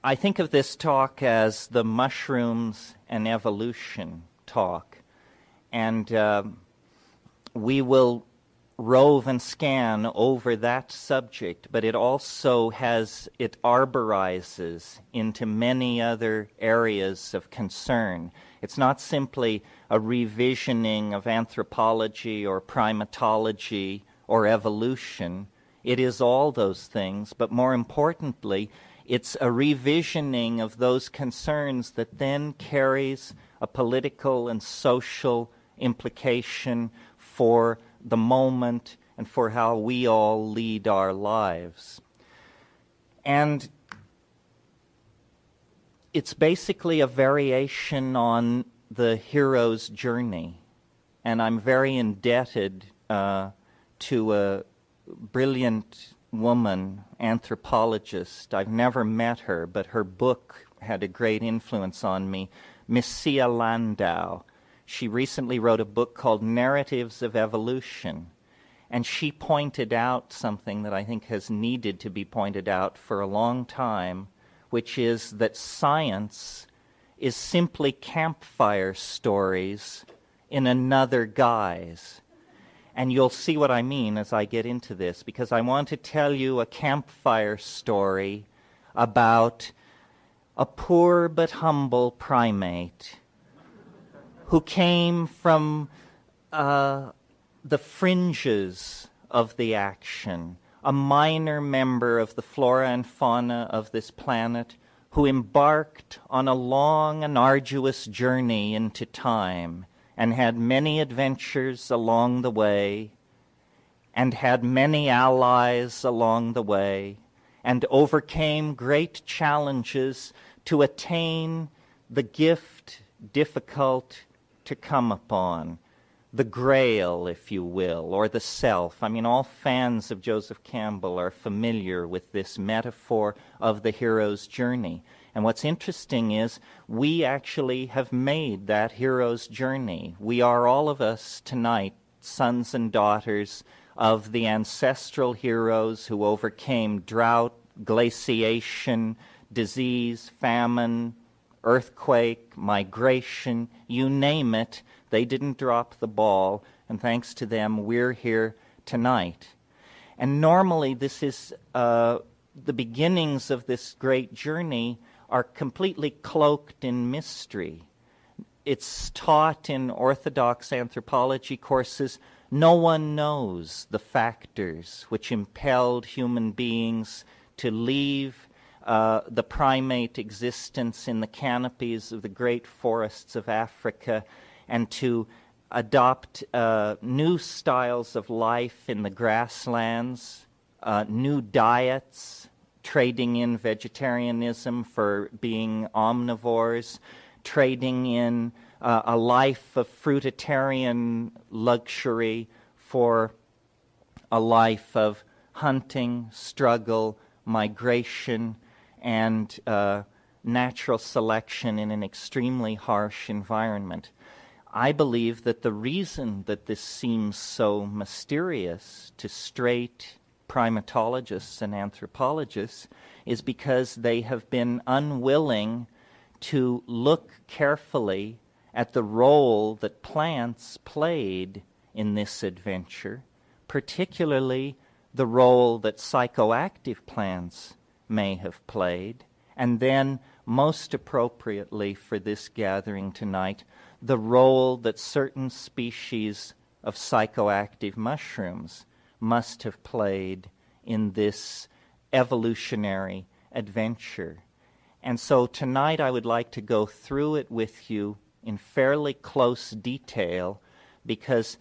I think of this talk as the mushrooms and evolution talk, and we will rove and scan over that subject, but it arborizes into many other areas of concern. It's not simply a revisioning of anthropology or primatology or evolution. It is all those things, but more importantly, it's a revisioning of those concerns that then carries a political and social implication for the moment and for how we all lead our lives. And it's basically a variation on the hero's journey. And I'm very indebted to a brilliant woman, anthropologist. I've never met her, but her book had a great influence on me, Mckenna Landau. She recently wrote a book called Narratives of Evolution, and she pointed out something that I think has needed to be pointed out for a long time, which is that science is simply campfire stories in another guise. And you'll see what I mean as I get into this, because I want to tell you a campfire story about a poor but humble primate who came from the fringes of the action, a minor member of the flora and fauna of this planet who embarked on a long and arduous journey into time and had many adventures along the way, and had many allies along the way, and overcame great challenges to attain the gift difficult to come upon, the grail, if you will, or the self. I mean, all fans of Joseph Campbell are familiar with this metaphor of the hero's journey. And what's interesting is we actually have made that hero's journey. We are, all of us tonight, sons and daughters of the ancestral heroes who overcame drought, glaciation, disease, famine, earthquake, migration, you name it. They didn't drop the ball, and thanks to them, we're here tonight. And normally this is the beginnings of this great journey are completely cloaked in mystery. It's taught in orthodox anthropology courses. No one knows the factors which impelled human beings to leave the primate existence in the canopies of the great forests of Africa and to adopt new styles of life in the grasslands, new diets, trading in vegetarianism for being omnivores, trading in a life of fruitarian luxury for a life of hunting, struggle, migration, and natural selection in an extremely harsh environment. I believe that the reason that this seems so mysterious to straight primatologists and anthropologists is because they have been unwilling to look carefully at the role that plants played in this adventure, particularly the role that psychoactive plants may have played, and then, most appropriately for this gathering tonight, the role that certain species of psychoactive mushrooms must have played in this evolutionary adventure. And so tonight I would like to go through it with you in fairly close detail, because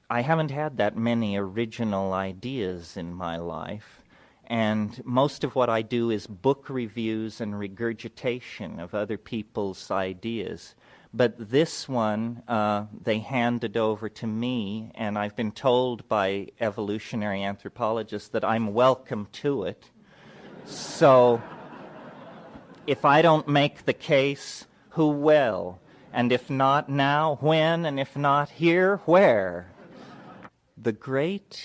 I haven't had that many original ideas in my life, and most of what I do is book reviews and regurgitation of other people's ideas. But this one, they handed over to me, and I've been told by evolutionary anthropologists that I'm welcome to it. So if I don't make the case, who will? And if not now, when? And if not here, where? The great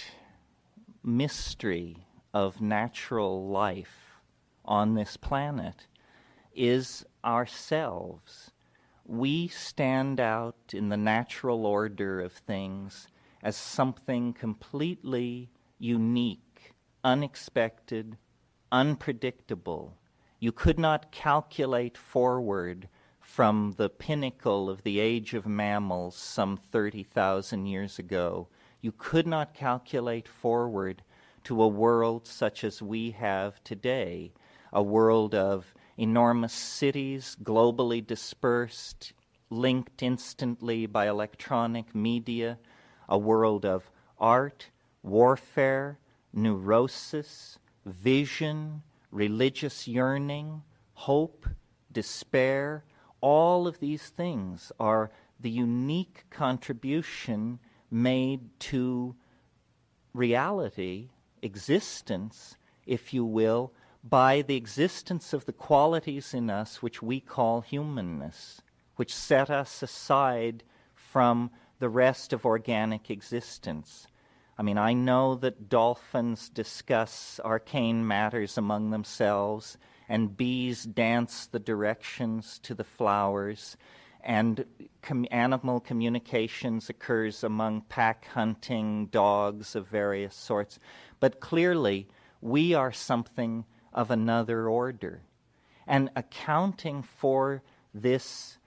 mystery of natural life on this planet is ourselves. We stand out in the natural order of things as something completely unique, unexpected, unpredictable. You could not calculate forward from the pinnacle of the age of mammals some 30,000 years ago. You could not calculate forward to a world such as we have today, a world of enormous cities, globally dispersed, linked instantly by electronic media, a world of art, warfare, neurosis, vision, religious yearning, hope, despair. All of these things are the unique contribution made to reality, existence, if you will, by the existence of the qualities in us which we call humanness, which set us aside from the rest of organic existence. I mean, I know that dolphins discuss arcane matters among themselves, and bees dance the directions to the flowers, and animal communications occurs among pack hunting dogs of various sorts. But clearly, we are something of another order. And accounting for this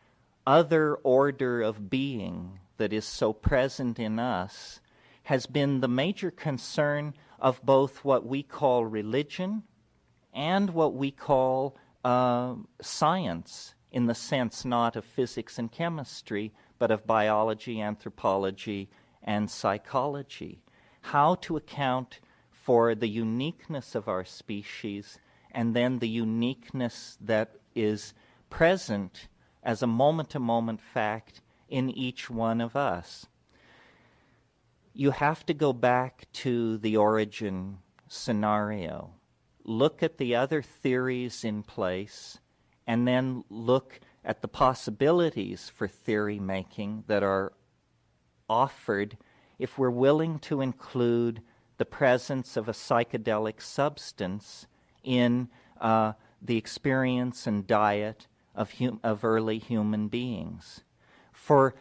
other order of being that is so present in us has been the major concern of both what we call religion and what we call science, in the sense not of physics and chemistry, but of biology, anthropology, and psychology. How to account for the uniqueness of our species, and then the uniqueness that is present as a moment-to-moment fact in each one of us. You have to go back to the origin scenario. Look at the other theories in place, and then look at the possibilities for theory making that are offered if we're willing to include the presence of a psychedelic substance in the experience and diet of early human beings. For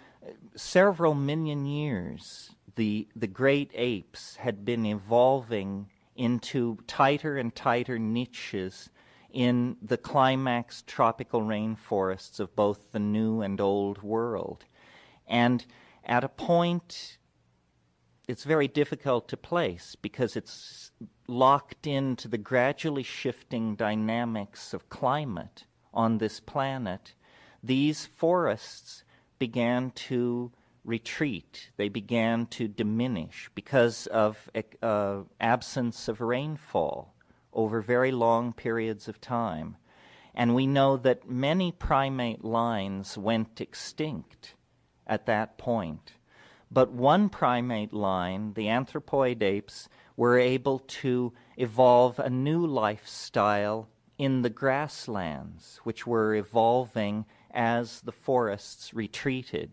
several million years, the great apes had been evolving into tighter and tighter niches in the climax tropical rainforests of both the New and Old World. And at a point, it's very difficult to place because it's locked into the gradually shifting dynamics of climate on this planet. These forests began to retreat. They began to diminish because of absence of rainfall over very long periods of time. And we know that many primate lines went extinct at that point. But one primate line, the anthropoid apes, were able to evolve a new lifestyle in the grasslands, which were evolving as the forests retreated.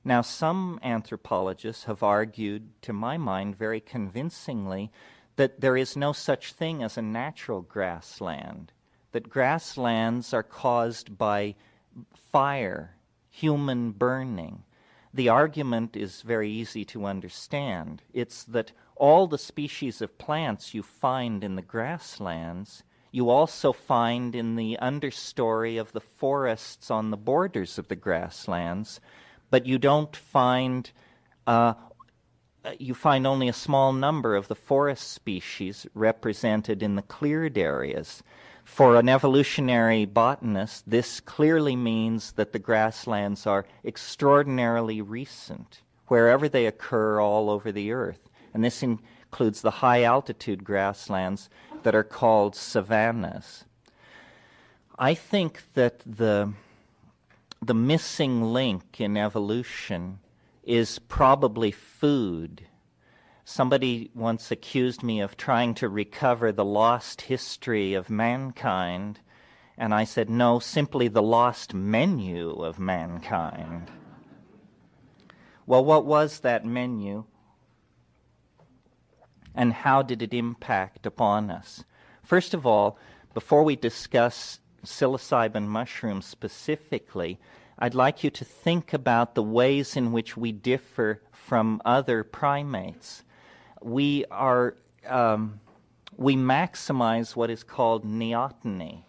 Now, some anthropologists have argued, to my mind very convincingly, that there is no such thing as a natural grassland, that grasslands are caused by fire, human burning. The argument is very easy to understand. It's that all the species of plants you find in the grasslands, you also find in the understory of the forests on the borders of the grasslands, but you don't find, you find only a small number of the forest species represented in the cleared areas. For an evolutionary botanist, this clearly means that the grasslands are extraordinarily recent, wherever they occur all over the earth. And this includes the high-altitude grasslands that are called savannas. I think that the missing link in evolution is probably food. Somebody once accused me of trying to recover the lost history of mankind, and I said, no, simply the lost menu of mankind. Well, what was that menu, and how did it impact upon us? First of all, before we discuss psilocybin mushrooms specifically, I'd like you to think about the ways in which we differ from other primates. We maximize what is called neoteny.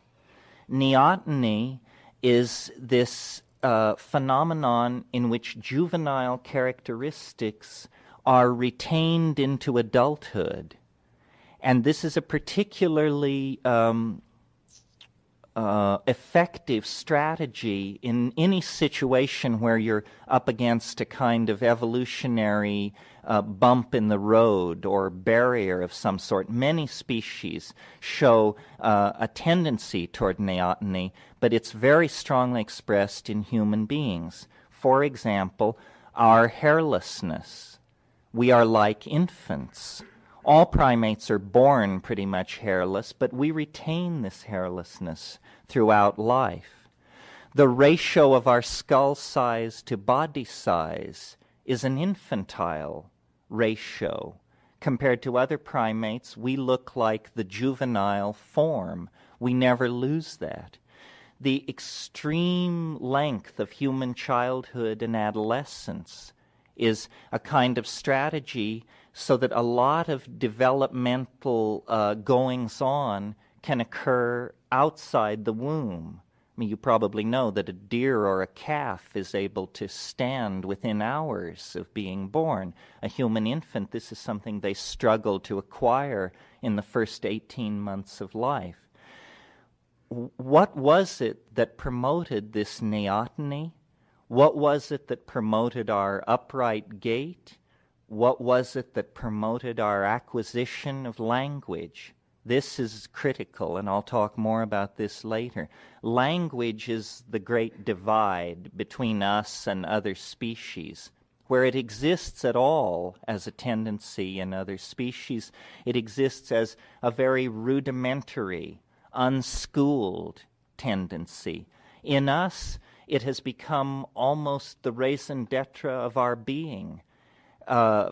Neoteny is this phenomenon in which juvenile characteristics are retained into adulthood. And this is a particularly effective strategy in any situation where you're up against a kind of evolutionary bump in the road or barrier of some sort. Many species show a tendency toward neoteny, but it's very strongly expressed in human beings. For example, our hairlessness. We are like infants. All primates are born pretty much hairless, but we retain this hairlessness throughout life. The ratio of our skull size to body size is an infantile ratio. Compared to other primates, we look like the juvenile form. We never lose that. The extreme length of human childhood and adolescence is a kind of strategy so that a lot of developmental goings-on can occur outside the womb. I mean, you probably know that a deer or a calf is able to stand within hours of being born. A human infant, this is something they struggle to acquire in the first 18 months of life. What was it that promoted this neoteny? What was it that promoted our upright gait? What was it that promoted our acquisition of language? This is critical, and I'll talk more about this later. Language is the great divide between us and other species. Where it exists at all as a tendency in other species, it exists as a very rudimentary, unschooled tendency. In us, it has become almost the raison d'etre of our being.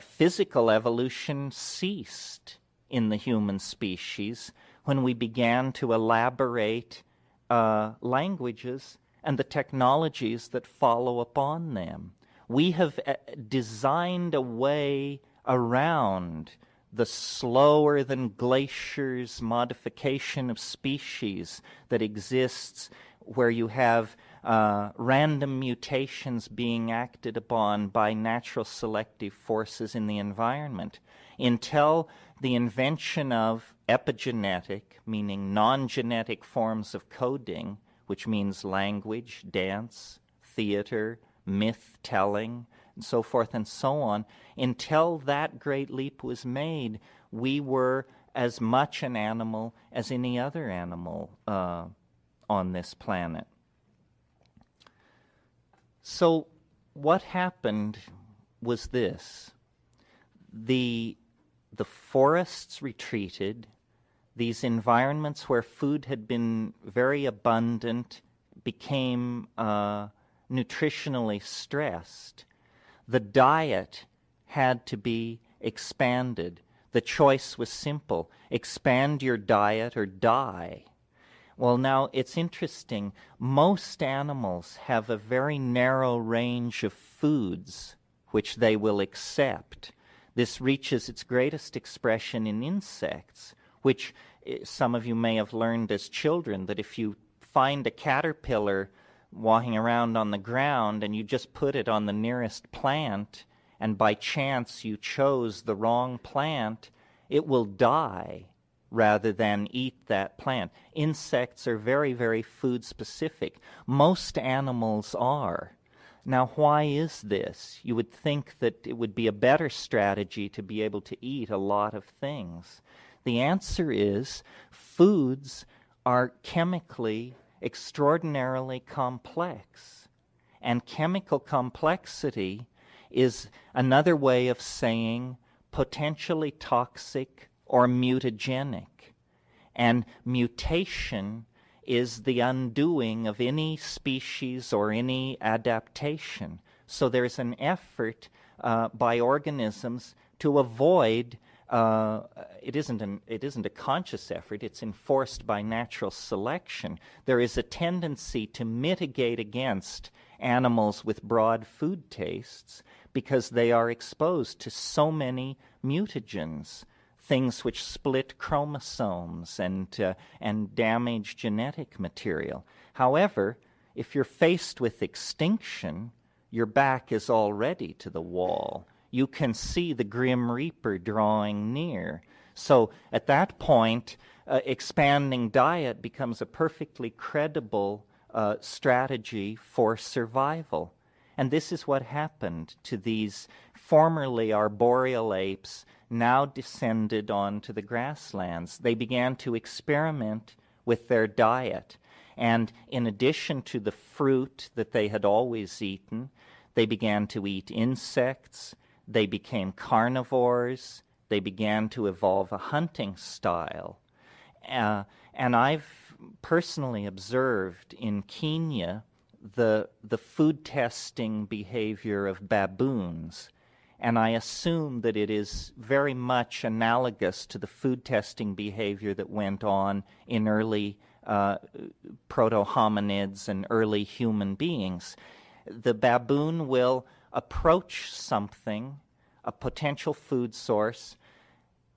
Physical evolution ceased in the human species when we began to elaborate languages and the technologies that follow upon them. We have designed a way around the slower than glaciers modification of species that exists where you have random mutations being acted upon by natural selective forces in the environment, until the invention of epigenetic, meaning non-genetic forms of coding, which means language, dance, theater, myth-telling, and so forth and so on. Until that great leap was made, we were as much an animal as any other animal on this planet. So what happened was this. The forests retreated. These environments where food had been very abundant became nutritionally stressed. The diet had to be expanded. The choice was simple. Expand your diet or die. Well, now, it's interesting. Most animals have a very narrow range of foods which they will accept. This reaches its greatest expression in insects, which some of you may have learned as children, that if you find a caterpillar walking around on the ground and you just put it on the nearest plant, and by chance you chose the wrong plant, it will die rather than eat that plant. Insects are very, very food specific. Most animals are. Now, why is this? You would think that it would be a better strategy to be able to eat a lot of things. The answer is foods are chemically extraordinarily complex. And chemical complexity is another way of saying potentially toxic or mutagenic. And mutation is the undoing of any species or any adaptation. So there's an effort by organisms to avoid it isn't a conscious effort. It's enforced by natural selection. There is a tendency to mitigate against animals with broad food tastes because they are exposed to so many mutagens, things which split chromosomes and damage genetic material. However, if you're faced with extinction, your back is already to the wall. You can see the grim reaper drawing near. So at that point, expanding diet becomes a perfectly credible strategy for survival. And this is what happened to these formerly arboreal apes, now descended onto the grasslands. They began to experiment with their diet. And in addition to the fruit that they had always eaten, they began to eat insects, they became carnivores, they began to evolve a hunting style. And I've personally observed in Kenya the food testing behavior of baboons, and I assume that it is very much analogous to the food testing behavior that went on in early proto-hominids and early human beings. The baboon will approach something, a potential food source,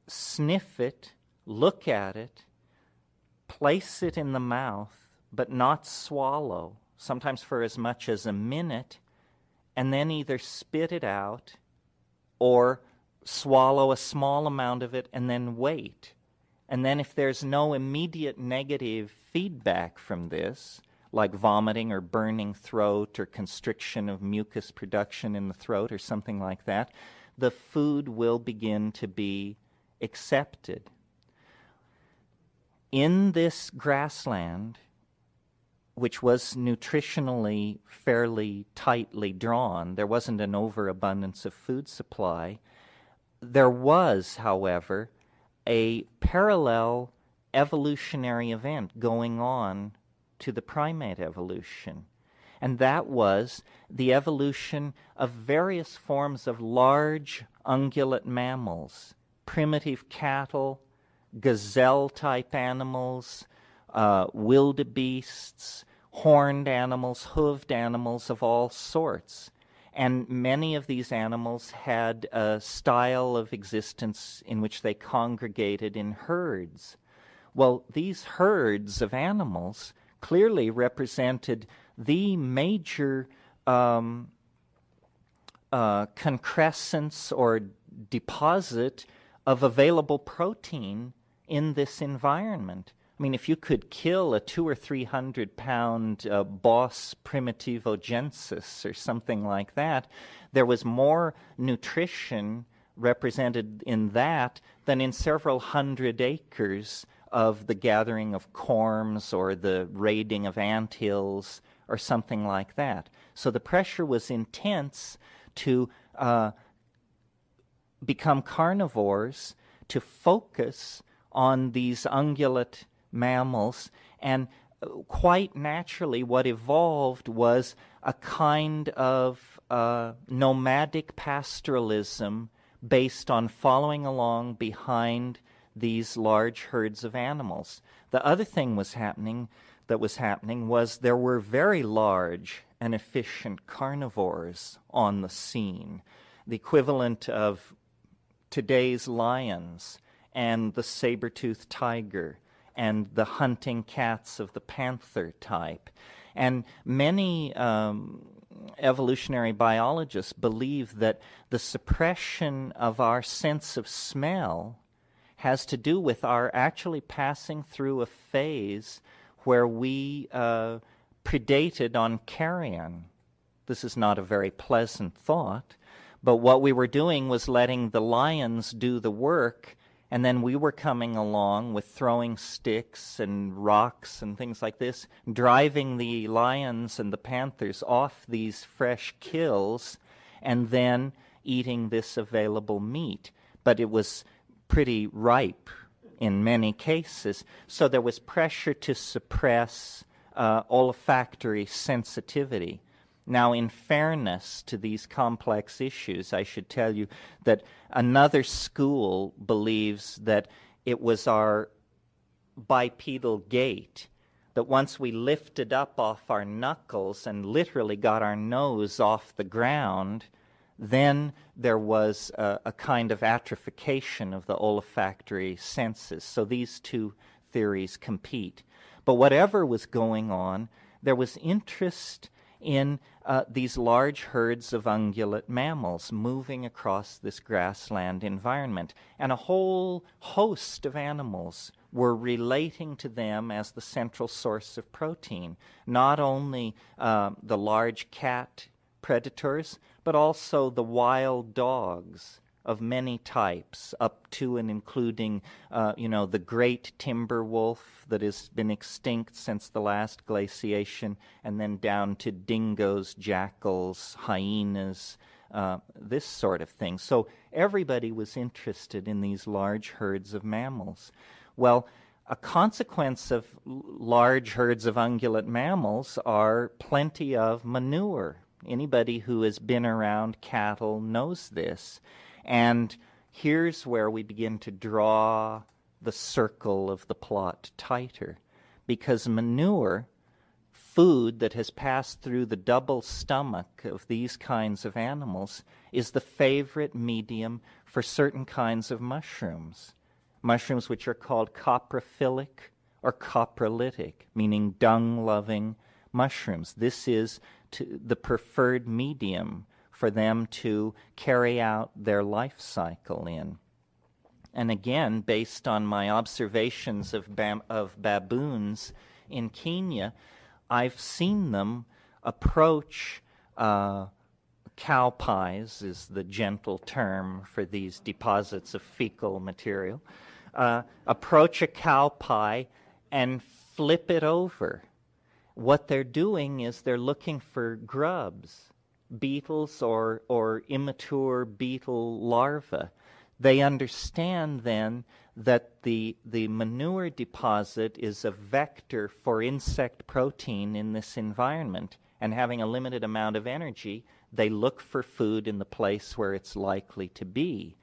sniff it, look at it, place it in the mouth, but not swallow, sometimes for as much as a minute, and then either spit it out or swallow a small amount of it and then wait. And then if there's no immediate negative feedback from this, like vomiting or burning throat or constriction of mucus production in the throat or something like that, the food will begin to be accepted. In this grassland, which was nutritionally fairly tightly drawn, there wasn't an overabundance of food supply. There was, however, a parallel evolutionary event going on to the primate evolution, and that was the evolution of various forms of large ungulate mammals, primitive cattle, gazelle-type animals, wildebeests, horned animals, hoofed animals of all sorts. And many of these animals had a style of existence in which they congregated in herds. Well, these herds of animals clearly represented the major concrescence or deposit of available protein in this environment. I mean, if you could kill a 200 or 300 pound Bos primitivogensis or something like that, there was more nutrition represented in that than in several hundred acres of the gathering of corms or the raiding of anthills or something like that. So the pressure was intense to become carnivores, to focus on these ungulate mammals, and quite naturally what evolved was a kind of nomadic pastoralism based on following along behind these large herds of animals. The other thing was happening was there were very large and efficient carnivores on the scene, the equivalent of today's lions and the saber-toothed tiger and the hunting cats of the panther type. And many evolutionary biologists believe that the suppression of our sense of smell has to do with our actually passing through a phase where we predated on carrion. This is not a very pleasant thought, but what we were doing was letting the lions do the work, and then we were coming along with throwing sticks and rocks and things like this, driving the lions and the panthers off these fresh kills, and then eating this available meat. But it was pretty ripe in many cases, so there was pressure to suppress olfactory sensitivity. Now, in fairness to these complex issues, I should tell you that another school believes that it was our bipedal gait, that once we lifted up off our knuckles and literally got our nose off the ground, then there was a kind of atrophication of the olfactory senses. So these two theories compete. But whatever was going on, there was interest in these large herds of ungulate mammals moving across this grassland environment. And a whole host of animals were relating to them as the central source of protein. Not only the large cat predators, but also the wild dogs of many types, up to and including, the great timber wolf that has been extinct since the last glaciation, and then down to dingoes, jackals, hyenas, this sort of thing. So everybody was interested in these large herds of mammals. Well, a consequence of large herds of ungulate mammals are plenty of manure. Anybody who has been around cattle knows this. And here's where we begin to draw the circle of the plot tighter. Because manure, food that has passed through the double stomach of these kinds of animals, is the favorite medium for certain kinds of mushrooms. Mushrooms which are called coprophilic or coprolytic, meaning dung-loving mushrooms. This is the preferred medium for them to carry out their life cycle in. And again, based on my observations of baboons in Kenya, I've seen them approach cow pies, is the gentle term for these deposits of fecal material, approach a cow pie and flip it over. What they're doing is they're looking for grubs, beetles or immature beetle larvae. They understand then that the manure deposit is a vector for insect protein in this environment, and having a limited amount of energy, they look for food in the place where it's likely to be.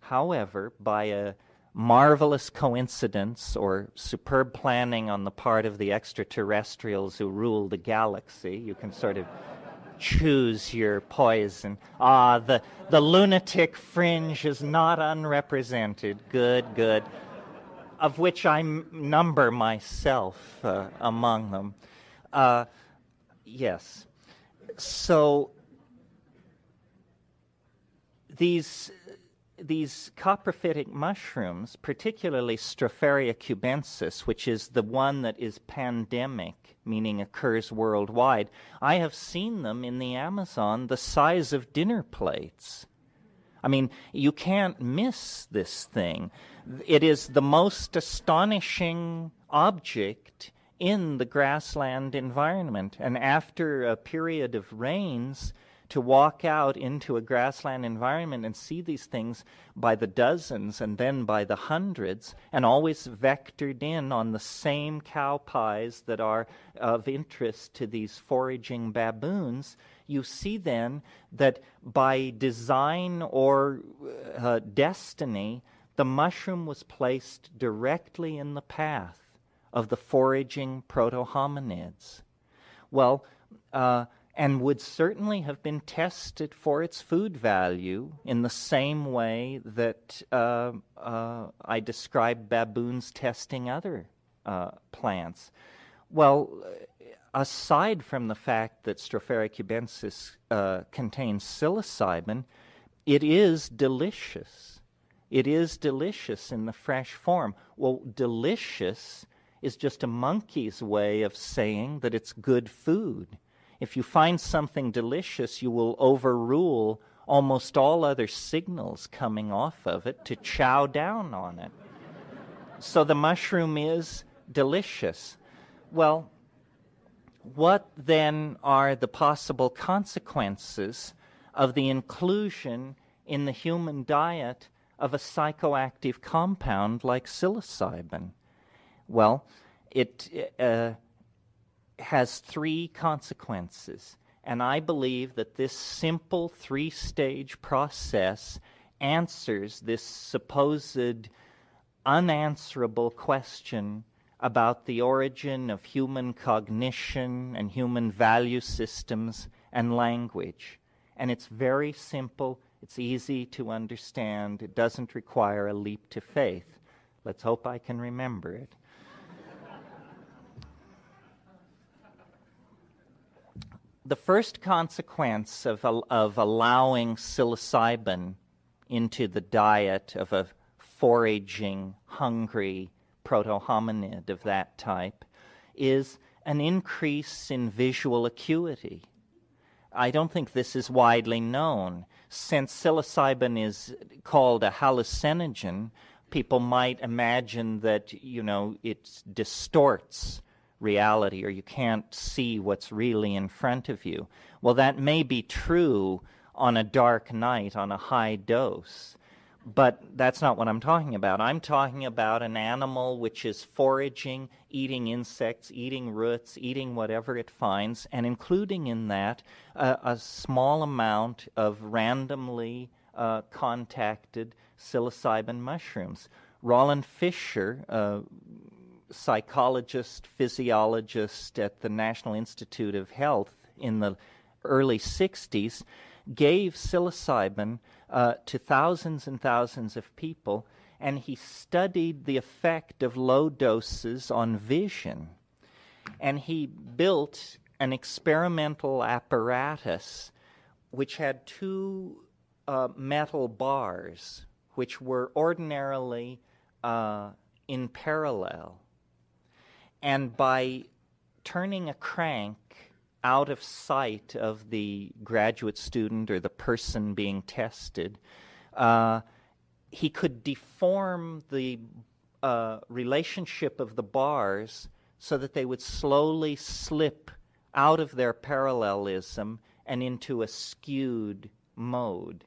However, by a marvelous coincidence or superb planning on the part of the extraterrestrials who rule the galaxy, you can sort of choose your poison. The lunatic fringe is not unrepresented. Good. Of which I number myself among them. Yes. So these coprophytic mushrooms, particularly Stropharia cubensis, which is the one that is pandemic, meaning occurs worldwide, I have seen them in the Amazon the size of dinner plates. I mean, you can't miss this thing. It is the most astonishing object in the grassland environment. And after a period of rains, to walk out into a grassland environment and see these things by the dozens and then by the hundreds, and always vectored in on the same cow pies that are of interest to these foraging baboons, you see then that by design or destiny, the mushroom was placed directly in the path of the foraging proto-hominids. Well, and would certainly have been tested for its food value in the same way that I described baboons testing other plants. Well, aside from the fact that Stropharia cubensis contains psilocybin, it is delicious. It is delicious in the fresh form. Well, delicious is just a monkey's way of saying that it's good food. If you find something delicious, you will overrule almost all other signals coming off of it to chow down on it. So the mushroom is delicious. Well, what then are the possible consequences of the inclusion in the human diet of a psychoactive compound like psilocybin? Well, it has three consequences. And I believe that this simple three-stage process answers this supposed unanswerable question about the origin of human cognition and human value systems and language. And it's very simple, it's easy to understand, it doesn't require a leap to faith. Let's hope I can remember it. The first consequence of allowing psilocybin into the diet of a foraging, hungry proto-hominid of that type is an increase in visual acuity. I don't think this is widely known. Since psilocybin is called a hallucinogen, people might imagine that, it distorts reality or you can't see what's really in front of you. Well, that may be true on a dark night on a high dose, but that's not what I'm talking about. I'm talking about an animal which is foraging, eating insects, eating roots, eating whatever it finds, and including in that a small amount of randomly contacted psilocybin mushrooms. Roland Fisher, psychologist, physiologist at the National Institute of Health in the early 60s, gave psilocybin to thousands and thousands of people, and he studied the effect of low doses on vision. And he built an experimental apparatus which had two metal bars which were ordinarily in parallel. And by turning a crank out of sight of the graduate student or the person being tested, he could deform the relationship of the bars so that they would slowly slip out of their parallelism and into a skewed mode.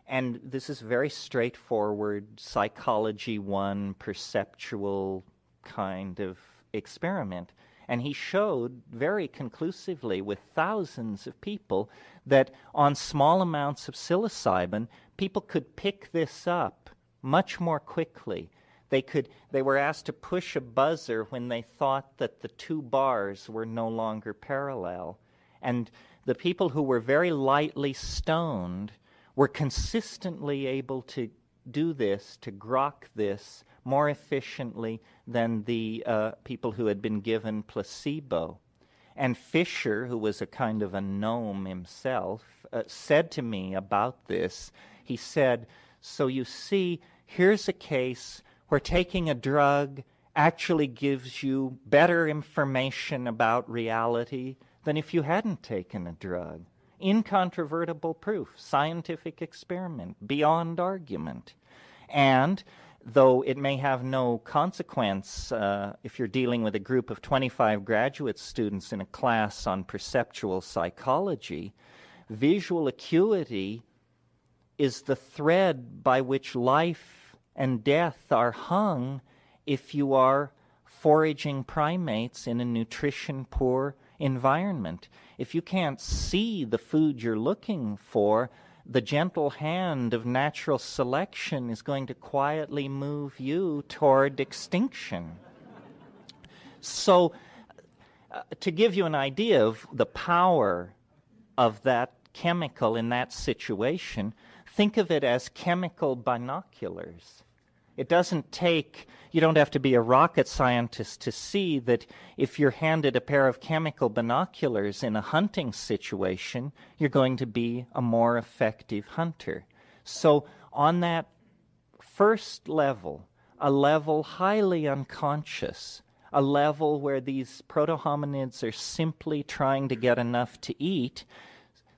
And this is very straightforward Psychology 1 perceptual kind of experiment. And he showed very conclusively with thousands of people that on small amounts of psilocybin, people could pick this up much more quickly. They were asked to push a buzzer when they thought that the two bars were no longer parallel. And the people who were very lightly stoned were consistently able to do this, to grok this, more efficiently than the people who had been given placebo. And Fisher, who was a kind of a gnome himself, said to me about this, he said, so you see, here's a case where taking a drug actually gives you better information about reality than if you hadn't taken a drug. Incontrovertible proof, scientific experiment, beyond argument. And though it may have no consequence if you're dealing with a group of 25 graduate students in a class on perceptual psychology, visual acuity is the thread by which life and death are hung if you are foraging primates in a nutrition-poor environment. If you can't see the food you're looking for, the gentle hand of natural selection is going to quietly move you toward extinction. So, to give you an idea of the power of that chemical in that situation, think of it as chemical binoculars. It doesn't take, you don't have to be a rocket scientist to see that if you're handed a pair of chemical binoculars in a hunting situation, you're going to be a more effective hunter. So on that first level, a level highly unconscious, a level where these proto-hominids are simply trying to get enough to eat,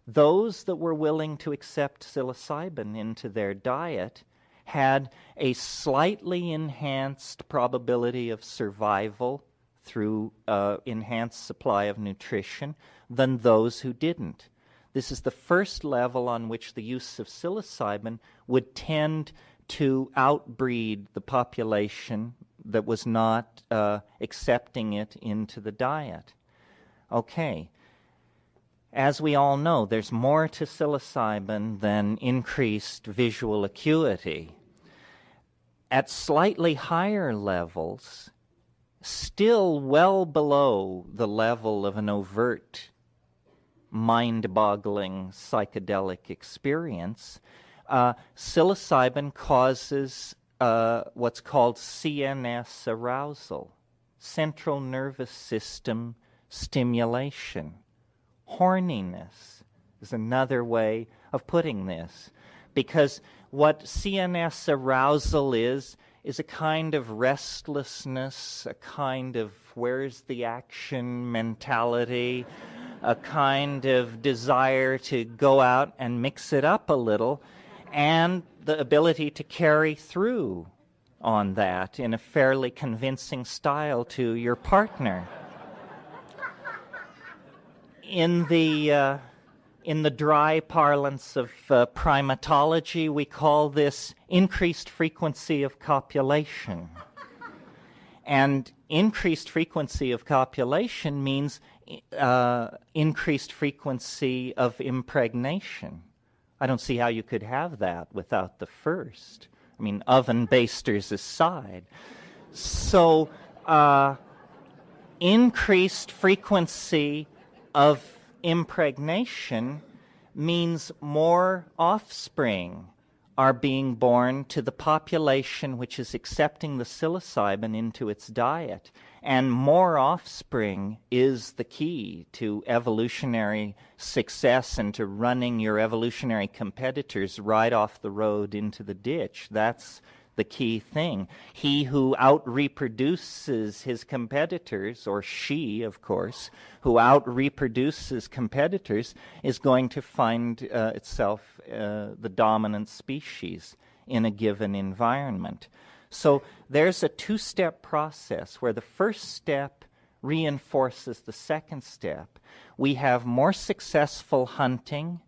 those that were willing to accept psilocybin into their diet had a slightly enhanced probability of survival through enhanced supply of nutrition than those who didn't. This is the first level on which the use of psilocybin would tend to outbreed the population that was not accepting it into the diet. Okay. As we all know, there's more to psilocybin than increased visual acuity. At slightly higher levels, still well below the level of an overt, mind-boggling psychedelic experience, psilocybin causes what's called CNS arousal, central nervous system stimulation. Horniness is another way of putting this, because what CNS arousal is a kind of restlessness, a kind of where's the action mentality, a kind of desire to go out and mix it up a little, and the ability to carry through on that in a fairly convincing style to your partner. In the dry parlance of primatology, we call this increased frequency of copulation. And increased frequency of copulation means increased frequency of impregnation. I don't see how you could have that without the first. I mean, oven basters aside. So, increased frequency of impregnation means more offspring are being born to the population which is accepting the psilocybin into its diet. And more offspring is the key to evolutionary success and to running your evolutionary competitors right off the road into the ditch. That's the key thing. He who out-reproduces his competitors, or she, of course, who out-reproduces competitors, is going to find itself the dominant species in a given environment. So there's a two-step process where the first step reinforces the second step. We have more successful hunting,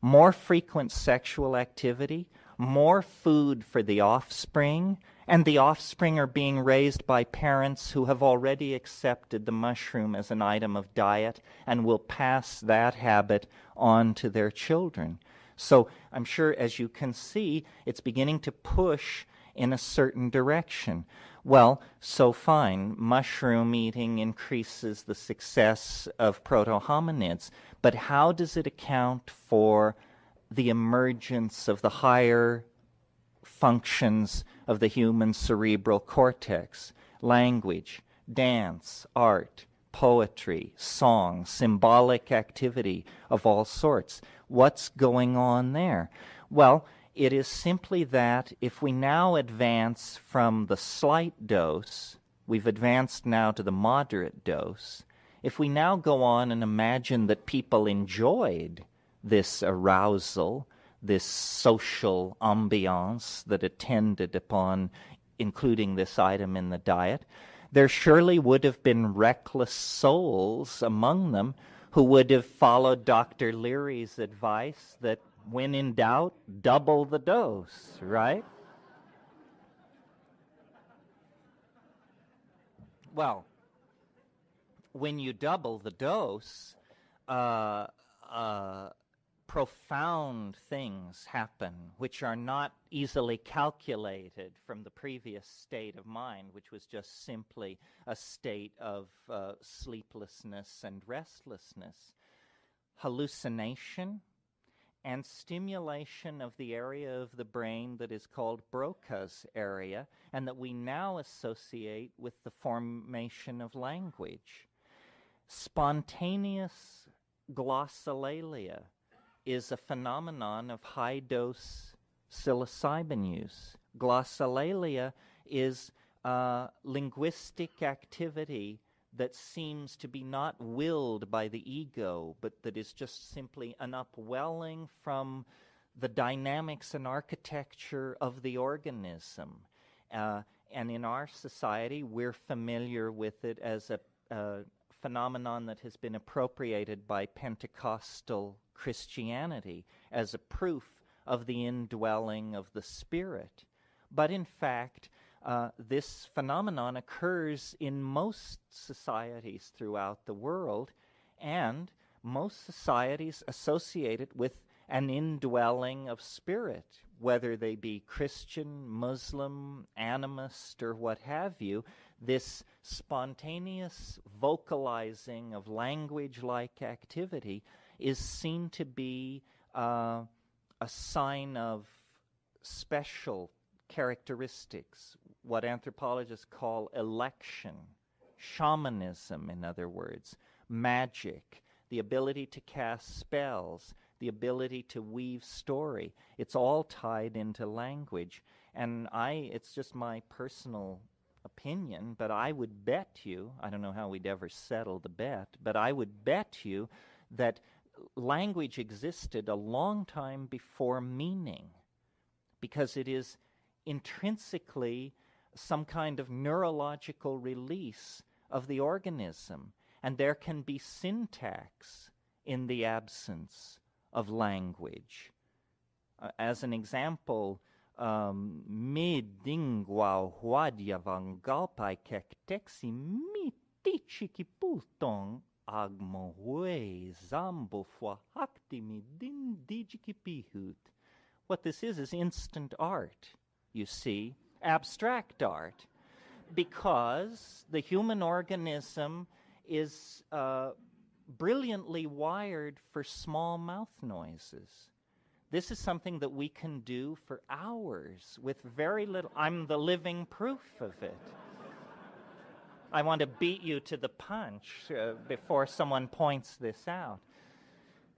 more frequent sexual activity, more food for the offspring, and the offspring are being raised by parents who have already accepted the mushroom as an item of diet and will pass that habit on to their children. So I'm sure, as you can see, it's beginning to push in a certain direction. Well, so fine, mushroom eating increases the success of proto-hominids, but how does it account for the emergence of the higher functions of the human cerebral cortex? Language, dance, art, poetry, song, symbolic activity of all sorts. What's going on there? Well, it is simply that if we now advance from the slight dose, we've advanced now to the moderate dose, if we now go on and imagine that people enjoyed this arousal, this social ambiance that attended upon including this item in the diet, there surely would have been reckless souls among them who would have followed Dr. Leary's advice that when in doubt, double the dose, right? Well, when you double the dose, profound things happen which are not easily calculated from the previous state of mind, which was just simply a state of sleeplessness and restlessness. Hallucination and stimulation of the area of the brain that is called Broca's area, and that we now associate with the formation of language. Spontaneous glossolalia is a phenomenon of high-dose psilocybin use. Glossolalia is linguistic activity that seems to be not willed by the ego, but that is just simply an upwelling from the dynamics and architecture of the organism. And in our society, we're familiar with it as a phenomenon that has been appropriated by Pentecostal Christianity as a proof of the indwelling of the Spirit. But in fact, this phenomenon occurs in most societies throughout the world, and most societies associate it with an indwelling of spirit, whether they be Christian, Muslim, animist, or what have you. This spontaneous vocalizing of language-like activity is seen to be a sign of special characteristics, what anthropologists call election, shamanism, in other words, magic, the ability to cast spells, the ability to weave story. It's all tied into language. And it's just my personal opinion, but I would bet you, I don't know how we'd ever settle the bet, but I would bet you that language existed a long time before meaning, because it is intrinsically some kind of neurological release of the organism, and there can be syntax in the absence of language. As an example, me dingwa huadia vangalpai kektexi mi tichiki pultong agmo hue zambo fwa hakti mi din dijiki pihut. What this is instant art, you see, abstract art, because the human organism is brilliantly wired for small mouth noises. This is something that we can do for hours with very little. I'm the living proof of it. I want to beat you to the punch before someone points this out.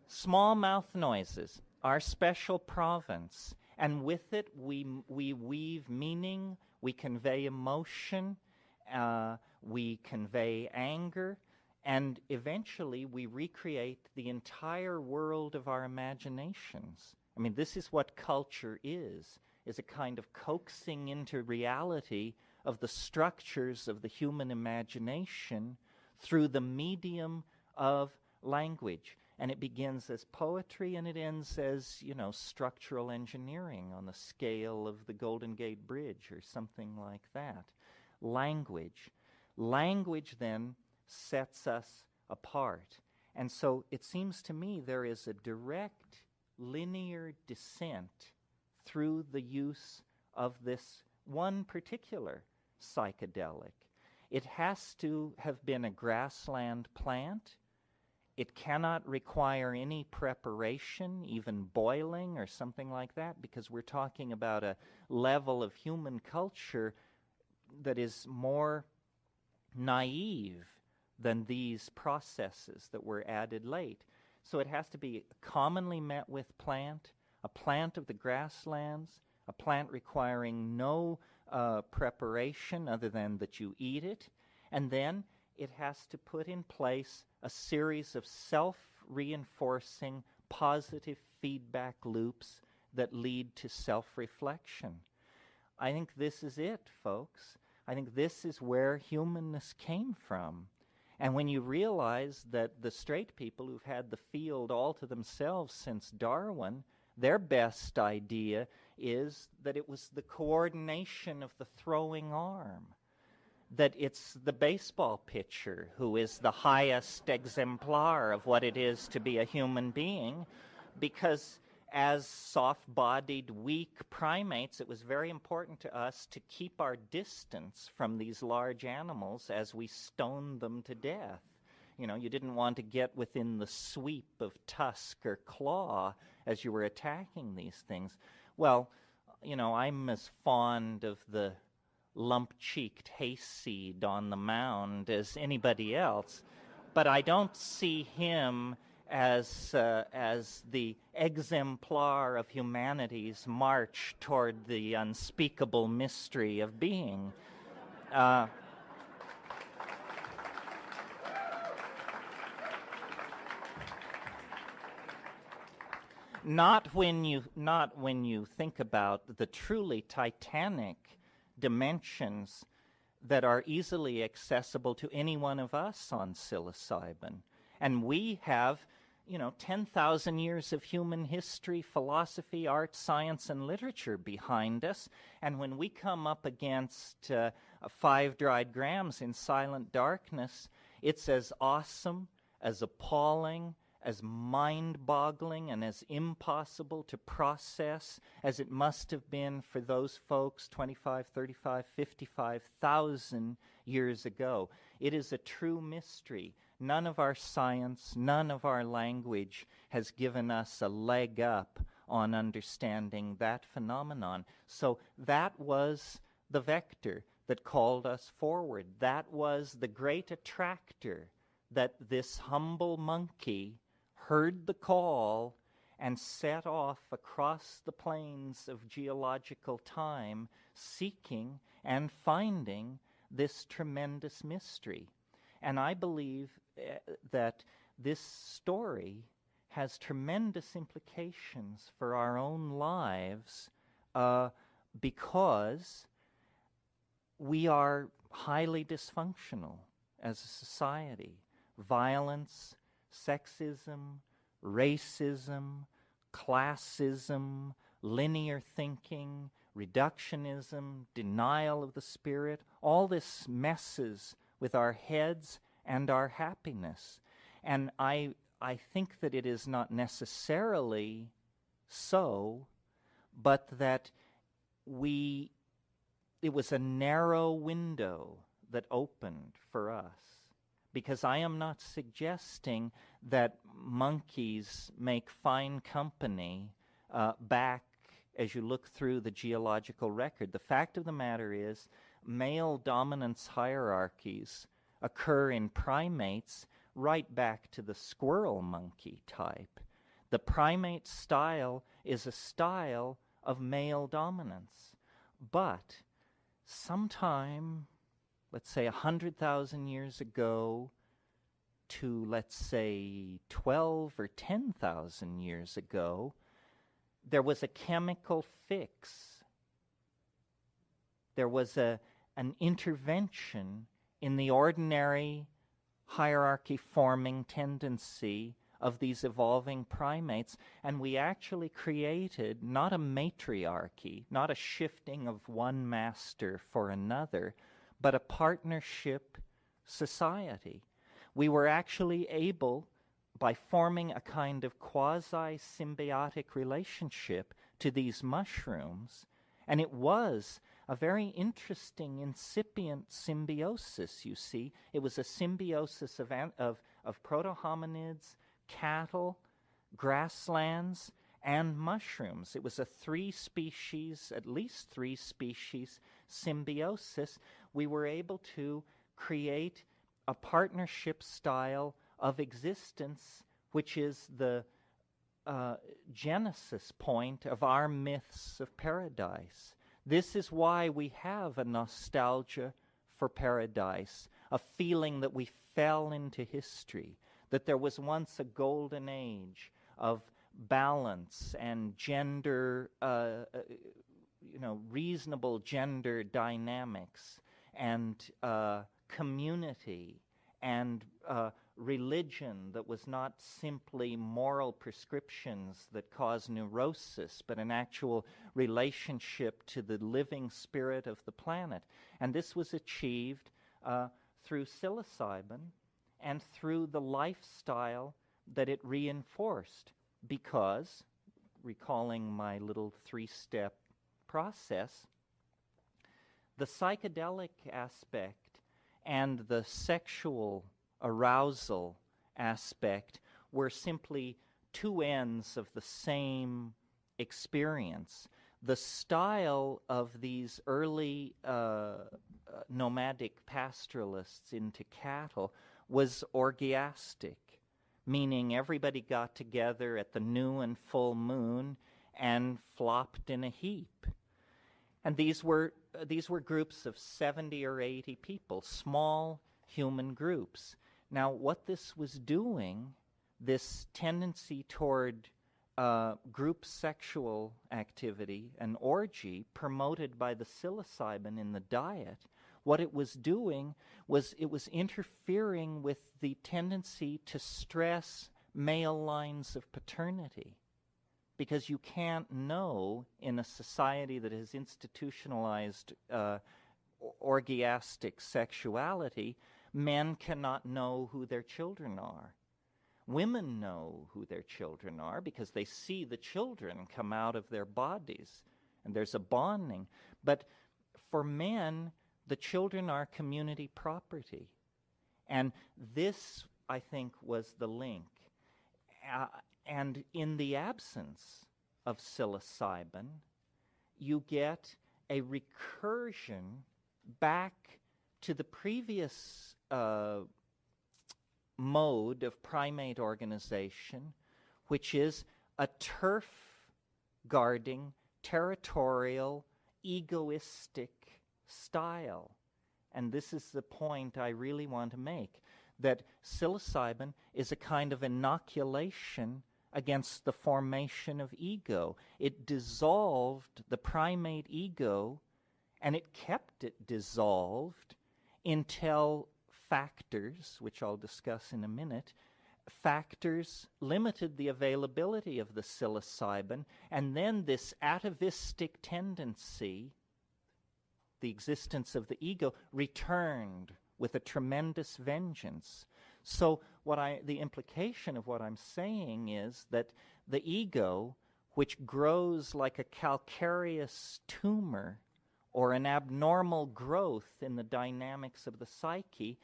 Small mouth noises, our special province, and with it we weave meaning, we convey emotion, we convey anger, and eventually we recreate the entire world of our imaginations. I mean, this is what culture is a kind of coaxing into reality of the structures of the human imagination through the medium of language. And it begins as poetry and it ends as, structural engineering on the scale of the Golden Gate Bridge or something like that. Language. Language then sets us apart. And so it seems to me there is a direct linear descent through the use of this one particular psychedelic. It has to have been a grassland plant. It cannot require any preparation, even boiling or something like that, because we're talking about a level of human culture that is more naive than these processes that were added late. So it has to be commonly met with plant, a plant of the grasslands, a plant requiring no preparation other than that you eat it, and then it has to put in place a series of self-reinforcing positive feedback loops that lead to self-reflection. I think this is it, folks. I think this is where humanness came from. And when you realize that the straight people who've had the field all to themselves since Darwin, their best idea is that it was the coordination of the throwing arm, that it's the baseball pitcher who is the highest exemplar of what it is to be a human being, because as soft-bodied, weak primates, it was very important to us to keep our distance from these large animals as we stoned them to death. You didn't want to get within the sweep of tusk or claw as you were attacking these things. Well, I'm as fond of the lump-cheeked hayseed on the mound as anybody else, but I don't see him as the exemplar of humanity's march toward the unspeakable mystery of being. Not when you think about the truly titanic dimensions that are easily accessible to any one of us on psilocybin. And we have, 10,000 years of human history, philosophy, art, science, and literature behind us. And when we come up against 5 dried grams in silent darkness, it's as awesome, as appalling, as mind-boggling and as impossible to process as it must have been for those folks 25, 35, 55,000 years ago. It is a true mystery. None of our science, none of our language has given us a leg up on understanding that phenomenon. So that was the vector that called us forward. That was the great attractor, that this humble monkey heard the call and set off across the plains of geological time, seeking and finding this tremendous mystery. And I believe that this story has tremendous implications for our own lives because we are highly dysfunctional as a society. Violence, sexism, racism, classism, linear thinking, reductionism, denial of the spirit, all this messes with our heads and our happiness. And I think that it is not necessarily so, but that it was a narrow window that opened for us. Because I am not suggesting that monkeys make fine company back as you look through the geological record. The fact of the matter is, male dominance hierarchies occur in primates right back to the squirrel monkey type. The primate style is a style of male dominance. But sometime, let's say 100,000 years ago to, let's say, 12 or 10,000 years ago, there was a chemical fix. There was an intervention in the ordinary hierarchy-forming tendency of these evolving primates, and we actually created not a matriarchy, not a shifting of one master for another, but a partnership society. We were actually able, by forming a kind of quasi-symbiotic relationship to these mushrooms, and it was a very interesting incipient symbiosis, you see. It was a symbiosis of proto-hominids, cattle, grasslands, and mushrooms. It was a at least three species symbiosis. We were able to create a partnership style of existence, which is the genesis point of our myths of paradise. This is why we have a nostalgia for paradise, a feeling that we fell into history, that there was once a golden age of balance and gender, reasonable gender dynamics and community and religion that was not simply moral prescriptions that cause neurosis, but an actual relationship to the living spirit of the planet. And this was achieved through psilocybin and through the lifestyle that it reinforced, because, recalling my little three-step process, the psychedelic aspect and the sexual arousal aspect were simply two ends of the same experience. The style of these early nomadic pastoralists into cattle was orgiastic, meaning everybody got together at the new and full moon and flopped in a heap. And these were groups of 70 or 80 people, small human groups. Now, what this was doing, this tendency toward group sexual activity, an orgy promoted by the psilocybin in the diet, what it was doing was it was interfering with the tendency to stress male lines of paternity. Because you can't know, in a society that has institutionalized orgiastic sexuality, men cannot know who their children are. Women know who their children are because they see the children come out of their bodies, and there's a bonding. But for men, the children are community property. And this, I think, was the link. And in the absence of psilocybin, you get a recursion back to the previous mode of primate organization, which is a turf-guarding, territorial, egoistic style. And this is the point I really want to make, that psilocybin is a kind of inoculation against the formation of ego. It dissolved the primate ego, and it kept it dissolved until factors, which I'll discuss in a minute, factors limited the availability of the psilocybin, and then this atavistic tendency, the existence of the ego, returned with a tremendous vengeance. So the implication of what I'm saying is that the ego, which grows like a calcareous tumor or an abnormal growth in the dynamics of the psyche,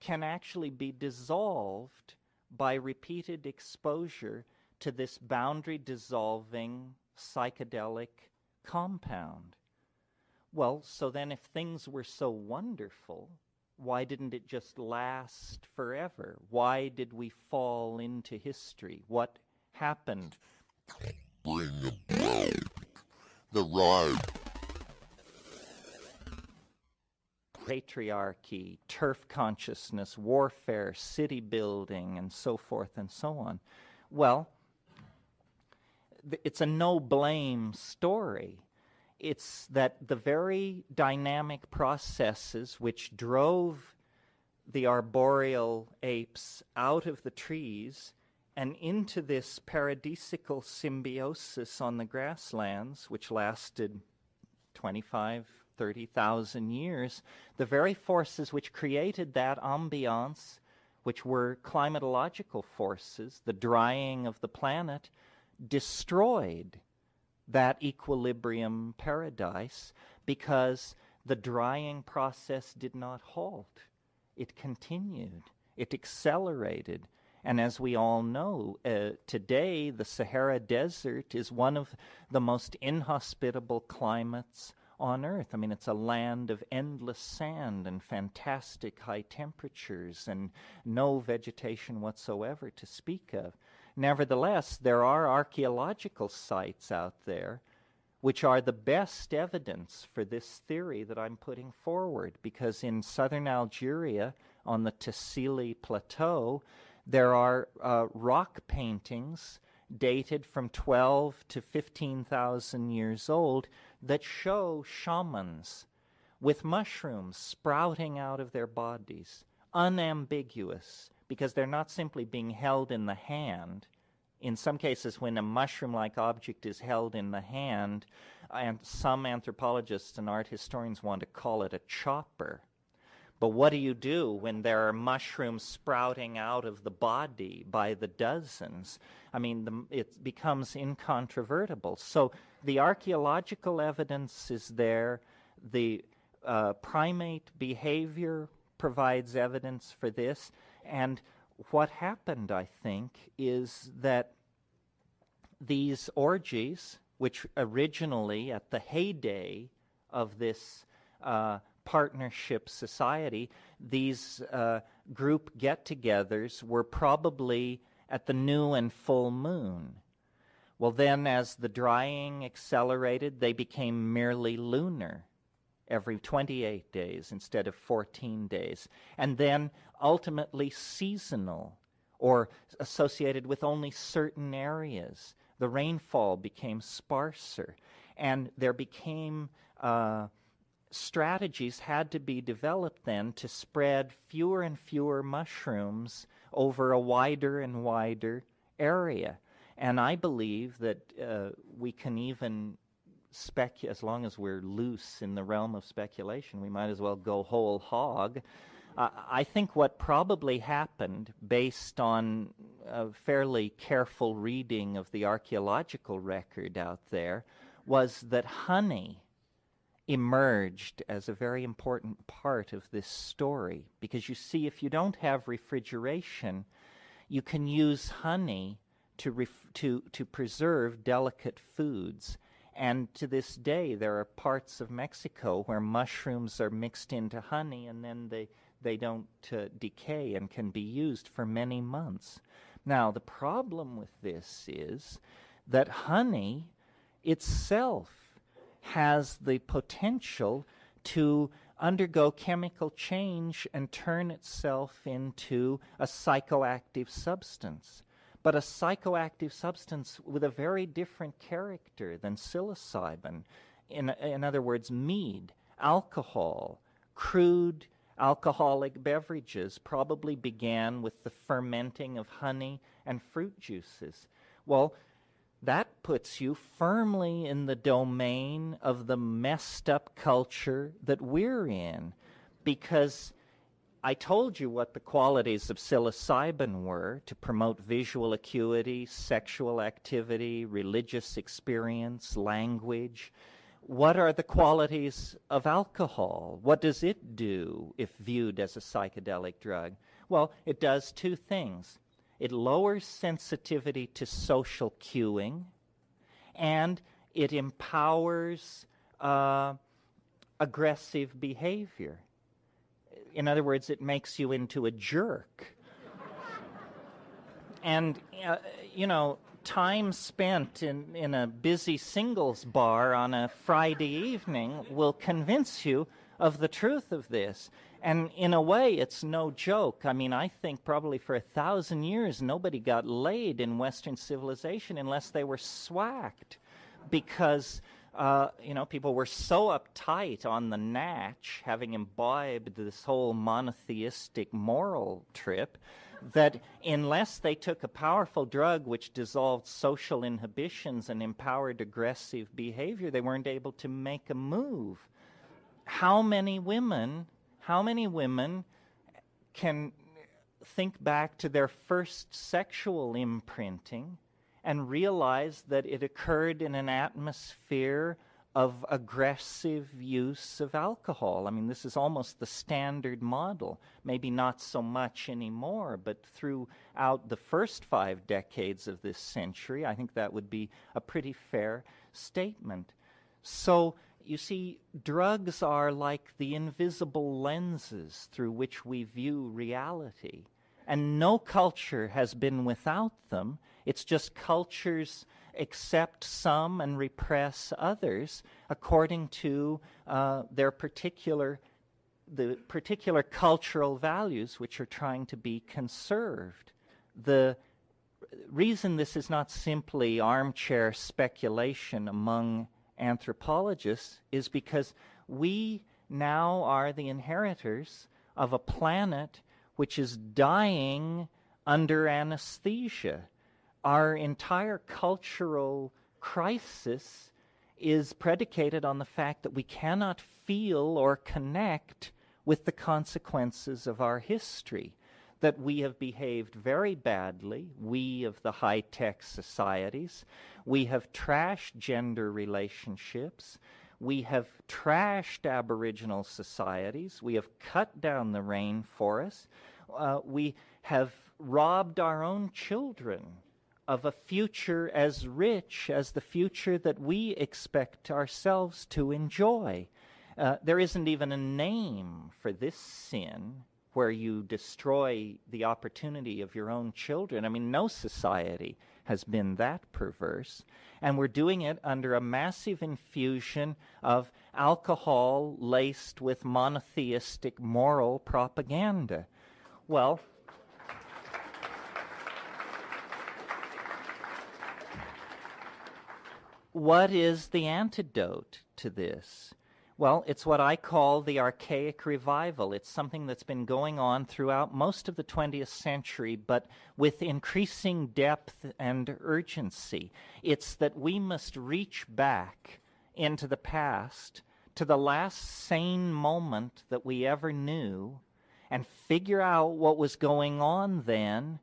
can actually be dissolved by repeated exposure to this boundary-dissolving psychedelic compound. Well, so then if things were so wonderful, why didn't it just last forever? Why did we fall into history? What happened? Bring about the ride. Patriarchy, turf consciousness, warfare, city building, and so forth and so on. Well, it's a no-blame story. It's that the very dynamic processes which drove the arboreal apes out of the trees and into this paradisical symbiosis on the grasslands, which lasted 25, 30,000 years, the very forces which created that ambiance, which were climatological forces, the drying of the planet, destroyed that equilibrium paradise because the drying process did not halt. It continued. It accelerated. And as we all know, today the Sahara Desert is one of the most inhospitable climates on Earth. I mean, it's a land of endless sand and fantastic high temperatures and no vegetation whatsoever to speak of. Nevertheless, there are archaeological sites out there which are the best evidence for this theory that I'm putting forward, because in southern Algeria, on the Tassili Plateau, there are rock paintings dated from 12 to 15,000 years old that show shamans with mushrooms sprouting out of their bodies, unambiguous, because they're not simply being held in the hand. In some cases, when a mushroom-like object is held in the hand, and some anthropologists and art historians want to call it a chopper. But what do you do when there are mushrooms sprouting out of the body by the dozens? I mean, it becomes incontrovertible. So the archaeological evidence is there. The primate behavior provides evidence for this. And what happened, I think, is that these orgies, which originally at the heyday of this partnership society, these group get-togethers were probably at the new and full moon. Well, then as the drying accelerated, they became merely lunar, every 28 days instead of 14 days, and then ultimately seasonal or associated with only certain areas. The rainfall became sparser, and there became strategies had to be developed then to spread fewer and fewer mushrooms over a wider and wider area. And I believe that we can even as long as we're loose in the realm of speculation, we might as well go whole hog. I think what probably happened, based on a fairly careful reading of the archaeological record out there was that honey emerged as a very important part of this story. Because you see, if you don't have refrigeration, you can use honey to preserve delicate foods. And to this day, there are parts of Mexico where mushrooms are mixed into honey and then they don't decay and can be used for many months. Now, the problem with this is that honey itself has the potential to undergo chemical change and turn itself into a psychoactive substance. But a psychoactive substance with a very different character than psilocybin. In other words, mead, alcohol, crude alcoholic beverages probably began with the fermenting of honey and fruit juices. Well, that puts you firmly in the domain of the messed up culture that we're in, because I told you what the qualities of psilocybin were: to promote visual acuity, sexual activity, religious experience, language. What are the qualities of alcohol? What does it do if viewed as a psychedelic drug? Well, it does two things. It lowers sensitivity to social cueing, and it empowers aggressive behavior. In other words, it makes you into a jerk. And, time spent in a busy singles bar on a Friday evening will convince you of the truth of this. And in a way, it's no joke. I mean, I think probably for 1,000 years, nobody got laid in Western civilization unless they were swacked, because people were so uptight on the natch, having imbibed this whole monotheistic moral trip, that unless they took a powerful drug which dissolved social inhibitions and empowered aggressive behavior, they weren't able to make a move. How many women can think back to their first sexual imprinting and realize that it occurred in an atmosphere of aggressive use of alcohol? I mean, this is almost the standard model. Maybe not so much anymore, but throughout the first 5 decades of this century, I think that would be a pretty fair statement. So, you see, drugs are like the invisible lenses through which we view reality. And no culture has been without them. It's just cultures accept some and repress others according to the particular cultural values which are trying to be conserved. The reason this is not simply armchair speculation among anthropologists is because we now are the inheritors of a planet which is dying under anesthesia. Our entire cultural crisis is predicated on the fact that we cannot feel or connect with the consequences of our history, that we have behaved very badly, we of the high-tech societies. We have trashed gender relationships. We have trashed Aboriginal societies. We have cut down the rainforests. We have robbed our own children of a future as rich as the future that we expect ourselves to enjoy. There isn't even a name for this sin where you destroy the opportunity of your own children. I mean, no society has been that perverse. And we're doing it under a massive infusion of alcohol laced with monotheistic moral propaganda. Well, what is the antidote to this? Well, it's what I call the archaic revival. It's something that's been going on throughout most of the 20th century, but with increasing depth and urgency. It's that we must reach back into the past, to the last sane moment that we ever knew, and figure out what was going on then,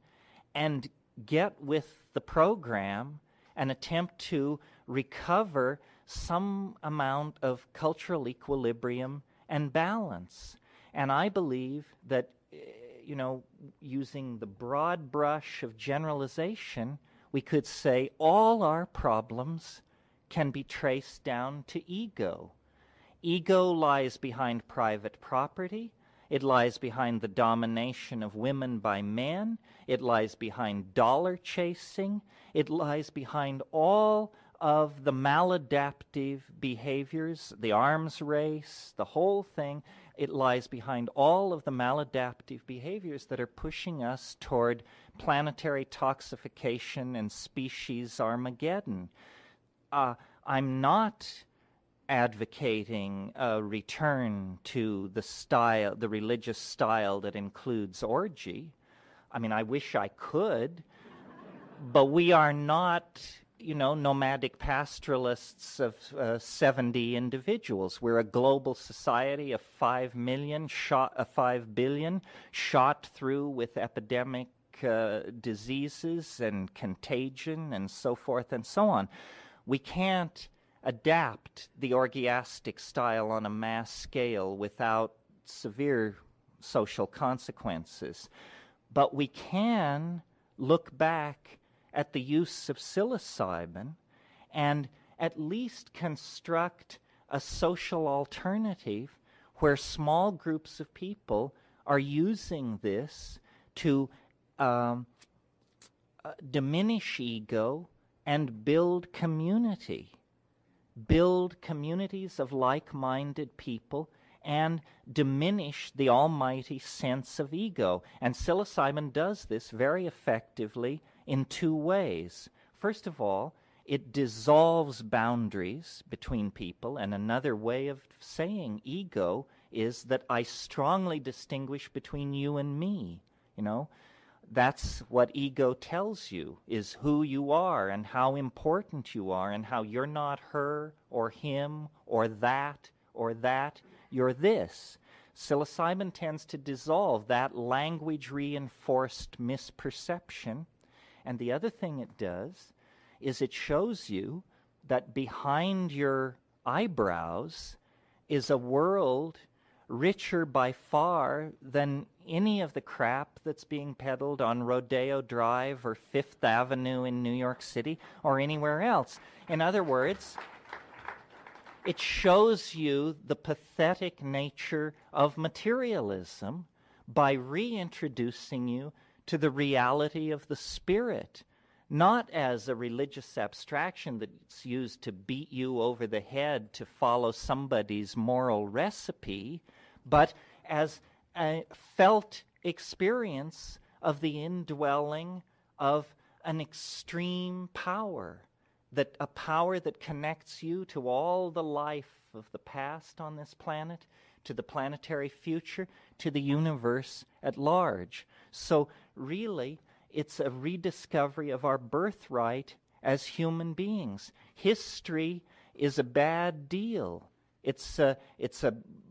and get with the program and attempt to recover some amount of cultural equilibrium and balance. And I believe that, using the broad brush of generalization, we could say all our problems can be traced down to ego. Ego lies behind private property. It lies behind the domination of women by men. It lies behind dollar chasing. It lies behind all of the maladaptive behaviors, the arms race, the whole thing. It lies behind all of the maladaptive behaviors that are pushing us toward planetary toxification and species Armageddon. I'm not advocating a return to the religious style that includes orgy. I mean, I wish I could, but we are not, nomadic pastoralists of 70 individuals. We're a global society of 5 billion shot through with epidemic diseases and contagion and so forth and so on. We can't adapt the orgiastic style on a mass scale without severe social consequences. But we can look back at the use of psilocybin and at least construct a social alternative where small groups of people are using this to diminish ego and build community. Build communities of like-minded people and diminish the almighty sense of ego. And psilocybin does this very effectively in two ways. First of all, it dissolves boundaries between people, and another way of saying ego is that I strongly distinguish between you and me. That's what ego tells you, is who you are and how important you are and how you're not her or him or that, you're this. Psilocybin tends to dissolve that language-reinforced misperception. And the other thing it does is it shows you that behind your eyebrows is a world richer by far than any of the crap that's being peddled on Rodeo Drive or Fifth Avenue in New York City or anywhere else. In other words, it shows you the pathetic nature of materialism by reintroducing you to the reality of the spirit, not as a religious abstraction that's used to beat you over the head to follow somebody's moral recipe, but as a felt experience of the indwelling of an extreme power, that a power that connects you to all the life of the past on this planet, to the planetary future, to the universe at large. So really, it's a rediscovery of our birthright as human beings. History is a bad deal. It's a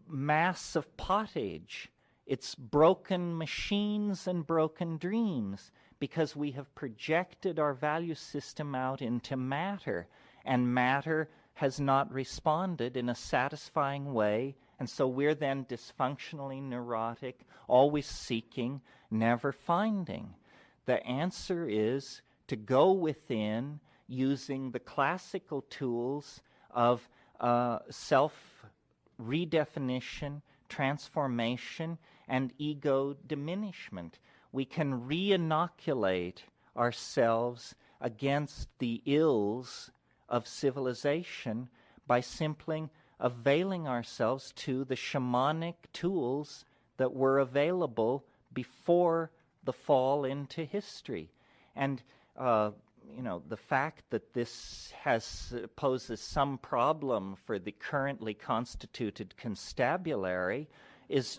mass of pottage. It's broken machines and broken dreams because we have projected our value system out into matter, and matter has not responded in a satisfying way, and so we're then dysfunctionally neurotic, always seeking, never finding. The answer is to go within using the classical tools of self-redefinition, transformation, and ego diminishment. We can re-inoculate ourselves against the ills of civilization by simply availing ourselves to the shamanic tools that were available before the fall into history. And the fact that this poses some problem for the currently constituted constabulary is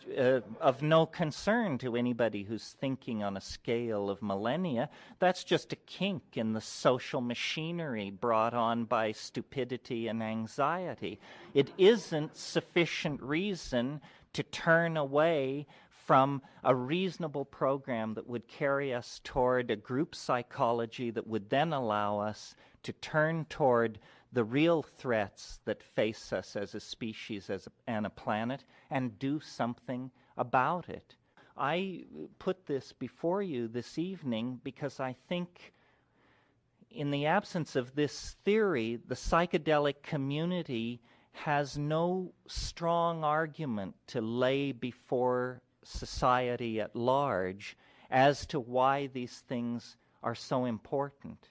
of no concern to anybody who's thinking on a scale of millennia. That's just a kink in the social machinery brought on by stupidity and anxiety. It isn't sufficient reason to turn away from a reasonable program that would carry us toward a group psychology that would then allow us to turn toward the real threats that face us as a species and a planet and do something about it. I put this before you this evening because I think in the absence of this theory, the psychedelic community has no strong argument to lay before society at large as to why these things are so important.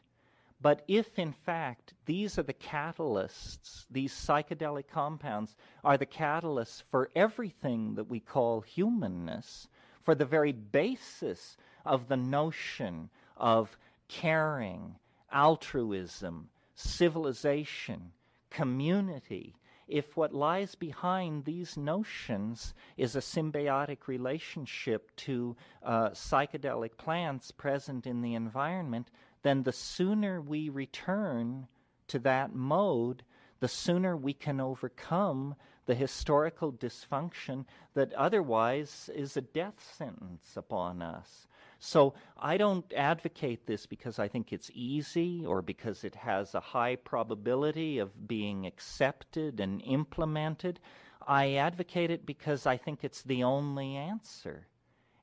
But if, in fact, these are the catalysts, these psychedelic compounds are the catalysts for everything that we call humanness, for the very basis of the notion of caring, altruism, civilization, community, if what lies behind these notions is a symbiotic relationship to psychedelic plants present in the environment, then the sooner we return to that mode, the sooner we can overcome the historical dysfunction that otherwise is a death sentence upon us. So I don't advocate this because I think it's easy or because it has a high probability of being accepted and implemented. I advocate it because I think it's the only answer,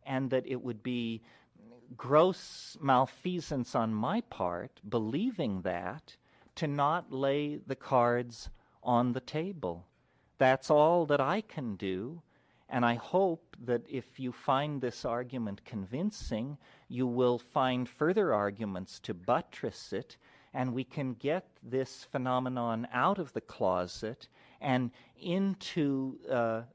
and that it would be gross malfeasance on my part, believing that, to not lay the cards on the table. That's all that I can do, and I hope that if you find this argument convincing, you will find further arguments to buttress it, and we can get this phenomenon out of the closet and into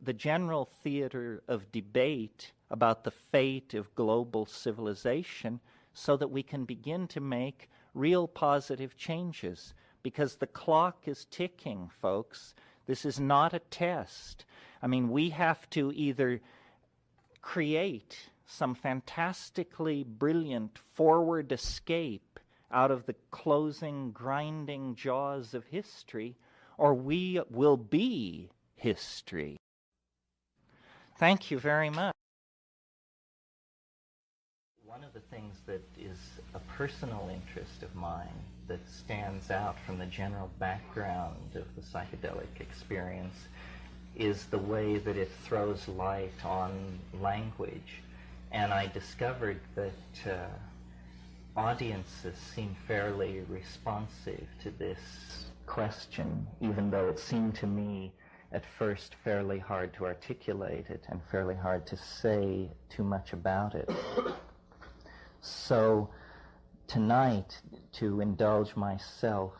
the general theater of debate about the fate of global civilization, so that we can begin to make real positive changes. Because the clock is ticking, folks. This is not a test. I mean, we have to either create some fantastically brilliant forward escape out of the closing, grinding jaws of history, or we will be history. Thank you very much. One of the things that is a personal interest of mine that stands out from the general background of the psychedelic experience is the way that it throws light on language. And I discovered that audiences seem fairly responsive to this question, even though it seemed to me at first fairly hard to articulate it and fairly hard to say too much about it. So tonight, to indulge myself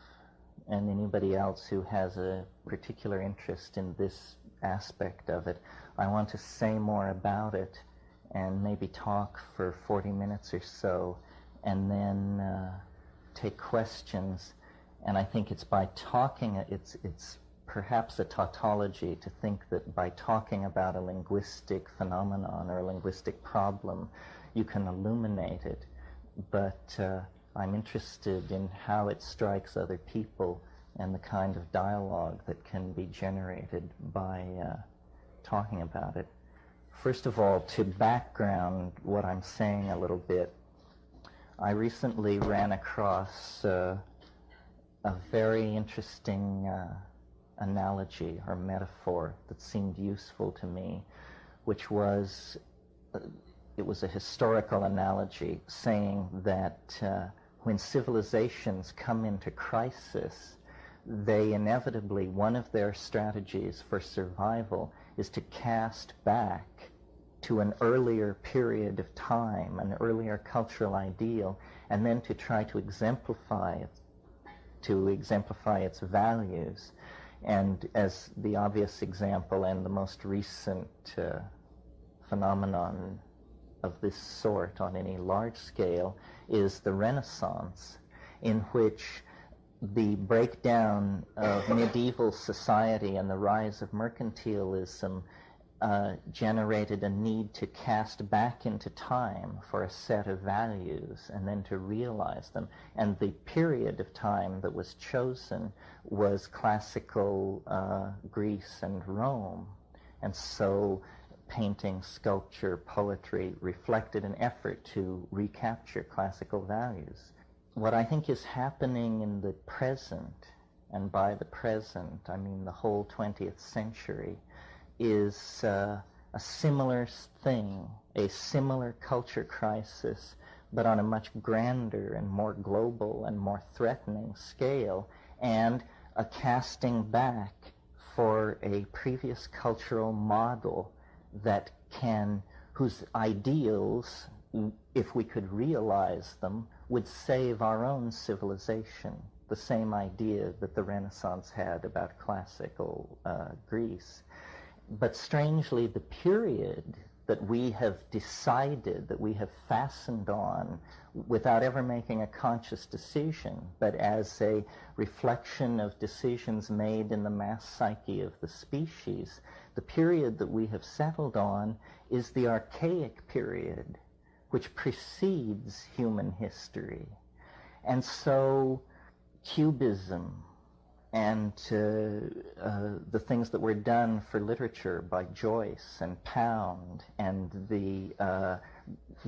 and anybody else who has a particular interest in this aspect of it, I want to say more about it and maybe talk for 40 minutes or so and then take questions. And I think it's by talking, it's perhaps a tautology to think that by talking about a linguistic phenomenon or a linguistic problem, you can illuminate it. But I'm interested in how it strikes other people and the kind of dialogue that can be generated by talking about it. First of all, to background what I'm saying a little bit, I recently ran across a very interesting analogy or metaphor that seemed useful to me, which was, it was a historical analogy saying that when civilizations come into crisis, they inevitably, one of their strategies for survival is to cast back to an earlier period of time, an earlier cultural ideal, and then to try to exemplify its values. And as the obvious example and the most recent phenomenon of this sort on any large scale is the Renaissance, in which the breakdown of medieval society and the rise of mercantilism generated a need to cast back into time for a set of values and then to realize them. And the period of time that was chosen was classical Greece and Rome. And so painting, sculpture, poetry reflected an effort to recapture classical values. What I think is happening in the present, and by the present I mean the whole 20th century, is a similar thing, a similar culture crisis, but on a much grander and more global and more threatening scale, and a casting back for a previous cultural model that whose ideals, if we could realize them, would save our own civilization. The same idea that the Renaissance had about classical Greece. But strangely, the period that we have decided, that we have fastened on without ever making a conscious decision, but as a reflection of decisions made in the mass psyche of the species, the period that we have settled on is the archaic period, which precedes human history. And so Cubism and the things that were done for literature by Joyce and Pound, and the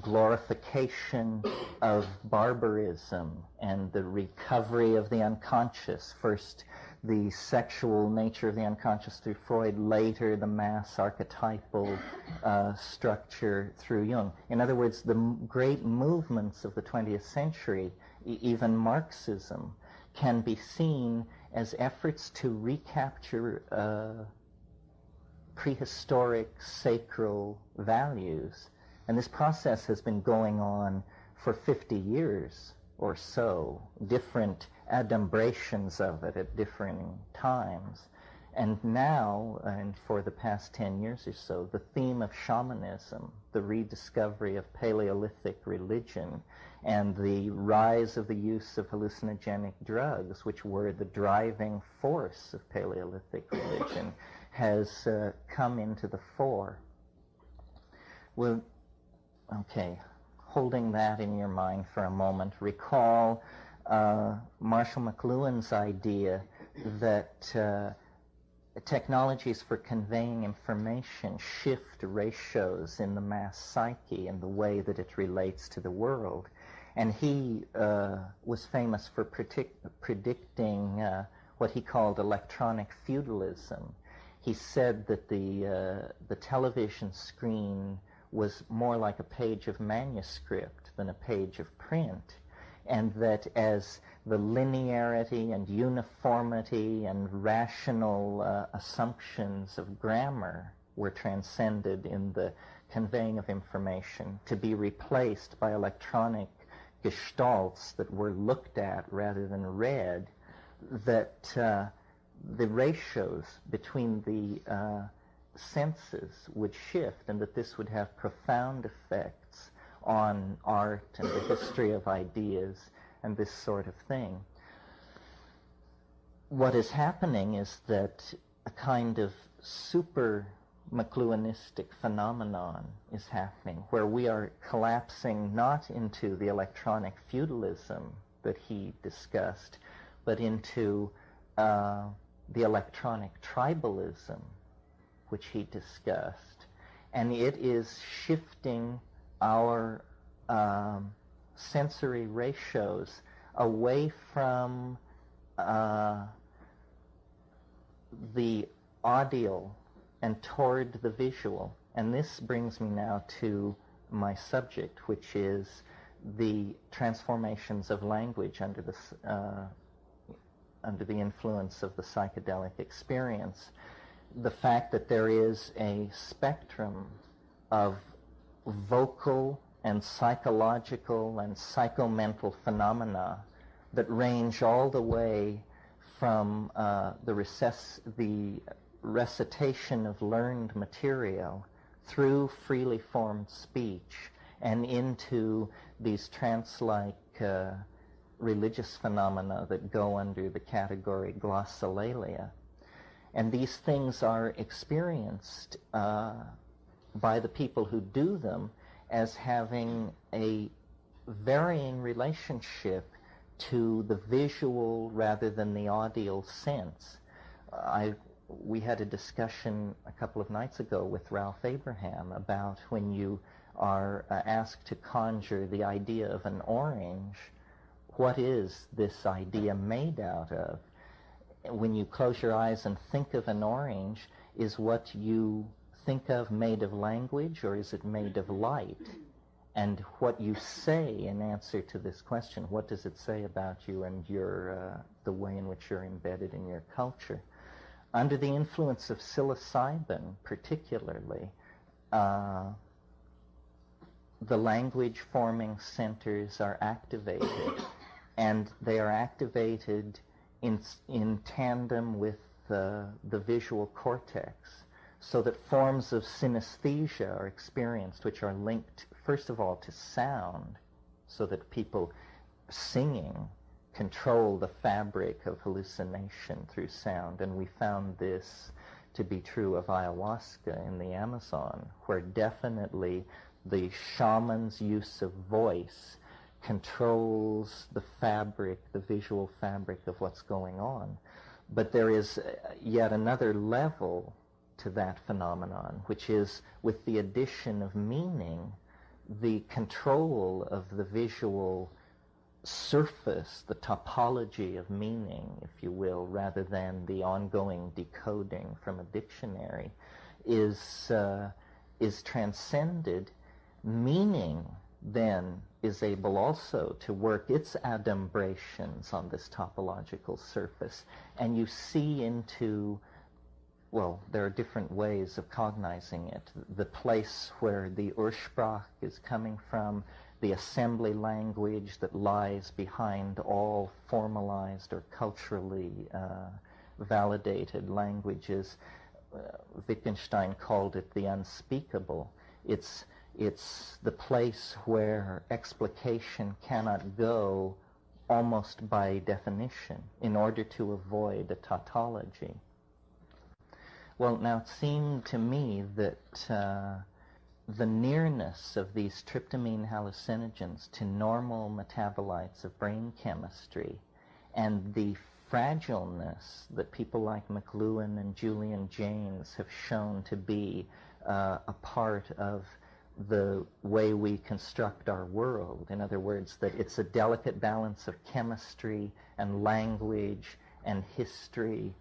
glorification of barbarism and the recovery of the unconscious, first the sexual nature of the unconscious through Freud, later the mass archetypal structure through Jung. In other words, the great movements of the 20th century, even Marxism, can be seen as efforts to recapture prehistoric sacral values. And this process has been going on for 50 years or so, different adumbrations of it at different times. And now, and for the past 10 years or so, the theme of shamanism, the rediscovery of Paleolithic religion, and the rise of the use of hallucinogenic drugs, which were the driving force of Paleolithic religion, has come into the fore. Well, okay, holding that in your mind for a moment, recall Marshall McLuhan's idea that technologies for conveying information shift ratios in the mass psyche and the way that it relates to the world. And he was famous for predicting what he called electronic feudalism. He said that the television screen was more like a page of manuscript than a page of print, and that as the linearity and uniformity and rational assumptions of grammar were transcended in the conveying of information, to be replaced by electronic gestalts that were looked at rather than read, that the ratios between the senses would shift, and that this would have profound effects on art and the history of ideas and this sort of thing. What is happening is that a kind of super McLuhanistic phenomenon is happening, where we are collapsing not into the electronic feudalism that he discussed, but into the electronic tribalism which he discussed. And it is shifting our sensory ratios away from the audio and toward the visual. And this brings me now to my subject, which is the transformations of language under the influence of the psychedelic experience. The fact that there is a spectrum of vocal and psychological and psychomental phenomena that range all the way from the recitation of learned material through freely formed speech and into these trance-like religious phenomena that go under the category glossolalia. And these things are experienced by the people who do them as having a varying relationship to the visual rather than the audial sense. I we had a discussion a couple of nights ago with Ralph Abraham about when you are asked to conjure the idea of an orange, what is this idea made out of? When you close your eyes and think of an orange, is what you think of made of language, or is it made of light? And what you say in answer to this question, what does it say about you and your the way in which you're embedded in your culture? Under the influence of psilocybin, particularly, the language-forming centers are activated, and they are activated in tandem with the visual cortex, so that forms of synesthesia are experienced, which are linked, first of all, to sound, so that people singing control the fabric of hallucination through sound. And we found this to be true of ayahuasca in the Amazon, where definitely the shaman's use of voice controls the fabric, the visual fabric of what's going on. But there is yet another level to that phenomenon, which is, with the addition of meaning, the control of the visual surface, the topology of meaning, if you will, rather than the ongoing decoding from a dictionary, is transcended. Meaning then is able also to work its adumbrations on this topological surface, and you see into, well, there are different ways of cognizing it. The place where the Ursprach is coming from, the assembly language that lies behind all formalized or culturally validated languages. Wittgenstein called it the unspeakable. It's the place where explication cannot go almost by definition in order to avoid a tautology. Well, now it seemed to me that the nearness of these tryptamine hallucinogens to normal metabolites of brain chemistry, and the fragileness that people like McLuhan and Julian Jaynes have shown to be a part of the way we construct our world. In other words, that it's a delicate balance of chemistry and language and history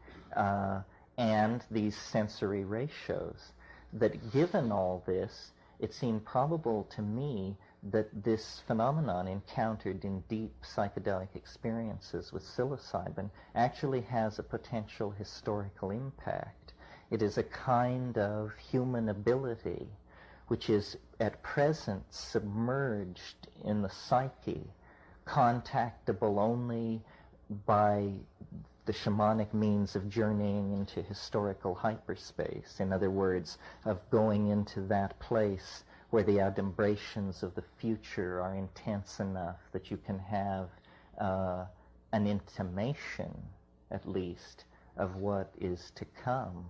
and these sensory ratios, that given all this, it seemed probable to me that this phenomenon encountered in deep psychedelic experiences with psilocybin actually has a potential historical impact. It is a kind of human ability which is at present submerged in the psyche, contactable only by the shamanic means of journeying into historical hyperspace. In other words, of going into that place where the adumbrations of the future are intense enough that you can have an intimation, at least, of what is to come.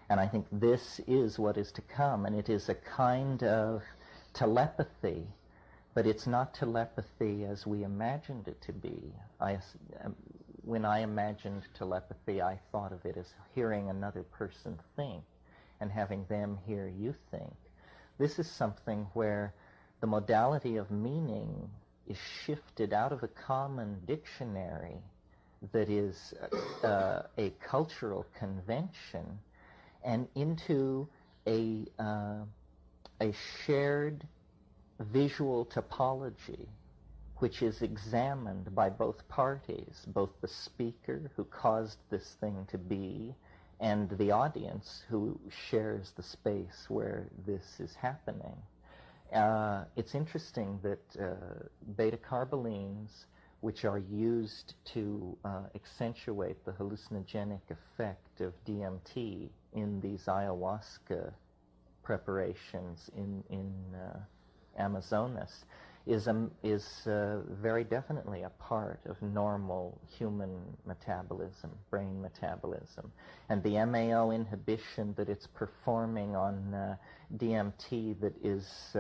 And I think this is what is to come, and it is a kind of telepathy, but it's not telepathy as we imagined it to be. When I imagined telepathy, I thought of it as hearing another person think and having them hear you think. This is something where the modality of meaning is shifted out of a common dictionary that is a cultural convention and into a shared visual topology, which is examined by both parties, both the speaker who caused this thing to be and the audience who shares the space where this is happening. It's interesting that beta-carbolines, which are used to accentuate the hallucinogenic effect of DMT in these ayahuasca preparations in Amazonas, is very definitely a part of normal human metabolism, brain metabolism. And the MAO inhibition that it's performing on DMT that is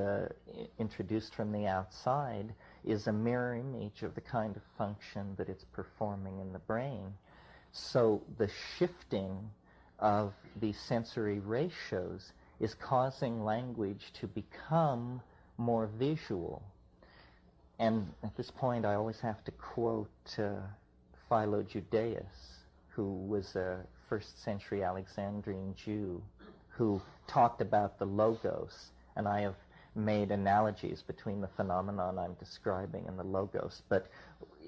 introduced from the outside is a mirror image of the kind of function that it's performing in the brain. So the shifting of these sensory ratios is causing language to become more visual. And at this point, I always have to quote Philo Judaeus, who was a first century Alexandrian Jew who talked about the logos. And I have made analogies between the phenomenon I'm describing and the logos. But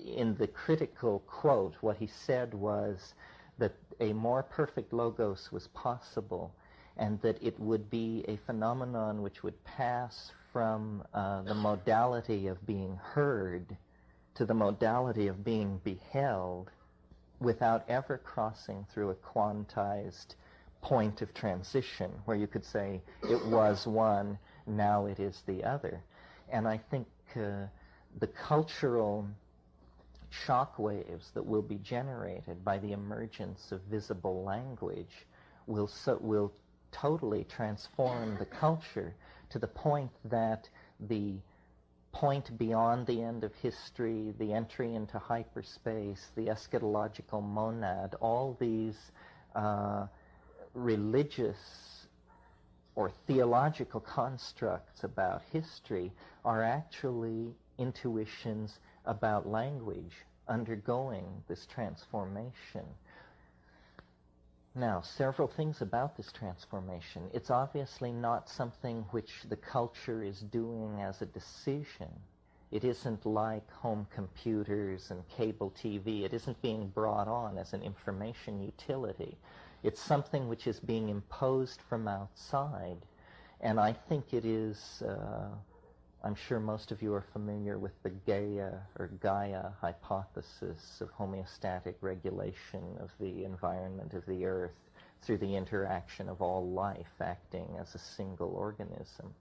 in the critical quote, what he said was that a more perfect logos was possible, and that it would be a phenomenon which would pass from the modality of being heard to the modality of being beheld without ever crossing through a quantized point of transition where you could say it was one, now it is the other. And I think the cultural shock waves that will be generated by the emergence of visible language will totally transform the culture to the point that the point beyond the end of history, the entry into hyperspace, the eschatological monad, all these religious or theological constructs about history are actually intuitions about language undergoing this transformation. Now, several things about this transformation. It's obviously not something which the culture is doing as a decision. It isn't like home computers and cable TV. It isn't being brought on as an information utility. It's something which is being imposed from outside. And I think it is, I'm sure most of you are familiar with the Gaia hypothesis of homeostatic regulation of the environment of the Earth through the interaction of all life acting as a single organism.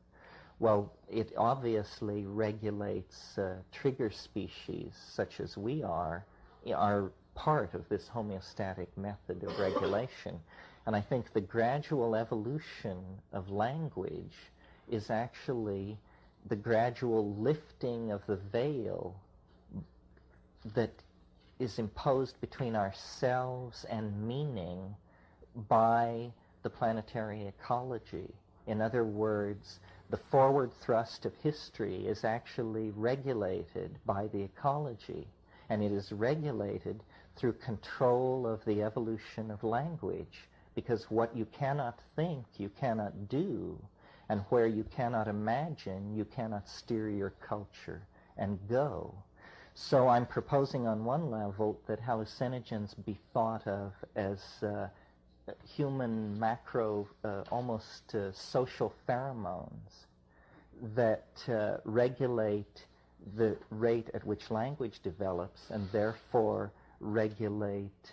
Well, it obviously regulates trigger species such as we are part of this homeostatic method of regulation. And I think the gradual evolution of language is actually the gradual lifting of the veil that is imposed between ourselves and meaning by the planetary ecology. In other words, the forward thrust of history is actually regulated by the ecology, and it is regulated through control of the evolution of language, because what you cannot think, you cannot do, and where you cannot imagine, you cannot steer your culture and go. So I'm proposing on one level that hallucinogens be thought of as human macro, almost social pheromones that regulate the rate at which language develops and therefore regulate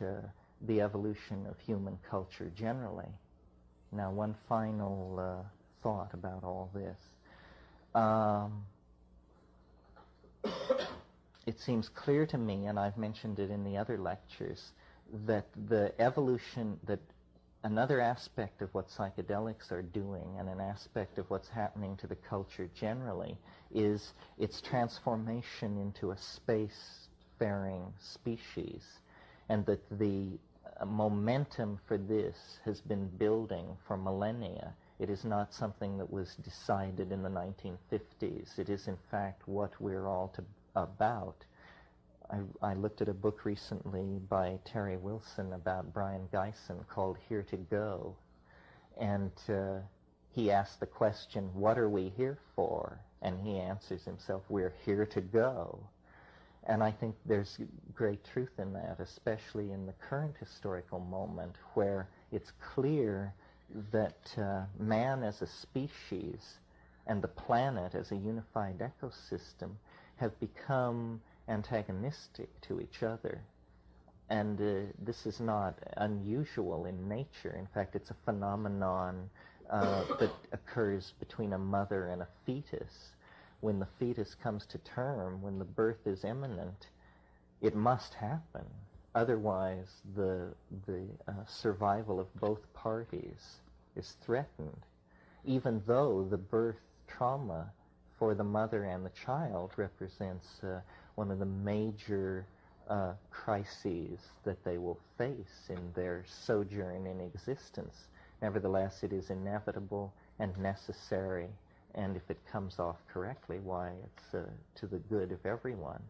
the evolution of human culture generally. Now, one final thought about all this. It seems clear to me, and I've mentioned it in the other lectures, that the evolution, that another aspect of what psychedelics are doing and an aspect of what's happening to the culture generally is its transformation into a space-faring species, and that the momentum for this has been building for millennia. It is not something that was decided in the 1950s. It is, in fact, what we're all about. I looked at a book recently by Terry Wilson about Brian Geisen called Here to Go. And he asked the question, what are we here for? And he answers himself, we're here to go. And I think there's great truth in that, especially in the current historical moment where it's clear that man as a species and the planet as a unified ecosystem have become antagonistic to each other. And this is not unusual in nature. In fact, it's a phenomenon that occurs between a mother and a fetus. When the fetus comes to term, when the birth is imminent, it must happen. Otherwise, the survival of both parties is threatened, even though the birth trauma for the mother and the child represents one of the major crises that they will face in their sojourn in existence. Nevertheless, it is inevitable and necessary, and if it comes off correctly, why, it's to the good of everyone.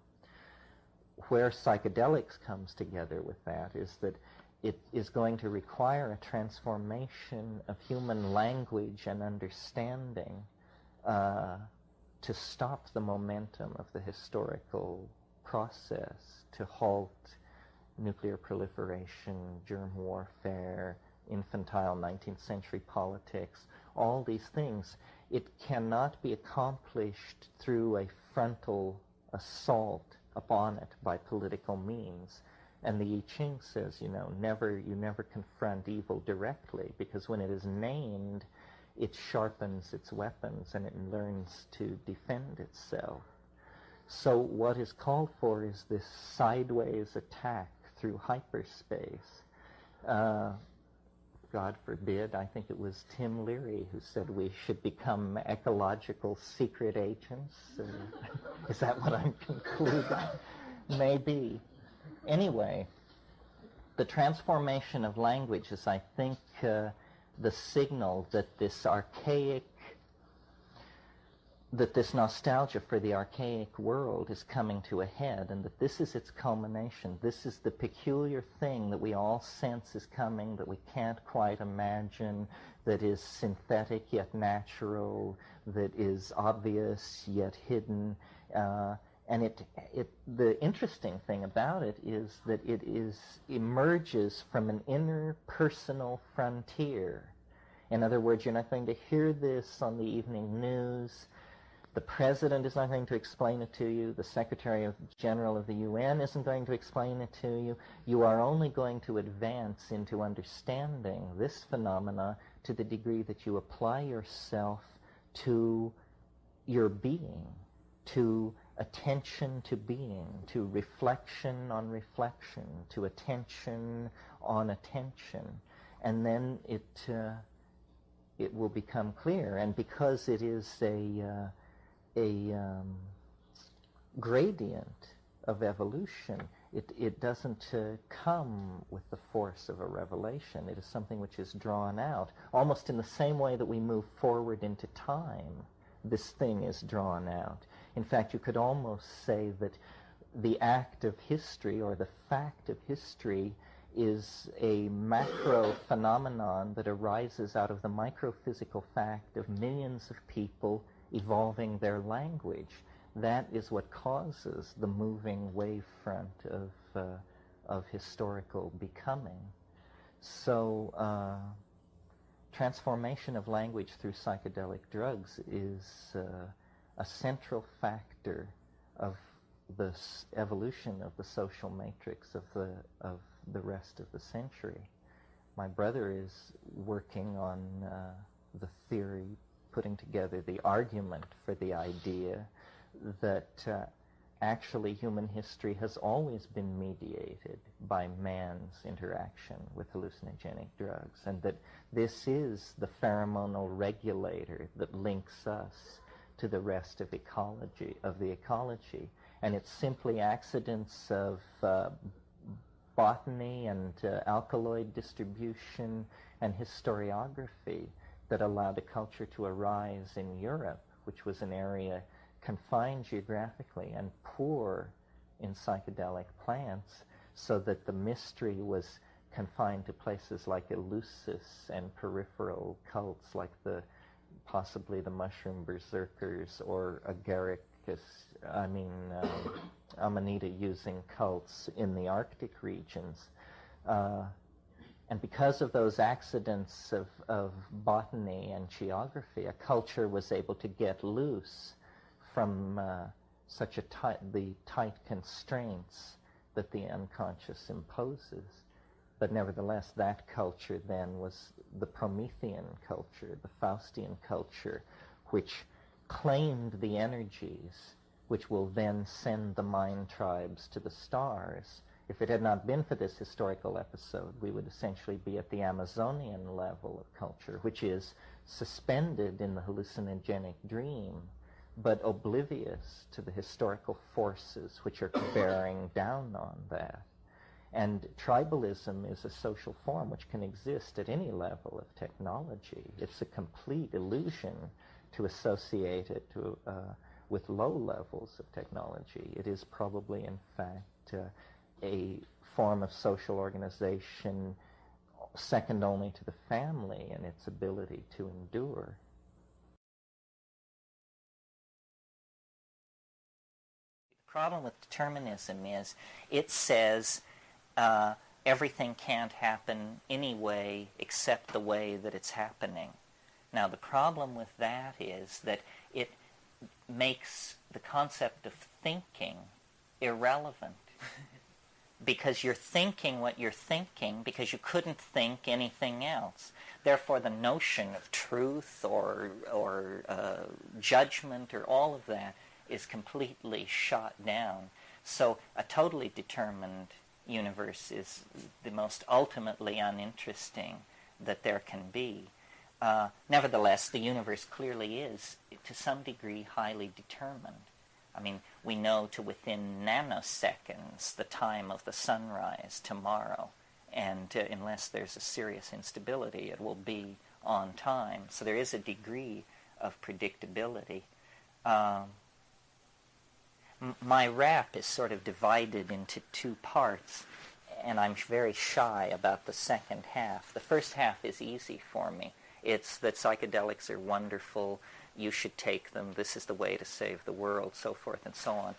Where psychedelics comes together with that is that it is going to require a transformation of human language and understanding to stop the momentum of the historical process, to halt nuclear proliferation, germ warfare, infantile 19th century politics, all these things. It cannot be accomplished through a frontal assault upon it by political means. And the I Ching says, you never confront evil directly, because when it is named, it sharpens its weapons and it learns to defend itself. So what is called for is this sideways attack through hyperspace. God forbid, I think it was Tim Leary who said we should become ecological secret agents. Is that what I'm concluding? Maybe. Anyway, the transformation of language is, I think, the signal that this nostalgia for the archaic world is coming to a head, and that this is its culmination. This is the peculiar thing that we all sense is coming, that we can't quite imagine, that is synthetic yet natural, that is obvious yet hidden. And the interesting thing about it is that it emerges from an inner personal frontier. In other words, you're not going to hear this on the evening news. The president is not going to explain it to you. The Secretary General of the UN isn't going to explain it to you. You are only going to advance into understanding this phenomena to the degree that you apply yourself to your being, to attention to being, to reflection on reflection, to attention on attention. And then it will become clear. And because it is a gradient of evolution, it doesn't come with the force of a revelation. It is something which is drawn out, almost in the same way that we move forward into time. This thing is drawn out. In fact, you could almost say that the act of history, or the fact of history, is a macro phenomenon that arises out of the microphysical fact of millions of people evolving their language. That is what causes the moving wavefront of historical becoming. So transformation of language through psychedelic drugs is a central factor of the evolution of the social matrix of the rest of the century. My brother is working on the theory, putting together the argument for the idea that actually human history has always been mediated by man's interaction with hallucinogenic drugs, and that this is the pheromonal regulator that links us to the rest of the ecology. And it's simply accidents of botany and alkaloid distribution and historiography that allowed a culture to arise in Europe, which was an area confined geographically and poor in psychedelic plants, so that the mystery was confined to places like Eleusis and peripheral cults like possibly the mushroom berserkers or Amanita-using cults in the Arctic regions. And because of those accidents of botany and geography, a culture was able to get loose from the tight constraints that the unconscious imposes. But nevertheless, that culture then was the Promethean culture, the Faustian culture, which claimed the energies which will then send the mind tribes to the stars. If it had not been for this historical episode, we would essentially be at the Amazonian level of culture, which is suspended in the hallucinogenic dream, but oblivious to the historical forces which are bearing down on that. And tribalism is a social form which can exist at any level of technology. It's a complete illusion to associate it with low levels of technology. It is probably, in fact, a form of social organization second only to the family in its ability to endure. The problem with determinism is it says everything can't happen anyway except the way that it's happening. Now, the problem with that is that it makes the concept of thinking irrelevant. Because you're thinking what you're thinking because you couldn't think anything else. Therefore, the notion of truth or judgment or all of that is completely shot down. So a totally determined universe is the most ultimately uninteresting that there can be. Nevertheless, the universe clearly is, to some degree, highly determined. I mean, we know to within nanoseconds the time of the sunrise tomorrow, and unless there's a serious instability, it will be on time. So there is a degree of predictability. My rap is sort of divided into two parts, and I'm very shy about the second half. The first half is easy for me. It's that psychedelics are wonderful, you should take them, this is the way to save the world, so forth and so on.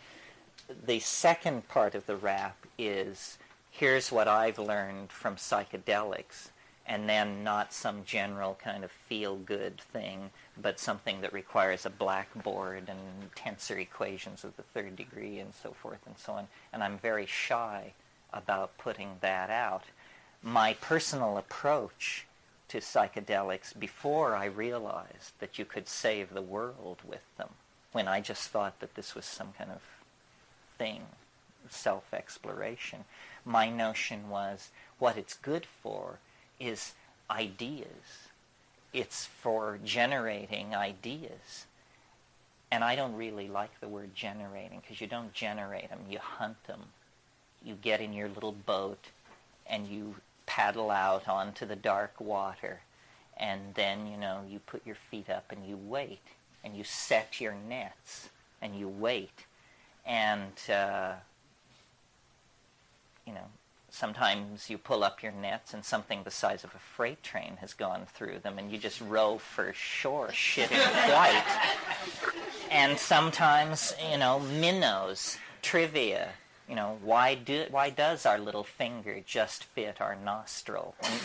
The second part of the rap is, here's what I've learned from psychedelics, and then not some general kind of feel-good thing, but something that requires a blackboard and tensor equations of the third degree and so forth and so on. And I'm very shy about putting that out. My personal approach to psychedelics before I realized that you could save the world with them, when I just thought that this was some kind of thing, self-exploration, my notion was what it's good for is ideas. It's for generating ideas. And I don't really like the word generating, because you don't generate them, you hunt them. You get in your little boat and you paddle out onto the dark water, and then, you put your feet up and you wait, and you set your nets, and you wait, and, sometimes you pull up your nets and something the size of a freight train has gone through them, and you just row for shore, shitting white. And sometimes, minnows, trivia. Why does our little finger just fit our nostril? And,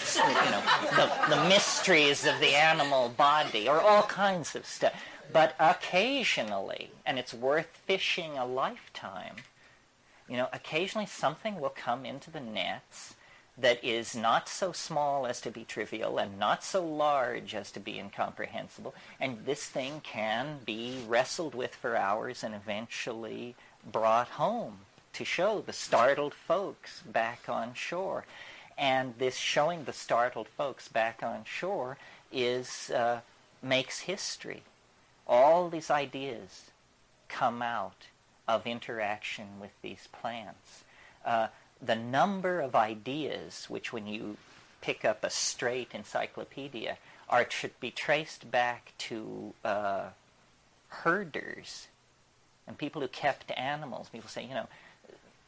the mysteries of the animal body, or all kinds of stuff. But occasionally, and it's worth fishing a lifetime, occasionally something will come into the nets that is not so small as to be trivial and not so large as to be incomprehensible, and this thing can be wrestled with for hours and eventually brought home to show the startled folks back on shore. And this showing the startled folks back on shore makes history. All these ideas come out of interaction with these plants. The number of ideas, which when you pick up a straight encyclopedia, should be traced back to herders and people who kept animals. People say,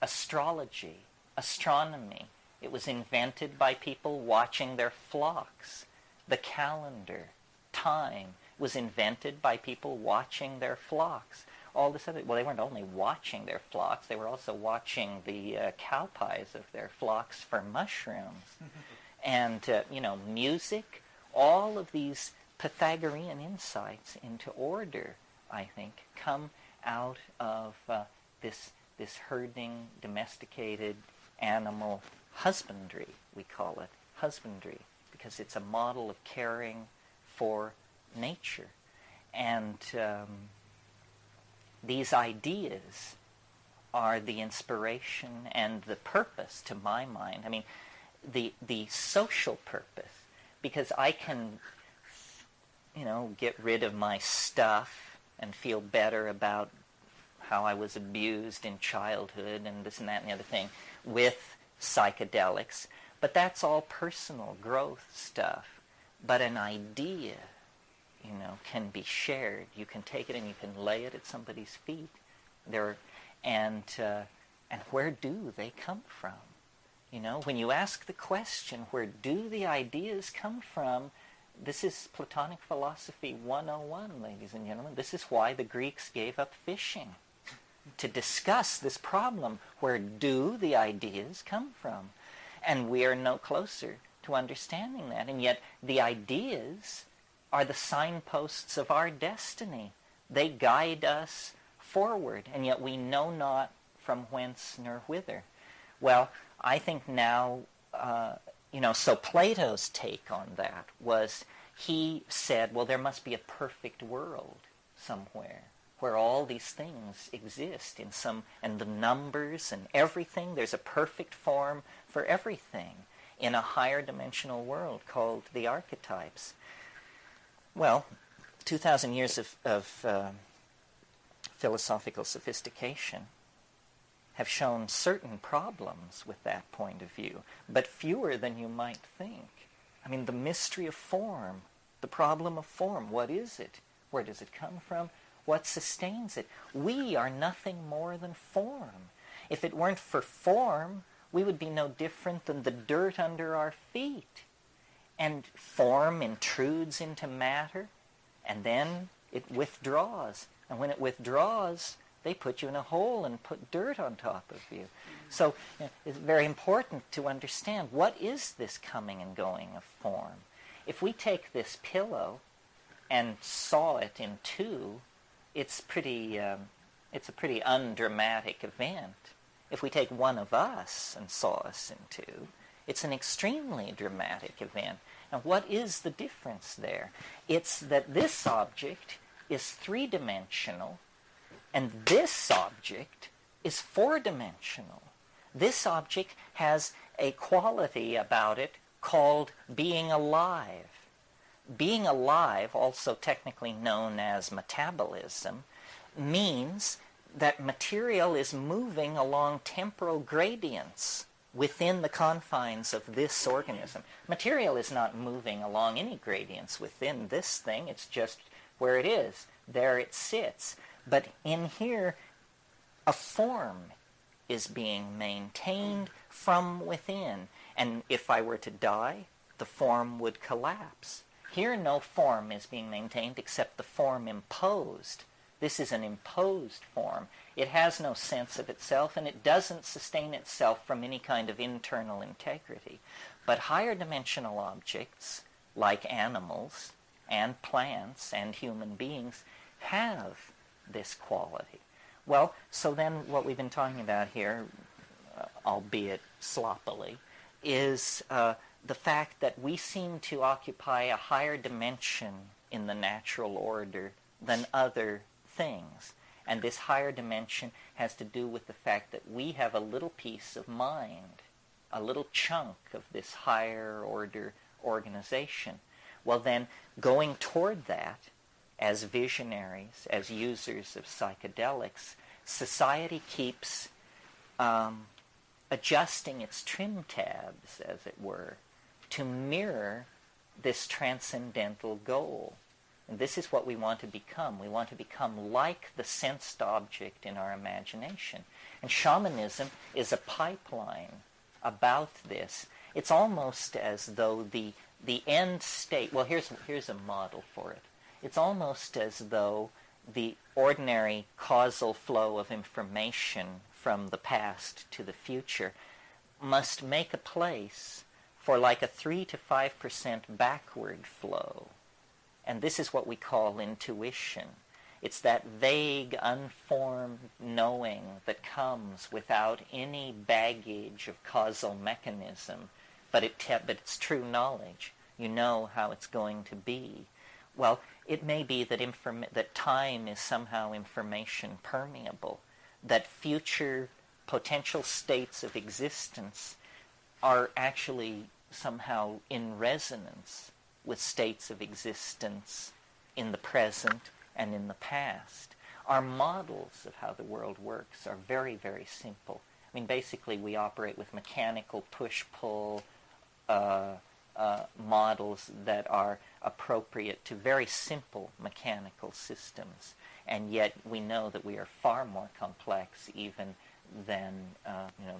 astrology, astronomy, it was invented by people watching their flocks. The calendar, time, was invented by people watching their flocks. All this other, well, they weren't only watching their flocks, they were also watching the cow pies of their flocks for mushrooms. And, music, all of these Pythagorean insights into order, I think, come out of this herding, domesticated animal husbandry, we call it husbandry, because it's a model of caring for nature. And these ideas are the inspiration and the purpose, to my mind. I mean, the social purpose, because I can, get rid of my stuff and feel better about how I was abused in childhood and this and that and the other thing with psychedelics. But that's all personal growth stuff. But an idea, can be shared. You can take it and you can lay it at somebody's feet. And where do they come from? When you ask the question, where do the ideas come from? This is Platonic Philosophy 101, ladies and gentlemen. This is why the Greeks gave up fishing, to discuss this problem. Where do the ideas come from? And we are no closer to understanding that. And yet the ideas are the signposts of our destiny. They guide us forward, and yet we know not from whence nor whither. Well, I think now, so Plato's take on that was, he said, well, there must be a perfect world somewhere where all these things exist and the numbers and everything, there's a perfect form for everything in a higher dimensional world called the archetypes. Well, 2,000 years of philosophical sophistication have shown certain problems with that point of view, but fewer than you might think. I mean, the mystery of form, the problem of form, what is it? Where does it come from? What sustains it? We are nothing more than form. If it weren't for form, we would be no different than the dirt under our feet. And form intrudes into matter, and then it withdraws. And when it withdraws, they put you in a hole and put dirt on top of you. So it's very important to understand, what is this coming and going of form? If we take this pillow and saw it in two, it's a pretty undramatic event. If we take one of us and saw us in two, it's an extremely dramatic event. And what is the difference there? It's that this object is three-dimensional, and this object is four-dimensional. This object has a quality about it called being alive. Being alive, also technically known as metabolism, means that material is moving along temporal gradients within the confines of this organism. Material is not moving along any gradients within this thing. It's just where it is. There it sits. But in here, a form is being maintained from within. And if I were to die, the form would collapse. Here, no form is being maintained except the form imposed. This is an imposed form. It has no sense of itself, and it doesn't sustain itself from any kind of internal integrity. But higher dimensional objects, like animals and plants and human beings, have this quality. Well, so then what we've been talking about here, albeit sloppily, is the fact that we seem to occupy a higher dimension in the natural order than other things. And this higher dimension has to do with the fact that we have a little piece of mind, a little chunk of this higher order organization. Well then, going toward that, as visionaries, as users of psychedelics, society keeps adjusting its trim tabs, as it were, to mirror this transcendental goal. And this is what we want to become. We want to become like the sensed object in our imagination. And shamanism is a pipeline about this. It's almost as though the end state, well, here's a model for it. It's almost as though the ordinary causal flow of information from the past to the future must make a place for like a 3 to 5% backward flow. And this is what we call intuition. It's that vague, unformed knowing that comes without any baggage of causal mechanism, but it's true knowledge. You know how it's going to be. Well, it may be that that time is somehow information permeable, that future potential states of existence are actually somehow in resonance with states of existence in the present and in the past. Our models of how the world works are very, very simple. I mean, basically, we operate with mechanical push-pull models that are appropriate to very simple mechanical systems. And yet we know that we are far more complex even than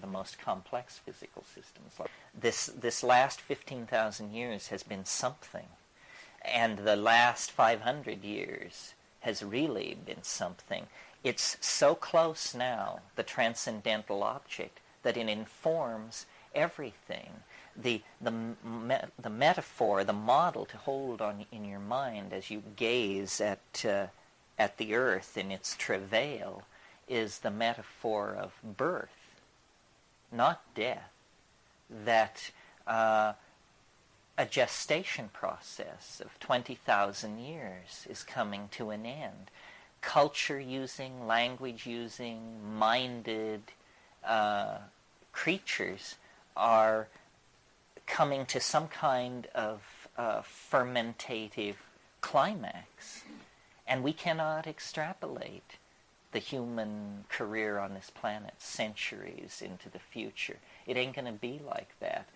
the most complex physical systems. This last 15,000 years has been something. And the last 500 years has really been something. It's so close now, the transcendental object, that it informs everything. The metaphor, the model to hold on in your mind as you gaze at the earth in its travail is the metaphor of birth, not death. That a gestation process of 20,000 years is coming to an end. Culture using, language using, minded creatures are coming to some kind of fermentative climax. And we cannot extrapolate the human career on this planet centuries into the future. It ain't going to be like that.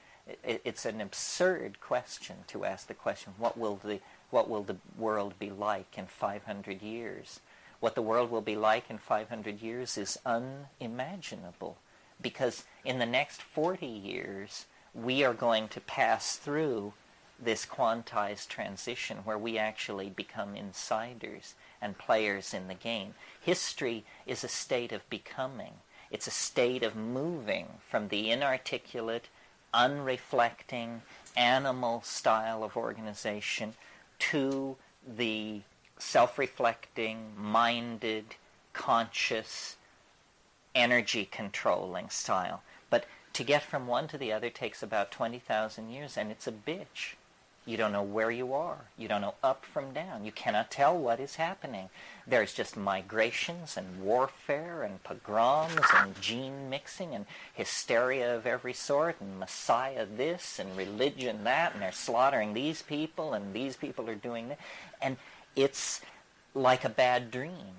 It's an absurd question to ask the question, what will the world be like in 500 years? What the world will be like in 500 years is unimaginable, because in the next 40 years, we are going to pass through this quantized transition where we actually become insiders and players in the game. History is a state of becoming. It's a state of moving from the inarticulate, unreflecting, animal style of organization to the self-reflecting, minded, conscious, energy-controlling style. But to get from one to the other takes about 20,000 years, and it's a bitch. You don't know where you are. You don't know up from down. You cannot tell what is happening. There's just migrations and warfare and pogroms and gene mixing and hysteria of every sort and Messiah this and religion that, and they're slaughtering these people and these people are doing that. And it's like a bad dream.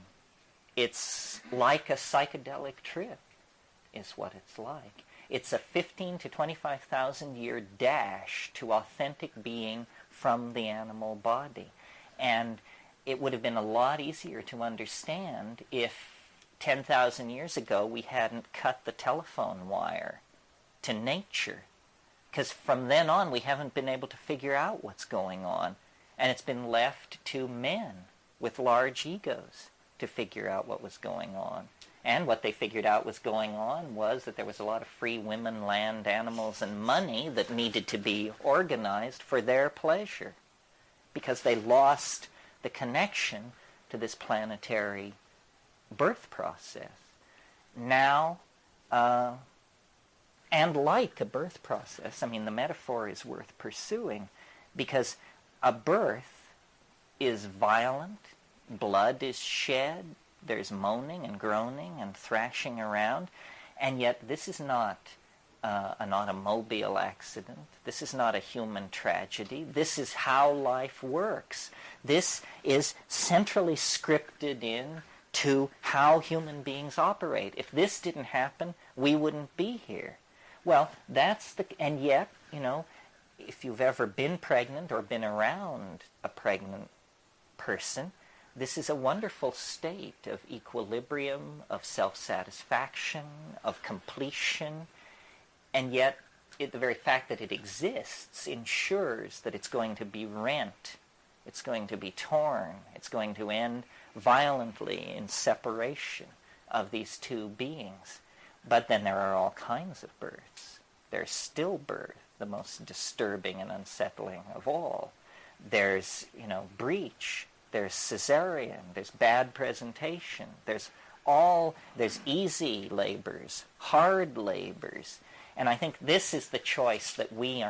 It's like a psychedelic trip is what it's like. It's a 15 to 25,000 year dash to authentic being from the animal body. And it would have been a lot easier to understand if 10,000 years ago we hadn't cut the telephone wire to nature. Because from then on we haven't been able to figure out what's going on. And it's been left to men with large egos to figure out what was going on. And what they figured out was going on was that there was a lot of free women, land, animals, and money that needed to be organized for their pleasure, because they lost the connection to this planetary birth process. Now, and like a birth process, I mean, the metaphor is worth pursuing, because a birth is violent, blood is shed, there's moaning and groaning and thrashing around, and yet this is not an automobile accident. This is not a human tragedy. This is how life works. This is centrally scripted in to how human beings operate. If this didn't happen, we wouldn't be here. Well, and yet, if you've ever been pregnant or been around a pregnant person, this is a wonderful state of equilibrium, of self-satisfaction, of completion, and yet the very fact that it exists ensures that it's going to be rent, it's going to be torn, it's going to end violently in separation of these two beings. But then there are all kinds of births. There's stillbirth, the most disturbing and unsettling of all. There's, breech. There's cesarean, there's bad presentation, there's easy labors, hard labors. And I think this is the choice that we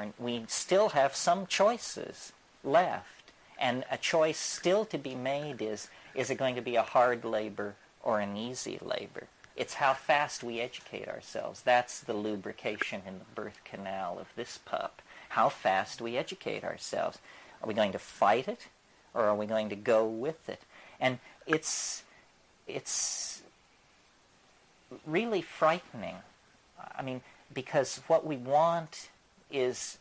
still have some choices left. And a choice still to be made is it going to be a hard labor or an easy labor? It's how fast we educate ourselves. That's the lubrication in the birth canal of this pup. How fast we educate ourselves. Are we going to fight it? Or are we going to go with it? And it's really frightening. I mean, because what we want is,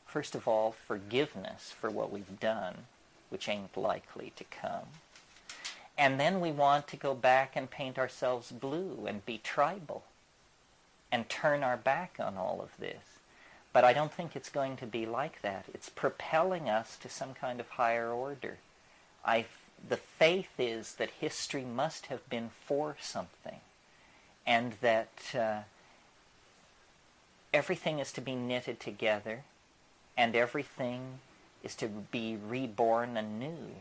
first of all, forgiveness for what we've done, which ain't likely to come. And then we want to go back and paint ourselves blue and be tribal and turn our back on all of this. But I don't think it's going to be like that. It's propelling us to some kind of higher order. The faith is that history must have been for something, and that everything is to be knitted together, and everything is to be reborn anew.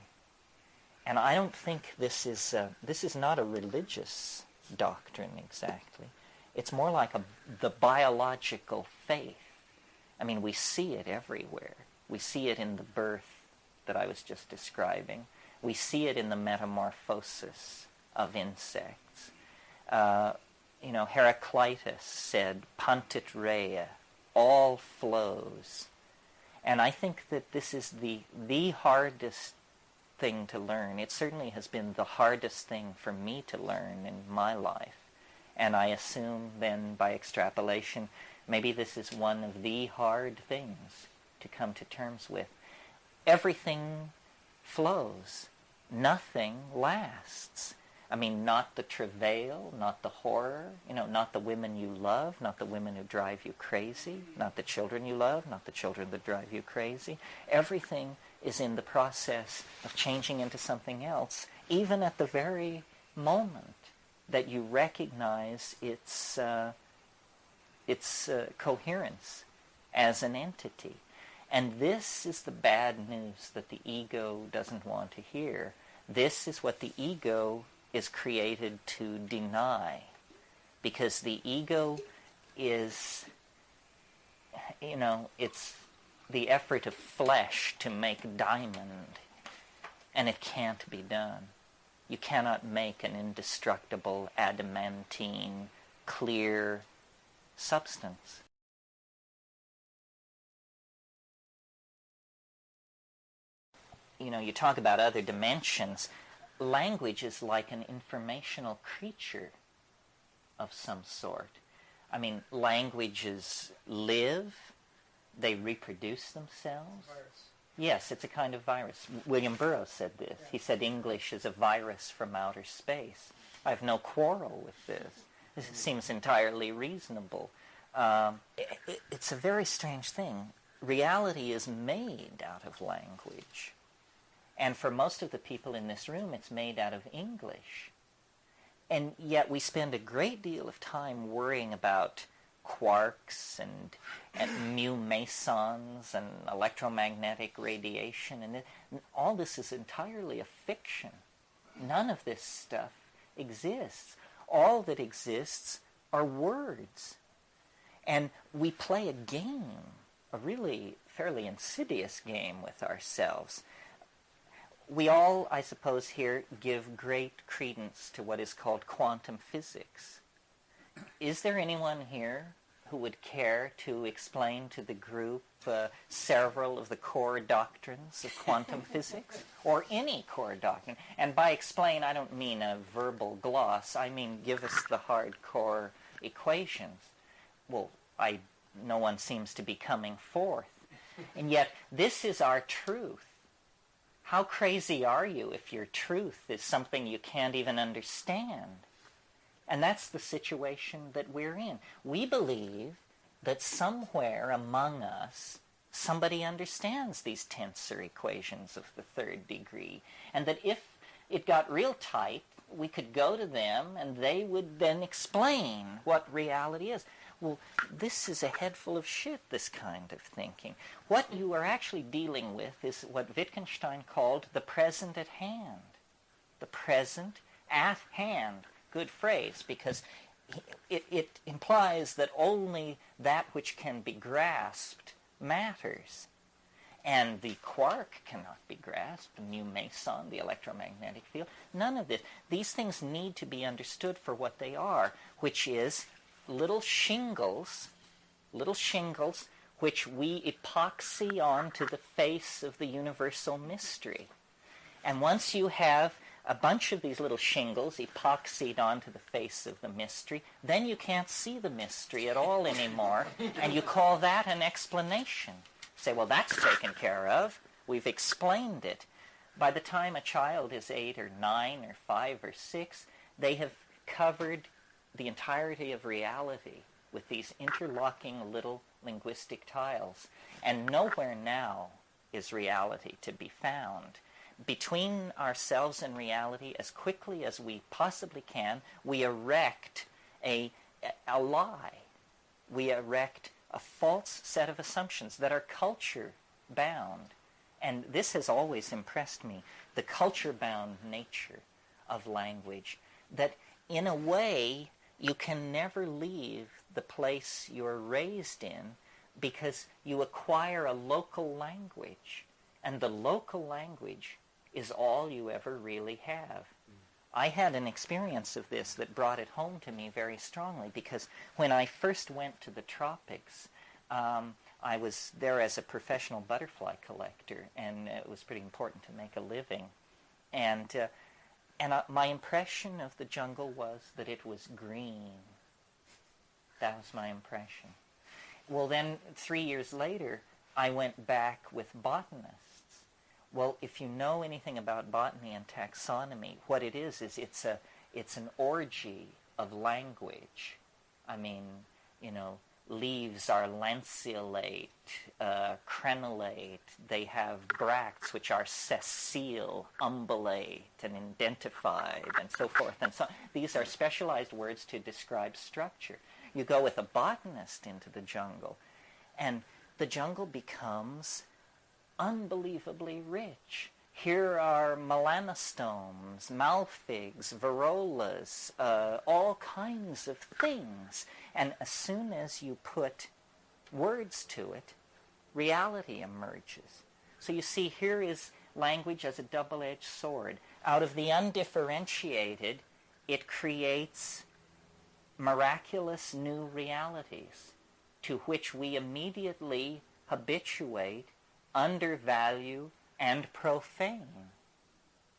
And I don't think this is not a religious doctrine exactly. It's more like the biological faith. I mean, we see it everywhere. We see it in the birth that I was just describing. We see it in the metamorphosis of insects. Heraclitus said, "Pantit rea," all flows. And I think that this is the hardest thing to learn. It certainly has been the hardest thing for me to learn in my life. And I assume then, by extrapolation, maybe this is one of the hard things to come to terms with. Everything flows. Nothing lasts. I mean, not the travail, not the horror, not the women you love, not the women who drive you crazy, not the children you love, not the children that drive you crazy. Everything is in the process of changing into something else, even at the very moment that you recognize its coherence as an entity. And this is the bad news that the ego doesn't want to hear. This is what the ego is created to deny. Because the ego is, it's the effort of flesh to make diamond. And it can't be done. You cannot make an indestructible, adamantine, clear substance. You talk about other dimensions. Language is like an informational creature of some sort. I mean, languages live, they reproduce themselves. Virus. Yes, it's a kind of virus. William Burroughs said this. He said English is a virus from outer space. I have no quarrel with this. This seems entirely reasonable. It's a very strange thing. Reality is made out of language. And for most of the people in this room, it's made out of English. And yet we spend a great deal of time worrying about quarks and mu mesons and electromagnetic radiation. And all this is entirely a fiction. None of this stuff exists. All that exists are words. And we play a game, a really fairly insidious game with ourselves. We all, I suppose, here give great credence to what is called quantum physics. Is there anyone here who would care to explain to the group several of the core doctrines of quantum physics? Or any core doctrine? And by explain, I don't mean a verbal gloss. I mean give us the hardcore equations. Well, no one seems to be coming forth. And yet, this is our truth. How crazy are you if your truth is something you can't even understand? And that's the situation that we're in. We believe that somewhere among us, somebody understands these tensor equations of the third degree, and that if it got real tight, we could go to them and they would then explain what reality is. Well, this is a head full of shit, this kind of thinking. What you are actually dealing with is what Wittgenstein called the present at hand. The present at hand. Good phrase, because it implies that only that which can be grasped matters. And the quark cannot be grasped, the mu meson, the electromagnetic field, none of this. These things need to be understood for what they are, which is little shingles which we epoxy onto the face of the universal mystery. And once you have a bunch of these little shingles epoxied onto the face of the mystery. Then you can't see the mystery at all anymore, and you call that an explanation. Say, well, that's taken care of. We've explained it. By the time a child is 8 or 9 or 5 or 6, they have covered the entirety of reality with these interlocking little linguistic tiles. And nowhere now is reality to be found. Between ourselves and reality, as quickly as we possibly can, we erect a lie. We erect a false set of assumptions that are culture-bound. And this has always impressed me, the culture-bound nature of language, that in a way you can never leave the place you're raised in because you acquire a local language, and the local language is all you ever really have. I had an experience of this that brought it home to me very strongly, because when I first went to the tropics, I was there as a professional butterfly collector, and it was pretty important to make a living. And my impression of the jungle was that it was green. That was my impression. Well, then 3 years later, I went back with botanists. Well, if you know anything about botany and taxonomy, what it is it's an orgy of language. I mean, leaves are lanceolate, crenellate. They have bracts, which are sessile, umbellate, and indentified, and so forth. And so these are specialized words to describe structure. You go with a botanist into the jungle, and the jungle becomes unbelievably rich. Here are melanostomes, malfigs, varrolas, all kinds of things. And as soon as you put words to it, reality emerges. So you see, here is language as a double-edged sword. Out of the undifferentiated, it creates miraculous new realities to which we immediately habituate, undervalue, and profane.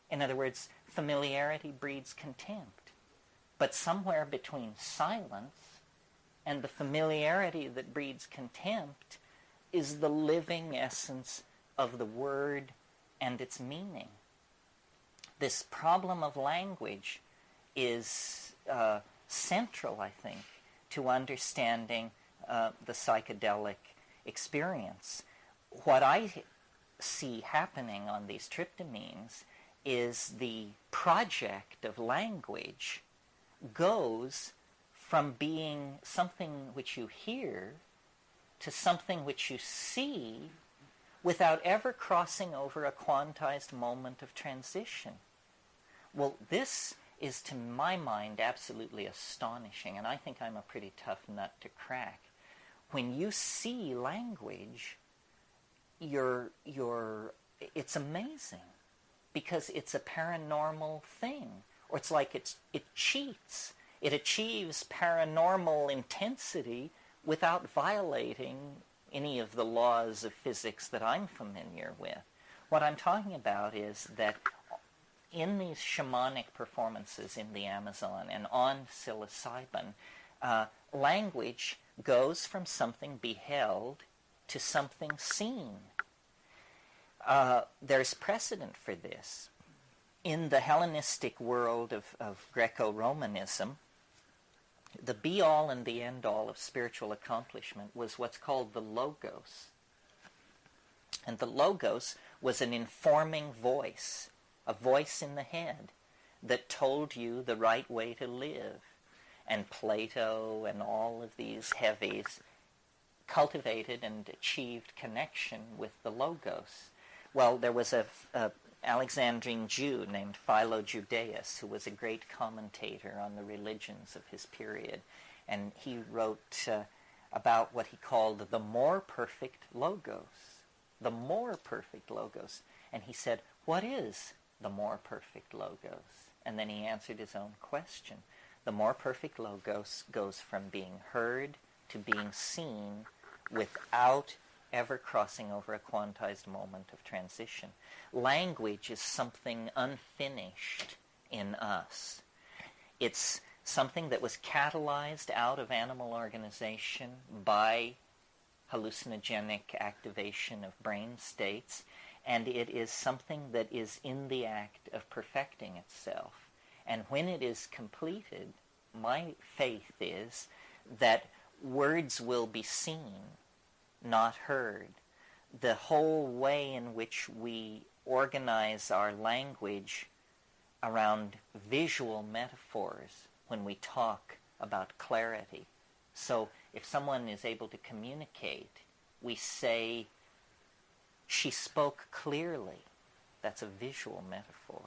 In other words, familiarity breeds contempt. But somewhere between silence and the familiarity that breeds contempt is the living essence of the word and its meaning. This problem of language is central, I think, to understanding the psychedelic experience. What I see happening on these tryptamines is the project of language goes from being something which you hear to something which you see without ever crossing over a quantized moment of transition. Well, this is, to my mind, absolutely astonishing, and I think I'm a pretty tough nut to crack. When you see language, it's amazing, because it's a paranormal thing, or it's like it cheats. It achieves paranormal intensity without violating any of the laws of physics that I'm familiar with. What I'm talking about is that in these shamanic performances in the Amazon and on psilocybin, language goes from something beheld to something seen. There's precedent for this. In the Hellenistic world of Greco-Romanism, the be-all and the end-all of spiritual accomplishment was what's called the logos. And the logos was an informing voice, a voice in the head that told you the right way to live. And Plato and all of these heavies cultivated and achieved connection with the logos. Well, there was a Alexandrine Jew named Philo-Judaeus, who was a great commentator on the religions of his period, and he wrote about what he called the more perfect logos. The more perfect logos. And he said, what is the more perfect logos? And then he answered his own question. The more perfect logos goes from being heard to being seen without ever crossing over a quantized moment of transition. Language is something unfinished in us. It's something that was catalyzed out of animal organization by hallucinogenic activation of brain states, and it is something that is in the act of perfecting itself. And when it is completed, my faith is that words will be seen, not heard. The whole way in which we organize our language around visual metaphors when we talk about clarity. So if someone is able to communicate, we say, she spoke clearly. That's a visual metaphor.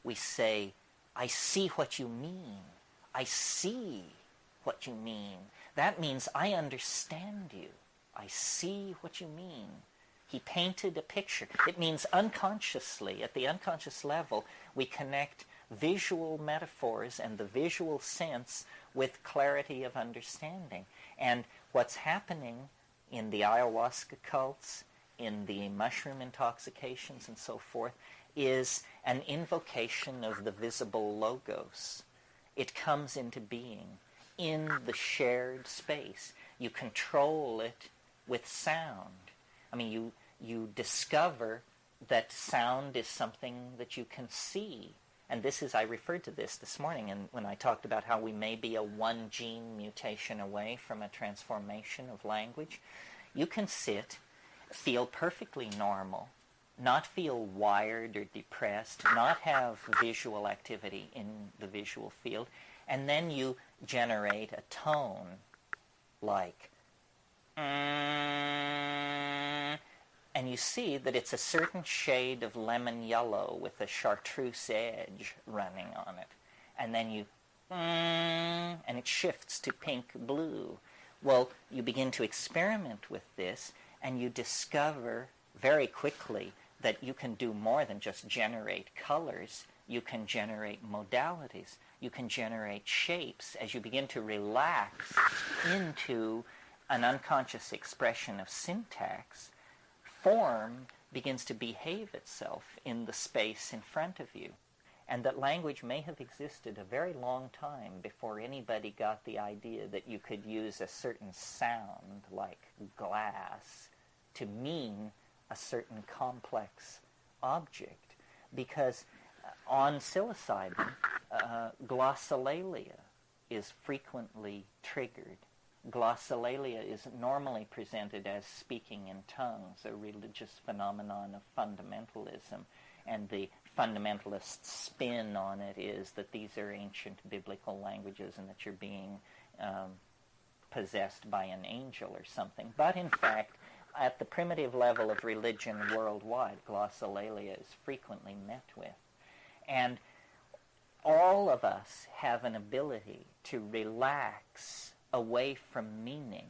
We say, I see what you mean. I see what you mean. That means I understand you. I see what you mean. He painted a picture. It means unconsciously, at the unconscious level, we connect visual metaphors and the visual sense with clarity of understanding. And what's happening in the ayahuasca cults, in the mushroom intoxications and so forth, is an invocation of the visible logos. It comes into being in the shared space. You control it with sound. I mean, you discover that sound is something that you can see. And this is, I referred to this morning when I talked about how we may be a one gene mutation away from a transformation of language. You can sit, feel perfectly normal, not feel wired or depressed, not have visual activity in the visual field, and then you generate a tone like and you see that it's a certain shade of lemon yellow with a chartreuse edge running on it. And then you and it shifts to pink blue. Well, you begin to experiment with this, and you discover very quickly that you can do more than just generate colors. You can generate modalities. You can generate shapes. As you begin to relax into an unconscious expression of syntax, form begins to behave itself in the space in front of you. And that language may have existed a very long time before anybody got the idea that you could use a certain sound, like glass, to mean a certain complex object. Because on psilocybin, glossolalia is frequently triggered. Glossolalia is normally presented as speaking in tongues, a religious phenomenon of fundamentalism, and the fundamentalist spin on it is that these are ancient biblical languages and that you're being possessed by an angel or something. But in fact, at the primitive level of religion worldwide, glossolalia is frequently met with. And all of us have an ability to relax away from meaning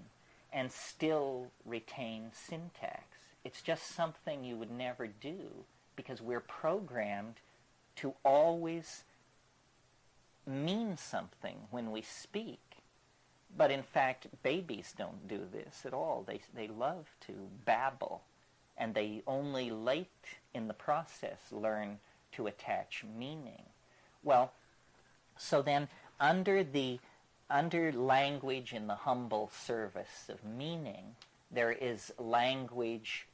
and still retain syntax. It's just something you would never do because we're programmed to always mean something when we speak. But in fact, babies don't do this at all. They love to babble, and they only late in the process learn to attach meaning. Well, so then under language in the humble service of meaning, there is language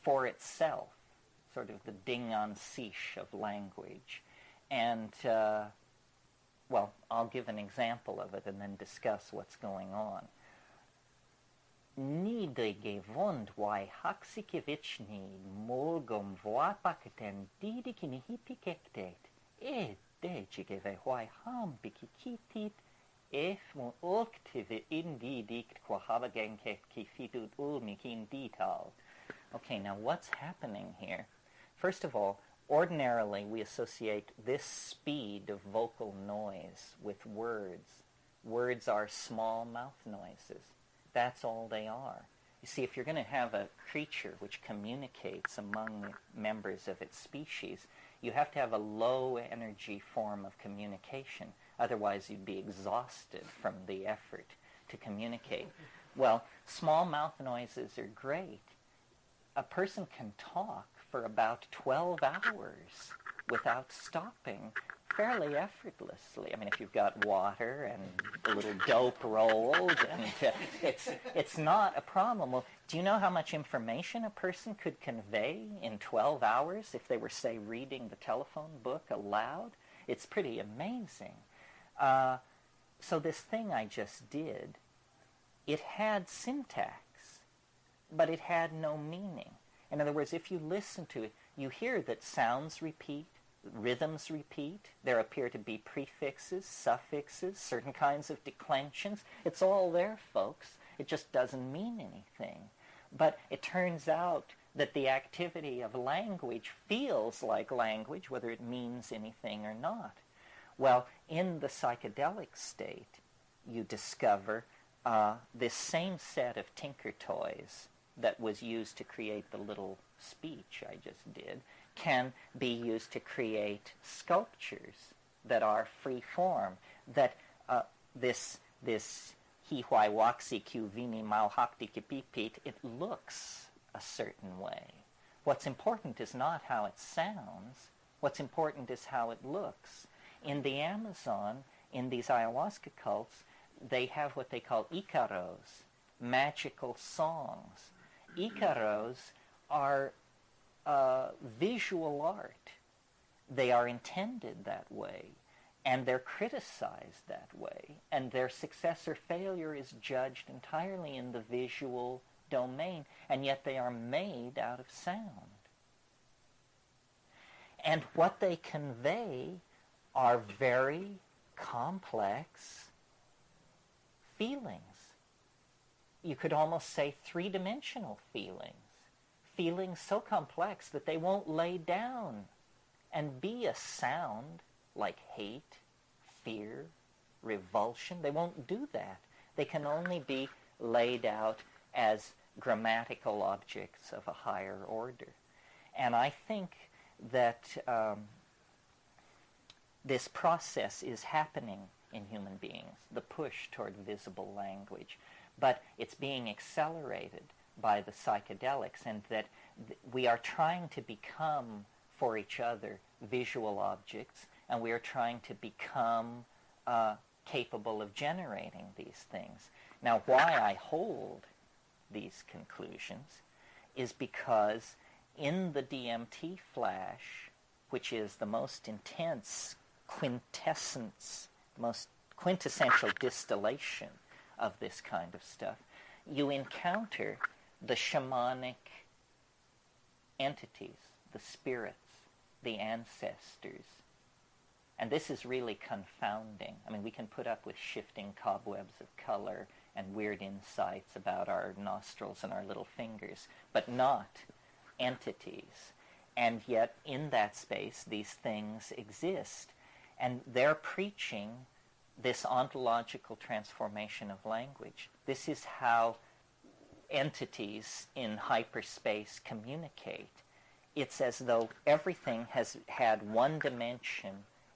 for itself, sort of the ding-en-siche of language. And, well, I'll give an example of it and then discuss what's going on. Nide gewond wai haxikevichni molgom voapaketen didikin hipikektet. Dejigeve wai ham bikikitit if mo oktive indidikt quahavagenket kifidut ulmikin dital. Okay, now what's happening here? First of all, ordinarily we associate this speed of vocal noise with words. Words are small mouth noises. That's all they are. You see, if you're going to have a creature which communicates among the members of its species, you have to have a low energy form of communication. Otherwise, you'd be exhausted from the effort to communicate. Well, small mouth noises are great. A person can talk for about 12 hours without stopping fairly effortlessly. I mean, if you've got water and a little dope rolled, and it's not a problem. Well, do you know how much information a person could convey in 12 hours if they were, say, reading the telephone book aloud? It's pretty amazing. So this thing I just did, it had syntax, but it had no meaning. In other words, if you listen to it, you hear that sounds repeat, rhythms repeat, there appear to be prefixes, suffixes, certain kinds of declensions. It's all there, folks. It just doesn't mean anything. But it turns out that the activity of language feels like language, whether it means anything or not. Well, in the psychedelic state, you discover this same set of tinker toys that was used to create the little speech I just did can be used to create sculptures that are free form, that this hi huai waxi q vini mau hakti kipipit, it looks a certain way. What's important is not how it sounds. What's important is how it looks. In the Amazon, in these ayahuasca cults, they have what they call icaros, magical songs. Icaros are visual art. They are intended that way, and they're criticized that way, and their success or failure is judged entirely in the visual domain, and yet they are made out of sound. And what they convey are very complex feelings. You could almost say three-dimensional feelings. Feelings so complex that they won't lay down and be a sound like hate, fear, revulsion. They won't do that. They can only be laid out as grammatical objects of a higher order. And I think that this process is happening in human beings, the push toward visible language. But it's being accelerated by the psychedelics, and that we are trying to become for each other visual objects, and we are trying to become capable of generating these things. Now, why I hold these conclusions is because in the DMT flash, which is the most intense quintessence, most quintessential distillation of this kind of stuff, you encounter the shamanic entities, the spirits, the ancestors. And this is really confounding. I mean, we can put up with shifting cobwebs of color and weird insights about our nostrils and our little fingers, but not entities. And yet, in that space, these things exist. And they're preaching this ontological transformation of language. This is how entities in hyperspace communicate. It's as though everything has had one dimension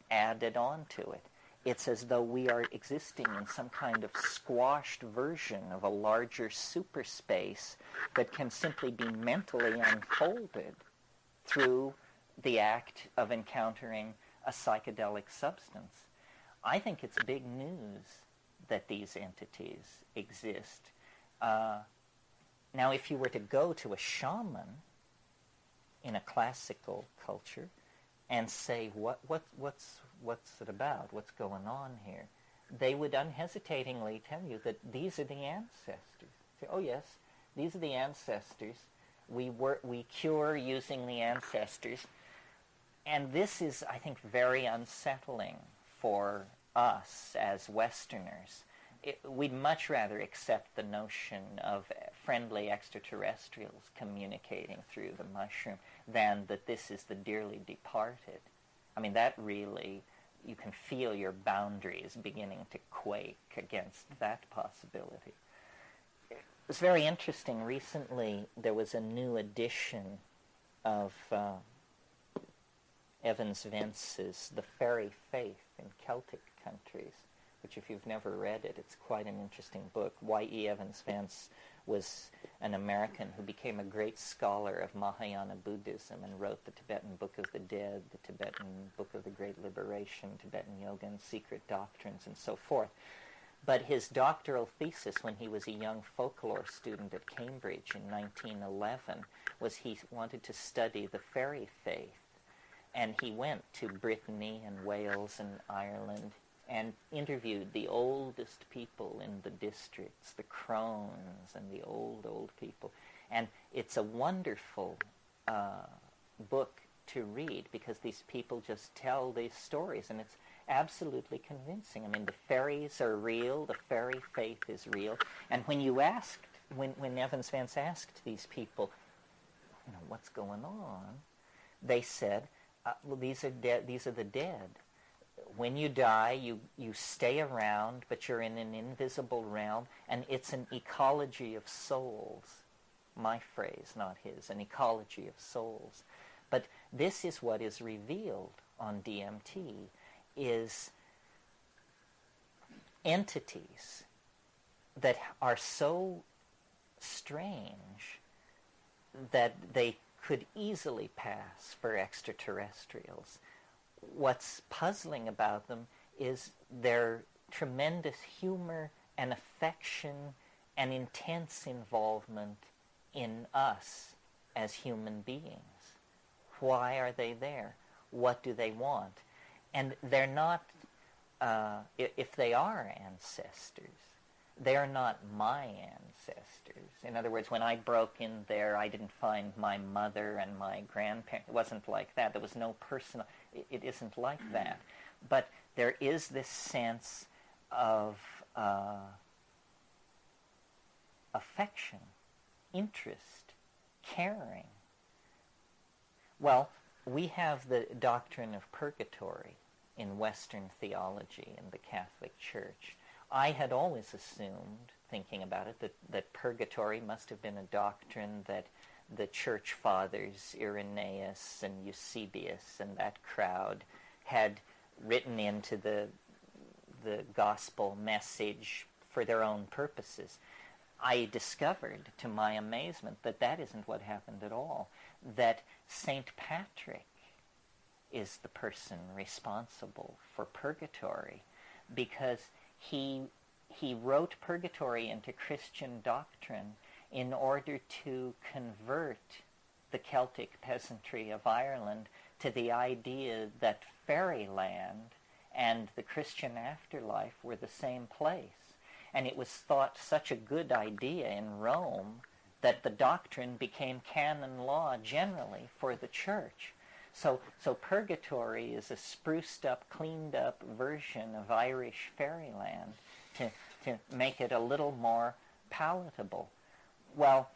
added onto it. It's as though we are existing in some kind of squashed version of a larger superspace that can simply be mentally unfolded through the act of encountering a psychedelic substance. I think it's big news that these entities exist. Now, if you were to go to a shaman in a classical culture and say, what's it about? What's going on here? They would unhesitatingly tell you that these are the ancestors. Say, oh yes, these are the ancestors. We cure using the ancestors. And this is, I think, very unsettling for us as Westerners. We'd much rather accept the notion of friendly extraterrestrials communicating through the mushroom than that this is the dearly departed. I mean, that really, you can feel your boundaries beginning to quake against that possibility. It was very interesting. Recently, there was a new edition of Evans Vence's The Fairy Faith in Celtic Countries, which if you've never read it, it's quite an interesting book. Y.E. Evans Vance was an American who became a great scholar of Mahayana Buddhism and wrote the Tibetan Book of the Dead, the Tibetan Book of the Great Liberation, Tibetan Yoga and Secret Doctrines, and so forth. But his doctoral thesis when he was a young folklore student at Cambridge in 1911 was he wanted to study the fairy faith. And he went to Brittany and Wales and Ireland and interviewed the oldest people in the districts, the crones and the old people. And it's a wonderful book to read because these people just tell these stories, and it's absolutely convincing. I mean, the fairies are real, the fairy faith is real. And when you asked, when Evans Vance asked these people, what's going on, they said, well, these are the dead. When you die, you stay around, but you're in an invisible realm, and it's an ecology of souls. My phrase, not his, an ecology of souls. But this is what is revealed on DMT, is entities that are so strange that they could easily pass for extraterrestrials. What's puzzling about them is their tremendous humor and affection and intense involvement in us as human beings. Why are they there? What do they want? And they're not, if they are ancestors, they're not my ancestors. In other words, when I broke in there, I didn't find my mother and my grandparents. It wasn't like that. There was no personal, it isn't like that. But there is this sense of affection, interest, caring. Well, we have the doctrine of purgatory in Western theology in the Catholic Church. I had always assumed, thinking about it, that purgatory must have been a doctrine that the church fathers, Irenaeus and Eusebius and that crowd, had written into the gospel message for their own purposes. I discovered, to my amazement, that isn't what happened at all. That St. Patrick is the person responsible for purgatory, because he wrote purgatory into Christian doctrine in order to convert the Celtic peasantry of Ireland to the idea that fairyland and the Christian afterlife were the same place. And it was thought such a good idea in Rome that the doctrine became canon law generally for the church. So purgatory is a spruced up, cleaned up version of Irish fairyland to make it a little more palatable. Well,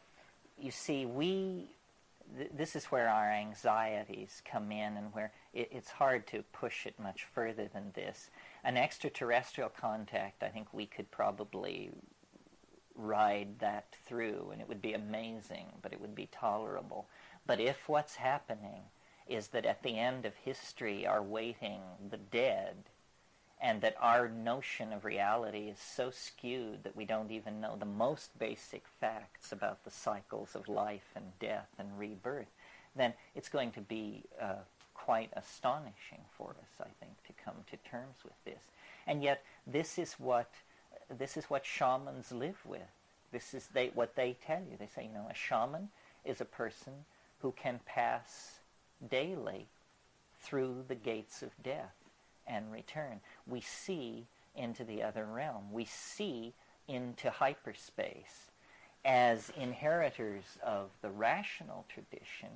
you see, this is where our anxieties come in, and where it's hard to push it much further than this. An extraterrestrial contact, I think we could probably ride that through, and it would be amazing, but it would be tolerable. But if what's happening is that at the end of history are waiting the dead, and that our notion of reality is so skewed that we don't even know the most basic facts about the cycles of life and death and rebirth, then it's going to be quite astonishing for us, I think, to come to terms with this. And yet, this is what shamans live with. This is what they tell you. They say, a shaman is a person who can pass daily through the gates of death and return. We see into the other realm. We see into hyperspace. As inheritors of the rational tradition,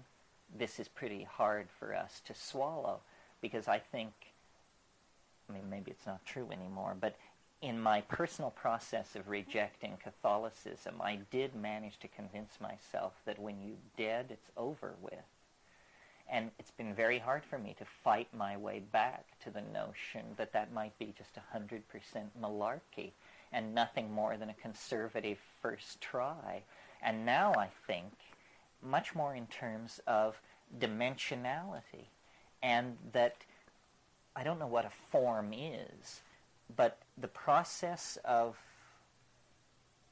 this is pretty hard for us to swallow, because I think, maybe it's not true anymore, but in my personal process of rejecting Catholicism, I did manage to convince myself that when you're dead, it's over with. And it's been very hard for me to fight my way back to the notion that might be just 100% malarkey and nothing more than a conservative first try. And now I think much more in terms of dimensionality, and that I don't know what a form is, but the process of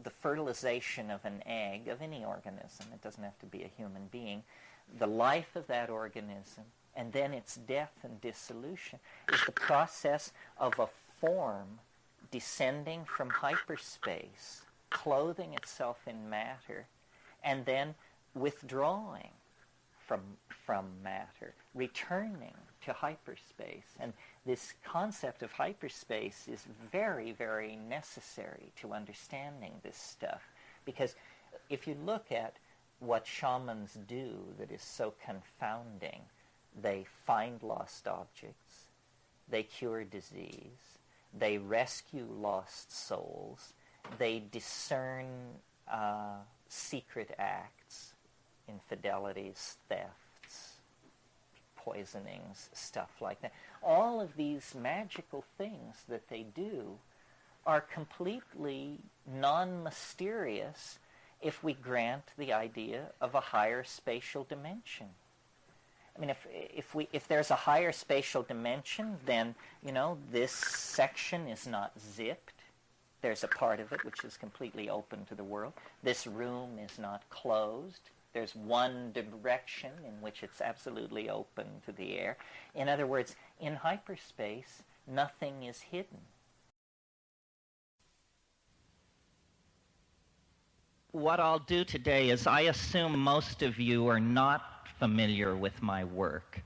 the fertilization of an egg, of any organism, it doesn't have to be a human being, the life of that organism, and then its death and dissolution, is the process of a form descending from hyperspace, clothing itself in matter, and then withdrawing from matter, returning to hyperspace. And this concept of hyperspace is very, very necessary to understanding this stuff. Because if you look at what shamans do that is so confounding, they find lost objects, they cure disease, they rescue lost souls, they discern secret acts, infidelities, thefts, poisonings, stuff like that. All of these magical things that they do are completely non-mysterious if we grant the idea of a higher spatial dimension. I mean, if there's a higher spatial dimension, then, you know, this section is not zipped. There's a part of it which is completely open to the world. This room is not closed. There's one direction in which it's absolutely open to the air. In other words, in hyperspace, nothing is hidden. What I'll do today is I assume most of you are not familiar with my work,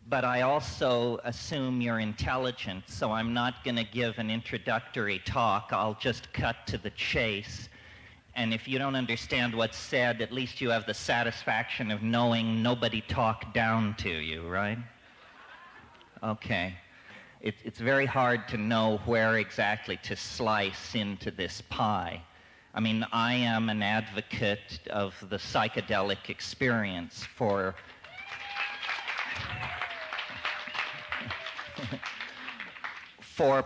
but I also assume you're intelligent, so I'm not going to give an introductory talk. I'll just cut to the chase. And if you don't understand what's said, at least you have the satisfaction of knowing nobody talked down to you, right? Okay. It's very hard to know where exactly to slice into this pie. I mean, I am an advocate of the psychedelic experience for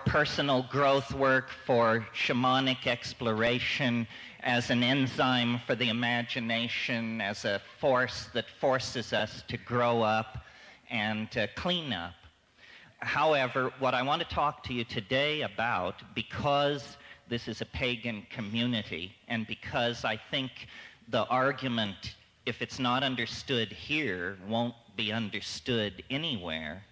personal growth work, for shamanic exploration, as an enzyme for the imagination, as a force that forces us to grow up and to clean up. However, what I want to talk to you today about, because this is a pagan community, and because I think the argument, if it's not understood here, won't be understood anywhere,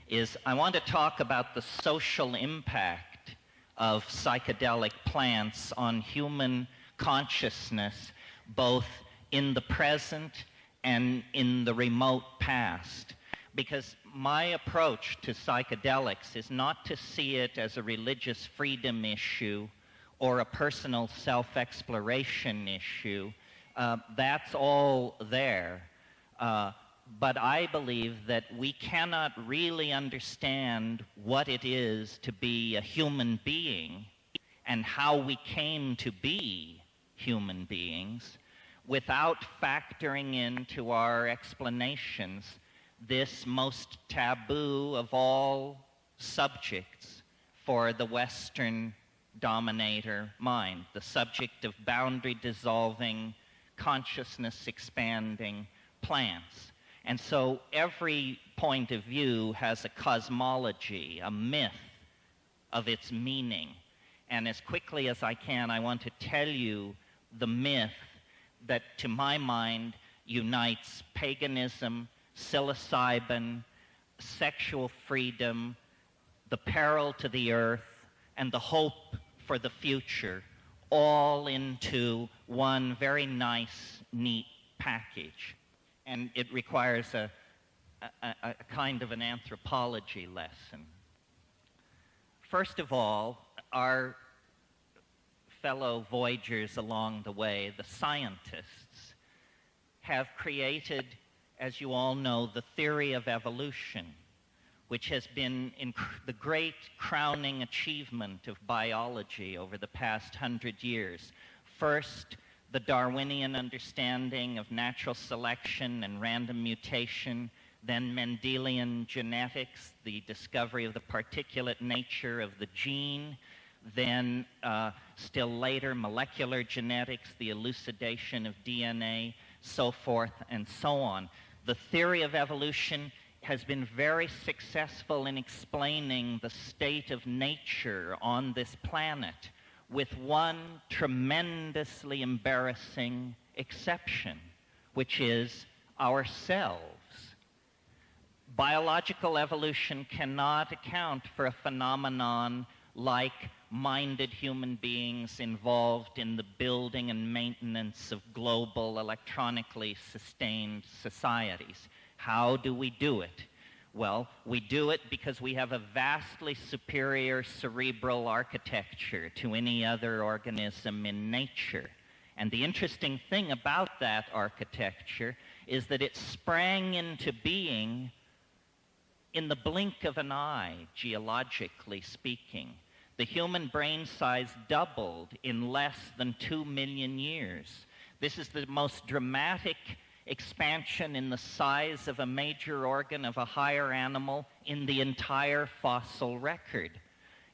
is I want to talk about the social impact of psychedelic plants on human consciousness, both in the present and in the remote past. Because my approach to psychedelics is not to see it as a religious freedom issue or a personal self-exploration issue. That's all there. But I believe that we cannot really understand what it is to be a human being and how we came to be human beings without factoring into our explanations this most taboo of all subjects for the Western dominator mind, the subject of boundary-dissolving, consciousness-expanding plants. And so every point of view has a cosmology, a myth of its meaning. And as quickly as I can, I want to tell you the myth that, to my mind, unites paganism, psilocybin, sexual freedom, the peril to the earth, and the hope for the future, all into one very nice, neat package. And it requires a kind of an anthropology lesson. First of all, our fellow voyagers along the way, the scientists, have created, as you all know, the theory of evolution, which has been the great crowning achievement of biology over the past 100 years. First, the Darwinian understanding of natural selection and random mutation, then Mendelian genetics, the discovery of the particulate nature of the gene, then still later molecular genetics, the elucidation of DNA, so forth and so on. The theory of evolution has been very successful in explaining the state of nature on this planet, with one tremendously embarrassing exception, which is ourselves. Biological evolution cannot account for a phenomenon like minded human beings involved in the building and maintenance of global, electronically sustained societies. How do we do it? Well, we do it because we have a vastly superior cerebral architecture to any other organism in nature. And the interesting thing about that architecture is that it sprang into being in the blink of an eye, geologically speaking. The human brain size doubled in less than 2 million years. This is the most dramatic expansion in the size of a major organ of a higher animal in the entire fossil record.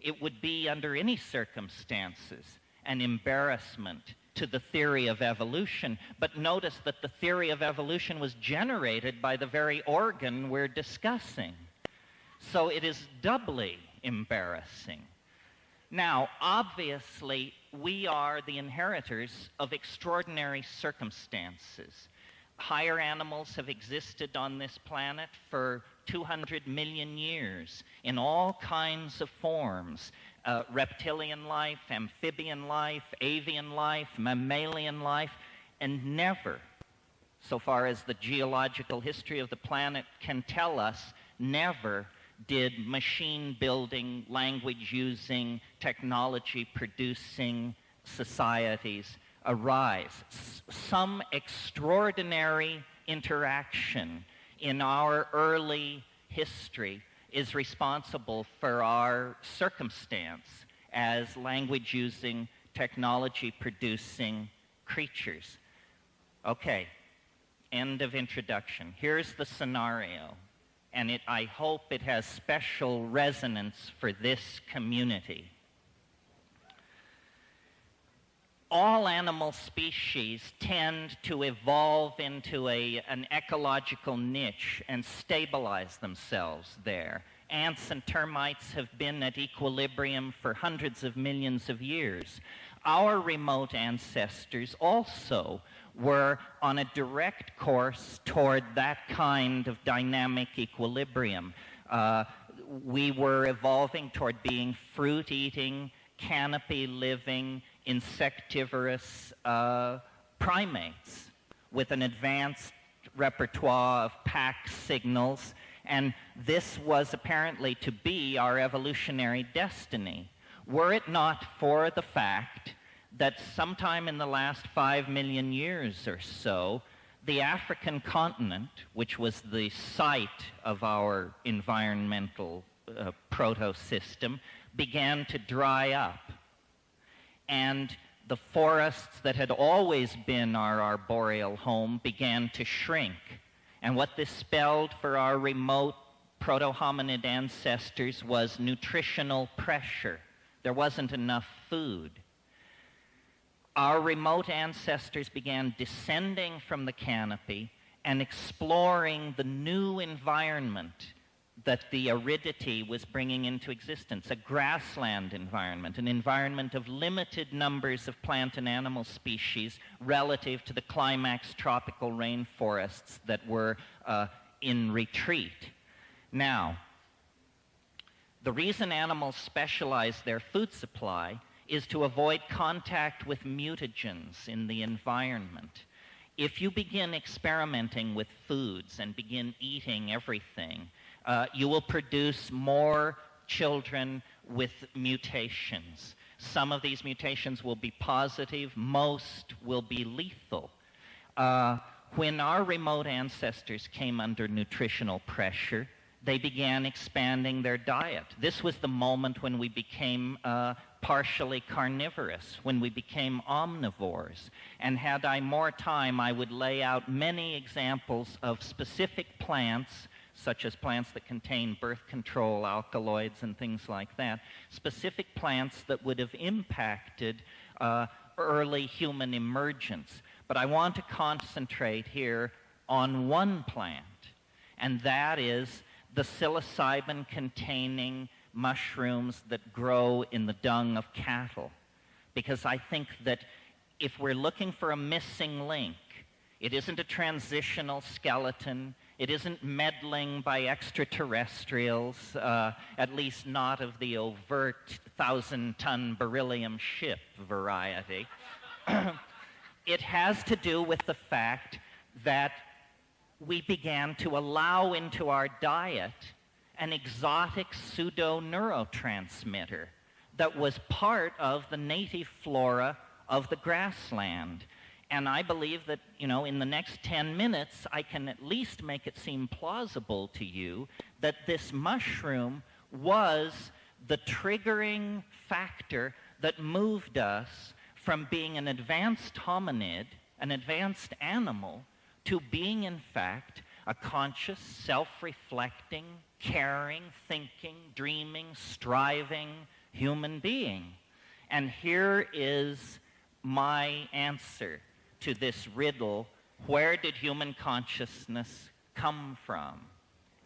It would be, under any circumstances, an embarrassment to the theory of evolution. But notice that the theory of evolution was generated by the very organ we're discussing. So it is doubly embarrassing. Now, obviously, we are the inheritors of extraordinary circumstances. Higher animals have existed on this planet for 200 million years in all kinds of forms. Reptilian life, amphibian life, avian life, mammalian life, and never, so far as the geological history of the planet can tell us, never did machine-building, language-using, technology-producing societies arise. Some extraordinary interaction in our early history is responsible for our circumstance as language-using, technology-producing creatures. Okay, end of introduction. Here's the scenario, and I hope it has special resonance for this community. All animal species tend to evolve into an ecological niche and stabilize themselves there. Ants and termites have been at equilibrium for hundreds of millions of years. Our remote ancestors also were on a direct course toward that kind of dynamic equilibrium. We were evolving toward being fruit-eating, canopy-living, insectivorous primates with an advanced repertoire of pack signals, and this was apparently to be our evolutionary destiny. Were it not for the fact that sometime in the last 5 million years or so, the African continent, which was the site of our environmental proto-system, began to dry up. And the forests that had always been our arboreal home began to shrink. And what this spelled for our remote proto-hominid ancestors was nutritional pressure. There wasn't enough food. Our remote ancestors began descending from the canopy and exploring the new environment that the aridity was bringing into existence, a grassland environment, an environment of limited numbers of plant and animal species relative to the climax tropical rainforests that were in retreat. Now, the reason animals specialize their food supply is to avoid contact with mutagens in the environment. If you begin experimenting with foods and begin eating everything, you will produce more children with mutations. Some of these mutations will be positive, most will be lethal. When our remote ancestors came under nutritional pressure, they began expanding their diet. This was the moment when we became partially carnivorous, when we became omnivores. And had I more time, I would lay out many examples of specific plants, such as plants that contain birth control alkaloids and things like that, specific plants that would have impacted early human emergence. But I want to concentrate here on one plant. and that is the psilocybin-containing mushrooms that grow in the dung of cattle. Because I think that if we're looking for a missing link, it isn't a transitional skeleton, it isn't meddling by extraterrestrials, at least not of the overt 1,000-ton beryllium ship variety. It has to do with the fact that we began to allow into our diet an exotic pseudo-neurotransmitter that was part of the native flora of the grassland. And I believe that, in the next 10 minutes, I can at least make it seem plausible to you that this mushroom was the triggering factor that moved us from being an advanced hominid, an advanced animal, to being, in fact, a conscious, self-reflecting, caring, thinking, dreaming, striving human being. And here is my answer to this riddle: where did human consciousness come from?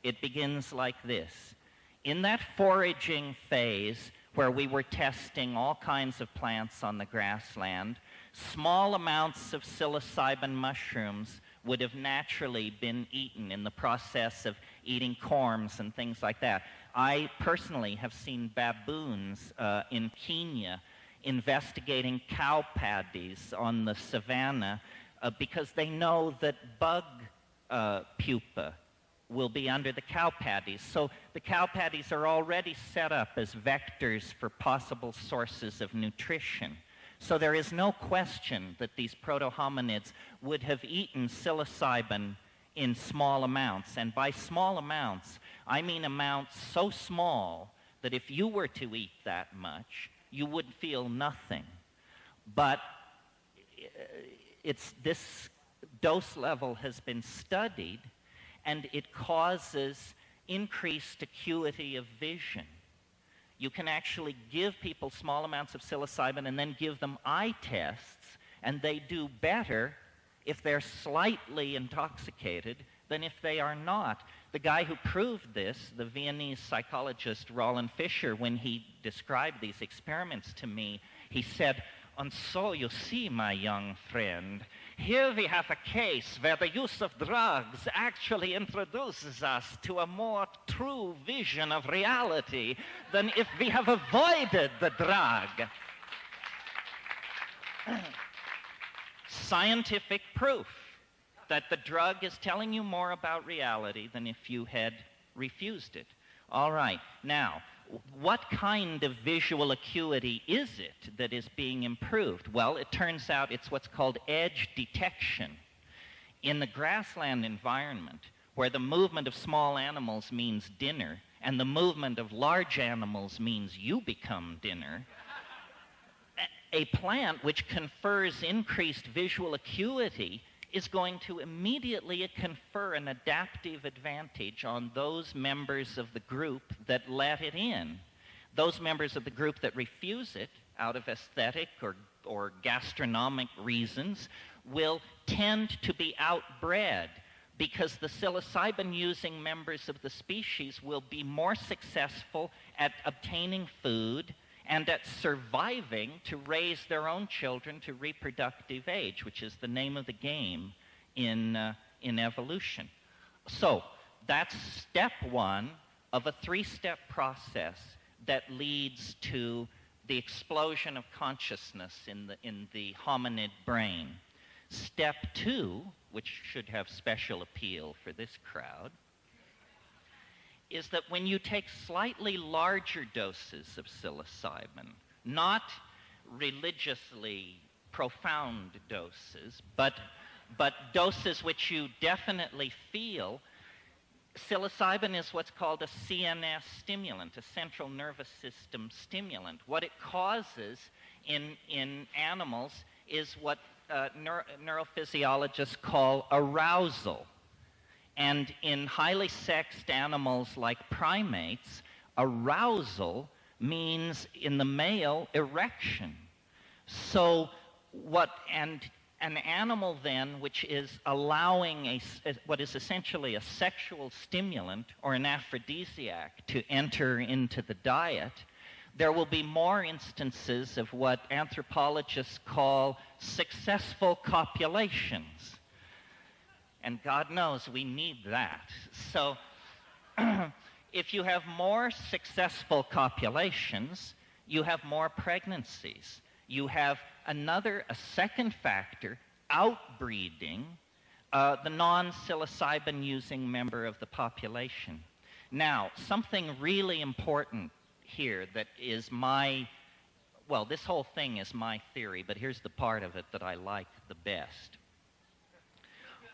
It begins like this. In that foraging phase where we were testing all kinds of plants on the grassland, small amounts of psilocybin mushrooms would have naturally been eaten in the process of eating corms and things like that. I personally have seen baboons in Kenya investigating cow paddies on the savannah because they know that bug pupa will be under the cow paddies. So the cow paddies are already set up as vectors for possible sources of nutrition. So there is no question that these proto-hominids would have eaten psilocybin in small amounts. And by small amounts, I mean amounts so small that if you were to eat that much, you would feel nothing. But this dose level has been studied, and it causes increased acuity of vision. You can actually give people small amounts of psilocybin and then give them eye tests, and they do better if they're slightly intoxicated than if they are not. The guy who proved this, the Viennese psychologist Roland Fischer, when he described these experiments to me, he said, "And so you see, my young friend, here we have a case where the use of drugs actually introduces us to a more true vision of reality than if we have avoided the drug." Scientific proof that the drug is telling you more about reality than if you had refused it. All right, now, what kind of visual acuity is it that is being improved? Well, it turns out it's what's called edge detection. In the grassland environment, where the movement of small animals means dinner, and the movement of large animals means you become dinner, a plant which confers increased visual acuity is going to immediately confer an adaptive advantage on those members of the group that let it in. Those members of the group that refuse it out of aesthetic or gastronomic reasons will tend to be outbred, because the psilocybin-using members of the species will be more successful at obtaining food and at surviving to raise their own children to reproductive age, which is the name of the game in evolution. So that's step one of a three-step process that leads to the explosion of consciousness in the hominid brain. Step two, which should have special appeal for this crowd, is that when you take slightly larger doses of psilocybin, not religiously profound doses, but doses which you definitely feel, psilocybin is what's called a CNS stimulant, a central nervous system stimulant. What it causes in animals is what neurophysiologists call arousal. And in highly sexed animals like primates, arousal means in the male erection. So and An animal then which is allowing what is essentially a sexual stimulant or an aphrodisiac to enter into the diet, there will be more instances of what anthropologists call successful copulations. And God knows we need that. So if you have more successful copulations, you have more pregnancies. You have a second factor, outbreeding the non-psilocybin using member of the population. Now, something really important here that is this whole thing is my theory, but here's the part of it that I like the best.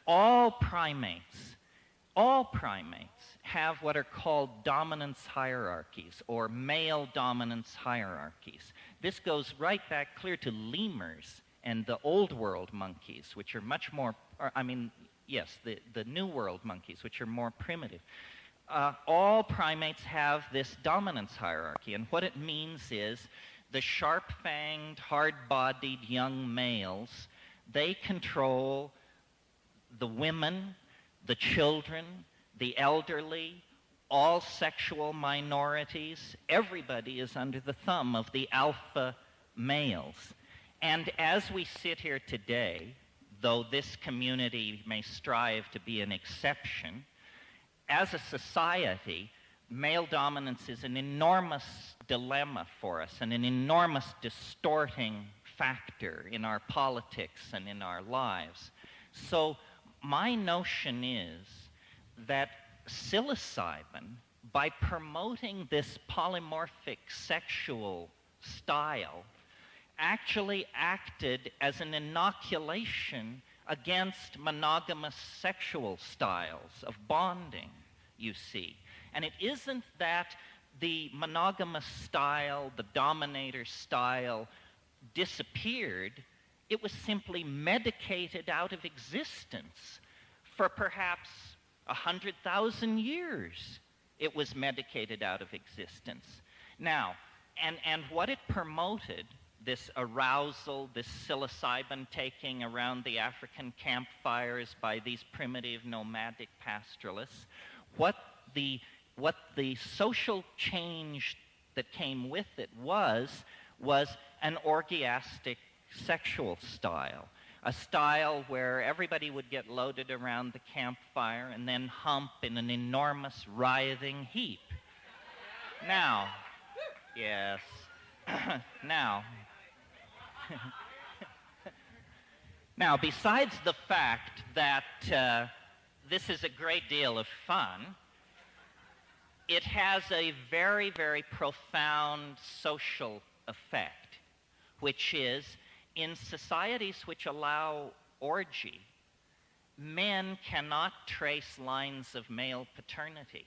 All primates have what are called dominance hierarchies or male dominance hierarchies. This goes right back clear to lemurs and the old world monkeys, which are much more, the new world monkeys, which are more primitive. All primates have this dominance hierarchy, and what it means is the sharp-fanged, hard-bodied young males, they control the women, the children, the elderly, all sexual minorities. Everybody is under the thumb of the alpha males. And as we sit here today, though this community may strive to be an exception, as a society, male dominance is an enormous dilemma for us and an enormous distorting factor in our politics and in our lives. So my notion is that psilocybin, by promoting this polymorphic sexual style, actually acted as an inoculation against monogamous sexual styles of bonding, you see. And it isn't that the monogamous style, the dominator style, disappeared. It was simply medicated out of existence for perhaps 100,000 years. It was medicated out of existence. Now, and what it promoted, this arousal, this psilocybin taking around the African campfires by these primitive nomadic pastoralists, what the social change that came with it was an orgiastic sexual style, a style where everybody would get loaded around the campfire and then hump in an enormous writhing heap. Now, yes, now, besides the fact that this is a great deal of fun, it has a very, very profound social effect, which is in societies which allow orgy, men cannot trace lines of male paternity.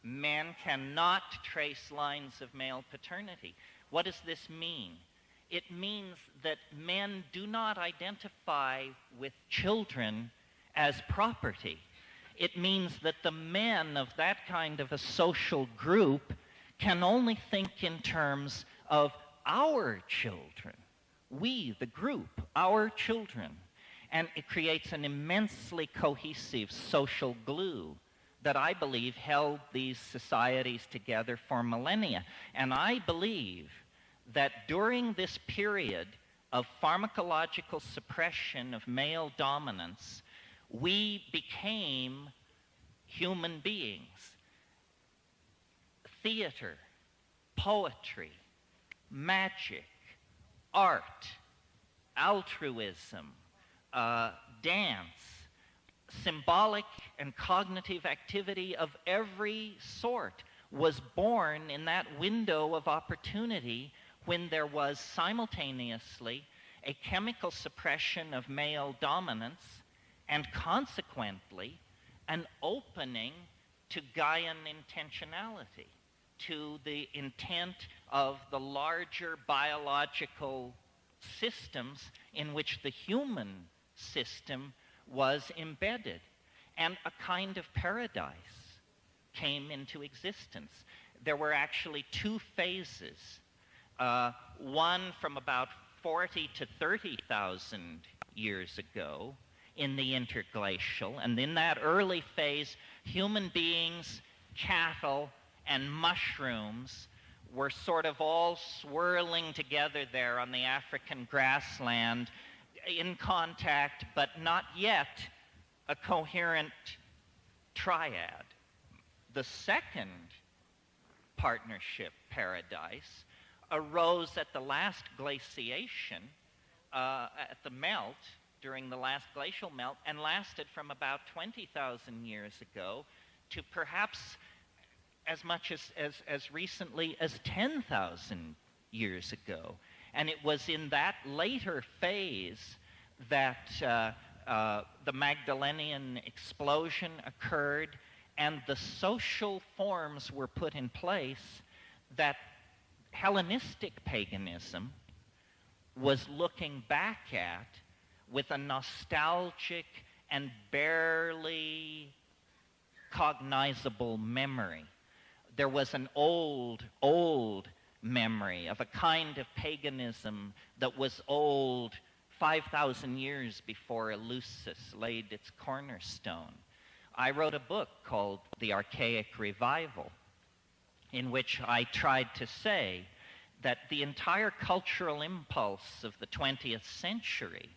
Men cannot trace lines of male paternity. What does this mean? It means that men do not identify with children as property. It means that the men of that kind of a social group can only think in terms of our children. We, the group, our children. And it creates an immensely cohesive social glue that I believe held these societies together for millennia. And I believe that during this period of pharmacological suppression of male dominance, we became human beings. Theater, poetry, magic, art, altruism, dance, symbolic and cognitive activity of every sort was born in that window of opportunity when there was simultaneously a chemical suppression of male dominance and consequently an opening to Gaian intentionality, to the intent of the larger biological systems in which the human system was embedded. And a kind of paradise came into existence. There were actually two phases. One from about 40 to 30,000 years ago in the interglacial. And in that early phase, human beings, cattle, and mushrooms were sort of all swirling together there on the African grassland, in contact, but not yet a coherent triad. The second partnership paradise arose at the last glaciation, at the melt, during the last glacial melt, and lasted from about 20,000 years ago to perhaps as much as recently as 10,000 years ago. And it was in that later phase that the Magdalenian explosion occurred, and the social forms were put in place that Hellenistic paganism was looking back at with a nostalgic and barely cognizable memory. There was an old memory of a kind of paganism that was old 5,000 years before Eleusis laid its cornerstone. I wrote a book called The Archaic Revival, in which I tried to say that the entire cultural impulse of the 20th century,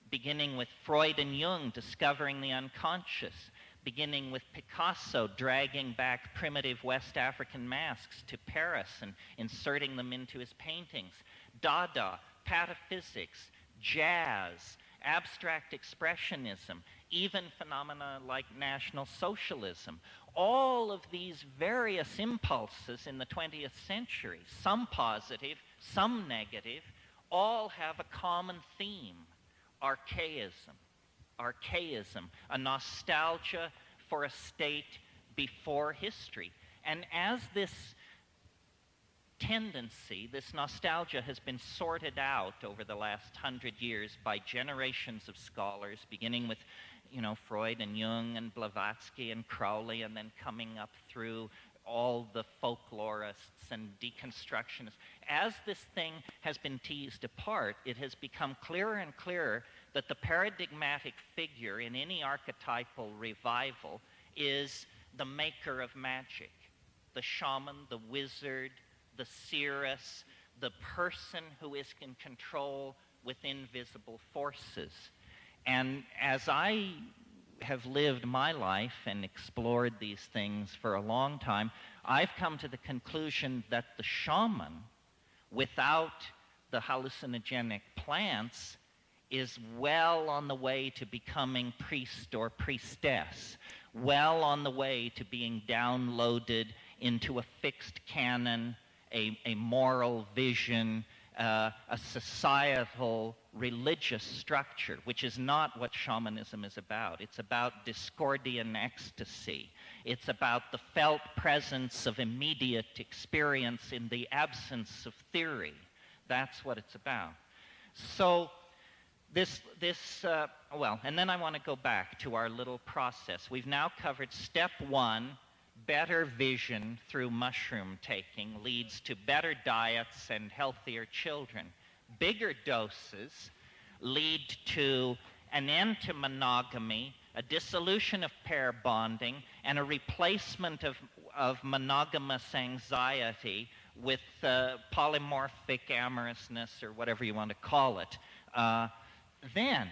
beginning with Freud and Jung discovering the unconscious, beginning with Picasso dragging back primitive West African masks to Paris and inserting them into his paintings, Dada, pataphysics, jazz, abstract expressionism, even phenomena like National Socialism. All of these various impulses in the 20th century, some positive, some negative, all have a common theme: archaism. Archaism, a nostalgia for a state before history. And as this tendency, this nostalgia, has been sorted out over the last 100 years by generations of scholars, beginning with, Freud and Jung and Blavatsky and Crowley, and then coming up through all the folklorists and deconstructionists. As this thing has been teased apart, it has become clearer and clearer that the paradigmatic figure in any archetypal revival is the maker of magic, the shaman, the wizard, the seeress, the person who is in control with invisible forces. And as I have lived my life and explored these things for a long time, I've come to the conclusion that the shaman, without the hallucinogenic plants, is well on the way to becoming priest or priestess, well on the way to being downloaded into a fixed canon, a moral vision, a societal religious structure, which is not what shamanism is about. It's about Discordian ecstasy. It's about the felt presence of immediate experience in the absence of theory. That's what it's about. So and then I want to go back to our little process. We've now covered step one: better vision through mushroom taking leads to better diets and healthier children. Bigger doses lead to an end to monogamy, a dissolution of pair bonding, and a replacement of monogamous anxiety with polymorphic amorousness, or whatever you want to call it. Then,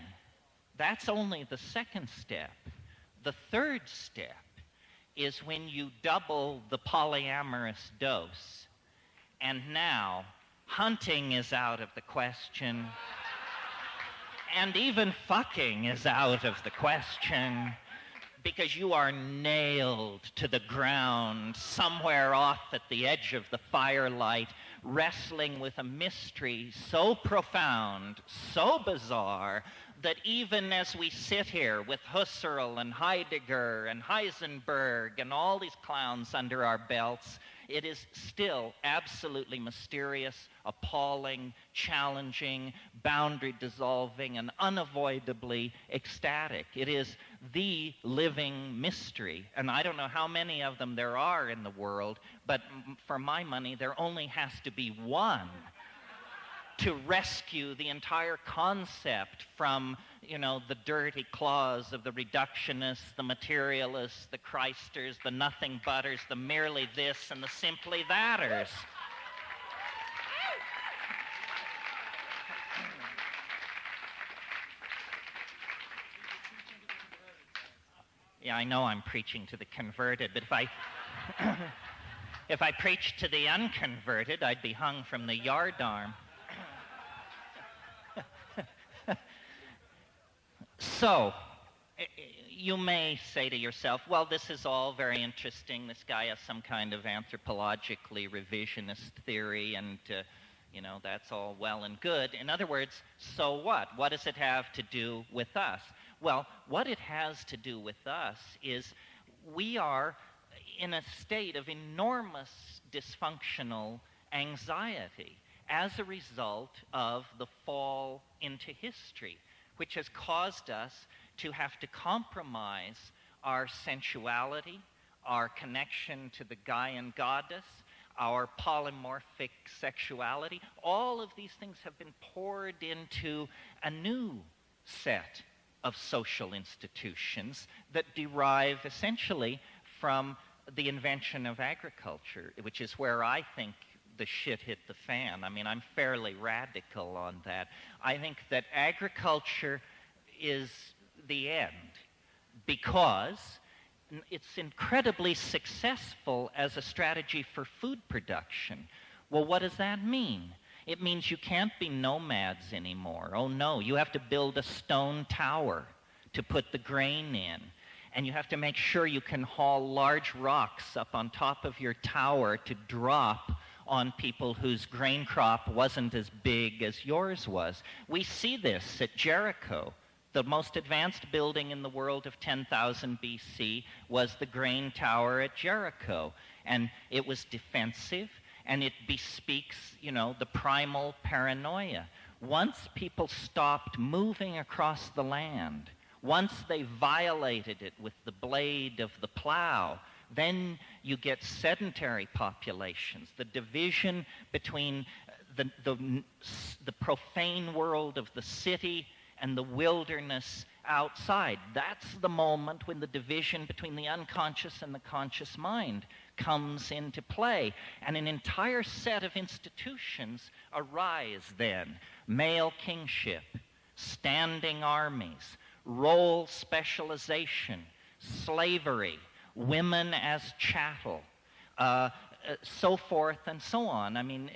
that's only the second step. The third step is when you double the polyamorous dose, and now hunting is out of the question, and even fucking is out of the question, because you are nailed to the ground somewhere off at the edge of the firelight, wrestling with a mystery so profound, so bizarre, that even as we sit here with Husserl and Heidegger and Heisenberg and all these clowns under our belts, it is still absolutely mysterious, appalling, challenging, boundary dissolving, and unavoidably ecstatic. It is the living mystery. And I don't know how many of them there are in the world, but for my money, there only has to be one to rescue the entire concept from, the dirty claws of the reductionists, the materialists, the Christers, the nothing butters, the merely this and the simply thaters. Yeah, I know I'm preaching to the converted, but if I preached to the unconverted, I'd be hung from the yardarm. So, you may say to yourself, well, this is all very interesting. This guy has some kind of anthropologically revisionist theory, and, that's all well and good. In other words, so what? What does it have to do with us? Well, what it has to do with us is we are in a state of enormous dysfunctional anxiety as a result of the fall into history, which has caused us to have to compromise our sensuality, our connection to the Gaian goddess, our polymorphic sexuality. All of these things have been poured into a new set of social institutions that derive essentially from the invention of agriculture, which is where I think the shit hit the fan. I mean, I'm fairly radical on that. I think that agriculture is the end because it's incredibly successful as a strategy for food production. Well, what does that mean? It means you can't be nomads anymore. Oh no, you have to build a stone tower to put the grain in. And you have to make sure you can haul large rocks up on top of your tower to drop on people whose grain crop wasn't as big as yours was. We see this at Jericho. The most advanced building in the world of 10,000 BC was the grain tower at Jericho. And it was defensive, and it bespeaks, the primal paranoia. Once people stopped moving across the land, once they violated it with the blade of the plow, then you get sedentary populations. The division between the profane world of the city and the wilderness outside. That's the moment when the division between the unconscious and the conscious mind comes into play. And an entire set of institutions arise then. Male kingship, standing armies, role specialization, slavery, women as chattel, so forth and so on. I mean,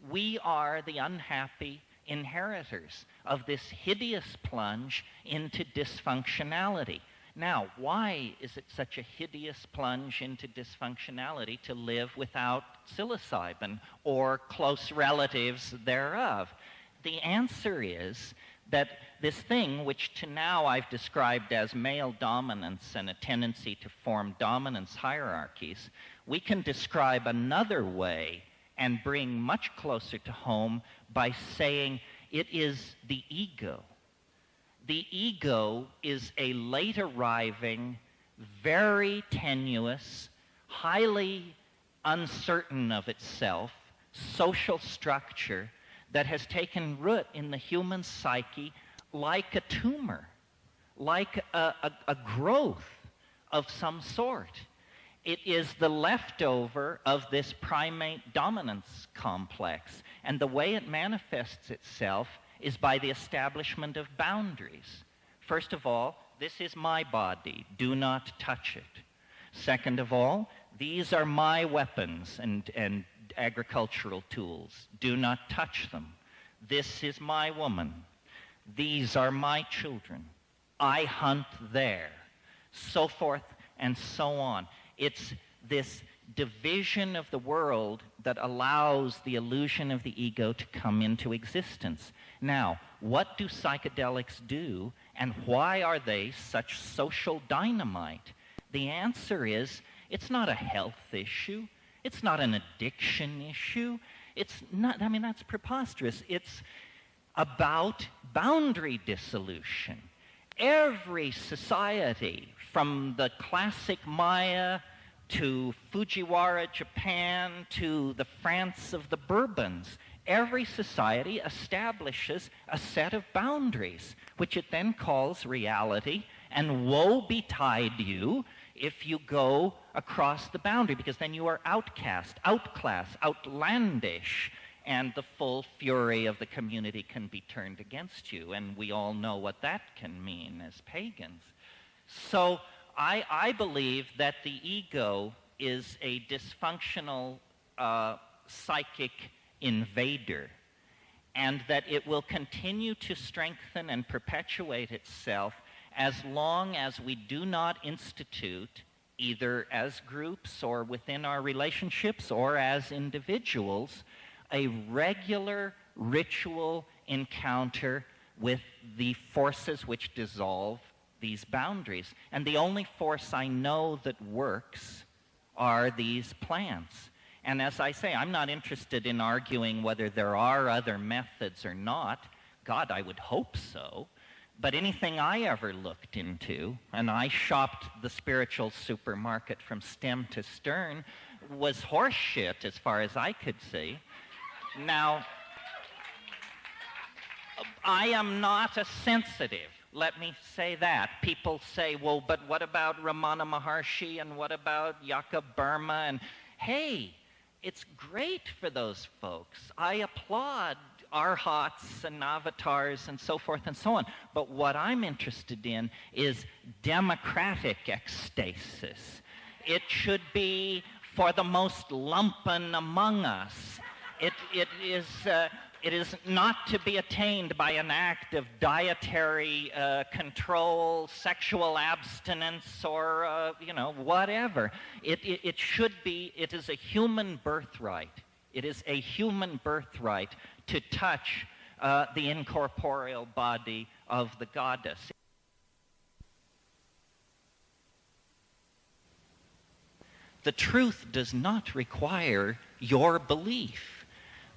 we are the unhappy inheritors of this hideous plunge into dysfunctionality. Now, why is it such a hideous plunge into dysfunctionality to live without psilocybin or close relatives thereof? The answer is that this thing, which to now I've described as male dominance and a tendency to form dominance hierarchies, we can describe another way and bring much closer to home by saying it is the ego. The ego is a late arriving, very tenuous, highly uncertain of itself social structure that has taken root in the human psyche like a tumor, like a growth of some sort. It is the leftover of this primate dominance complex. And the way it manifests itself is by the establishment of boundaries. First of all, this is my body. Do not touch it. Second of all, these are my weapons and agricultural tools. Do not touch them. This is my woman. These are my children. I hunt there. So forth and so on. It's this division of the world that allows the illusion of the ego to come into existence. Now, what do psychedelics do, and why are they such social dynamite? The answer is, it's not a health issue. It's not an addiction issue. It's not, that's preposterous. It's about boundary dissolution. Every society, from the classic Maya to Fujiwara, Japan, to the France of the Bourbons, every society establishes a set of boundaries, which it then calls reality, and woe betide you if you go across the boundary, because then you are outcast, outclassed, outlandish, and the full fury of the community can be turned against you, and we all know what that can mean as pagans. So I believe that the ego is a dysfunctional psychic invader, and that it will continue to strengthen and perpetuate itself as long as we do not institute, either as groups or within our relationships or as individuals, a regular ritual encounter with the forces which dissolve these boundaries. And the only force I know that works are these plants. And as I say, I'm not interested in arguing whether there are other methods or not. God, I would hope so. But anything I ever looked into, and I shopped the spiritual supermarket from stem to stern, was horse shit as far as I could see. Now, I am not a sensitive. Let me say that. People say, well, but what about Ramana Maharshi and what about Yaka Burma? And hey, it's great for those folks. I applaud arhats and avatars and so forth and so on. But what I'm interested in is democratic ecstasis. It should be for the most lumpen among us. It is not to be attained by an act of dietary control, sexual abstinence, or whatever. It should be. It is a human birthright. It is a human birthright to touch the incorporeal body of the goddess. The truth does not require your belief.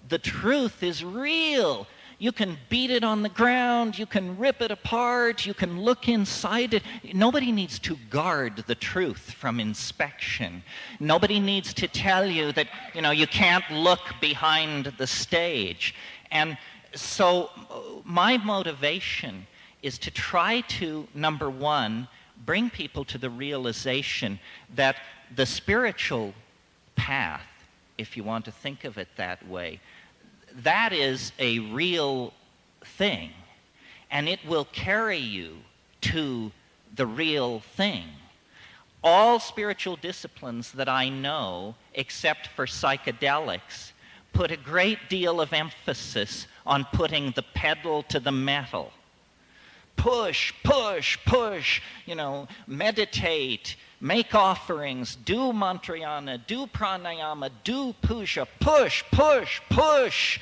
The truth is real. You can beat it on the ground, you can rip it apart, you can look inside it. Nobody needs to guard the truth from inspection. Nobody needs to tell you that, you can't look behind the stage. And so my motivation is to try to, number one, bring people to the realization that the spiritual path, if you want to think of it that way, that is a real thing, and it will carry you to the real thing. All spiritual disciplines that I know, except for psychedelics, put a great deal of emphasis on putting the pedal to the metal. Push, push, push, meditate, make offerings, do mantrayana, do pranayama, do puja, push, push, push.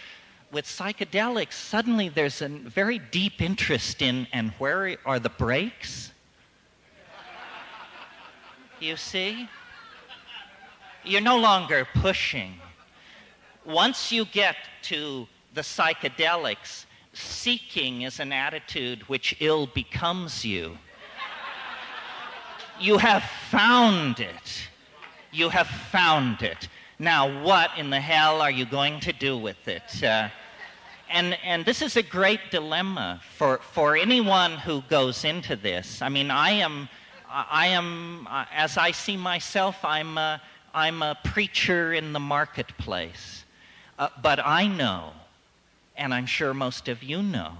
With psychedelics, suddenly there's a very deep interest in, and where are the brakes? You see? You're no longer pushing. Once you get to the psychedelics, seeking is an attitude which ill becomes you. You have found it. You have found it. Now, what in the hell are you going to do with it? And this is a great dilemma for anyone who goes into this. I mean, I am, as I see myself, I'm a preacher in the marketplace. But I know, and I'm sure most of you know,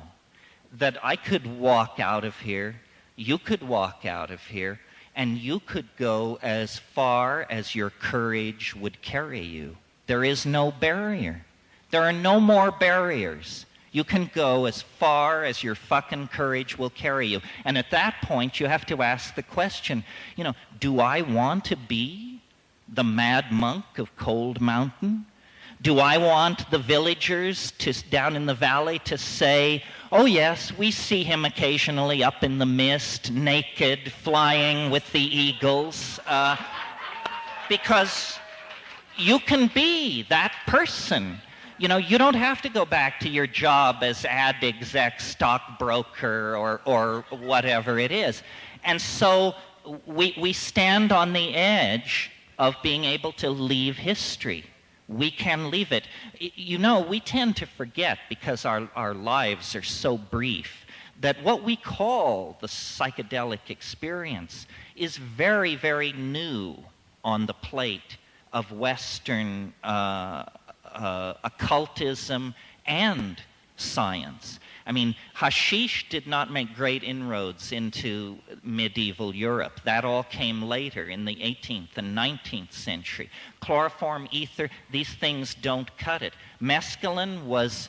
that I could walk out of here, you could walk out of here, and you could go as far as your courage would carry you. There is no barrier. There are no more barriers. You can go as far as your fucking courage will carry you. And at that point, you have to ask the question, do I want to be the mad monk of Cold Mountain? Do I want the villagers down in the valley to say, oh yes, we see him occasionally up in the mist, naked, flying with the eagles? Because you can be that person. You don't have to go back to your job as ad exec, stockbroker, or whatever it is. And so we stand on the edge of being able to leave history. we can leave it. You know, we tend to forget, because our lives are so brief, that what we call the psychedelic experience is very, very new on the plate of Western occultism and science. I mean, hashish did not make great inroads into medieval Europe. That all came later in the 18th and 19th century. Chloroform, ether, these things don't cut it. Mescaline was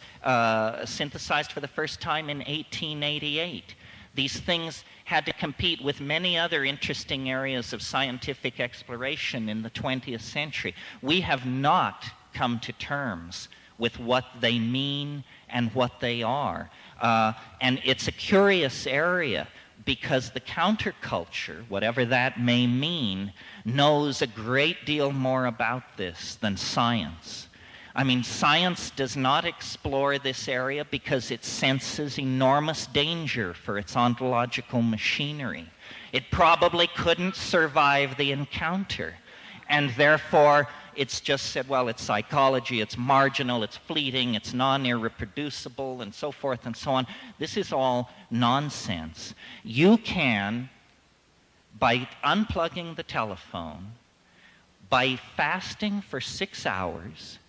synthesized for the first time in 1888. These things had to compete with many other interesting areas of scientific exploration in the 20th century. We have not come to terms with what they mean and what they are. And it's a curious area, because the counterculture, whatever that may mean, knows a great deal more about this than science. I mean, science does not explore this area because it senses enormous danger for its ontological machinery. It probably couldn't survive the encounter, and therefore it's just said, well, it's psychology, it's marginal, it's fleeting, it's non-irreproducible, and so forth and so on. This is all nonsense. You can, by unplugging the telephone, by fasting for 6 hours,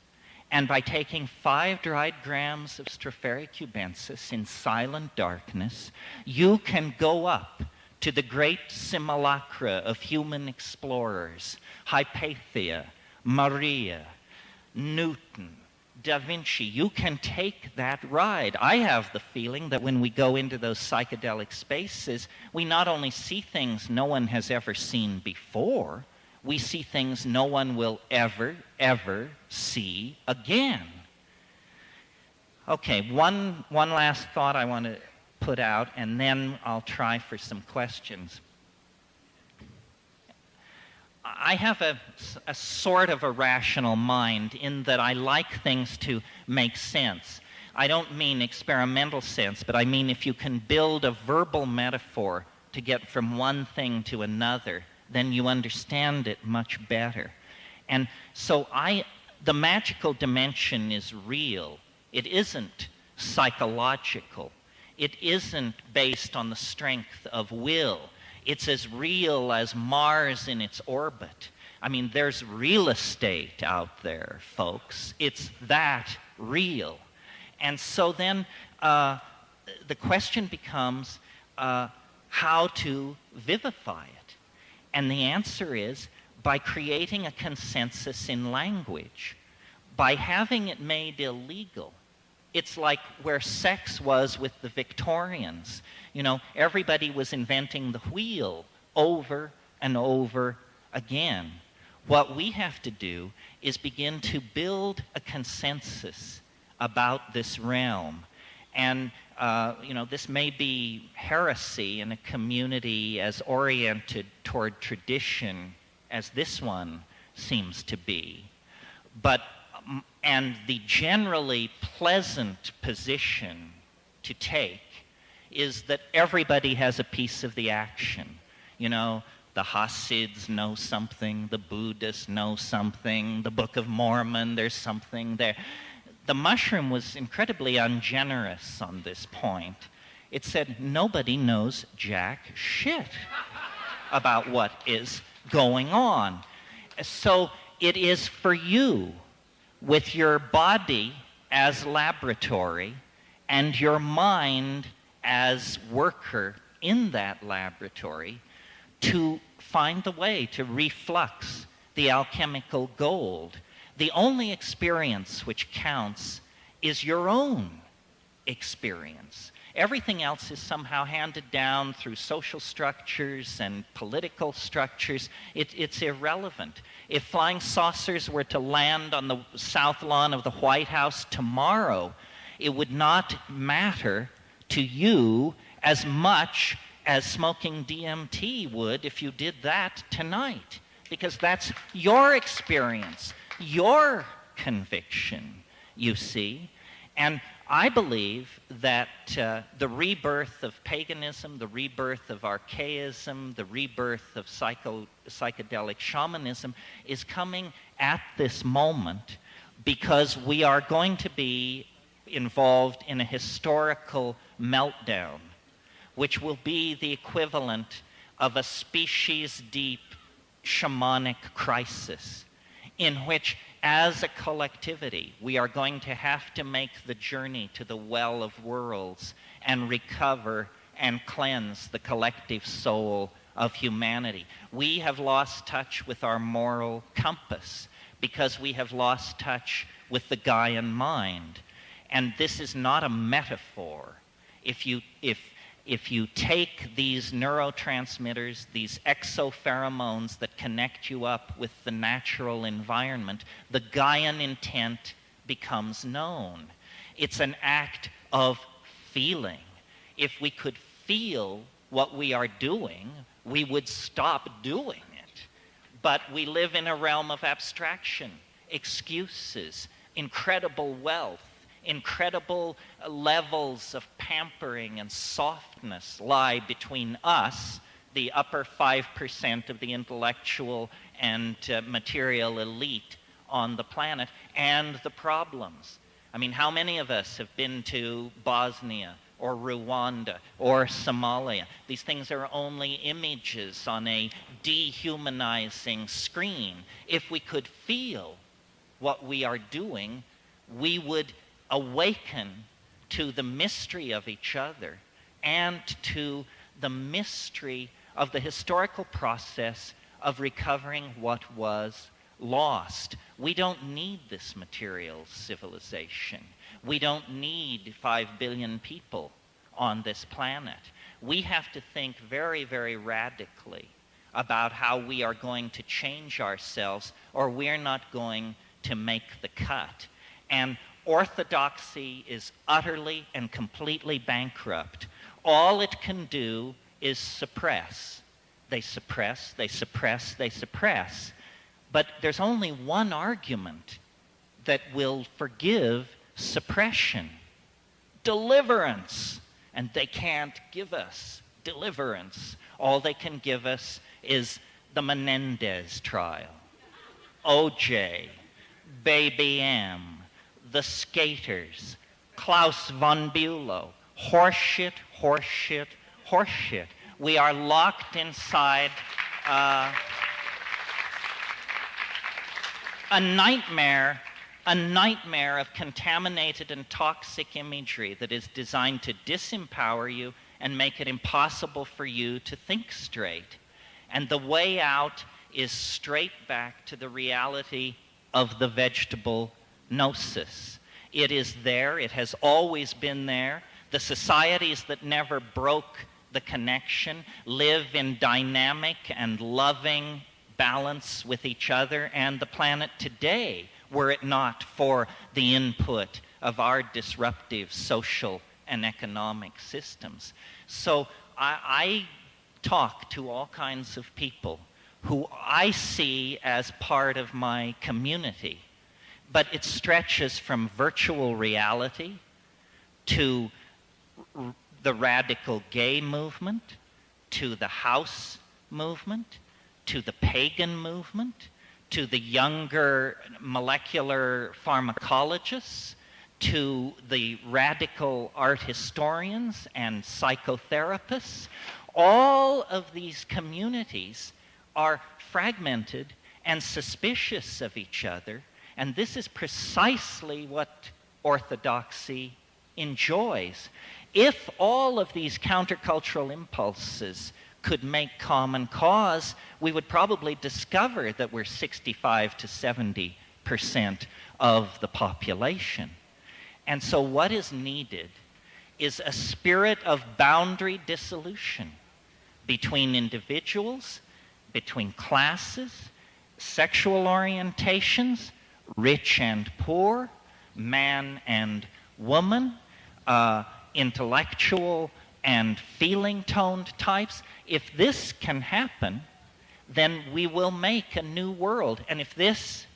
and by taking 5 dried grams of Stropharia cubensis in silent darkness, you can go up to the great simulacra of human explorers, Hypatia, Maria, Newton, Da Vinci. You can take that ride. I have the feeling that when we go into those psychedelic spaces, we not only see things no one has ever seen before, we see things no one will ever, ever see again. Okay, one last thought I want to put out, and then I'll try for some questions. I have a sort of a rational mind in that I like things to make sense. I don't mean experimental sense, but I mean if you can build a verbal metaphor to get from one thing to another, then you understand it much better. And so the magical dimension is real. It isn't psychological. It isn't based on the strength of will. It's as real as Mars in its orbit. I mean, there's real estate out there, folks. It's that real. And so then the question becomes how to vivify it. And the answer is by creating a consensus in language, by having it made illegal. It's like where sex was with the Victorians. You know, everybody was inventing the wheel over and over again. What we have to do is begin to build a consensus about this realm. And, this may be heresy in a community as oriented toward tradition as this one seems to be. And the generally pleasant position to take is that everybody has a piece of the action. You know, the Hasids know something, the Buddhists know something, the Book of Mormon, there's something there. The mushroom was incredibly ungenerous on this point. It said nobody knows jack shit about what is going on. So it is for you, with your body as laboratory and your mind as worker in that laboratory, to find the way to reflux the alchemical gold. The only experience which counts is your own experience. Everything else is somehow handed down through social structures and political structures. It's irrelevant. If flying saucers were to land on the south lawn of the White House tomorrow, it would not matter to you as much as smoking DMT would if you did that tonight, because that's your experience, your conviction, you see. And I believe that the rebirth of paganism, the rebirth of archaism, the rebirth of psychedelic shamanism is coming at this moment because we are going to be involved in a historical meltdown, which will be the equivalent of a species-deep shamanic crisis, in which, as a collectivity, we are going to have to make the journey to the well of worlds and recover and cleanse the collective soul of humanity. We have lost touch with our moral compass because we have lost touch with the Gaian mind. And this is not a metaphor. If you take these neurotransmitters, these exopheromones that connect you up with the natural environment, the Gaian intent becomes known. It's an act of feeling. If we could feel what we are doing, we would stop doing it. But we live in a realm of abstraction, excuses, incredible wealth, incredible levels of pampering and softness lie between us, the upper 5% of the intellectual and material elite on the planet, and the problems. I mean, how many of us have been to Bosnia or Rwanda or Somalia? These things are only images on a dehumanizing screen. If we could feel what we are doing, we would awaken to the mystery of each other and to the mystery of the historical process of recovering what was lost. We don't need this material civilization. We don't need 5 billion people on this planet. We have to think very, very radically about how we are going to change ourselves, or we're not going to make the cut. And orthodoxy is utterly and completely bankrupt. All it can do is suppress. They suppress, they suppress, they suppress. But there's only one argument that will forgive suppression: deliverance. And they can't give us deliverance. All they can give us is the Menendez trial, OJ, Baby M, the skaters, Klaus von Bülow. Horseshit, horseshit, horseshit. We are locked inside a nightmare of contaminated and toxic imagery that is designed to disempower you and make it impossible for you to think straight. And the way out is straight back to the reality of the vegetable gnosis. It is there. It has always been there. The societies that never broke the connection live in dynamic and loving balance with each other and the planet today, were it not for the input of our disruptive social and economic systems. So I talk to all kinds of people who I see as part of my community, but it stretches from virtual reality to the radical gay movement, to the house movement, to the pagan movement, to the younger molecular pharmacologists, to the radical art historians and psychotherapists. All of these communities are fragmented and suspicious of each other, and this is precisely what orthodoxy enjoys. If all of these countercultural impulses could make common cause, we would probably discover that we're 65 to 70% of the population. And so what is needed is a spirit of boundary dissolution between individuals, between classes, sexual orientations, rich and poor, man and woman, intellectual and feeling-toned types. If this can happen, then we will make a new world. And if this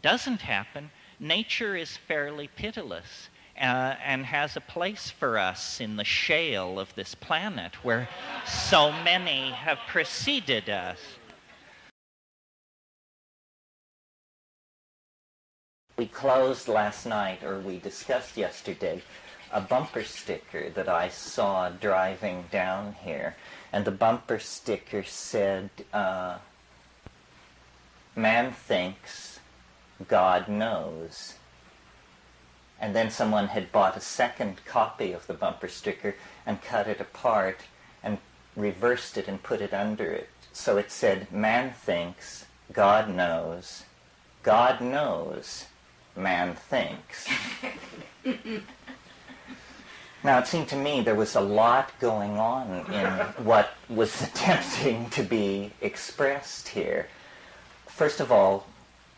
doesn't happen, nature is fairly pitiless and has a place for us in the shale of this planet where so many have preceded us. We closed last night, or we discussed yesterday, a bumper sticker that I saw driving down here. And the bumper sticker said, man thinks, God knows. And then someone had bought a second copy of the bumper sticker and cut it apart and reversed it and put it under it. So it said, man thinks, God knows, man thinks. Now, it seemed to me there was a lot going on in what was attempting to be expressed here. First of all,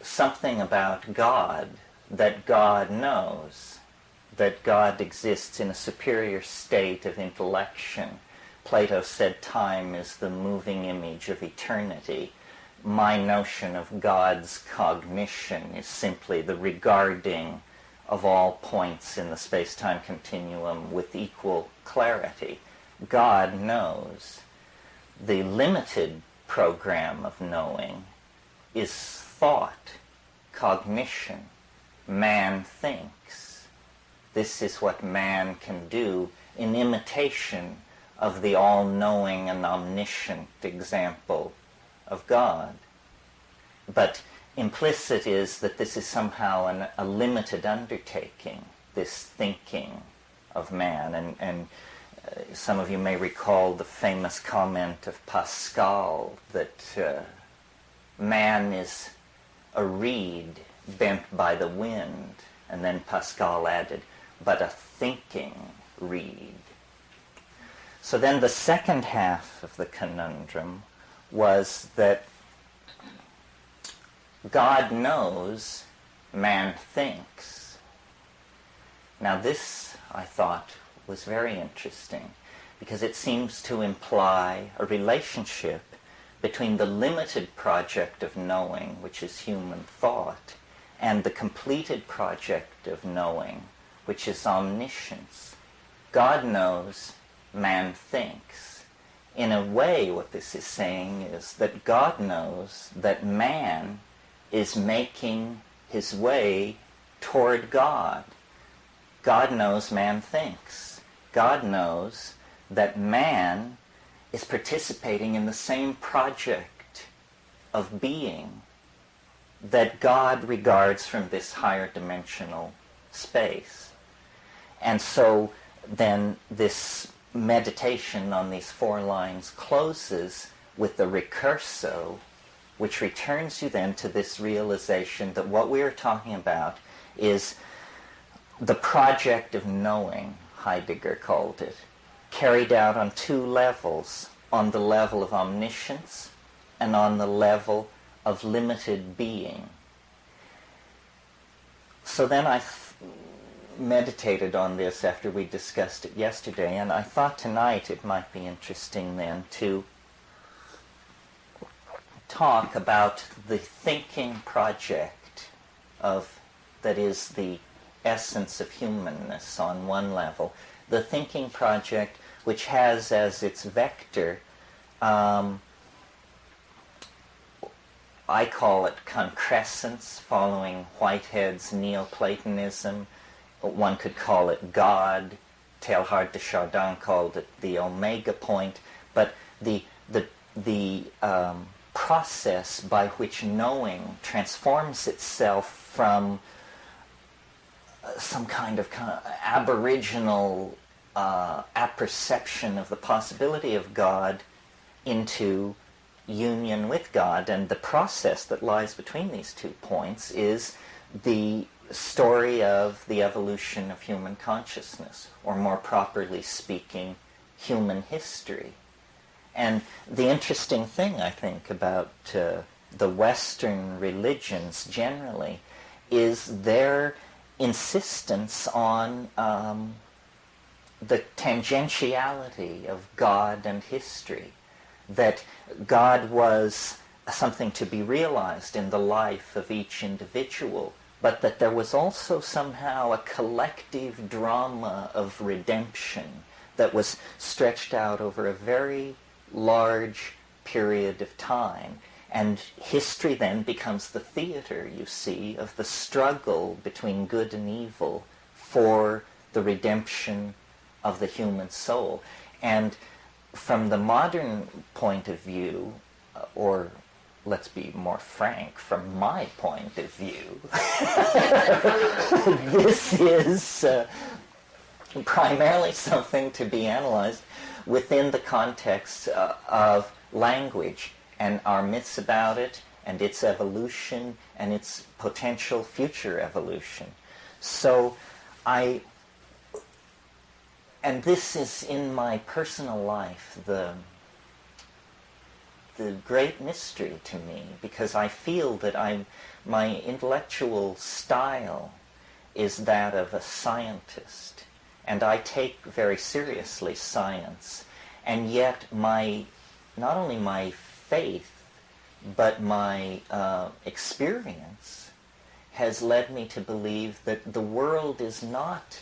something about God, that God knows, that God exists in a superior state of intellection. Plato said time is the moving image of eternity. My notion of God's cognition is simply the regarding of all points in the space-time continuum with equal clarity. God knows. The limited program of knowing is thought, cognition. Man thinks. This is what man can do in imitation of the all-knowing and omniscient example of God. But implicit is that this is somehow a limited undertaking, this thinking of man. And some of you may recall the famous comment of Pascal that man is a reed bent by the wind. And then Pascal added, but a thinking reed. So then the second half of the conundrum was that God knows, man thinks. Now this, I thought, was very interesting because it seems to imply a relationship between the limited project of knowing, which is human thought, and the completed project of knowing, which is omniscience. God knows, man thinks. In a way, what this is saying is that God knows that man is making his way toward God. God knows, man thinks. God knows that man is participating in the same project of being that God regards from this higher dimensional space. And so then this meditation on these 4 lines closes with the recurso, which returns you then to this realization that what we are talking about is the project of knowing, Heidegger called it, carried out on 2 levels, on the level of omniscience and on the level of limited being. So then I meditated on this after we discussed it yesterday, and I thought tonight it might be interesting then to talk about the thinking project that is the essence of humanness on one level, the thinking project which has as its vector, I call it concrescence, following Whitehead's Neoplatonism. One could call it God. Teilhard de Chardin called it the omega point. But the process by which knowing transforms itself from some kind of aboriginal apperception of the possibility of God into union with God. And the process that lies between these 2 points is the story of the evolution of human consciousness, or more properly speaking, human history. And the interesting thing, I think, about the Western religions generally is their insistence on the tangentiality of God and history, that God was something to be realized in the life of each individual, but that there was also somehow a collective drama of redemption that was stretched out over a very large period of time. And history then becomes the theater, you see, of the struggle between good and evil for the redemption of the human soul. And from the modern point of view, or let's be more frank, from my point of view, this is primarily something to be analyzed within the context of language and our myths about it and its evolution and its potential future evolution. So and this is in my personal life the great mystery to me, because I feel that my intellectual style is that of a scientist, and I take very seriously science, and yet not only my faith but my experience has led me to believe that the world is not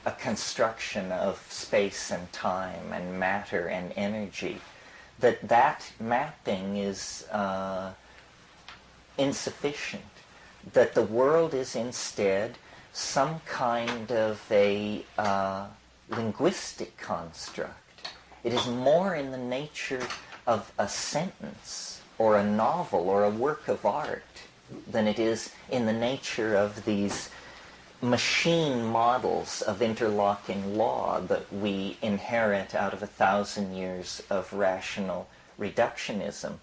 a construction of space and time and matter and energy, that mapping is insufficient, that the world is instead some kind of a linguistic construct. It is more in the nature of a sentence or a novel or a work of art than it is in the nature of these machine models of interlocking law that we inherit out of 1,000 years of rational reductionism.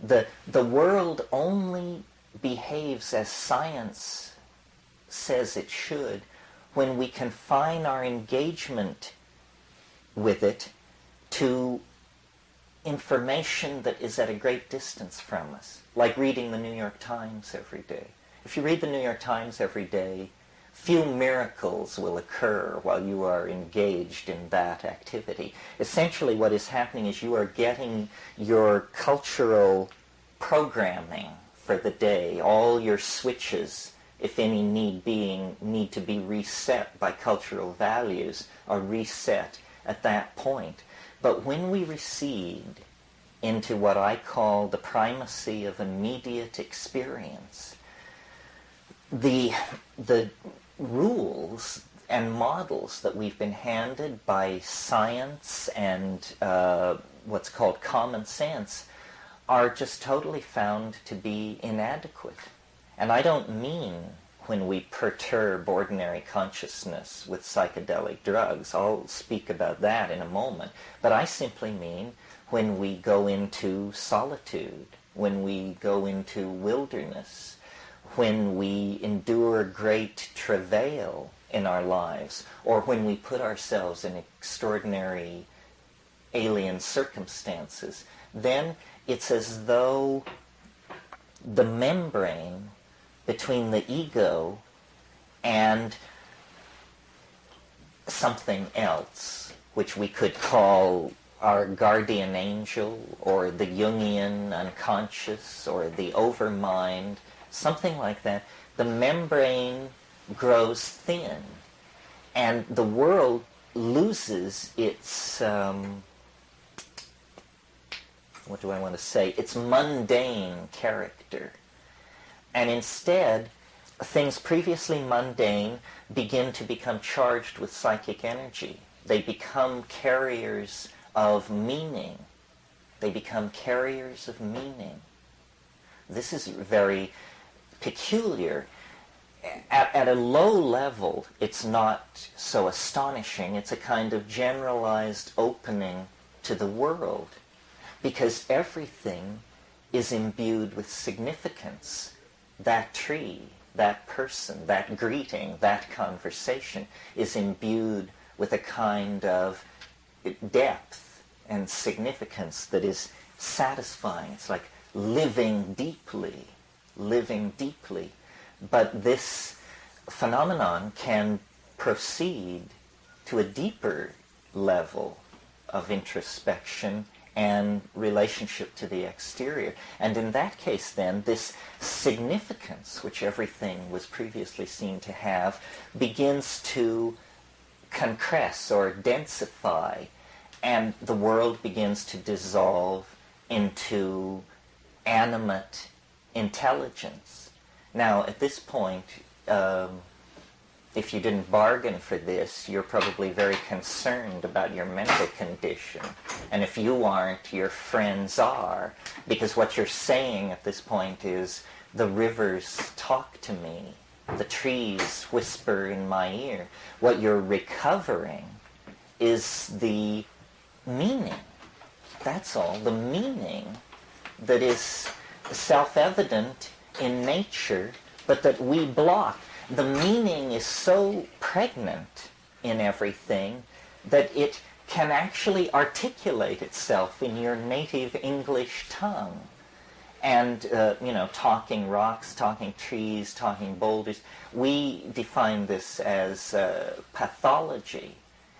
The world only behaves as science says it should when we confine our engagement with it to information that is at a great distance from us, like reading the New York Times every day. If you read the New York Times every day, few miracles will occur while you are engaged in that activity. Essentially what is happening is you are getting your cultural programming for the day, all your switches, if any need to be reset by cultural values, are reset at that point. But when we recede into what I call the primacy of immediate experience, the rules and models that we've been handed by science and what's called common sense are just totally found to be inadequate. And I don't mean when we perturb ordinary consciousness with psychedelic drugs. I'll speak about that in a moment. But I simply mean when we go into solitude, when we go into wilderness, when we endure great travail in our lives, or when we put ourselves in extraordinary alien circumstances, then it's as though the membrane between the ego and something else, which we could call our guardian angel, or the Jungian unconscious, or the overmind, something like that, the membrane grows thin, and the world loses its, its mundane character. And instead, things previously mundane begin to become charged with psychic energy. They become carriers of meaning. They become carriers of meaning. This is very peculiar. At a low level, it's not so astonishing. It's a kind of generalized opening to the world, because everything is imbued with significance. That tree, that person, that greeting, that conversation is imbued with a kind of depth and significance that is satisfying. It's like living deeply. But this phenomenon can proceed to a deeper level of introspection and relationship to the exterior. And in that case, then, this significance, which everything was previously seen to have, begins to concrete or densify, and the world begins to dissolve into animate intelligence. Now, at this point, if you didn't bargain for this, you're probably very concerned about your mental condition. And if you aren't, your friends are. Because what you're saying at this point is, the rivers talk to me, the trees whisper in my ear. What you're recovering is the meaning. That's all. The meaning that is self-evident in nature, but that we block. The meaning is so pregnant in everything that it can actually articulate itself in your native English tongue. And, talking rocks, talking trees, talking boulders, we define this as pathology.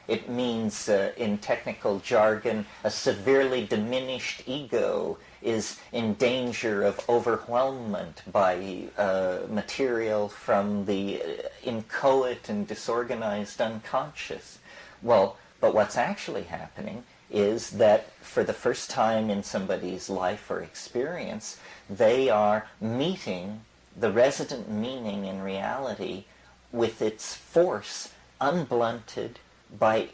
It means, in technical jargon, a severely diminished ego is in danger of overwhelmment by material from the inchoate and disorganized unconscious. Well, but what's actually happening is that for the first time in somebody's life or experience, they are meeting the resident meaning in reality with its force unblunted by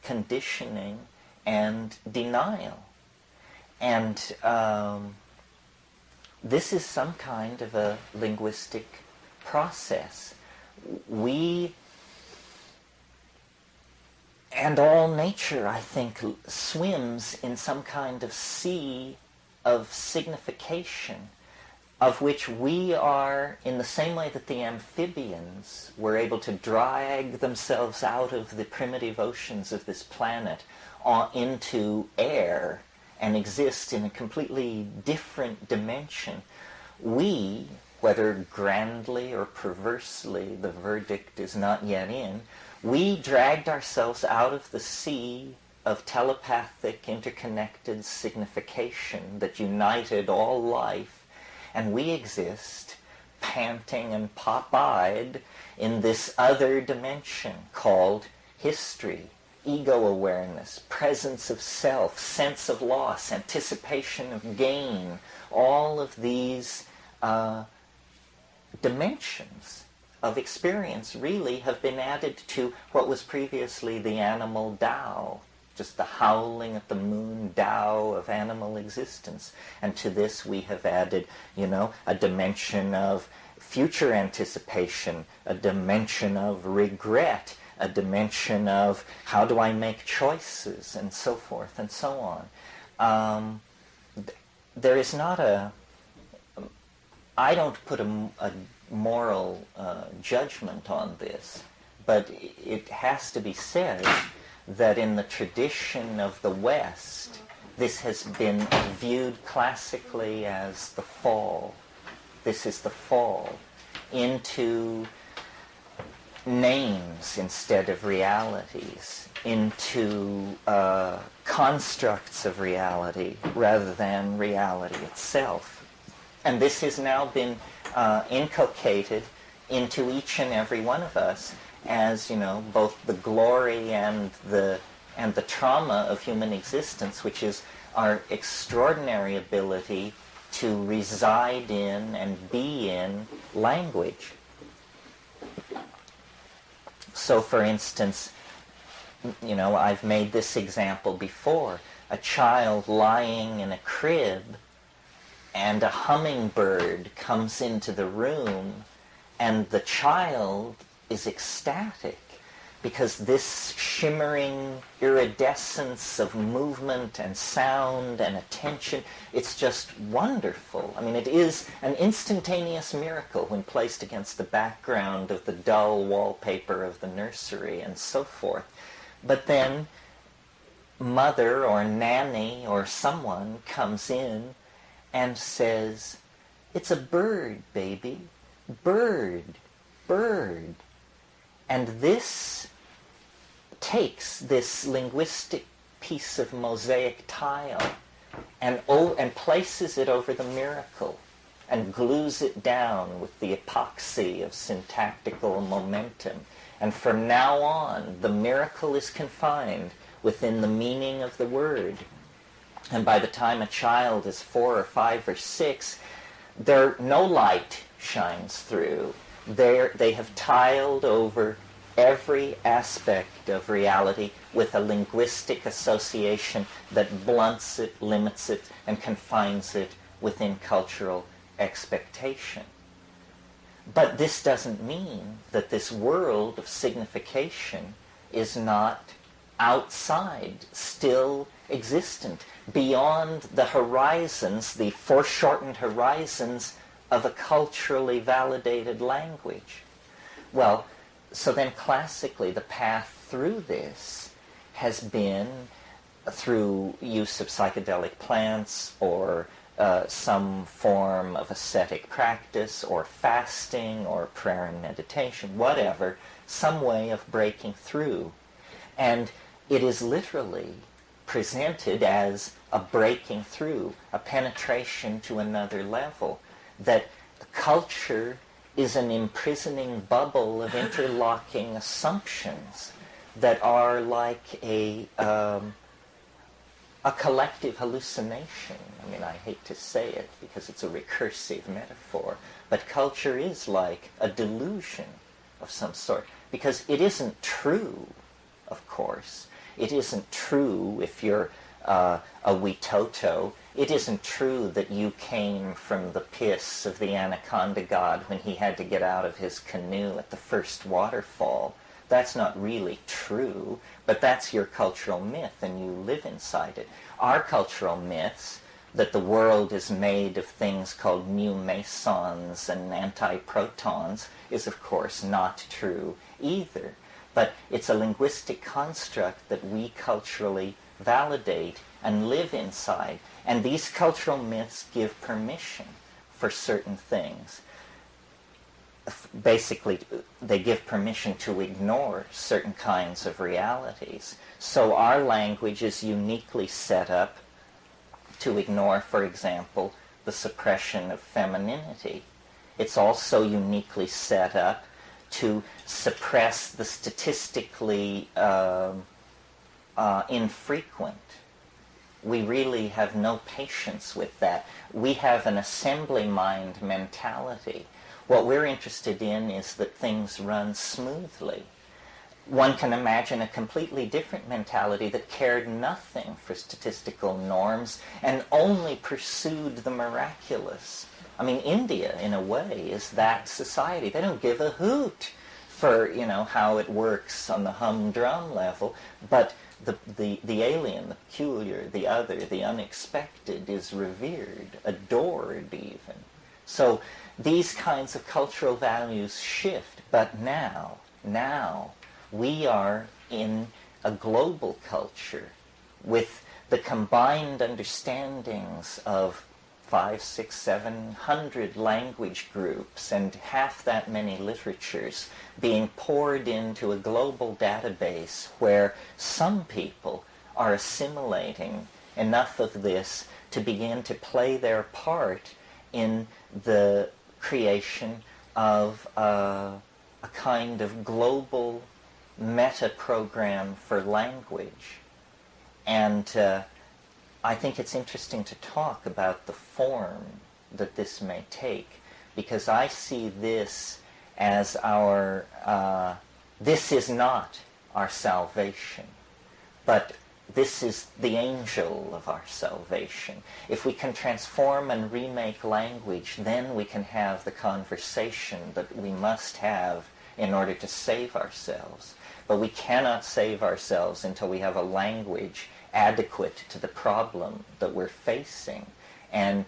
conditioning and denial. And this is some kind of a linguistic process. We, and all nature, I think, swims in some kind of sea of signification, of which we are, in the same way that the amphibians were able to drag themselves out of the primitive oceans of this planet into air and exist in a completely different dimension. We, whether grandly or perversely, the verdict is not yet in, we dragged ourselves out of the sea of telepathic, interconnected signification that united all life, and we exist panting and pop-eyed in this other dimension called history, ego awareness, presence of self, sense of loss, anticipation of gain, all of these dimensions of experience really have been added to what was previously the animal Tao, just the howling at the moon Tao of animal existence. And to this we have added, a dimension of future anticipation, a dimension of regret, a dimension of how do I make choices, and so forth and so on. There is not I don't put a moral judgment on this, but it has to be said that in the tradition of the West, this has been viewed classically as the fall. This is the fall into names instead of realities, into constructs of reality rather than reality itself. And this has now been inculcated into each and every one of us as, both the glory and the trauma of human existence, which is our extraordinary ability to reside in and be in language. So, for instance, I've made this example before. A child lying in a crib and a hummingbird comes into the room, and the child is ecstatic because this shimmering iridescence of movement and sound and attention, it's just wonderful. I mean, it is an instantaneous miracle when placed against the background of the dull wallpaper of the nursery and so forth. But then mother or nanny or someone comes in and says, "It's a bird, baby. Bird, bird." And this takes this linguistic piece of mosaic tile and places it over the miracle and glues it down with the epoxy of syntactical momentum. And from now on, the miracle is confined within the meaning of the word. And by the time a child is 4 or 5 or 6, no light shines through. They have tiled over every aspect of reality with a linguistic association that blunts it, limits it, and confines it within cultural expectation. But this doesn't mean that this world of signification is not outside, still existent, beyond the horizons, the foreshortened horizons of a culturally validated language. Well, so then classically the path through this has been through use of psychedelic plants or some form of ascetic practice or fasting or prayer and meditation, whatever, some way of breaking through. And it is literally presented as a breaking through, a penetration to another level, that culture is an imprisoning bubble of interlocking assumptions that are like a collective hallucination. I mean, I hate to say it because it's a recursive metaphor, but culture is like a delusion of some sort, because it isn't true, of course. It isn't true if you're a Witoto. It isn't true that you came from the piss of the anaconda god when he had to get out of his canoe at the first waterfall. That's not really true, but that's your cultural myth, and you live inside it. Our cultural myths, that the world is made of things called new mesons and antiprotons, is of course not true either. But it's a linguistic construct that we culturally validate and live inside. And these cultural myths give permission for certain things. Basically, they give permission to ignore certain kinds of realities. So our language is uniquely set up to ignore, for example, the suppression of femininity. It's also uniquely set up to suppress the statistically infrequent. We really have no patience with that. We have an assembly mind mentality. What we're interested in is that things run smoothly. One can imagine a completely different mentality that cared nothing for statistical norms and only pursued the miraculous. I mean, India, in a way, is that society. They don't give a hoot for, how it works on the humdrum level, but the alien, the peculiar, the other, the unexpected is revered, adored even. So these kinds of cultural values shift, but now, we are in a global culture with the combined understandings of 500, 600, 700 language groups and half that many literatures being poured into a global database where some people are assimilating enough of this to begin to play their part in the creation of a kind of global meta-program for language. And I think it's interesting to talk about the form that this may take, because I see this as this is not our salvation, but this is the angel of our salvation. If we can transform and remake language, then we can have the conversation that we must have in order to save ourselves. But we cannot save ourselves until we have a language adequate to the problem that we're facing. And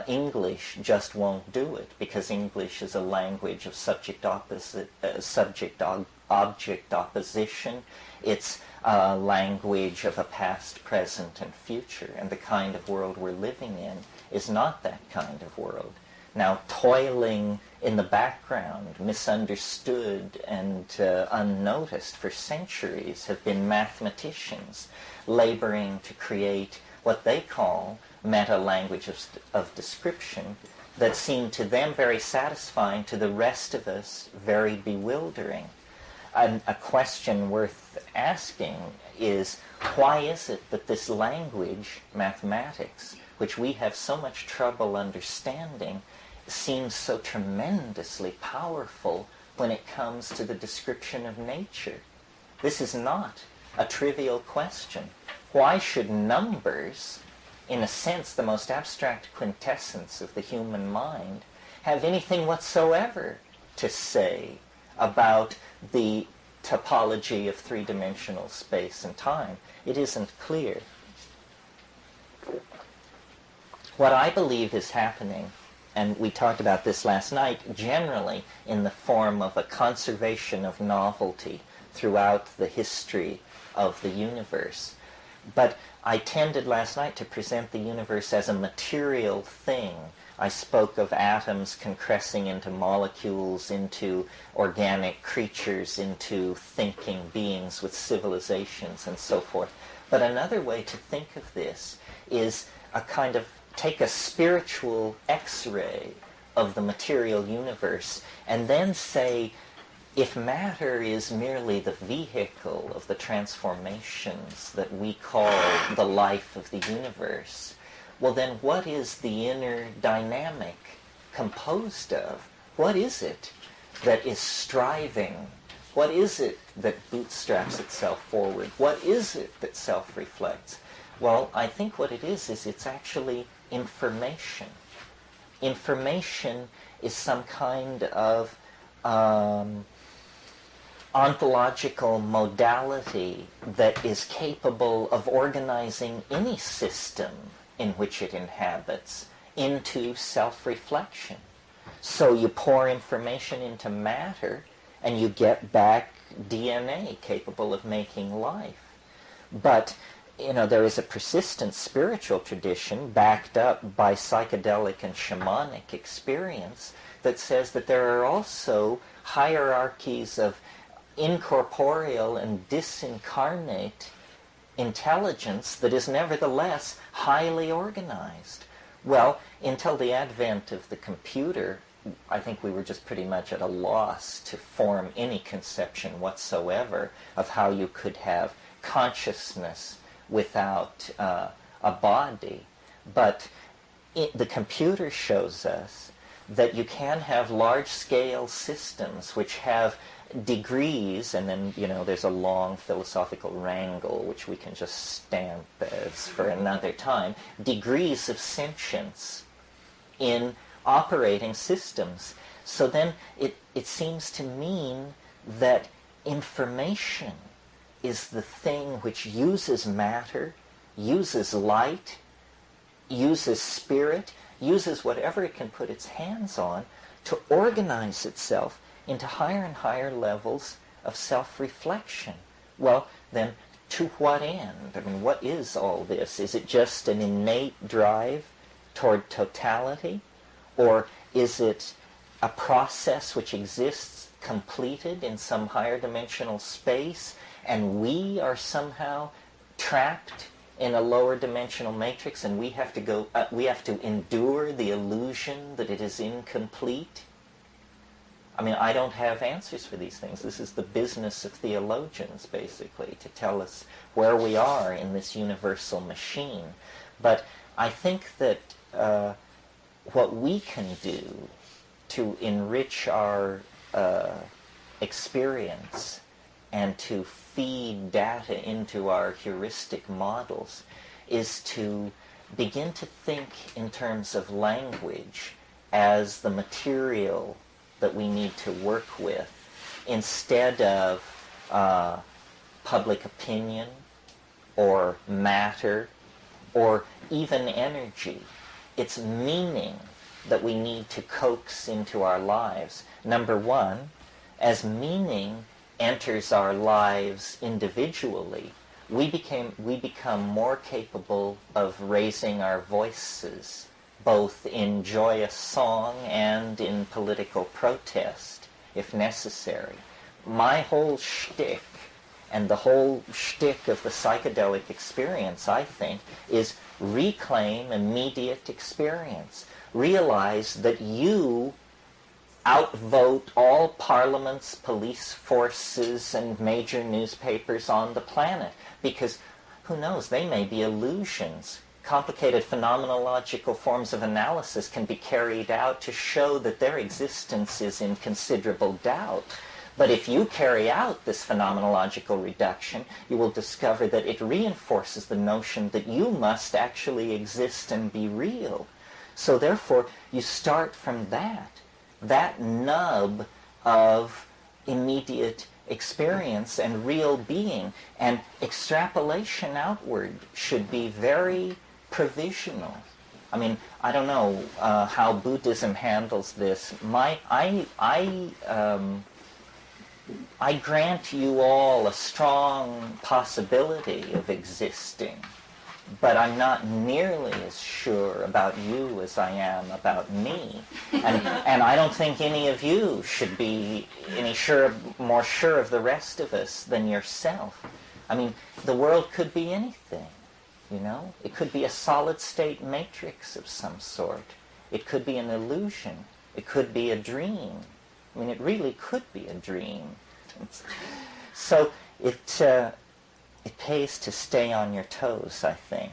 English just won't do it, because English is a language of subject-object opposition. It's a language of a past, present, and future. And the kind of world we're living in is not that kind of world. Now, toiling in the background, misunderstood and unnoticed for centuries, have been mathematicians laboring to create what they call meta-language of description that seem to them very satisfying, to the rest of us very bewildering. a question worth asking is, why is it that this language, mathematics, which we have so much trouble understanding, seems so tremendously powerful when it comes to the description of nature? This is not a trivial question. Why should numbers, in a sense the most abstract quintessence of the human mind, have anything whatsoever to say about the topology of three-dimensional space and time? It isn't clear. What I believe is happening, and we talked about this last night, generally in the form of a conservation of novelty throughout the history of the universe. But I tended last night to present the universe as a material thing. I spoke of atoms compressing into molecules, into organic creatures, into thinking beings with civilizations and so forth. But another way to think of this is a kind of take a spiritual X-ray of the material universe and then say, if matter is merely the vehicle of the transformations that we call the life of the universe, well then what is the inner dynamic composed of? What is it that is striving? What is it that bootstraps itself forward? What is it that self-reflects? Well, I think what it is it's actually information. Information is some kind of ontological modality that is capable of organizing any system in which it inhabits into self-reflection. So you pour information into matter and you get back DNA capable of making life. But there is a persistent spiritual tradition backed up by psychedelic and shamanic experience that says that there are also hierarchies of incorporeal and disincarnate intelligence that is nevertheless highly organized. Well, until the advent of the computer, I think we were just pretty much at a loss to form any conception whatsoever of how you could have consciousness without a body. But the computer shows us that you can have large-scale systems which have degrees, and then there's a long philosophical wrangle which we can just stamp as for another time, degrees of sentience in operating systems. So then it seems to mean that information is the thing which uses matter, uses light, uses spirit, uses whatever it can put its hands on to organize itself into higher and higher levels of self-reflection. Well, then, to what end? I mean, what is all this? Is it just an innate drive toward totality? Or is it a process which exists completed in some higher dimensional space, and we are somehow trapped in a lower dimensional matrix, and we have to endure the illusion that it is incomplete? I mean, I don't have answers for these things. This is the business of theologians, basically, to tell us where we are in this universal machine. But I think that what we can do to enrich our experience and to feed data into our heuristic models is to begin to think in terms of language as the material that we need to work with, instead of public opinion or matter or even energy. It's meaning that we need to coax into our lives. Number one, as meaning enters our lives individually, we become more capable of raising our voices, both in joyous song and in political protest, if necessary. My whole shtick, and the whole shtick of the psychedelic experience, I think, is reclaim immediate experience. Realize that you, outvote all parliaments, police forces, and major newspapers on the planet. Because, who knows, they may be illusions. Complicated phenomenological forms of analysis can be carried out to show that their existence is in considerable doubt. But if you carry out this phenomenological reduction, you will discover that it reinforces the notion that you must actually exist and be real. So therefore, you start from that nub of immediate experience and real being, and extrapolation outward should be very provisional. I mean, I don't know how Buddhism handles this. I grant you all a strong possibility of existing, but I'm not nearly as sure about you as I am about me. And I don't think any of you should be more sure of the rest of us than yourself. I mean, the world could be anything, you know? It could be a solid-state matrix of some sort. It could be an illusion. It could be a dream. I mean, it really could be a dream. So it pays to stay on your toes, I think.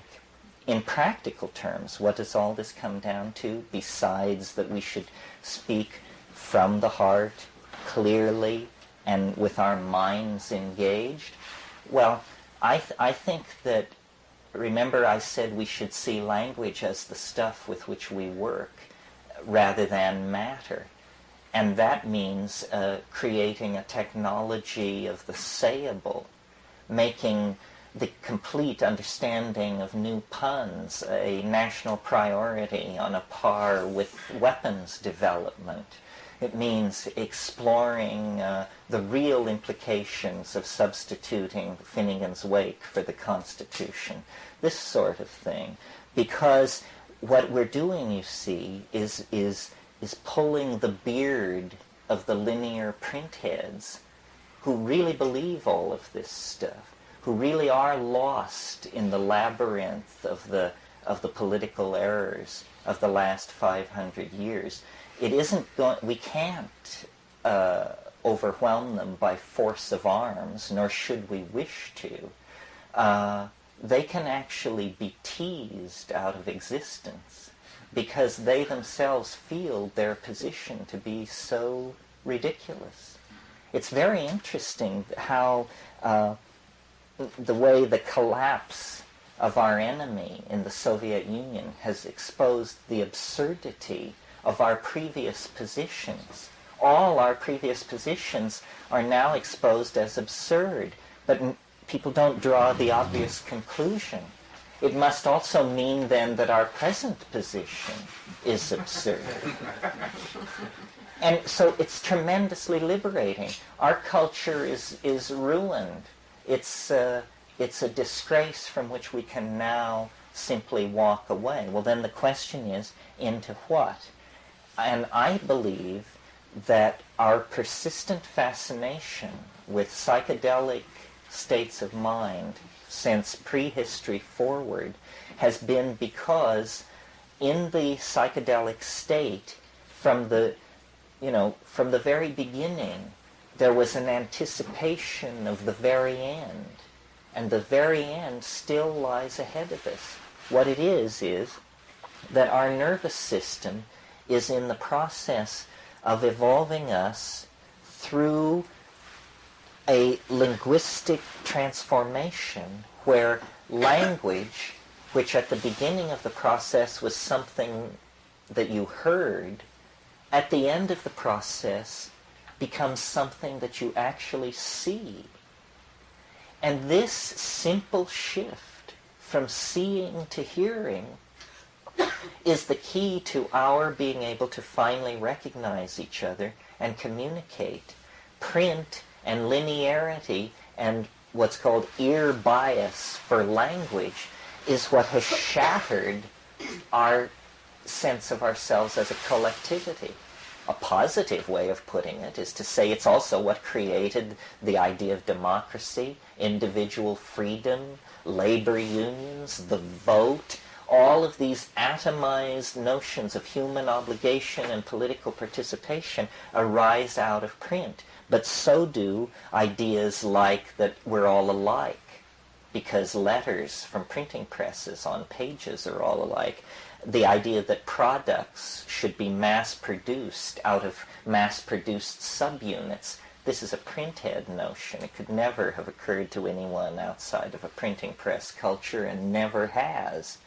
In practical terms, what does all this come down to, besides that we should speak from the heart, clearly, and with our minds engaged? Well, I think that, remember I said we should see language as the stuff with which we work, rather than matter. And that means creating a technology of the sayable, making the complete understanding of new puns a national priority on a par with weapons development. It means exploring the real implications of substituting Finnegan's Wake for the Constitution, this sort of thing. Because what we're doing, you see, is pulling the beard of the linear printheads who really believe all of this stuff, who really are lost in the labyrinth of the political errors of the last 500 years. It isn't we can't overwhelm them by force of arms, nor should we wish to. They can actually be teased out of existence, because they themselves feel their position to be so ridiculous. It's very interesting how the way the collapse of our enemy in the Soviet Union has exposed the absurdity of our previous positions. All our previous positions are now exposed as absurd, but people don't draw the obvious conclusion. It must also mean then that our present position is absurd. And so it's tremendously liberating. Our culture is ruined. It's a disgrace from which we can now simply walk away. Well, then the question is, into what? And I believe that our persistent fascination with psychedelic states of mind since prehistory forward has been because in the psychedelic state, from the very beginning, there was an anticipation of the very end, and the very end still lies ahead of us. What it is that our nervous system is in the process of evolving us through a linguistic transformation where language, which at the beginning of the process was something that you heard, at the end of the process becomes something that you actually see. And this simple shift from seeing to hearing is the key to our being able to finally recognize each other and communicate. Print and linearity and what's called ear bias for language is what has shattered our sense of ourselves as a collectivity. A positive way of putting it is to say it's also what created the idea of democracy, individual freedom, labor unions, the vote, all of these atomized notions of human obligation and political participation arise out of print. But so do ideas like that we're all alike, because letters from printing presses on pages are all alike. The idea that products should be mass-produced out of mass-produced subunits. This is a printhead notion. It could never have occurred to anyone outside of a printing press culture, and never has.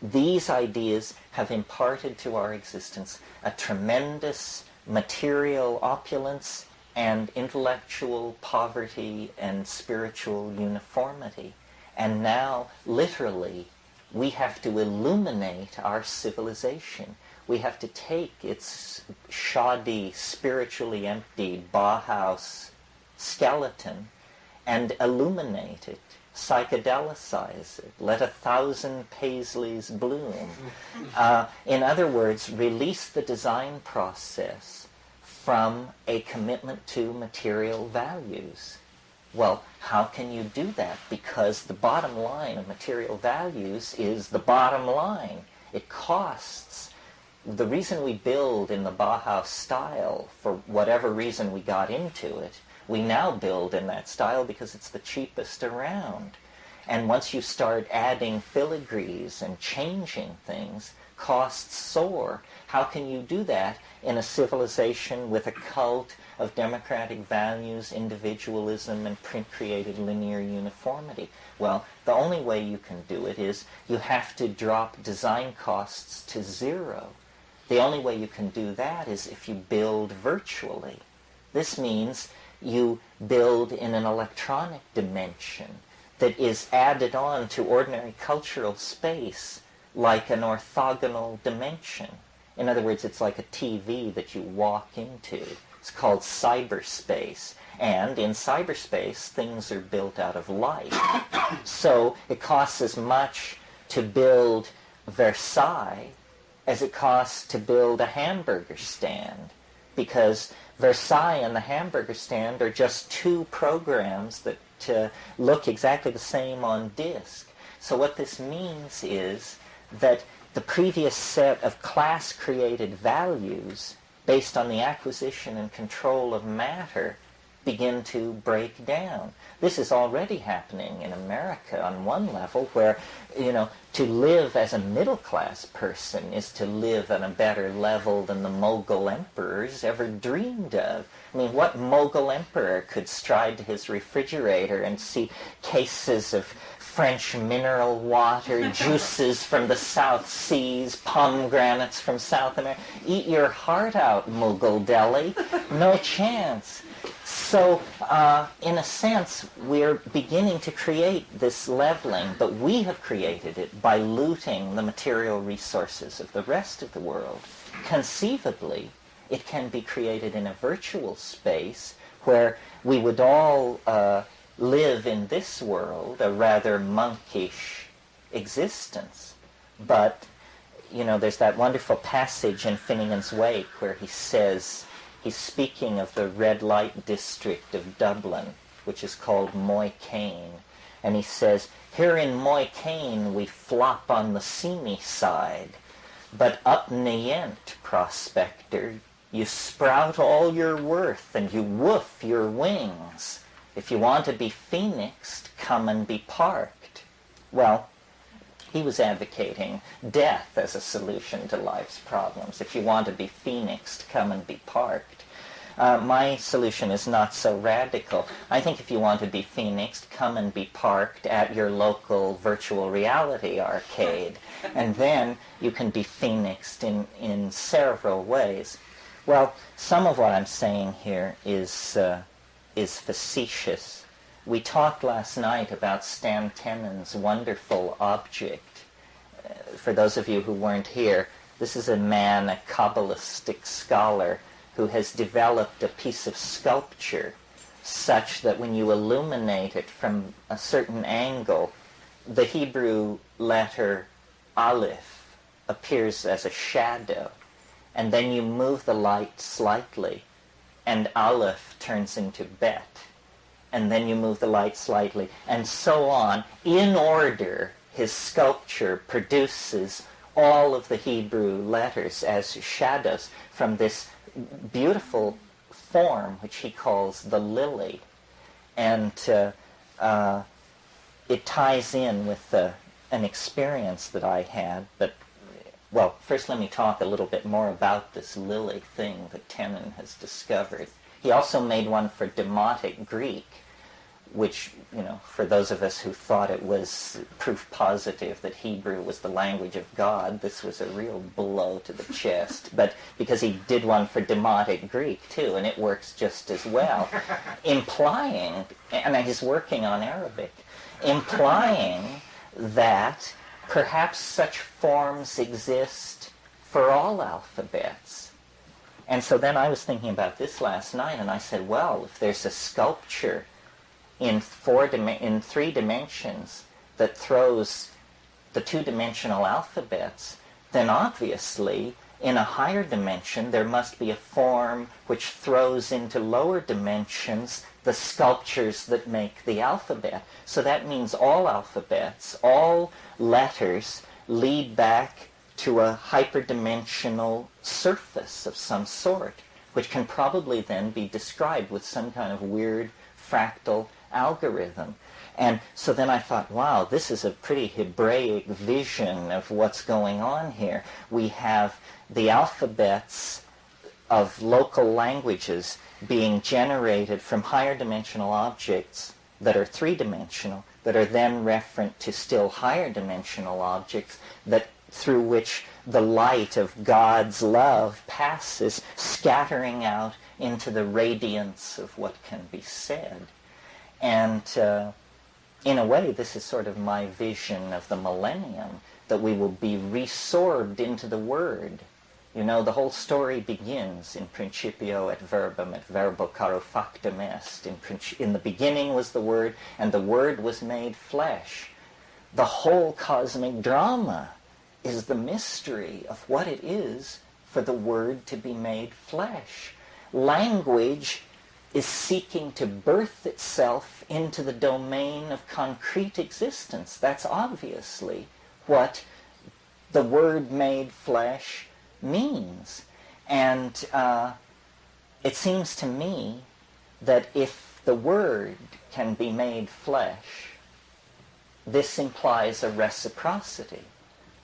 These ideas have imparted to our existence a tremendous material opulence and intellectual poverty and spiritual uniformity. And now, literally, we have to illuminate our civilization. We have to take its shoddy, spiritually empty Bauhaus skeleton and illuminate it, psychedelicize it, let 1,000 paisleys bloom. In other words, release the design process from a commitment to material values. Well, how can you do that? Because the bottom line of material values is the bottom line. It costs. The reason we build in the Bauhaus style, for whatever reason we got into it, we now build in that style because it's the cheapest around. And once you start adding filigrees and changing things, costs soar. How can you do that in a civilization with a cult of democratic values, individualism, and print-created linear uniformity? Well, the only way you can do it is you have to drop design costs to zero. The only way you can do that is if you build virtually. This means you build in an electronic dimension that is added on to ordinary cultural space like an orthogonal dimension. In other words, it's like a TV that you walk into. It's called cyberspace. And in cyberspace, things are built out of light. So it costs as much to build Versailles as it costs to build a hamburger stand, because Versailles and the hamburger stand are just two programs that look exactly the same on disk. So what this means is that the previous set of class-created values based on the acquisition and control of matter begin to break down. This is already happening in America on one level, where, to live as a middle-class person is to live on a better level than the Mughal emperors ever dreamed of. I mean, what Mughal emperor could stride to his refrigerator and see cases of French mineral water, juices from the South Seas, pomegranates from South America? Eat your heart out, Mughal Delhi. No chance. So, in a sense, we're beginning to create this leveling, but we have created it by looting the material resources of the rest of the world. Conceivably, it can be created in a virtual space where we would all live in this world, a rather monkish existence. But, there's that wonderful passage in Finnegan's Wake where he says, he's speaking of the red light district of Dublin, which is called Moycane. And he says, here in Moycane we flop on the seamy side, but up Nayent, prospector, you sprout all your worth and you woof your wings. If you want to be phoenixed, come and be parked. Well, he was advocating death as a solution to life's problems. If you want to be phoenixed, come and be parked. My solution is not so radical. I think if you want to be phoenixed, come and be parked at your local virtual reality arcade. And then you can be phoenixed in several ways. Well, some of what I'm saying here is facetious. We talked last night about Stan Tenon's wonderful object. For those of you who weren't here, this is a man, a Kabbalistic scholar, who has developed a piece of sculpture such that when you illuminate it from a certain angle, the Hebrew letter Aleph appears as a shadow, and then you move the light slightly, and Aleph turns into Bet, and then you move the light slightly, and so on, in order, his sculpture produces all of the Hebrew letters as shadows from this beautiful form which he calls the lily. And it ties in with an experience that I had. But, well, first let me talk a little bit more about this lily thing that Terence has discovered. He also made one for Demotic Greek, which, for those of us who thought it was proof positive that Hebrew was the language of God, this was a real blow to the chest. But because he did one for Demotic Greek, too, and it works just as well, implying, and he's working on Arabic, implying that perhaps such forms exist for all alphabets. And so then I was thinking about this last night, and I said, well, if there's a sculpture in 3 dimensions that throws the 2-dimensional alphabets, then obviously in a higher dimension there must be a form which throws into lower dimensions the sculptures that make the alphabet. So that means all alphabets, all letters lead back to a hyperdimensional surface of some sort, which can probably then be described with some kind of weird fractal algorithm. And so then I thought, wow, this is a pretty Hebraic vision of what's going on here. We have the alphabets of local languages being generated from higher dimensional objects that are 3-dimensional, that are then referent to still higher dimensional objects that through which the light of God's love passes, scattering out into the radiance of what can be said. And in a way, this is sort of my vision of the millennium, that we will be resorbed into the Word. The whole story begins in principio et verbum, et verbo caro factum est. In the beginning was the Word, and the Word was made flesh. The whole cosmic drama is the mystery of what it is for the Word to be made flesh. Language is seeking to birth itself into the domain of concrete existence. That's obviously what the Word made flesh means. And it seems to me that if the Word can be made flesh, this implies a reciprocity.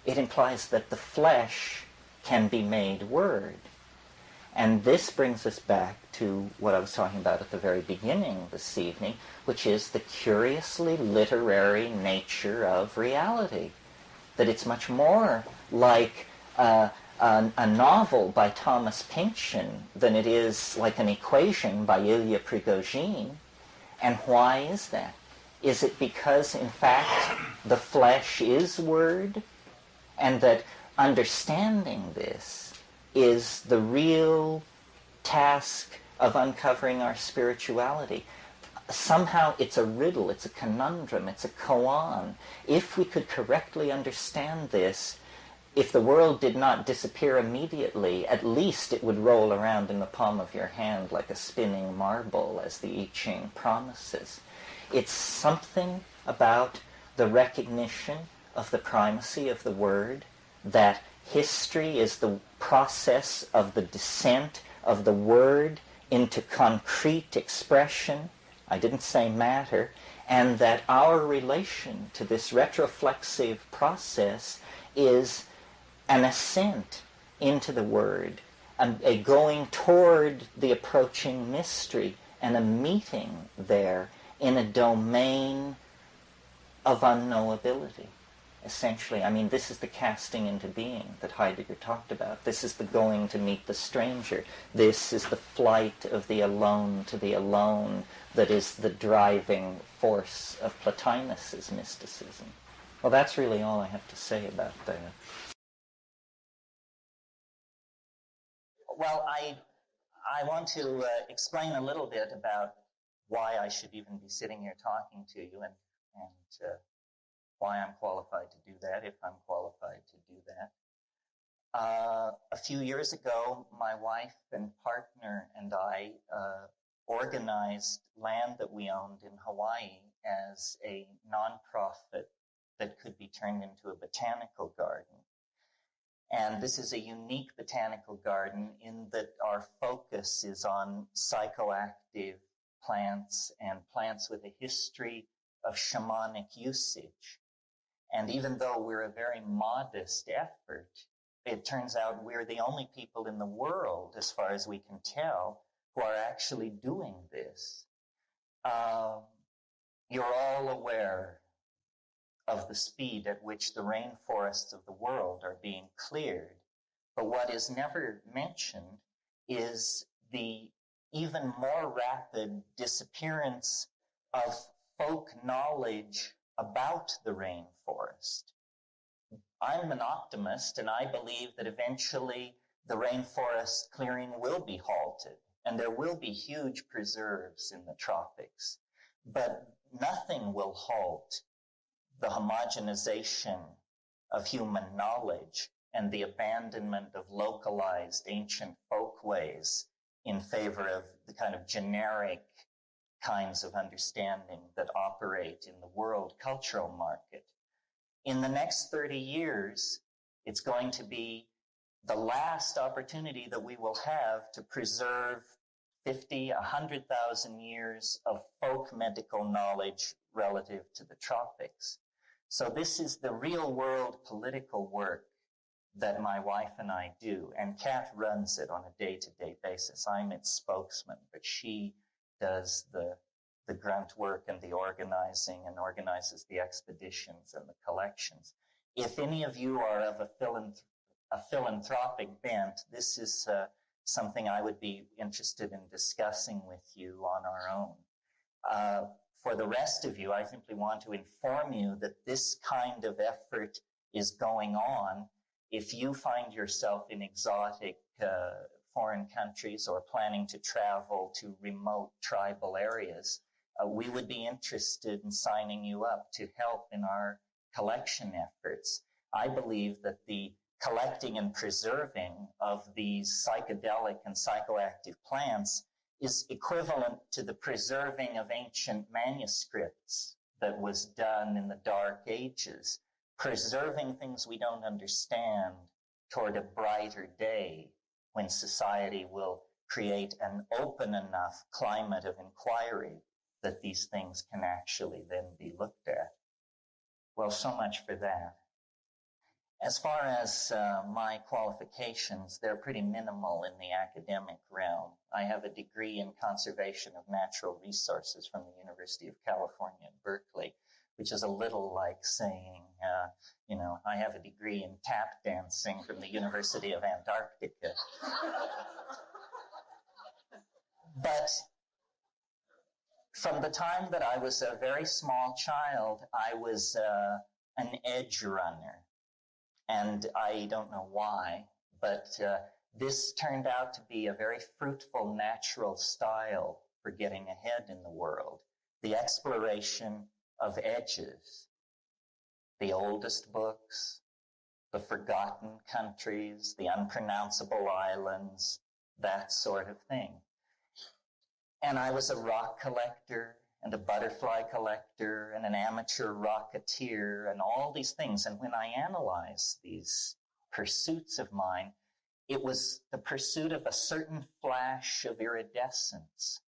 It implies that the flesh can be made Word. And this brings us back to what I was talking about at the very beginning this evening, which is the curiously literary nature of reality. That it's much more like a novel by Thomas Pynchon than it is like an equation by Ilya Prigogine. And why is that? Is it because, in fact, the flesh is Word, and that understanding this is the real task of uncovering our spirituality? Somehow it's a riddle, it's a conundrum, it's a koan. If we could correctly understand this, if the world did not disappear immediately, at least it would roll around in the palm of your hand like a spinning marble, as the I Ching promises. It's something about the recognition of the primacy of the Word, that history is the process of the descent of the Word into concrete expression. I didn't say matter. And that our relation to this retroflexive process is an ascent into the Word, a going toward the approaching mystery, and a meeting there in a domain of unknowability. Essentially, this is the casting into being that Heidegger talked about. This is the going to meet the stranger. This is the flight of the alone to the alone that is the driving force of Plotinus's mysticism. Well, that's really all I have to say about that. Well, I want to explain a little bit about why I should even be sitting here talking to you, and why I'm qualified to do that, if I'm qualified to do that. A few years ago, my wife and partner and I organized land that we owned in Hawaii as a nonprofit that could be turned into a botanical garden. And this is a unique botanical garden in that our focus is on psychoactive plants and plants with a history of shamanic usage. And even though we're a very modest effort, it turns out we're the only people in the world, as far as we can tell, who are actually doing this. You're all aware of the speed at which the rainforests of the world are being cleared. But what is never mentioned is the even more rapid disappearance of folk knowledge about the rainforest. I'm an optimist, and I believe that eventually the rainforest clearing will be halted, and there will be huge preserves in the tropics. But nothing will halt the homogenization of human knowledge and the abandonment of localized ancient folkways in favor of the kind of generic kinds of understanding that operate in the world cultural market. In the next 30 years, it's going to be the last opportunity that we will have to preserve 50, 100,000 years of folk medical knowledge relative to the tropics. So this is the real world political work that my wife and I do, and Kat runs it on a day-to-day basis. I'm its spokesman, but she does the grunt work and the organizing and organizes the expeditions and the collections. If any of you are of a philanthropic bent, this is something I would be interested in discussing with you on our own. For the rest of you, I simply want to inform you that this kind of effort is going on. If you find yourself in exotic foreign countries or planning to travel to remote tribal areas, we would be interested in signing you up to help in our collection efforts. I believe that the collecting and preserving of these psychedelic and psychoactive plants is equivalent to the preserving of ancient manuscripts that was done in the Dark Ages, preserving things we don't understand toward a brighter day when society will create an open enough climate of inquiry that these things can actually then be looked at. Well, so much for that. As far as my qualifications, they're pretty minimal in the academic realm. I have a degree in conservation of natural resources from the University of California at Berkeley, which is a little like saying, I have a degree in tap dancing from the University of Antarctica. But from the time that I was a very small child, I was an edge runner. And I don't know why, but this turned out to be a very fruitful, natural style for getting ahead in the world. The exploration of edges, the oldest books, the forgotten countries, the unpronounceable islands, that sort of thing. And I was a rock collector and a butterfly collector and an amateur rocketeer and all these things. And when I analyze these pursuits of mine, it was the pursuit of a certain flash of iridescence,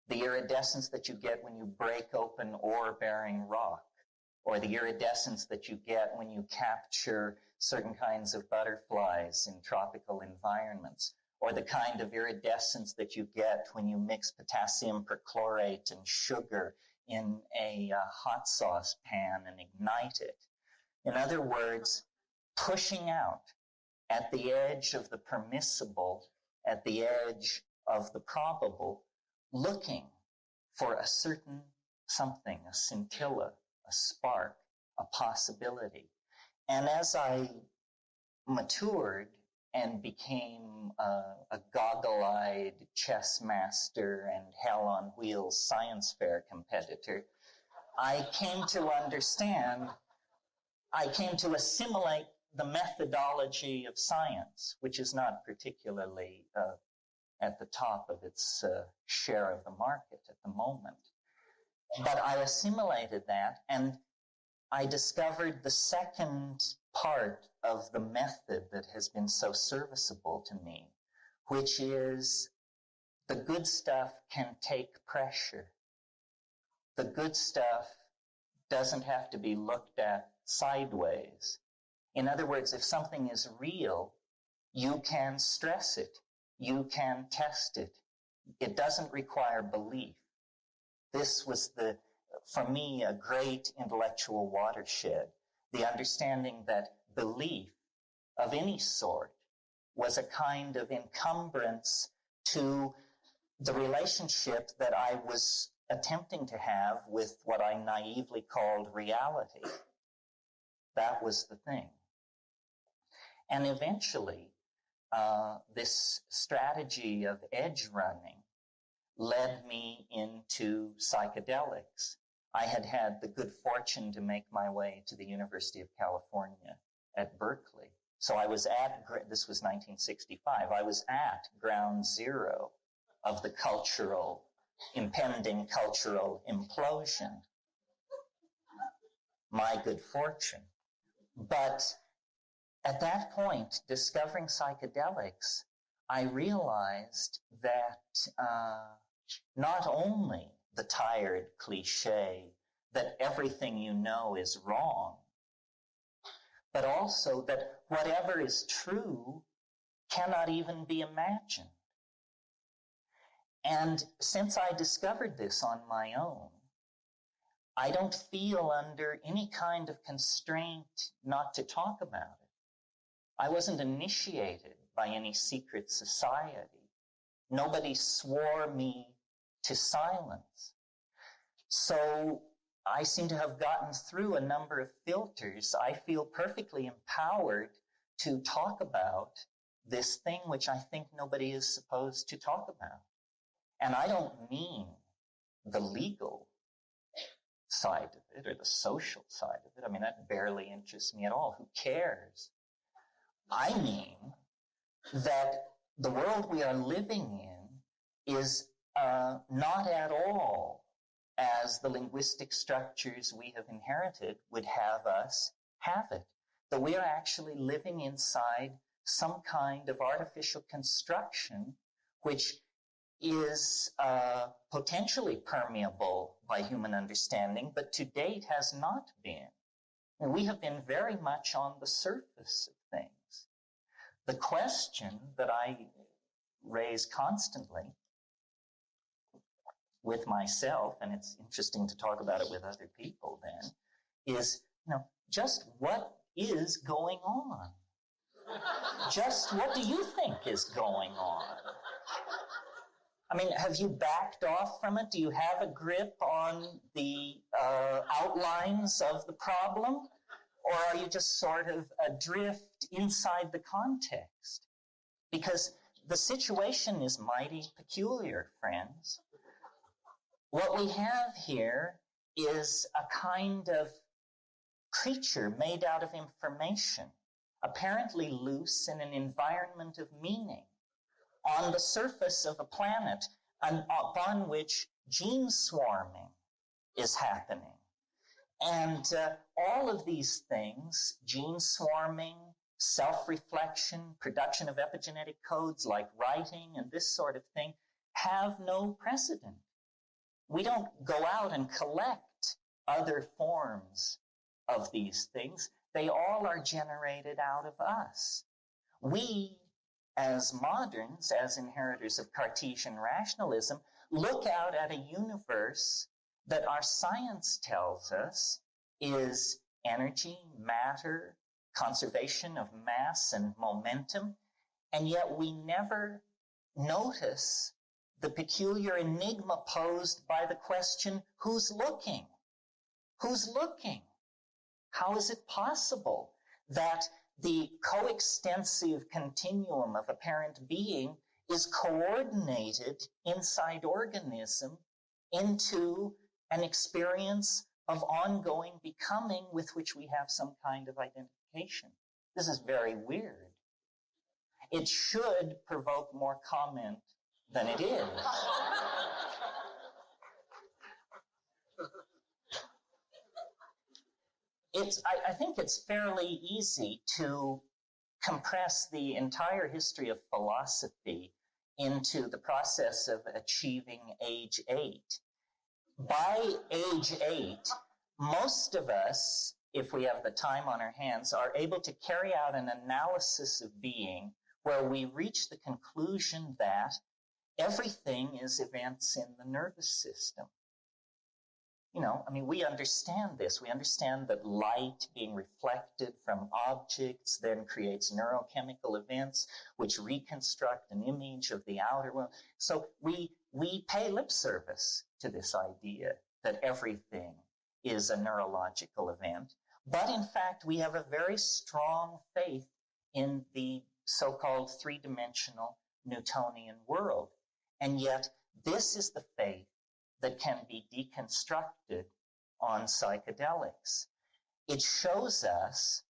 the iridescence that you get when you break open ore-bearing rock, or the iridescence that you get when you capture certain kinds of butterflies in tropical environments, or the kind of iridescence that you get when you mix potassium perchlorate and sugar in a hot sauce pan and ignite it. In other words, pushing out at the edge of the permissible, at the edge of the probable, looking for a certain something, a scintilla, a spark, a possibility. And as I matured and became a goggle-eyed chess master and hell on wheels science fair competitor, I came to understand, I came to assimilate the methodology of science, which is not particularly at the top of its share of the market at the moment. But I assimilated that, and I discovered the second part of the method that has been so serviceable to me, which is the good stuff can take pressure. The good stuff doesn't have to be looked at sideways. In other words, if something is real, you can stress it. You can test it. It doesn't require belief. This was for me, a great intellectual watershed. The understanding that belief of any sort was a kind of encumbrance to the relationship that I was attempting to have with what I naively called reality. That was the thing. And eventually, this strategy of edge running led me into psychedelics. I had had the good fortune to make my way to the University of California at Berkeley. So I was this was 1965, I was at ground zero of the impending cultural implosion. My good fortune. But at that point, discovering psychedelics, I realized that not only the tired cliche that everything you know is wrong, but also that whatever is true cannot even be imagined. And since I discovered this on my own, I don't feel under any kind of constraint not to talk about it. I wasn't initiated by any secret society. Nobody swore me to silence. So I seem to have gotten through a number of filters. I feel perfectly empowered to talk about this thing which I think nobody is supposed to talk about. And I don't mean the legal side of it or the social side of it. I mean, that barely interests me at all. Who cares? I mean that the world we are living in is not at all as the linguistic structures we have inherited would have us have it. That we are actually living inside some kind of artificial construction which is potentially permeable by human understanding, but to date has not been. And we have been very much on the surface of things. The question that I raise constantly with myself, and it's interesting to talk about it with other people then, is, just what is going on? Just what do you think is going on? I mean, have you backed off from it? Do you have a grip on the outlines of the problem? Or are you just sort of adrift inside the context? Because the situation is mighty peculiar, friends. What we have here is a kind of creature made out of information, apparently loose in an environment of meaning, on the surface of a planet upon which gene swarming is happening. And all of these things, gene swarming, self-reflection, production of epigenetic codes like writing and this sort of thing, have no precedent. We don't go out and collect other forms of these things. They all are generated out of us. We, as moderns, as inheritors of Cartesian rationalism, look out at a universe that our science tells us is energy, matter, conservation of mass and momentum, and yet we never notice the peculiar enigma posed by the question, who's looking? Who's looking? How is it possible that the coextensive continuum of apparent being is coordinated inside organism into an experience of ongoing becoming with which we have some kind of identification? This is very weird. It should provoke more comment than it is. I think it's fairly easy to compress the entire history of philosophy into the process of achieving age 8. By age 8, most of us, if we have the time on our hands, are able to carry out an analysis of being where we reach the conclusion that everything is events in the nervous system. We understand this. We understand that light being reflected from objects then creates neurochemical events which reconstruct an image of the outer world. So we pay lip service to this idea that everything is a neurological event. But in fact, we have a very strong faith in the so-called three-dimensional Newtonian world. And yet, this is the faith that can be deconstructed on psychedelics. It shows us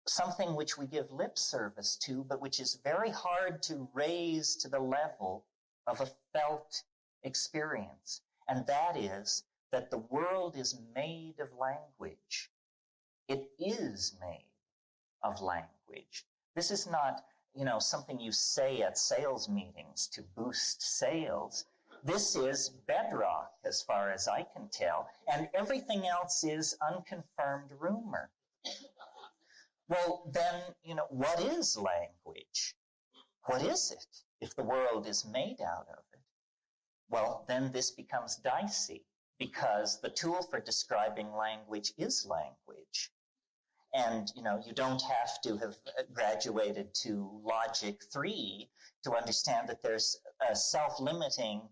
something which we give lip service to, but which is very hard to raise to the level of a felt experience. And that is that the world is made of language. It is made of language. This is not, something you say at sales meetings to boost sales. This is bedrock, as far as I can tell, and everything else is unconfirmed rumor. Well, then, what is language? What is it if the world is made out of it? Well, then this becomes dicey, because the tool for describing language is language. And, you don't have to have graduated to Logic 3 to understand that there's a self-limiting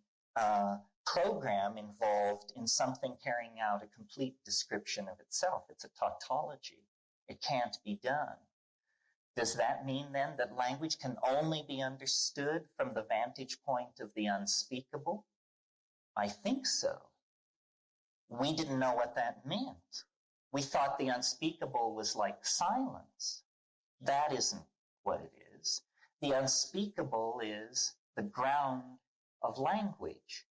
program involved in something carrying out a complete description of itself. It's a tautology. It can't be done. Does that mean then that language can only be understood from the vantage point of the unspeakable? I think so. We didn't know what that meant. We thought the unspeakable was like silence. That isn't what it is. The unspeakable is the ground of language.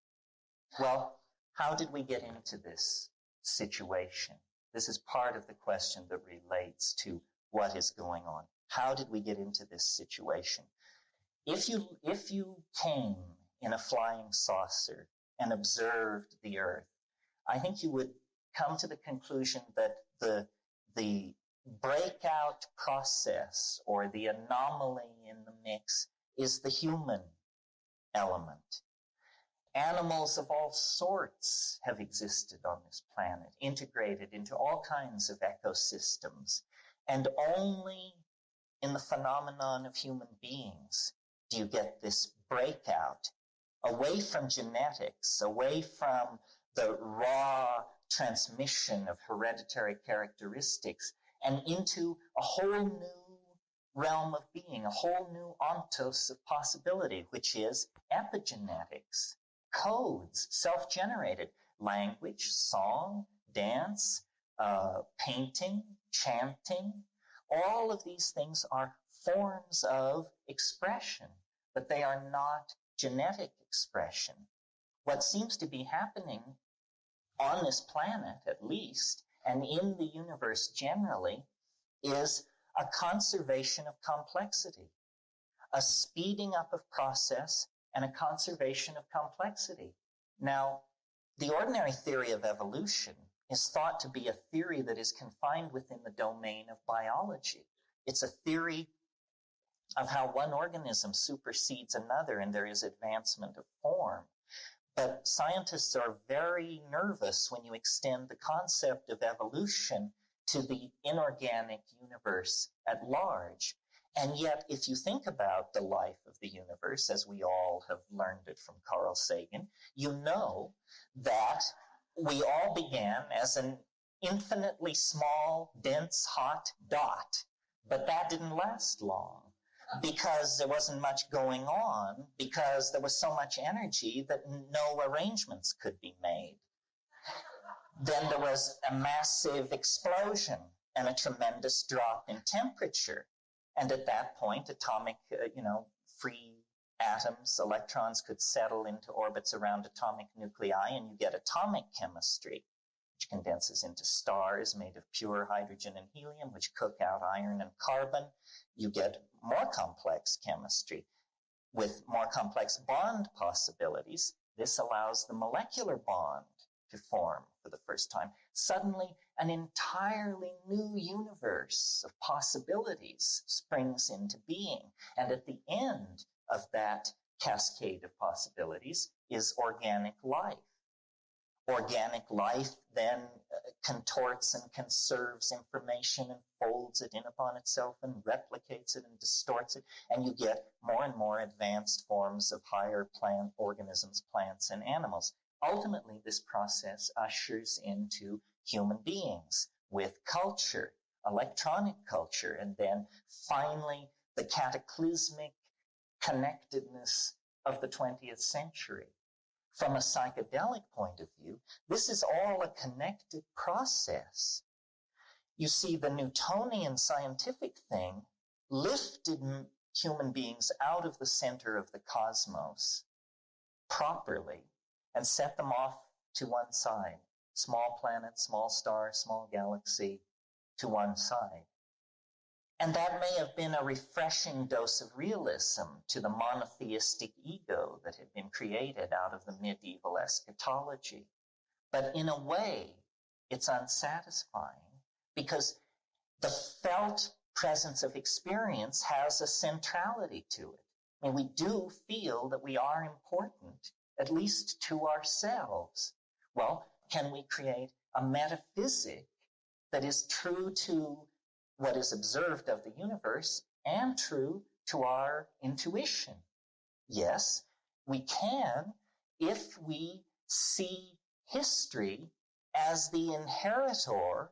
Well, how did we get into this situation? This is part of the question that relates to what is going on. How did we get into this situation? If you came in a flying saucer and observed the Earth, I think you would come to the conclusion that the breakout process or the anomaly in the mix is the human element. Animals of all sorts have existed on this planet, integrated into all kinds of ecosystems, and only in the phenomenon of human beings do you get this breakout away from genetics, away from the raw transmission of hereditary characteristics, and into a whole new realm of being, a whole new ontos of possibility, which is epigenetics, codes, self-generated language, song, dance, painting, chanting. All of these things are forms of expression, but they are not genetic expression. What seems to be happening on this planet, at least, and in the universe generally, is a conservation of complexity, a speeding up of process, and a conservation of complexity. Now, the ordinary theory of evolution is thought to be a theory that is confined within the domain of biology. It's a theory of how one organism supersedes another and there is advancement of form. But scientists are very nervous when you extend the concept of evolution to the inorganic universe at large. And yet, if you think about the life of the universe, as we all have learned it from Carl Sagan, you know that we all began as an infinitely small, dense, hot dot. But that didn't last long because there wasn't much going on, because there was so much energy that no arrangements could be made. Then there was a massive explosion and a tremendous drop in temperature. And at that point, atomic, free atoms, electrons could settle into orbits around atomic nuclei, and you get atomic chemistry. which condenses into stars made of pure hydrogen and helium, which cook out iron and carbon. You get more complex chemistry with more complex bond possibilities. This allows the molecular bond to form for the first time. Suddenly, an entirely new universe of possibilities springs into being. And at the end of that cascade of possibilities is organic life. Organic life then contorts and conserves information and folds it in upon itself and replicates it and distorts it, and you get more and more advanced forms of higher plant organisms, plants, and animals. Ultimately, this process ushers into human beings with culture, electronic culture, and then finally the cataclysmic connectedness of the 20th century. From a psychedelic point of view, this is all a connected process. You see, the Newtonian scientific thing lifted human beings out of the center of the cosmos properly and set them off to one side. Small planet, small star, small galaxy, to one side. And that may have been a refreshing dose of realism to the monotheistic ego that had been created out of the medieval eschatology. But in a way, it's unsatisfying because the felt presence of experience has a centrality to it. I mean, we do feel that we are important, at least to ourselves. Well, can we create a metaphysic that is true to what is observed of the universe and true to our intuition? Yes, we can if we see history as the inheritor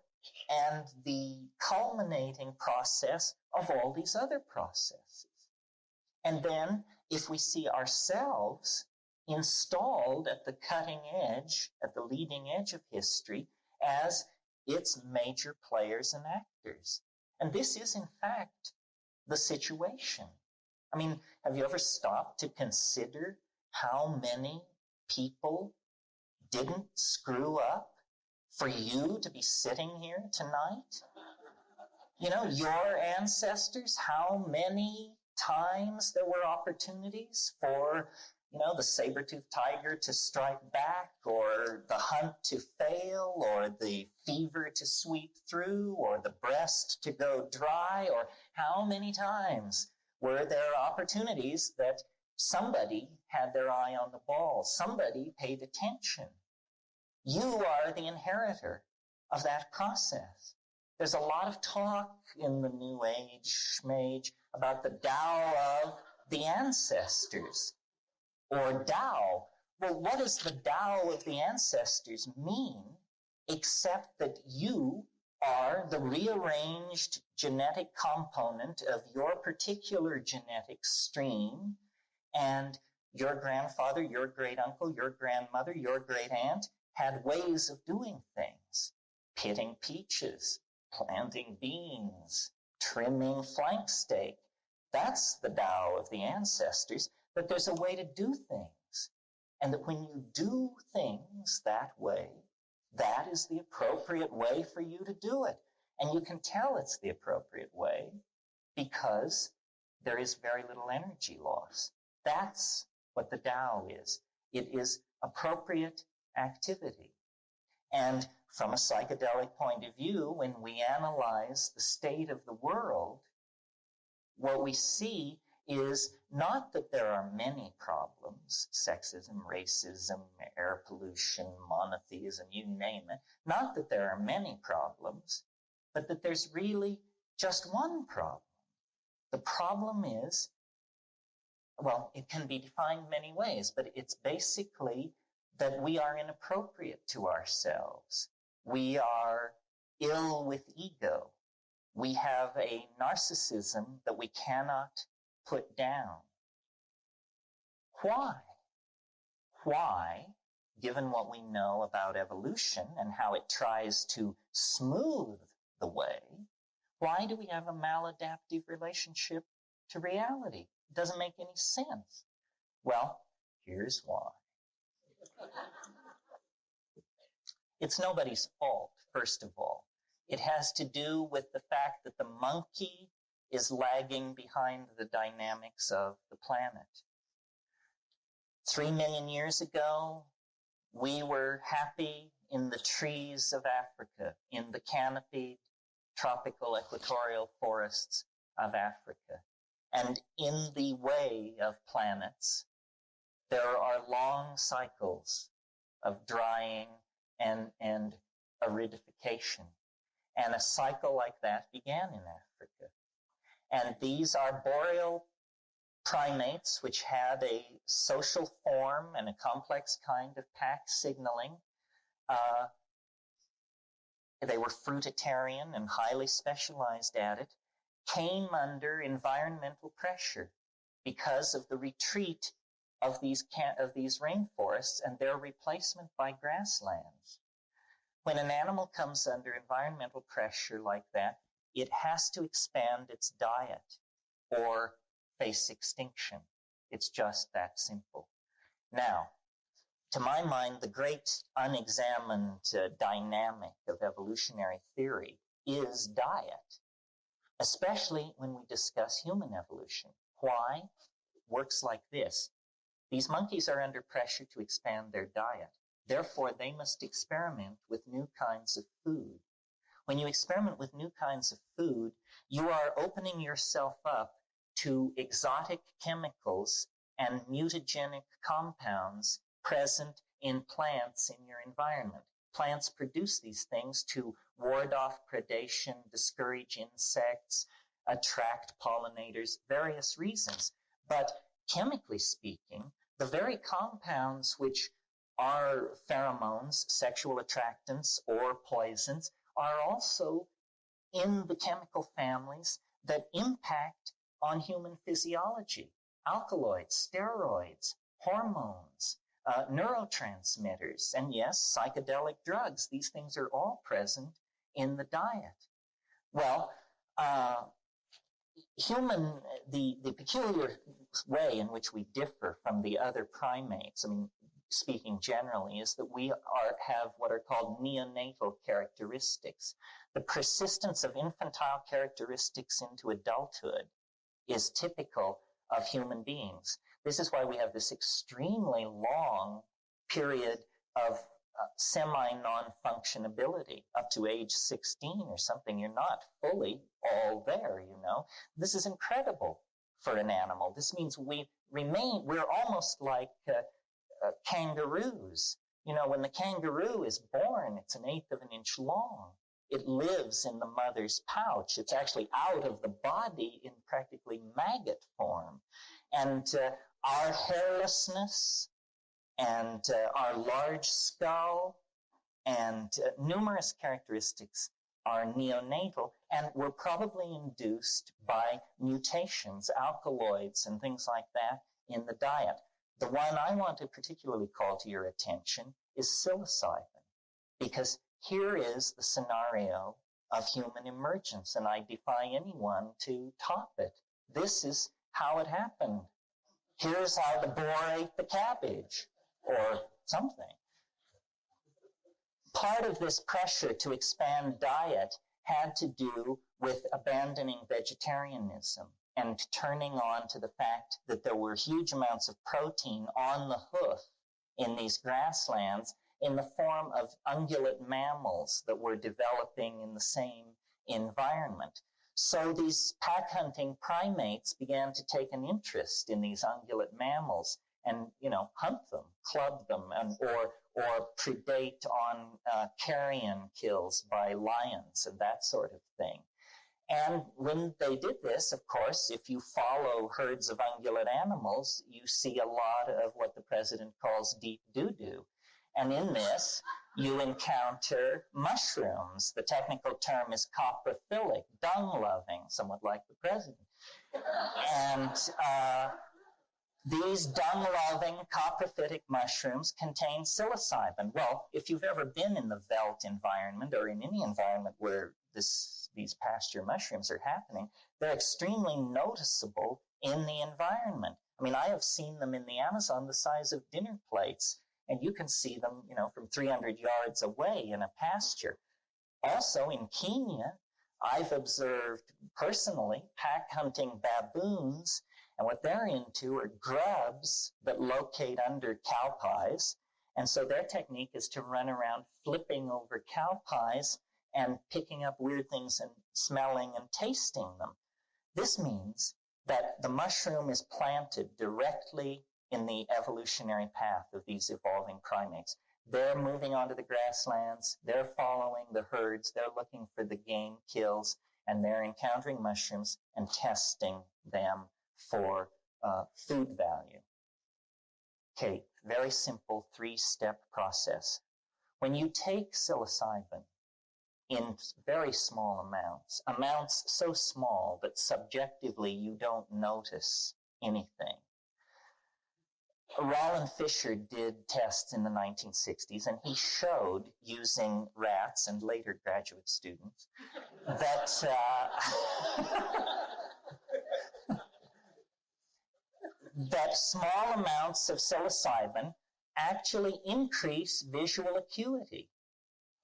and the culminating process of all these other processes. And then if we see ourselves installed at the cutting edge, at the leading edge of history as its major players and actors. And this is, in fact, the situation. I mean, have you ever stopped to consider how many people didn't screw up for you to be sitting here tonight? You know, your ancestors, how many times there were opportunities for, you know, the saber-toothed tiger to strike back, or the hunt to fail, or the fever to sweep through, or the breast to go dry, or how many times were there opportunities that somebody had their eye on the ball, somebody paid attention? You are the inheritor of that process. There's a lot of talk in the New Age, schmage, about the Tao of the ancestors, or Tao. Well, what does the Tao of the ancestors mean, except that you are the rearranged genetic component of your particular genetic stream, and your grandfather, your great uncle, your grandmother, your great aunt had ways of doing things. Pitting peaches, planting beans, trimming flank steak. That's the Tao of the ancestors, that there's a way to do things. And that when you do things that way, that is the appropriate way for you to do it. And you can tell it's the appropriate way because there is very little energy loss. That's what the Tao is. It is appropriate activity. And from a psychedelic point of view, when we analyze the state of the world, what we see is not that there are many problems, sexism, racism, air pollution, monotheism, you name it, not that there are many problems, but that there's really just one problem. The problem is, well, it can be defined many ways, but it's basically that we are inappropriate to ourselves. We are ill with ego. We have a narcissism that we cannot put down. Why? Why, given what we know about evolution and how it tries to smooth the way, why do we have a maladaptive relationship to reality? It doesn't make any sense. Well, here's why. It's nobody's fault, first of all. It has to do with the fact that the monkey is lagging behind the dynamics of the planet. 3 million years ago, we were happy in the trees of Africa, in the canopied tropical equatorial forests of Africa. And in the way of planets, there are long cycles of drying and aridification. And a cycle like that began in Africa. And these arboreal primates, which had a social form and a complex kind of pack signaling, they were fruitarian and highly specialized at it, came under environmental pressure because of the retreat of these rainforests and their replacement by grasslands. When an animal comes under environmental pressure like that, it has to expand its diet or face extinction. It's just that simple. Now, to my mind, the great unexamined dynamic of evolutionary theory is diet, especially when we discuss human evolution. Why? It works like this. These monkeys are under pressure to expand their diet. Therefore, they must experiment with new kinds of food. When you experiment with new kinds of food, you are opening yourself up to exotic chemicals and mutagenic compounds present in plants in your environment. Plants produce these things to ward off predation, discourage insects, attract pollinators, various reasons. But chemically speaking, the very compounds which are pheromones, sexual attractants, or poisons are also in the chemical families that impact on human physiology. Alkaloids, steroids, hormones, neurotransmitters, and yes, psychedelic drugs. These things are all present in the diet. Well, the peculiar way in which we differ from the other primates, speaking generally, is that we have what are called neonatal characteristics. The persistence of infantile characteristics into adulthood is typical of human beings. This is why we have this extremely long period of semi-non-functionability. Up to age 16 or something, you're not fully all there, you know. This is incredible for an animal. This means we're almost like kangaroos. You know, when the kangaroo is born, it's 1/8 of an inch long. It lives in the mother's pouch. It's actually out of the body in practically maggot form. And our hairlessness and our large skull and numerous characteristics are neonatal and were probably induced by mutations, alkaloids and things like that in the diet. The one I want to particularly call to your attention is psilocybin, because here is the scenario of human emergence, and I defy anyone to top it. This is how it happened. Here's how the boar ate the cabbage, or something. Part of this pressure to expand diet had to do with abandoning vegetarianism and turning on to the fact that there were huge amounts of protein on the hoof in these grasslands in the form of ungulate mammals that were developing in the same environment. So these pack-hunting primates began to take an interest in these ungulate mammals and, hunt them, club them, or predate on carrion kills by lions and that sort of thing. And when they did this, of course, if you follow herds of ungulate animals, you see a lot of what the president calls deep doo-doo. And in this, you encounter mushrooms. The technical term is coprophilic, dung-loving, somewhat like the president. And these dung-loving coprophilic mushrooms contain psilocybin. Well, if you've ever been in the veldt environment or in any environment where these pasture mushrooms are happening, they're extremely noticeable in the environment. I have seen them in the Amazon the size of dinner plates and you can see them, from 300 yards away in a pasture. Also in Kenya, I've observed personally pack hunting baboons, and what they're into are grubs that locate under cow pies. And so their technique is to run around flipping over cow pies and picking up weird things and smelling and tasting them. This means that the mushroom is planted directly in the evolutionary path of these evolving primates. They're moving onto the grasslands, they're following the herds, they're looking for the game kills, and they're encountering mushrooms and testing them for food value. Okay, very simple 3-step process. When you take psilocybin in very small amounts so small that subjectively you don't notice anything. Roland Fisher did tests in the 1960s, and he showed, using rats and later graduate students, that that small amounts of psilocybin actually increase visual acuity.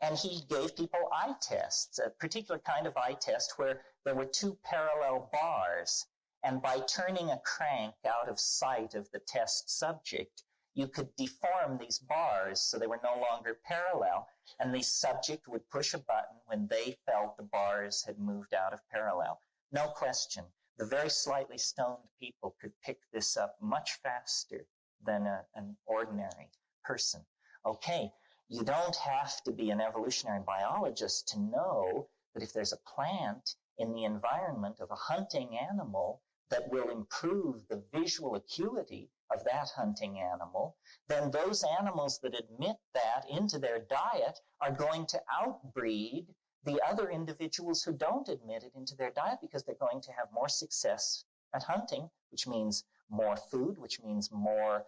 And he gave people eye tests, a particular kind of eye test where there were 2 parallel bars. And by turning a crank out of sight of the test subject, you could deform these bars so they were no longer parallel. And the subject would push a button when they felt the bars had moved out of parallel. No question. The very slightly stoned people could pick this up much faster than an ordinary person. Okay. You don't have to be an evolutionary biologist to know that if there's a plant in the environment of a hunting animal that will improve the visual acuity of that hunting animal, then those animals that admit that into their diet are going to outbreed the other individuals who don't admit it into their diet, because they're going to have more success at hunting, which means more food, which means more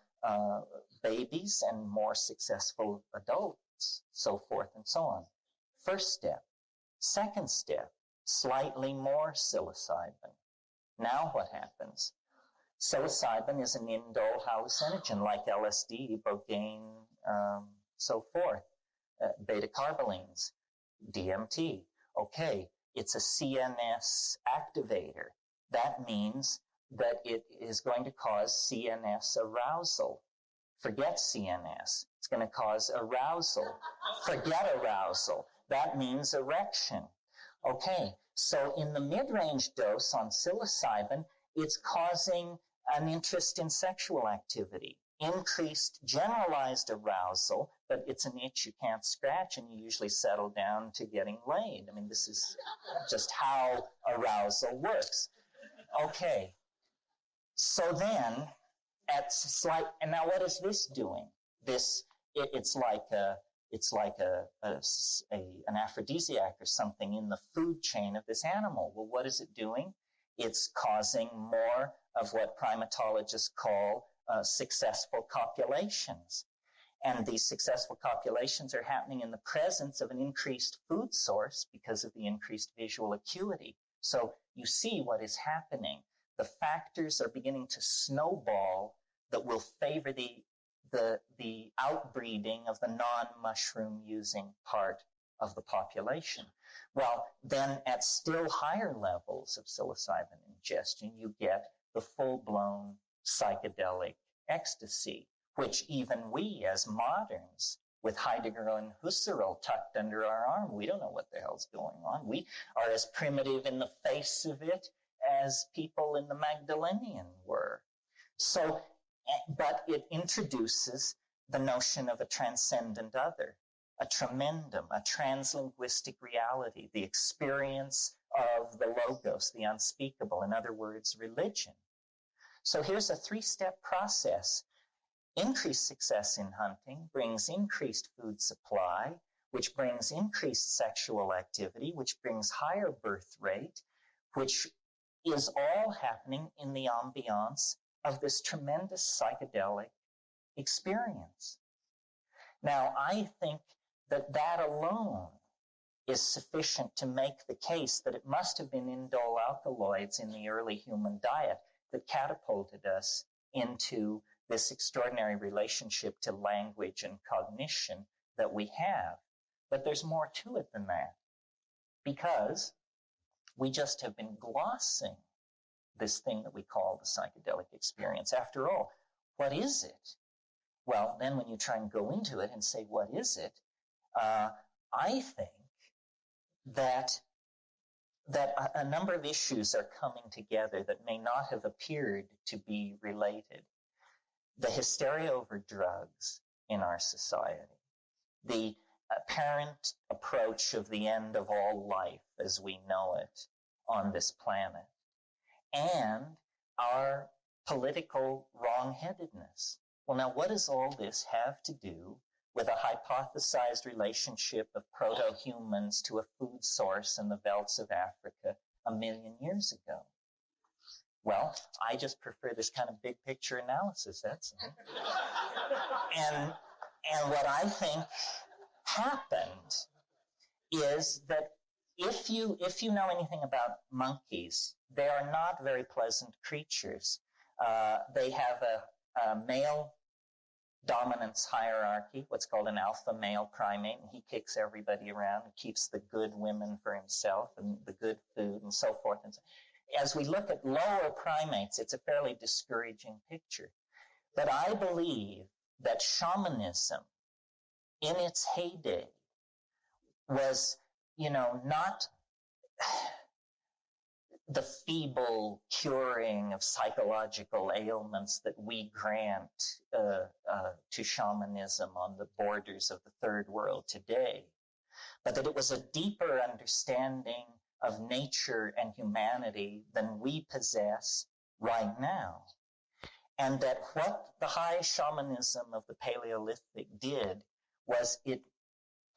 babies and more successful adults, so forth and so on. First step. Second step, slightly more psilocybin. Now what happens? Psilocybin is an indole hallucinogen like LSD, ibogaine, so forth, beta-carbolines, DMT. Okay, it's a CNS activator. That means that it is going to cause CNS arousal. Forget CNS. It's going to cause arousal. Forget arousal. That means erection. Okay, so in the mid-range dose on psilocybin, it's causing an interest in sexual activity, increased generalized arousal, but it's an itch you can't scratch, and you usually settle down to getting laid. I mean, this is just how arousal works. Okay, so then, and now what is this doing? It's like an aphrodisiac or something in the food chain of this animal. Well, what is it doing? It's causing more of what primatologists call successful copulations. And these successful copulations are happening in the presence of an increased food source because of the increased visual acuity. So you see what is happening. The factors are beginning to snowball that will favor the outbreeding of the non-mushroom using part of the population. Well, then at still higher levels of psilocybin ingestion, you get the full-blown psychedelic ecstasy, which even we as moderns, with Heidegger and Husserl tucked under our arm, we don't know what the hell's going on. We are as primitive in the face of it as people in the Magdalenian were. So, but it introduces the notion of a transcendent other, a tremendum, a translinguistic reality, the experience of the logos, the unspeakable, in other words, religion. So here's a 3-step process. Increased success in hunting brings increased food supply, which brings increased sexual activity, which brings higher birth rate, which is all happening in the ambiance of this tremendous psychedelic experience. Now, I think that that alone is sufficient to make the case that it must have been indole alkaloids in the early human diet that catapulted us into this extraordinary relationship to language and cognition that we have. But there's more to it than that, because we just have been glossing this thing that we call the psychedelic experience. After all, what is it? Well, then when you try and go into it and say, what is it? I think that a number of issues are coming together that may not have appeared to be related. The hysteria over drugs in our society, the apparent approach of the end of all life as we know it on this planet, and our political wrongheadedness. Well, now, what does all this have to do with a hypothesized relationship of proto-humans to a food source in the velds of Africa 1 million years ago? Well, I just prefer this kind of big picture analysis, that's all. And what I think happened is that if you know anything about monkeys, they are not very pleasant creatures. They have a male dominance hierarchy, what's called an alpha male primate, and he kicks everybody around and keeps the good women for himself and the good food and so forth. And so, as we look at lower primates, it's a fairly discouraging picture. But I believe that shamanism in its heyday was, not the feeble curing of psychological ailments that we grant to shamanism on the borders of the third world today, but that it was a deeper understanding of nature and humanity than we possess right now. And that what the high shamanism of the Paleolithic did was it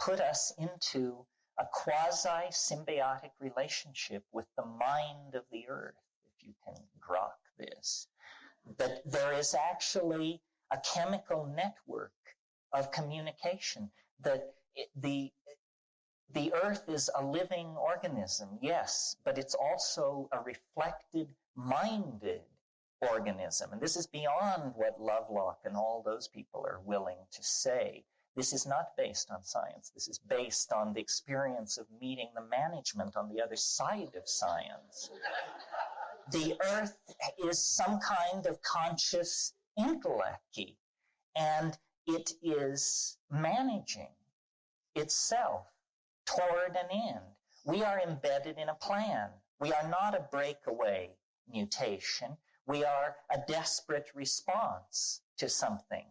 put us into a quasi-symbiotic relationship with the mind of the earth, if you can grok this. That there is actually a chemical network of communication, that the earth is a living organism, yes, but it's also a reflected, minded organism. And this is beyond what Lovelock and all those people are willing to say. This is not based on science. This is based on the experience of meeting the management on the other side of science. The earth is some kind of conscious intellect, and it is managing itself toward an end. We are embedded in a plan. We are not a breakaway mutation. We are a desperate response to something.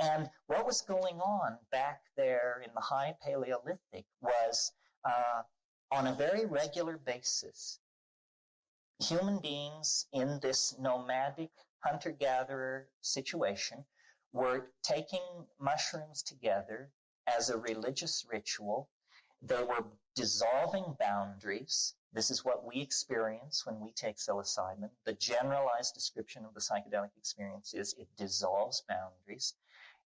And what was going on back there in the high Paleolithic was, on a very regular basis, human beings in this nomadic hunter-gatherer situation were taking mushrooms together as a religious ritual. They were dissolving boundaries. This is what we experience when we take psilocybin. The generalized description of the psychedelic experience is it dissolves boundaries.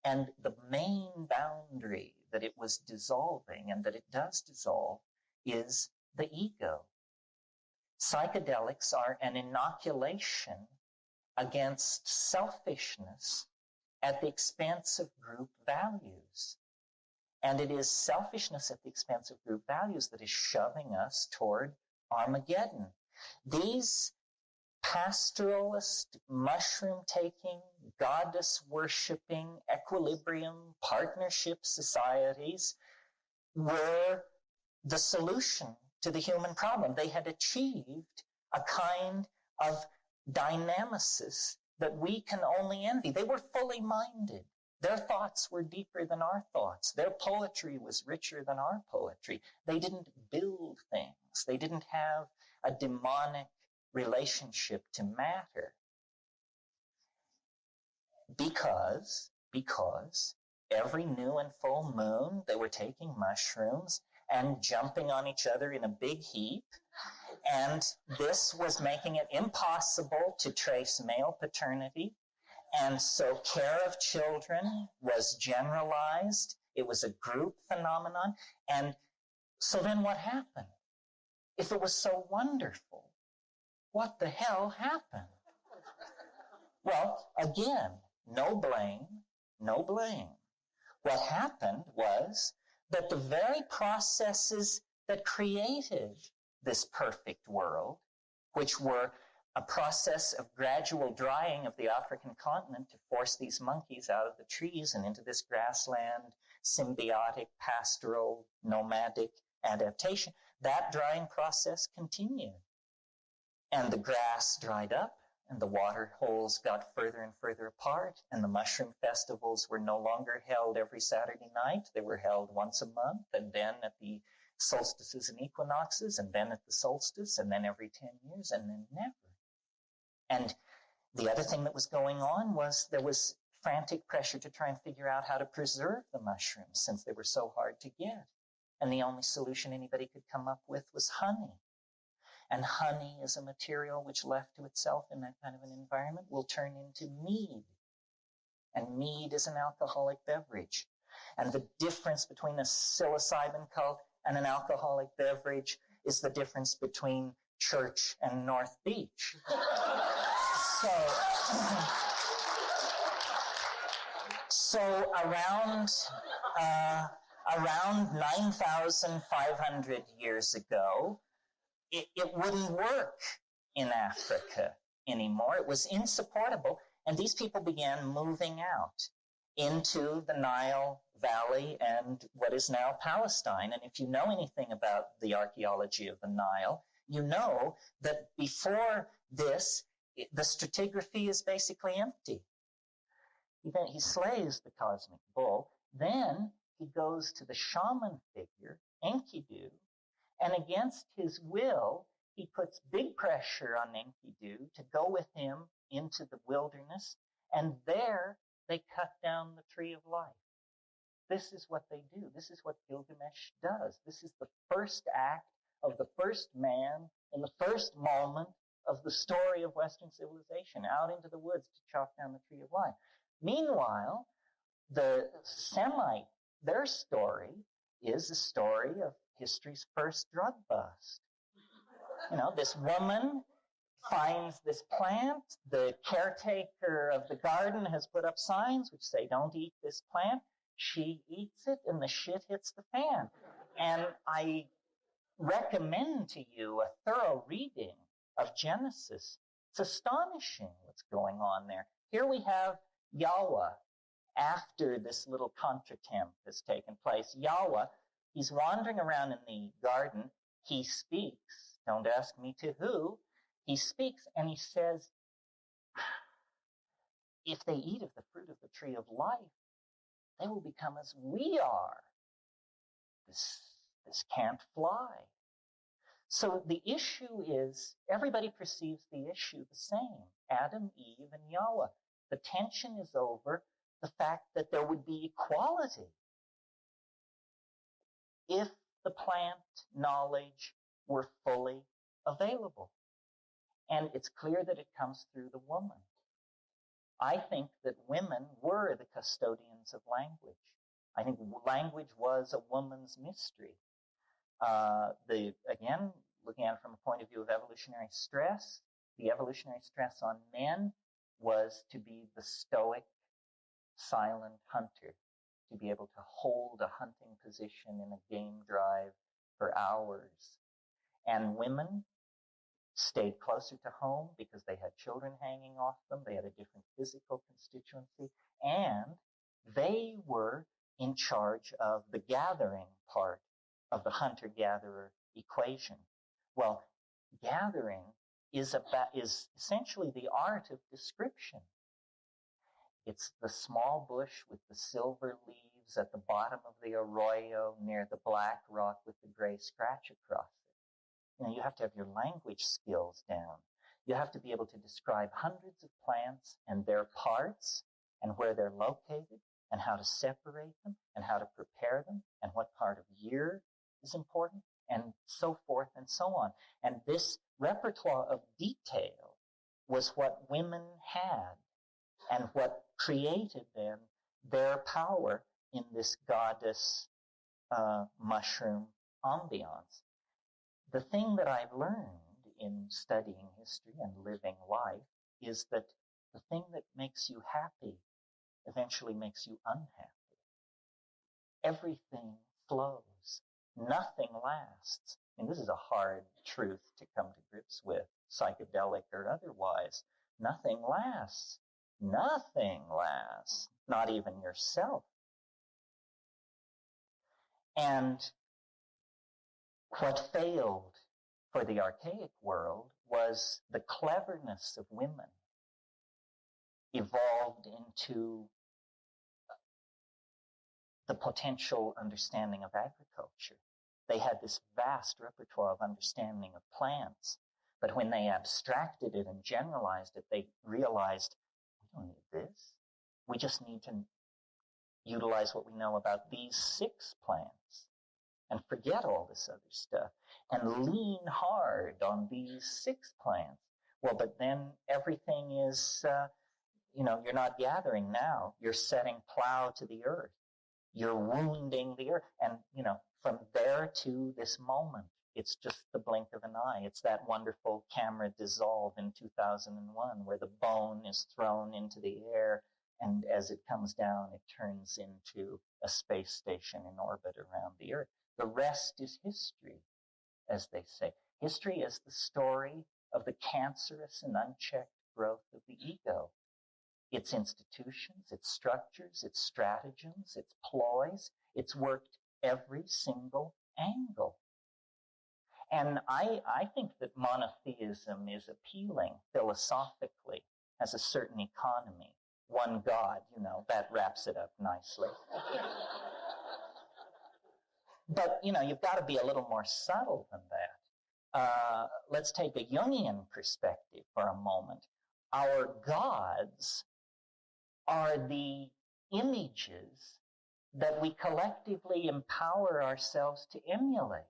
And the main boundary that it was dissolving, and that it does dissolve, is the ego. Psychedelics are an inoculation against selfishness at the expense of group values. And it is selfishness at the expense of group values that is shoving us toward Armageddon. These pastoralist, mushroom-taking, goddess-worshipping, equilibrium, partnership societies were the solution to the human problem. They had achieved a kind of dynamicis that we can only envy. They were fully minded. Their thoughts were deeper than our thoughts. Their poetry was richer than our poetry. They didn't build things. They didn't have a demonic relationship to matter. Because every new and full moon, they were taking mushrooms and jumping on each other in a big heap. And this was making it impossible to trace male paternity. And so care of children was generalized. It was a group phenomenon. And so then what happened? If it was so wonderful, what the hell happened? Well, again, No blame, no blame. What happened was that the very processes that created this perfect world, which were a process of gradual drying of the African continent to force these monkeys out of the trees and into this grassland, symbiotic, pastoral, nomadic adaptation, that drying process continued. And the grass dried up, and the water holes got further and further apart, and the mushroom festivals were no longer held every Saturday night. They were held once a month, and then at the solstices and equinoxes, and then at the solstice, and then every 10 years, and then never. And the other thing that was going on was there was frantic pressure to try and figure out how to preserve the mushrooms since they were so hard to get. And the only solution anybody could come up with was honey. And honey is a material which, left to itself in that kind of an environment, will turn into mead. And mead is an alcoholic beverage. And the difference between a psilocybin cult and an alcoholic beverage is the difference between church and North Beach. So around 9,500 years ago, it wouldn't work in Africa anymore. It was insupportable. And these people began moving out into the Nile Valley and what is now Palestine. And if you know anything about the archaeology of the Nile, you know that before this, the stratigraphy is basically empty. He slays the cosmic bull. Then he goes to the shaman figure, Enkidu, and against his will, he puts big pressure on Enkidu to go with him into the wilderness, and there they cut down the tree of life. This is what they do. This is what Gilgamesh does. This is the first act of the first man in the first moment of the story of Western civilization, out into the woods to chop down the tree of life. Meanwhile, the Semite, their story is a story of history's first drug bust. This woman finds this plant. The caretaker of the garden has put up signs which say, don't eat this plant. She eats it and the shit hits the fan. And I recommend to you a thorough reading of Genesis. It's astonishing what's going on there. Here we have Yahweh, after this little contretemps has taken place. Yahweh, he's wandering around in the garden. He speaks. Don't ask me to who. He speaks and he says, if they eat of the fruit of the tree of life, they will become as we are. This can't fly. So the issue is, everybody perceives the issue the same. Adam, Eve, and Yahweh. The tension is over the fact that there would be equality if the plant knowledge were fully available. And it's clear that it comes through the woman. I think that women were the custodians of language. I think language was a woman's mystery. Again, looking at it from a point of view of evolutionary stress, the evolutionary stress on men was to be the stoic, silent hunter, to be able to hold a hunting position in a game drive for hours. And women stayed closer to home because they had children hanging off them. They had a different physical constituency. And they were in charge of the gathering part of the hunter-gatherer equation. Well, gathering is essentially the art of description. It's the small bush with the silver leaves at the bottom of the arroyo near the black rock with the gray scratch across it. You have to have your language skills down. You have to be able to describe hundreds of plants and their parts and where they're located and how to separate them and how to prepare them and what part of year is important and so forth and so on. And this repertoire of detail was what women had and what created then their power in this goddess mushroom ambiance. The thing that I've learned in studying history and living life is that the thing that makes you happy eventually makes you unhappy. Everything flows. Nothing lasts. And this is a hard truth to come to grips with, psychedelic or otherwise. Nothing lasts. Nothing lasts. Not even yourself. And what failed for the archaic world was the cleverness of women evolved into the potential understanding of agriculture. They had this vast repertoire of understanding of plants, but when they abstracted it and generalized it, they realized, we don't need this. We just need to utilize what we know about these 6 plants and forget all this other stuff and lean hard on these 6 plants. Well, but then everything is, you're not gathering now. You're setting plow to the earth. You're wounding the earth. And, from there to this moment, it's just the blink of an eye. It's that wonderful camera dissolve in 2001 where the bone is thrown into the air, and as it comes down, it turns into a space station in orbit around the earth. The rest is history, as they say. History is the story of the cancerous and unchecked growth of the ego. Its institutions, its structures, its stratagems, its ploys. It's worked every single angle. And I think that monotheism is appealing philosophically, has a certain economy. One God, that wraps it up nicely. But, you've got to be a little more subtle than that. Let's take a Jungian perspective for a moment. Our gods are the images that we collectively empower ourselves to emulate.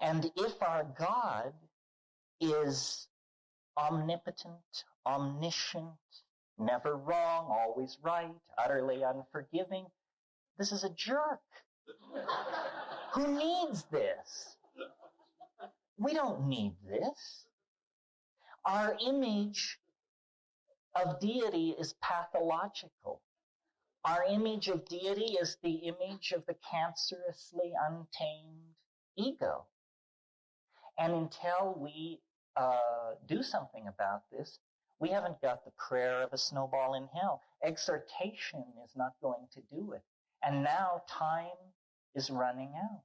And if our God is omnipotent, omniscient, never wrong, always right, utterly unforgiving, this is a jerk. Who needs this? We don't need this. Our image of deity is pathological. Our image of deity is the image of the cancerously untamed ego. And until we do something about this, we haven't got the prayer of a snowball in hell. Exhortation is not going to do it. And now time is running out.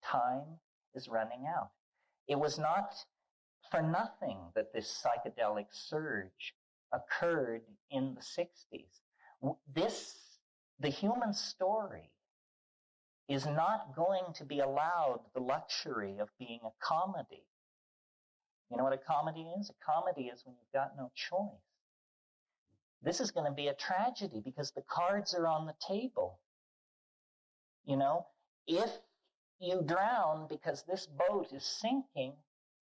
Time is running out. It was not for nothing that this psychedelic surge occurred in the 60s. The human story is not going to be allowed the luxury of being a comedy. You know what a comedy is? A comedy is when you've got no choice. This is going to be a tragedy because the cards are on the table. If you drown because this boat is sinking,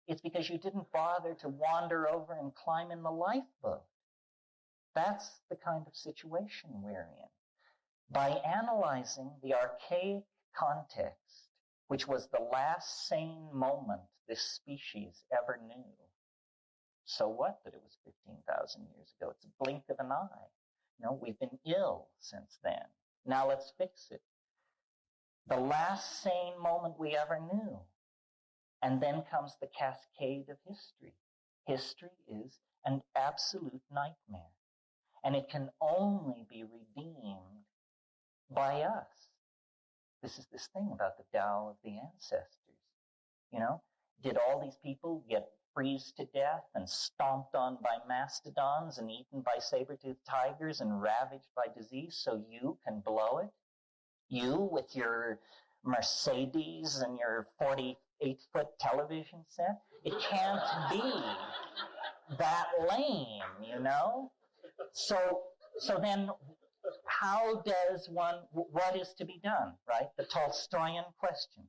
it's because you didn't bother to wander over and climb in the lifeboat. That's the kind of situation we're in. By analyzing the archaic context, which was the last sane moment this species ever knew. So what that it was 15,000 years ago? It's a blink of an eye. We've been ill since then. Now let's fix it. The last sane moment we ever knew. And then comes the cascade of history. History is an absolute nightmare. And it can only be redeemed by us. This is this thing about the Tao of the ancestors. Did all these people get freezed to death and stomped on by mastodons and eaten by saber-toothed tigers and ravaged by disease so you can blow it? You with your Mercedes and your 48-foot television set? It can't be that lame, So then how does one, what is to be done, right? The Tolstoyan question.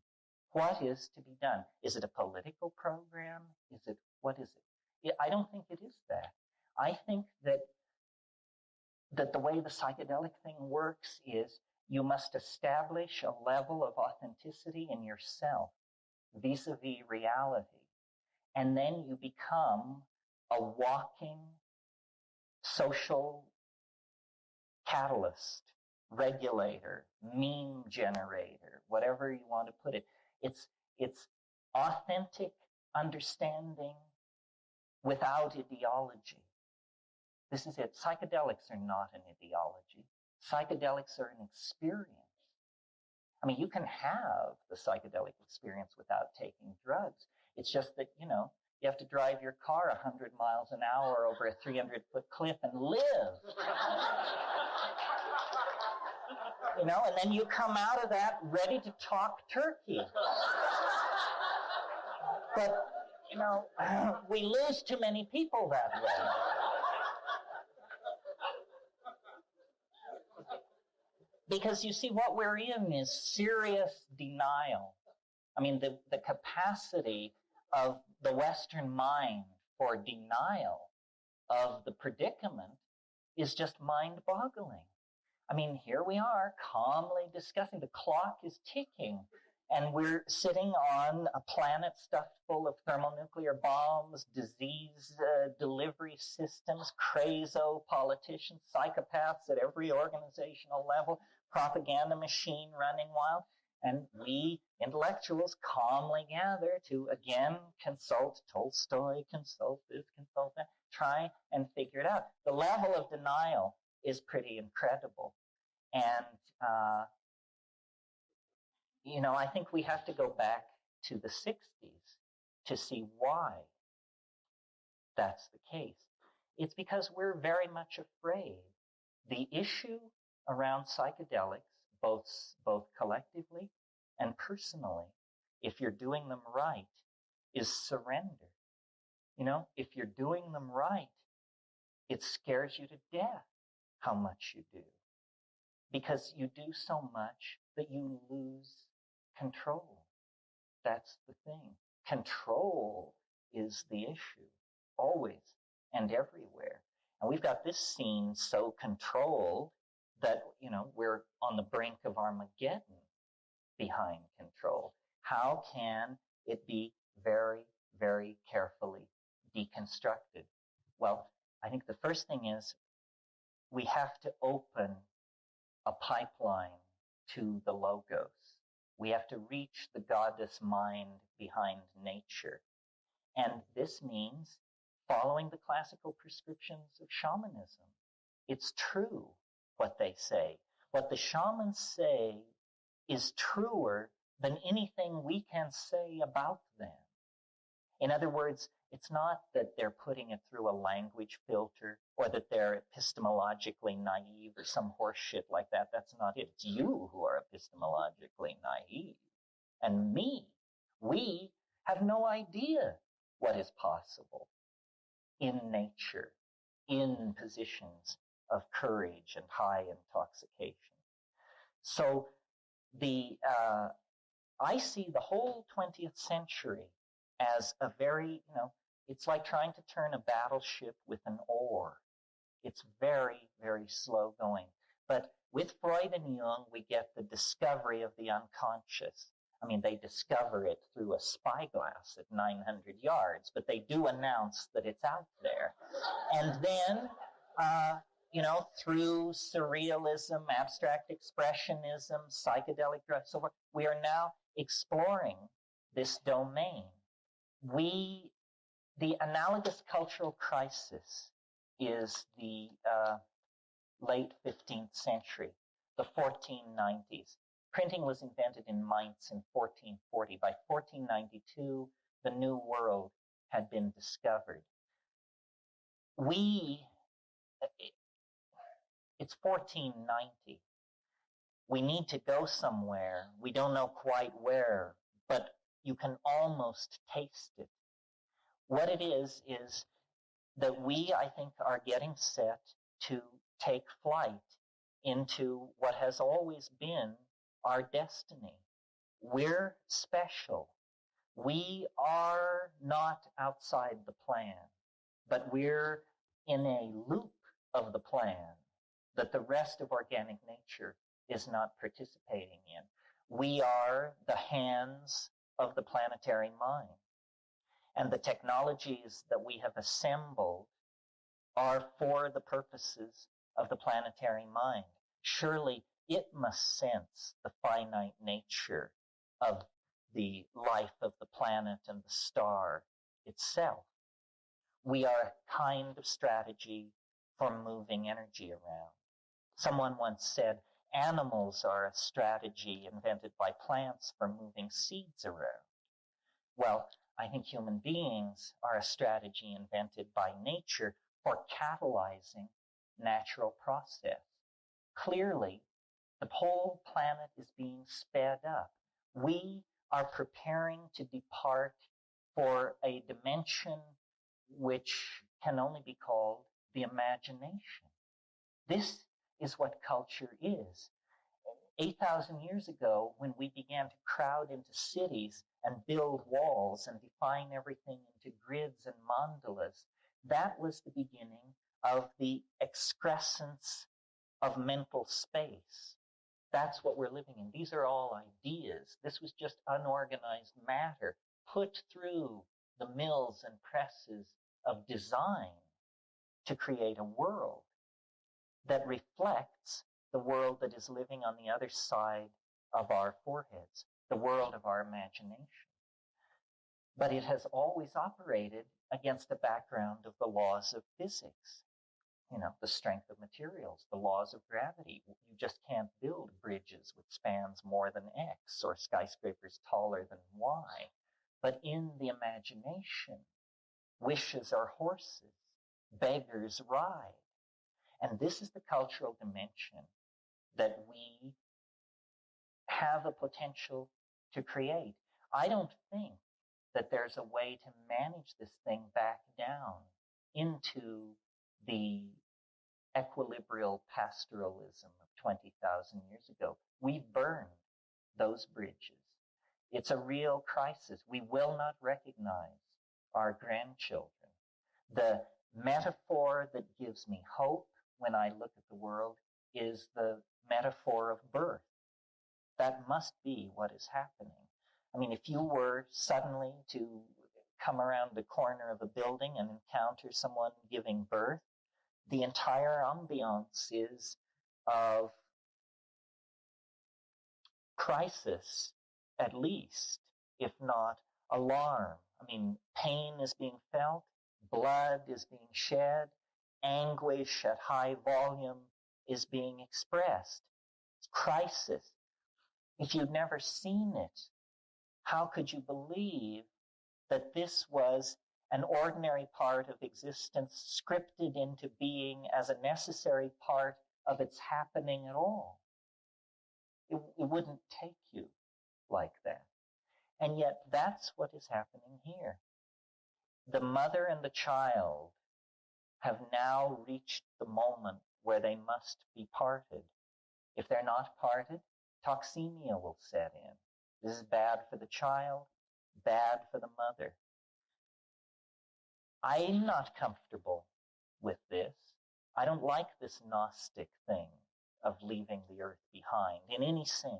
What is to be done? Is it a political program? What is it? I don't think it is that. I think that the way the psychedelic thing works is you must establish a level of authenticity in yourself vis-a-vis reality. And then you become a walking social catalyst, regulator, meme generator, whatever you want to put it. It's authentic understanding without ideology. This is it. Psychedelics are not an ideology. Psychedelics are an experience. I mean, you can have the psychedelic experience without taking drugs. It's just that, you have to drive your car 100 miles an hour over a 300-foot cliff and live. And then you come out of that ready to talk turkey. But, we lose too many people that way. Because you see, what we're in is serious denial. I mean, the capacity of the Western mind for denial of the predicament is just mind-boggling. I mean, here we are calmly discussing. The clock is ticking, and we're sitting on a planet stuffed full of thermonuclear bombs, disease delivery systems, crazo politicians, psychopaths at every organizational level, propaganda machine running wild. And we intellectuals calmly gather to, again, consult Tolstoy, consult this, consult that, try and figure it out. The level of denial is pretty incredible. And, I think we have to go back to the 60s to see why that's the case. It's because we're very much afraid. The issue around psychedelics, both collectively and personally, if you're doing them right, is surrender. If you're doing them right, it scares you to death how much you do. Because you do so much that you lose control. That's the thing. Control is the issue, always and everywhere. And we've got this scene so controlled that, we're on the brink of Armageddon behind control. How can it be very, very carefully deconstructed? Well, I think the first thing is we have to open a pipeline to the logos. We have to reach the goddess mind behind nature. And this means following the classical prescriptions of shamanism. It's true what they say. What the shamans say is truer than anything we can say about them. In other words, it's not that they're putting it through a language filter or that they're epistemologically naive or some horse shit like that. That's not it. It's you who are epistemologically naive. And me. We have no idea what is possible in nature, in positions of courage and high intoxication. So I see the whole 20th century as a very, it's like trying to turn a battleship with an oar. It's very, very slow going. But with Freud and Jung, we get the discovery of the unconscious. I mean, they discover it through a spyglass at 900 yards, but they do announce that it's out there. And then, through surrealism, abstract expressionism, psychedelic drugs, so forth, we are now exploring this domain. The analogous cultural crisis is the late 15th century, the 1490s. Printing was invented in Mainz in 1440. By 1492, the New World had been discovered. It's 1490. We need to go somewhere. We don't know quite where, but you can almost taste it. What it is that we, I think, are getting set to take flight into what has always been our destiny. We're special. We are not outside the plan, but we're in a loop of the plan that the rest of organic nature is not participating in. We are the hands of the planetary mind. And the technologies that we have assembled are for the purposes of the planetary mind. Surely it must sense the finite nature of the life of the planet and the star itself. We are a kind of strategy for moving energy around. Someone once said, animals are a strategy invented by plants for moving seeds around. Well, I think human beings are a strategy invented by nature for catalyzing natural process. Clearly, the whole planet is being sped up. We are preparing to depart for a dimension which can only be called the imagination. This is what culture is. 8,000 years ago, when we began to crowd into cities and build walls and define everything into grids and mandalas, that was the beginning of the excrescence of mental space. That's what we're living in. These are all ideas. This was just unorganized matter put through the mills and presses of design to create a world that reflects the world that is living on the other side of our foreheads, the world of our imagination. But it has always operated against a background of the laws of physics. You know, the strength of materials, the laws of gravity. You just can't build bridges with spans more than X or skyscrapers taller than Y. But in the imagination, wishes are horses, beggars ride. And this is the cultural dimension that we have a potential to create. I don't think that there's a way to manage this thing back down into the equilibrial pastoralism of 20,000 years ago. We've burned those bridges. It's a real crisis. We will not recognize our grandchildren. The metaphor that gives me hope when I look at the world is the metaphor of birth. That must be what is happening. I mean, if you were suddenly to come around the corner of a building and encounter someone giving birth, the entire ambiance is of crisis, at least, if not alarm. I mean, pain is being felt, blood is being shed, anguish at high volume is being expressed. It's crisis. If you've never seen it, how could you believe that this was an ordinary part of existence scripted into being as a necessary part of its happening at all? It wouldn't take you like that. And yet that's what is happening here. The mother and the child have now reached the moment where they must be parted. If they're not parted, toxemia will set in. This is bad for the child, bad for the mother. I'm not comfortable with this. I don't like this Gnostic thing of leaving the earth behind in any sense,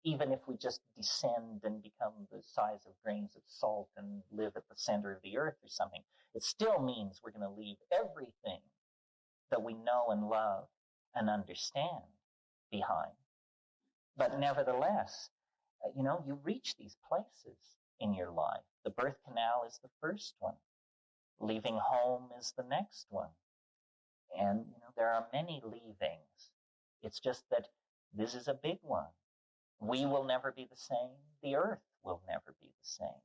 even if we just descend and become the size of grains of salt and live at the center of the earth or something. It still means we're going to leave everything that we know and love and understand behind. But nevertheless, you reach these places in your life. The birth canal is the first one. Leaving home is the next one. And there are many leavings. It's just that this is a big one. We will never be the same. The earth will never be the same.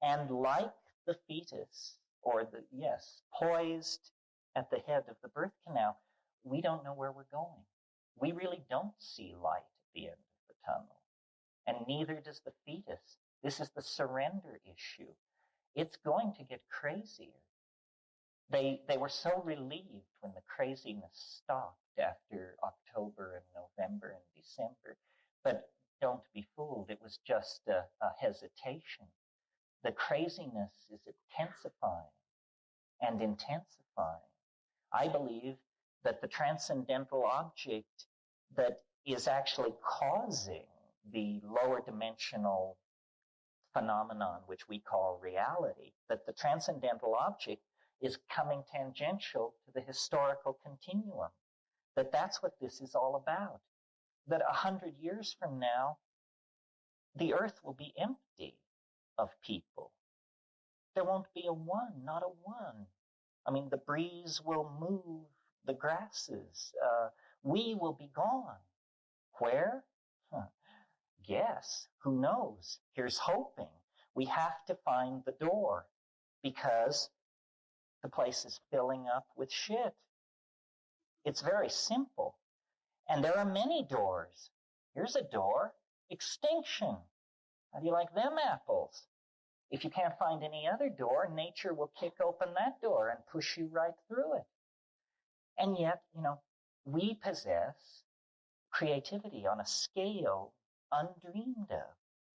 And like the fetus, poised at the head of the birth canal, we don't know where we're going. We really don't see light at the end of the tunnel. And neither does the fetus. This is the surrender issue. It's going to get crazier. They were so relieved when the craziness stopped after October and November and December. But don't be fooled. It was just a hesitation. The craziness is intensifying and intensifying. I believe that the transcendental object that is actually causing the lower dimensional phenomenon, which we call reality, that the transcendental object is coming tangential to the historical continuum. that that's what this is all about. That 100 years from now, the earth will be empty of people. There won't be a one, not a one. I mean, the breeze will move the grasses. We will be gone. Where? Guess. Who knows? Here's hoping. We have to find the door because the place is filling up with shit. It's very simple. And there are many doors. Here's a door. Extinction. How do you like them apples? If you can't find any other door, nature will kick open that door and push you right through it. And yet, we possess creativity on a scale undreamed of.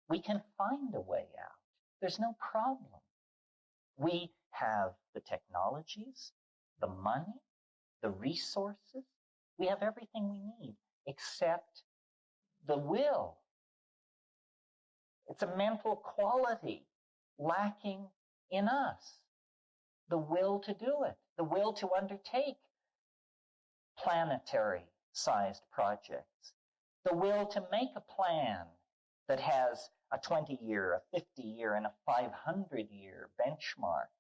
We can find a way out. There's no problem. We have the technologies, the money, the resources. We have everything we need except the will. It's a mental quality lacking in us. The will to do it, the will to undertake planetary-sized projects, the will to make a plan that has a 20-year, a 50-year, and a 500-year benchmark.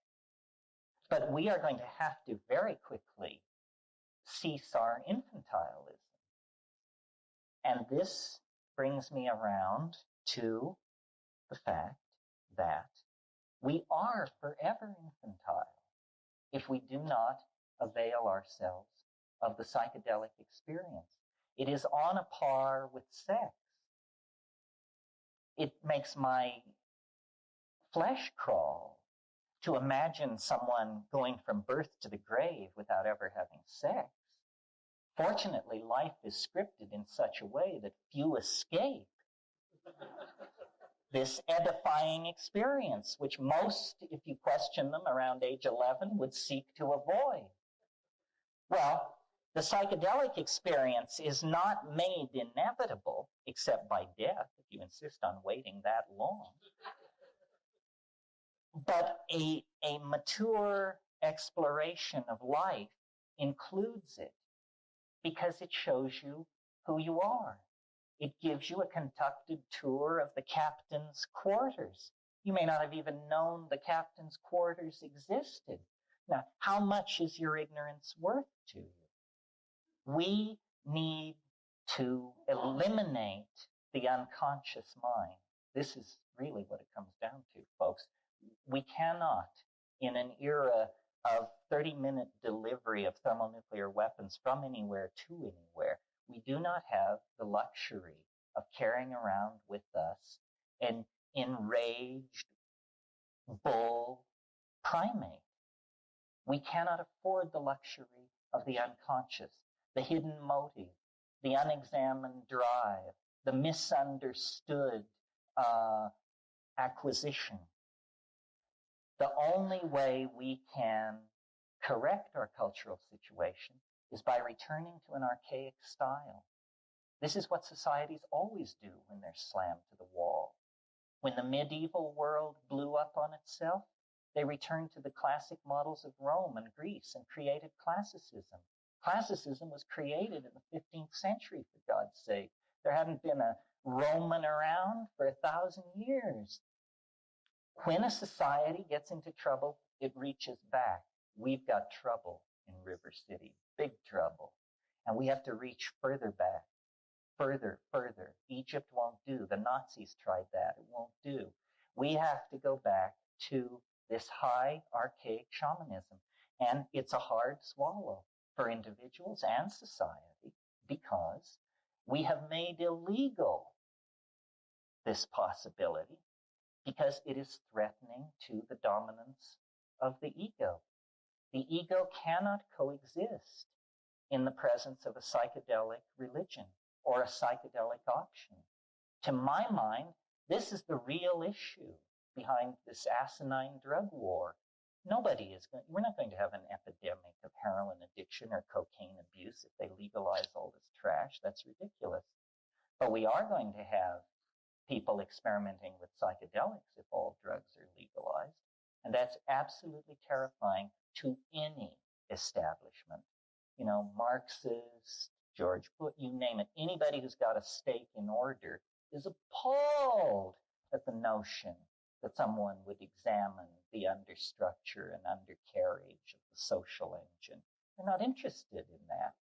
But we are going to have to very quickly cease our infantilism. And this brings me around to the fact that we are forever infantile if we do not avail ourselves of the psychedelic experience. It is on a par with sex. It makes my flesh crawl to imagine someone going from birth to the grave without ever having sex. Fortunately, life is scripted in such a way that few escape this edifying experience, which most, if you question them around age 11, would seek to avoid. Well, the psychedelic experience is not made inevitable, except by death, if you insist on waiting that long. But a mature exploration of life includes it because it shows you who you are. It gives you a conducted tour of the captain's quarters. You may not have even known the captain's quarters existed. Now, how much is your ignorance worth to you? We need to eliminate the unconscious mind. This is really what it comes down to, folks. We cannot, in an era of 30-minute delivery of thermonuclear weapons from anywhere to anywhere, we do not have the luxury of carrying around with us an enraged bull primate. We cannot afford the luxury of the unconscious, the hidden motive, the unexamined drive, the misunderstood acquisition. The only way we can correct our cultural situation is by returning to an archaic style. This is what societies always do when they're slammed to the wall. When the medieval world blew up on itself, they returned to the classic models of Rome and Greece and created classicism. Classicism was created in the 15th century, for God's sake. There hadn't been a Roman around for 1,000 years. When a society gets into trouble, it reaches back. We've got trouble in River City, big trouble. And we have to reach further back, further. Egypt won't do. The Nazis tried that. It won't do. We have to go back to this high archaic shamanism. And it's a hard swallow for individuals and society because we have made illegal this possibility because it is threatening to the dominance of the ego. The ego cannot coexist in the presence of a psychedelic religion or a psychedelic option. To my mind, this is the real issue behind this asinine drug war. We're not going to have an epidemic of heroin addiction or cocaine abuse if they legalize all this trash. That's ridiculous. But we are going to have people experimenting with psychedelics if all drugs are legalized. And that's absolutely terrifying to any establishment. Marxist, George Bush, you name it, anybody who's got a stake in order is appalled at the notion that someone would examine the understructure and undercarriage of the social engine. They're not interested in that.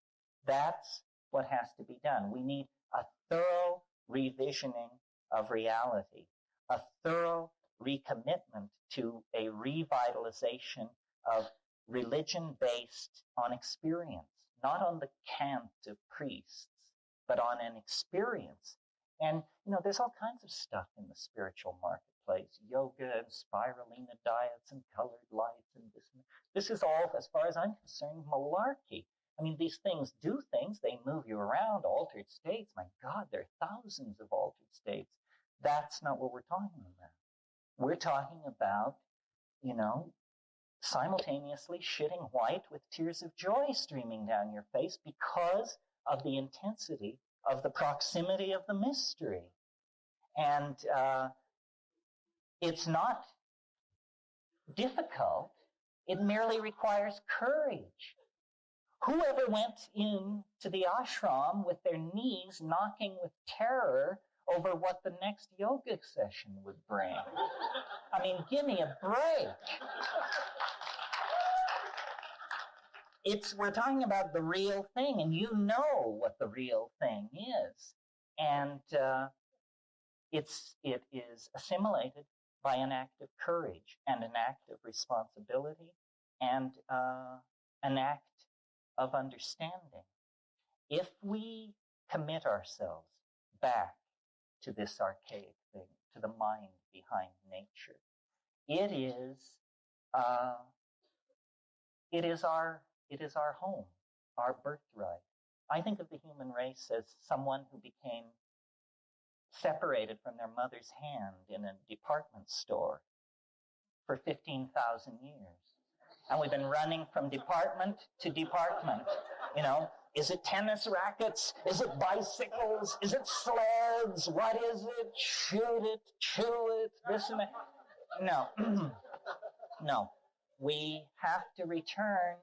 That's what has to be done. We need a thorough revisioning of reality, a thorough recommitment to a revitalization of religion based on experience, not on the cant of priests, but on an experience. And, there's all kinds of stuff in the spiritual marketplace, yoga and spirulina diets and colored lights and this. This is all, as far as I'm concerned, malarkey. I mean, these things do things. They move you around, altered states. My God, there are thousands of altered states. That's not what we're talking about. We're talking about, simultaneously shitting white with tears of joy streaming down your face because of the intensity of the proximity of the mystery. And it's not difficult. It merely requires courage. Whoever went into the ashram with their knees knocking with terror over what the next yoga session would bring? I mean, give me a break. We're talking about the real thing, and you know what the real thing is. And it is assimilated by an act of courage and an act of responsibility and an act of understanding. If we commit ourselves back to this archaic thing, to the mind behind nature, it is our home, our birthright. I think of the human race as someone who became separated from their mother's hand in a department store for 15,000 years. And we've been running from department to department. Is it tennis rackets? Is it bicycles? Is it sleds? What is it? Shoot it, chew it, this and that. No. No. We have to return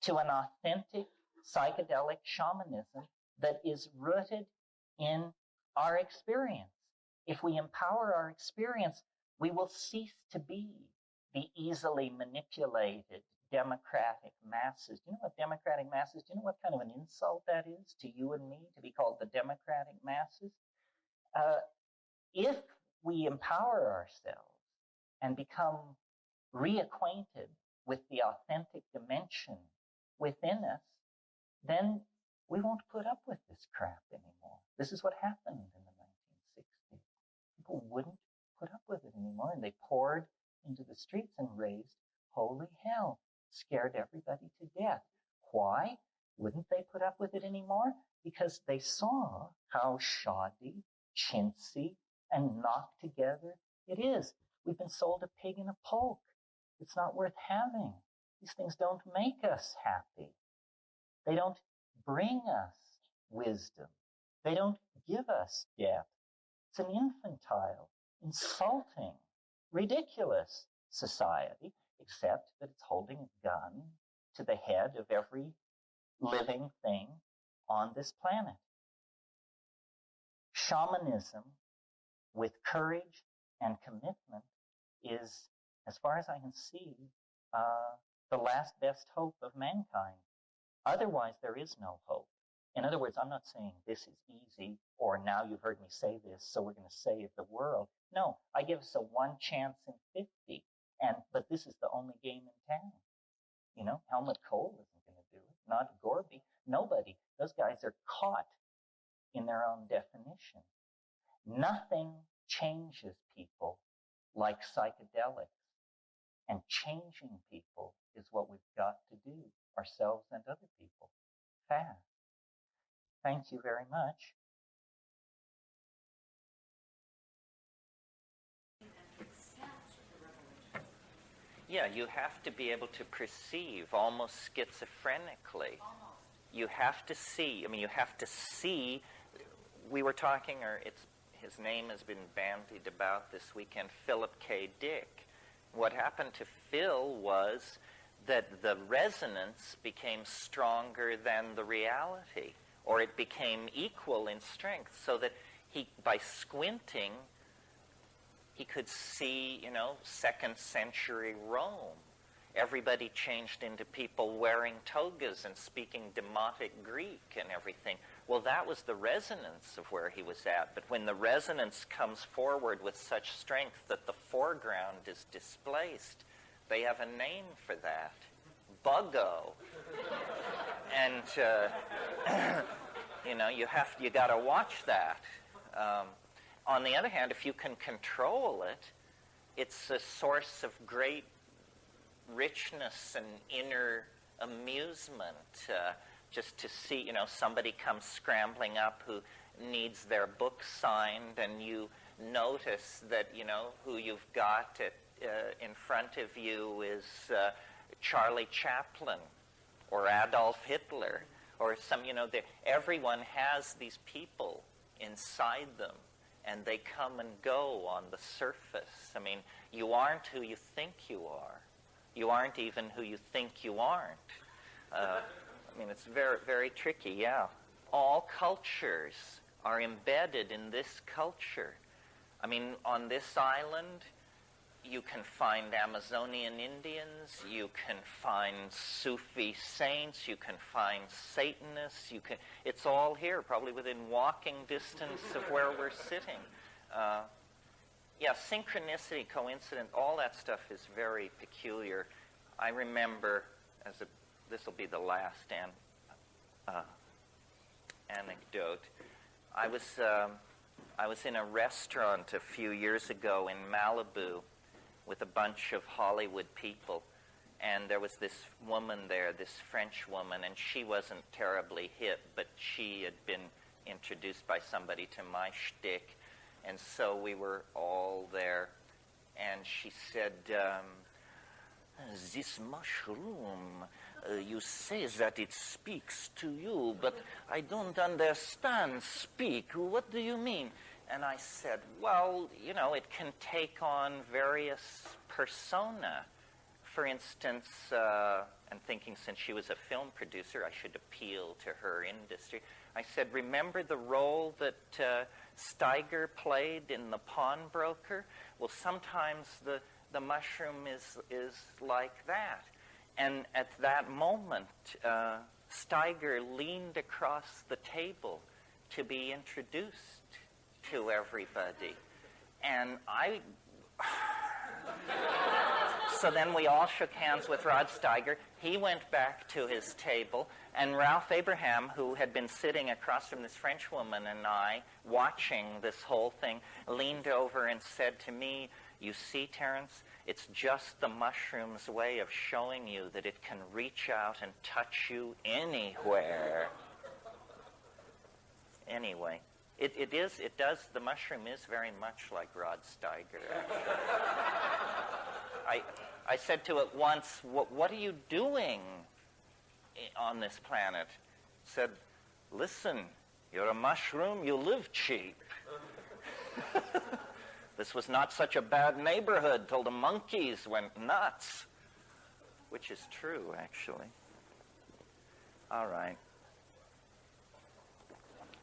to an authentic psychedelic shamanism that is rooted in our experience. If we empower our experience, we will cease to be the easily manipulated democratic masses. Do you know what democratic masses? Do you know what kind of an insult that is to you and me to be called the democratic masses? If we empower ourselves and become reacquainted with the authentic dimension within us, then we won't put up with this crap anymore. This is what happened in the 1960s. People wouldn't put up with it anymore, and they poured into the streets and raised holy hell, scared everybody to death. Why wouldn't they put up with it anymore? Because they saw how shoddy, chintzy, and knocked together it is. We've been sold a pig in a poke. It's not worth having. These things don't make us happy. They don't bring us wisdom. They don't give us depth. It's an infantile, insulting, ridiculous society, except that it's holding a gun to the head of every living thing on this planet. Shamanism, with courage and commitment, is, as far as I can see, the last best hope of mankind. Otherwise, there is no hope. In other words, I'm not saying this is easy, or now you've heard me say this, so we're going to save the world. No, I give us a 1 chance in 50. But this is the only game in town. Helmut Kohl isn't going to do it. Not Gorby. Nobody. Those guys are caught in their own definition. Nothing changes people like psychedelics. And changing people is what we've got to do, ourselves and other people, fast. Thank you very much. Yeah, you have to be able to perceive almost schizophrenically. You have to see. You have to see. We were talking, his name has been bandied about this weekend, Philip K. Dick. What happened to Phil was that the resonance became stronger than the reality, or it became equal in strength, so that he, by squinting, he could see, 2nd century Rome. Everybody changed into people wearing togas and speaking demotic Greek and everything. Well, that was the resonance of where he was at. But when the resonance comes forward with such strength that the foreground is displaced, they have a name for that. Buggo. And, you got to watch that. On the other hand, if you can control it, it's a source of great richness and inner amusement. Just to see, somebody comes scrambling up who needs their book signed, and you notice that, who you've got in front of you is Charlie Chaplin or Adolf Hitler or some, everyone has these people inside them, and they come and go on the surface. I mean, you aren't who you think you are. You aren't even who you think you aren't. It's very, very tricky, yeah. All cultures are embedded in this culture. On this island, you can find Amazonian Indians, you can find Sufi saints, you can find Satanists, it's all here, probably within walking distance of where we're sitting. Synchronicity, coincidence, all that stuff is very peculiar. I remember, this will be the last anecdote. I was in a restaurant a few years ago in Malibu with a bunch of Hollywood people, and there was this woman there, this French woman, and she wasn't terribly hip, but she had been introduced by somebody to my shtick, and so we were all there, and she said, this mushroom, you say that it speaks to you, but I don't understand speak. What do you mean? And I said, well, it can take on various persona. For instance, and thinking since she was a film producer, I should appeal to her industry. I said, remember the role that Steiger played in The Pawnbroker? Well, sometimes the mushroom is like that. And at that moment, Steiger leaned across the table to be introduced to everybody. And so then we all shook hands with Rod Steiger. He went back to his table, and Ralph Abraham, who had been sitting across from this French woman and I, watching this whole thing, leaned over and said to me, you see, Terence, it's just the mushroom's way of showing you that it can reach out and touch you anywhere. Anyway, the mushroom is very much like Rod Steiger. I said to it once, what are you doing on this planet? It said, listen, you're a mushroom, you live cheap. This was not such a bad neighborhood till the monkeys went nuts. Which is true, actually. All right.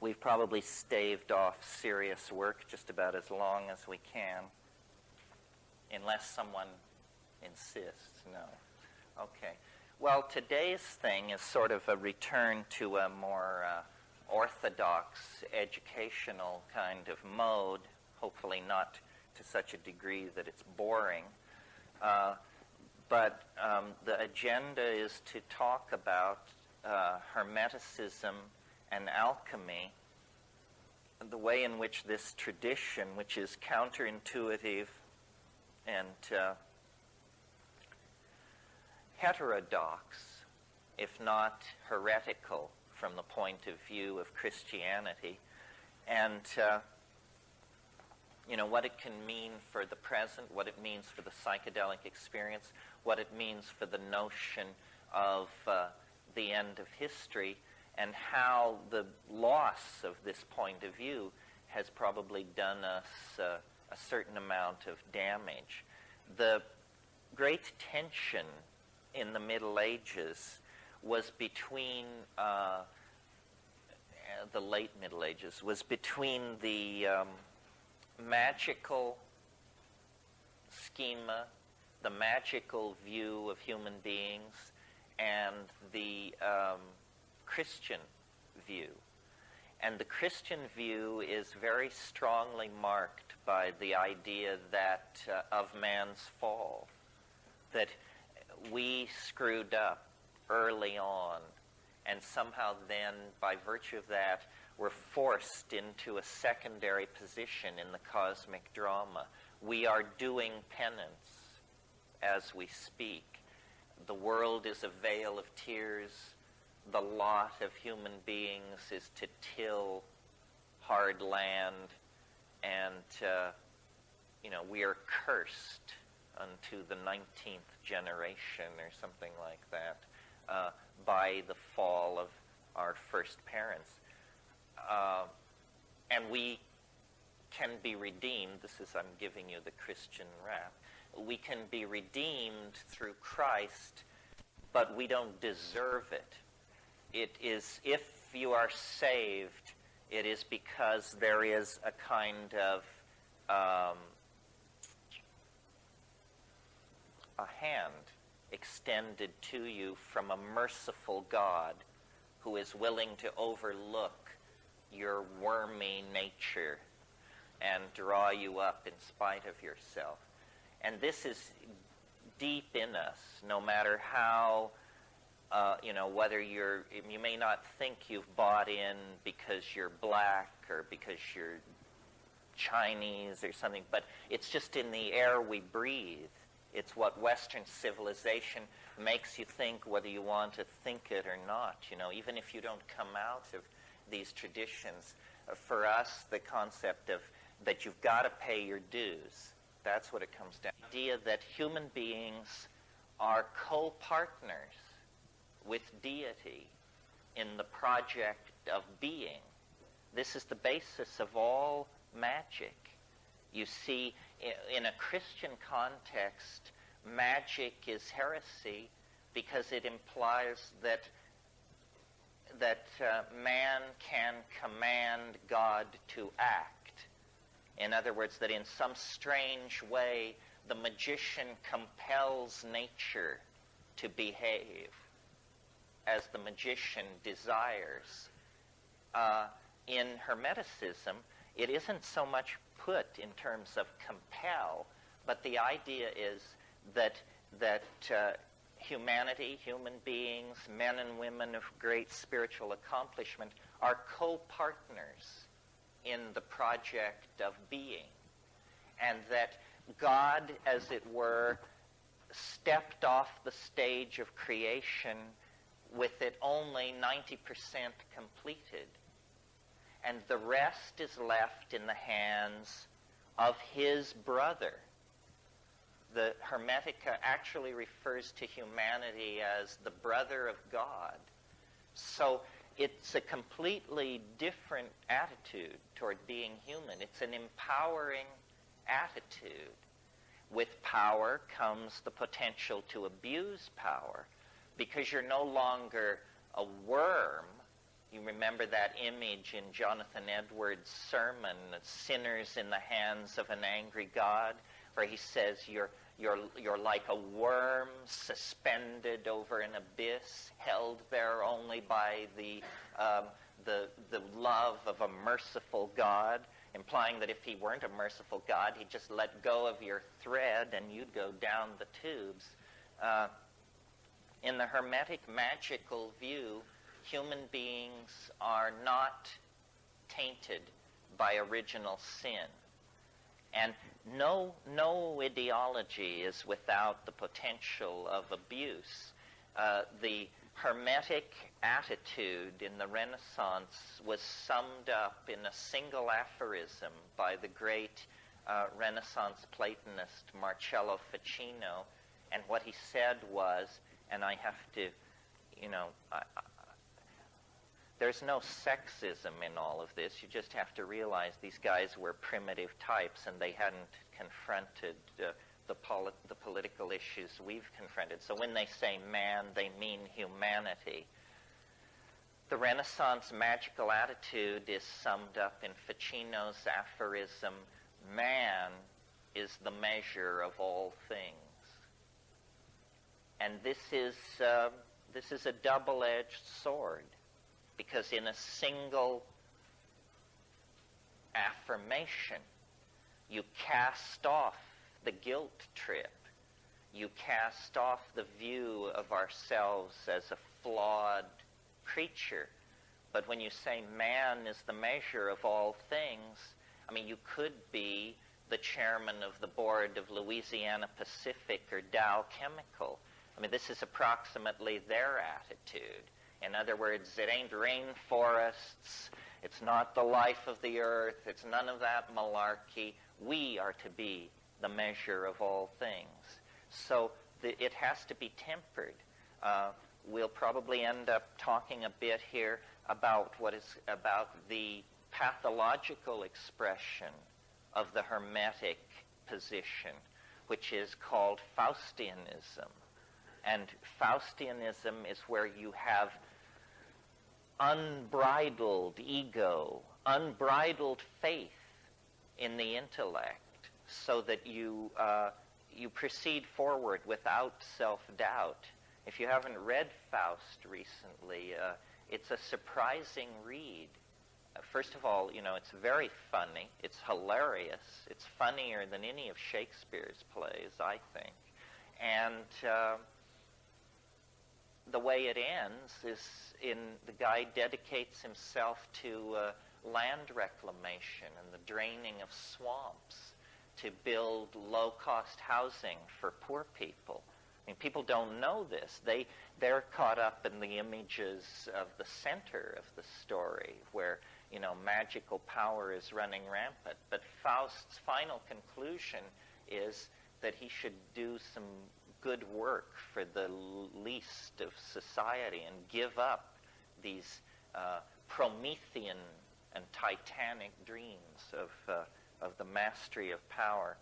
We've probably staved off serious work just about as long as we can. Unless someone insists. No. Okay. Well, today's thing is sort of a return to a more orthodox educational kind of mode. Hopefully not to such a degree that it's boring. But the agenda is to talk about Hermeticism and alchemy, the way in which this tradition, which is counterintuitive and heterodox, if not heretical from the point of view of Christianity, and what it can mean for the present, what it means for the psychedelic experience, what it means for the notion of the end of history, and how the loss of this point of view has probably done us a certain amount of damage. The great tension in the Middle Ages was between the late Middle Ages, was between the magical schema, the magical view of human beings, and the Christian view. And the Christian view is very strongly marked by the idea that of man's fall, that we screwed up early on, and somehow then, by virtue of that, we're forced into a secondary position in the cosmic drama. We are doing penance as we speak. The world is a vale of tears. The lot of human beings is to till hard land, and we are cursed unto the 19th generation or something like that by the fall of our first parents. And we can be redeemed. This is, I'm giving you the Christian rap. We can be redeemed through Christ, but we don't deserve it. It is, if you are saved, it is because there is a kind of a hand extended to you from a merciful God who is willing to overlook your wormy nature and draw you up in spite of yourself. And this is deep in us, no matter how, whether you may not think you've bought in because you're black or because you're Chinese or something, but it's just in the air we breathe. It's what Western civilization makes you think, whether you want to think it or not. Even if you don't come out of these traditions, for us, the concept of that you've got to pay your dues, that's what it comes down to. The idea that human beings are co-partners with deity in the project of being. This is the basis of all magic. You see, in a Christian context, magic is heresy because it implies that man can command God to act. In other words, that in some strange way, the magician compels nature to behave as the magician desires. In Hermeticism, it isn't so much put in terms of compel, but the idea is that humanity, human beings, men and women of great spiritual accomplishment are co-partners in the project of being, and that God, as it were, stepped off the stage of creation with it only 90% completed, and the rest is left in the hands of his brother. The Hermetica actually refers to humanity as the brother of God. So it's a completely different attitude toward being human. It's an empowering attitude. With power comes the potential to abuse power, because you're no longer a worm. You remember that image in Jonathan Edwards' sermon, Sinners in the Hands of an Angry God, where he says you're like a worm suspended over an abyss, held there only by the love of a merciful God, implying that if he weren't a merciful God, he'd just let go of your thread and you'd go down the tubes. In the Hermetic magical view, human beings are not tainted by original sin. And no ideology is without the potential of abuse. The Hermetic attitude in the Renaissance was summed up in a single aphorism by the great Renaissance Platonist Marcello Ficino. And what he said was, and I have to, there's no sexism in all of this. You just have to realize these guys were primitive types and they hadn't confronted the political issues we've confronted. So when they say man, they mean humanity. The Renaissance magical attitude is summed up in Ficino's aphorism, man is the measure of all things. And this is a double-edged sword, because in a single affirmation, you cast off the guilt trip. You cast off the view of ourselves as a flawed creature. But when you say man is the measure of all things, I mean, you could be the chairman of the board of Louisiana Pacific or Dow Chemical. I mean, this is approximately their attitude. In other words, it ain't rainforests, it's not the life of the earth, it's none of that malarkey. We are to be the measure of all things. So it has to be tempered. We'll probably end up talking a bit here about the pathological expression of the Hermetic position, which is called Faustianism. And Faustianism is where you have unbridled ego, unbridled faith in the intellect, so that you proceed forward without self-doubt. If you haven't read Faust recently, it's a surprising read. First of all, it's very funny. It's hilarious. It's funnier than any of Shakespeare's plays, I think. And the way it ends is the guy dedicates himself to land reclamation and the draining of swamps to build low-cost housing for poor people. I mean, people don't know this. They're caught up in the images of the center of the story where, magical power is running rampant. But Faust's final conclusion is that he should do some good work for the least of society and give up these Promethean and Titanic dreams of the mastery of power.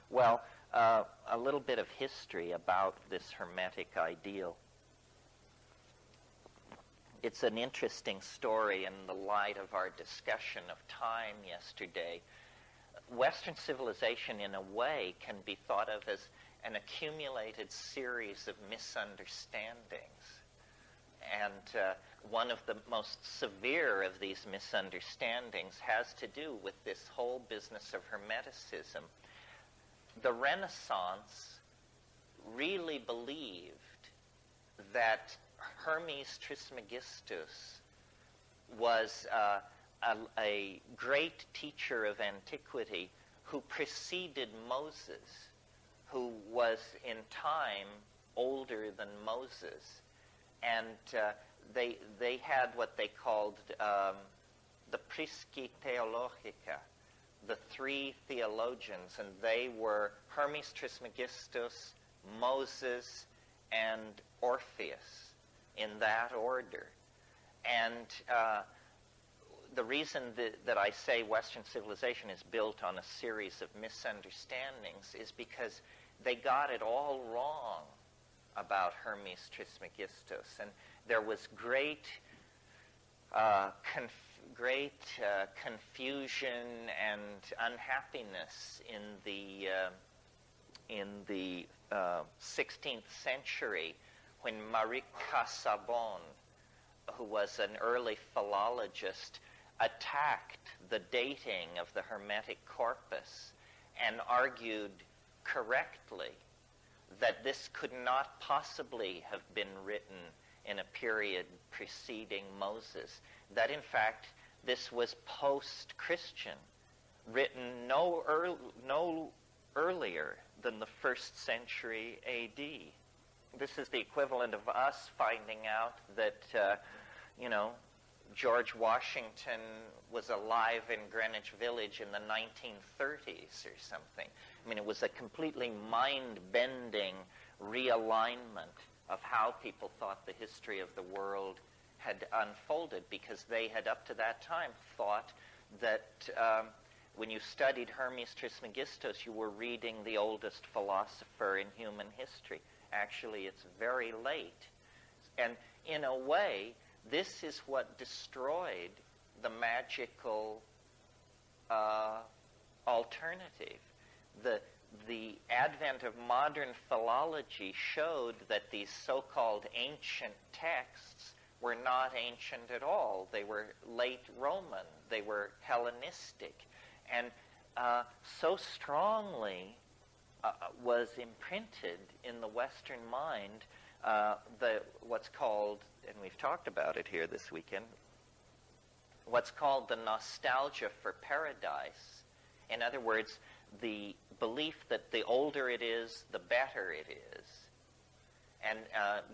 Well, a little bit of history about this Hermetic ideal. It's an interesting story in the light of our discussion of time yesterday. Western civilization, in a way, can be thought of as an accumulated series of misunderstandings. And one of the most severe of these misunderstandings has to do with this whole business of Hermeticism. The Renaissance really believed that Hermes Trismegistus was a great teacher of antiquity who preceded Moses, who was in time older than Moses. And they had what they called the Prisci Theologica, the three theologians, and they were Hermes Trismegistus, Moses, and Orpheus, in that order. And the reason that I say Western civilization is built on a series of misunderstandings is because they got it all wrong about Hermes Trismegistus. And there was great confusion and unhappiness in the 16th century when Marie Casaubon, who was an early philologist, attacked the dating of the Hermetic corpus and argued correctly that this could not possibly have been written in a period preceding Moses, that in fact this was post-Christian, written no earlier than the 1st century A.D. This is the equivalent of us finding out that, George Washington was alive in Greenwich Village in the 1930s or something. I mean, it was a completely mind-bending realignment of how people thought the history of the world had unfolded, because they had up to that time thought that when you studied Hermes Trismegistus, you were reading the oldest philosopher in human history. Actually, it's very late. And in a way, this is what destroyed the magical alternative. The advent of modern philology showed that these so-called ancient texts were not ancient at all. They were late Roman. They were Hellenistic. And so strongly was imprinted in the Western mind what's called, and we've talked about it here this weekend, what's called the nostalgia for paradise. In other words, the belief that the older it is, the better it is. And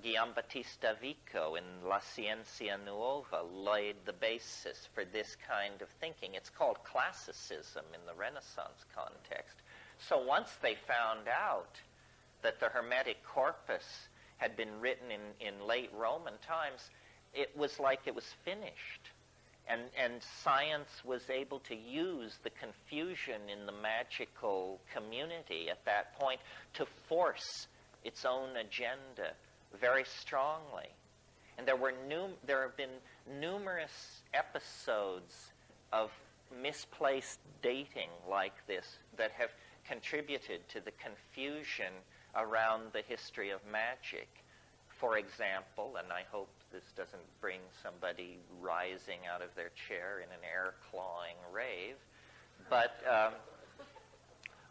Guillaume Battista Vico in La Ciencia Nuova laid the basis for this kind of thinking. It's called classicism in the Renaissance context. So once they found out that the Hermetic corpus had been written in late Roman times, it was like it was finished. And science was able to use the confusion in the magical community at that point to force its own agenda very strongly. And there have been numerous episodes of misplaced dating like this that have contributed to the confusion around the history of magic. For example, and I hope this doesn't bring somebody rising out of their chair in an air-clawing rave, but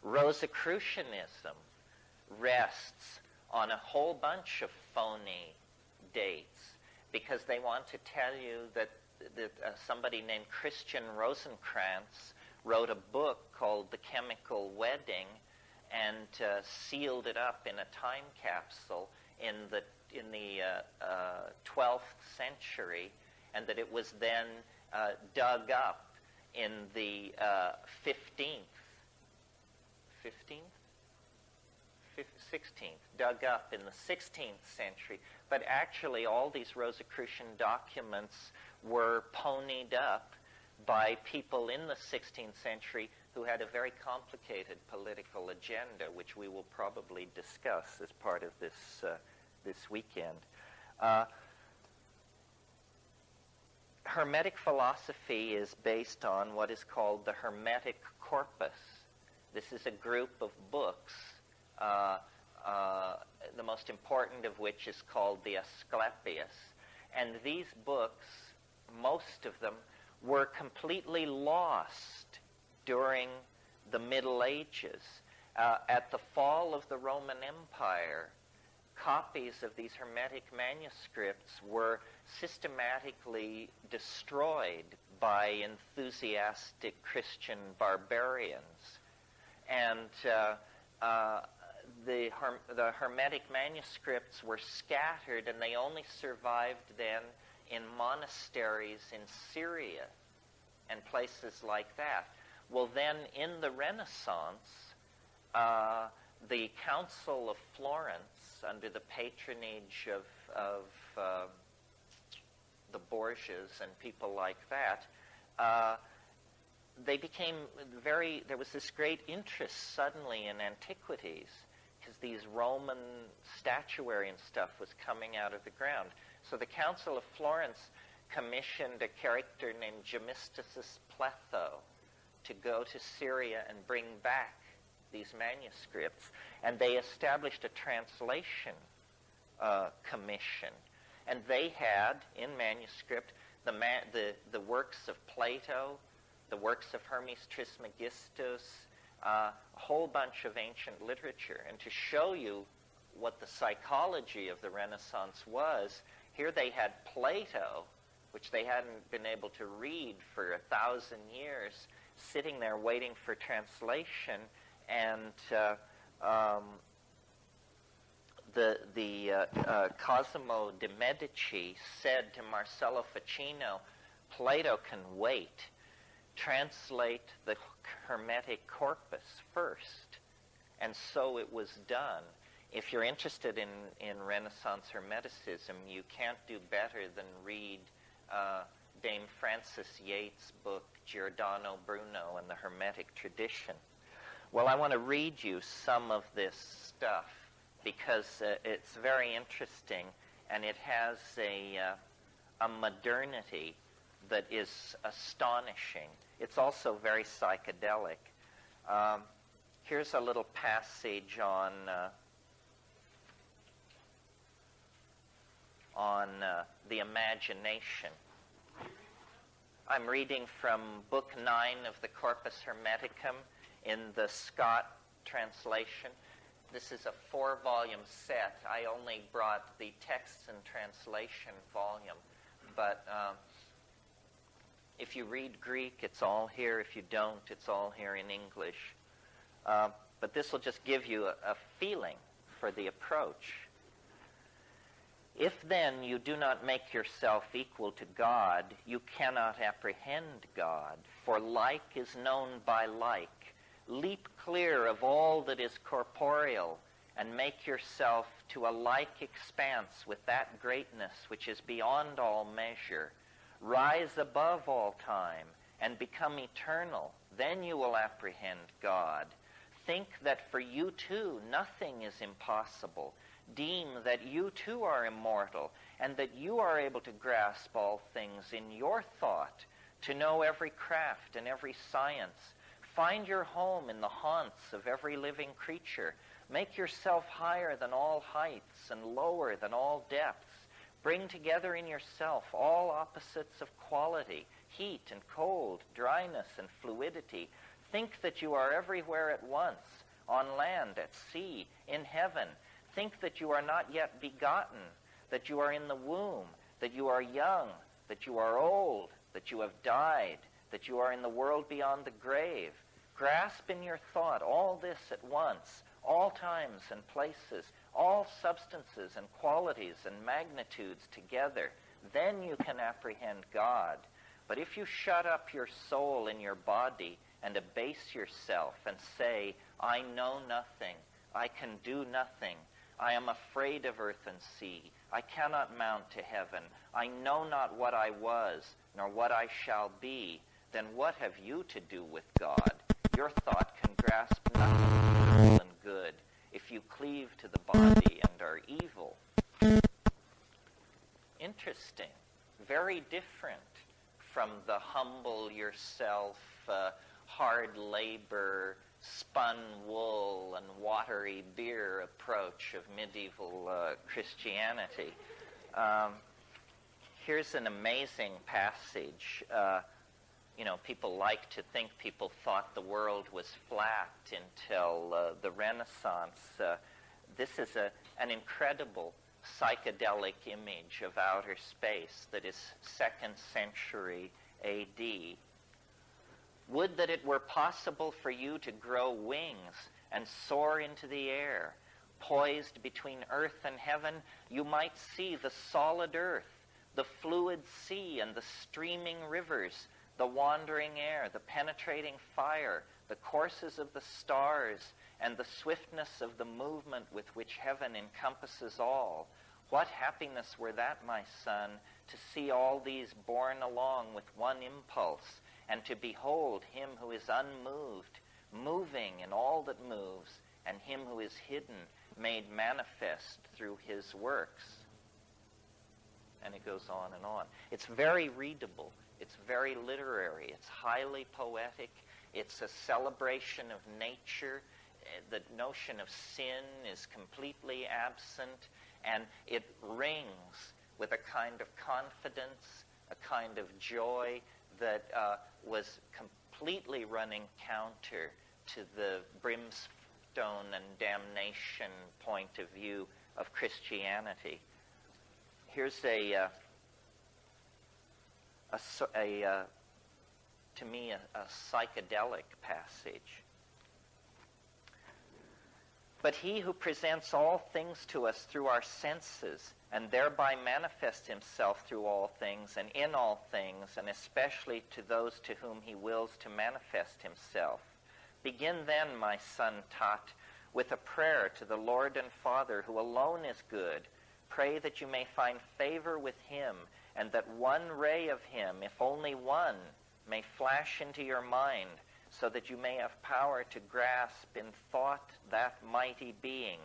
Rosicrucianism rests on a whole bunch of phony dates because they want to tell you that somebody named Christian Rosencrantz wrote a book called The Chemical Wedding and sealed it up in a time capsule in the 12th century, and that it was then dug up in the 16th, dug up in the 16th century. But actually all these Rosicrucian documents were ponied up by people in the 16th century who had a very complicated political agenda, which we will probably discuss as part of this weekend. Hermetic philosophy is based on what is called the Hermetic corpus. This is a group of books, the most important of which is called the Asclepius. And these books, most of them, were completely lost during the Middle Ages. At the fall of the Roman Empire, copies of these Hermetic manuscripts were systematically destroyed by enthusiastic Christian barbarians. And the Hermetic manuscripts were scattered, and they only survived then in monasteries in Syria and places like that. Well, then in the Renaissance, the Council of Florence, under the patronage of the Borgias and people like that, they became there was this great interest suddenly in antiquities, because these Roman statuary and stuff was coming out of the ground. So the Council of Florence commissioned a character named Gemistus Pletho to go to Syria and bring back these manuscripts. And they established a translation commission. And they had, in manuscript, the works of Plato, the works of Hermes Trismegistus, a whole bunch of ancient literature. And to show you what the psychology of the Renaissance was, here they had Plato, which they hadn't been able to read for 1,000 years, sitting there waiting for translation. And Cosimo de' Medici said to Marcello Ficino, Plato can wait. Translate the Hermetic corpus first. And so it was done. If you're interested in Renaissance Hermeticism, you can't do better than read Dame Frances Yates' book, Giordano Bruno and the Hermetic Tradition. Well, I want to read you some of this stuff because it's very interesting, and it has a modernity that is astonishing. It's also very psychedelic. Here's a little passage on the imagination. I'm reading from Book 9 of the Corpus Hermeticum in the Scott translation. This is a 4-volume set. I only brought the texts and translation volume, but if you read Greek, it's all here. If you don't, it's all here in English. But this will just give you a feeling for the approach. If then you do not make yourself equal to God, you cannot apprehend God, for like is known by like. Leap clear of all that is corporeal, and make yourself to a like expanse with that greatness which is beyond all measure. Rise above all time, and become eternal. Then you will apprehend God. Think that for you too nothing is impossible. Deem that you too are immortal, and that you are able to grasp all things in your thought, to know every craft and every science. Find your home in the haunts of every living creature. Make yourself higher than all heights and lower than all depths. Bring together in yourself all opposites of quality, heat and cold, dryness and fluidity. Think that you are everywhere at once, on land, at sea, in heaven. Think that you are not yet begotten, that you are in the womb, that you are young, that you are old, that you have died, that you are in the world beyond the grave. Grasp in your thought all this at once, all times and places, all substances and qualities and magnitudes together. Then you can apprehend God. But if you shut up your soul in your body and abase yourself and say, I know nothing, I can do nothing, I am afraid of earth and sea, I cannot mount to heaven, I know not what I was, nor what I shall be, then what have you to do with God? Your thought can grasp nothing beautiful and good if you cleave to the body and are evil. Interesting. Very different from the humble yourself, hard labor, spun wool and watery beer approach of medieval Christianity. Here's an amazing passage. People like to think people thought the world was flat until the Renaissance. This is an incredible psychedelic image of outer space that is 2nd century A.D. Would that it were possible for you to grow wings and soar into the air. Poised between earth and heaven, you might see the solid earth, the fluid sea and the streaming rivers, the wandering air, the penetrating fire, the courses of the stars, and the swiftness of the movement with which heaven encompasses all. What happiness were that, my son, to see all these borne along with one impulse, and to behold him who is unmoved, moving in all that moves, and him who is hidden, made manifest through his works. And it goes on and on. It's very readable. It's very literary. It's highly poetic. It's a celebration of nature. The notion of sin is completely absent, and it rings with a kind of confidence, a kind of joy that was completely running counter to the brimstone and damnation point of view of Christianity. Here's to me, a psychedelic passage. But he who presents all things to us through our senses, and thereby manifests himself through all things and in all things, and especially to those to whom he wills to manifest himself. Begin then, my son Tat, with a prayer to the Lord and Father, who alone is good. Pray that you may find favor with him, and that one ray of him, if only one, may flash into your mind, so that you may have power to grasp in thought that mighty being.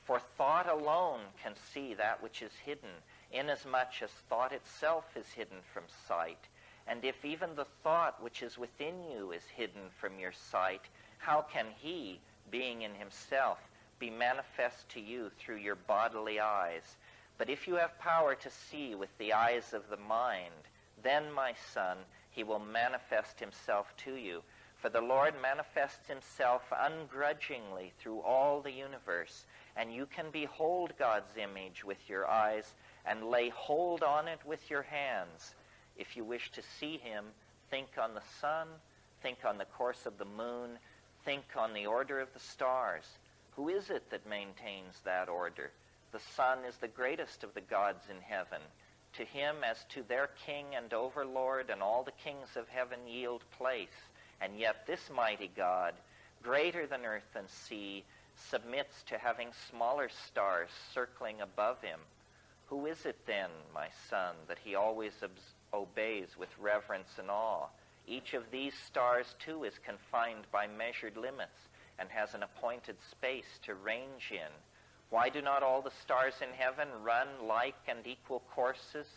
For thought alone can see that which is hidden, inasmuch as thought itself is hidden from sight. And if even the thought which is within you is hidden from your sight, how can he, being in himself, be manifest to you through your bodily eyes? But if you have power to see with the eyes of the mind, then, my son, he will manifest himself to you. For the Lord manifests himself ungrudgingly through all the universe, and you can behold God's image with your eyes and lay hold on it with your hands. If you wish to see him, think on the sun, think on the course of the moon, think on the order of the stars. Who is it that maintains that order? The sun is the greatest of the gods in heaven. To him as to their king and overlord, and all the kings of heaven yield place. And yet this mighty God, greater than earth and sea, submits to having smaller stars circling above him. Who is it then, my son, that he always obeys with reverence and awe? Each of these stars, too, is confined by measured limits and has an appointed space to range in. Why do not all the stars in heaven run like and equal courses?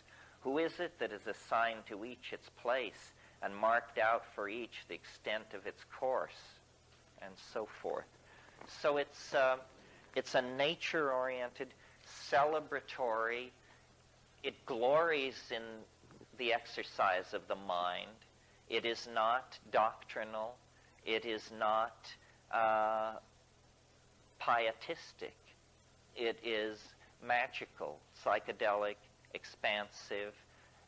Who is it that is assigned to each its place and marked out for each the extent of its course? And so forth. So it's a nature-oriented, celebratory. It glories in the exercise of the mind. It is not doctrinal. It is not pietistic. It is magical, psychedelic, expansive.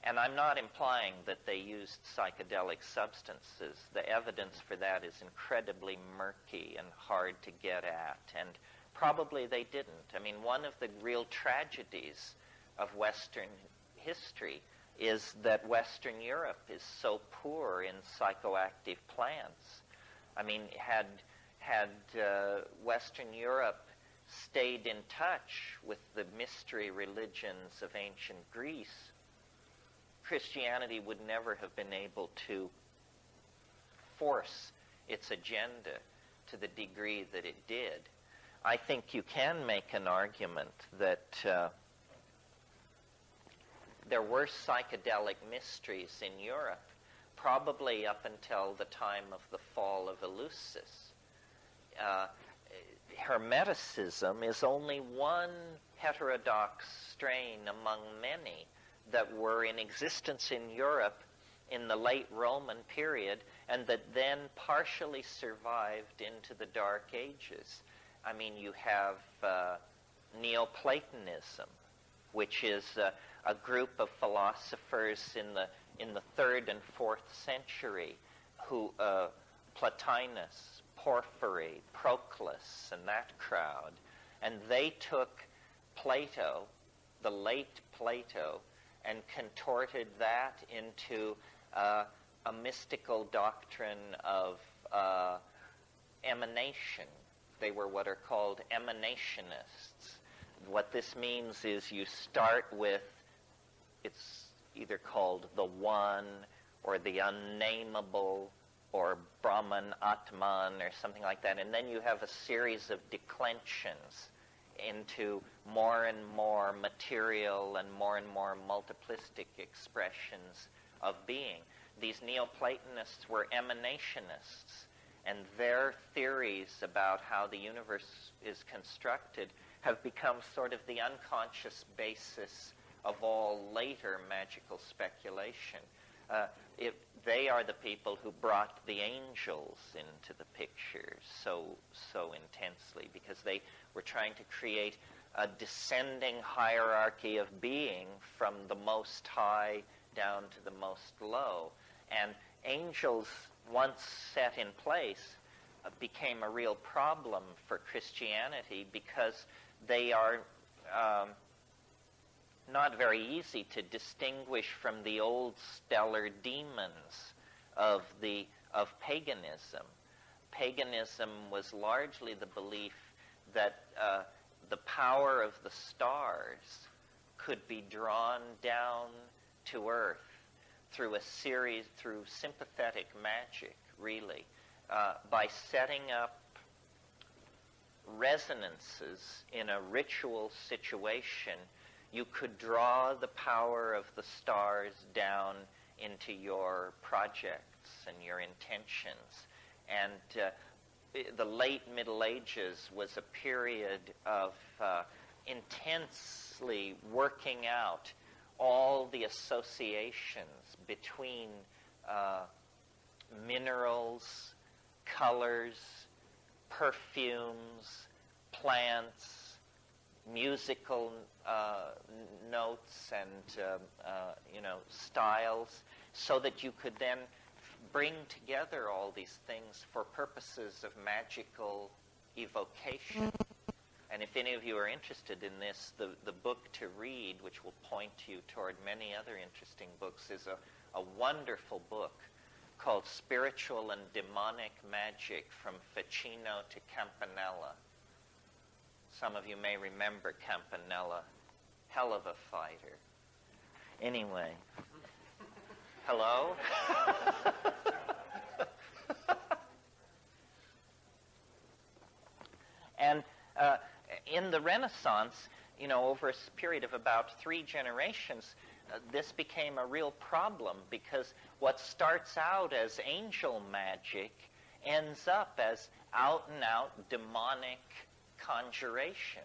And I'm not implying that they used psychedelic substances. The evidence for that is incredibly murky and hard to get at. And probably they didn't. I mean, one of the real tragedies of Western history is that Western Europe is so poor in psychoactive plants. I mean, had Western Europe stayed in touch with the mystery religions of ancient Greece, Christianity would never have been able to force its agenda to the degree that it did. I think you can make an argument that there were psychedelic mysteries in Europe, probably up until the time of the fall of Eleusis. Hermeticism is only one heterodox strain among many that were in existence in Europe in the late Roman period, and that then partially survived into the Dark Ages. I mean, you have Neoplatonism, which is a group of philosophers in the 3rd and 4th century, who Plotinus, Porphyry, Proclus, and that crowd, and they took Plato, the late Plato, and contorted that into a mystical doctrine of emanation. They were what are called emanationists. What this means is you start with, it's either called the One or the Unnameable or Brahman, Atman, or something like that, and then you have a series of declensions into more and more material and more multiplistic expressions of being. These Neoplatonists were emanationists, and their theories about how the universe is constructed have become sort of the unconscious basis of all later magical speculation. They are the people who brought the angels into the picture so intensely, because they were trying to create a descending hierarchy of being from the most high down to the most low. And angels, once set in place, became a real problem for Christianity, because they are not very easy to distinguish from the old stellar demons of paganism. Paganism was largely the belief that the power of the stars could be drawn down to earth through sympathetic magic, really, by setting up resonances in a ritual situation. You could draw the power of the stars down into your projects and your intentions. And the late Middle Ages was a period of intensely working out all the associations between minerals, colors, perfumes, plants, musical notes, and styles, so that you could then bring together all these things for purposes of magical evocation. And if any of you are interested in this, the book to read, which will point you toward many other interesting books, is a wonderful book called Spiritual and Demonic Magic from Ficino to Campanella. Some of you may remember Campanella, hell of a fighter. Anyway, hello? And in the Renaissance, over a period of about 3 generations, this became a real problem, because what starts out as angel magic ends up as out-and-out demonic conjuration.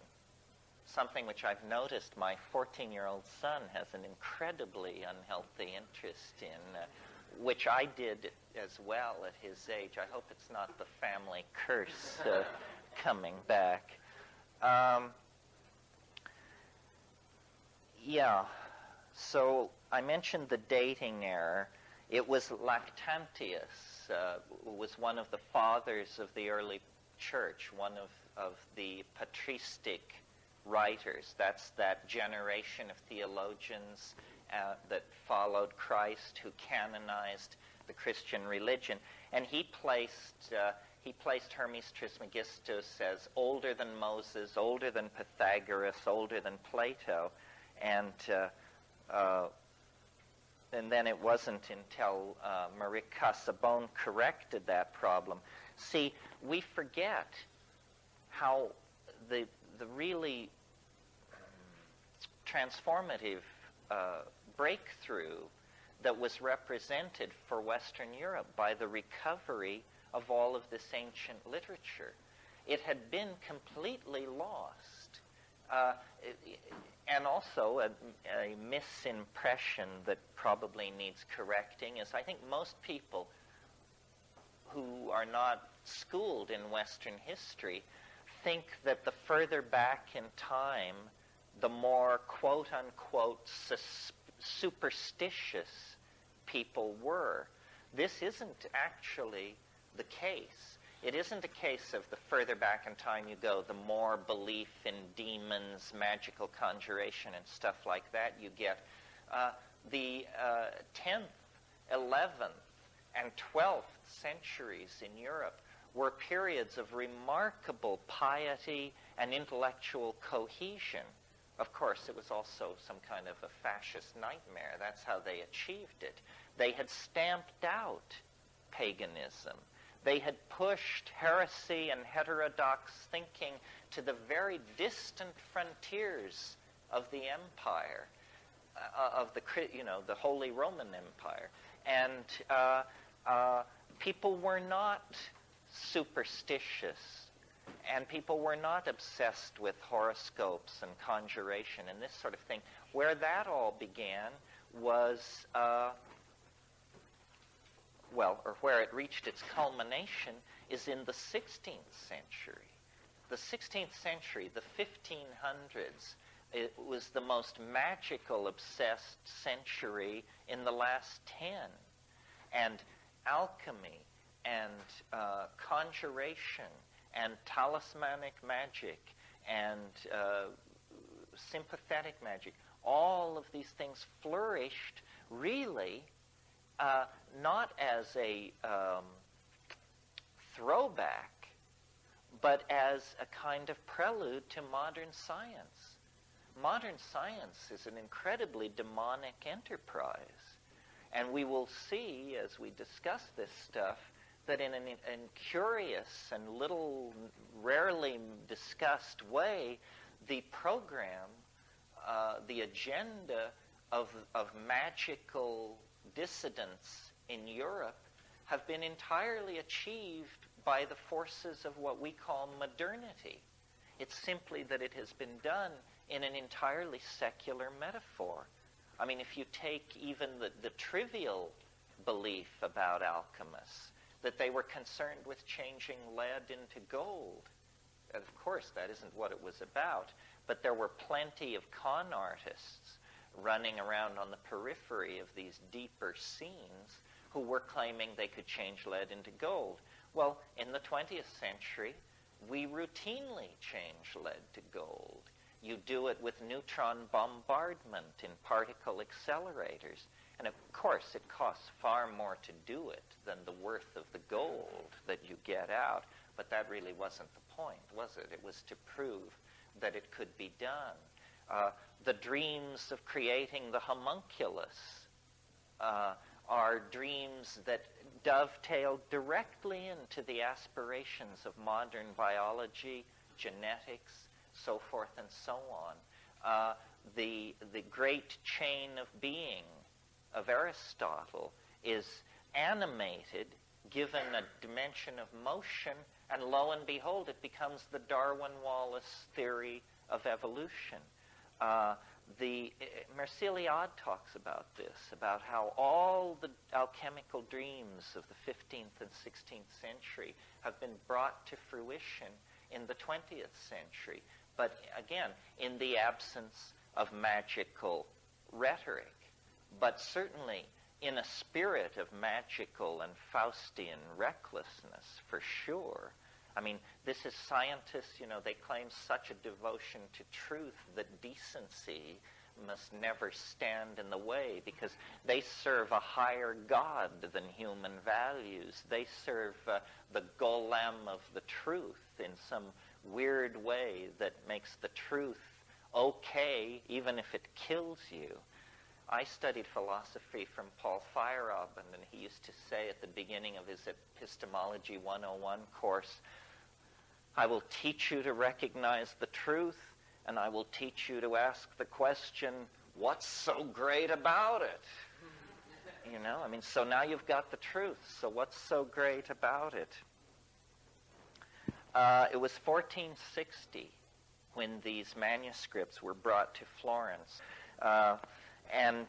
Something which I've noticed my 14-year-old son has an incredibly unhealthy interest in, which I did as well at his age. I hope it's not the family curse coming back. So I mentioned the dating error. It was Lactantius, who was one of the fathers of the early church, one of the patristic writers. That's that generation of theologians that followed Christ, who canonized the Christian religion. And he placed Hermes Trismegistus as older than Moses, older than Pythagoras, older than Plato. And then it wasn't until Marie Casaubon corrected that problem. See, we forget how the really transformative breakthrough that was represented for Western Europe by the recovery of all of this ancient literature. It had been completely lost. And also a misimpression that probably needs correcting is, I think most people who are not schooled in Western history think that the further back in time, the more quote-unquote superstitious people were. This isn't actually the case. It isn't a case of the further back in time you go, the more belief in demons, magical conjuration, and stuff like that you get. The 10th, 11th, and 12th centuries in Europe were periods of remarkable piety and intellectual cohesion. Of course, it was also some kind of a fascist nightmare. That's how they achieved it. They had stamped out paganism. They had pushed heresy and heterodox thinking to the very distant frontiers of the empire, of the Holy Roman Empire. And people were not superstitious, and people were not obsessed with horoscopes and conjuration and this sort of thing. Where that all began was where it reached its culmination is in the 16th century. The 16th century, the 1500s, it was the most magical, obsessed century in the last 10. And alchemy and conjuration and talismanic magic and sympathetic magic, all of these things flourished really not as a throwback, but as a kind of prelude to modern science. modern science is an incredibly demonic enterprise. And we will see, as we discuss this stuff, that in a curious and rarely discussed way, the program, the agenda of magical dissidents in Europe have been entirely achieved by the forces of what we call modernity. It's simply that it has been done in an entirely secular metaphor. I mean, if you take even the trivial belief about alchemists, that they were concerned with changing lead into gold. And of course, that isn't what it was about, but there were plenty of con artists running around on the periphery of these deeper scenes who were claiming they could change lead into gold. Well, in the 20th century, we routinely change lead to gold. You do it with neutron bombardment in particle accelerators. And of course, it costs far more to do it than the worth of the gold that you get out. But that really wasn't the point, was it? It was to prove that it could be done. The dreams of creating the homunculus are dreams that dovetail directly into the aspirations of modern biology, genetics, so forth and so on. The great chain of being of Aristotle is animated, given a dimension of motion, and lo and behold, it becomes the Darwin-Wallace theory of evolution. Merciliade talks about this, about how all the alchemical dreams of the 15th and 16th century have been brought to fruition in the 20th century, but again, in the absence of magical rhetoric, but certainly in a spirit of magical and Faustian recklessness, for sure. I mean, this is scientists, they claim such a devotion to truth that decency must never stand in the way because they serve a higher God than human values. They serve the golem of the truth in some weird way that makes the truth okay, even if it kills you. I studied philosophy from Paul Feyerabend, and he used to say at the beginning of his Epistemology 101 course, I will teach you to recognize the truth, and I will teach you to ask the question, what's so great about it? So now you've got the truth, so what's so great about it? It was 1460 when these manuscripts were brought to Florence. And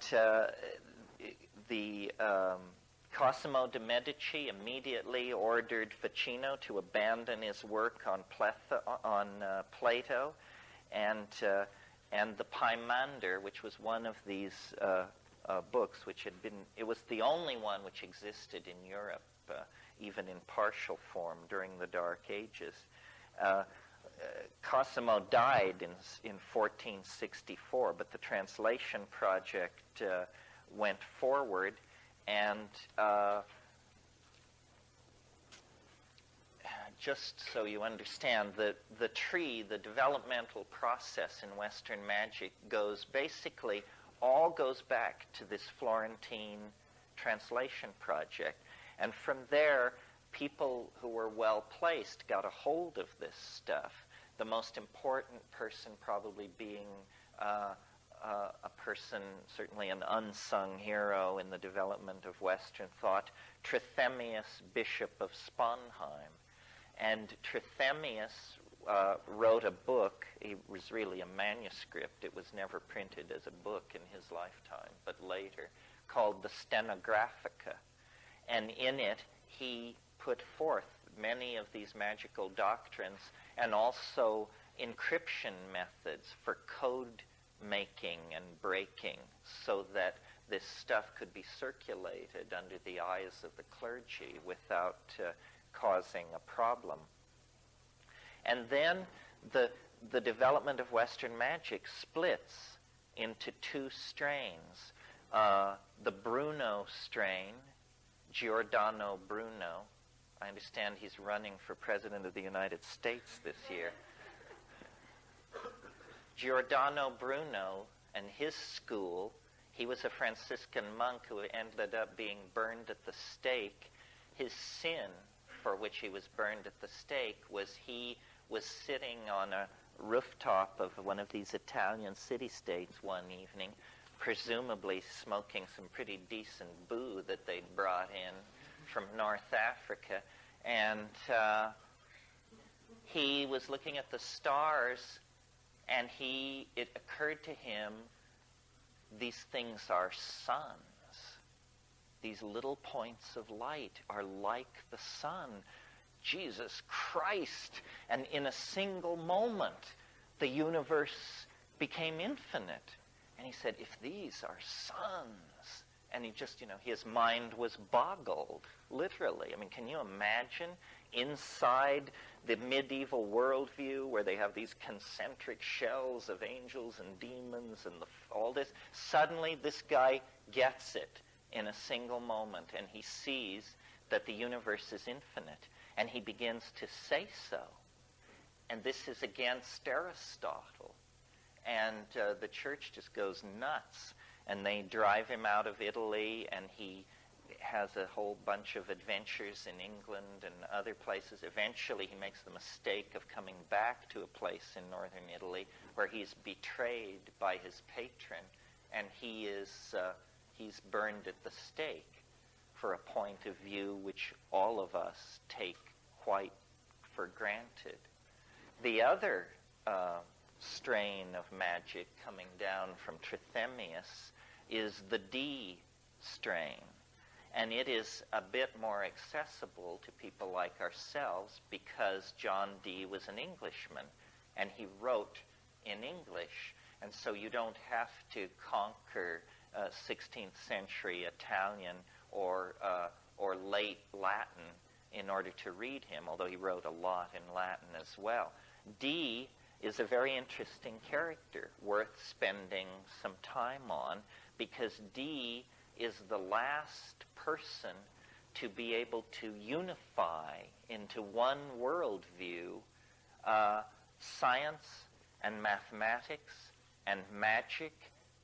Cosimo de' Medici immediately ordered Ficino to abandon his work on Plato, and the Pymander, which was one of these books, it was the only one which existed in Europe, even in partial form during the Dark Ages. Cosimo died in 1464, but the translation project went forward, and just so you understand, the developmental process in Western magic all goes back to this Florentine translation project. And from there, people who were well-placed got a hold of this stuff. The most important person probably being a person, certainly an unsung hero in the development of Western thought, Trithemius, Bishop of Sponheim. And Trithemius wrote a book. It was really a manuscript. It was never printed as a book in his lifetime, but later, called the Stenographica. And in it, he put forth many of these magical doctrines and also encryption methods for code making and breaking so that this stuff could be circulated under the eyes of the clergy without causing a problem. And then the development of Western magic splits into two strains. The Bruno strain, Giordano Bruno. I understand he's running for President of the United States this year. Giordano Bruno and his school, he was a Franciscan monk who ended up being burned at the stake. His sin for which he was burned at the stake was he was sitting on a rooftop of one of these Italian city-states one evening, presumably smoking some pretty decent boo that they'd brought in from North Africa. And he was looking at the stars, and it occurred to him, these things are suns. These little points of light are like the sun. Jesus Christ! And in a single moment, the universe became infinite. And he said, if these are suns, and he just, his mind was boggled, literally. I mean, can you imagine inside the medieval worldview where they have these concentric shells of angels and demons and all this? Suddenly, this guy gets it in a single moment, and he sees that the universe is infinite, and he begins to say so. And this is against Aristotle. And the church just goes nuts, and they drive him out of Italy, and he has a whole bunch of adventures in England and other places. Eventually, he makes the mistake of coming back to a place in northern Italy where he's betrayed by his patron, and he's burned at the stake for a point of view which all of us take quite for granted. The other strain of magic coming down from Trithemius is the D strain. And it is a bit more accessible to people like ourselves because John Dee was an Englishman, and he wrote in English. And so you don't have to conquer 16th century Italian or late Latin in order to read him, although he wrote a lot in Latin as well. Dee is a very interesting character, worth spending some time on, because Dee is the last person to be able to unify into one worldview science and mathematics and magic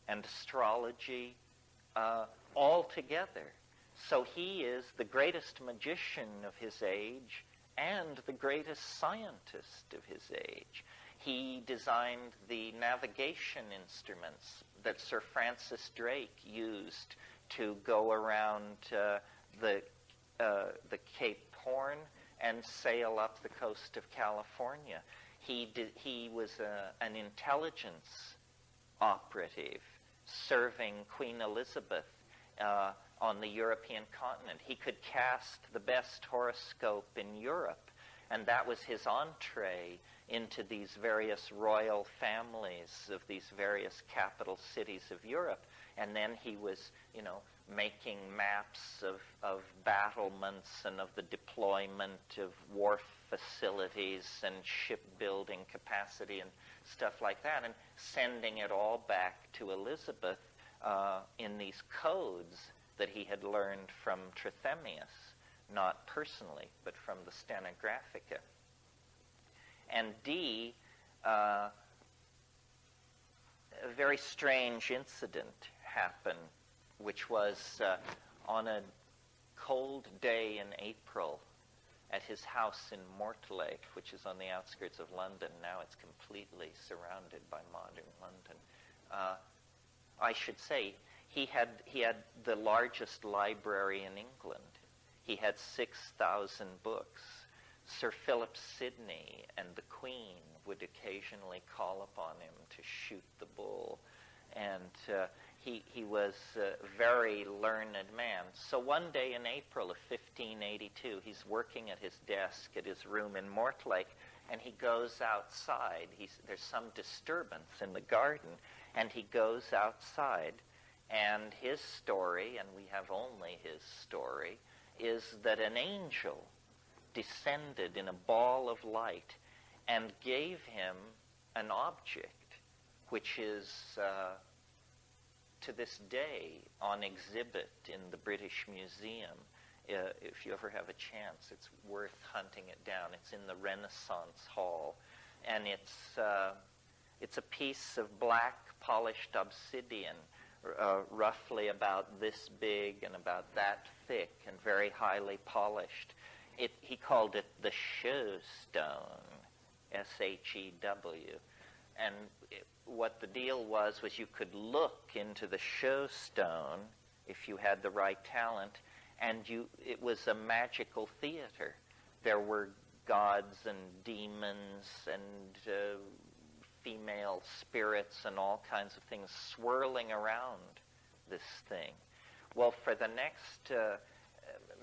and astrology all together. So he is the greatest magician of his age and the greatest scientist of his age. He designed the navigation instruments that Sir Francis Drake used to go around the Cape Horn and sail up the coast of California. He was an intelligence operative serving Queen Elizabeth on the European continent. He could cast the best horoscope in Europe, and that was his entree into these various royal families of these various capital cities of Europe. And then he was, making maps of battlements and of the deployment of wharf facilities and shipbuilding capacity and stuff like that, and sending it all back to Elizabeth in these codes that he had learned from Trithemius, not personally, but from the Stenographica. And D, a very strange incident happened, which was on a cold day in April at his house in Mortlake, which is on the outskirts of London. Now it's completely surrounded by modern London. I should say he had the largest library in England. He had 6,000 books. Sir Philip Sidney and the Queen would occasionally call upon him to shoot the bull. And he was a very learned man. So one day in April of 1582, he's working at his desk at his room in Mortlake, and he goes outside. There's some disturbance in the garden, and he goes outside. And his story, and we have only his story, is that an angel descended in a ball of light and gave him an object which is to this day on exhibit in the British Museum. If you ever have a chance, it's worth hunting it down. It's in the Renaissance Hall, and It's a piece of black polished obsidian, roughly about this big and about that thick and very highly polished. He called it the show stone, S-H-E-W. And what the deal was you could look into the show stone if you had the right talent, and it was a magical theater. There were gods and demons and female spirits and all kinds of things swirling around this thing. Well, for the next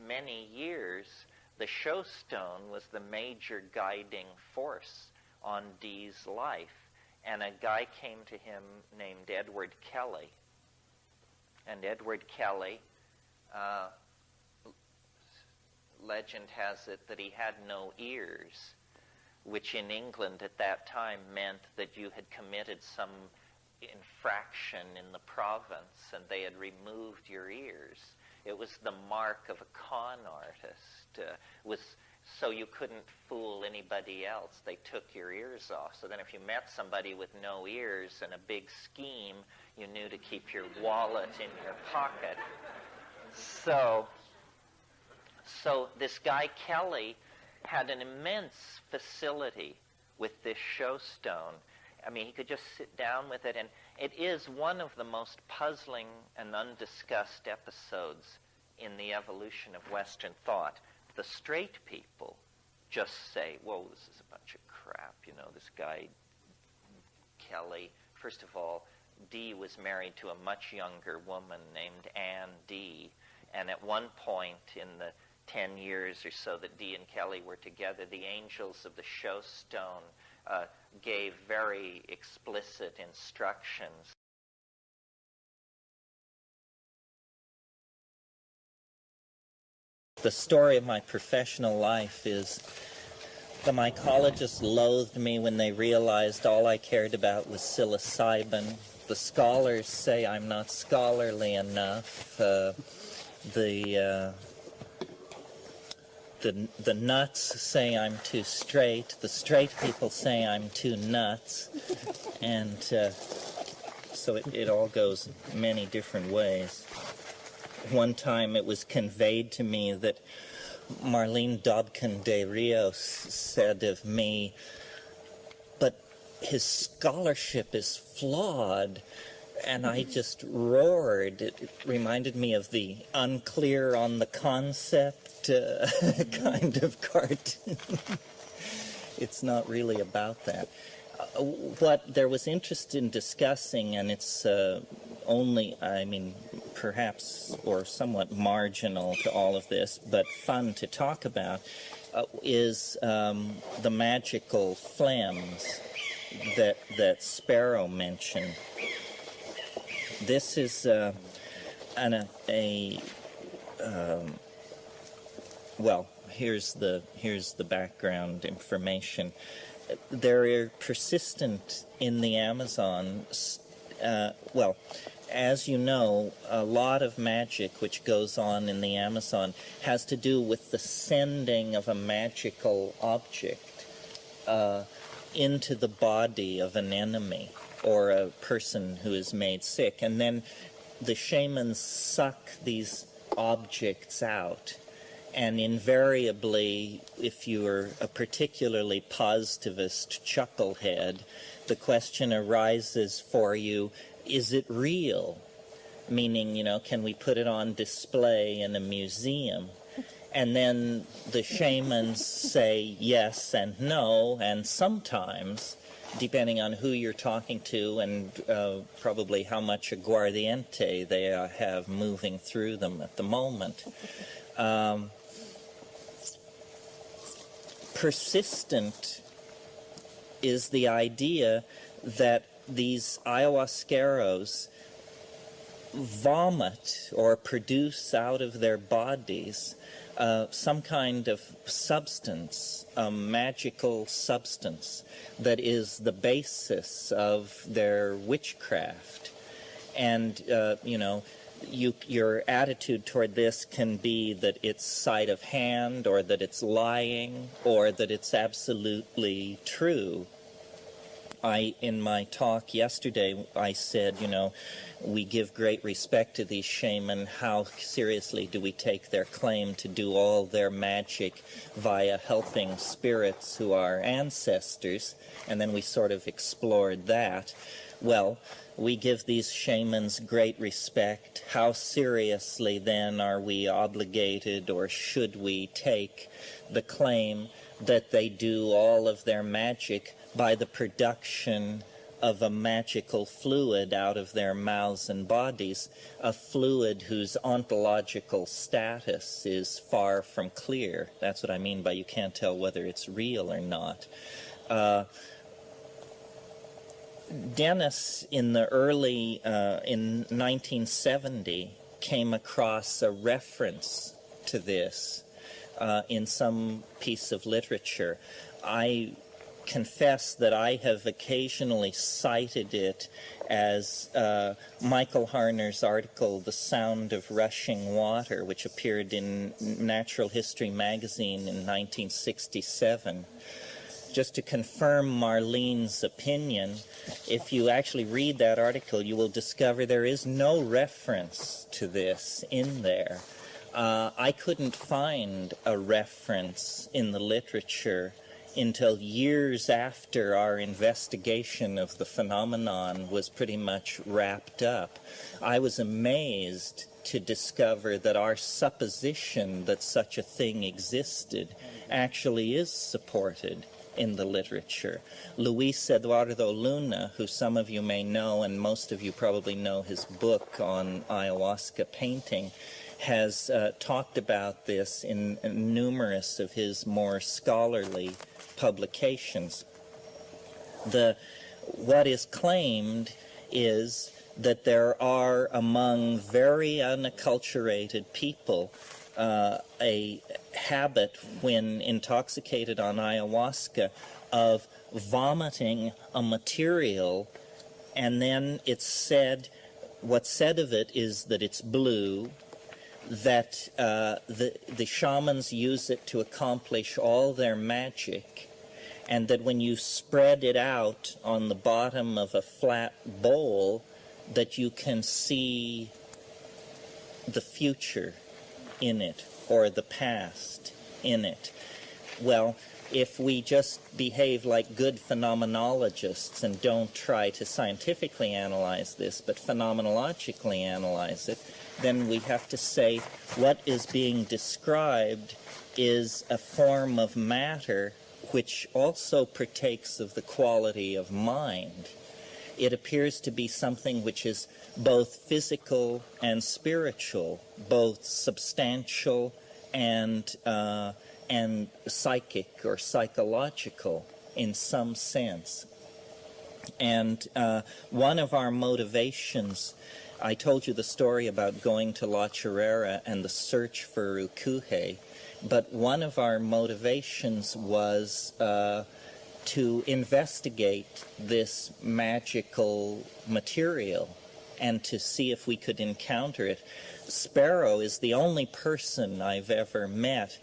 many years, the show stone was the major guiding force on Dee's life. And a guy came to him named Edward Kelly. And Edward Kelly, legend has it that he had no ears, which in England at that time meant that you had committed some infraction in the province and they had removed your ears. It was the mark of a con artist. So you couldn't fool anybody else. They took your ears off. So then if you met somebody with no ears and a big scheme, you knew to keep your wallet in your pocket. So this guy Kelly had an immense facility with this show stone. I mean, he could just sit down with it, and it is one of the most puzzling and undiscussed episodes in the evolution of Western thought. The straight people just say, whoa, this is a bunch of crap, this guy Kelly. First of all, Dee was married to a much younger woman named Ann Dee, and at one point in the 10 years or so that Dee and Kelly were together, the angels of the show stone gave very explicit instructions. The story of my professional life is the mycologists loathed me when they realized all I cared about was psilocybin. The scholars say I'm not scholarly enough. The nuts say I'm too straight. The straight people say I'm too nuts. And so it all goes many different ways. One time it was conveyed to me that Marlene Dobkin de Rios said of me, but his scholarship is flawed. And I just roared. It reminded me of the unclear on the concept kind of cartoon. It's not really about that. What there was interest in discussing, and it's only, perhaps, or somewhat marginal to all of this, but fun to talk about, is the magical phlegms that Sparrow mentioned. This is well, here's the background information. They're persistent in the Amazon. Well, as you know, a lot of magic which goes on in the Amazon has to do with the sending of a magical object into the body of an enemy or a person who is made sick. And then the shamans suck these objects out. And invariably, if you're a particularly positivist chucklehead, the question arises for you, is it real? Meaning, can we put it on display in a museum? And then the shamans say yes and no, and sometimes, depending on who you're talking to and probably how much aguardiente they have moving through them at the moment. Persistent is the idea that these ayahuasqueros vomit or produce out of their bodies some kind of substance, a magical substance that is the basis of their witchcraft. And, your attitude toward this can be that it's sleight of hand, or that it's lying, or that it's absolutely true. in my talk yesterday, I said, we give great respect to these shaman. How seriously do we take their claim to do all their magic via helping spirits who are ancestors? And then we sort of explored that. Well, we give these shamans great respect. How seriously then are we obligated, or should we take the claim that they do all of their magic by the production of a magical fluid out of their mouths and bodies, a fluid whose ontological status is far from clear? That's what I mean by you can't tell whether it's real or not. Dennis, in 1970, came across a reference to this in some piece of literature. I confess that I have occasionally cited it as Michael Harner's article, The Sound of Rushing Water, which appeared in Natural History magazine in 1967. Just to confirm Marlene's opinion, if you actually read that article, you will discover there is no reference to this in there. I couldn't find a reference in the literature until years after our investigation of the phenomenon was pretty much wrapped up. I was amazed to discover that our supposition that such a thing existed actually is supported in the literature. Luis Eduardo Luna, who some of you may know, and most of you probably know his book on ayahuasca painting, has talked about this in numerous of his more scholarly publications. What is claimed is that there are among very unacculturated people a habit, when intoxicated on ayahuasca, of vomiting a material, and then it's said, what's said of it is that it's blue, that the shamans use it to accomplish all their magic, and that when you spread it out on the bottom of a flat bowl, that you can see the future in it, or the past in it. Well, if we just behave like good phenomenologists and don't try to scientifically analyze this, but phenomenologically analyze it, then we have to say what is being described is a form of matter which also partakes of the quality of mind. It appears to be something which is both physical and spiritual, both substantial and psychic or psychological in some sense. And one of our motivations, I told you the story about going to La Chorrera and the search for Ukuhe, but one of our motivations was to investigate this magical material and to see if we could encounter it. Sparrow is the only person I've ever met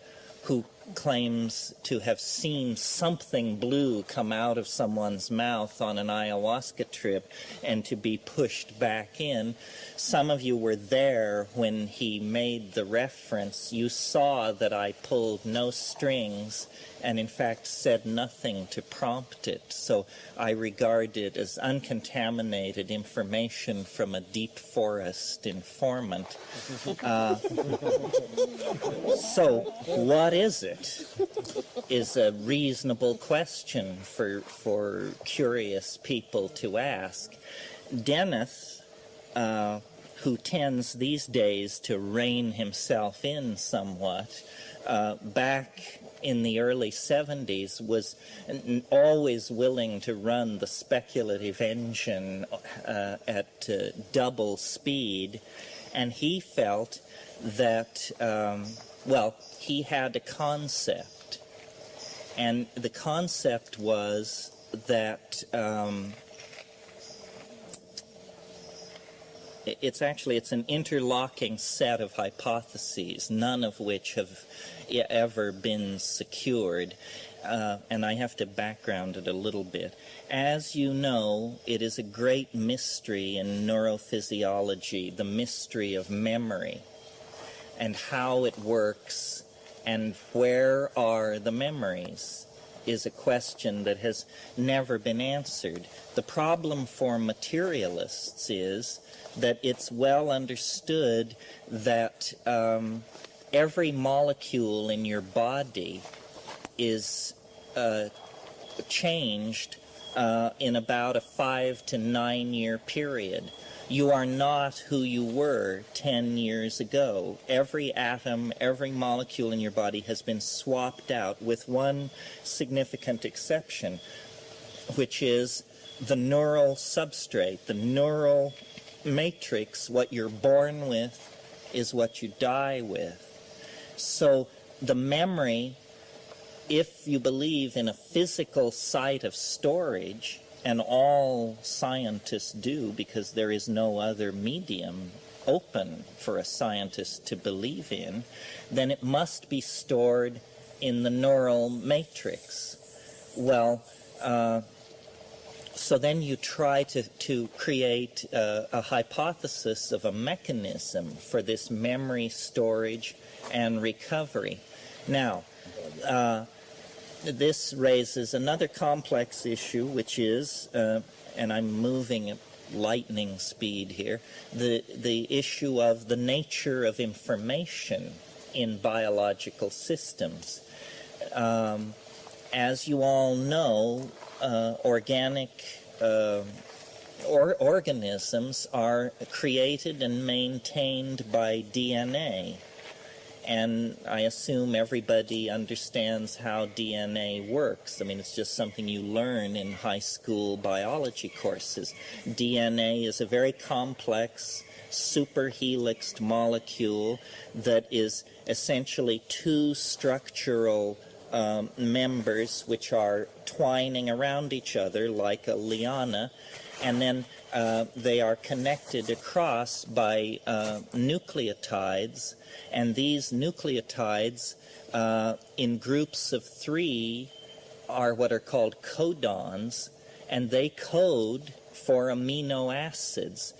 who claims to have seen something blue come out of someone's mouth on an ayahuasca trip and to be pushed back in. Some of you were there when he made the reference. You saw that I pulled no strings and in fact said nothing to prompt it. So I regard it as uncontaminated information from a deep forest informant. So what is it? Is a reasonable question for curious people to ask. Dennis, who tends these days to rein himself in somewhat, back in the early 70s was always willing to run the speculative engine at double speed, and he felt that, he had a concept, and the concept was that it's an interlocking set of hypotheses, none of which have ever been secured. and I have to background it a little bit. As you know, it is a great mystery in neurophysiology, the mystery of memory and how it works and where are the memories is a question that has never been answered. The problem for materialists is that it's well understood that every molecule in your body is changed in about a 5 to 9 year period. You are not who you were 10 years ago. Every atom, every molecule in your body has been swapped out with one significant exception, which is the neural substrate, the neural matrix. What you're born with is what you die with. So the memory, if you believe in a physical site of storage, and all scientists do because there is no other medium open for a scientist to believe in, then it must be stored in the neural matrix. Well, so then you try to create a hypothesis of a mechanism for this memory storage and recovery. Now, this raises another complex issue, which is, and I'm moving at lightning speed here, the issue of the nature of information in biological systems. As you all know, organisms are created and maintained by DNA. And I assume everybody understands how DNA works. I mean, it's just something you learn in high school biology courses. DNA is a very complex, superhelixed molecule that is essentially two structural members which are twining around each other like a liana, and then they are connected across by nucleotides, and these nucleotides in groups of 3 are what are called codons, and they code for amino acids.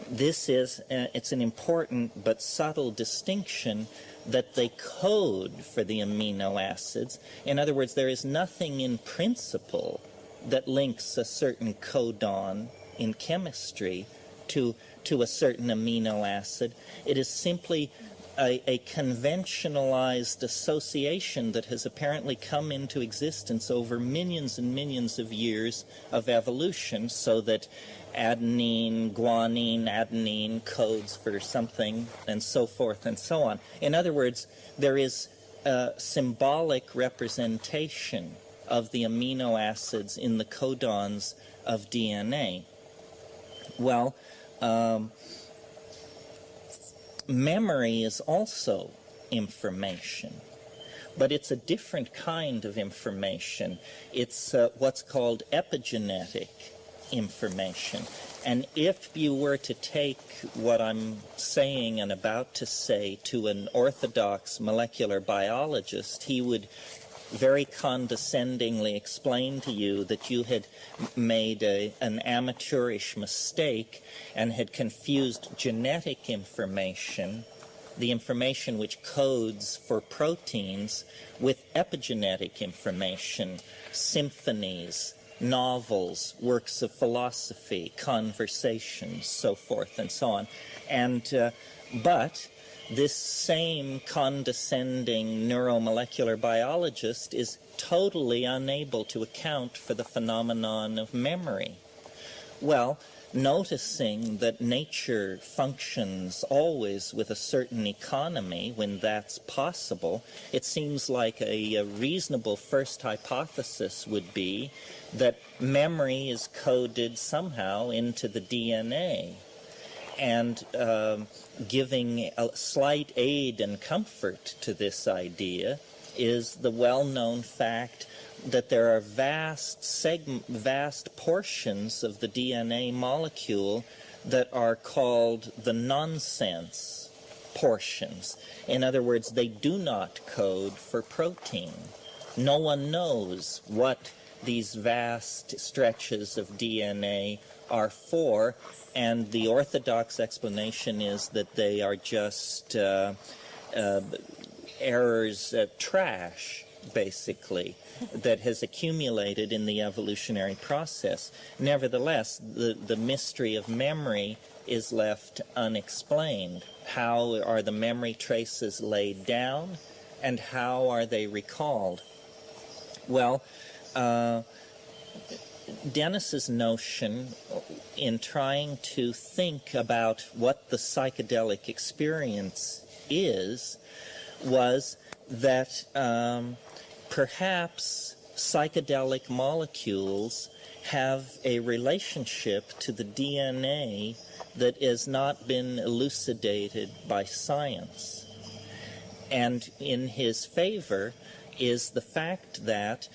This is, it's an important but subtle distinction, that they code for the amino acids. In other words, there is nothing in principle that links a certain codon in chemistry to a certain amino acid. It is simply a conventionalized association that has apparently come into existence over millions and millions of years of evolution, so that adenine, guanine, adenine codes for something, and so forth and so on. In other words, there is a symbolic representation of the amino acids in the codons of DNA. Well, memory is also information, but it's a different kind of information. It's what's called epigenetic information. And if you were to take what I'm saying and about to say to an orthodox molecular biologist, he would very condescendingly explain to you that you had made an amateurish mistake and had confused genetic information, the information which codes for proteins, with epigenetic information, symphonies, novels, works of philosophy, conversations, so forth and so on. And but this same condescending neuromolecular biologist is totally unable to account for the phenomenon of memory. Well, noticing that nature functions always with a certain economy when that's possible, it seems like a reasonable first hypothesis would be that memory is coded somehow into the DNA. And giving a slight aid and comfort to this idea is the well-known fact that there are vast portions of the DNA molecule that are called the nonsense portions. In other words, they do not code for protein. No one knows what these vast stretches of DNA are for, and the orthodox explanation is that they are just errors, trash, basically, that has accumulated in the evolutionary process. Nevertheless, the mystery of memory is left unexplained. How are the memory traces laid down, and how are they recalled? Well, Dennis's notion in trying to think about what the psychedelic experience is was that perhaps psychedelic molecules have a relationship to the DNA that has not been elucidated by science. And in his favor is the fact that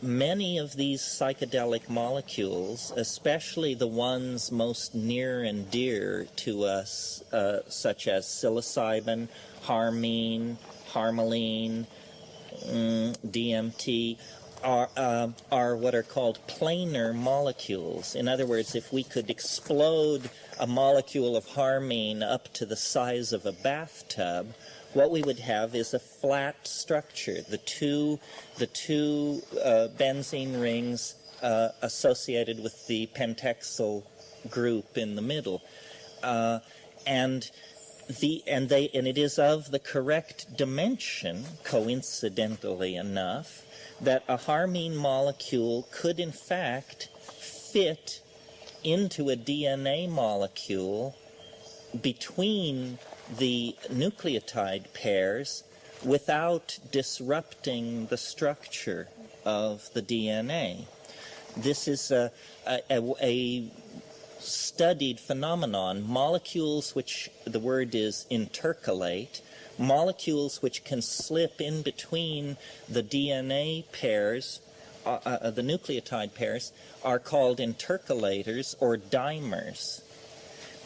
many of these psychedelic molecules, especially the ones most near and dear to us, such as psilocybin, harmine, harmaline, DMT, are what are called planar molecules. In other words, if we could explode a molecule of harmine up to the size of a bathtub, what we would have is a flat structure. The two benzene rings associated with the pentexyl group in the middle, and it is of the correct dimension, coincidentally enough, that a harmine molecule could in fact fit into a DNA molecule between the nucleotide pairs without disrupting the structure of the DNA. This is a studied phenomenon. Molecules which, the word is intercalate, molecules which can slip in between the DNA pairs, the nucleotide pairs, are called intercalators or dimers.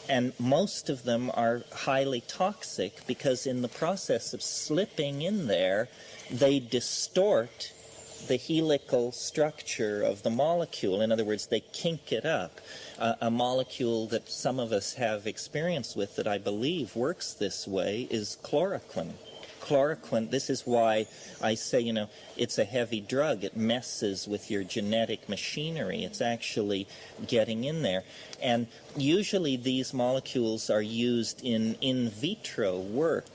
And most of them are highly toxic because in the process of slipping in there, they distort the helical structure of the molecule. In other words, they kink it up. A molecule that some of us have experience with that I believe works this way is chloroquine. Chloroquine, this is why I say, it's a heavy drug. It messes with your genetic machinery. It's actually getting in there. And usually these molecules are used in vitro work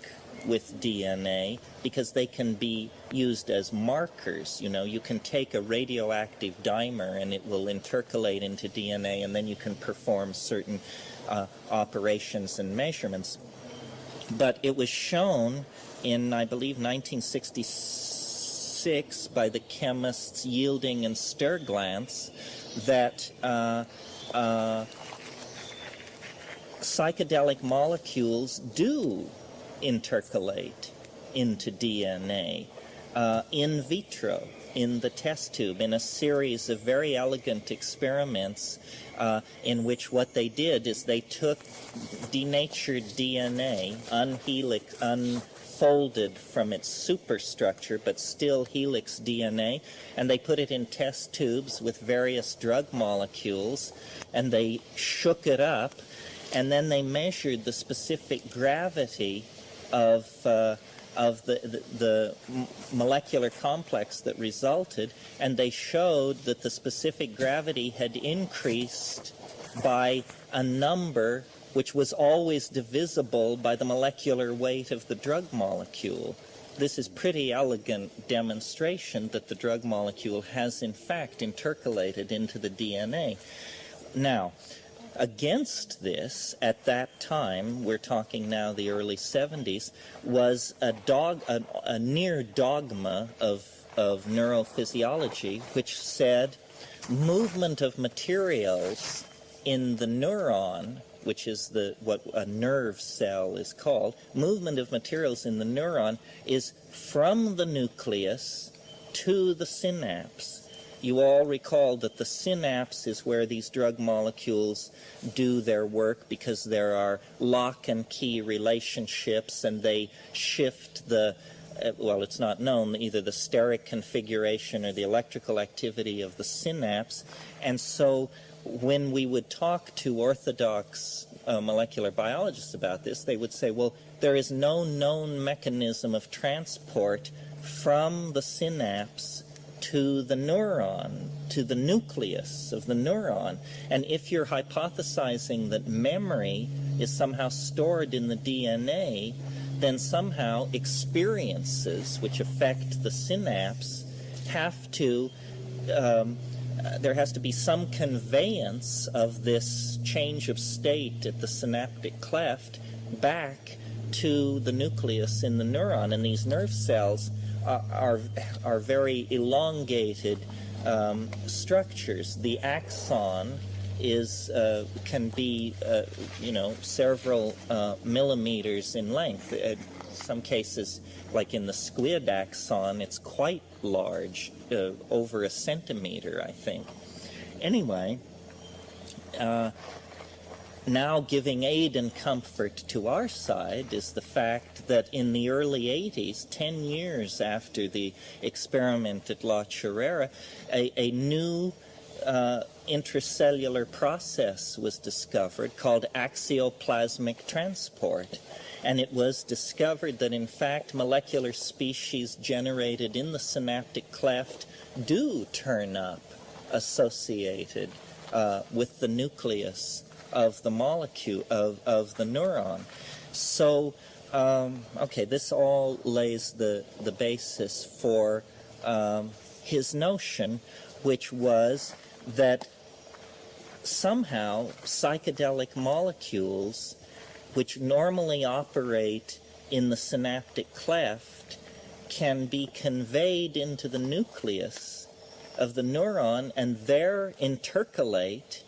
with DNA because they can be used as markers. You can take a radioactive dimer and it will intercalate into DNA, and then you can perform certain operations and measurements. But it was shown in, I believe, 1966 by the chemists Yielding and Sturglantz that psychedelic molecules do intercalate into DNA in vitro, in the test tube, in a series of very elegant experiments in which what they did is they took denatured DNA, unfolded from its superstructure, but still helix DNA, and they put it in test tubes with various drug molecules, and they shook it up, and then they measured the specific gravity of the molecular complex that resulted, and they showed that the specific gravity had increased by a number which was always divisible by the molecular weight of the drug molecule. This is pretty elegant demonstration that the drug molecule has in fact intercalated into the DNA. Now, against this, at that time, we're talking now the early 70s, was a near dogma of neurophysiology, which said movement of materials in the neuron, which is what a nerve cell is called, movement of materials in the neuron is from the nucleus to the synapse. You all recall that the synapse is where these drug molecules do their work because there are lock and key relationships, and they shift the well, it's not known, either the steric configuration or the electrical activity of the synapse. And so when we would talk to orthodox molecular biologists about this, they would say, well, there is no known mechanism of transport from the synapse to the neuron, to the nucleus of the neuron. And if you're hypothesizing that memory is somehow stored in the DNA, then somehow experiences which affect the synapse have to, there has to be some conveyance of this change of state at the synaptic cleft back to the nucleus in the neuron. And these nerve cells are very elongated structures. The axon is can be several millimeters in length. In some cases, like in the squid axon, it's quite large, over a centimeter, I think. Anyway, now giving aid and comfort to our side is the fact that in the early 80s, 10 years after the experiment at La Chorrera, a new intracellular process was discovered called axioplasmic transport. And it was discovered that, in fact, molecular species generated in the synaptic cleft do turn up associated with the nucleus of the molecule, of the neuron. So, okay, this all lays the basis for his notion, which was that somehow psychedelic molecules which normally operate in the synaptic cleft can be conveyed into the nucleus of the neuron and there intercalate,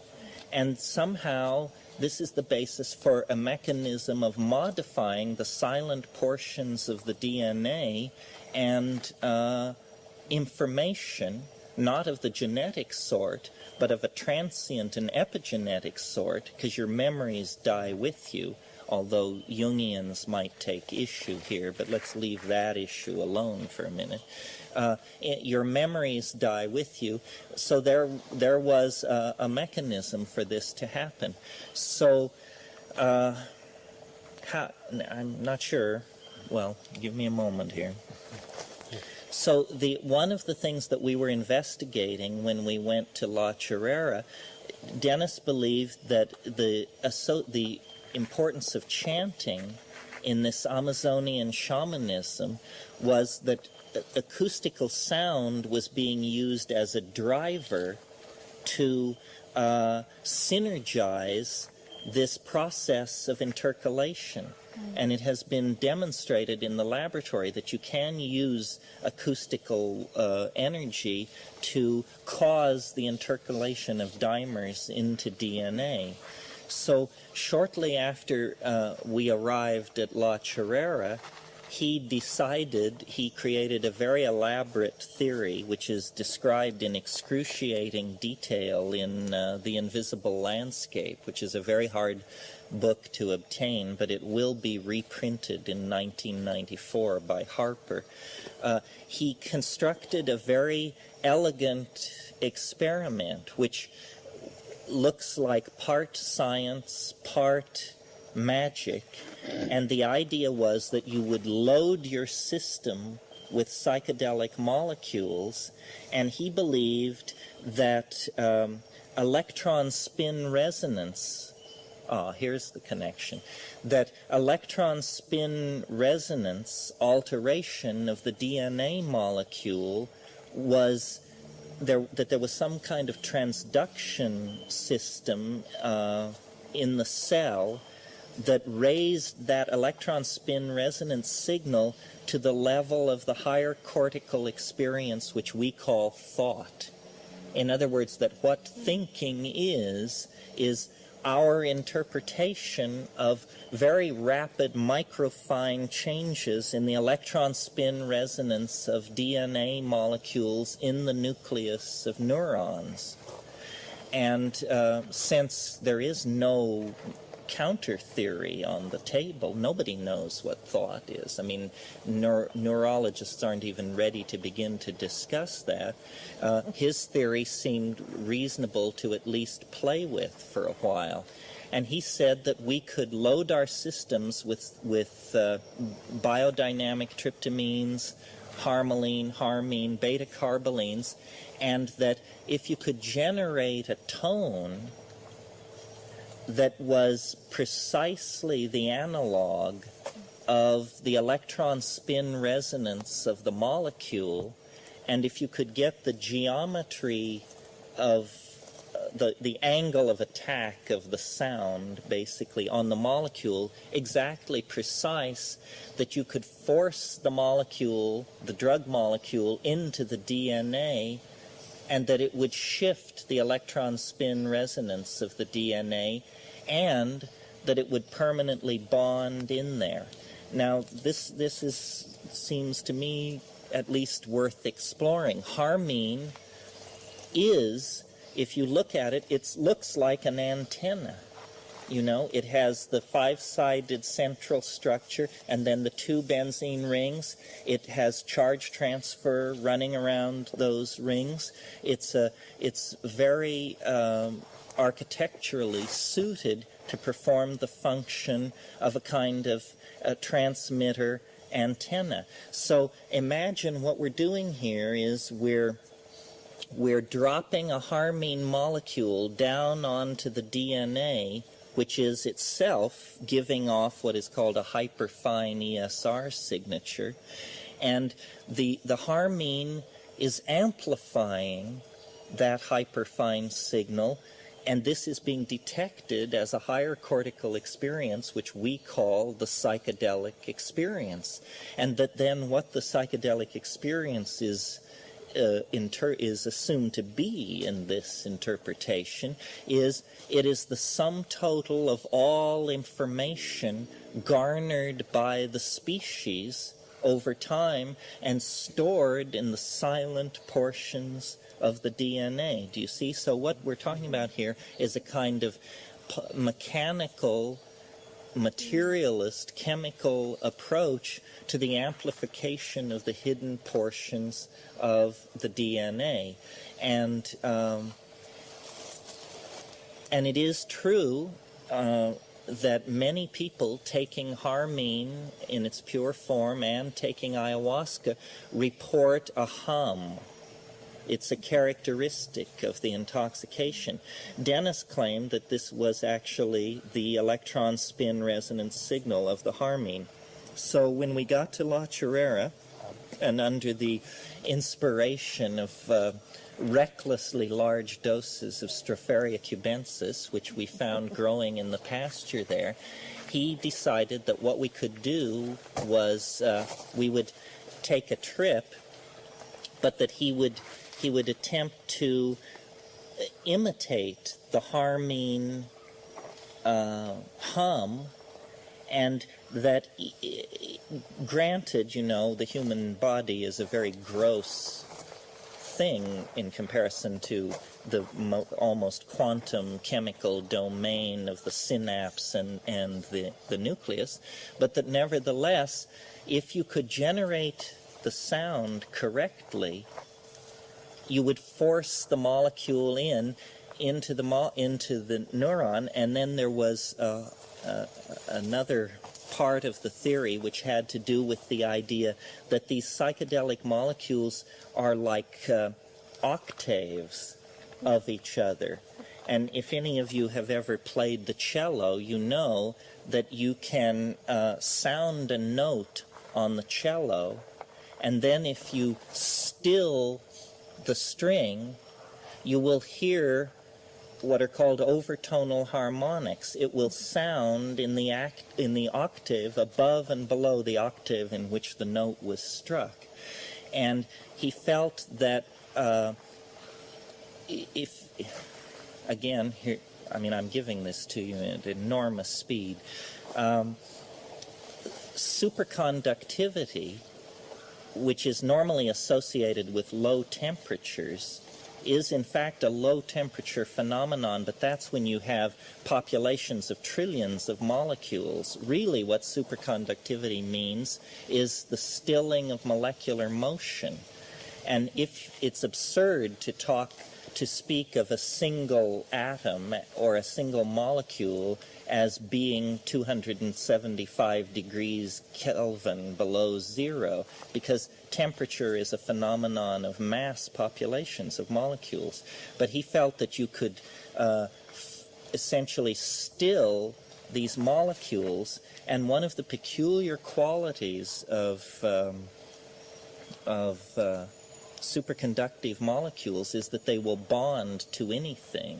and somehow this is the basis for a mechanism of modifying the silent portions of the DNA and information, not of the genetic sort, but of a transient and epigenetic sort, because your memories die with you, although Jungians might take issue here, but let's leave that issue alone for a minute. Your memories die with you, so there was a mechanism for this to happen. So, I'm not sure. Well, give me a moment here. So one of the things that we were investigating when we went to La Chorrera, Dennis believed that the importance of chanting in this Amazonian shamanism was that acoustical sound was being used as a driver to synergize this process of intercalation. And it has been demonstrated in the laboratory that you can use acoustical energy to cause the intercalation of dimers into DNA. So shortly after we arrived at La Chorrera, he created a very elaborate theory, which is described in excruciating detail in The Invisible Landscape, which is a very hard book to obtain, but it will be reprinted in 1994 by Harper. He constructed a very elegant experiment, which looks like part science, part magic, and the idea was that you would load your system with psychedelic molecules, and he believed that electron spin resonance, here's the connection, that electron spin resonance alteration of the DNA molecule was that there was some kind of transduction system in the cell that raised that electron spin resonance signal to the level of the higher cortical experience, which we call thought. In other words, that what thinking is our interpretation of very rapid microfine changes in the electron spin resonance of DNA molecules in the nucleus of neurons. And since there is no counter theory on the table. Nobody knows what thought is. I mean, neurologists aren't even ready to begin to discuss that. His theory seemed reasonable to at least play with for a while. And he said that we could load our systems with biodynamic tryptamines, harmaline, harmine, beta-carbolines, and that if you could generate a tone that was precisely the analog of the electron spin resonance of the molecule, and if you could get the geometry of the angle of attack of the sound, basically, on the molecule exactly precise, that you could force the molecule, the drug molecule, into the DNA, and that it would shift the electron spin resonance of the DNA, and that it would permanently bond in there. Now, this seems to me at least worth exploring. Harmine is, if you look at it, it looks like an antenna. You know, it has the five-sided central structure and then the two benzene rings. It has charge transfer running around those rings. It's very architecturally suited to perform the function of a kind of a transmitter antenna. So imagine what we're doing here is we're dropping a harmine molecule down onto the DNA, which is itself giving off what is called a hyperfine ESR signature. And the harmine is amplifying that hyperfine signal, and this is being detected as a higher cortical experience, which we call the psychedelic experience. And that then what the psychedelic experience is assumed to be in this interpretation is it is the sum total of all information garnered by the species over time and stored in the silent portions of the DNA. Do you see? So what we're talking about here is a kind of mechanical, materialist, chemical approach to the amplification of the hidden portions of the DNA. And it is true that many people taking harmine in its pure form and taking ayahuasca report a hum. It's a characteristic of the intoxication. Dennis claimed that this was actually the electron spin resonance signal of the harmine. So when we got to La Chorrera, and under the inspiration of recklessly large doses of Stropharia cubensis, which we found growing in the pasture there, he decided that what we could do was we would take a trip, but that he would attempt to imitate the harmine hum, and that, granted, you know, the human body is a very gross thing in comparison to the almost quantum chemical domain of the synapse and the nucleus, but that nevertheless, if you could generate the sound correctly, you would force the molecule into the neuron, and then there was another part of the theory which had to do with the idea that these psychedelic molecules are like octaves of each other. And if any of you have ever played the cello, you know that you can sound a note on the cello, and then if you still the string, you will hear what are called overtonal harmonics. It will sound in the octave above and below the octave in which the note was struck. And he felt that if again, here, I mean, I'm giving this to you at enormous speed. Superconductivity, which is normally associated with low temperatures, is in fact a low temperature phenomenon, but that's when you have populations of trillions of molecules. Really what superconductivity means is the stilling of molecular motion. And if it's absurd to speak of a single atom or a single molecule as being 275 degrees Kelvin below zero, because temperature is a phenomenon of mass populations of molecules. But he felt that you could essentially still these molecules, and one of the peculiar qualities of superconductive molecules is that they will bond to anything.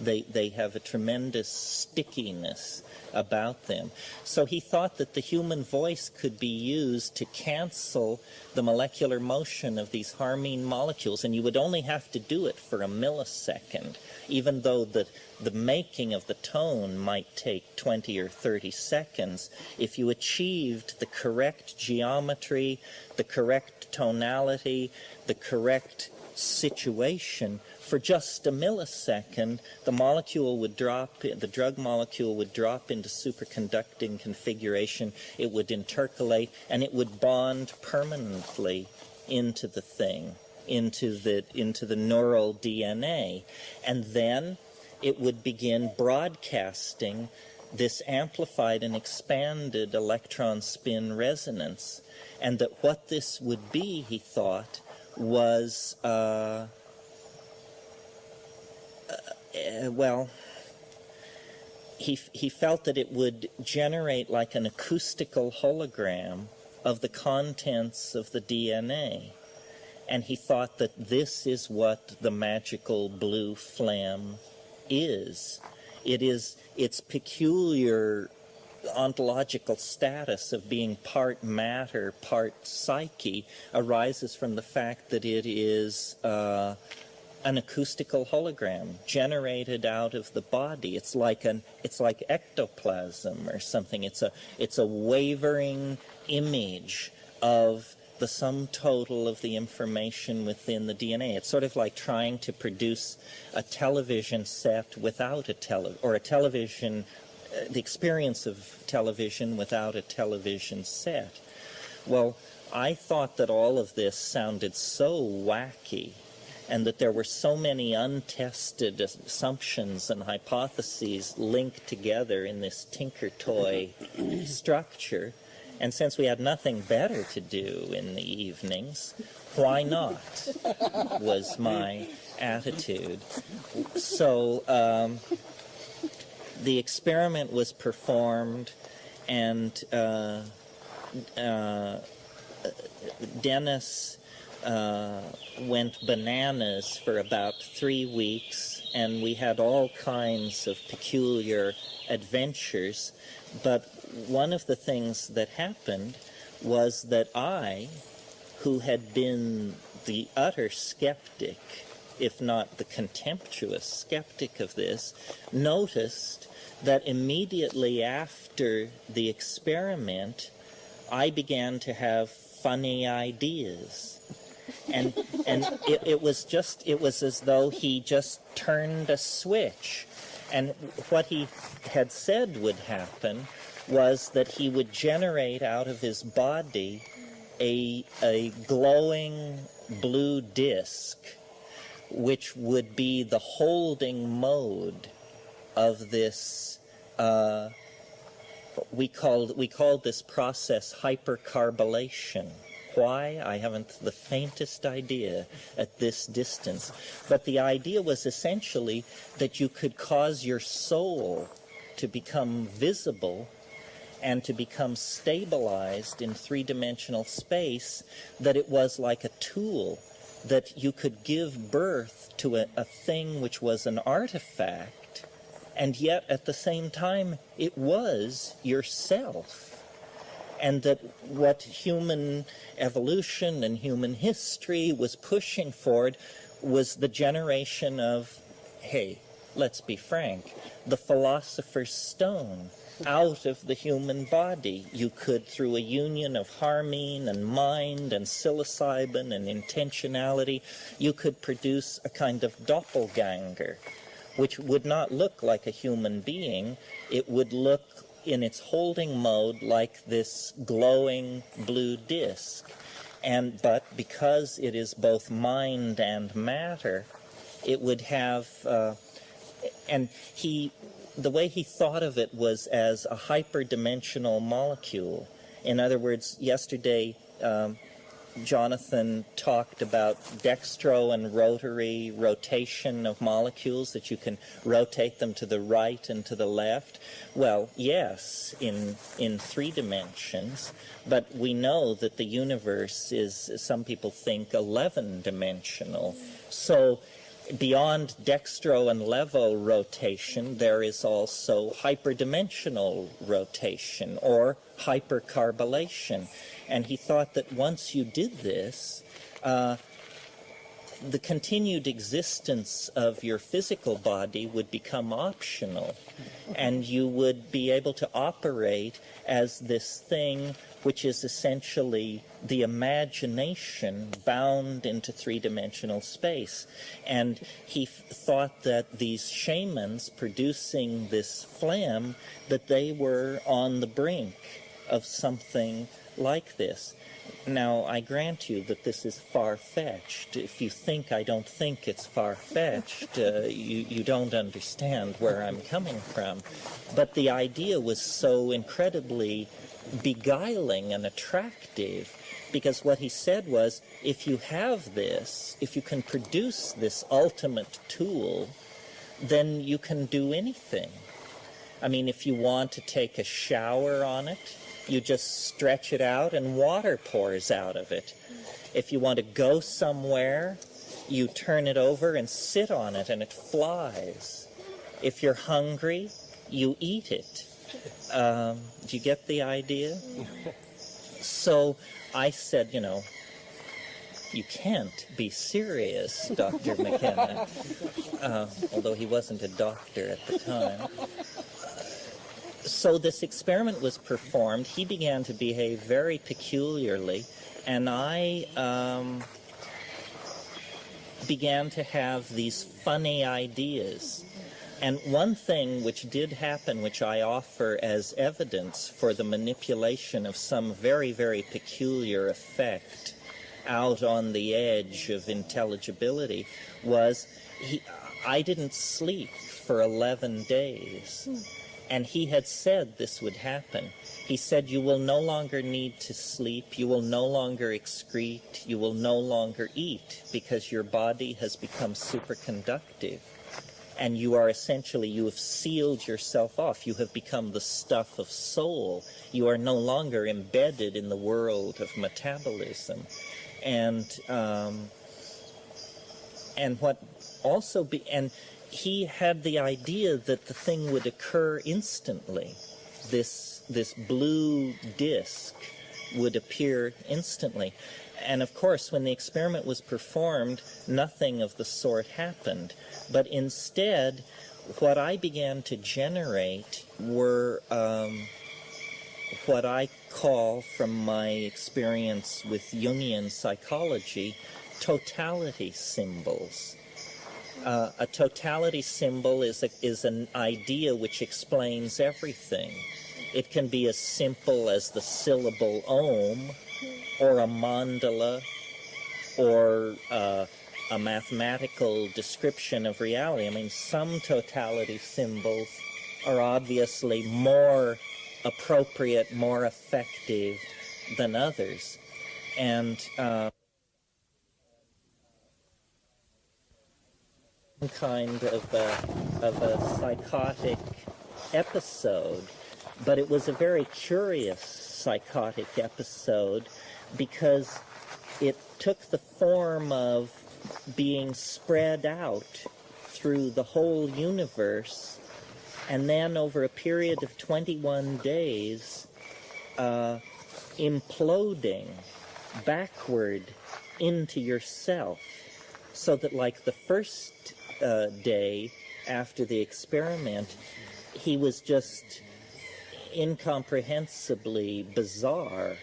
They have a tremendous stickiness about them. So he thought that the human voice could be used to cancel the molecular motion of these harmine molecules, and you would only have to do it for a millisecond, even though the making of the tone might take 20 or 30 seconds. If you achieved the correct geometry, the correct tonality, the correct situation, for just a millisecond, the molecule would drop, the drug molecule would drop into superconducting configuration, it would intercalate, and it would bond permanently into the thing, into the neural DNA. And then it would begin broadcasting this amplified and expanded electron spin resonance. And that what this would be, he thought, was he felt that it would generate like an acoustical hologram of the contents of the DNA. And he thought that this is what the magical blue phlegm is. It is its peculiar ontological status of being part matter, part psyche, arises from the fact that it is an acoustical hologram generated out of the body. It's like ectoplasm or something. It's a wavering image of the sum total of the information within the DNA. It's sort of like trying to produce a television set without a television, the experience of television without a television set. Well, I thought that all of this sounded so wacky, and that there were so many untested assumptions and hypotheses linked together in this tinker toy structure. And since we had nothing better to do in the evenings, why not, was my attitude. So the experiment was performed, and Dennis went bananas for about 3 weeks, and we had all kinds of peculiar adventures. But one of the things that happened was that I, who had been the utter skeptic, if not the contemptuous skeptic of this, noticed that immediately after the experiment, I began to have funny ideas. And it was as though he just turned a switch. And what he had said would happen was that he would generate out of his body a glowing blue disc, which would be the holding mode of this, we called this process hypercarbylation. Why? I haven't the faintest idea at this distance. But the idea was essentially that you could cause your soul to become visible and to become stabilized in three-dimensional space, that it was like a tool, that you could give birth to a thing which was an artifact, and yet at the same time it was yourself. And that what human evolution and human history was pushing forward was the generation of, hey, let's be frank, the philosopher's stone. out of the human body. You could, through a union of harmine and mind and psilocybin and intentionality, you could produce a kind of doppelganger, which would not look like a human being. It would look in its holding mode like this glowing blue disk. But because it is both mind and matter, it would have, the way he thought of it was as a hyperdimensional molecule. In other words, yesterday Jonathan talked about dextro and rotary rotation of molecules, that you can rotate them to the right and to the left. Well, yes, in 3 dimensions, but we know that the universe is, some people think, 11-dimensional. So beyond dextro and levo rotation, there is also hyperdimensional rotation or hypercarbylation. And he thought that once you did this, the continued existence of your physical body would become optional, and you would be able to operate as this thing which is essentially the imagination bound into 3-dimensional space. And he thought that these shamans producing this phlegm, that they were on the brink of something like this. Now, I grant you that this is far-fetched. If you think I don't think it's far-fetched, you don't understand where I'm coming from. But the idea was so incredibly beguiling and attractive, because what he said was, if you have this, if you can produce this ultimate tool, then you can do anything. I mean, if you want to take a shower on it, you just stretch it out and water pours out of it. If you want to go somewhere, you turn it over and sit on it and it flies. If you're hungry, you eat it. Do you get the idea? So I said, you can't be serious, Dr. Mckenna, although he wasn't a doctor at the time. So this experiment was performed. He began to behave very peculiarly, and I began to have these funny ideas. And one thing which did happen, which I offer as evidence for the manipulation of some very, very peculiar effect out on the edge of intelligibility, was I didn't sleep for 11 days. And he had said this would happen. He said, you will no longer need to sleep, you will no longer excrete, you will no longer eat, because your body has become superconductive. And you are essentially, you have sealed yourself off. You have become the stuff of soul. You are no longer embedded in the world of metabolism. And what also and he had the idea that the thing would occur instantly. This blue disc would appear instantly. And of course, when the experiment was performed, nothing of the sort happened. But instead, what I began to generate were what I call, from my experience with Jungian psychology, totality symbols. A totality symbol is an idea which explains everything. It can be as simple as the syllable Om, or a mandala, or a mathematical description of reality. I mean, some totality symbols are obviously more appropriate, more effective than others. And kind of a psychotic episode, but it was a very curious psychotic episode, because it took the form of being spread out through the whole universe, and then over a period of 21 days imploding backward into yourself, so that like the first day after the experiment, he was just incomprehensibly bizarre,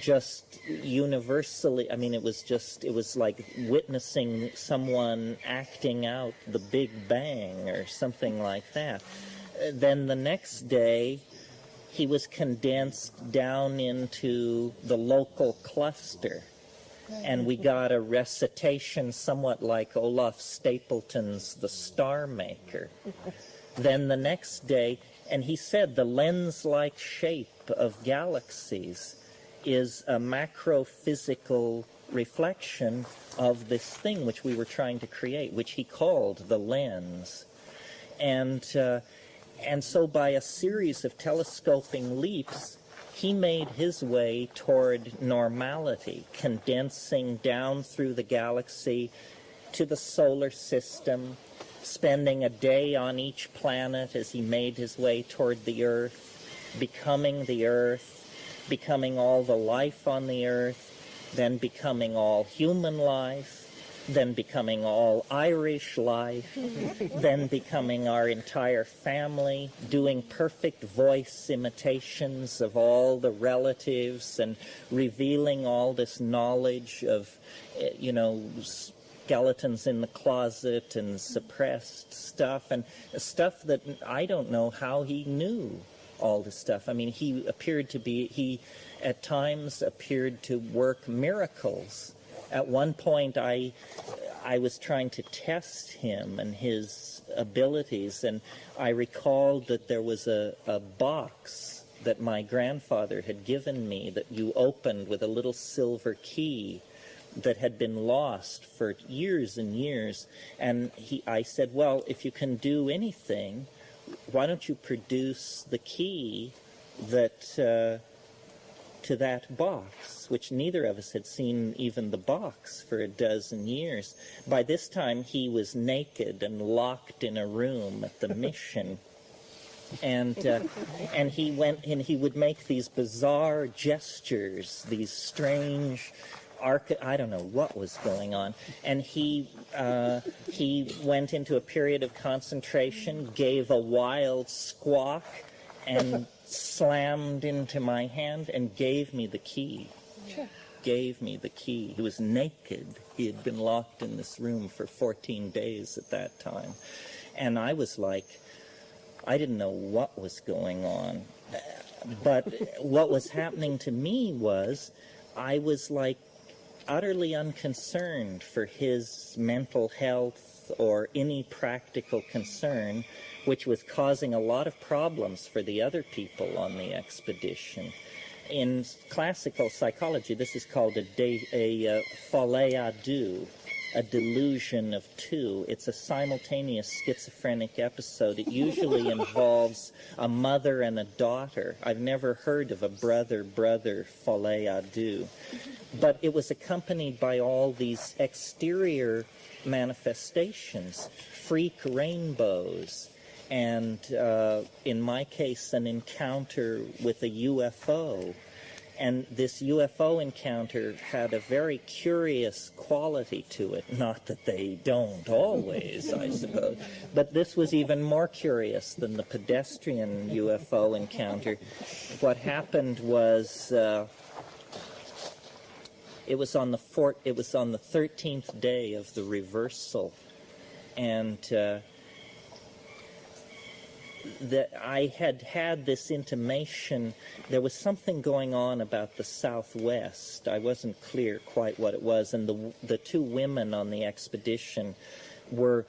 just universally. I mean, it was like witnessing someone acting out the Big Bang or something like that. Then the next day, he was condensed down into the local cluster. And we got a recitation somewhat like Olaf Stapleton's The Star Maker. Then the next day, and he said the lens-like shape of galaxies is a macrophysical reflection of this thing which we were trying to create, which he called the lens. And so by a series of telescoping leaps, he made his way toward normality, condensing down through the galaxy to the solar system, spending a day on each planet as he made his way toward the Earth, becoming all the life on the Earth, then becoming all human life, then becoming all Irish life, then becoming our entire family, doing perfect voice imitations of all the relatives and revealing all this knowledge of, skeletons in the closet and suppressed stuff, and stuff that I don't know how he knew all this stuff. I mean, he at times appeared to work miracles. At one point, I was trying to test him and his abilities, and I recalled that there was a box that my grandfather had given me that you opened with a little silver key that had been lost for years and years. And I said, well, if you can do anything, why don't you produce the key to that box, which neither of us had seen even the box for a dozen years. By this time, he was naked and locked in a room at the mission. And he went and he would make these bizarre gestures, these strange I don't know what was going on. And he went into a period of concentration, gave a wild squawk, and slammed into my hand and gave me the key. Gave me the key. He was naked. He had been locked in this room for 14 days at that time. And I was like, I didn't know what was going on. But what was happening to me was I was like utterly unconcerned for his mental health or any practical concern, which was causing a lot of problems for the other people on the expedition. In classical psychology, this is called a folie à deux, a delusion of two. It's a simultaneous schizophrenic episode. It usually involves a mother and a daughter. I've never heard of a brother-brother folie à deux. But it was accompanied by all these exterior manifestations, freak rainbows, and in my case, an encounter with a UFO. And this UFO encounter had a very curious quality to it. Not that they don't always, I suppose. But this was even more curious than the pedestrian UFO encounter. What happened was it was on the 13th day of the reversal, and that I had this intimation there was something going on about the Southwest. I wasn't clear quite what it was, and the two women on the expedition were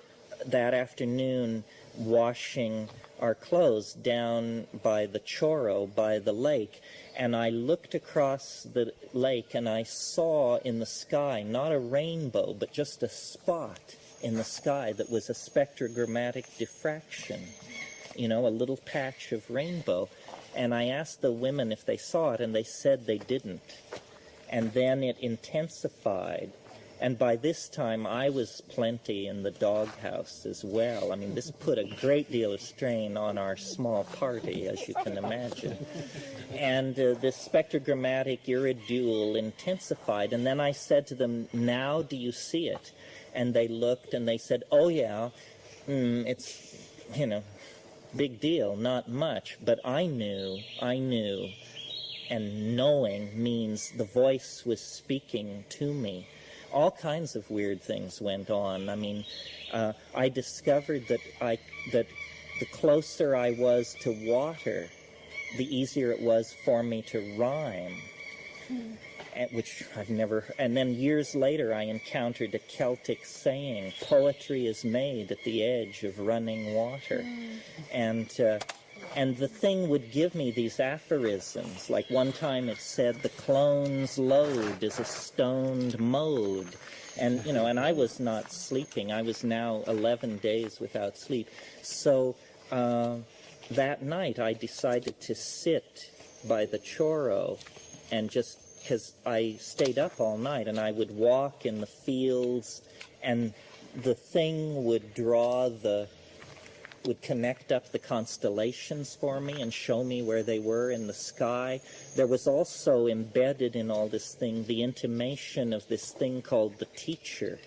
that afternoon washing our clothes down by the Choro, by the lake, and I looked across the lake and I saw in the sky not a rainbow but just a spot in the sky that was a spectrogrammatic diffraction. A little patch of rainbow. And I asked the women if they saw it, and they said they didn't. And then it intensified. And by this time, I was plenty in the doghouse as well. I mean, this put a great deal of strain on our small party, as you can imagine. And this spectrogrammatic iridule intensified. And then I said to them, now do you see it? And they looked, and they said, oh, yeah, it's, big deal, not much, but I knew, and knowing means the voice was speaking to me. All kinds of weird things went on. I mean, I discovered that the closer I was to water, the easier it was for me to rhyme. Which I've never... And then years later, I encountered a Celtic saying, poetry is made at the edge of running water. And the thing would give me these aphorisms. Like one time it said, the clone's load is a stoned mode. And, you know, and I was not sleeping. I was now 11 days without sleep. So that night I decided to sit by the choro and just... because I stayed up all night, and I would walk in the fields, and the thing would would connect up the constellations for me and show me where they were in the sky. There was also embedded in all this thing the intimation of this thing called the teacher,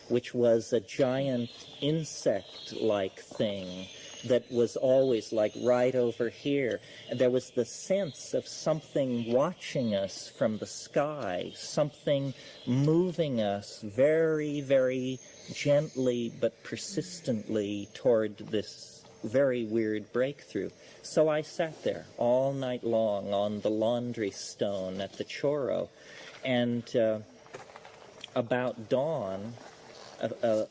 which was a giant insect-like thing that was always like right over here. And there was the sense of something watching us from the sky, something moving us very, very gently but persistently toward this very weird breakthrough. So I sat there all night long on the laundry stone at the choro, and about dawn,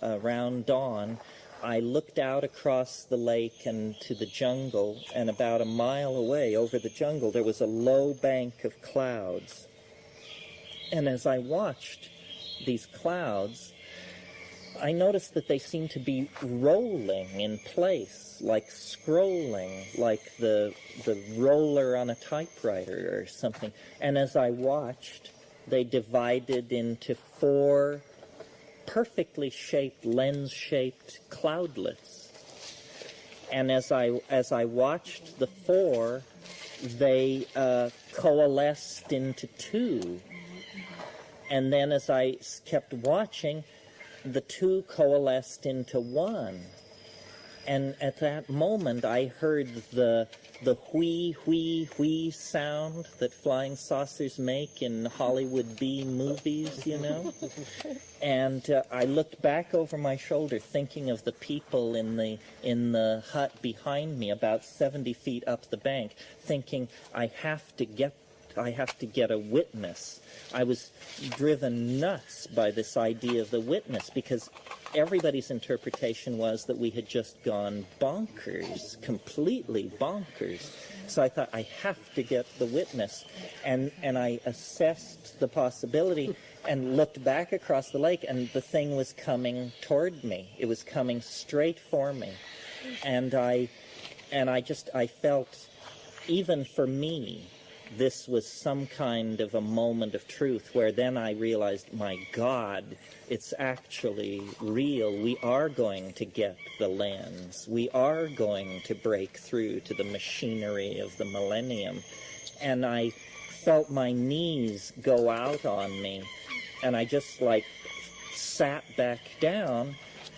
around dawn, I looked out across the lake and to the jungle, and about a mile away over the jungle there was a low bank of clouds. And as I watched these clouds, I noticed that they seemed to be rolling in place, like scrolling, like the roller on a typewriter or something. And as I watched, they divided into 4 perfectly shaped, lens-shaped cloudlets. And as I watched the 4, they coalesced into 2. And then as I kept watching, the 2 coalesced into 1. And at that moment, I heard the whee, whee, whee sound that flying saucers make in Hollywood B movies, you know? And I looked back over my shoulder, thinking of the people in the hut behind me, about 70 feet up the bank, thinking, I have to get a witness. I was driven nuts by this idea of the witness, because everybody's interpretation was that we had just gone bonkers, completely bonkers. So I thought, I have to get the witness. And I assessed the possibility and looked back across the lake, and the thing was coming toward me. It was coming straight for me. And I felt, even for me, this was some kind of a moment of truth, where then I realized, my God, it's actually real. We are going to get the lens. We are going to break through to the machinery of the millennium. And I felt my knees go out on me, and I just like sat back down,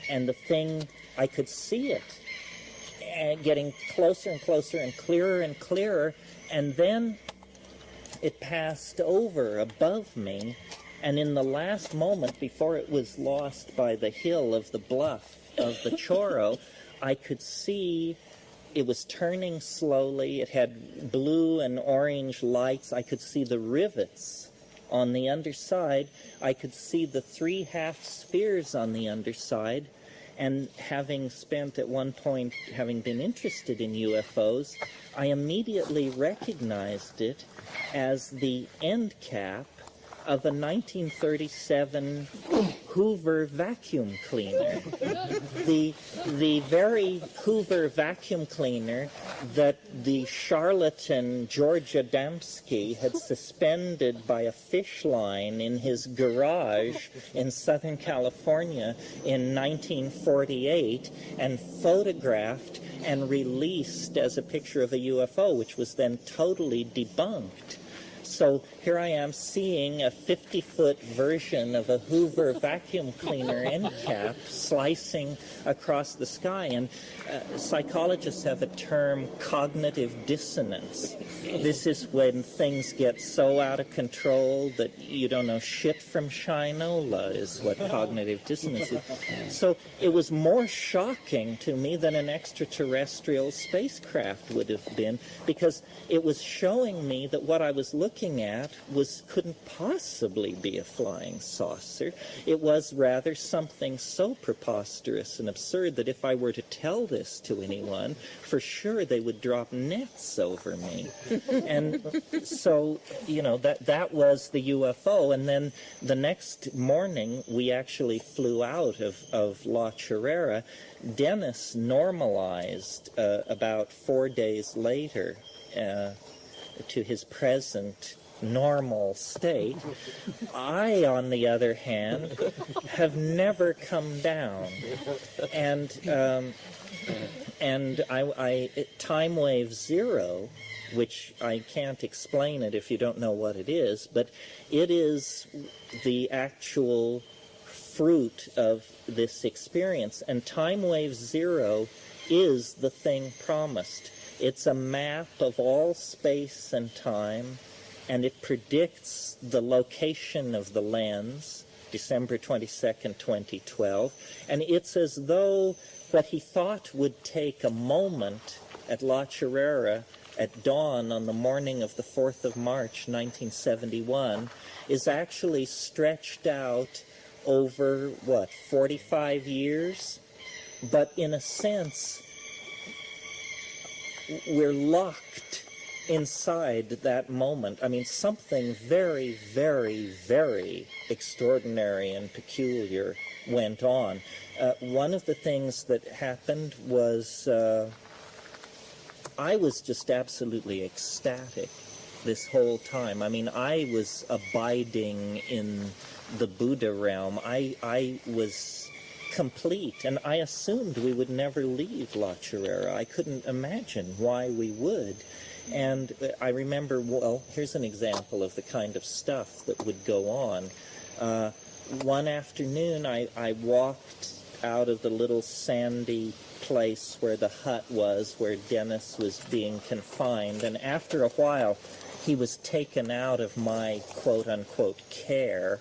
and the thing, I could see it getting closer and closer and clearer, and then it passed over above me, and in the last moment before it was lost by the hill of the bluff of the choro, I could see it was turning slowly. It had blue and orange lights. I could see the rivets on the underside. I could see the 3 half spheres on the underside. And having spent at one point, having been interested in UFOs, I immediately recognized it as the end cap of a 1937 Hoover vacuum cleaner. The very Hoover vacuum cleaner that the charlatan George Adamski had suspended by a fish line in his garage in Southern California in 1948 and photographed and released as a picture of a UFO, which was then totally debunked. So here I am seeing a 50-foot version of a Hoover vacuum cleaner end cap slicing across the sky. And psychologists have a term, cognitive dissonance. This is when things get so out of control that you don't know shit from Shinola, is what cognitive dissonance is. So it was more shocking to me than an extraterrestrial spacecraft would have been, because it was showing me that what I was looking at couldn't possibly be a flying saucer. It was rather something so preposterous and absurd that if I were to tell this to anyone, for sure they would drop nets over me. And so, you know, that was the UFO. And then the next morning, we actually flew out of La Chorrera. Dennis normalized about 4 days later to his present normal state. I, on the other hand, have never come down. And time wave zero, which I can't explain it if you don't know what it is, but it is the actual fruit of this experience. And time wave zero is the thing promised. It's a map of all space and time, and it predicts the location of the lens, December 22nd, 2012. And it's as though what he thought would take a moment at La Chorrera at dawn on the morning of the 4th of March, 1971, is actually stretched out over, 45 years? But in a sense, we're locked inside that moment. I mean, something very, very, very extraordinary and peculiar went on. One of the things that happened was I was just absolutely ecstatic this whole time. I mean, I was abiding in the Buddha realm. I was complete, and I assumed we would never leave La Chorrera. I couldn't imagine why we would. And I remember, well, here's an example of the kind of stuff that would go on. One afternoon, I walked out of the little sandy place where the hut was, where Dennis was being confined, and after a while, he was taken out of my quote-unquote care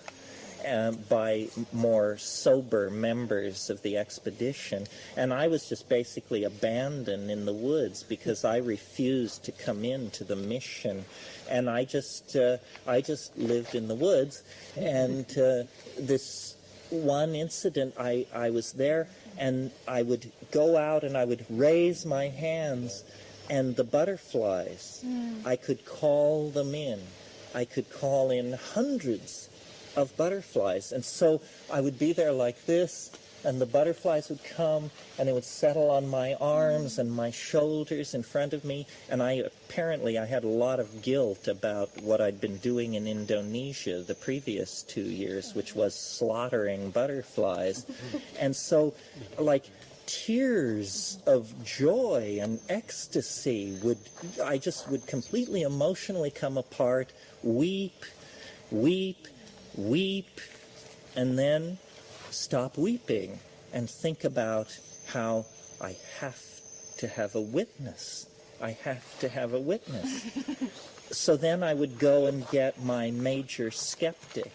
by more sober members of the expedition, and I was just basically abandoned in the woods because I refused to come into the mission, and I just lived in the woods. And this one incident, I was there, and I would go out and I would raise my hands, and the butterflies, I could call them in. I could call in hundreds of butterflies. And so I would be there like this, and the butterflies would come, and they would settle on my arms and my shoulders in front of me. And I had a lot of guilt about what I'd been doing in Indonesia the previous 2 years, which was slaughtering butterflies. And so, like, tears of joy and ecstasy I just would completely emotionally come apart, weep, and then stop weeping and think about how I have to have a witness. I have to have a witness. So then I would go and get my major skeptic,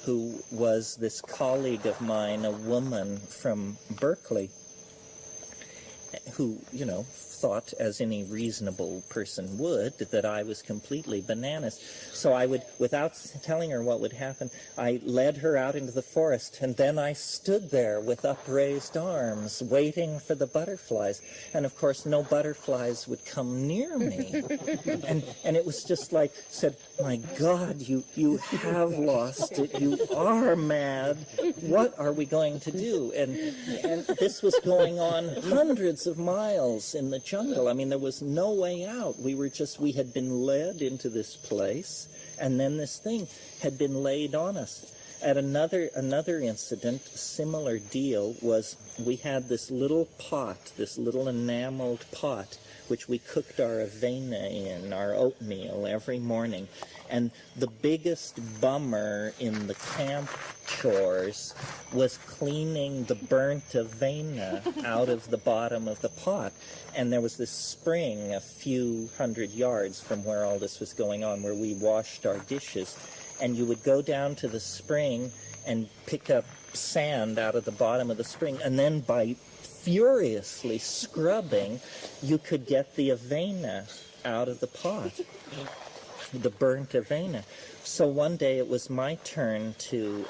who was this colleague of mine, a woman from Berkeley, who, thought, as any reasonable person would, that I was completely bananas. So I would, without telling her what would happen, I led her out into the forest, and then I stood there with upraised arms, waiting for the butterflies. And of course, no butterflies would come near me. And it was just like, said, my God, you have lost it. You are mad. What are we going to do? And this was going on hundreds of miles in the jungle. I mean, there was no way out. We had been led into this place, and then this thing had been laid on us. At another incident, similar deal, was we had this little pot, this little enameled pot which we cooked our avena in, our oatmeal, every morning. And the biggest bummer in the camp chores was cleaning the burnt avena out of the bottom of the pot. And there was this spring a few hundred yards from where all this was going on, where we washed our dishes. And you would go down to the spring and pick up sand out of the bottom of the spring, and then by furiously scrubbing, you could get the avena out of the pot, the burnt avena. So one day it was my turn to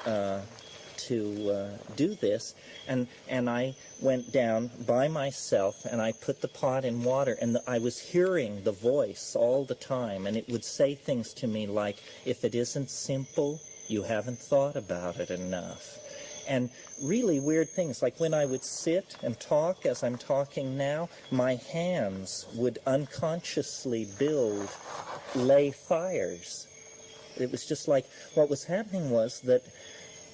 do this, and I went down by myself, and I put the pot in water, and I was hearing the voice all the time, and it would say things to me like, if it isn't simple, you haven't thought about it enough. And really weird things, like when I would sit and talk as I'm talking now, my hands would unconsciously lay fires. It was just like what was happening was that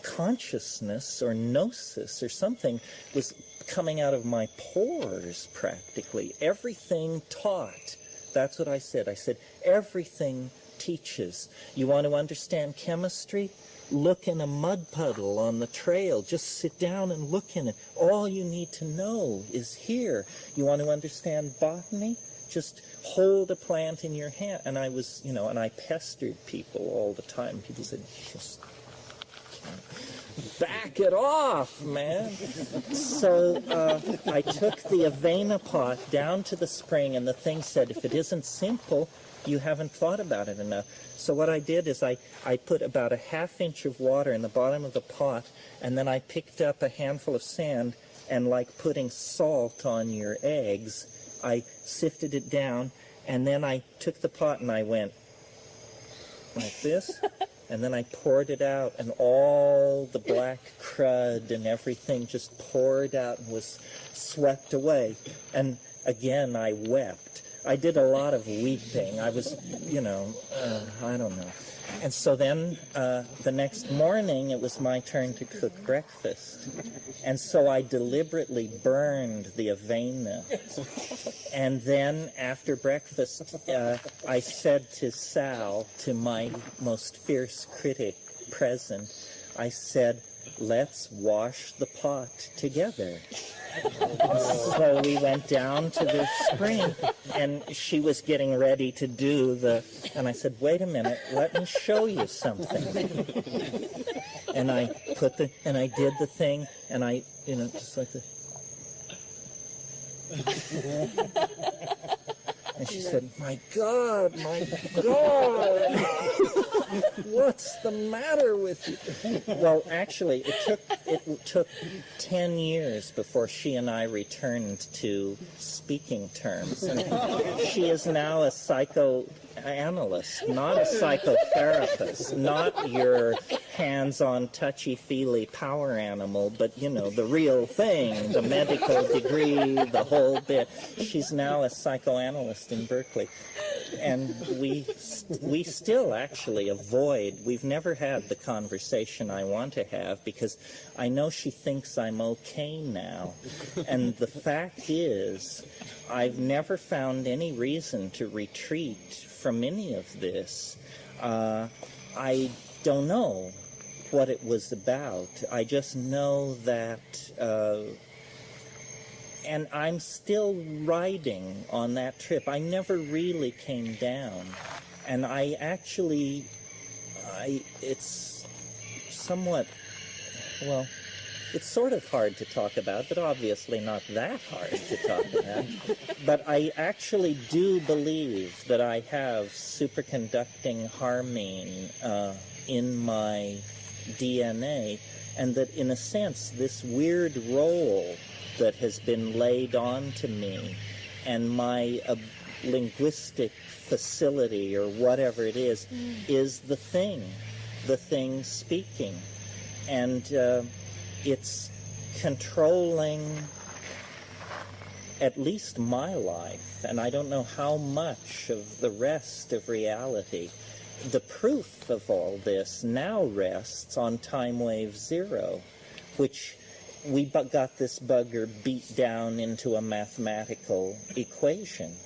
consciousness or gnosis or something was coming out of my pores practically. Everything taught. That's what I said. I said, everything teaches. You want to understand chemistry? Look in a mud puddle on the trail. Just sit down and look in it. All you need to know is here. You want to understand botany? Just hold a plant in your hand. And I was, and I pestered people all the time. People said, just back it off, man. So I took the avena pot down to the spring, and the thing said, if it isn't simple, you haven't thought about it enough. So what I did is I put about a ½ inch of water in the bottom of the pot, and then I picked up a handful of sand, and like putting salt on your eggs, I sifted it down, and then I took the pot and I went like this, and then I poured it out, and all the black crud and everything just poured out and was swept away. And again, I wept. I did a lot of weeping. I was, I don't know. And so then the next morning, it was my turn to cook breakfast. And so I deliberately burned the avena. And then after breakfast, I said to Sal, to my most fierce critic present, I said, let's wash the pot together. So we went down to the spring, and she was getting ready to do and I said, wait a minute, let me show you something. And I did the thing, and I, just like this. And she said, my God, what's the matter with you? Well, actually, it took 10 years before she and I returned to speaking terms. And she is now a psychoanalyst, not a psychotherapist, not your hands-on, touchy-feely power animal, but, the real thing, the medical degree, the whole bit. She's now a psychoanalyst in Berkeley. And we still actually avoid, we've never had the conversation I want to have, because I know she thinks I'm okay now. And the fact is, I've never found any reason to retreat from any of this. I don't know what it was about. I just know that, and I'm still riding on that trip. I never really came down. And I actually, it's somewhat, well, it's sort of hard to talk about, but obviously not that hard to talk about. But I actually do believe that I have superconducting harmine in my DNA, and that in a sense this weird role that has been laid on to me and my linguistic facility or whatever it is the thing speaking, and it's controlling at least my life, and I don't know how much of the rest of reality. The proof of all this now rests on time wave zero, which we got this bugger beat down into a mathematical equation.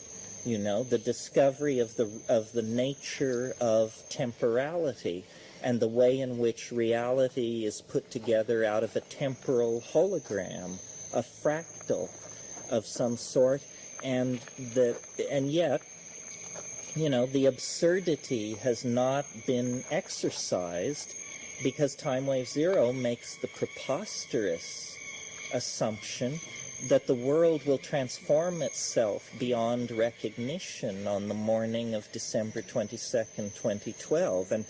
You know, the discovery of the nature of temporality and the way in which reality is put together out of a temporal hologram, a fractal of some sort, and yet, you know, the absurdity has not been exercised because time wave zero makes the preposterous assumption that the world will transform itself beyond recognition on the morning of December 22nd, 2012. And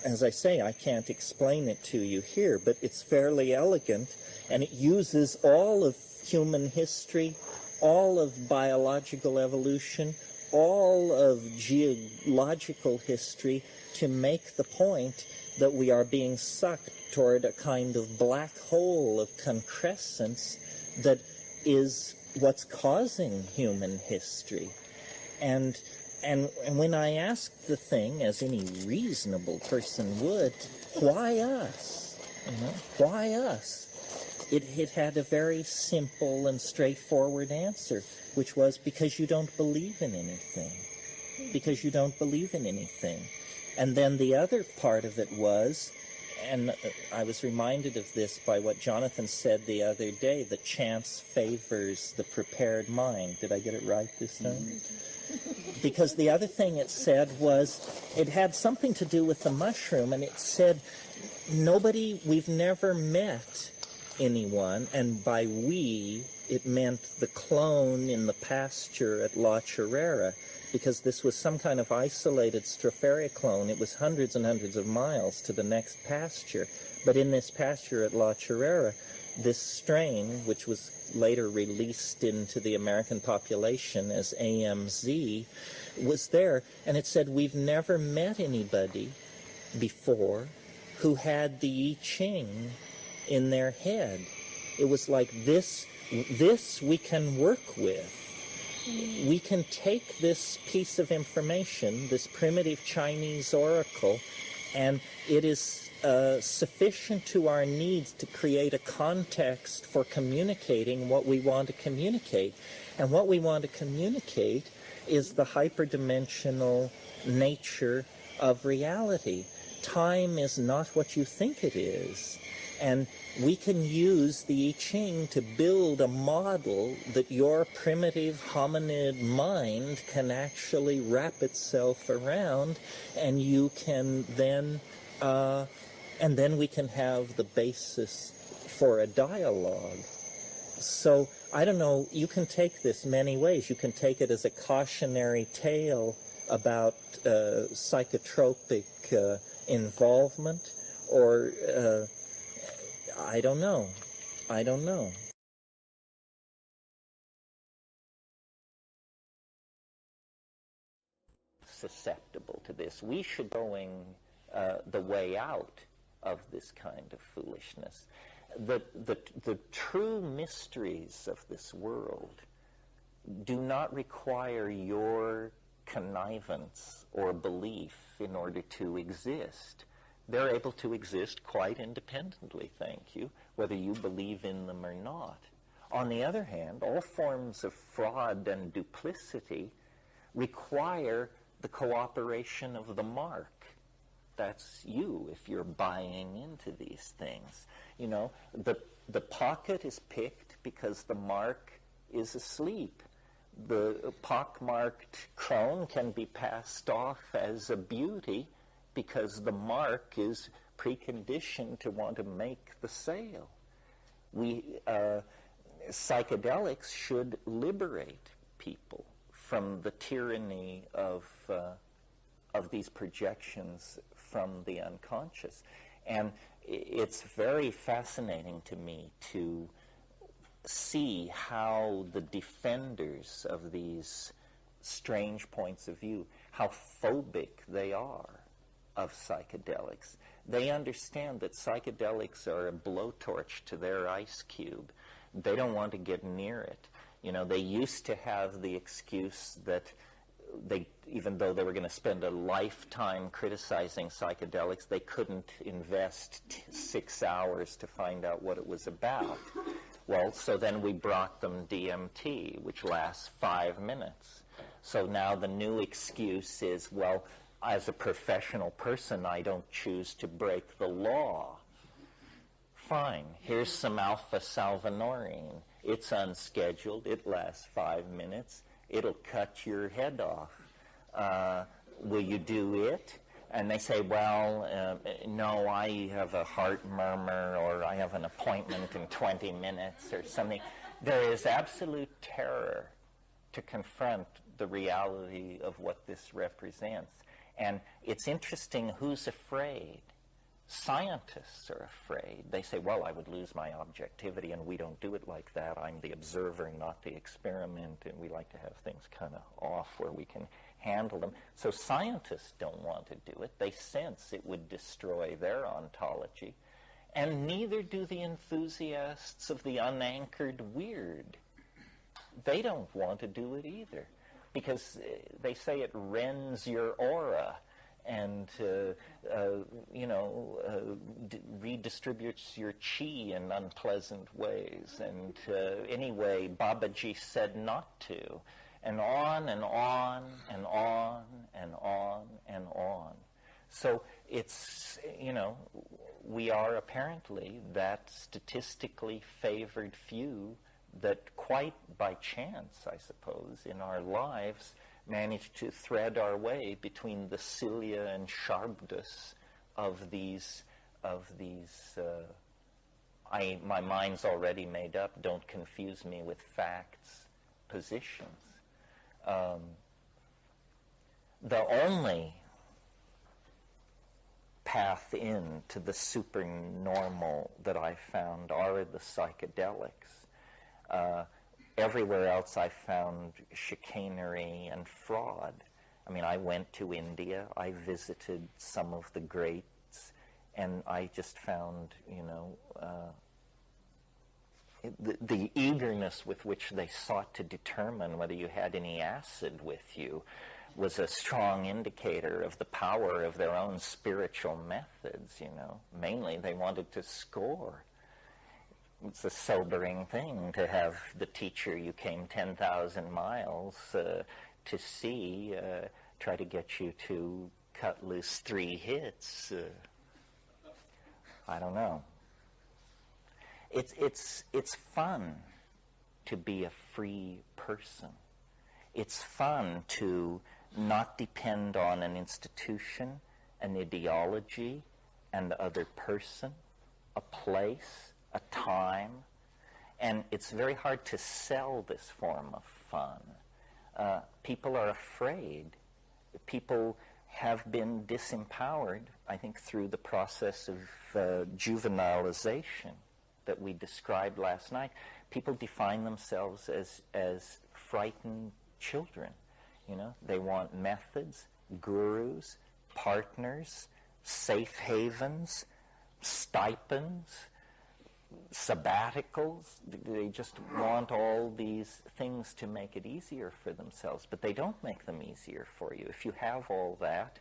as I say, I can't explain it to you here, but it's fairly elegant, and it uses all of human history, all of biological evolution, all of geological history to make the point that we are being sucked toward a kind of black hole of concrescence that is what's causing human history. And when I asked the thing, as any reasonable person would, why us? You know, why us? It had a very simple and straightforward answer, which was because you don't believe in anything. Because you don't believe in anything. And then the other part of it was, and I was reminded of this by what Jonathan said the other day, that chance favors the prepared mind. Did I get it right this time? Because the other thing it said was, it had something to do with the mushroom, and it said, we've never met anyone, and by we, it meant the clone in the pasture at La Chorrera, because this was some kind of isolated Stropharia clone. It was hundreds and hundreds of miles to the next pasture. But in this pasture at La Chorrera, this strain, which was later released into the American population as AMZ, was there. And it said, we've never met anybody before who had the I Ching in their head. It was like, this we can work with. We can take this piece of information, this primitive Chinese oracle, and it is sufficient to our needs to create a context for communicating what we want to communicate. And what we want to communicate is the hyperdimensional nature of reality. Time is not what you think it is. And we can use the I Ching to build a model that your primitive hominid mind can actually wrap itself around, and you can then, and then we can have the basis for a dialogue. So, I don't know, you can take this many ways. You can take it as a cautionary tale about psychotropic involvement, or I don't know. Susceptible to this. We should be going the way out of this kind of foolishness. The true mysteries of this world do not require your connivance or belief in order to exist. They're able to exist quite independently, thank you, whether you believe in them or not. On the other hand, all forms of fraud and duplicity require the cooperation of the mark. That's you if you're buying into these things. You know, the pocket is picked because the mark is asleep. The pockmarked crone can be passed off as a beauty because the mark is preconditioned to want to make the sale. Psychedelics should liberate people from the tyranny of these projections from the unconscious. And it's very fascinating to me to see how the defenders of these strange points of view, how phobic they are of psychedelics. They understand that psychedelics are a blowtorch to their ice cube. They don't want to get near it. You know, they used to have the excuse that even though they were going to spend a lifetime criticizing psychedelics, they couldn't invest 6 hours to find out what it was about. Well, so then we brought them DMT, which lasts 5 minutes. So now the new excuse is, well, as a professional person, I don't choose to break the law. Fine, here's some alpha salvinorin. It's unscheduled. It lasts 5 minutes. It'll cut your head off. Will you do it? And they say, well, no, I have a heart murmur, or I have an appointment in 20 minutes or something. There is absolute terror to confront the reality of what this represents. And it's interesting who's afraid. Scientists are afraid. They say, well, I would lose my objectivity, and we don't do it like that. I'm the observer, not the experiment, and we like to have things kind of off where we can handle them. So scientists don't want to do it. They sense it would destroy their ontology. And neither do the enthusiasts of the unanchored weird. They don't want to do it either, because they say it rends your aura and redistributes your chi in unpleasant ways. And anyway, Babaji said not to. And on and on and on and on and on. So it's, we are apparently that statistically favored few that quite by chance, I suppose, in our lives managed to thread our way between the cilia and sharpness of these my mind's already made up, don't confuse me with facts, positions. The only path into the supernormal that I found are the psychedelics. Everywhere else I found chicanery and fraud. I mean, I went to India, I visited some of the greats, and I just found, the eagerness with which they sought to determine whether you had any acid with you was a strong indicator of the power of their own spiritual methods, Mainly they wanted to score. It's a sobering thing to have the teacher you came 10,000 miles to see try to get you to cut loose 3 hits. I don't know. It's fun to be a free person. It's fun to not depend on an institution, an ideology, an other person, a place, a time, and it's very hard to sell this form of fun. People are afraid. People have been disempowered, I think, through the process of juvenilization that we described last night. People define themselves as frightened children. They want methods, gurus, partners, safe havens, stipends, sabbaticals. They just want all these things to make it easier for themselves, but they don't make them easier for you. If you have all that,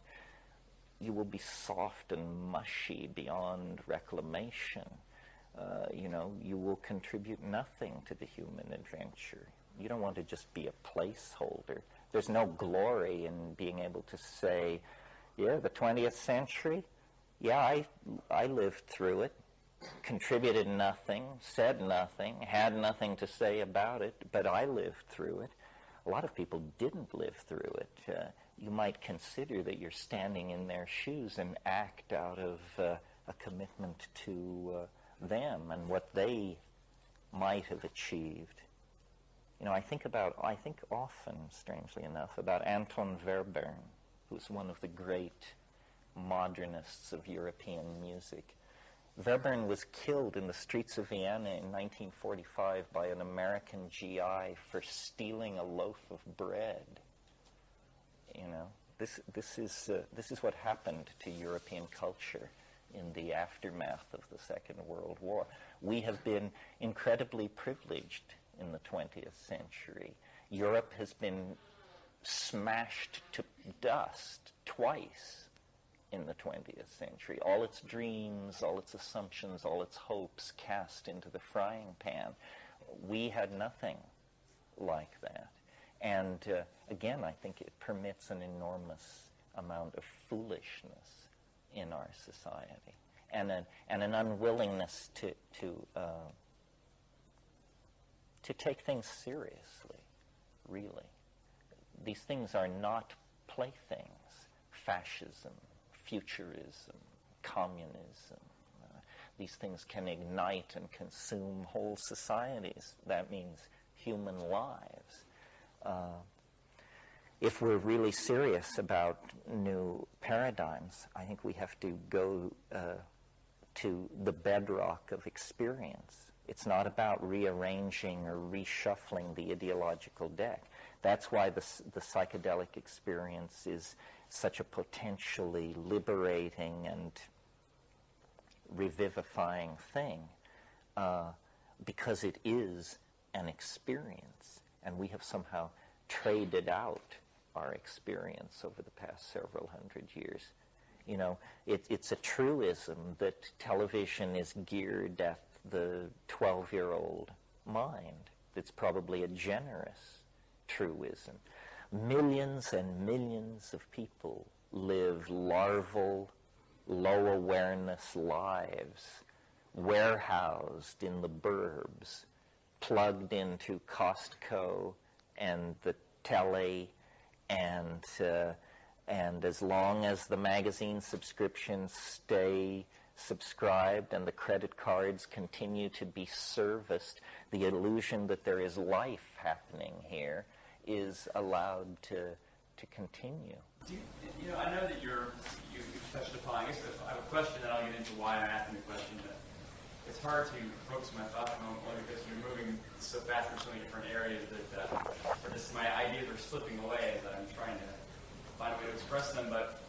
you will be soft and mushy beyond reclamation. You will contribute nothing to the human adventure. You don't want to just be a placeholder. There's no glory in being able to say, yeah, the 20th century, yeah, I lived through it. Contributed nothing, said nothing, had nothing to say about it, but I lived through it. A lot of people didn't live through it. You might consider that you're standing in their shoes and act out of a commitment to them and what they might have achieved. I think often, strangely enough, about Anton Webern, who's one of the great modernists of European music. Webern was killed in the streets of Vienna in 1945 by an American GI for stealing a loaf of bread. This is what happened to European culture in the aftermath of the Second World War. We have been incredibly privileged in the 20th century. Europe has been smashed to dust twice in the 20th century. All its dreams, all its assumptions, all its hopes cast into the frying pan. We had nothing like that. And again, I think it permits an enormous amount of foolishness in our society, and an unwillingness to take things seriously, really. These things are not playthings. Fascism, futurism, communism. These things can ignite and consume whole societies. That means human lives. If we're really serious about new paradigms, I think we have to go to the bedrock of experience. It's not about rearranging or reshuffling the ideological deck. That's why the psychedelic experience is such a potentially liberating and revivifying thing, because it is an experience, and we have somehow traded out our experience over the past several hundred years. You know, it's a truism that television is geared at the 12-year-old mind. It's probably a generous truism. Millions and millions of people live larval, low-awareness lives, warehoused in the burbs, plugged into Costco and the telly, and as long as the magazine subscriptions stay subscribed and the credit cards continue to be serviced, the illusion that there is life happening here is allowed to continue. You know, I know that you've touched upon, I guess I have a question, and I'll get into why I'm asking the question, but it's hard to focus my thoughts on only because you're moving so fast in so many different areas that or just my ideas are slipping away as I'm trying to find a way to express them. But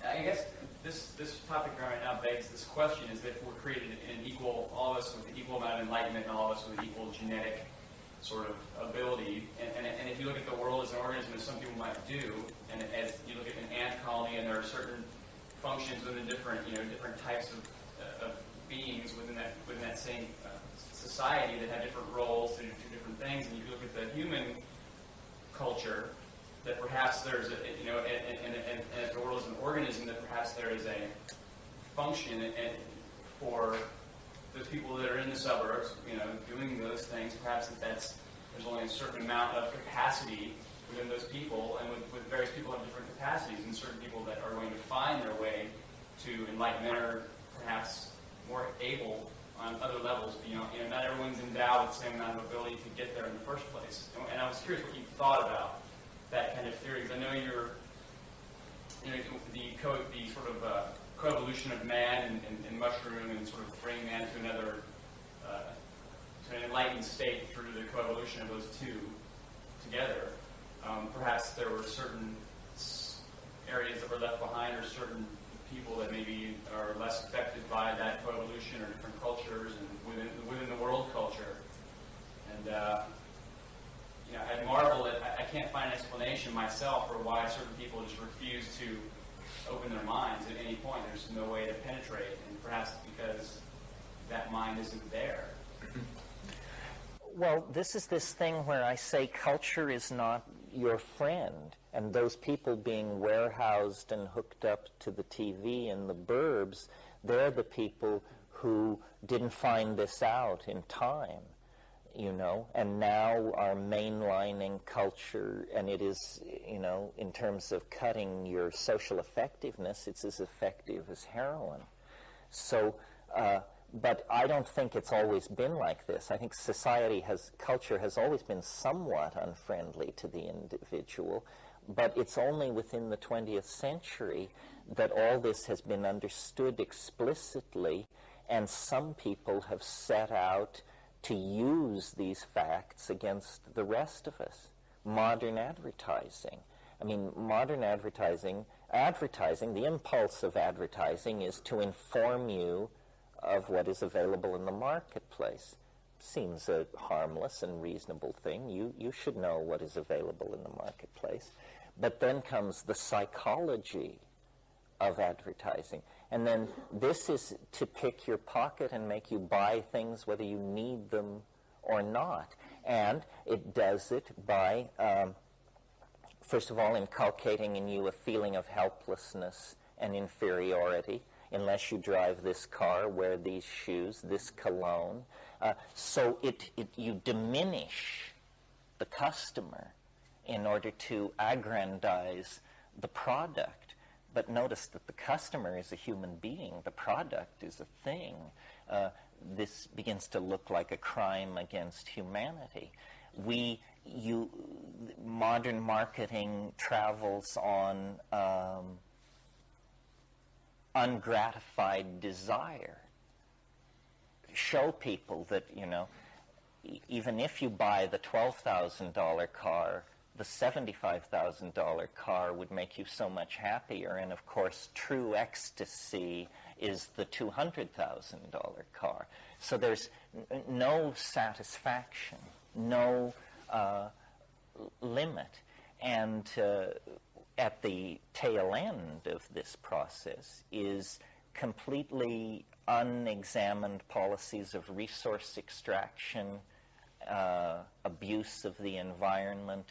I guess this topic right now begs this question: is that if we're created in an equal, all of us with an equal amount of enlightenment, and all of us with equal genetic sort of ability, and if you look at the world as an organism, as some people might do, and as you look at an ant colony, and there are certain functions within different types of beings within that same society that have different roles to do different things, and you look at the human culture, that perhaps there's and if the world is an organism, that perhaps there is a function for those people that are in the suburbs, doing those things. Perhaps there's only a certain amount of capacity within those people, and with various people have different capacities, and certain people that are going to find their way to enlightenment are perhaps more able on other levels. Not everyone's endowed with the same amount of ability to get there in the first place. And I was curious what you thought about that kind of theory, because I know the sort of coevolution of man and mushroom, and sort of bringing man to another to an enlightened state through the coevolution of those two together. Perhaps there were certain areas that were left behind, or certain people that maybe are less affected by that coevolution, or different cultures and within the world culture. And I marvel at, I can't find an explanation myself for why certain people just refuse to open their minds at any point. There's no way to penetrate, and perhaps because that mind isn't there. Well, this is this thing where I say culture is not your friend, and those people being warehoused and hooked up to the TV in the burbs, they're the people who didn't find this out in time, and now are mainlining culture, and it is, in terms of cutting your social effectiveness, it's as effective as heroin. So, but I don't think it's always been like this. I think culture has always been somewhat unfriendly to the individual, but it's only within the 20th century that all this has been understood explicitly, and some people have set out to use these facts against the rest of us. Modern advertising. I mean, modern advertising, the impulse of advertising is to inform you of what is available in the marketplace. Seems a harmless and reasonable thing. You should know what is available in the marketplace. But then comes the psychology of advertising. And then this is to pick your pocket and make you buy things whether you need them or not. And it does it by, first of all, inculcating in you a feeling of helplessness and inferiority. Unless you drive this car, wear these shoes, this cologne. So you diminish the customer in order to aggrandize the product. But notice that the customer is a human being. The product is a thing. This begins to look like a crime against humanity. Modern marketing travels on ungratified desire. Show people that, even if you buy the $12,000 car, the $75,000 car would make you so much happier. And of course, true ecstasy is the $200,000 car. So there's no satisfaction, no limit. And at the tail end of this process is completely unexamined policies of resource extraction, abuse of the environment,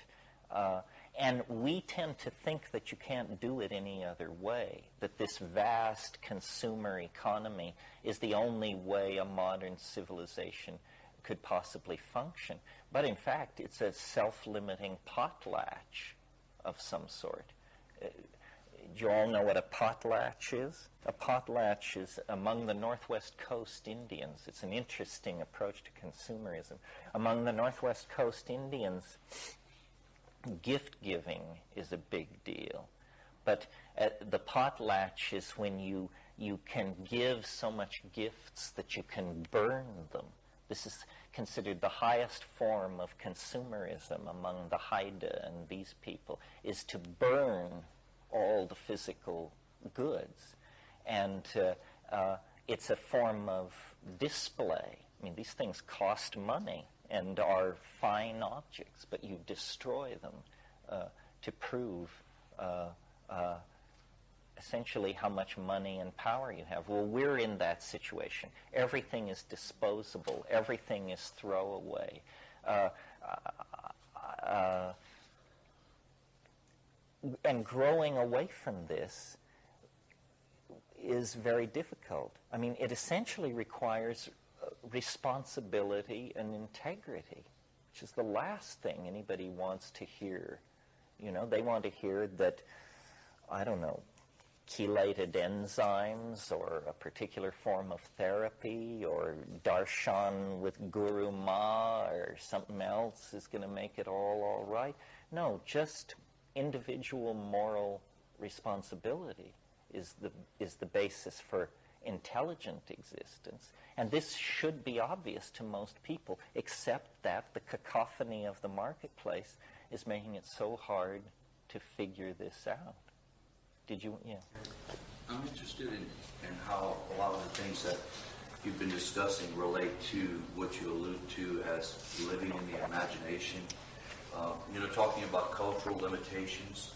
and we tend to think that you can't do it any other way, that this vast consumer economy is the only way a modern civilization could possibly function. But in fact, it's a self-limiting potlatch of some sort. Do you all know what a potlatch is? A potlatch is among the Northwest Coast Indians. It's an interesting approach to consumerism. Among the Northwest Coast Indians, gift giving is a big deal. But the potlatch is when you can give so much gifts that you can burn them. This is considered the highest form of consumerism among the Haida and these people, is to burn all the physical goods. And it's a form of display. I mean, these things cost money and are fine objects, but you destroy them to prove essentially how much money and power you have. Well, we're in that situation. Everything is disposable. Everything is throwaway. And growing away from this is very difficult. I mean, it essentially requires responsibility and integrity, which is the last thing anybody wants to hear. They want to hear that, I don't know, chelated enzymes or a particular form of therapy or darshan with Guru Ma or something else is going to make it all right. No, just individual moral responsibility is the basis for intelligent existence. And this should be obvious to most people, except that the cacophony of the marketplace is making it so hard to figure this out. Did you? Yeah. I'm interested in how a lot of the things that you've been discussing relate to what you allude to as living in the imagination. Talking about cultural limitations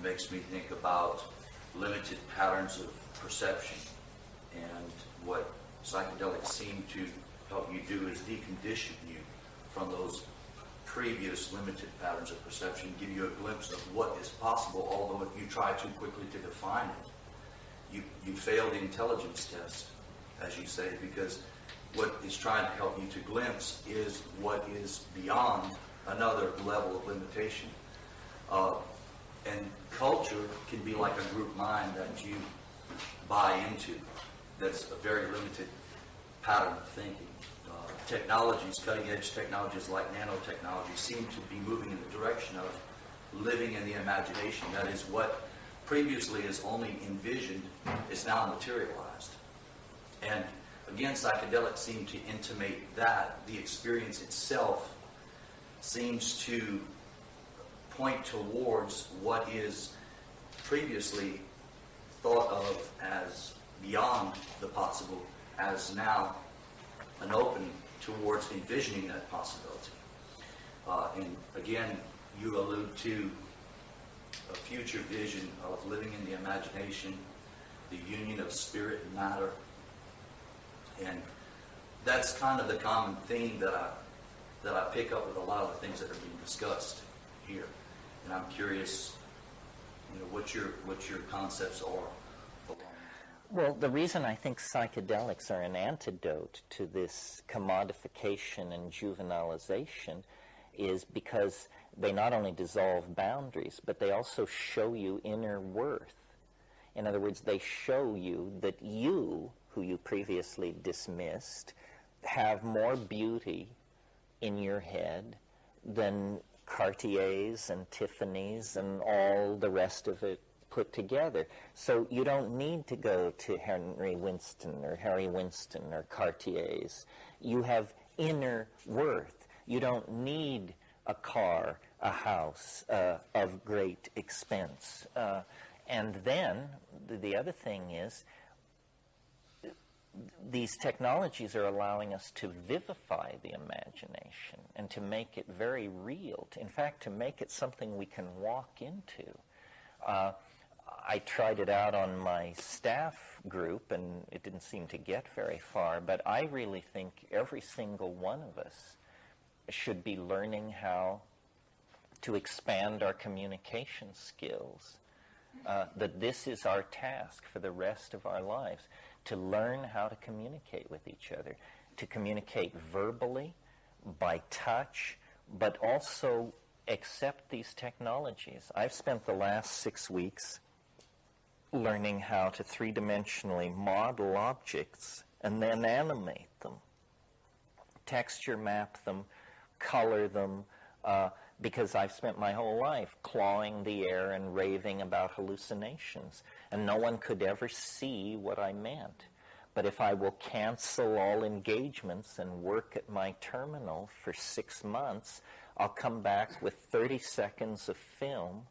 makes me think about limited patterns of perception. And what psychedelics seem to help you do is decondition you from those previous limited patterns of perception, give you a glimpse of what is possible, although if you try too quickly to define it, you fail the intelligence test, as you say, because what is trying to help you to glimpse is what is beyond another level of limitation. And culture can be like a group mind that you buy into that's a very limited pattern of thinking. Technologies, cutting-edge technologies like nanotechnology seem to be moving in the direction of living in the imagination. That is, what previously is only envisioned is now materialized. And again, psychedelics seem to intimate that the experience itself seems to point towards what is previously thought of as beyond the possible, as now an opening towards envisioning that possibility. And again, you allude to a future vision of living in the imagination, the union of spirit and matter. And that's kind of the common theme that that I pick up with a lot of the things that are being discussed here. And I'm curious, what your concepts are along these Well, the reason I think psychedelics are an antidote to this commodification and juvenilization is because they not only dissolve boundaries, but they also show you inner worth. In other words, they show you that you, who you previously dismissed, have more beauty in your head than Cartiers and Tiffany's and all the rest of it put together. So you don't need to go to Harry Winston or Cartier's. You have inner worth. You don't need a car, a house of great expense. And then the other thing is, these technologies are allowing us to vivify the imagination and to make it very real. In fact, to make it something we can walk into. I tried it out on my staff group, and it didn't seem to get very far, but I really think every single one of us should be learning how to expand our communication skills. That this is our task for the rest of our lives, to learn how to communicate with each other, to communicate verbally, by touch, but also accept these technologies. I've spent the last 6 weeks learning how to three-dimensionally model objects and then animate them, texture map them, color them, because I've spent my whole life clawing the air and raving about hallucinations, and no one could ever see what I meant. But if I will cancel all engagements and work at my terminal for 6 months, I'll come back with 30 seconds of film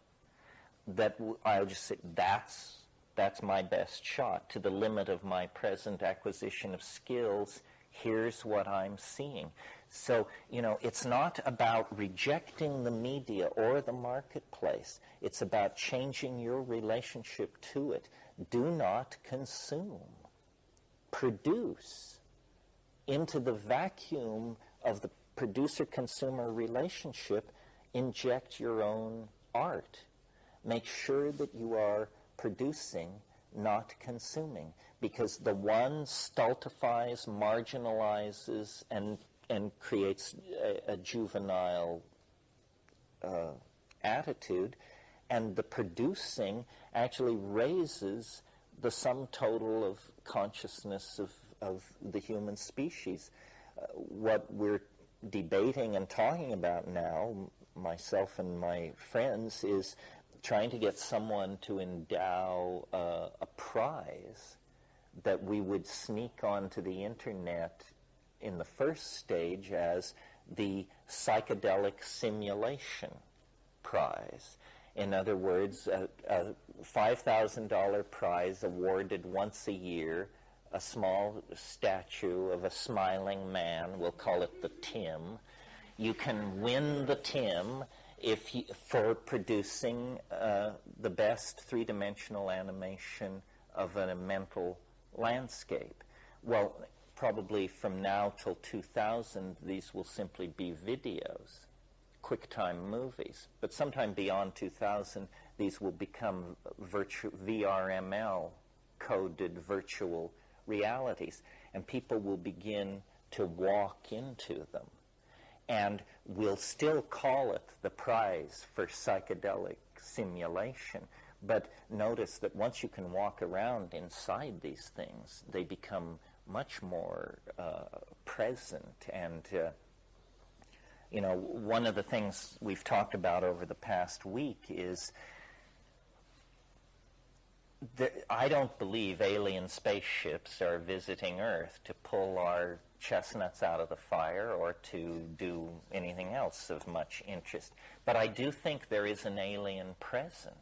that I'll just say, that's my best shot. To the limit of my present acquisition of skills, here's what I'm seeing. So, it's not about rejecting the media or the marketplace. It's about changing your relationship to it. Do not consume. Produce. Into the vacuum of the producer-consumer relationship, inject your own art. Make sure that you are producing, not consuming, because the one stultifies, marginalizes, and creates a juvenile attitude, and the producing actually raises the sum total of consciousness of the human species. What we're debating and talking about now, myself and my friends, is trying to get someone to endow a prize that we would sneak onto the internet in the first stage as the psychedelic simulation prize. In other words, a $5,000 prize awarded once a year, a small statue of a smiling man, we'll call it the Tim. You can win the Tim for producing the best three-dimensional animation of a mental landscape. Well, probably from now till 2000, these will simply be videos, QuickTime movies. But sometime beyond 2000, these will become VRML coded virtual realities, and people will begin to walk into them. And we'll still call it the prize for psychedelic simulation. But notice that once you can walk around inside these things, they become much more present. And, one of the things we've talked about over the past week is I don't believe alien spaceships are visiting Earth to pull our chestnuts out of the fire or to do anything else of much interest. But I do think there is an alien presence.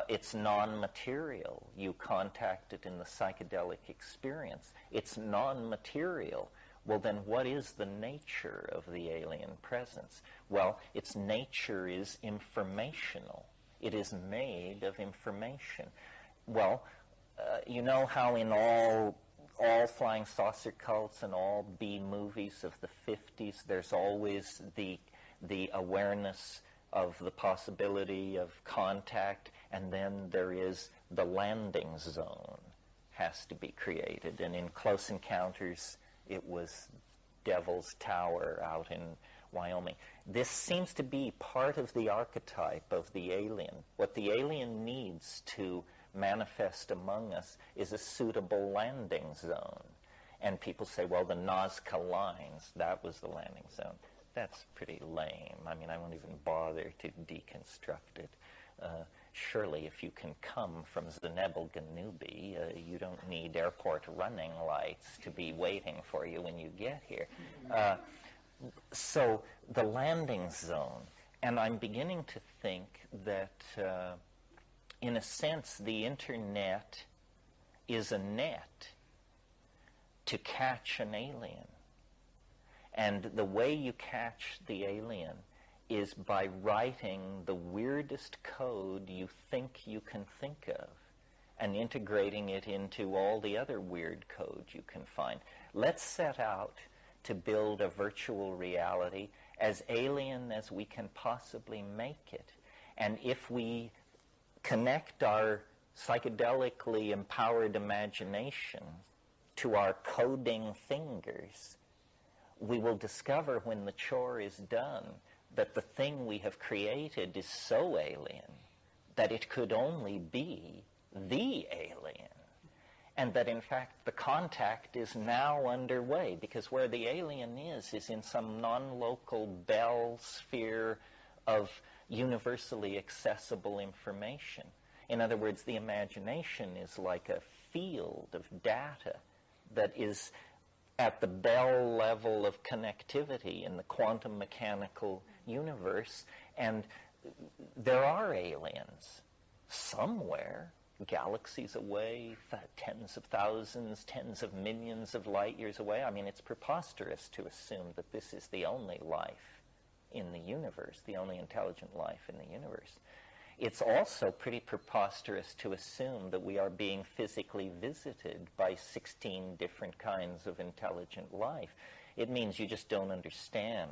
It's non-material. You contact it in the psychedelic experience. It's non-material. Well, then what is the nature of the alien presence? Well, its nature is informational. It is made of information. Well, you know how in all all flying saucer cults and all B movies of the 50s, there's always the awareness of the possibility of contact, and then there is the landing zone has to be created. And in Close Encounters, it was Devil's Tower out in Wyoming. This seems to be part of the archetype of the alien. What the alien needs to manifest among us is a suitable landing zone. And people say, well, the Nazca Lines, that was the landing zone. That's pretty lame. I mean, I won't even bother to deconstruct it. Surely if you can come from Znebel-Ganubi, you don't need airport running lights to be waiting for you when you get here. So the landing zone, and I'm beginning to think that in a sense the internet is a net to catch an alien. And the way you catch the alien is by writing the weirdest code you think you can think of and integrating it into all the other weird code you can find. Let's set out to build a virtual reality as alien as we can possibly make it. And if we connect our psychedelically empowered imagination to our coding fingers, we will discover when the chore is done that the thing we have created is so alien that it could only be the alien. And that, in fact, the contact is now underway, because where the alien is in some non-local Bell sphere of universally accessible information. In other words, the imagination is like a field of data that is at the Bell level of connectivity in the quantum mechanical universe, and there are aliens somewhere, galaxies away, tens of thousands, tens of millions of light years away. I mean, it's preposterous to assume that this is the only life in the universe, the only intelligent life in the universe. It's also pretty preposterous to assume that we are being physically visited by 16 different kinds of intelligent life. It means you just don't understand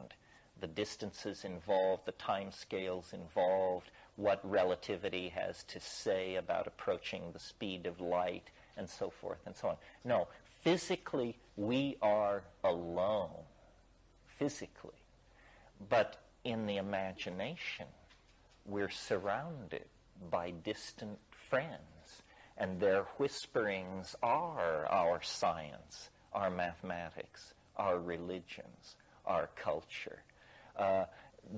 the distances involved, the time scales involved, what relativity has to say about approaching the speed of light, and so forth and so on. No, physically we are alone, physically. But in the imagination, we're surrounded by distant friends, and their whisperings are our science, our mathematics, our religions, our culture.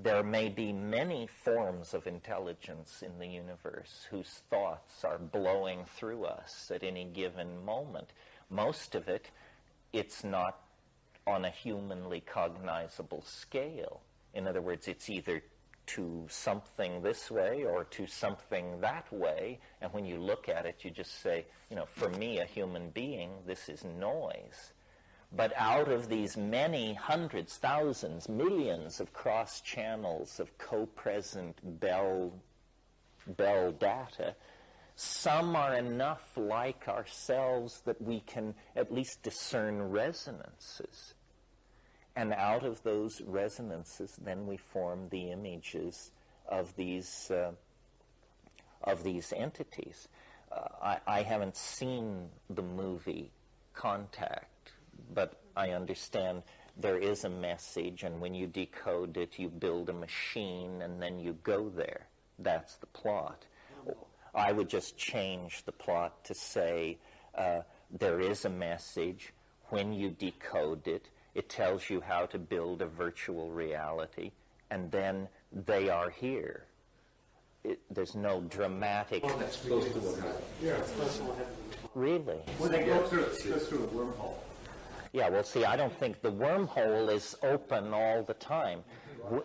There may be many forms of intelligence in the universe whose thoughts are blowing through us at any given moment. Most of it, it's not on a humanly cognizable scale. In other words, it's either to something this way or to something that way, and when you look at it, you just say, you know, for me, a human being, this is noise. But out of these many hundreds, thousands, millions of cross channels of co-present Bell data, some are enough like ourselves that we can at least discern resonances. And out of those resonances, then we form the images of these entities. I haven't seen the movie Contact, but I understand there is a message, and when you decode it, you build a machine, and then you go there. That's the plot. I would just change the plot to say there is a message. When you decode it, it tells you how to build a virtual reality, and then they are here. There's no dramatic... Well, that's close to what happened. Yeah, it's close to what happened. Really? When they go through it, it goes through a wormhole. Yeah, well, see, I don't think the wormhole is open all the time.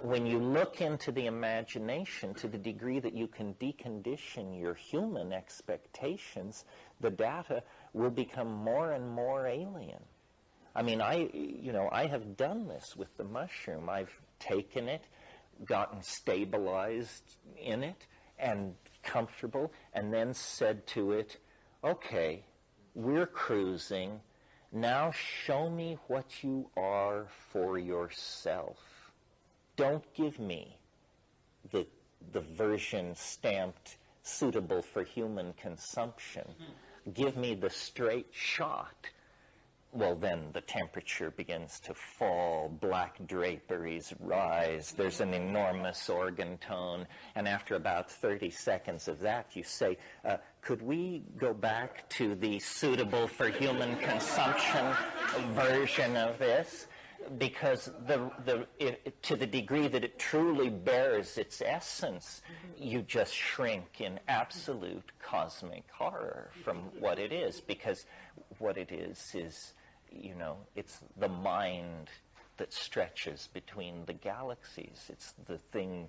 When you look into the imagination, to the degree that you can decondition your human expectations, the data will become more and more alien. I mean, I have done this with the mushroom. I've taken it, gotten stabilized in it, and comfortable, and then said to it, okay, we're cruising, Now show me what you are for yourself. Don't give me the version stamped suitable for human consumption. Give me the straight shot. Well, then the temperature begins to fall, black draperies rise, there's an enormous organ tone, and after about 30 seconds of that, you say, could we go back to the suitable for human consumption version of this? Because to the degree that it truly bears its essence, you just shrink in absolute cosmic horror from what it is, because what it is, it's the mind that stretches between the galaxies. It's the thing,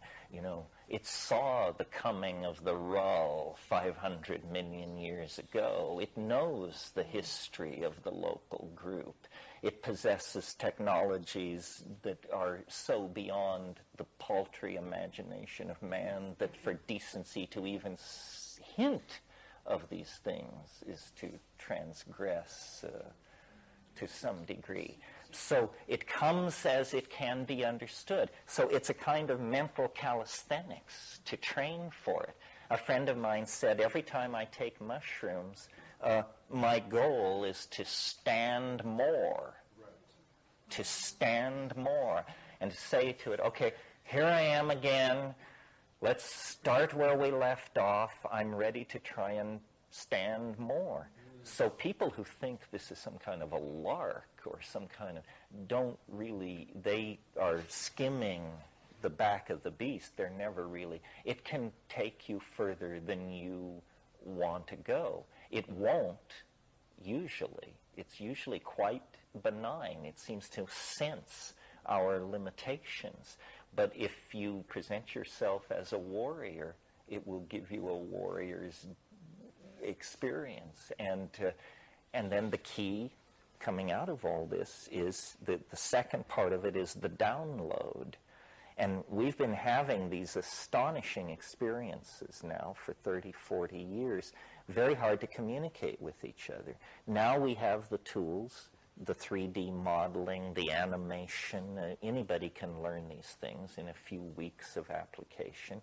it saw the coming of the Rull 500 million years ago. It knows the history of the local group. It possesses technologies that are so beyond the paltry imagination of man that for decency to even hint of these things is to transgress to some degree. So it comes as it can be understood. So it's a kind of mental calisthenics to train for it. A friend of mine said, every time I take mushrooms, my goal is to stand more. Right. To stand more. And to say to it, okay, here I am again. Let's start where we left off. I'm ready to try and stand more. So people who think this is some kind of a lark or some kind of, they are skimming the back of the beast. They're never really, it can take you further than you want to go. It won't, usually. It's usually quite benign. It seems to sense our limitations. But if you present yourself as a warrior, it will give you a warrior's experience. And then the key coming out of all this is the second part of it is the download. And we've been having these astonishing experiences now for 30, 40 years. Very hard to communicate with each other. Now we have the tools, the 3D modeling, the animation. Anybody can learn these things in a few weeks of application.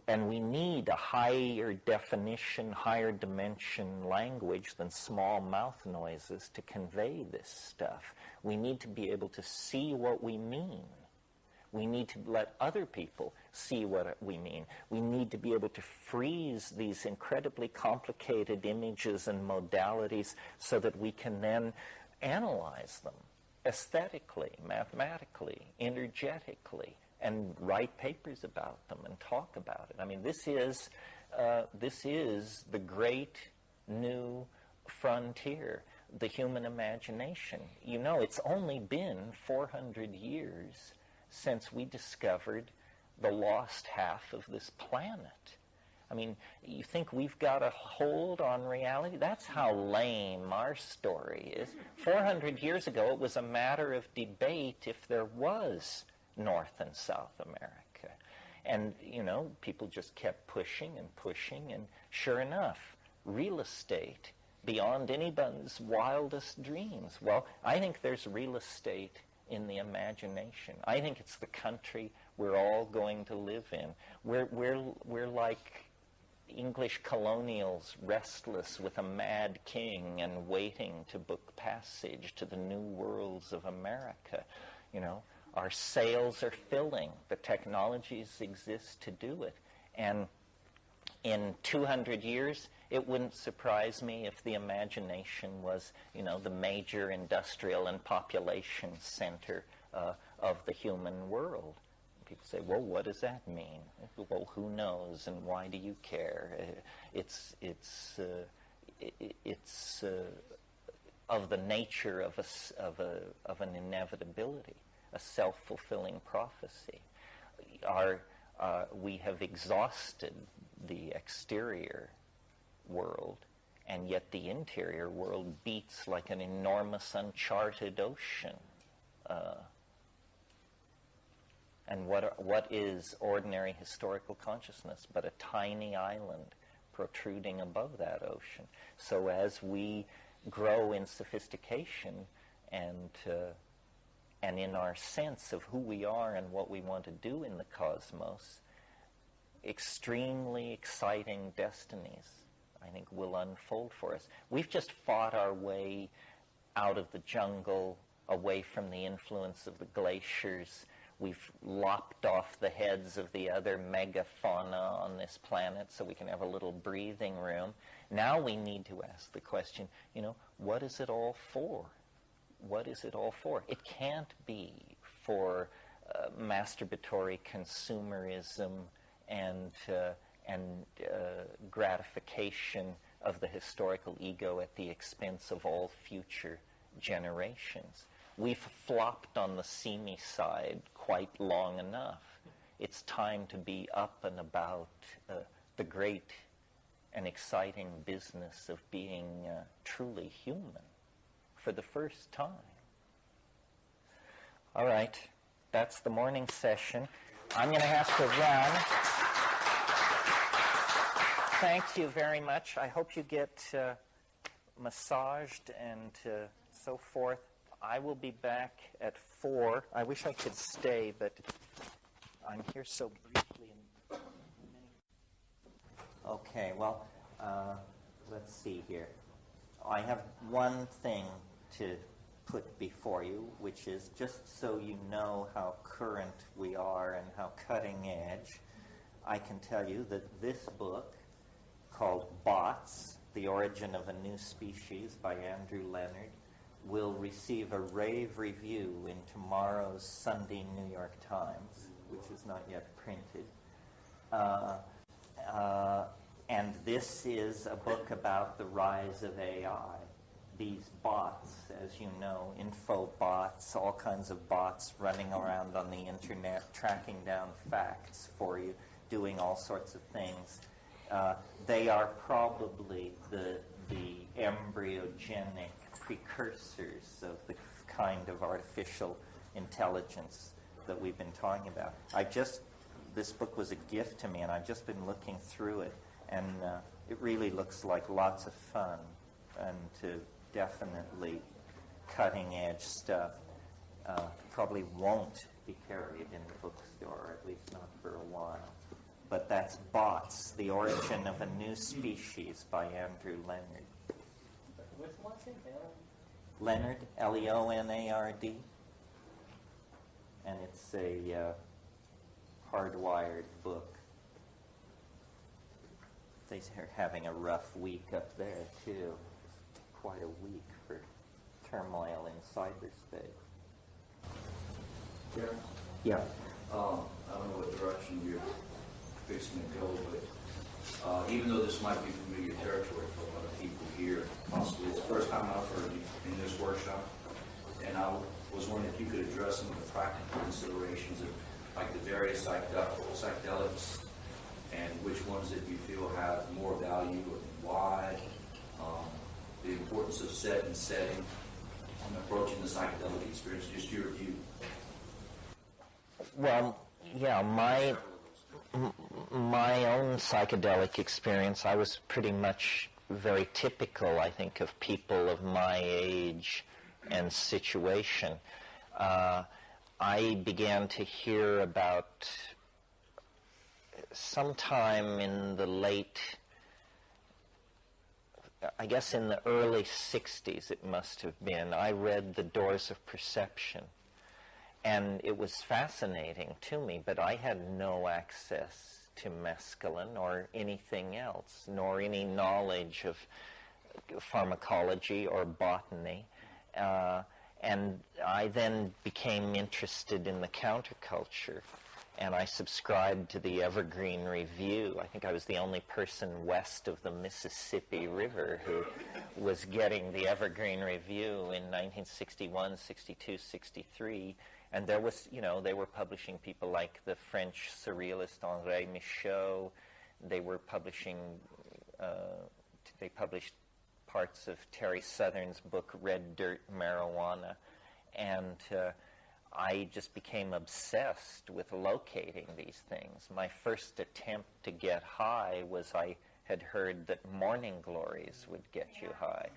And we need a higher definition, higher dimension language than small mouth noises to convey this stuff. We need to be able to see what we mean. We need to let other people see what we mean. We need to be able to freeze these incredibly complicated images and modalities so that we can then analyze them aesthetically, mathematically, energetically, and write papers about them and talk about it. I mean, this is the great new frontier, the human imagination. It's only been 400 years since we discovered the lost half of this planet. I mean, you think we've got a hold on reality? That's how lame our story is. 400 years ago, it was a matter of debate if there was North and South America. And, people just kept pushing, and sure enough, real estate beyond anybody's wildest dreams. Well, I think there's real estate in the imagination. I think it's the country we're all going to live in. We're like English colonials, restless with a mad king and waiting to book passage to the new worlds of America. Our sails are filling. The technologies exist to do it. And in 200 years, it wouldn't surprise me if the imagination was, the major industrial and population center of the human world. People say, well, what does that mean? Well, who knows, and why do you care? It's of the nature of an inevitability, a self-fulfilling prophecy. We have exhausted the exterior world, and yet the interior world beats like an enormous uncharted ocean. And what is ordinary historical consciousness but a tiny island protruding above that ocean? So as we grow in sophistication and in our sense of who we are and what we want to do in the cosmos, extremely exciting destinies, I think, will unfold for us. We've just fought our way out of the jungle, away from the influence of the glaciers. We've lopped off the heads of the other megafauna on this planet so we can have a little breathing room. Now we need to ask the question, what is it all for? What is it all for? It can't be for masturbatory consumerism and gratification of the historical ego at the expense of all future generations. We've flopped on the seamy side quite long enough. It's time to be up and about the great and exciting business of being truly human for the first time. All right, that's the morning session. I'm going to have to run. Thank you very much. I hope you get massaged and so forth. I will be back at 4. I wish I could stay, but I'm here so briefly. Okay, well, let's see here. I have one thing to put before you, which is just so you know how current we are and how cutting edge, I can tell you that this book, called Bots, The Origin of a New Species by Andrew Leonard, will receive a rave review in tomorrow's Sunday New York Times, which is not yet printed. And this is a book about the rise of AI. These bots, as you know, info bots, all kinds of bots running around on the internet, tracking down facts for you, doing all sorts of things. They are probably the embryogenic precursors of the kind of artificial intelligence that we've been talking about. This book was a gift to me, and I've just been looking through it, and it really looks like lots of fun and definitely cutting-edge stuff. Probably won't be carried in the bookstore, at least not for a while. But that's Bots, The Origin of a New Species by Andrew Leonard. What's the last name? Leonard, Leonard. And it's a hardwired book. They're having a rough week up there, too. Quite a week for turmoil in cyberspace. Terence? Yeah. I don't know what direction you're fixing to go, but even though this might be familiar territory for a lot of people here, possibly it's the first time I've heard you in this workshop, and I was wondering if you could address some of the practical considerations of like the various psychedelics and which ones that you feel have more value and why, the importance of set and setting and approaching the psychedelic experience, just your view. Well, yeah, my own psychedelic experience, I was pretty much very typical, I think, of people of my age and situation. I began to hear about sometime in the late, I guess in the early 60s it must have been, I read The Doors of Perception. And it was fascinating to me, but I had no access to mescaline or anything else, nor any knowledge of pharmacology or botany. And I then became interested in the counterculture, and I subscribed to the Evergreen Review. I think I was the only person west of the Mississippi River who was getting the Evergreen Review in 1961, 62, 63. And there was, they were publishing people like the French surrealist André Michaud. They were publishing, they published parts of Terry Southern's book, Red Dirt Marijuana. And I just became obsessed with locating these things. My first attempt to get high was I had heard that morning glories would get you high.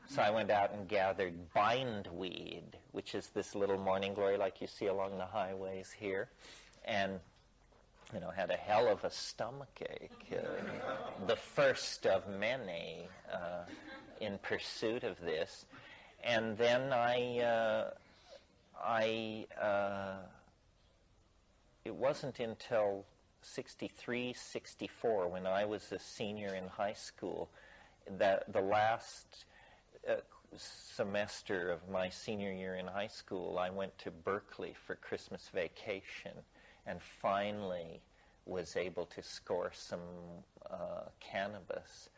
So I went out and gathered bindweed, which is this little morning glory like you see along the highways here, and had a hell of a stomachache, the first of many in pursuit of this. And then it wasn't until 63, 64, when I was a senior in high school, that the last semester of my senior year in high school, I went to Berkeley for Christmas vacation and finally was able to score some cannabis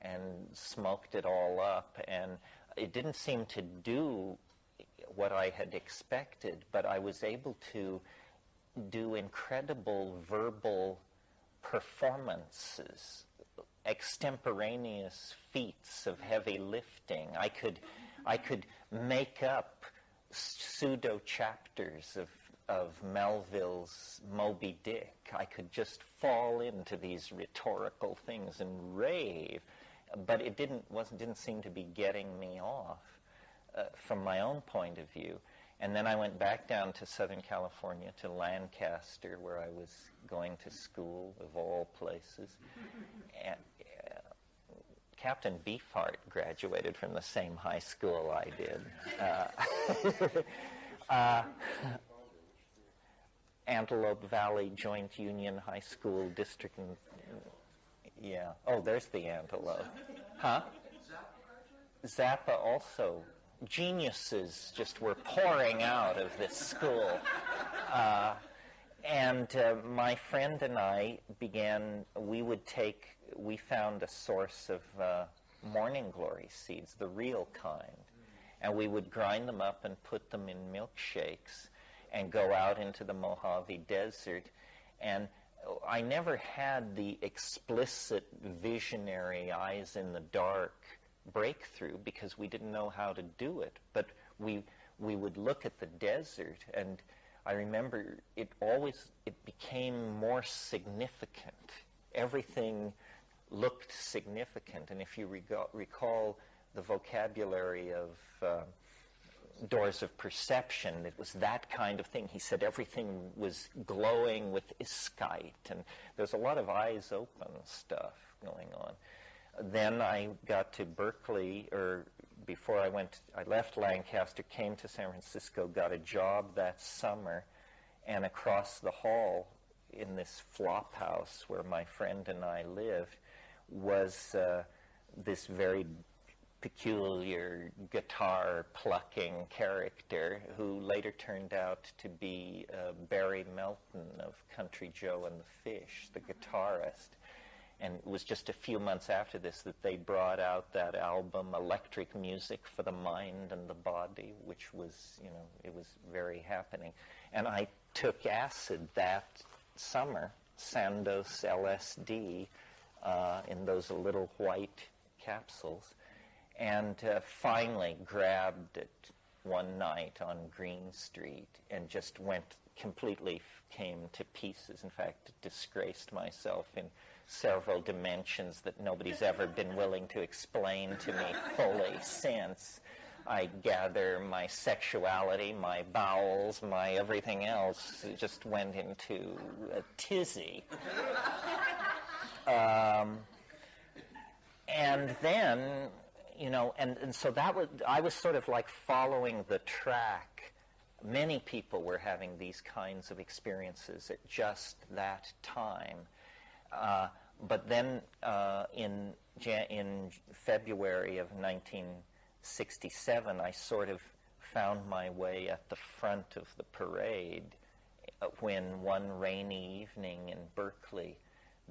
and smoked it all up. And it didn't seem to do what I had expected, but I was able to do incredible verbal performances, extemporaneous feats of heavy lifting. I could make up pseudo chapters of Melville's Moby Dick. I could just fall into these rhetorical things and rave, but it didn't seem to be getting me off from my own point of view. And then I went back down to Southern California, to Lancaster, where I was going to school, of all places. And Captain Beefheart graduated from the same high school I did. Antelope Valley Joint Union High School District. Yeah. Oh, there's the Antelope. Huh? Zappa also. Geniuses just were pouring out of this school. And my friend and I we found a source of morning glory seeds, the real kind, and we would grind them up and put them in milkshakes and go out into the Mojave Desert. And I never had the explicit visionary eyes in the dark breakthrough because we didn't know how to do it. But we would look at the desert, and I remember it became more significant. Everything looked significant. And if you recall the vocabulary of Doors of Perception, it was that kind of thing. He said everything was glowing with iskite, and there's a lot of eyes open stuff going on. Then I got to Berkeley, or before I left Lancaster, came to San Francisco, got a job that summer, and across the hall in this flop house where my friend and I lived was this very peculiar guitar plucking character who later turned out to be Barry Melton of Country Joe and the Fish, the guitarist. And it was just a few months after this that they brought out that album, Electric Music for the Mind and the Body, which was, it was very happening. And I took acid that summer, Sandoz LSD, in those little white capsules, and finally grabbed it one night on Green Street and just came to pieces. In fact, disgraced myself in several dimensions that nobody's ever been willing to explain to me fully since. I gather my sexuality, my bowels, my everything else just went into a tizzy. And then, and so I was sort of like following the track. Many people were having these kinds of experiences at just that time. But then in February of 1967, I sort of found my way at the front of the parade when one rainy evening in Berkeley,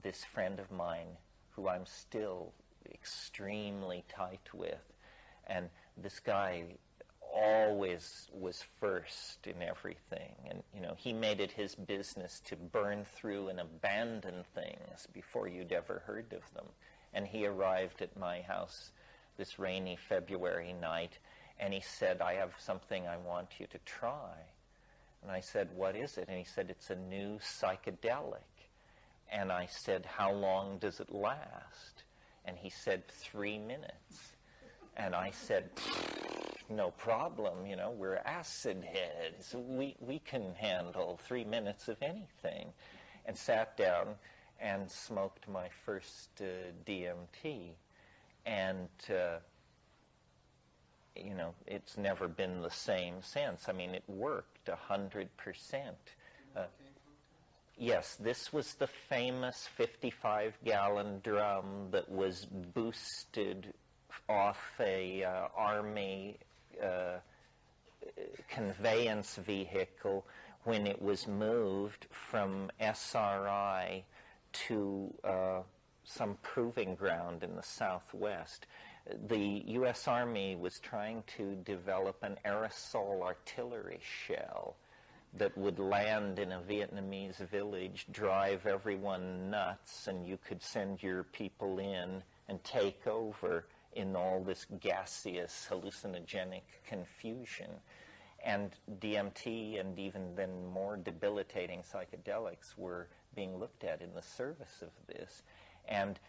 this friend of mine, who I'm still extremely tight with, and this guy always was first in everything, and he made it his business to burn through and abandon things before you'd ever heard of them. And he arrived at my house this rainy February night, and he said, "I have something I want you to try." And I said, "What is it?" And he said, "It's a new psychedelic." And I said, "How long does it last?" And he said, 3 minutes. And I said, no problem, you know, we're acid heads. We can handle 3 minutes of anything. And sat down and smoked my first DMT. And, you know, it's never been the same since. I mean, it worked 100%. Yes, this was the famous 55-gallon drum that was boosted off a Army conveyance vehicle when it was moved from SRI to some proving ground in the Southwest. The U.S. Army was trying to develop an aerosol artillery shell that would land in a Vietnamese village, drive everyone nuts, and you could send your people in and take over in all this gaseous, hallucinogenic confusion. And DMT and even then more debilitating psychedelics were being looked at in the service of this. And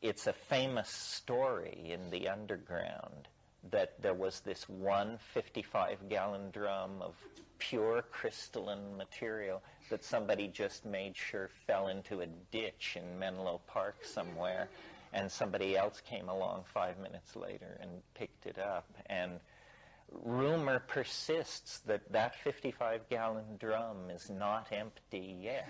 it's a famous story in the underground that there was this one 55-gallon drum of pure crystalline material that somebody just made sure fell into a ditch in Menlo Park somewhere, and somebody else came along 5 minutes later and picked it up. And rumor persists that that 55-gallon drum is not empty yet.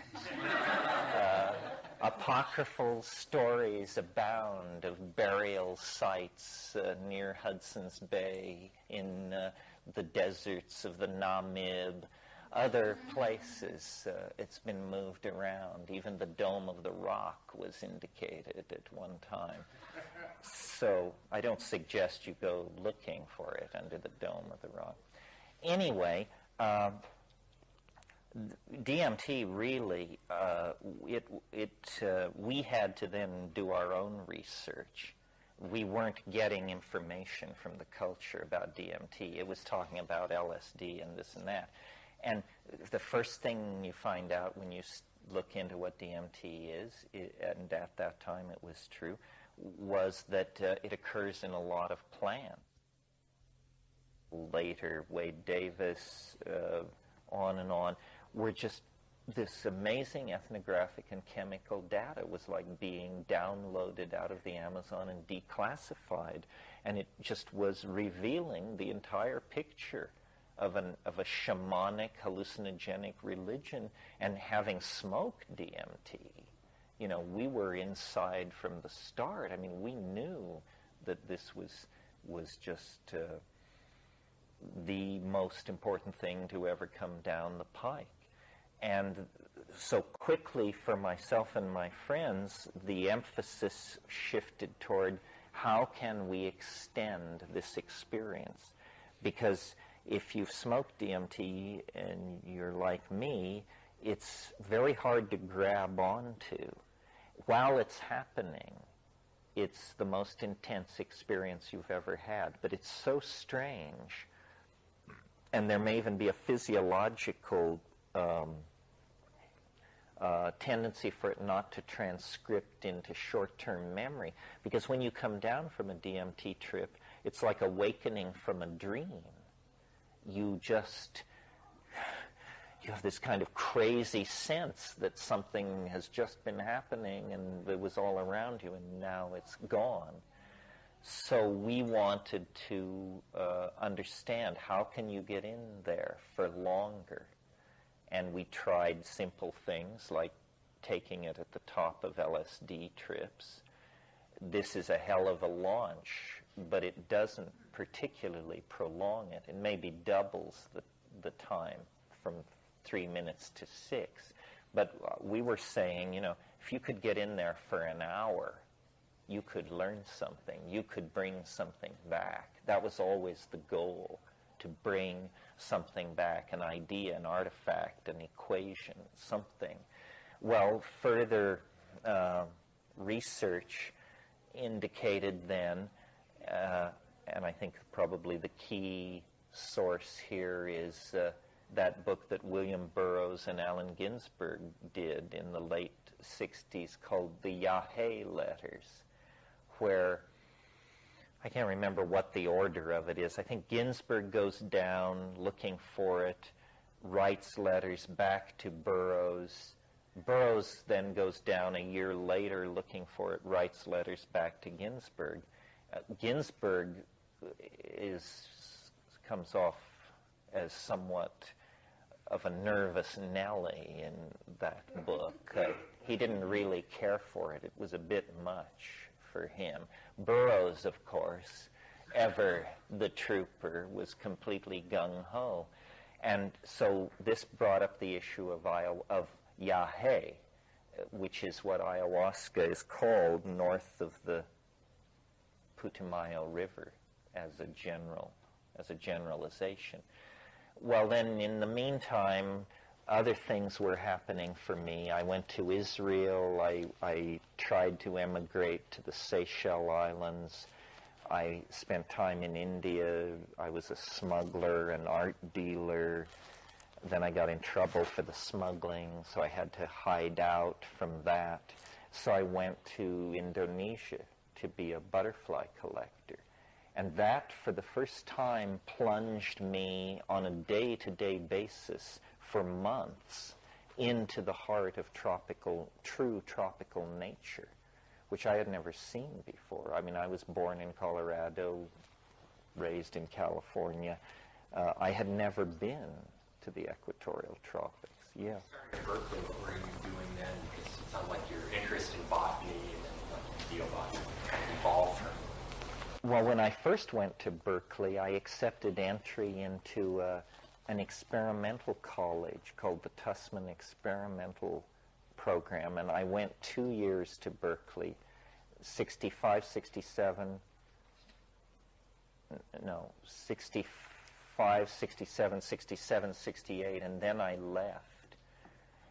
Apocryphal stories abound of burial sites near Hudson's Bay, in the deserts of the Namib, other places. It's been moved around. Even the Dome of the Rock was indicated at one time. So I don't suggest you go looking for it under the Dome of the Rock. Anyway, DMT really, we had to then do our own research. We weren't getting information from the culture about DMT. It was talking about LSD and this and that. And the first thing you find out when you look into what DMT is, and at that time it was true, was that it occurs in a lot of plants. Later, Wade Davis, on and on, were just this amazing ethnographic and chemical data was like being downloaded out of the Amazon and declassified, and it just was revealing the entire picture of a shamanic, hallucinogenic religion. And having smoked DMT, you know, we were inside from the start. I mean, we knew that this was just the most important thing to ever come down the pike. And so quickly for myself and my friends, the emphasis shifted toward how can we extend this experience? Because if you've smoked DMT and you're like me, it's very hard to grab onto. While it's happening, it's the most intense experience you've ever had, but it's so strange. And there may even be a physiological tendency for it not to transcript into short-term memory, because when you come down from a DMT trip, it's like awakening from a dream. You have this kind of crazy sense that something has just been happening and it was all around you and now it's gone. So we wanted to understand, how can you get in there for longer? And we tried simple things like taking it at the top of LSD trips. This is a hell of a launch, but it doesn't particularly prolong it. It maybe doubles the time from 3 minutes to 6. But we were saying, you know, if you could get in there for an hour, you could learn something. You could bring something back. That was always the goal, to bring something back, an idea, an artifact, an equation, something. Well, further research indicated then, and I think probably the key source here is that book that William Burroughs and Allen Ginsberg did in the late 60s called the Yahé Letters, where I can't remember what the order of it is. I think Ginsberg goes down looking for it, writes letters back to Burroughs. Burroughs then goes down a year later looking for it, writes letters back to Ginsberg. Ginsberg comes off as somewhat of a nervous Nelly in that book. He didn't really care for it. It was a bit much for him. Burroughs, of course, ever the trooper, was completely gung-ho. And so this brought up the issue of Yahe, which is what ayahuasca is called north of the Putumayo River as a generalization. Well, then, in the meantime, other things were happening for me. I went to Israel. I tried to emigrate to the Seychelles Islands. I spent time in India. I was a smuggler, an art dealer. Then I got in trouble for the smuggling, so I had to hide out from that. So I went to Indonesia to be a butterfly collector. And that, for the first time, plunged me on a day-to-day basis for months into the heart of true tropical nature, which I had never seen before. I mean, I was born in Colorado, raised in California. I had never been to the equatorial tropics. Yeah. Starting at Berkeley, what were you doing then? Because it sounds like your interest in botany and geobotany kind of evolved from. Well, when I first went to Berkeley, I accepted entry into an experimental college called the Tussman Experimental Program, and I went 2 years to Berkeley, 65, 67, 67, 68, and then I left.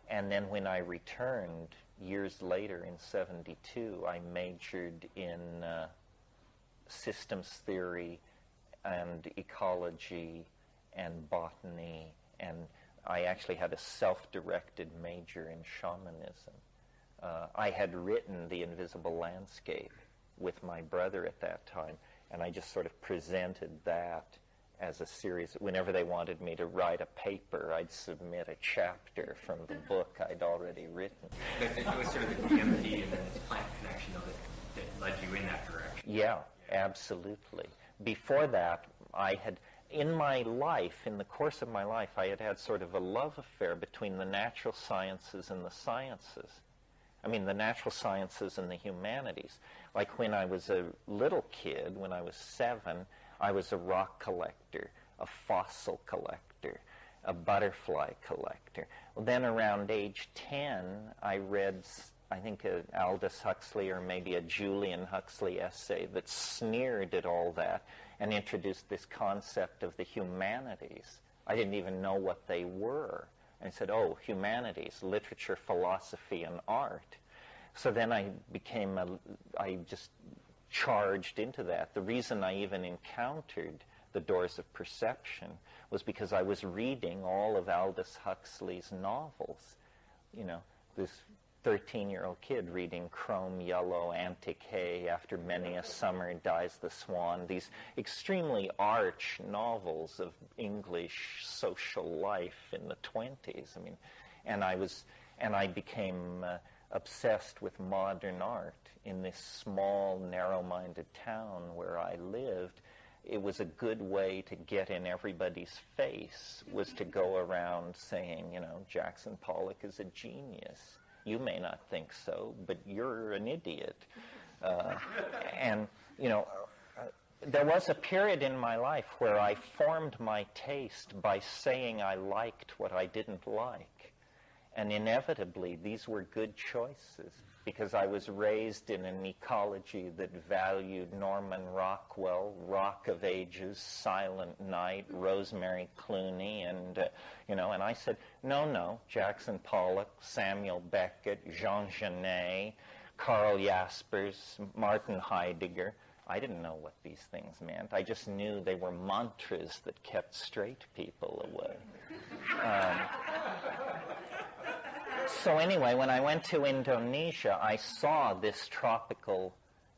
And then when I returned years later in 72, I majored in systems theory and ecology and botany, and I actually had a self-directed major in shamanism. I had written The Invisible Landscape with my brother at that time, and I just sort of presented that as a series. Whenever they wanted me to write a paper, I'd submit a chapter from the book I'd already written. It was sort of the DMT and then this plant connection of it that led you in that direction. Yeah, absolutely. Before that, I had, in my life, in the course of my life, I had had sort of a love affair between the natural sciences and the sciences. I mean, the natural sciences and the humanities. Like when I was a little kid, when I was 7, I was a rock collector, a fossil collector, a butterfly collector. Well, then around age 10, I read, I think, an Aldous Huxley or maybe a Julian Huxley essay that sneered at all that and introduced this concept of the humanities. I didn't even know what they were. And I said, oh, humanities, literature, philosophy, and art. So then I just charged into that. The reason I even encountered the Doors of Perception was because I was reading all of Aldous Huxley's novels. You know, this 13-year-old kid reading Chrome Yellow, Antic Hay, After Many a Summer Dies the Swan, these extremely arch novels of English social life in the 20s. I mean, and I became obsessed with modern art in this small, narrow-minded town where I lived. It was a good way to get in everybody's face, was to go around saying, you know, Jackson Pollock is a genius. You may not think so, but you're an idiot. And, you know, there was a period in my life where I formed my taste by saying I liked what I didn't like. And inevitably, these were good choices because I was raised in an ecology that valued Norman Rockwell, Rock of Ages, Silent Night, Rosemary Clooney, and, and I said, no, Jackson Pollock, Samuel Beckett, Jean Genet, Karl Jaspers, Martin Heidegger. I didn't know what these things meant. I just knew they were mantras that kept straight people away. So anyway, when I went to Indonesia, I saw this tropical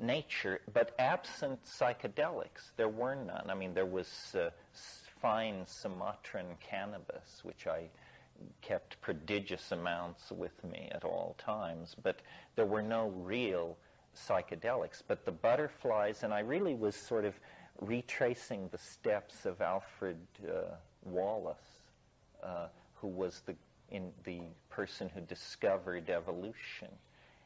nature, but absent psychedelics. There were none. I mean, there was fine Sumatran cannabis, which I kept prodigious amounts with me at all times, but there were no real psychedelics. But the butterflies, and I really was sort of retracing the steps of Alfred Wallace, who was the person who discovered evolution.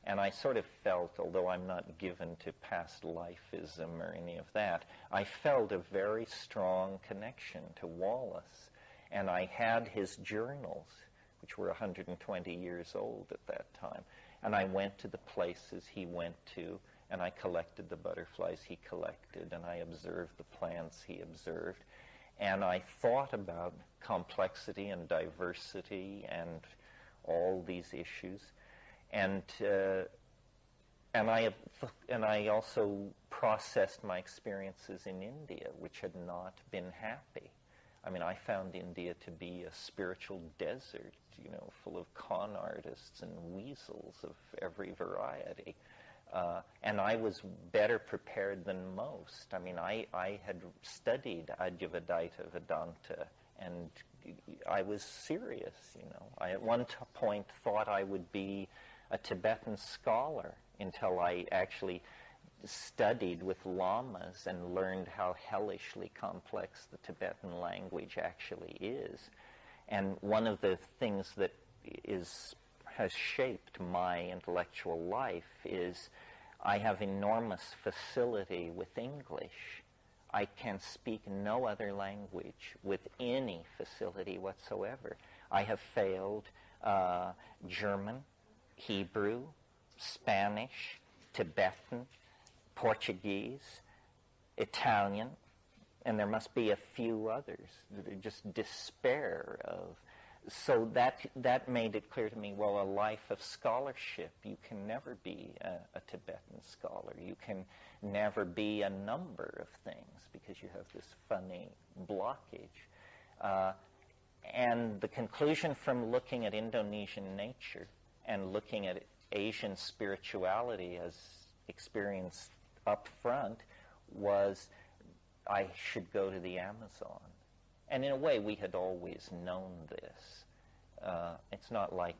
And I sort of felt, although I'm not given to past lifeism or any of that, I felt a very strong connection to Wallace. And I had his journals, which were 120 years old at that time. And I went to the places he went to, and I collected the butterflies he collected, and I observed the plants he observed. And I thought about complexity and diversity and all these issues. And I also processed my experiences in India, which had not been happy. I mean, I found India to be a spiritual desert, you know, full of con artists and weasels of every variety. And I was better prepared than most. I mean, I had studied Advaita Vedanta, and I was serious, you know. I at one point thought I would be a Tibetan scholar until I actually studied with lamas and learned how hellishly complex the Tibetan language actually is. And one of the things that has shaped my intellectual life is I have enormous facility with English. I can speak no other language with any facility whatsoever. I have failed German, Hebrew, Spanish, Tibetan, Portuguese, Italian, and there must be a few others that are just despair of. So that made it clear to me, well, a life of scholarship, you can never be a Tibetan scholar. You can never be a number of things because you have this funny blockage. And the conclusion from looking at Indonesian nature and looking at Asian spirituality as experienced up front was I should go to the Amazon. And in a way, we had always known this. It's not like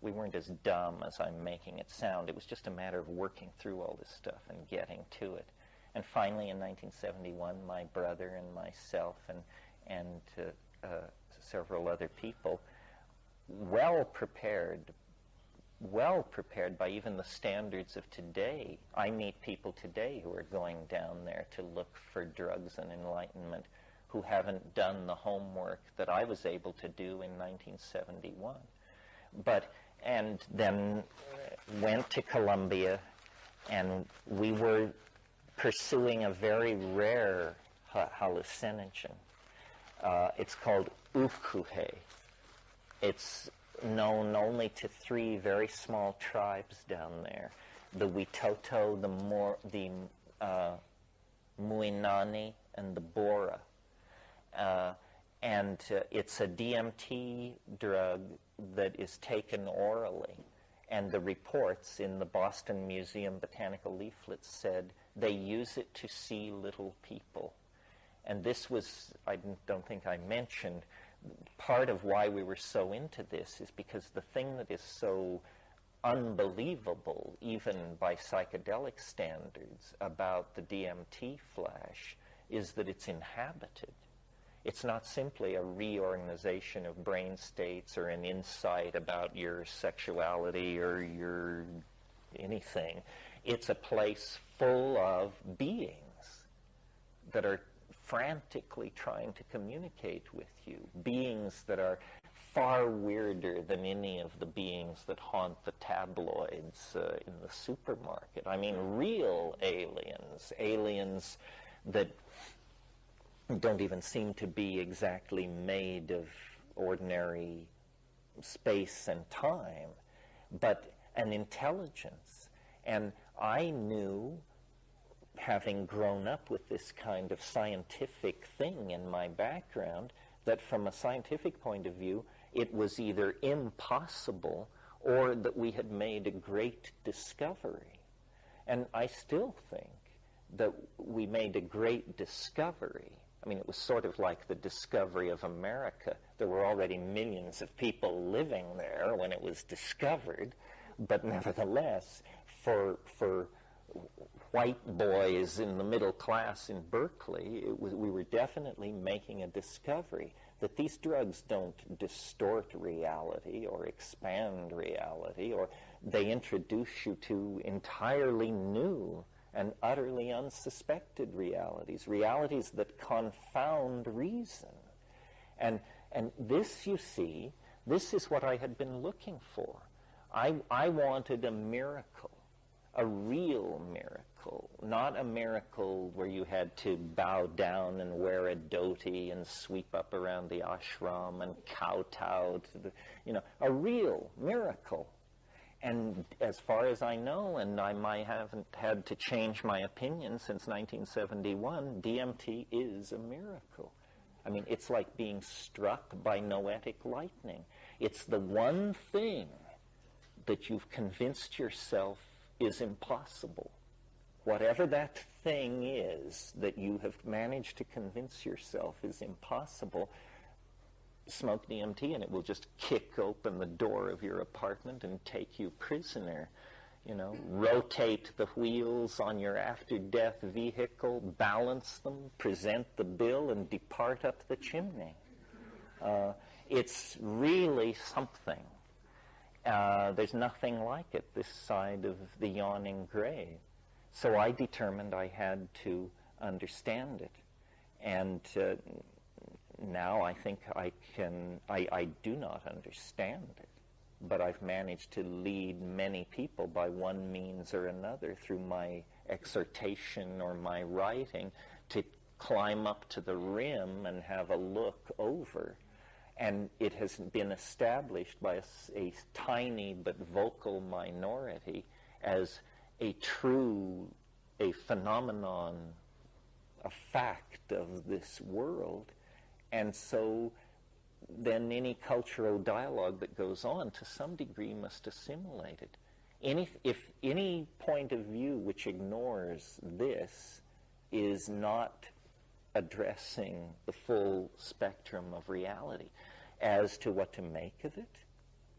we weren't as dumb as I'm making it sound. It was just a matter of working through all this stuff and getting to it. And finally, in 1971, my brother and myself and several other people, well prepared by even the standards of today. I meet people today who are going down there to look for drugs and enlightenment who haven't done the homework that I was able to do in 1971. And then went to Colombia, and we were pursuing a very rare hallucinogen. It's called ukuhe. It's known only to 3 very small tribes down there: the Witoto, the Muinani, and the Bora. And it's a DMT drug that is taken orally. And the reports in the Boston Museum Botanical Leaflet said they use it to see little people. And this was, I don't think I mentioned, part of why we were so into this is because the thing that is so unbelievable, even by psychedelic standards, about the DMT flash is that it's inhabited. It's not simply a reorganization of brain states or an insight about your sexuality or your anything. It's a place full of beings that are frantically trying to communicate with you, beings that are far weirder than any of the beings that haunt the tabloids in the supermarket. I mean, real aliens that don't even seem to be exactly made of ordinary space and time, but an intelligence. And I knew, having grown up with this kind of scientific thing in my background, that from a scientific point of view, it was either impossible or that we had made a great discovery. And I still think that we made a great discovery. I mean, it was sort of like the discovery of America. There were already millions of people living there when it was discovered, but nevertheless, for white boys in the middle class in Berkeley, we were definitely making a discovery that these drugs don't distort reality or expand reality, or they introduce you to entirely new and utterly unsuspected realities, realities that confound reason. And this, you see, this is what I had been looking for. I wanted a miracle, a real miracle, not a miracle where you had to bow down and wear a dhoti and sweep up around the ashram and kowtow to the, a real miracle. And as far as I know, and I haven't had to change my opinion since 1971, DMT is a miracle. I mean, it's like being struck by noetic lightning. It's the one thing that you've convinced yourself is impossible. Whatever that thing is that you have managed to convince yourself is impossible, smoke DMT and it will just kick open the door of your apartment and take you prisoner. Rotate the wheels on your after-death vehicle, balance them, present the bill, and depart up the chimney. It's really something. There's nothing like it this side of the yawning grave. So I determined I had to understand it. And now I think I do not understand it, but I've managed to lead many people by one means or another through my exhortation or my writing to climb up to the rim and have a look over. And it has been established by a tiny but vocal minority as a phenomenon, a fact of this world. And so then any cultural dialogue that goes on to some degree must assimilate it. If any point of view which ignores this is not addressing the full spectrum of reality. As to what to make of it,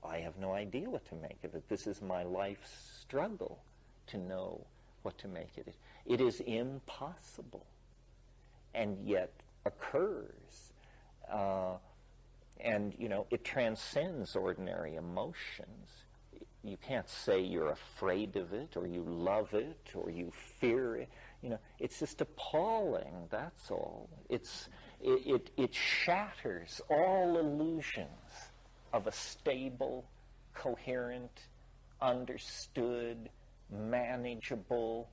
I have no idea what to make of it. This is my life's struggle to know what to make of it. It is impossible, and yet occurs. And, it transcends ordinary emotions. You can't say you're afraid of it, or you love it, or you fear it. It's just appalling, that's all. It shatters all illusions of a stable, coherent, understood, manageable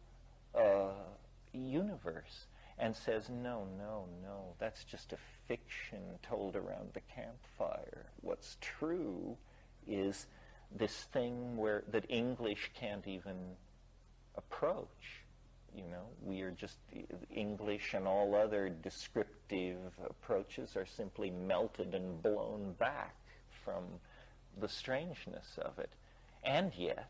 universe, and says, no, that's just a fiction told around the campfire. What's true is this thing that English can't even approach. We are just, English and all other descriptive approaches are simply melted and blown back from the strangeness of it. And yet,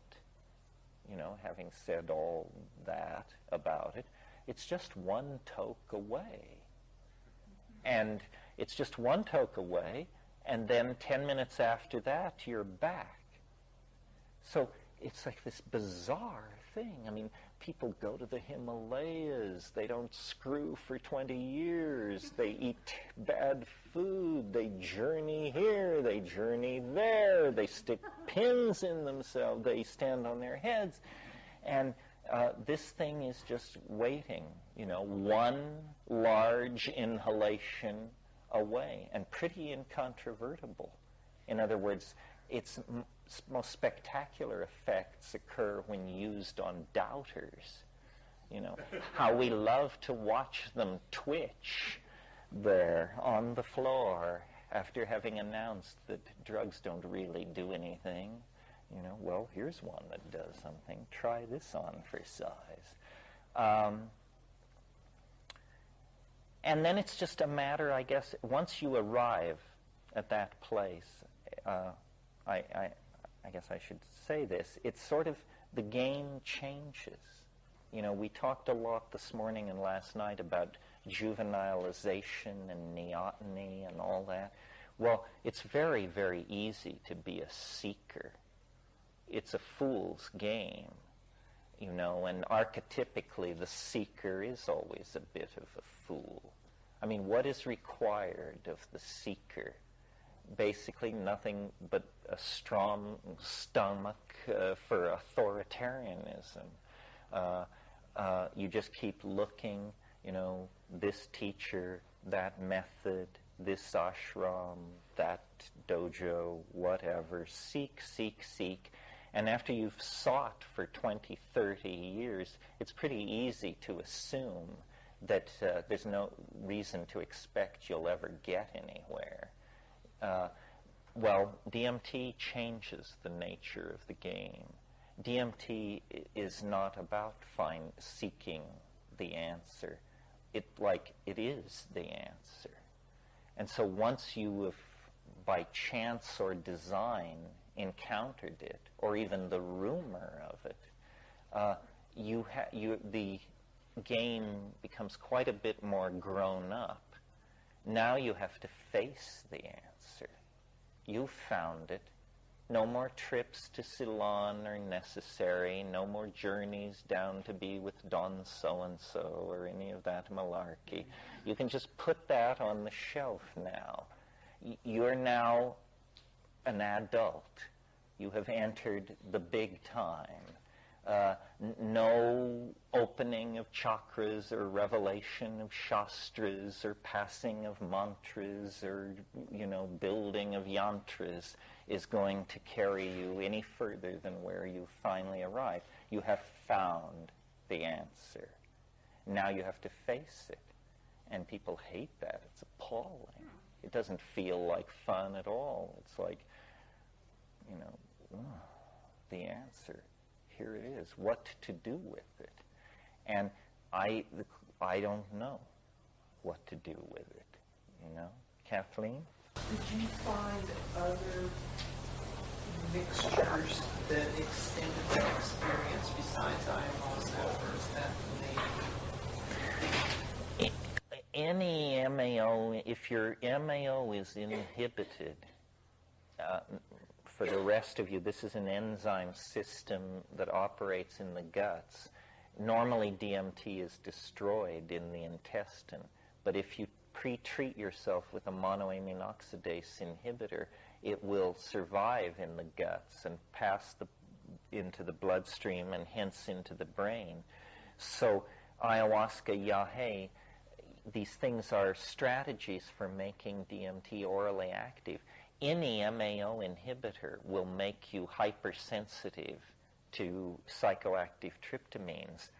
having said all that about it, it's just one toke away. And it's just one toke away, and then 10 minutes after that, you're back. So it's like this bizarre thing. I mean, people go to the Himalayas, they don't screw for 20 years, they eat bad food, they journey here, they journey there, they stick pins in themselves, they stand on their heads, and this thing is just waiting, one large inhalation away, and pretty incontrovertible. In other words, its most spectacular effects occur when used on doubters. How we love to watch them twitch there on the floor after having announced that drugs don't really do anything. Well, here's one that does something. Try this on for size. And then it's just a matter, I guess, once you arrive at that place, I guess I should say this, it's sort of, the game changes. You know, we talked a lot this morning and last night about juvenilization and neoteny and all that. Well, it's very, very easy to be a seeker. It's a fool's game, you know, and archetypically the seeker is always a bit of a fool. I mean, what is required of the seeker? Basically nothing but a strong stomach for authoritarianism. You just keep looking, you know, this teacher, that method, this ashram, that dojo, whatever. Seek, seek, seek. And after you've sought for 20, 30 years, it's pretty easy to assume that there's no reason to expect you'll ever get anywhere. Well, DMT changes the nature of the game. DMT is not about seeking the answer. It is the answer. And so once you have, by chance or design, encountered it, or even the rumor of it, the game becomes quite a bit more grown up. Now you have to face the answer. You found it. No more trips to Ceylon are necessary. No more journeys down to be with Don so-and-so or any of that malarkey. You can just put that on the shelf now. You're now an adult. You have entered the big time. No opening of chakras or revelation of shastras or passing of mantras or, you know, building of yantras is going to carry you any further than where you finally arrive. You have found the answer. Now you have to face it. And people hate that. It's appalling. It doesn't feel like fun at all. It's like, you know, the answer. Here it is. What to do with it? And I don't know what to do with it. You know, Kathleen? Did you find other mixtures that extended that experience besides ayahuasca, or is that the Any MAO, if your MAO is inhibited, for the rest of you, this is an enzyme system that operates in the guts. Normally DMT is destroyed in the intestine, but if you pre-treat yourself with a monoamine oxidase inhibitor, it will survive in the guts and pass into the bloodstream and hence into the brain. So ayahuasca, yahe, these things are strategies for making DMT orally active. Any MAO inhibitor will make you hypersensitive to psychoactive tryptamines.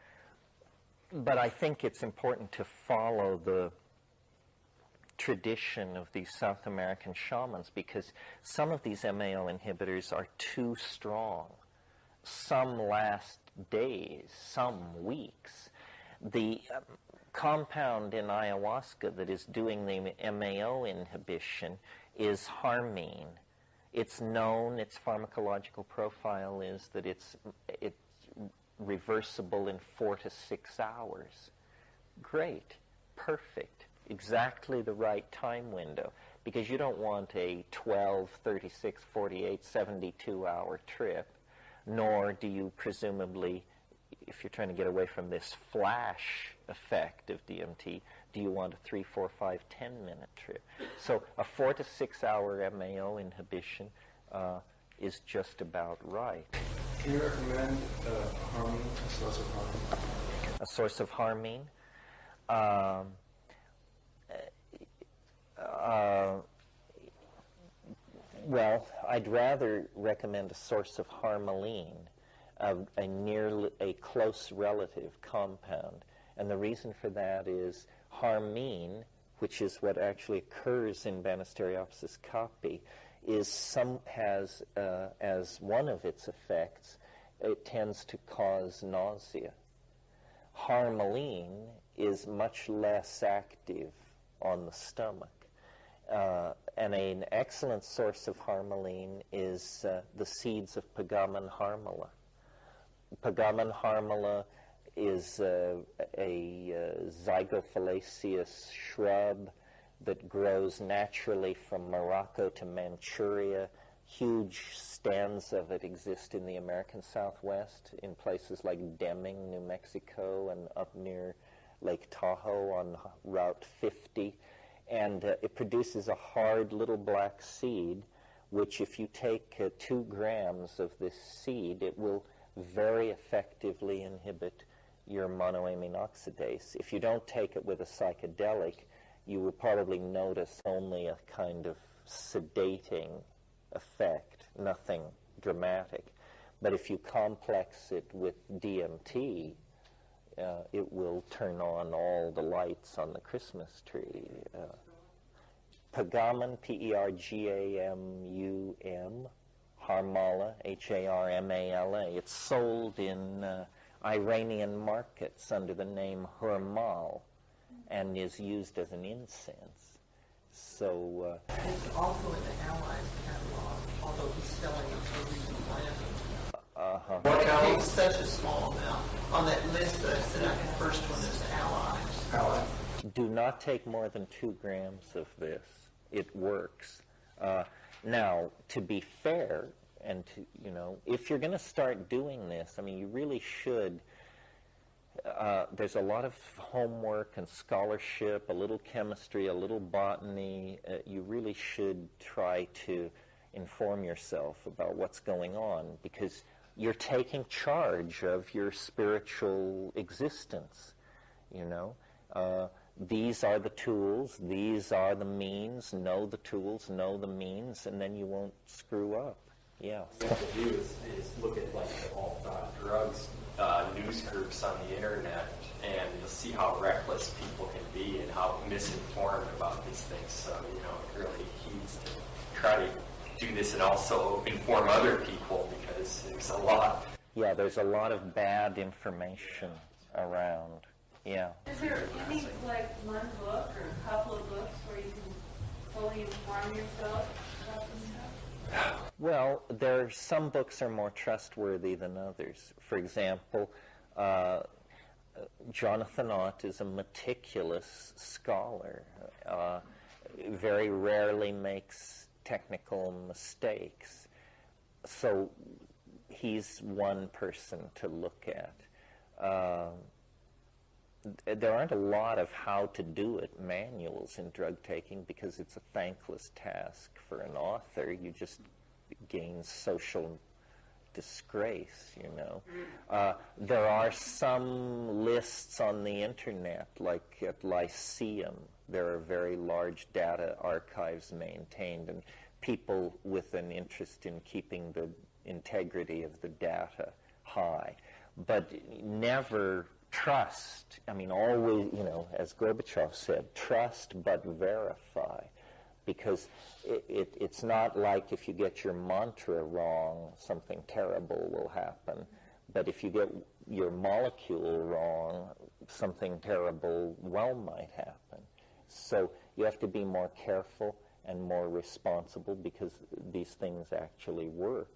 But I think it's important to follow the tradition of these South American shamans, because some of these MAO inhibitors are too strong. Some last days, some weeks. The compound in ayahuasca that is doing the MAO inhibition is harmine. It's known, its pharmacological profile is that it's reversible in 4 to 6 hours. Great, perfect, exactly the right time window, because you don't want a 12, 36, 48, 72-hour trip, nor do you presumably, if you're trying to get away from this flash effect of DMT, do you want a 3, 4, 5, 10-minute trip? So a 4 to 6 hour MAO inhibition is just about right. Can you recommend harmine, a source of harmine? A source of harmine? Well, I'd rather recommend a source of harmaline, a close relative compound. And the reason for that is harmine, which is what actually occurs in Banisteriopsis caapi, has as one of its effects, it tends to cause nausea. Harmaline is much less active on the stomach. And an excellent source of harmaline is the seeds of Pagaman harmala. Pagaman harmala is a zygophyllaceous shrub that grows naturally from Morocco to Manchuria. Huge stands of it exist in the American Southwest, in places like Deming, New Mexico, and up near Lake Tahoe on Route 50. And it produces a hard little black seed, which if you take 2 grams of this seed, it will very effectively inhibit your monoamine oxidase. If you don't take it with a psychedelic, you will probably notice only a kind of sedating effect, nothing dramatic. But if you complex it with DMT, it will turn on all the lights on the Christmas tree. Pergamum, Pergamum, Harmala, Harmala. It's sold in Iranian markets under the name Hurmal and is used as an incense. So It's also in the Allies catalog, although he's selling it for replanting. What It catalog? takes such a small amount. On that list that I said, the first one is Allies. do not take more than 2 grams of this. It works. Now, to be fair, and to, if you're going to start doing this, I mean, you really should. There's a lot of homework and scholarship, a little chemistry, a little botany. You really should try to inform yourself about what's going on, because you're taking charge of your spiritual existence, These are the tools, these are the means. Know the tools, know the means, and then you won't screw up. Yeah. What you have to do is look at like the alt drugs news groups on the internet, and you'll see how reckless people can be and how misinformed about these things. So, it really heeds to try to do this and also inform other people, because there's a lot. Yeah, there's a lot of bad information around. Yeah. Is there any, one book or a couple of books where you can fully inform yourself about this stuff? Well, some books are more trustworthy than others. For example, Jonathan Ott is a meticulous scholar, very rarely makes technical mistakes. So he's one person to look at. There aren't a lot of how to do it manuals in drug taking, because it's a thankless task for an author. You just gain social disgrace, There are some lists on the internet, like at Lyceum. There are very large data archives maintained, and people with an interest in keeping the integrity of the data high. But never trust. I mean, always, as Gorbachev said, trust but verify. Because it's not like if you get your mantra wrong, something terrible will happen. But if you get your molecule wrong, something terrible might happen. So you have to be more careful and more responsible, because these things actually work.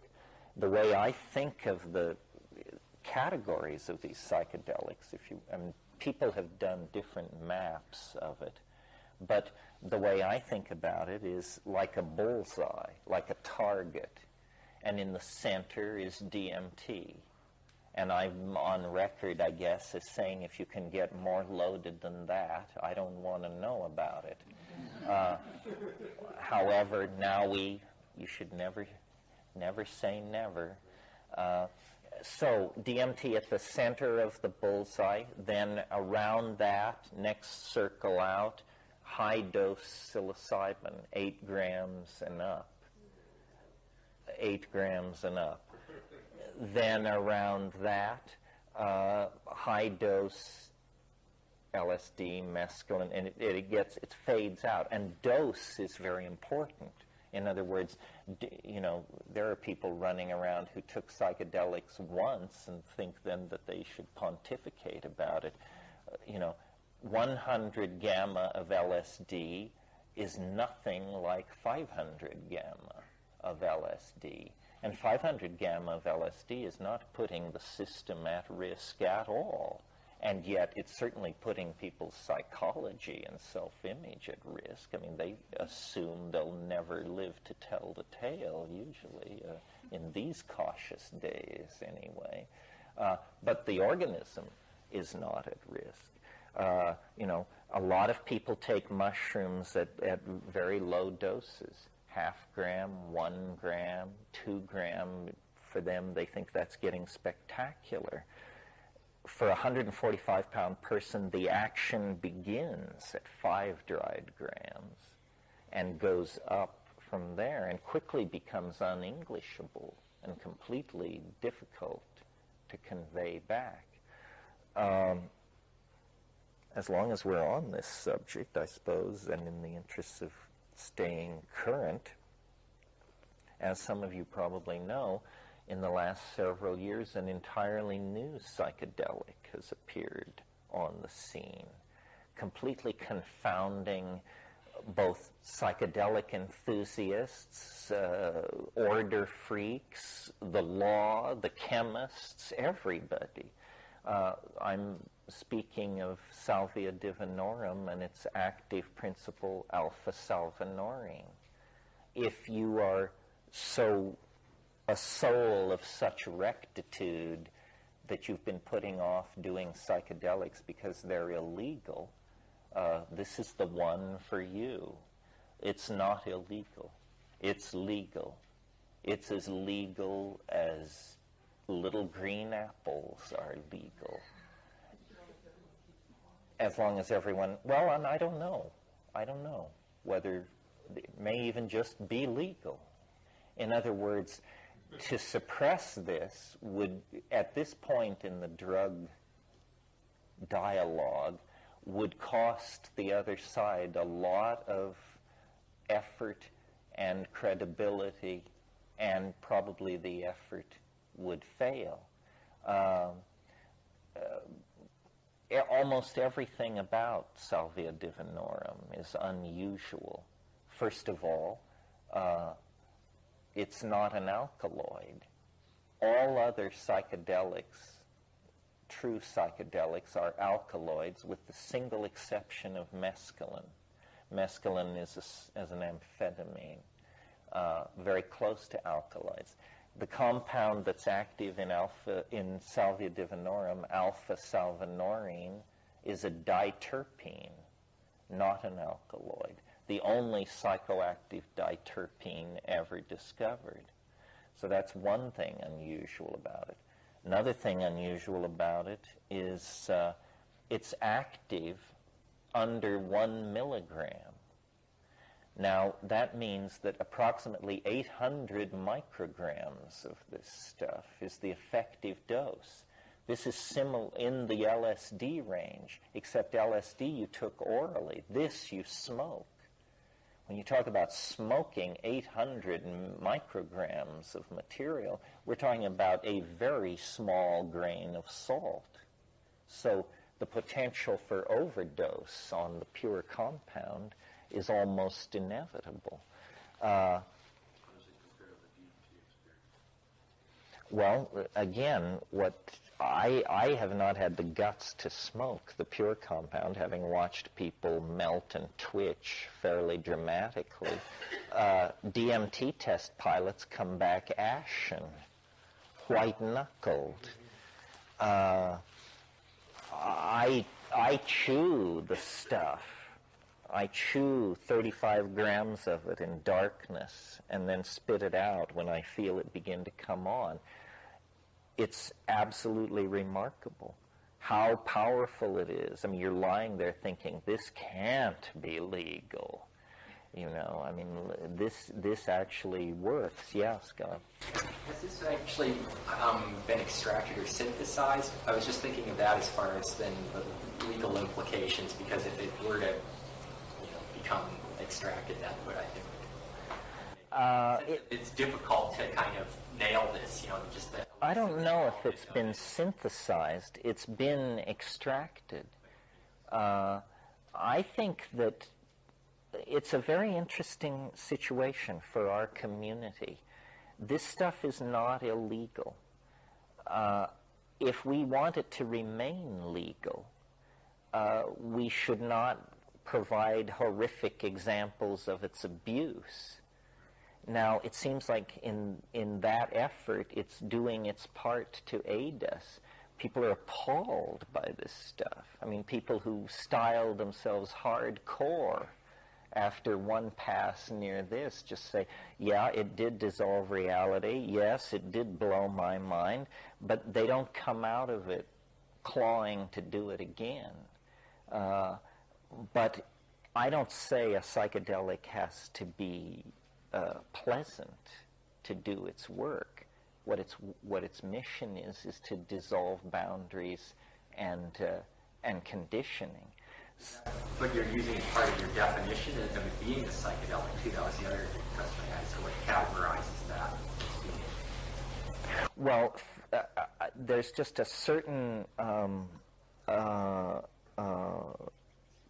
The way I think of the categories of these psychedelics, people have done different maps of it, but the way I think about it is like a bullseye, like a target, and in the center is DMT. And I'm on record, I guess, as saying if you can get more loaded than that, I don't want to know about it. However, now you should never say never. So DMT at the center of the bullseye, then around that, next circle out, high-dose psilocybin, 8 grams and up. 8 grams and up. Then around that, high-dose LSD, mescaline, and it fades out. And dose is very important. In other words, there are people running around who took psychedelics once and think then that they should pontificate about it. 100 gamma of LSD is nothing like 500 gamma of LSD. And 500 gamma of LSD is not putting the system at risk at all. And yet it's certainly putting people's psychology and self-image at risk. I mean, they assume they'll never live to tell the tale, usually, in these cautious days anyway. But the organism is not at risk. A lot of people take mushrooms at very low doses, 0.5 gram, 1 gram, 2 gram. For them, they think that's getting spectacular. For a 145-pound person, the action begins at 5 dried grams and goes up from there and quickly becomes unenglishable and completely difficult to convey back. As long as we're on this subject, I suppose, and in the interests of staying current, as some of you probably know, in the last several years, an entirely new psychedelic has appeared on the scene, completely confounding both psychedelic enthusiasts, order freaks, the law, the chemists, everybody. I'm speaking of Salvia divinorum and its active principle, alpha-salvinorin. If you are a soul of such rectitude that you've been putting off doing psychedelics because they're illegal, this is the one for you. It's not illegal. It's legal. It's as legal as little green apples are legal. As long as everyone, well, and I don't know whether it may even just be legal. In other words, to suppress this would, at this point in the drug dialogue, would cost the other side a lot of effort and credibility, and probably the effort would fail. Almost everything about Salvia divinorum is unusual. First of all, it's not an alkaloid. All other psychedelics, true psychedelics, are alkaloids with the single exception of mescaline. Mescaline is as an amphetamine, very close to alkaloids. The compound that's active in Salvia divinorum, alpha-salvinorin, is a diterpene, not an alkaloid. The only psychoactive diterpene ever discovered. So that's one thing unusual about it. Another thing unusual about it is it's active under 1 milligram. Now, that means that approximately 800 micrograms of this stuff is the effective dose. This is similar in the LSD range, except LSD you took orally. This you smoke. When you talk about smoking 800 micrograms of material, we're talking about a very small grain of salt. So the potential for overdose on the pure compound is almost inevitable. Well, again, what I have not had the guts to smoke the pure compound, having watched people melt and twitch fairly dramatically. DMT test pilots come back ashen, white-knuckled. I chew the stuff. I chew 35 grams of it in darkness and then spit it out when I feel it begin to come on. It's absolutely remarkable how powerful it is. I mean, you're lying there thinking, this can't be legal. You know, I mean, this actually works. Yeah, Scott. Has this actually been extracted or synthesized? I was just thinking of that as far as then the legal implications, because if it were to become extracted, that would, I think, it's difficult to kind of nail this, just that. I don't know if it's been synthesized. It's been extracted. I think that it's a very interesting situation for our community. This stuff is not illegal. If we want it to remain legal, we should not provide horrific examples of its abuse. Now, it seems like in that effort, it's doing its part to aid us. People are appalled by this stuff. I mean, people who style themselves hardcore after one pass near this just say, yeah, it did dissolve reality. Yes, it did blow my mind. But they don't come out of it clawing to do it again. But I don't say a psychedelic has to be pleasant to do its work. What its mission is to dissolve boundaries and conditioning. But you're using as part of your definition of it being a psychedelic too. That was the other question I had. So what categorizes that as being? Well, there's just a certain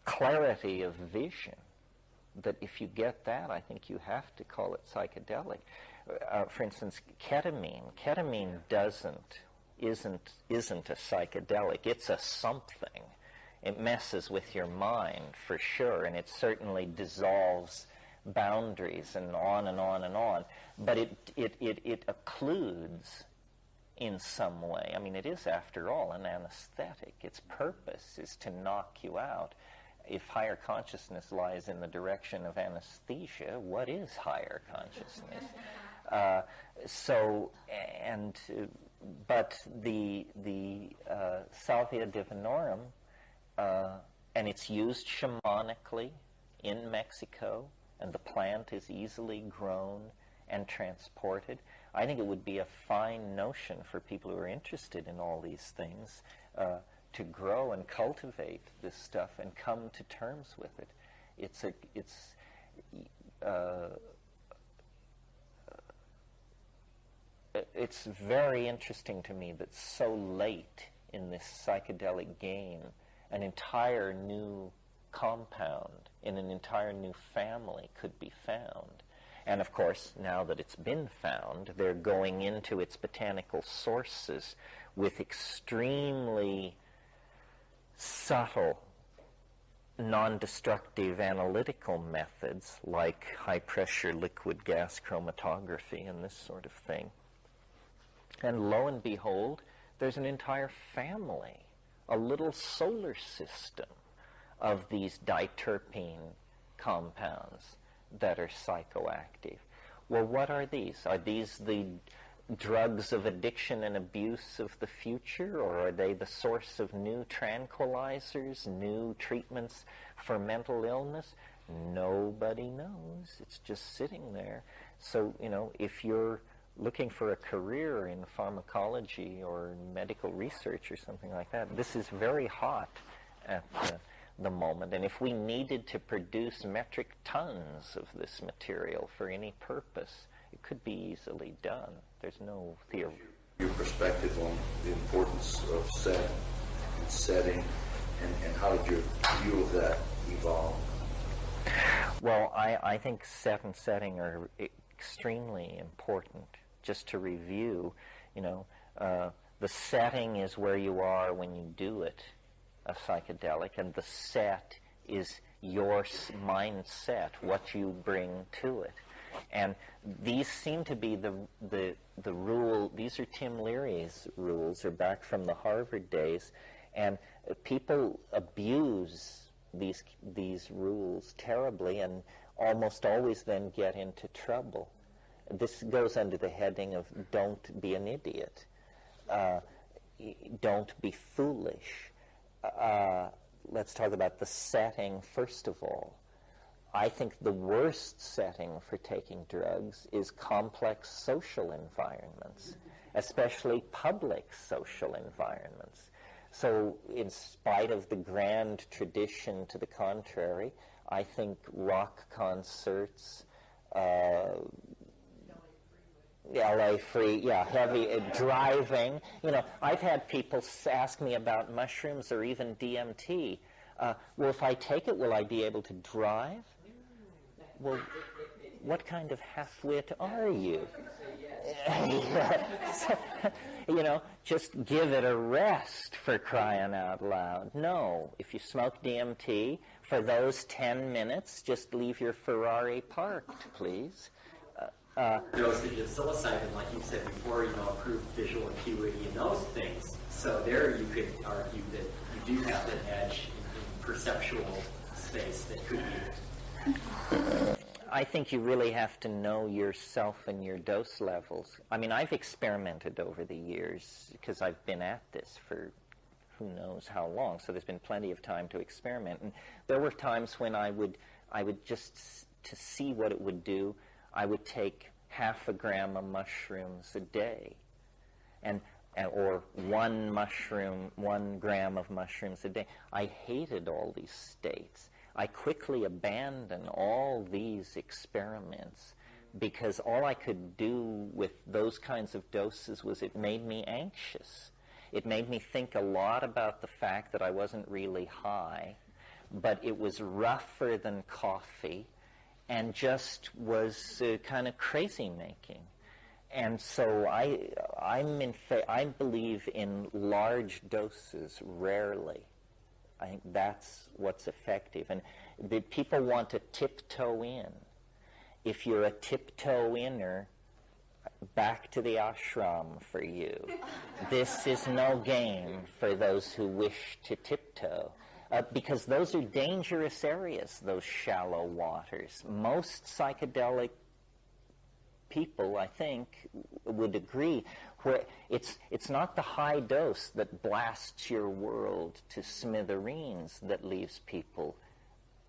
clarity of vision that if you get that, I think you have to call it psychedelic. For instance, ketamine. Ketamine isn't a psychedelic. It's a something. It messes with your mind for sure, and it certainly dissolves boundaries and on and on and on. But it occludes in some way. I mean, it is, after all, an anesthetic. Its purpose is to knock you out. If higher consciousness lies in the direction of anesthesia, what is higher consciousness? But the Salvia divinorum, and it's used shamanically in Mexico, and the plant is easily grown and transported. I think it would be a fine notion for people who are interested in all these things to grow and cultivate this stuff and come to terms with it. It's very interesting to me that so late in this psychedelic game, an entire new compound in an entire new family could be found. And of course, now that it's been found, they're going into its botanical sources with extremely subtle, non-destructive analytical methods like high-pressure liquid gas chromatography and this sort of thing. And lo and behold, there's an entire family, a little solar system of these diterpene compounds that are psychoactive. Well, what are these? Are these the drugs of addiction and abuse of the future, or are they the source of new tranquilizers, new treatments for mental illness? Nobody knows. It's just sitting there. So, if you're looking for a career in pharmacology or medical research or something like that, this is very hot at the moment. And if we needed to produce metric tons of this material for any purpose, it could be easily done. There's no theory. Your perspective on the importance of setting, and how did your view of that evolve? Well, I think set and setting are extremely important. Just to review, the setting is where you are when you do it, a psychedelic, and the set is your mindset, what you bring to it. And these seem to be the rule. These are Tim Leary's rules, or back from the Harvard days, and people abuse these rules terribly, and almost always then get into trouble. This goes under the heading of don't be an idiot, don't be foolish. Let's talk about the setting first of all. I think the worst setting for taking drugs is complex social environments, especially public social environments. So in spite of the grand tradition to the contrary, I think rock concerts, LA free, heavy driving. I've had people ask me about mushrooms or even DMT. Well, if I take it, will I be able to drive? Well, what kind of half-wit are you? You know, just give it a rest, for crying out loud. No, if you smoke DMT, for those 10 minutes, just leave your Ferrari parked, please. Dosage of psilocybin, like you said before, improved visual acuity and those things. So there you could argue that you do have that edge in perceptual space that could be. I think you really have to know yourself and your dose levels. I mean, I've experimented over the years because I've been at this for who knows how long, so there's been plenty of time to experiment. And there were times when I would just, to see what it would do, I would take half a gram of mushrooms a day, or 1 gram of mushrooms a day. I hated all these states. I quickly abandoned all these experiments because all I could do with those kinds of doses was it made me anxious. It made me think a lot about the fact that I wasn't really high, but it was rougher than coffee and just was kind of crazy making. And so I believe in large doses rarely. I think that's what's effective. And the people want to tiptoe in. If you're a tiptoe-inner, back to the ashram for you. This is no game for those who wish to tiptoe. Because those are dangerous areas, those shallow waters. Most psychedelic people, I think, would agree, where it's not the high dose that blasts your world to smithereens that leaves people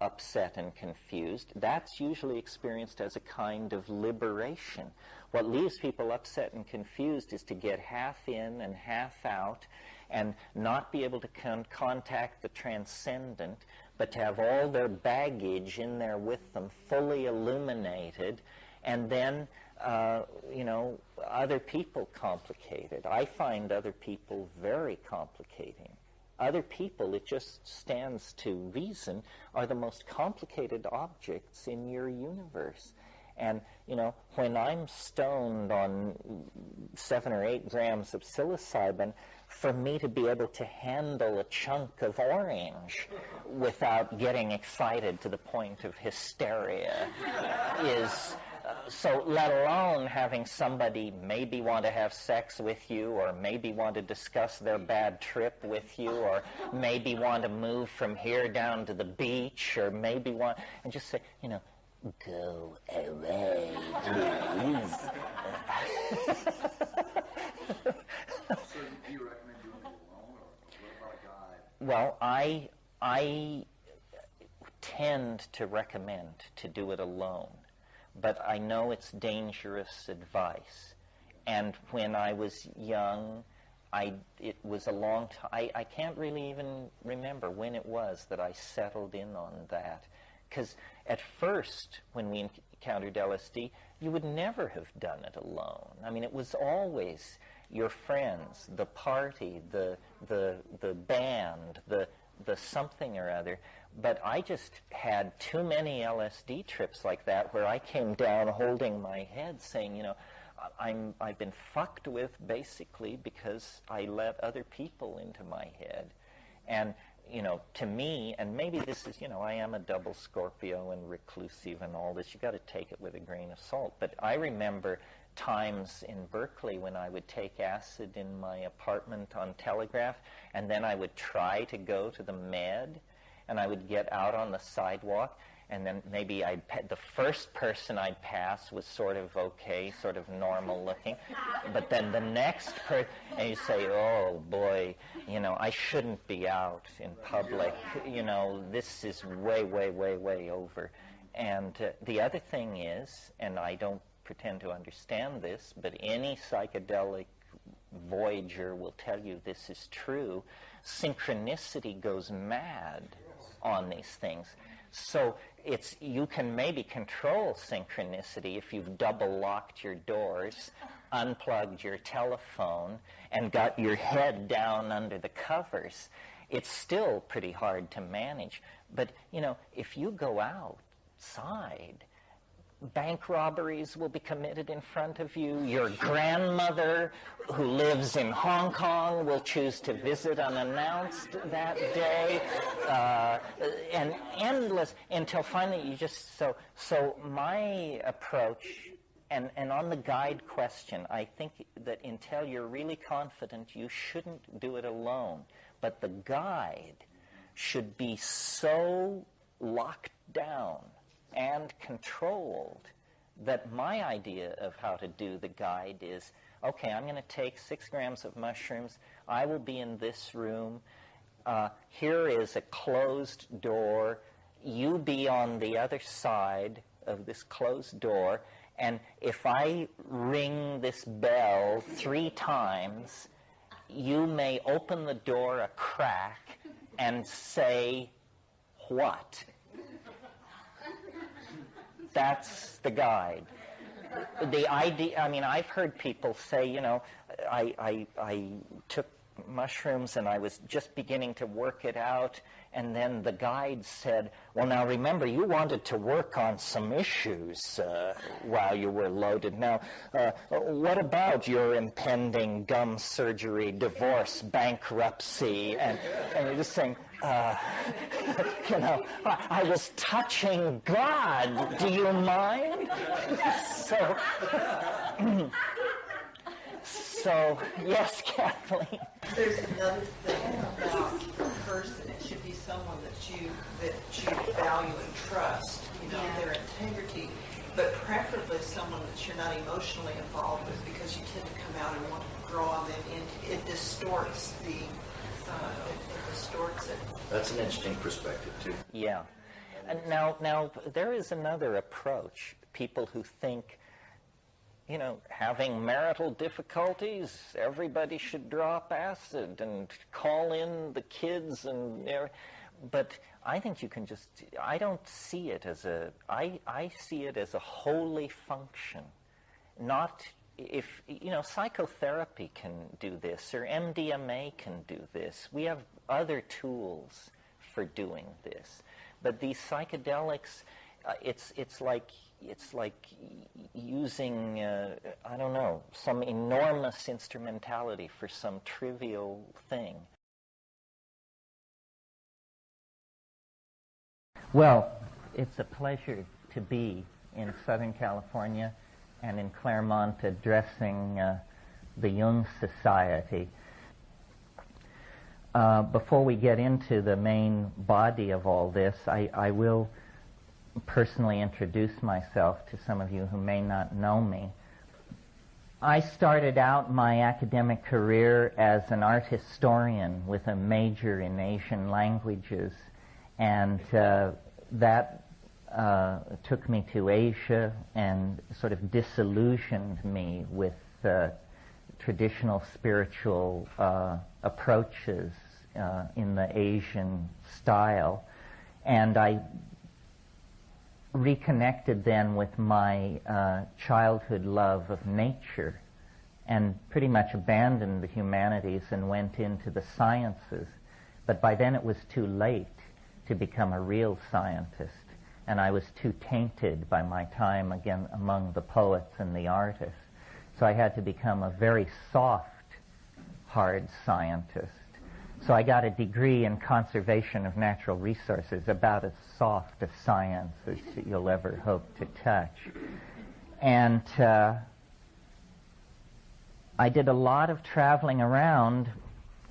upset and confused. That's usually experienced as a kind of liberation. What leaves people upset and confused is to get half in and half out and not be able to contact the transcendent, but to have all their baggage in there with them, fully illuminated, and then, other people complicated. I find other people very complicating. Other people, it just stands to reason, are the most complicated objects in your universe. And, when I'm stoned on 7 or 8 grams of psilocybin, for me to be able to handle a chunk of orange without getting excited to the point of hysteria is... So let alone having somebody maybe want to have sex with you, or maybe want to discuss their bad trip with you, or maybe want to move from here down to the beach, or maybe want, and just say, go away, please. So do you recommend doing it alone, or what about a guide? Well, I tend to recommend to do it alone. But I know it's dangerous advice. And when I was young, it was a long time. I can't really even remember when it was that I settled in on that. Because at first, when we encountered LSD, you would never have done it alone. I mean, it was always your friends, the party, the band, the something or other. But I just had too many LSD trips like that where I came down holding my head saying, I've been fucked with basically because I let other people into my head. And, to me, and maybe this is, I am a double Scorpio and reclusive and all this, you got to take it with a grain of salt. But I remember times in Berkeley when I would take acid in my apartment on Telegraph, and then I would try to go to the Med, and I would get out on the sidewalk, and then maybe the first person I'd pass was sort of okay, sort of normal looking, but then the next person, and you say, oh boy, I shouldn't be out in public, this is way, way, way, way over. And the other thing is, and I don't pretend to understand this, but any psychedelic voyager will tell you this is true, synchronicity goes mad on these things. So you can maybe control synchronicity if you've double locked your doors, unplugged your telephone, and got your head down under the covers. It's still pretty hard to manage. But, if you go outside, bank robberies will be committed in front of you. Your grandmother, who lives in Hong Kong, will choose to visit unannounced that day, and endless, until finally you just, so my approach, and on the guide question, I think that until you're really confident, you shouldn't do it alone. But the guide should be so locked down and controlled that my idea of how to do the guide is, okay, I'm going to take 6 grams of mushrooms. I will be in this room. Here is a closed door. You be on the other side of this closed door. And if I ring this bell 3 times, you may open the door a crack and say, what? That's the guide. The idea, I mean, I've heard people say, you know, I took mushrooms and I was just beginning to work it out, and then the guide said, well, now remember, you wanted to work on some issues while you were loaded. Now, what about your impending gum surgery, divorce, bankruptcy? And you're just saying, you know, I was touching God. Do you mind? So, yes, Kathleen. There's another thing about a person. It should be someone that you value and trust, you know, their integrity, but preferably someone that you're not emotionally involved with, because you tend to come out and want to draw them into it. Distorts it distorts it. That's an interesting perspective too. Yeah. And now there is another approach. People who think, you know, having marital difficulties, everybody should drop acid and call in the kids, and but I think you can just, I don't see it as I see it as a holy function. Not, if, you know, psychotherapy can do this, or MDMA can do this. We have other tools for doing this. But these psychedelics, it's like using, I don't know, some enormous instrumentality for some trivial thing. Well, it's a pleasure to be in Southern California and in Claremont addressing the Jung Society. Before we get into the main body of all this, I will personally introduce myself to some of you who may not know me. I started out my academic career as an art historian with a major in Asian languages, and that took me to Asia and sort of disillusioned me with traditional spiritual approaches in the Asian style. And I reconnected then with my childhood love of nature and pretty much abandoned the humanities and went into the sciences. But by then it was too late to become a real scientist, and I was too tainted by my time again among the poets and the artists. So I had to become a very soft, hard scientist. So I got a degree in conservation of natural resources, about as soft a science as you'll ever hope to touch. And I did a lot of traveling around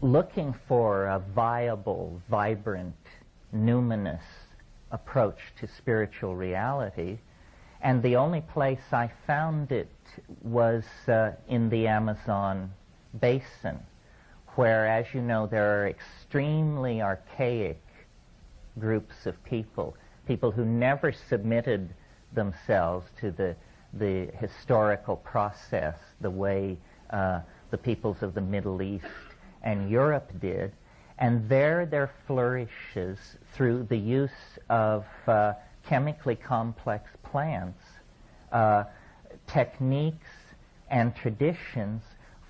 looking for a viable, vibrant, numinous approach to spiritual reality. And the only place I found it was in the Amazon basin, where, as you know, there are extremely archaic groups of people who never submitted themselves to the historical process the way the peoples of the Middle East and Europe did. And there flourishes, through the use of chemically complex plants, techniques and traditions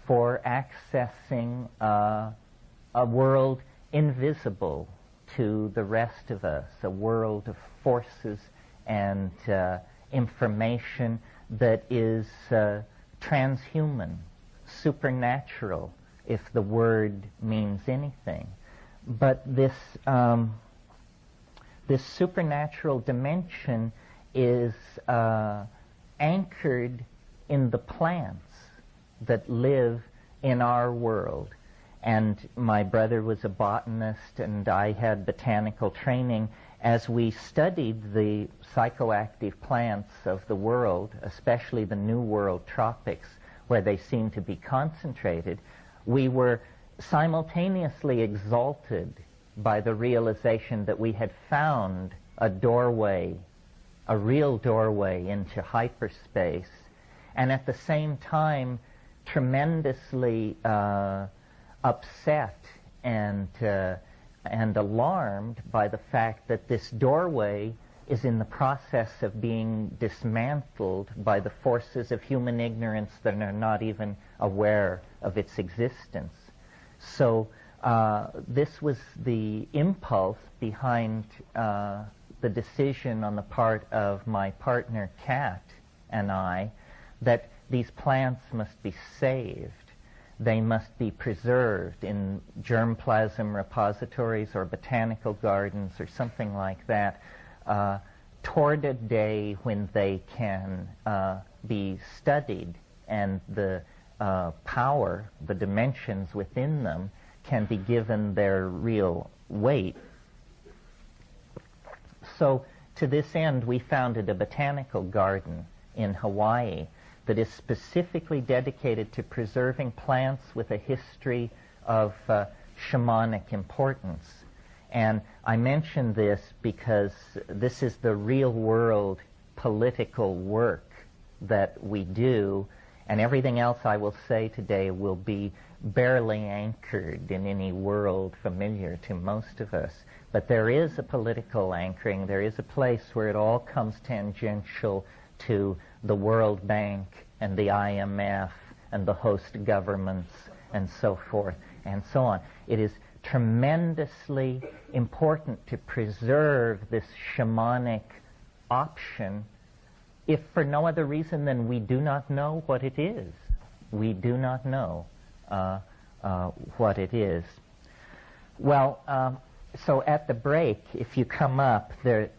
for accessing a world invisible to the rest of us, a world of forces and information that is transhuman, supernatural, if the word means anything. But this supernatural dimension is anchored in the plants that live in our world. And my brother was a botanist, and I had botanical training. As we studied the psychoactive plants of the world, especially the New World tropics, where they seem to be concentrated, we were simultaneously exalted by the realization that we had found a doorway, a real doorway into hyperspace, and at the same time tremendously upset and alarmed by the fact that this doorway is in the process of being dismantled by the forces of human ignorance that are not even aware of its existence. So this was the impulse behind the decision on the part of my partner Kat and I that these plants must be saved. They must be preserved in germplasm repositories or botanical gardens or something like that toward a day when they can be studied and the power, the dimensions within them can be given their real weight. So to this end, we founded a botanical garden in Hawaii that is specifically dedicated to preserving plants with a history of shamanic importance. And I mention this because this is the real-world political work that we do, and everything else I will say today will be barely anchored in any world familiar to most of us. But there is a political anchoring. There is a place where it all comes tangential to the World Bank and the IMF and the host governments and so forth and so on. It is tremendously important to preserve this shamanic option, if for no other reason than we do not know what it is. We do not know what it is. Well, so at the break, if you come up, the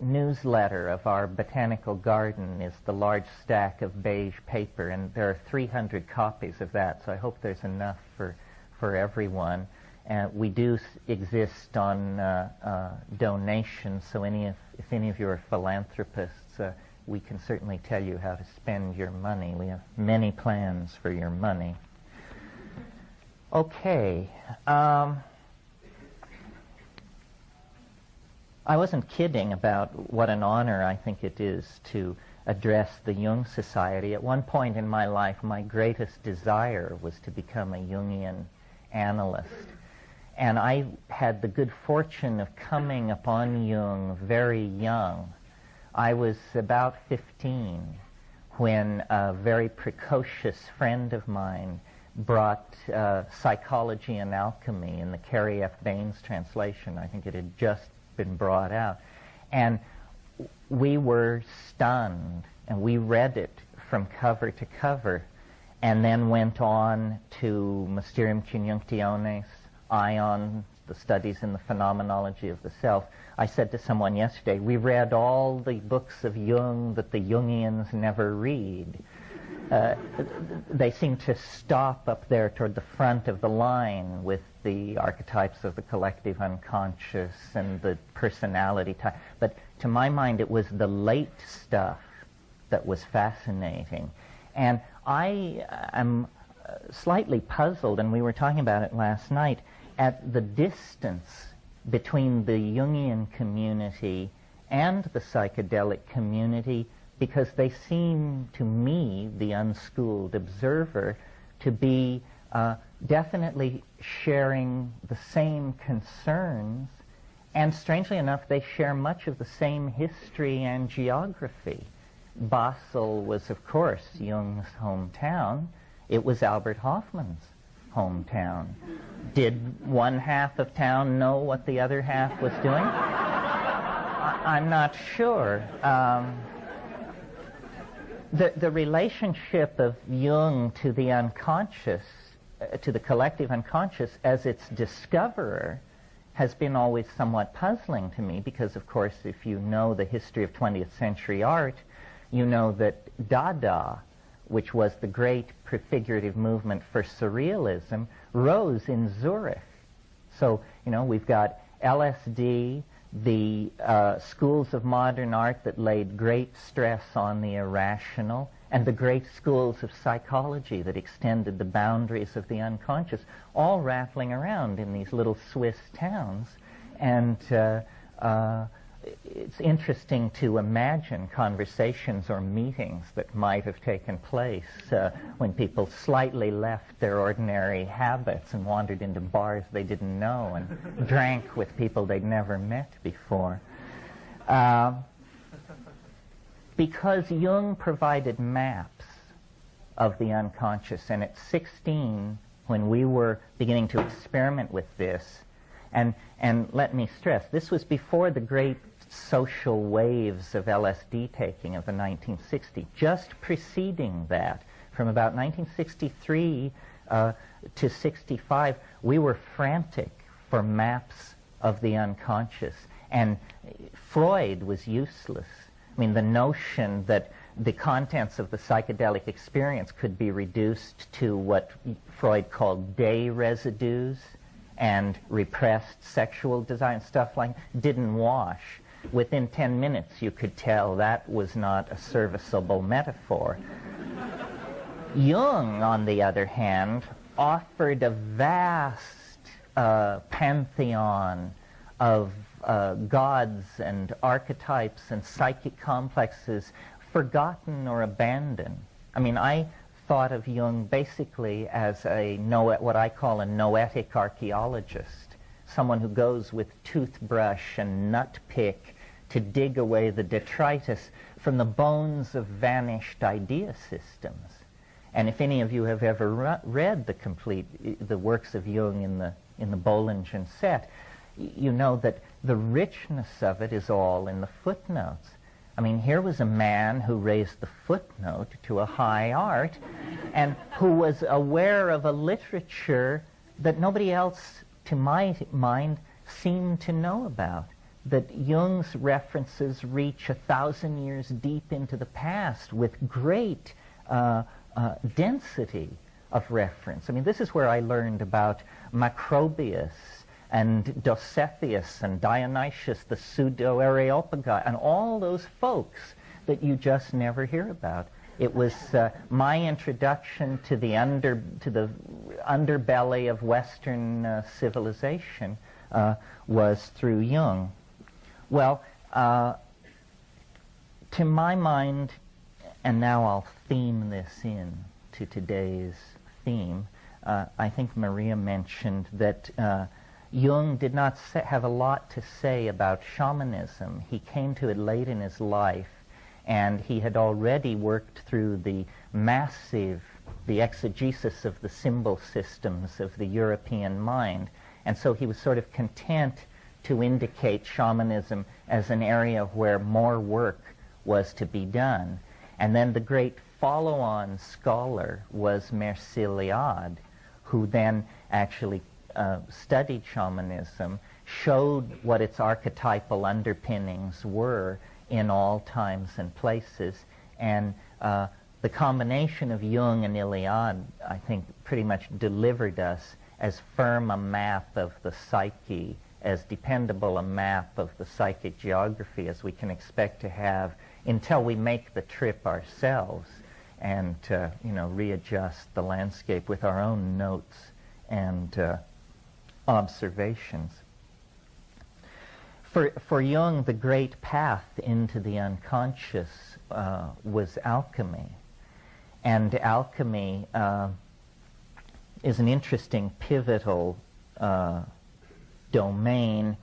newsletter of our botanical garden is the large stack of beige paper, and there are 300 copies of that, so I hope there's enough for everyone. And we do exist on donations, so if any of you are philanthropists, we can certainly tell you how to spend your money. We have many plans for your money. Okay. I wasn't kidding about what an honor I think it is to address the Jung Society. At one point in my life, my greatest desire was to become a Jungian analyst. And I had the good fortune of coming upon Jung very young. I was about 15 when a very precocious friend of mine brought Psychology and Alchemy in the Carrie F. Baines translation. I think it had just been brought out. And we were stunned, and we read it from cover to cover, and then went on to Mysterium Conjunctionis, Ion, the studies in the phenomenology of the self. I said to someone yesterday, we read all the books of Jung that the Jungians never read. They seem to stop up there toward the front of the line with the archetypes of the collective unconscious and the personality type. But to my mind, it was the late stuff that was fascinating. And I am slightly puzzled, and we were talking about it last night, at the distance between the Jungian community and the psychedelic community, because they seem to me, the unschooled observer, to be definitely sharing the same concerns, and strangely enough, they share much of the same history and geography. Basel was, of course, Jung's hometown. It was Albert Hoffman's hometown. Did one half of town know what the other half was doing? I'm not sure. The relationship of Jung to the unconscious, to the collective unconscious as its discoverer, has been always somewhat puzzling to me because, of course, if you know the history of 20th century art, you know that Dada, which was the great prefigurative movement for surrealism, rose in Zurich. So, you know, we've got LSD, the schools of modern art that laid great stress on the irrational, and the great schools of psychology that extended the boundaries of the unconscious, all rattling around in these little Swiss towns. And it's interesting to imagine conversations or meetings that might have taken place when people slightly left their ordinary habits and wandered into bars they didn't know and drank with people they'd never met before. Because Jung provided maps of the unconscious, and at 16, when we were beginning to experiment with this, and let me stress, this was before the great social waves of LSD taking of the 1960s. Just preceding that, from about 1963 to 65, we were frantic for maps of the unconscious, and Freud was useless. I mean, the notion that the contents of the psychedelic experience could be reduced to what Freud called day residues and repressed sexual desire and stuff like that didn't wash. Within 10 minutes, you could tell that was not a serviceable metaphor. Jung, on the other hand, offered a vast pantheon of gods and archetypes and psychic complexes forgotten or abandoned. I mean, I thought of Jung basically as what I call a noetic archaeologist, someone who goes with toothbrush and nut pick to dig away the detritus from the bones of vanished idea systems. And if any of you have ever read the works of Jung in the Bollingen set, you know that the richness of it is all in the footnotes. I mean, here was a man who raised the footnote to a high art and who was aware of a literature that nobody else, to my mind, seemed to know about. That Jung's references reach 1,000 years deep into the past with great density of reference. I mean, this is where I learned about Macrobius and Dositheus and Dionysius, the pseudo-Areopagus, and all those folks that you just never hear about. It was my introduction to the underbelly of Western civilization was through Jung. Well, to my mind, and now I'll theme this in to today's theme, I think Maria mentioned that Jung did not have a lot to say about shamanism. He came to it late in his life, and he had already worked through the exegesis of the symbol systems of the European mind, and so he was sort of content to indicate shamanism as an area where more work was to be done. And then the great follow-on scholar was Merciliade, who then actually studied shamanism, showed what its archetypal underpinnings were in all times and places, and the combination of Jung and Iliade, I think, pretty much delivered us as firm a map of the psyche, as dependable a map of the psychic geography as we can expect to have until we make the trip ourselves and readjust the landscape with our own notes and observations. For Jung, the great path into the unconscious was alchemy. And alchemy is an interesting pivotal domain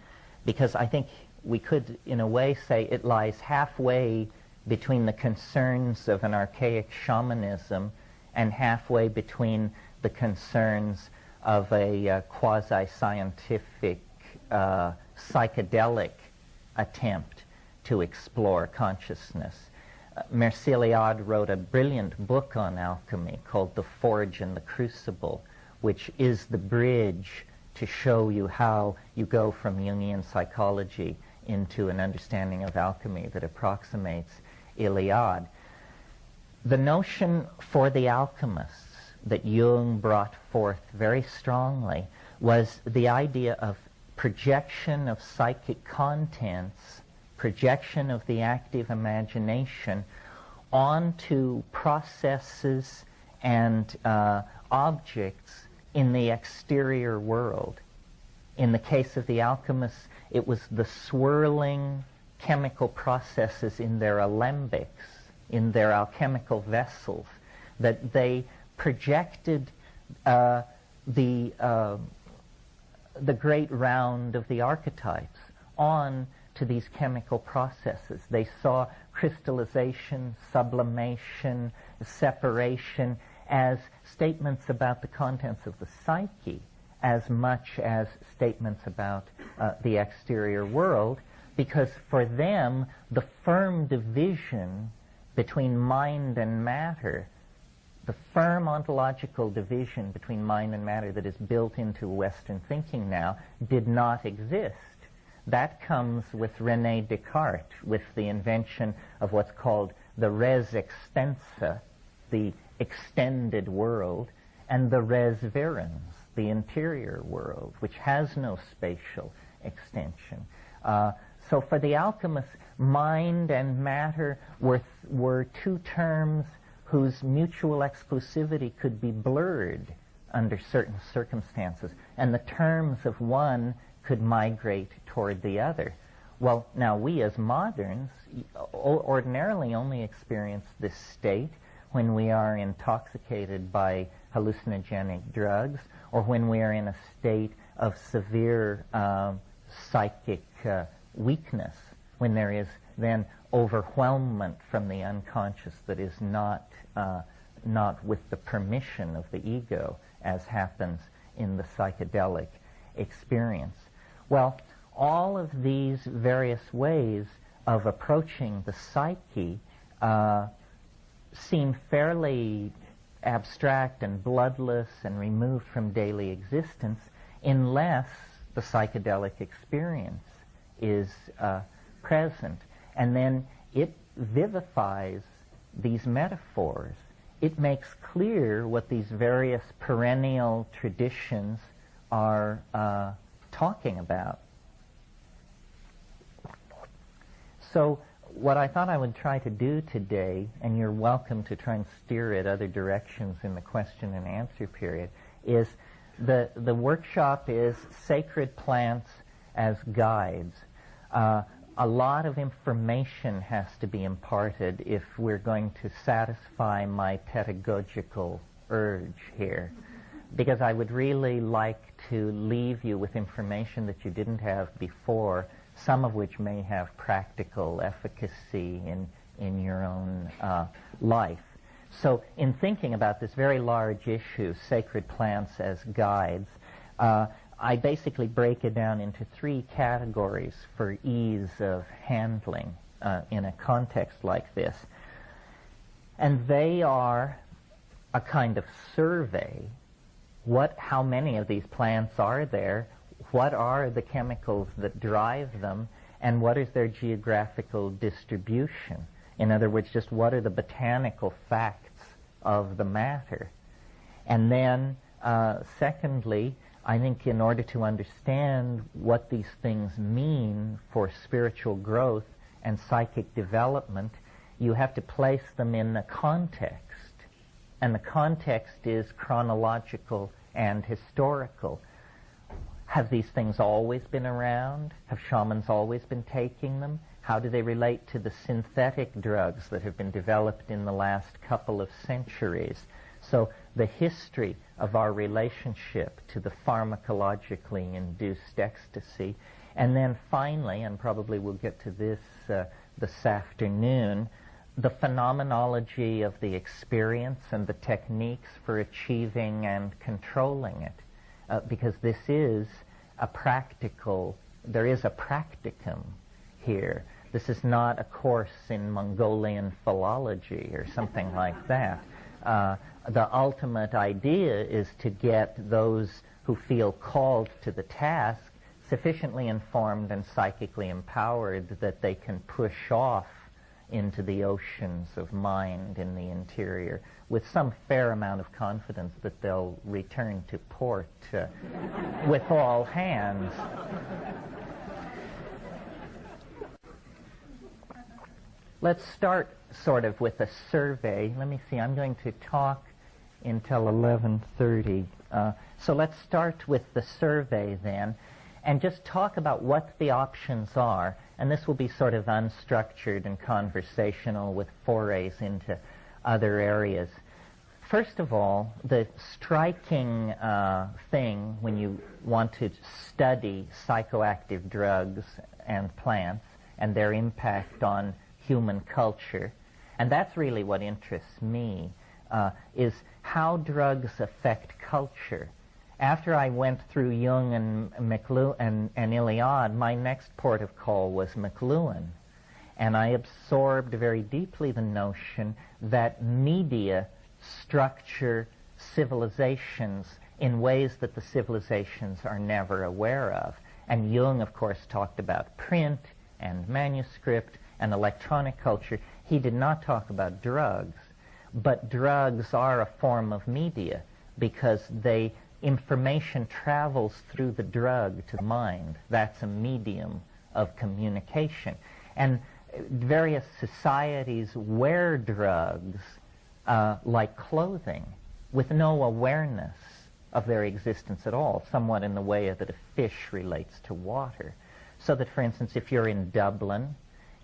because I think we could, in a way, say it lies halfway between the concerns of an archaic shamanism and halfway between the concerns of a quasi-scientific psychedelic attempt to explore consciousness. Merciliade wrote a brilliant book on alchemy called The Forge and the Crucible, which is the bridge to show you how you go from Jungian psychology into an understanding of alchemy that approximates Iliad. The notion for the alchemists that Jung brought forth very strongly was the idea of projection of psychic contents, projection of the active imagination onto processes and objects in the exterior world. In the case of the alchemists, it was the swirling chemical processes in their alembics, in their alchemical vessels, that they projected the great round of the archetypes on to these chemical processes. They saw crystallization, sublimation, separation as statements about the contents of the psyche as much as statements about the exterior world, because for them the firm division between mind and matter, the firm ontological division between mind and matter that is built into Western thinking now, did not exist. That comes with René Descartes, with the invention of what's called the res extensa, the extended world, and the res verans, the interior world, which has no spatial extension. So for the alchemists, mind and matter were two terms whose mutual exclusivity could be blurred under certain circumstances, and the terms of one could migrate toward the other. Well, now we as moderns ordinarily only experience this state when we are intoxicated by hallucinogenic drugs, or when we are in a state of severe psychic weakness, when there is then overwhelmment from the unconscious that is not with the permission of the ego, as happens in the psychedelic experience. Well, all of these various ways of approaching the psyche seem fairly abstract and bloodless and removed from daily existence unless the psychedelic experience is present. And then it vivifies these metaphors. It makes clear what these various perennial traditions are talking about. So what I thought I would try to do today, and you're welcome to try and steer it other directions in the question and answer period, is the workshop is Sacred Plants as Guides. A lot of information has to be imparted if we're going to satisfy my pedagogical urge here, because I would really like to leave you with information that you didn't have before, some of which may have practical efficacy in your own life. So in thinking about this very large issue, Sacred Plants as Guides, I basically break it down into three categories for ease of handling in a context like this. And they are a kind of survey. How many of these plants are there? What are the chemicals that drive them? And what is their geographical distribution? In other words, just what are the botanical facts of the matter? And then, secondly, I think in order to understand what these things mean for spiritual growth and psychic development, you have to place them in a context. And the context is chronological and historical. Have these things always been around? Have shamans always been taking them? How do they relate to the synthetic drugs that have been developed in the last couple of centuries? So the history of our relationship to the pharmacologically induced ecstasy. And then finally, and probably we'll get to this this afternoon, the phenomenology of the experience and the techniques for achieving and controlling it. Because this is a practical, there is a practicum here. This is not a course in Mongolian philology or something like that. The ultimate idea is to get those who feel called to the task sufficiently informed and psychically empowered that they can push off into the oceans of mind in the interior with some fair amount of confidence that they'll return to port with all hands. Let's start sort of with a survey. Let me see, I'm going to talk until 11:30. So let's start with the survey then, and just talk about what the options are. And this will be sort of unstructured and conversational with forays into other areas. First of all, the striking thing when you want to study psychoactive drugs and plants and their impact on human culture, and that's really what interests me, is how drugs affect culture. After I went through Jung and Iliad, my next port of call was McLuhan. And I absorbed very deeply the notion that media structure civilizations in ways that the civilizations are never aware of. And Jung, of course, talked about print and manuscript and electronic culture. He did not talk about drugs. But drugs are a form of media because information travels through the drug to the mind. That's a medium of communication. And various societies wear drugs like clothing with no awareness of their existence at all, somewhat in the way that a fish relates to water. So that, for instance, if you're in Dublin,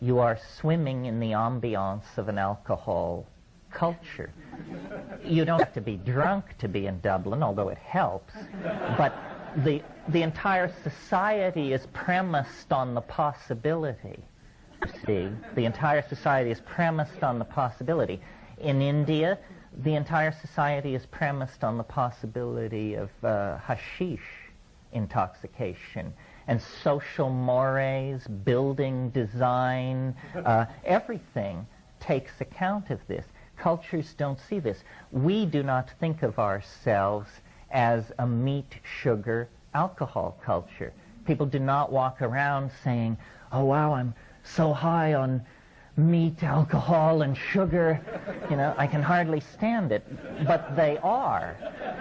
you are swimming in the ambiance of an alcohol culture. You don't have to be drunk to be in Dublin, although it helps, but the entire society is premised on the possibility. You see, the entire society is premised on the possibility. In India, the entire society is premised on the possibility of hashish intoxication. And social mores, building design, everything takes account of this. Cultures don't see this. We do not think of ourselves as a meat, sugar, alcohol culture. People do not walk around saying, oh wow, I'm so high on meat, alcohol, and sugar, you know, I can hardly stand it. But they are.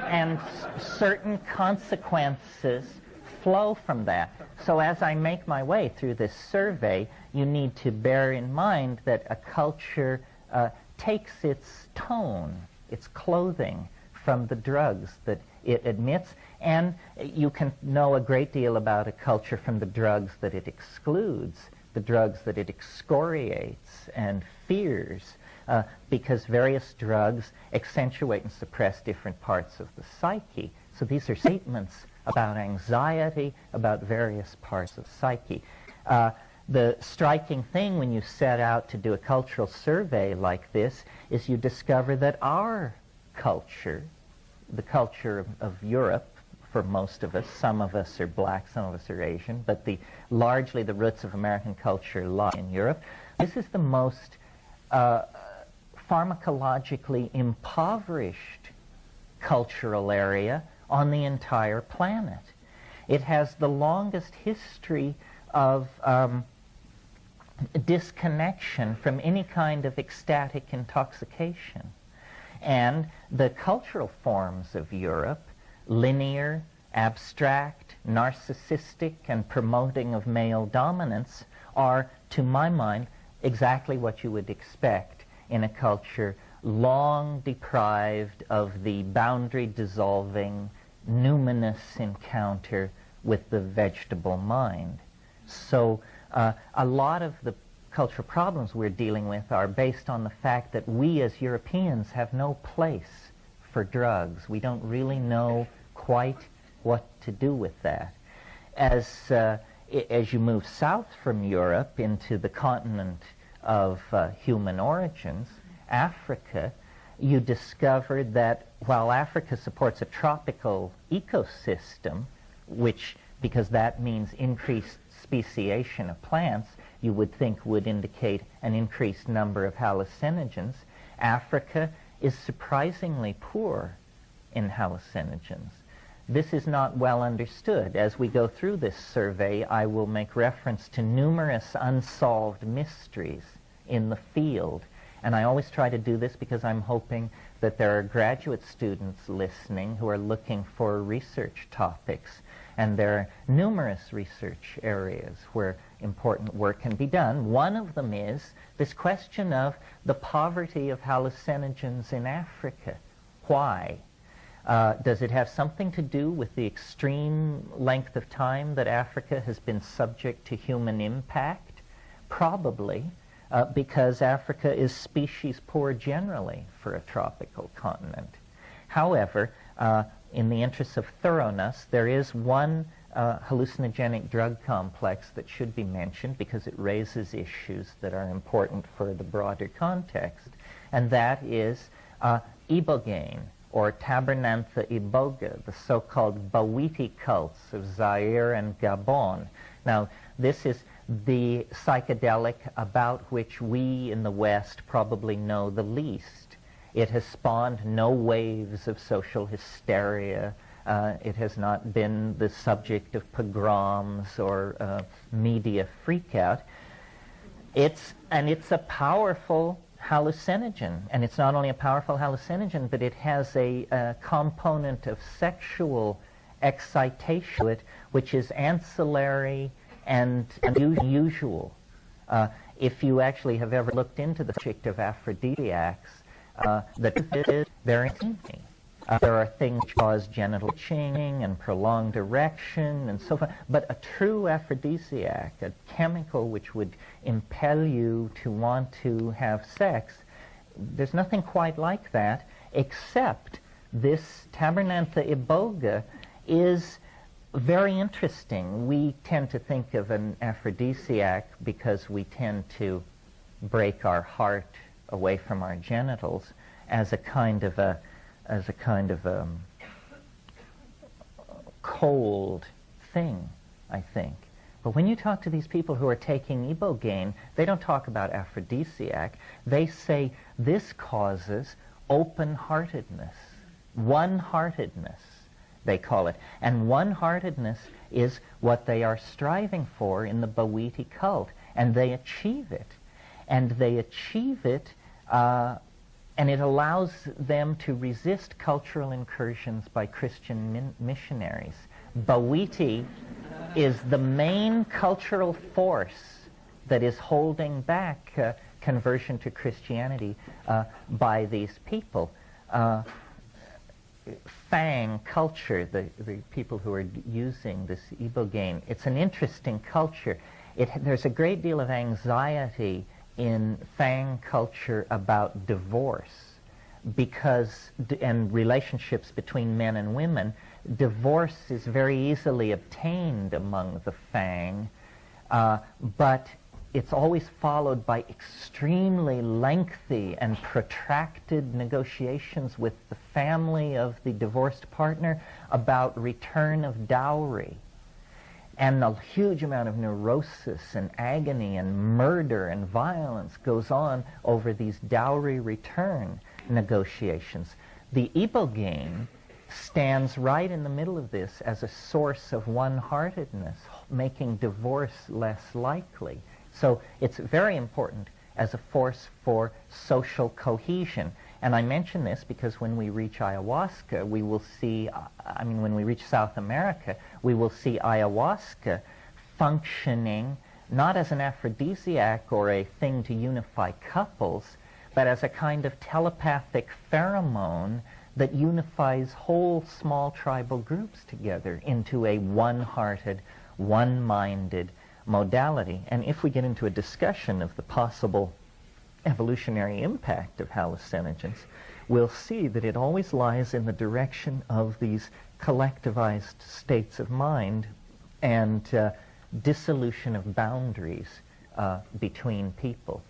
And certain consequences flow from that. So as I make my way through this survey, you need to bear in mind that a culture takes its tone, its clothing, from the drugs that it admits, and you can know a great deal about a culture from the drugs that it excludes, the drugs that it excoriates and fears, because various drugs accentuate and suppress different parts of the psyche. So these are statements about anxiety, about various parts of psyche. The striking thing when you set out to do a cultural survey like this is you discover that our culture, the culture of Europe, for most of us, some of us are black, some of us are Asian, but largely the roots of American culture lie in Europe. This is the most pharmacologically impoverished cultural area on the entire planet. It has the longest history of disconnection from any kind of ecstatic intoxication. And the cultural forms of Europe, linear, abstract, narcissistic, and promoting of male dominance, are, to my mind, exactly what you would expect in a culture long deprived of the boundary-dissolving, numinous encounter with the vegetable mind. So a lot of the cultural problems we're dealing with are based on the fact that we as Europeans have no place for drugs. We don't really know quite what to do with that. As you move south from Europe into the continent of human origins, Africa, you discover that while Africa supports a tropical ecosystem, which, because that means increased speciation of plants, you would think would indicate an increased number of hallucinogens. Africa is surprisingly poor in hallucinogens. This is not well understood. As we go through this survey, I will make reference to numerous unsolved mysteries in the field. And I always try to do this because I'm hoping that there are graduate students listening who are looking for research topics. And there are numerous research areas where important work can be done. One of them is this question of the poverty of hallucinogens in Africa. Why? Does it have something to do with the extreme length of time that Africa has been subject to human impact? Probably, because Africa is species poor generally for a tropical continent. However, in the interest of thoroughness, there is one hallucinogenic drug complex that should be mentioned because it raises issues that are important for the broader context, and that is ibogaine, or Tabernantha iboga, the so-called Bawiti cults of Zaire and Gabon. Now, this is the psychedelic about which we in the West probably know the least. It has spawned no waves of social hysteria. It has not been the subject of pogroms or media freakout. It's a powerful hallucinogen, and it's not only a powerful hallucinogen, but it has a component of sexual excitation to it, which is ancillary and unusual. If you actually have ever looked into the subject of aphrodisiacs, the truth is very interesting. There are things which cause genital itching and prolonged erection and so forth, but a true aphrodisiac, a chemical which would impel you to want to have sex, there's nothing quite like that, except this Tabernantha iboga is very interesting. We tend to think of an aphrodisiac because we tend to break our heart away from our genitals as a kind of a cold thing, I think. But when you talk to these people who are taking ibogaine, they don't talk about aphrodisiac. They say this causes open-heartedness, one-heartedness, they call it. And one-heartedness is what they are striving for in the Bawiti cult, and they achieve it. And they achieve it and it allows them to resist cultural incursions by Christian missionaries. Bawiti is the main cultural force that is holding back conversion to Christianity by these people. Fang culture, the people who are using this ibogaine, it's an interesting culture. There's a great deal of anxiety in Fang culture about divorce and relationships between men and women. Divorce is very easily obtained among the Fang, but it's always followed by extremely lengthy and protracted negotiations with the family of the divorced partner about return of dowry. And a huge amount of neurosis and agony and murder and violence goes on over these dowry return negotiations. The ibogaine stands right in the middle of this as a source of one-heartedness, making divorce less likely. So it's very important as a force for social cohesion. And I mention this because when we reach ayahuasca, we will see, when we reach South America, we will see ayahuasca functioning not as an aphrodisiac or a thing to unify couples, but as a kind of telepathic pheromone that unifies whole small tribal groups together into a one-hearted, one-minded modality. And if we get into a discussion of the possible evolutionary impact of hallucinogens, we'll see that it always lies in the direction of these collectivized states of mind and dissolution of boundaries between people.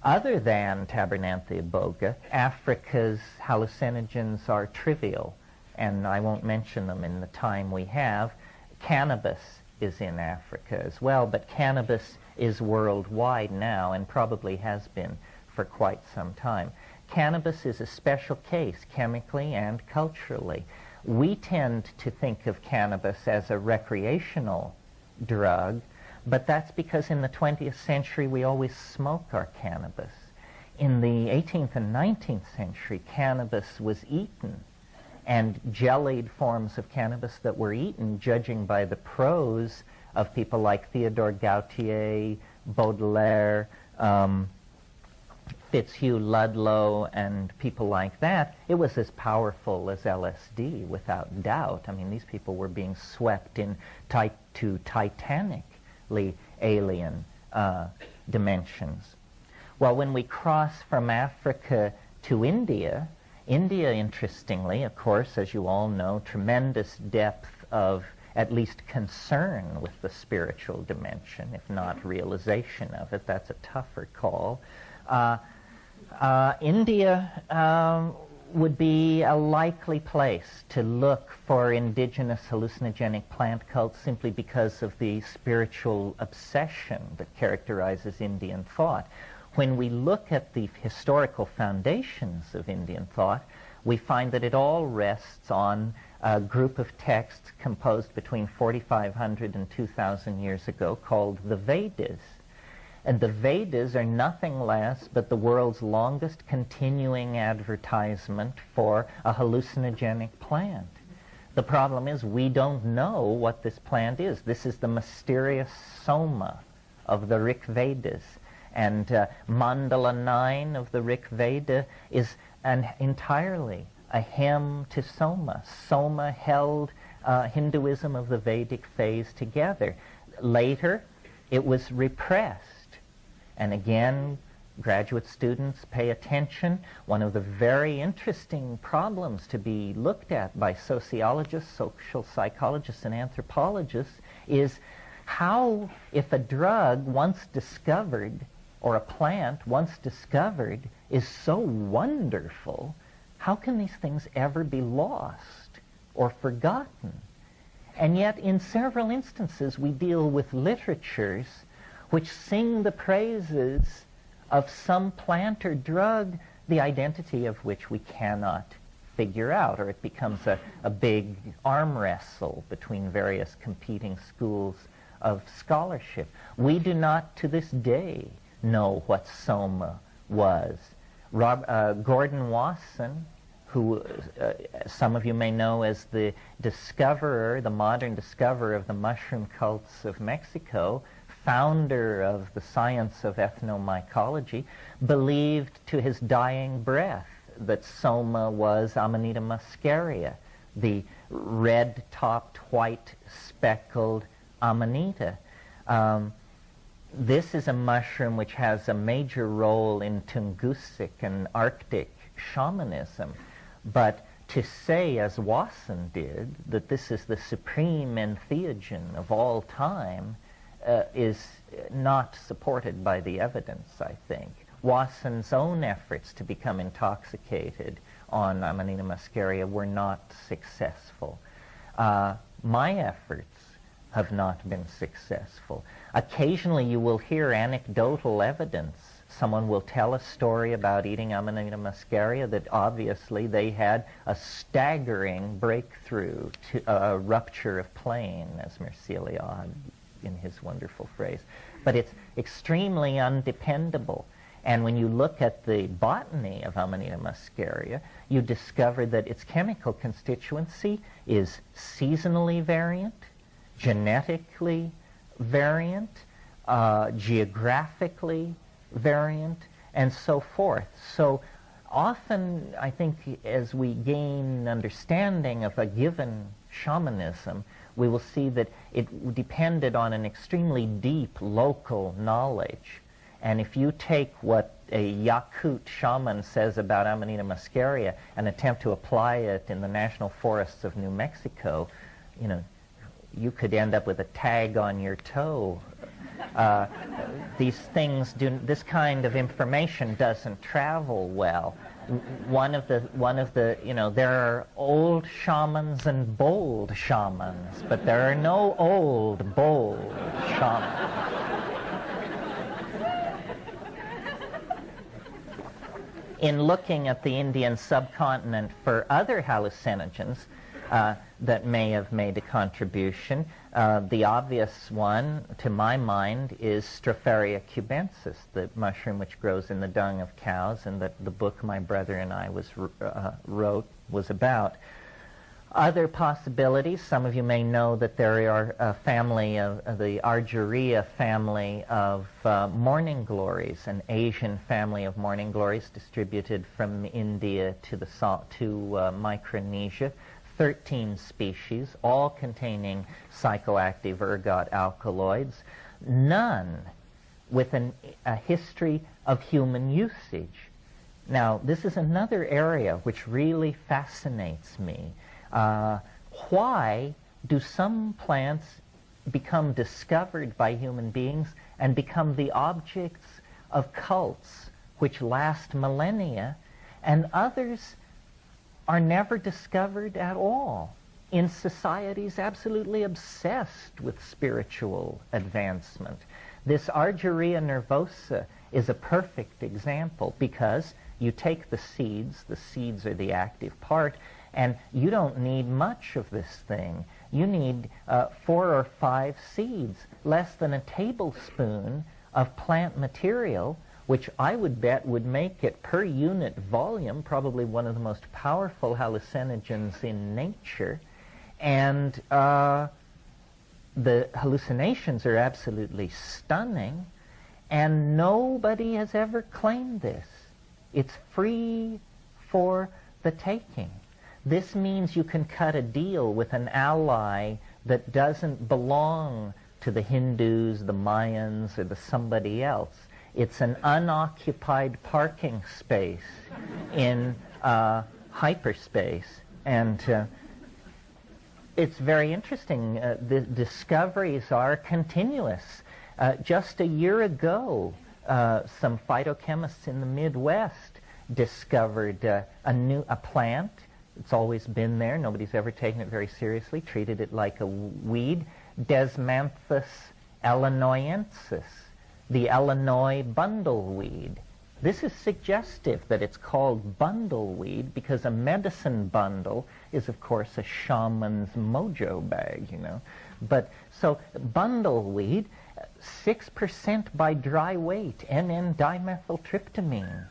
Other than Tabernantha iboga, Africa's hallucinogens are trivial, and I won't mention them in the time we have. Cannabis is in Africa as well, but cannabis is worldwide now and probably has been for quite some time. Cannabis is a special case chemically and culturally. We tend to think of cannabis as a recreational drug, but that's because in the 20th century we always smoked our cannabis. In the 18th and 19th century, cannabis was eaten, and jellied forms of cannabis that were eaten, judging by the prose of people like Theodore Gautier, Baudelaire, Fitzhugh Ludlow, and people like that, it was as powerful as LSD, without doubt. I mean, these people were being swept to titanically alien dimensions. Well, when we cross from Africa to India, interestingly, of course, as you all know, tremendous depth of at least concern with the spiritual dimension, if not realization of it. That's a tougher call. India would be a likely place to look for indigenous hallucinogenic plant cults simply because of the spiritual obsession that characterizes Indian thought. When we look at the historical foundations of Indian thought, we find that it all rests on a group of texts composed between 4,500 and 2,000 years ago called the Vedas. And the Vedas are nothing less but the world's longest continuing advertisement for a hallucinogenic plant. The problem is we don't know what this plant is. This is the mysterious soma of the Rig Vedas. And Mandala 9 of the Rig Veda is entirely a hymn to Soma. Soma held Hinduism of the Vedic phase together. Later, it was repressed. And again, graduate students, pay attention. One of the very interesting problems to be looked at by sociologists, social psychologists, and anthropologists is how, if a drug once discovered, or a plant once discovered, is so wonderful, how can these things ever be lost or forgotten? And yet, in several instances, we deal with literatures which sing the praises of some plant or drug, the identity of which we cannot figure out, or it becomes a big arm wrestle between various competing schools of scholarship. We do not, to this day, know what Soma was. Gordon Wasson, who some of you may know as the discoverer, the modern discoverer of the mushroom cults of Mexico, founder of the science of ethnomycology, believed to his dying breath that Soma was Amanita muscaria, the red-topped, white-speckled Amanita. This is a mushroom which has a major role in Tungusic and Arctic shamanism. But to say, as Wasson did, that this is the supreme entheogen of all time is not supported by the evidence, I think. Wasson's own efforts to become intoxicated on Amanita muscaria were not successful. My efforts have not been successful. Occasionally you will hear anecdotal evidence. Someone will tell a story about eating Amanita muscaria that obviously they had a staggering breakthrough, to a rupture of plane, as Merceliod in his wonderful phrase. But it's extremely undependable. And when you look at the botany of Amanita muscaria, you discover that its chemical constituency is seasonally variant, genetically variant, geographically variant, and so forth. So often, I think, as we gain understanding of a given shamanism, we will see that it depended on an extremely deep local knowledge. And if you take what a Yakut shaman says about Amanita muscaria and attempt to apply it in the national forests of New Mexico, you know, you could end up with a tag on your toe. These things this kind of information doesn't travel well. One of the, you know, there are old shamans and bold shamans, but there are no old, bold shamans. in looking at the Indian subcontinent for other hallucinogens that may have made a contribution, the obvious one, to my mind, is Stropharia cubensis, the mushroom which grows in the dung of cows, and that the book my brother and I wrote was about. Other possibilities, some of you may know that there are a family of the Argyrea family of morning glories, an Asian family of morning glories distributed from India to Micronesia. 13 species, all containing psychoactive ergot alkaloids, none with a history of human usage. Now, this is another area which really fascinates me. Why do some plants become discovered by human beings and become the objects of cults which last millennia, and others are never discovered at all in societies absolutely obsessed with spiritual advancement? This Argyrea nervosa is a perfect example, because you take the seeds are the active part, and you don't need much of this thing. You need 4 or 5 seeds, less than a tablespoon of plant material, which I would bet would make it per unit volume probably one of the most powerful hallucinogens in nature. And the hallucinations are absolutely stunning, and nobody has ever claimed this. It's free for the taking. This means you can cut a deal with an ally that doesn't belong to the Hindus, the Mayans, or the somebody else. It's an unoccupied parking space in hyperspace. And it's very interesting. The discoveries are continuous. Just a year ago, some phytochemists in the Midwest discovered a plant. It's always been there. Nobody's ever taken it very seriously, treated it like a weed. Desmanthus illinoiensis, the Illinois bundleweed. This is suggestive that it's called bundleweed because a medicine bundle is, of course, a shaman's mojo bag, you know. But so bundleweed, 6% by dry weight, N,N-dimethyltryptamine,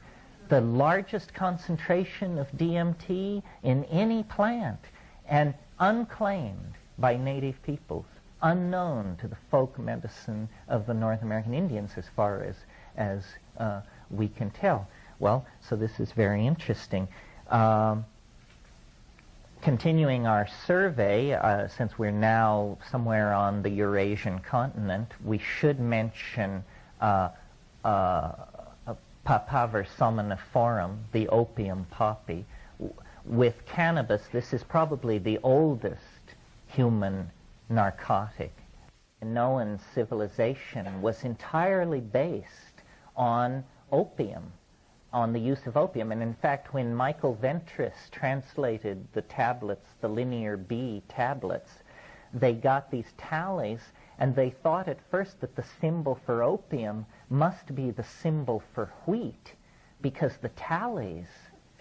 the largest concentration of DMT in any plant, and unclaimed by native peoples, unknown to the folk medicine of the North American Indians as far as we can tell. Well, so this is very interesting. Continuing our survey, since we're now somewhere on the Eurasian continent, we should mention Papaver somniferum, the opium poppy. With cannabis, this is probably the oldest human narcotic. Minoan civilization was entirely based on opium, on the use of opium. And in fact, when Michael Ventris translated the tablets, the Linear B tablets, they got these tallies, and they thought at first that the symbol for opium must be the symbol for wheat, because the tallies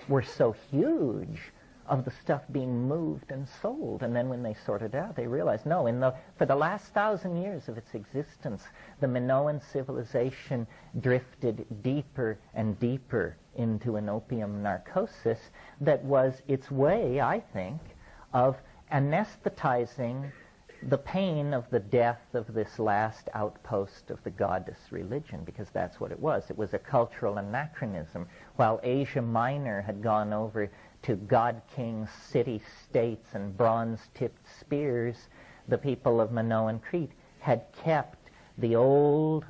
were so huge of the stuff being moved and sold. And then when they sorted out, they realized, no, for the last 1,000 years of its existence, the Minoan civilization drifted deeper and deeper into an opium narcosis that was its way, I think, of anesthetizing the pain of the death of this last outpost of the goddess religion, because that's what it was. It was a cultural anachronism. While Asia Minor had gone over to god-king city-states and bronze-tipped spears, the people of Minoan Crete had kept the old,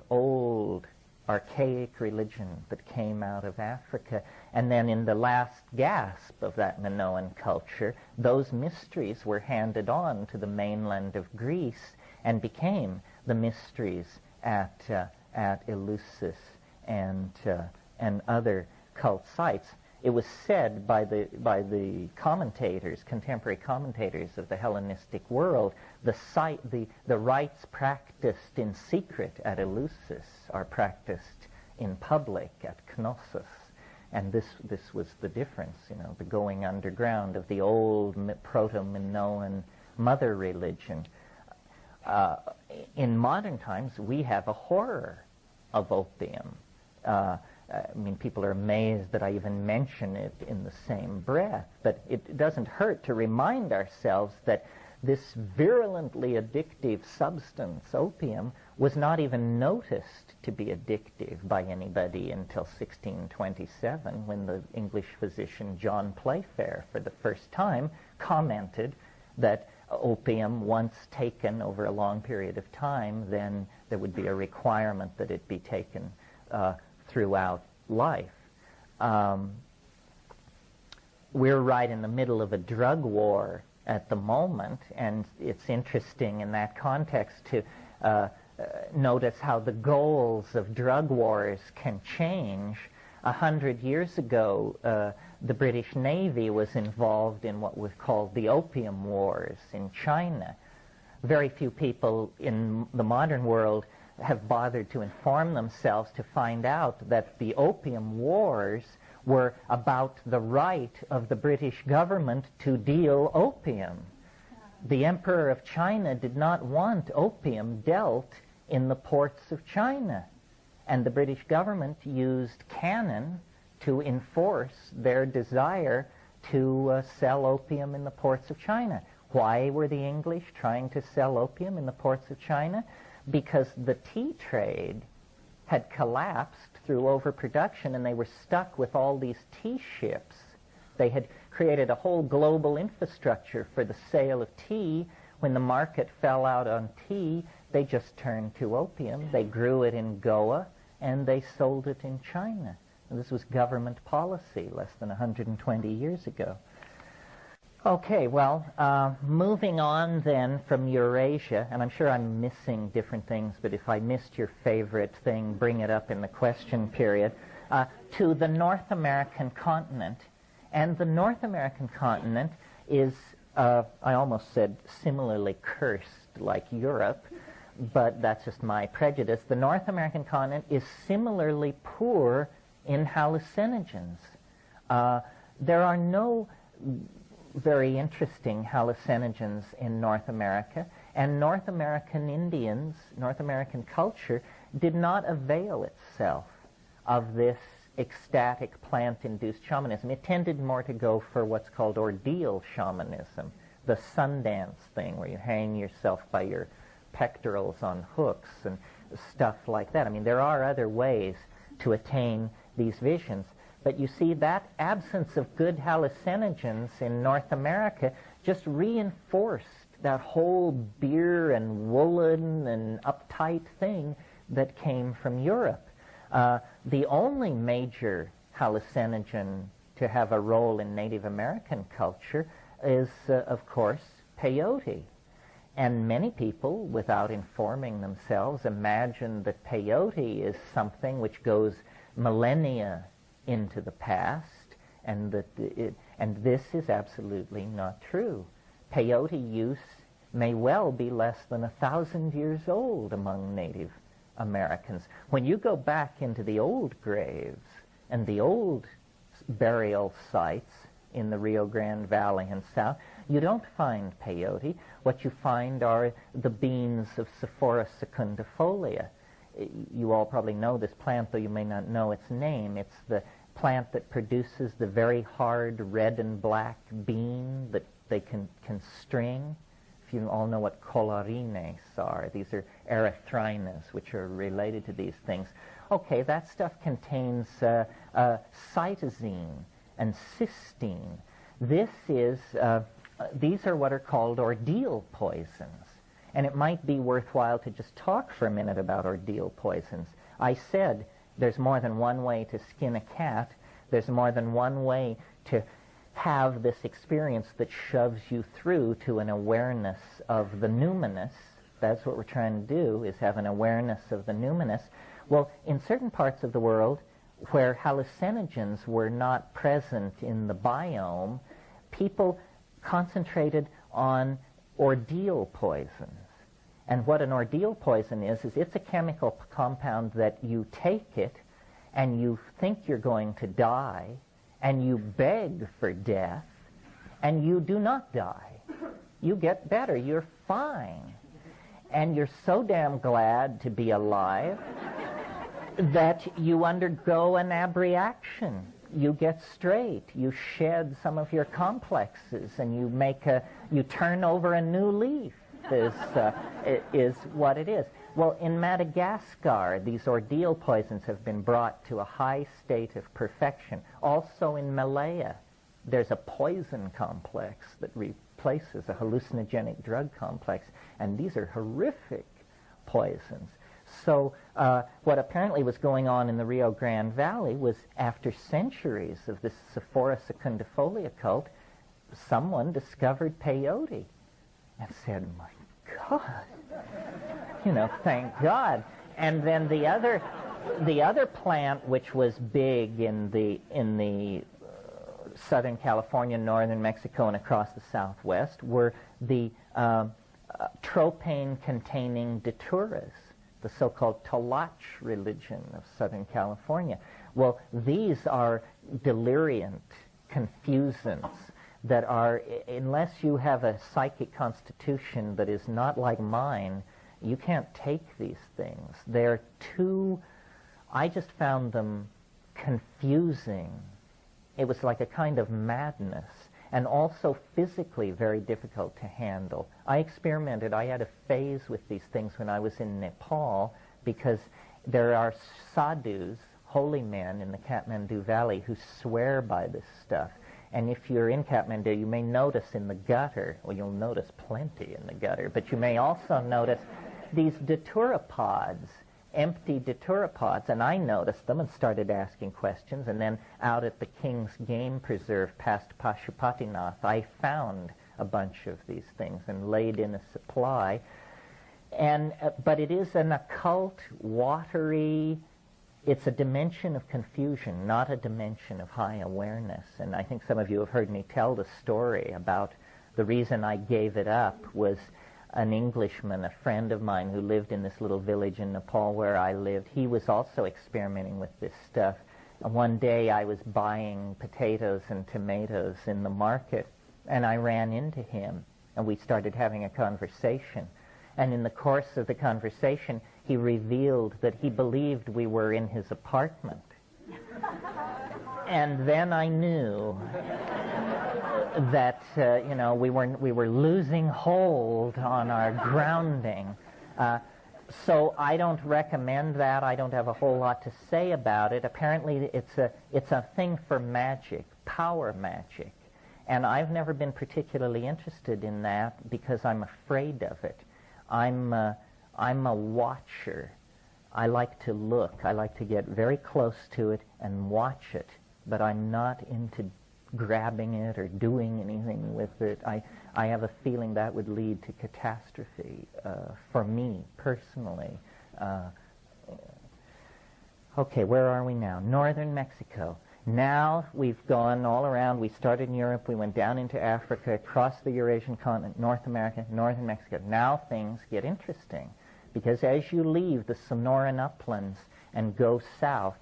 archaic religion that came out of Africa. And then in the last gasp of that Minoan culture, those mysteries were handed on to the mainland of Greece and became the mysteries at Eleusis and other cult sites. It was said by the commentators, contemporary commentators of the Hellenistic world, the rites practiced in secret at Eleusis are practiced in public at Knossos. And this was the difference, the going underground of the old proto-Minoan mother religion. In modern times, we have a horror of opium. People are amazed that I even mention it in the same breath, but it doesn't hurt to remind ourselves that this virulently addictive substance, opium, was not even noticed to be addictive by anybody until 1627, when the English physician John Playfair, for the first time, commented that opium, once taken over a long period of time, then there would be a requirement that it be taken throughout life. We're right in the middle of a drug war at the moment, and it's interesting in that context to notice how the goals of drug wars can change. 100 years ago, the British Navy was involved in what was called the Opium Wars in China. Very few people in the modern world have bothered to inform themselves to find out that the Opium Wars were about the right of the British government to deal opium. The Emperor of China did not want opium dealt in the ports of China, and the British government used cannon to enforce their desire to sell opium in the ports of China. Why were the English trying to sell opium in the ports of China? Because the tea trade had collapsed through overproduction, and they were stuck with all these tea ships. They had created a whole global infrastructure for the sale of tea. When the market fell out on tea, they just turned to opium. They grew it in Goa, and they sold it in China. And this was government policy less than 120 years ago. Okay, well, moving on then from Eurasia, and I'm sure I'm missing different things, but if I missed your favorite thing, bring it up in the question period, to the North American continent. And the North American continent is, I almost said similarly cursed like Europe, but that's just my prejudice. The North American continent is similarly poor in hallucinogens. There are no very interesting hallucinogens in North America, and North American Indians, North American culture, did not avail itself of this ecstatic plant-induced shamanism. It tended more to go for what's called ordeal shamanism, the Sundance thing where you hang yourself by your pectorals on hooks and stuff like that. I mean, there are other ways to attain these visions. But you see, that absence of good hallucinogens in North America just reinforced that whole beer and woolen and uptight thing that came from Europe. The only major hallucinogen to have a role in Native American culture is, of course, peyote. And many people, without informing themselves, imagine that peyote is something which goes millennia into the past, and this is absolutely not true. Peyote use may well be less than 1,000 years old among Native Americans. When you go back into the old graves and the old burial sites in the Rio Grande Valley and south, you don't find peyote. What you find are the beans of Sephora secundifolia. You all probably know this plant, though you may not know its name. It's the plant that produces the very hard red and black bean that they can string. If you all know what collarines are, these are erythrinas, which are related to these things. Okay, that stuff contains cytosine and cysteine. These are what are called ordeal poisons. And it might be worthwhile to just talk for a minute about ordeal poisons. I said there's more than one way to skin a cat. There's more than one way to have this experience that shoves you through to an awareness of the numinous. That's what we're trying to do, is have an awareness of the numinous. Well, in certain parts of the world where hallucinogens were not present in the biome, people concentrated on ordeal poisons. And what an ordeal poison is it's a chemical compound that you take it, and you think you're going to die, and you beg for death, and you do not die. You get better. You're fine. And you're so damn glad to be alive that you undergo an abreaction. You get straight. You shed some of your complexes, and you turn over a new leaf. Is what it is. Well, in Madagascar, these ordeal poisons have been brought to a high state of perfection. Also in Malaya, there's a poison complex that replaces a hallucinogenic drug complex, and these are horrific poisons. So what apparently was going on in the Rio Grande Valley was, after centuries of this Sephora secundifolia cult, someone discovered peyote and said, my God, thank God. And then the other plant which was big in the Southern California, northern Mexico, and across the Southwest were the tropane-containing daturas, the so-called Tolach religion of Southern California. Well, these are deliriant confusants that are, unless you have a psychic constitution that is not like mine, you can't take these things. They're I just found them confusing. It was like a kind of madness, and also physically very difficult to handle. I experimented. I had a phase with these things when I was in Nepal, because there are sadhus, holy men in the Kathmandu Valley, who swear by this stuff. And if you're in Kathmandu, you may notice in the gutter, well, you'll notice plenty in the gutter, but you may also notice these datura pods, empty datura pods, and I noticed them and started asking questions. And then out at the King's Game Preserve past Pashupatinath, I found a bunch of these things and laid in a supply. And but it is an occult, watery, it's a dimension of confusion, not a dimension of high awareness. And I think some of you have heard me tell the story about the reason I gave it up was an Englishman, a friend of mine who lived in this little village in Nepal where I lived. He was also experimenting with this stuff. And one day I was buying potatoes and tomatoes in the market, and I ran into him, and we started having a conversation. And in the course of the conversation, he revealed that he believed we were in his apartment. And then I knew that we were losing hold on our grounding. So I don't recommend that. I don't have a whole lot to say about it. Apparently, it's a thing for magic, power magic, and I've never been particularly interested in that because I'm afraid of it. I'm a watcher. I like to look. I like to get very close to it and watch it, but I'm not into grabbing it or doing anything with it. I have a feeling that would lead to catastrophe for me personally. Okay, where are we now? Northern Mexico. Now we've gone all around. We started in Europe, we went down into Africa, across the Eurasian continent, North America, northern Mexico. Now things get interesting, because as you leave the Sonoran uplands and go south,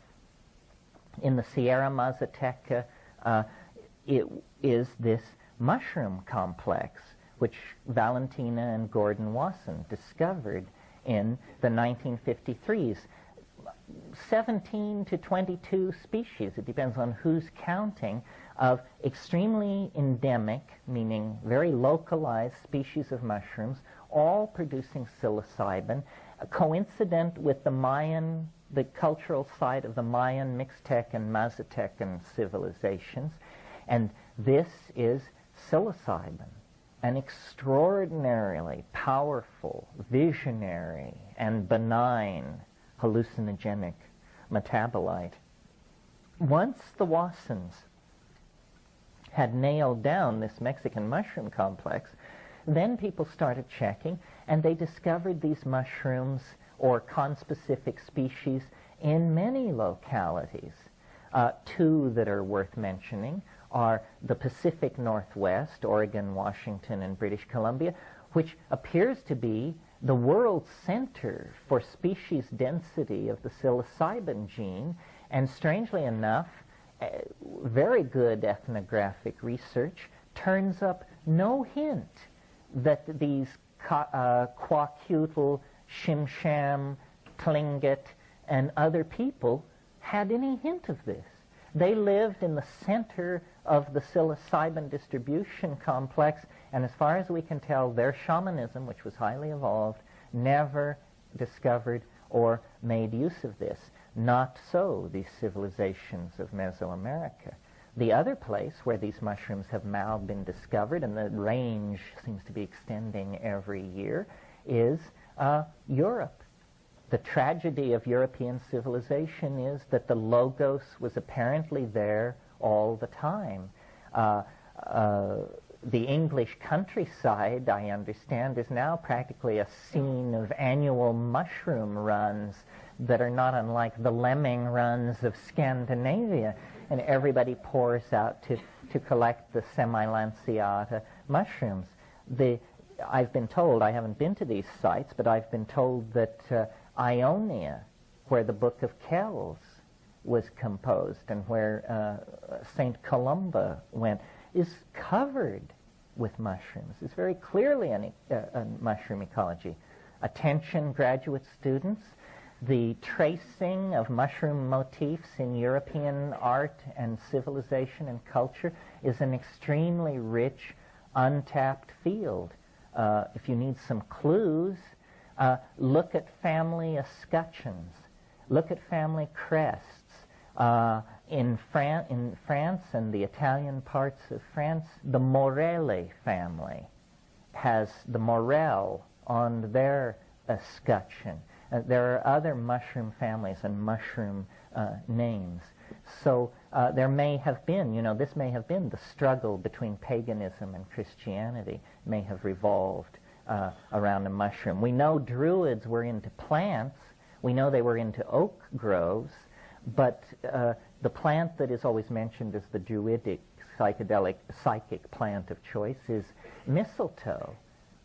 in the Sierra Mazateca, it is this mushroom complex, which Valentina and Gordon Wasson discovered in the 1953s. 17 to 22 species, it depends on who's counting, of extremely endemic, meaning very localized species of mushrooms, all producing psilocybin, coincident with the cultural site of the Mayan, Mixtec, and Mazatecan civilizations. And this is psilocybin, an extraordinarily powerful, visionary, and benign hallucinogenic metabolite. Once the Wassons had nailed down this Mexican mushroom complex, then people started checking, and they discovered these mushrooms or conspecific species in many localities. Two that are worth mentioning are the Pacific Northwest, Oregon, Washington, and British Columbia, which appears to be the world center for species density of the psilocybin gene, And strangely enough, very good ethnographic research turns up no hint that these Kwakiutl, Shimsham, Tlingit, and other people had any hint of this. They lived in the center of the psilocybin distribution complex, and as far as we can tell, their shamanism, which was highly evolved, never discovered or made use of this. Not so these civilizations of Mesoamerica. The other place where these mushrooms have now been discovered, and the range seems to be extending every year, is Europe. The tragedy of European civilization is that the logos was apparently there all the time. The English countryside, I understand, is now practically a scene of annual mushroom runs that are not unlike the lemming runs of Scandinavia, and everybody pours out to collect the semi-lanceata mushrooms. I've been told, I haven't been to these sites, but I've been told that Ionia, where the Book of Kells was composed and where St. Columba went, is covered with mushrooms. It's very clearly a mushroom ecology. Attention, graduate students, the tracing of mushroom motifs in European art and civilization and culture is an extremely rich, untapped field. If you need some clues, look at family escutcheons, look at family crests. In France and the Italian parts of France, the Morelli family has the morel on their escutcheon. There are other mushroom families and mushroom names. So there may have been, this may have been the struggle between paganism and Christianity, may have revolved around a mushroom. We know Druids were into plants. We know they were into oak groves. But the plant that is always mentioned as the Druidic psychedelic psychic plant of choice is mistletoe.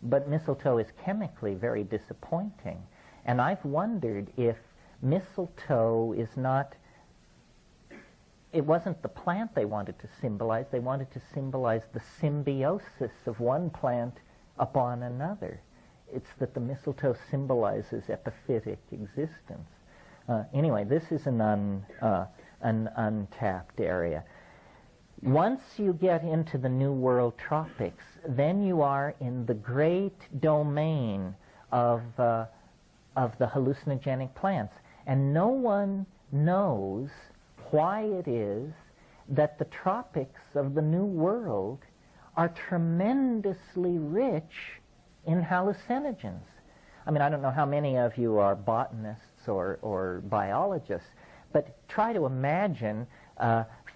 But mistletoe is chemically very disappointing. And I've wondered if mistletoe is not, it wasn't the plant they wanted to symbolize. They wanted to symbolize the symbiosis of one plant upon another. It's that the mistletoe symbolizes epiphytic existence. Anyway, this is an untapped area. Once you get into the New World tropics, then you are in the great domain of the hallucinogenic plants. And no one knows why it is that the tropics of the New World are tremendously rich in hallucinogens. I mean, I don't know how many of you are botanists or biologists, but try to imagine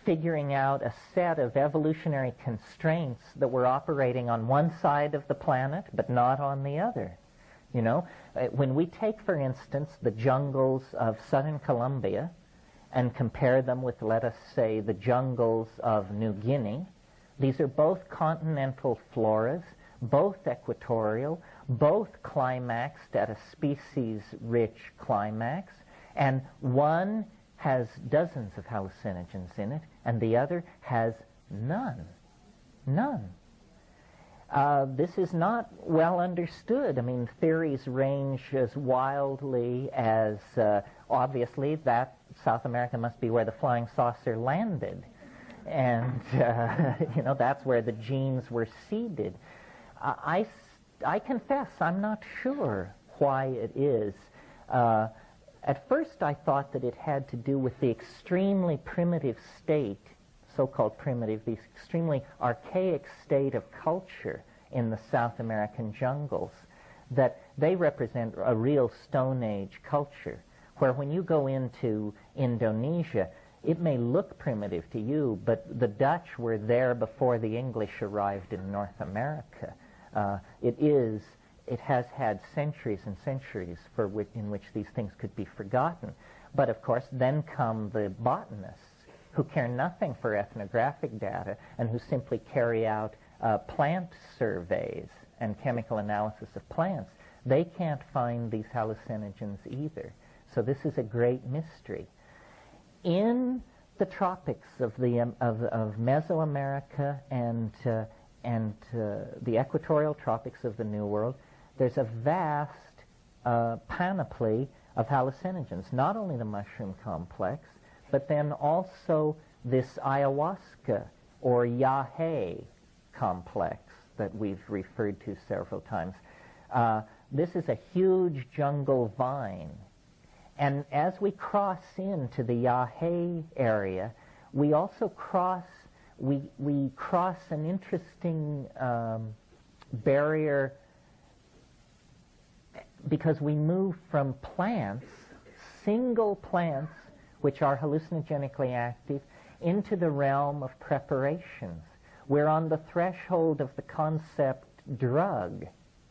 figuring out a set of evolutionary constraints that were operating on one side of the planet but not on the other. When we take, for instance, the jungles of southern Colombia and compare them with, let us say, the jungles of New Guinea, these are both continental floras, both equatorial, both climaxed at a species-rich climax, and one has dozens of hallucinogens in it, and the other has none. None. This is not well understood. I mean, theories range as wildly as, obviously, that South America must be where the flying saucer landed. And, that's where the genes were seeded. I confess I'm not sure why it is. At first I thought that it had to do with the extremely primitive state, so-called primitive, the extremely archaic state of culture in the South American jungles, that they represent a real Stone Age culture, where when you go into Indonesia, it may look primitive to you, but the Dutch were there before the English arrived in North America. It has had centuries and centuries in which these things could be forgotten. But of course, then come the botanists who care nothing for ethnographic data and who simply carry out plant surveys and chemical analysis of plants. They can't find these hallucinogens either. So this is a great mystery. in the tropics of Mesoamerica and the equatorial tropics of the New World, there's a vast panoply of hallucinogens, not only the mushroom complex, but then also this ayahuasca or yahe complex that we've referred to several times. This is a huge jungle vine. And as we cross into the yahe area, we also cross an interesting barrier, because we move from plants, single plants, which are hallucinogenically active, into the realm of preparations. We're on the threshold of the concept drug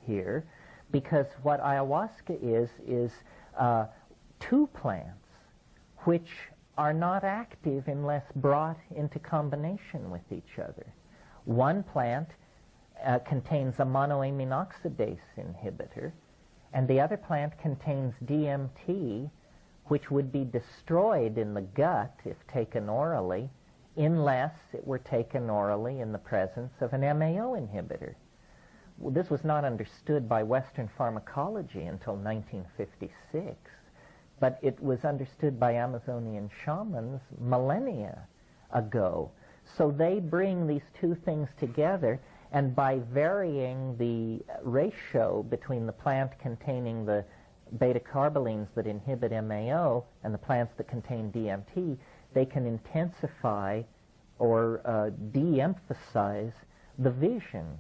here, because what ayahuasca is two plants which are not active unless brought into combination with each other. One plant contains a monoamine oxidase inhibitor, and the other plant contains DMT, which would be destroyed in the gut if taken orally, unless it were taken orally in the presence of an MAO inhibitor. Well, this was not understood by Western pharmacology until 1956, but it was understood by Amazonian shamans millennia ago. So they bring these two things together, and by varying the ratio between the plant containing the beta-carbolines that inhibit MAO and the plants that contain DMT, they can intensify or de-emphasize the visions.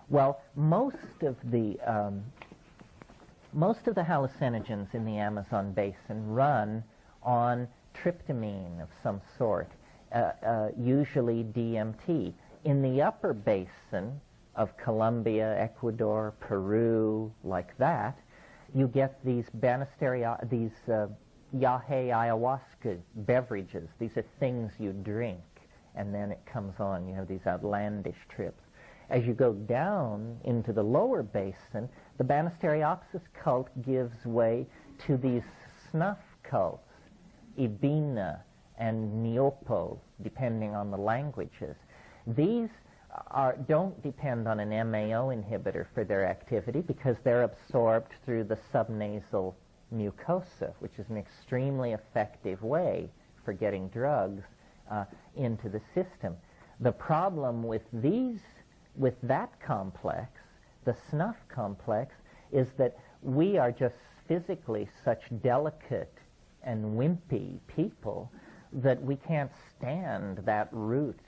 Well, most of the hallucinogens in the Amazon basin run on tryptamine of some sort, usually DMT. In the upper basin of Colombia, Ecuador, Peru, like that, you get these yahe ayahuasca beverages. These are things you drink, and then it comes on. You have these outlandish trips. As you go down into the lower basin, the Banisteriopsis cult gives way to these snuff cults, Ibina and Niopo, depending on the languages. These don't depend on an MAO inhibitor for their activity because they're absorbed through the subnasal mucosa, which is an extremely effective way for getting drugs into the system. The problem with that complex, the snuff complex, is that we are just physically such delicate and wimpy people that we can't stand that route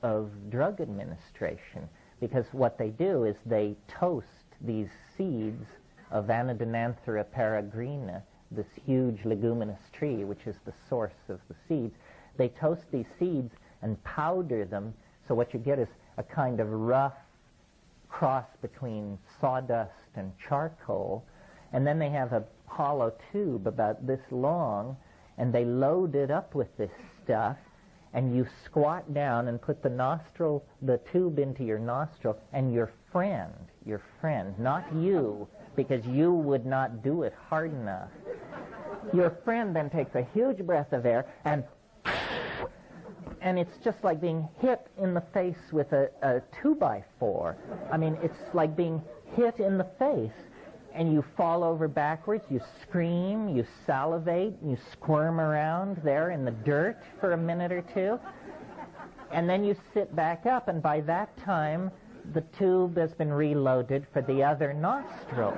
of drug administration, because what they do is they toast these seeds of Anodonanthera peregrina, this huge leguminous tree which is the source of the seeds. They toast these seeds and powder them, so what you get is a kind of rough cross between sawdust and charcoal, and then they have a hollow tube about this long, and they load it up with this stuff, and you squat down and put the tube into your nostril, and your friend, not you, because you would not do it hard enough. Your friend then takes a huge breath of air, and it's just like being hit in the face with a 2x4. I mean, it's like being hit in the face, and you fall over backwards, you scream, you salivate, you squirm around there in the dirt for a minute or two, and then you sit back up, and by that time, the tube has been reloaded for the other nostril.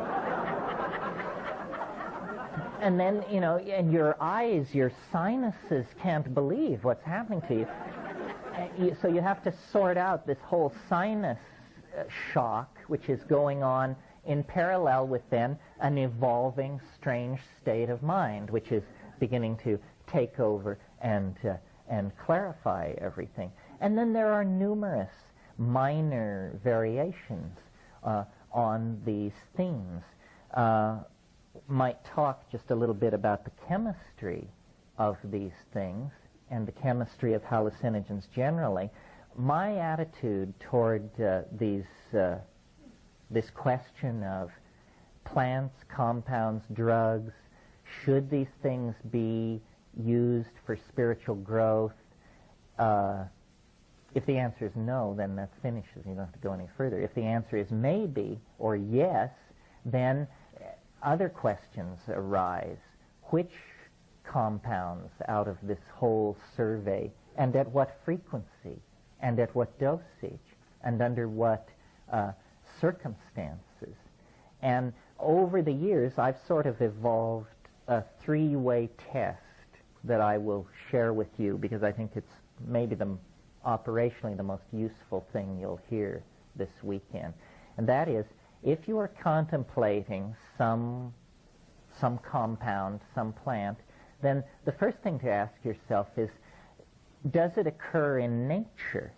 And then, and your eyes, your sinuses can't believe what's happening to you. So you have to sort out this whole sinus shock, which is going on in parallel with then an evolving strange state of mind, which is beginning to take over and clarify everything. And then there are numerous minor variations on these themes. Might talk just a little bit about the chemistry of these things and the chemistry of hallucinogens generally. My attitude toward this question of plants, compounds, drugs, should these things be used for spiritual growth? If the answer is no, then that finishes. You don't have to go any further. If the answer is maybe or yes, then other questions arise. Which compounds out of this whole survey, and at what frequency, and at what dosage, and under what circumstances? And over the years, I've sort of evolved a three-way test that I will share with you because I think it's maybe operationally the most useful thing you'll hear this weekend. And that is, if you are contemplating some compound, some plant, then the first thing to ask yourself is, does it occur in nature?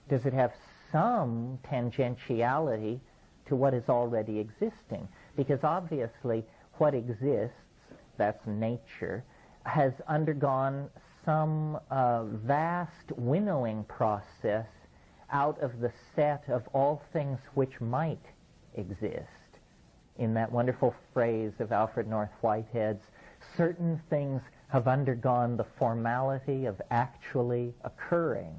Does it have some tangentiality to what is already existing? Because obviously what exists, that's nature, has undergone some vast winnowing process out of the set of all things which might exist. In that wonderful phrase of Alfred North Whitehead's, certain things have undergone the formality of actually occurring,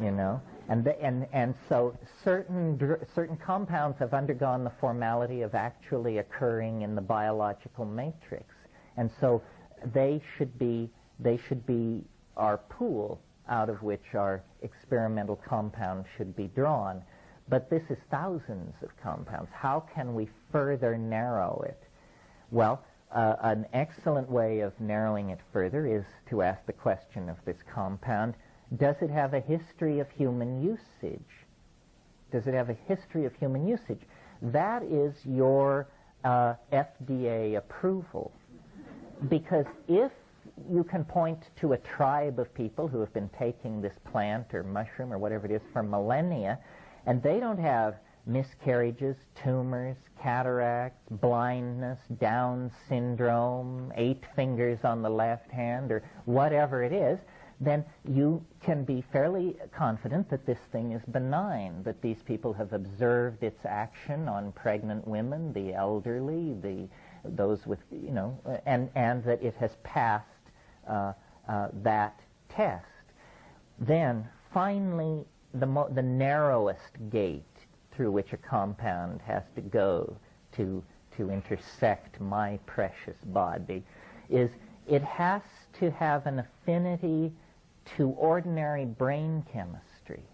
you know? And so certain compounds have undergone the formality of actually occurring in the biological matrix. And so they should be our pool out of which our experimental compounds should be drawn. But this is thousands of compounds. How can we further narrow it? Well, an excellent way of narrowing it further is to ask the question of this compound, does it have a history of human usage? Does it have a history of human usage? That is your FDA approval. Because if you can point to a tribe of people who have been taking this plant or mushroom or whatever it is for millennia, and they don't have miscarriages, tumors, cataracts, blindness, Down syndrome, 8 fingers on the left hand, or whatever it is, then you can be fairly confident that this thing is benign, that these people have observed its action on pregnant women, the elderly, those with, you know, and that it has passed that test. Then, finally, the narrowest gate through which a compound has to go to intersect my precious body is it has to have an affinity to ordinary brain chemistry.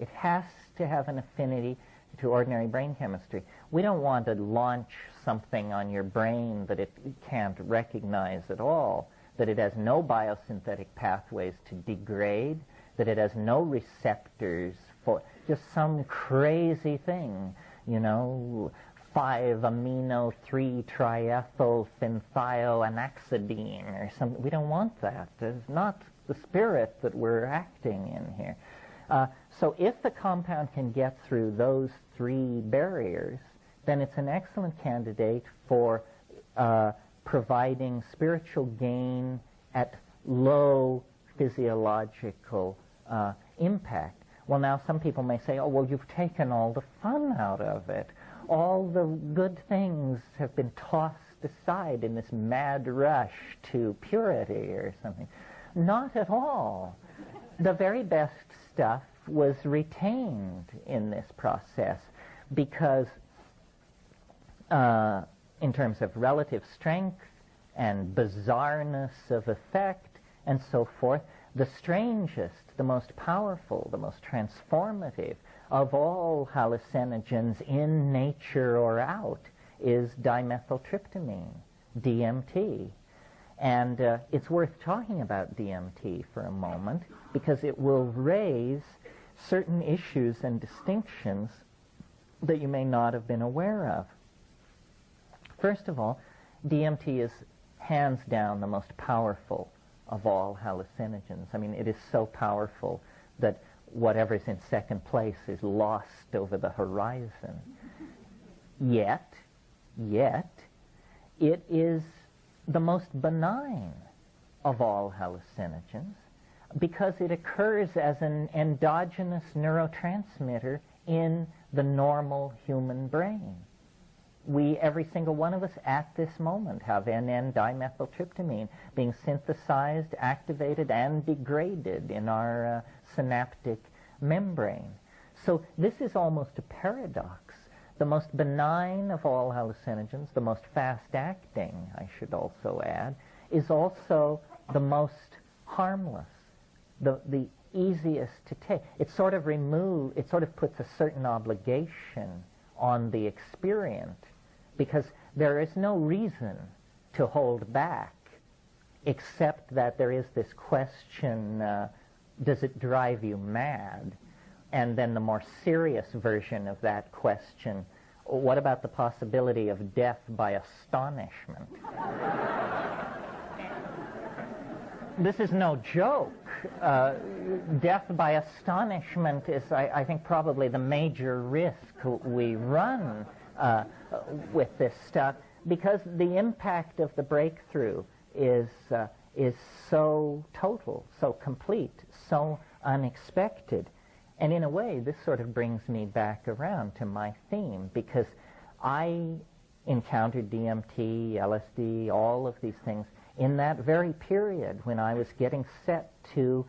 It has to have an affinity to ordinary brain chemistry. We don't want to launch something on your brain that it can't recognize at all, that it has no biosynthetic pathways to degrade, that it has no receptors for just some crazy thing, you know, 5-amino-3-triethylphenthioanaxidine or something. We don't want that. There's not the spirit that we're acting in here. So if the compound can get through those 3 barriers, then it's an excellent candidate for providing spiritual gain at low physiological impact. Well, now some people may say, oh, well, you've taken all the fun out of it. All the good things have been tossed aside in this mad rush to purity or something. Not at all. The very best stuff was retained in this process because in terms of relative strength and bizarreness of effect and so forth, the strangest, the most powerful, the most transformative of all hallucinogens in nature or out is dimethyltryptamine, DMT. And it's worth talking about DMT for a moment because it will raise certain issues and distinctions that you may not have been aware of. First of all, DMT is hands down the most powerful of all hallucinogens. I mean, it is so powerful that whatever's in second place is lost over the horizon. Yet, it is the most benign of all hallucinogens because it occurs as an endogenous neurotransmitter in the normal human brain. every single one of us at this moment have N,N-dimethyltryptamine being synthesized, activated, and degraded in our synaptic membrane. So this is almost a paradox. The most benign of all hallucinogens, the most fast-acting, I should also add, is also the most harmless, the easiest to take. It sort of puts a certain obligation on the experient, because there is no reason to hold back, except that there is this question, does it drive you mad? And then the more serious version of that question, what about the possibility of death by astonishment? This is no joke. Death by astonishment is, I think, probably the major risk we run with this stuff, because the impact of the breakthrough is so total, so complete, so unexpected. And in a way, this sort of brings me back around to my theme, because I encountered DMT, LSD, all of these things in that very period when I was getting set to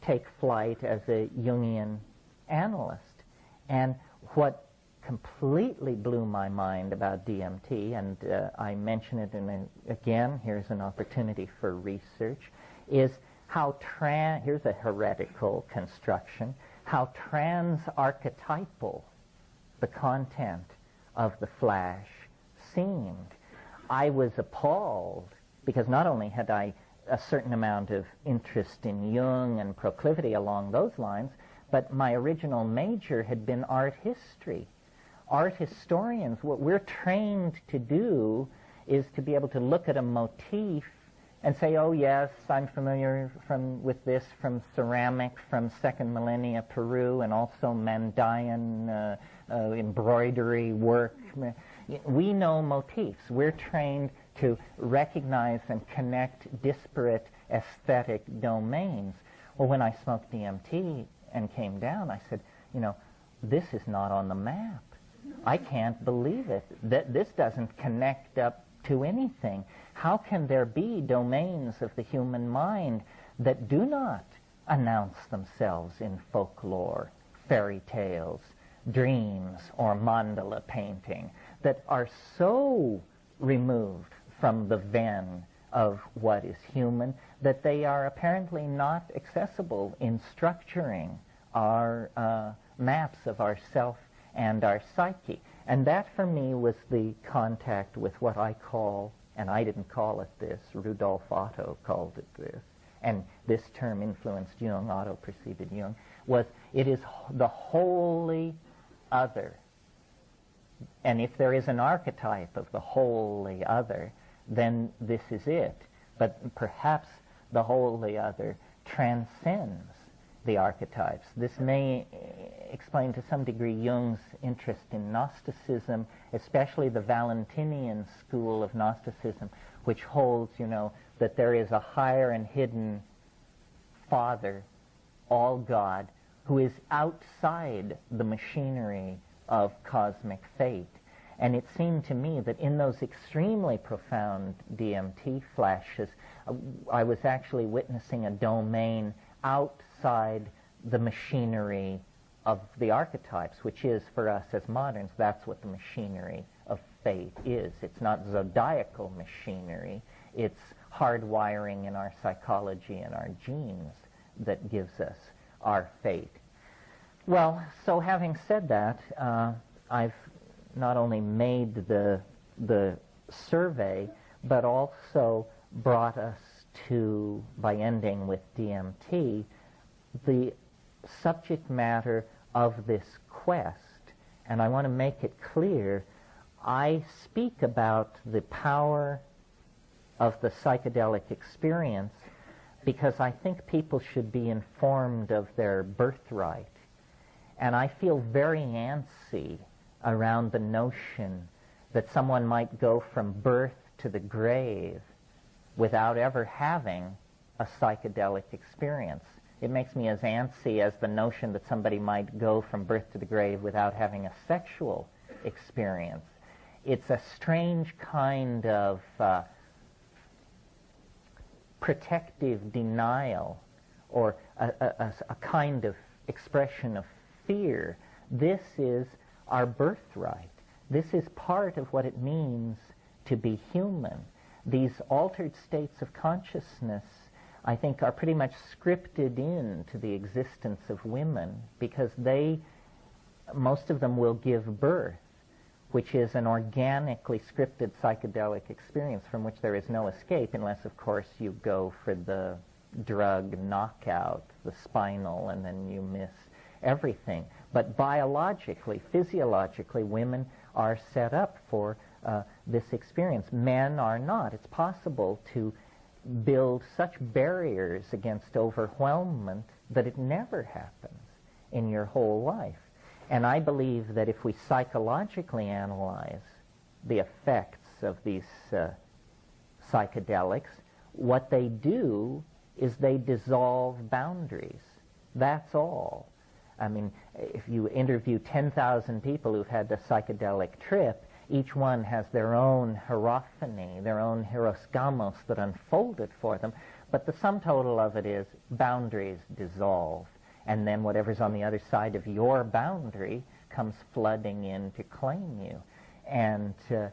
take flight as a Jungian analyst. And what completely blew my mind about DMT, and I mention it again, here's an opportunity for research, is how here's a heretical construction, how trans-archetypal the content of the flash seemed. I was appalled, because not only had I a certain amount of interest in Jung and proclivity along those lines, but my original major had been art history. Art historians, what we're trained to do is to be able to look at a motif and say, oh yes, I'm familiar with this from ceramic from second millennia Peru, and also Mandaean embroidery work. We know motifs. We're trained to recognize and connect disparate aesthetic domains. Well, when I smoked DMT and came down, I said, this is not on the map. I can't believe it. This doesn't connect up to anything. How can there be domains of the human mind that do not announce themselves in folklore, fairy tales, dreams, or mandala painting, that are so removed from the ven of what is human that they are apparently not accessible in structuring our maps of ourself and our psyche? And that for me was the contact with what I call, and I didn't call it this, Rudolf Otto called it this, and this term influenced Jung, Otto preceded Jung, it is the wholly other. And if there is an archetype of the wholly other, then this is it. But perhaps the wholly other transcends the archetypes. This may explain to some degree Jung's interest in Gnosticism, especially the Valentinian school of Gnosticism, which holds, that there is a higher and hidden Father, all God, who is outside the machinery of cosmic fate. And it seemed to me that in those extremely profound DMT flashes, I was actually witnessing a domain outside the machinery of the archetypes, which is, for us as moderns, that's what the machinery of fate is. It's not zodiacal machinery. It's hardwiring in our psychology and our genes that gives us our fate. Well, so having said that, I've not only made the survey, but also brought us to, by ending with DMT, the subject matter of this quest. And I want to make it clear, I speak about the power of the psychedelic experience because I think people should be informed of their birthright. And I feel very antsy around the notion that someone might go from birth to the grave without ever having a psychedelic experience. It makes me as antsy as the notion that somebody might go from birth to the grave without having a sexual experience. It's a strange kind of protective denial, or a kind of expression of fear. This is our birthright. This is part of what it means to be human. These altered states of consciousness, I think, are pretty much scripted into the existence of women, because most of them will give birth, which is an organically scripted psychedelic experience from which there is no escape, unless, of course, you go for the drug knockout, the spinal, and then you miss everything. But biologically, physiologically, women are set up for this experience. Men are not. It's possible to build such barriers against overwhelmment that it never happens in your whole life. And I believe that if we psychologically analyze the effects of these psychedelics, what they do is they dissolve boundaries. That's all. I mean, if you interview 10,000 people who've had a psychedelic trip, each one has their own hierophany, their own hieroskamos that unfolded for them, but the sum total of it is boundaries dissolve, and then whatever's on the other side of your boundary comes flooding in to claim you and to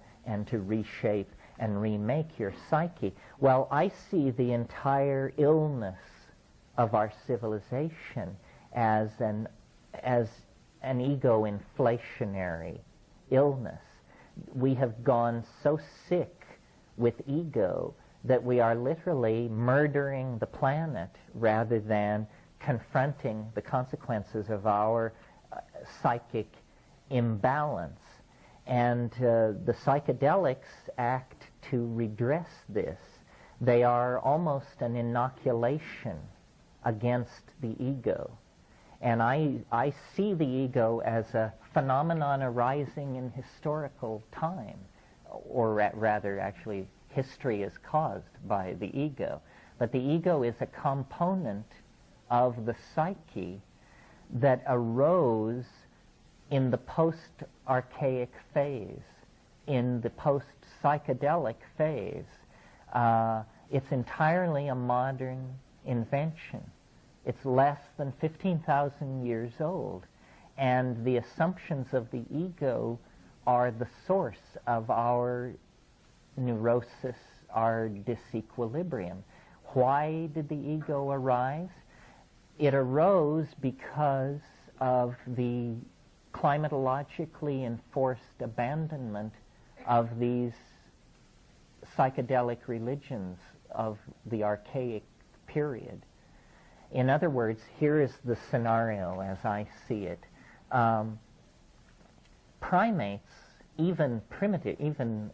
reshape and remake your psyche. Well, I see the entire illness of our civilization as an ego-inflationary illness. We have gone so sick with ego that we are literally murdering the planet rather than confronting the consequences of our psychic imbalance. And the psychedelics act to redress this. They are almost an inoculation against the ego. And I see the ego as a phenomenon arising in historical time, or rather, actually, history is caused by the ego. But the ego is a component of the psyche that arose in the post-archaic phase, in the post-psychedelic phase. It's entirely a modern invention. It's less than 15,000 years old. And the assumptions of the ego are the source of our neurosis, our disequilibrium. Why did the ego arise? It arose because of the climatologically enforced abandonment of these psychedelic religions of the archaic period. In other words, here is the scenario as I see it. Primates, even primitive, even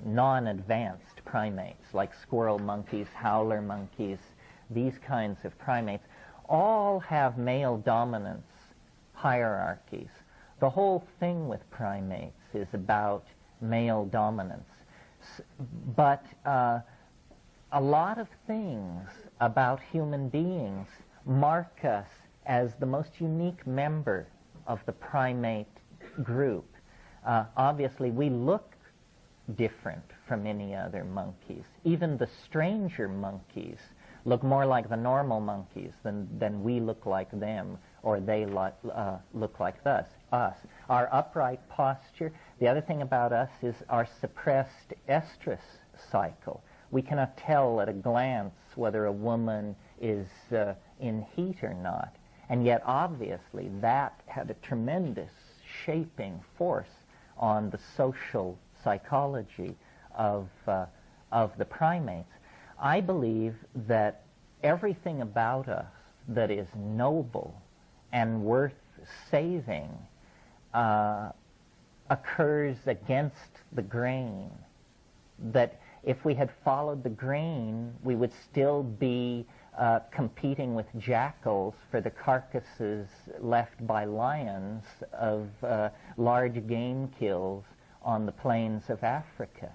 non-advanced primates like squirrel monkeys, howler monkeys, these kinds of primates, all have male dominance hierarchies. The whole thing with primates is about male dominance. But a lot of things about human beings mark us as the most unique member of the primate group. Obviously, we look different from any other monkeys. Even the stranger monkeys look more like the normal monkeys than we look like them, or they look like us. Our upright posture. The other thing about us is our suppressed estrus cycle. We cannot tell at a glance whether a woman is in heat or not. And yet, obviously, that had a tremendous shaping force on the social psychology of the primates. I believe that everything about us that is noble and worth saving occurs against the grain. That if we had followed the grain, we would still be competing with jackals for the carcasses left by lions of large game kills on the plains of Africa.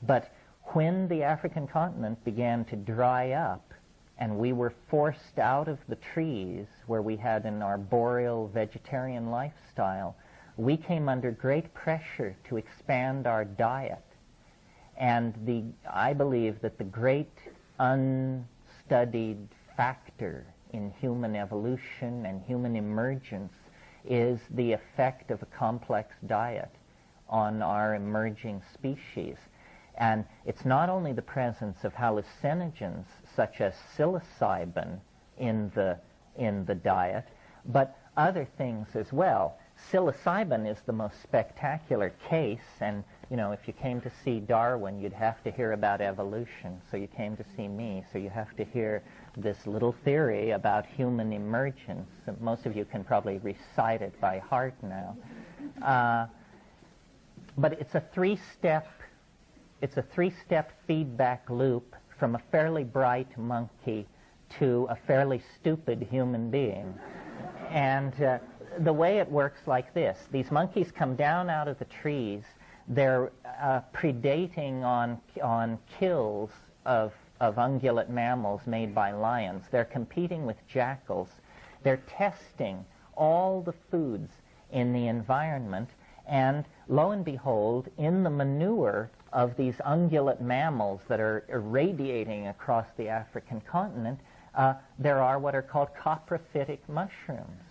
But when the African continent began to dry up and we were forced out of the trees where we had an arboreal vegetarian lifestyle, we came under great pressure to expand our diet. And I believe that the great unstudied factor in human evolution and human emergence is the effect of a complex diet on our emerging species. And it's not only the presence of hallucinogens such as psilocybin in the diet, but other things as well. Psilocybin is the most spectacular case, and if you came to see Darwin, you'd have to hear about evolution. So you came to see me, so you have to hear this little theory about human emergence. Most of you can probably recite it by heart now. But it's a three-step feedback loop from a fairly bright monkey to a fairly stupid human being. And the way it works like this: these monkeys come down out of the trees. They're predating on kills of ungulate mammals made by lions. They're competing with jackals. They're testing all the foods in the environment, and lo and behold, in the manure of these ungulate mammals that are irradiating across the African continent, there are what are called coprophytic mushrooms.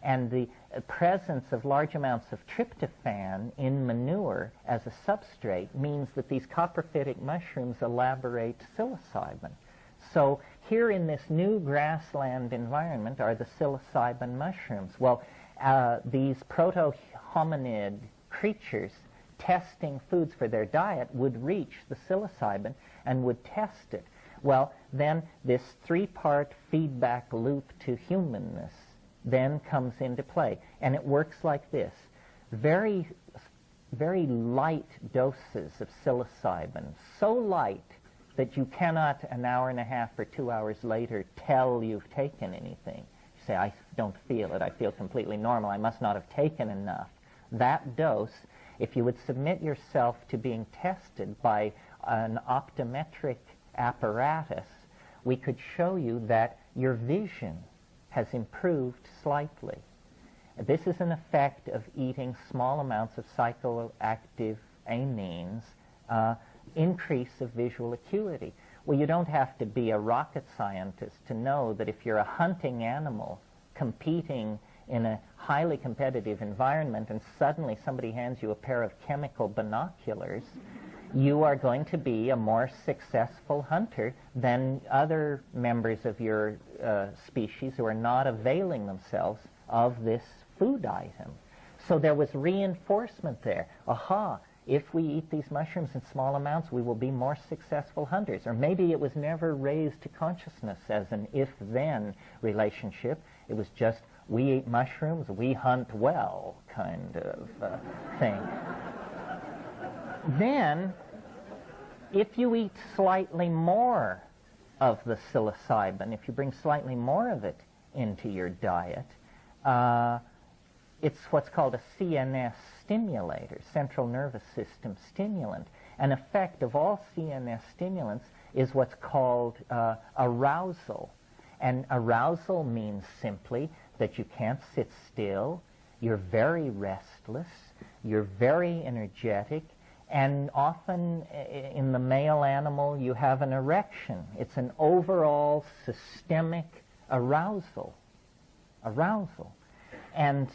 And the presence of large amounts of tryptophan in manure as a substrate means that these coprophytic mushrooms elaborate psilocybin. So here in this new grassland environment are the psilocybin mushrooms. Well, these proto-hominid creatures testing foods for their diet would reach the psilocybin and would test it. Well, then this three-part feedback loop to humanness then comes into play. And it works like this. Very, very light doses of psilocybin, so light that you cannot an hour and a half or 2 hours later tell you've taken anything. You say, I don't feel it. I feel completely normal. I must not have taken enough. That dose, if you would submit yourself to being tested by an optometric apparatus, we could show you that your vision has improved slightly. This is an effect of eating small amounts of psychoactive amines, increase of visual acuity. Well, you don't have to be a rocket scientist to know that if you're a hunting animal competing in a highly competitive environment and suddenly somebody hands you a pair of chemical binoculars, you are going to be a more successful hunter than other members of your species who are not availing themselves of this food item. So there was reinforcement there. Aha, if we eat these mushrooms in small amounts, we will be more successful hunters. Or maybe it was never raised to consciousness as an if-then relationship. It was just, we eat mushrooms, we hunt well kind of thing. Then, if you eat slightly more of the psilocybin, if you bring slightly more of it into your diet, it's what's called a CNS stimulator, central nervous system stimulant. An effect of all CNS stimulants is what's called arousal. And arousal means simply that you can't sit still, you're very restless, you're very energetic, and often in the male animal you have an erection. It's an overall systemic arousal. And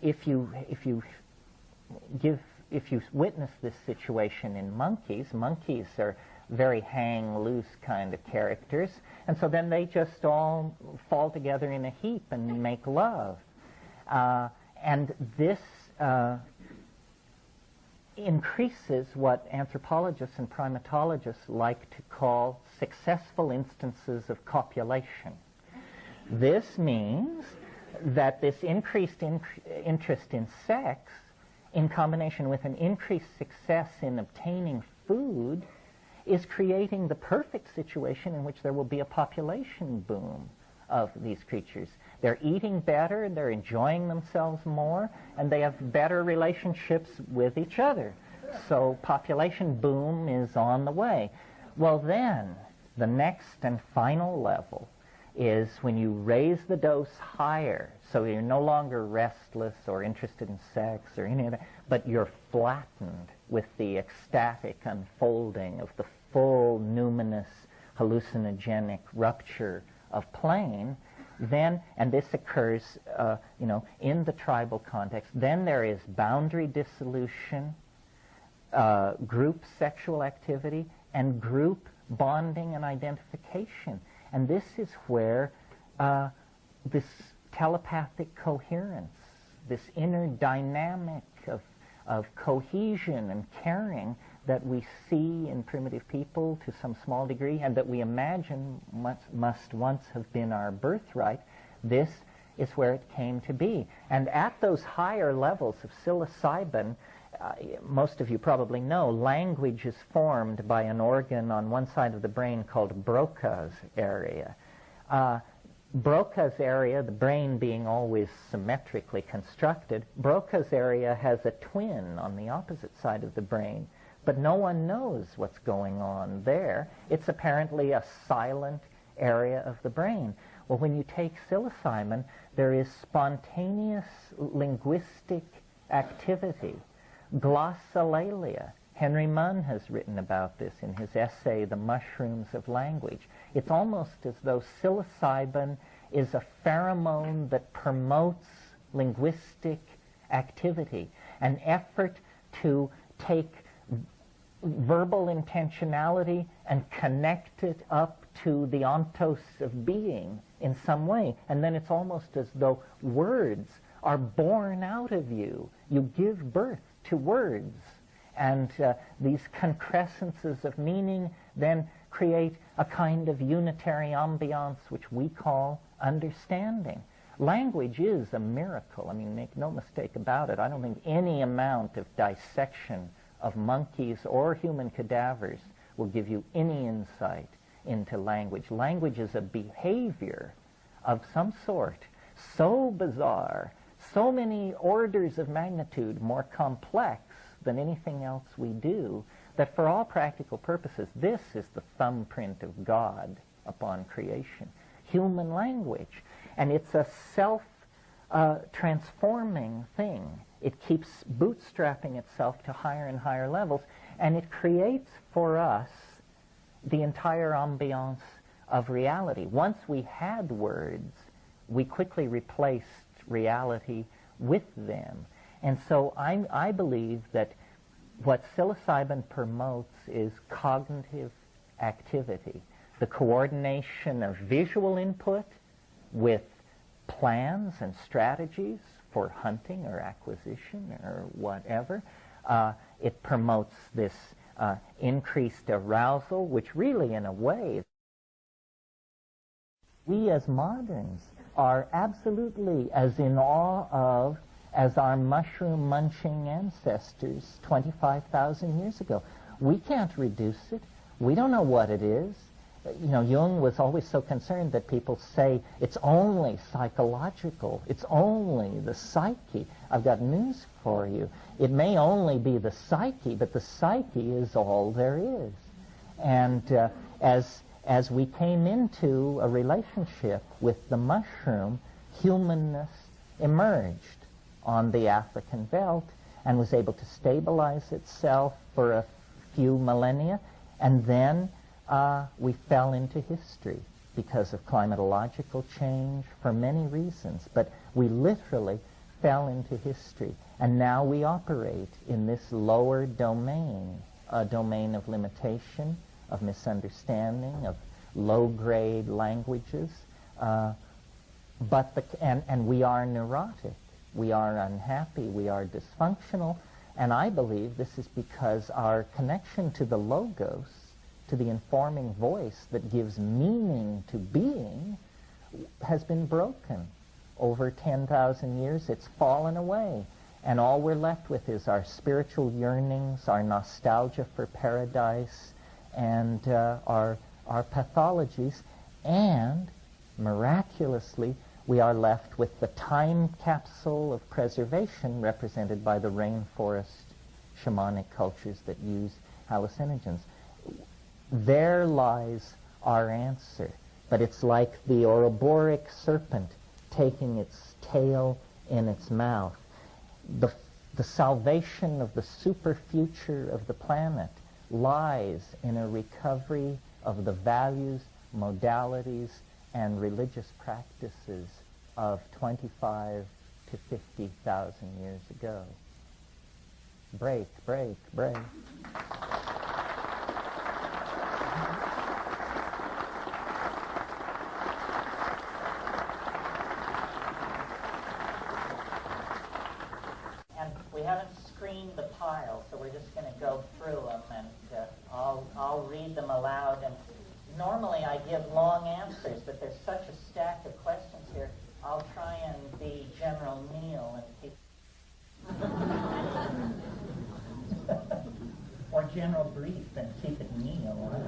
if you witness this situation in monkeys are very hang-loose kind of characters, and so then they just all fall together in a heap and make love. And this increases what anthropologists and primatologists like to call successful instances of copulation. This means that this increased interest in sex, in combination with an increased success in obtaining food, is creating the perfect situation in which there will be a population boom of these creatures. They're eating better, they're enjoying themselves more, and they have better relationships with each other. So population boom is on the way. Well then, the next and final level is when you raise the dose higher, so you're no longer restless or interested in sex or any of that, but you're flattened with the ecstatic unfolding of the full numinous hallucinogenic rupture of plane, then, and this occurs, in the tribal context, then there is boundary dissolution, group sexual activity, and group bonding and identification. And this is where this telepathic coherence, this inner dynamic of cohesion and caring that we see in primitive people to some small degree, and that we imagine must once have been our birthright, this is where it came to be. And at those higher levels of psilocybin, most of you probably know, language is formed by an organ on one side of the brain called Broca's area. Broca's area, the brain being always symmetrically constructed, Broca's area has a twin on the opposite side of the brain, but no one knows what's going on there. It's apparently a silent area of the brain. Well, when you take psilocybin, there is spontaneous linguistic activity, glossolalia. Henry Munn has written about this in his essay, The Mushrooms of Language. It's almost as though psilocybin is a pheromone that promotes linguistic activity, an effort to take verbal intentionality and connect it up to the ontos of being in some way. And then it's almost as though words are born out of you. You give birth to words. And these concrescences of meaning then create a kind of unitary ambiance which we call understanding. Language is a miracle. I mean, make no mistake about it. I don't think any amount of dissection of monkeys or human cadavers will give you any insight into language. Language is a behavior of some sort, so bizarre, so many orders of magnitude more complex than anything else we do, that for all practical purposes, this is the thumbprint of God upon creation. Human language. And it's a self-transforming thing. It keeps bootstrapping itself to higher and higher levels, and it creates for us the entire ambiance of reality. Once we had words, we quickly replaced reality with them. And so I believe that what psilocybin promotes is cognitive activity, the coordination of visual input with plans and strategies for hunting or acquisition or whatever. It promotes this increased arousal, which really, in a way, we as moderns are absolutely as in awe of as our mushroom-munching ancestors 25,000 years ago. We can't reduce it. We don't know what it is. Jung was always so concerned that people say it's only psychological, it's only the psyche. I've got news for you. It may only be the psyche, but the psyche is all there is. And as we came into a relationship with the mushroom, humanness emerged on the African belt and was able to stabilize itself for a few millennia, and then we fell into history because of climatological change, for many reasons, but we literally fell into history. And now we operate in this lower domain, a domain of limitation, of misunderstanding, of low-grade languages, and we are neurotic. We are unhappy. We are dysfunctional. And I believe this is because our connection to the logos, to the informing voice that gives meaning to being, has been broken. Over 10,000 years, it's fallen away. And all we're left with is our spiritual yearnings, our nostalgia for paradise, and our pathologies. And, miraculously, we are left with the time capsule of preservation represented by the rainforest shamanic cultures that use hallucinogens. There lies our answer. but it's like the Ouroboros serpent taking its tail in its mouth. The salvation of the super future of the planet lies in a recovery of the values, modalities, and religious practices of 25 to 50,000 years ago. Break, break, break. And we haven't screened the pile, so we're just going to go through them, and I'll read them aloud. And normally I give long answers, but there's such a stack of questions here. I'll try and be General Neal and keep... or General Brief and keep it Neal.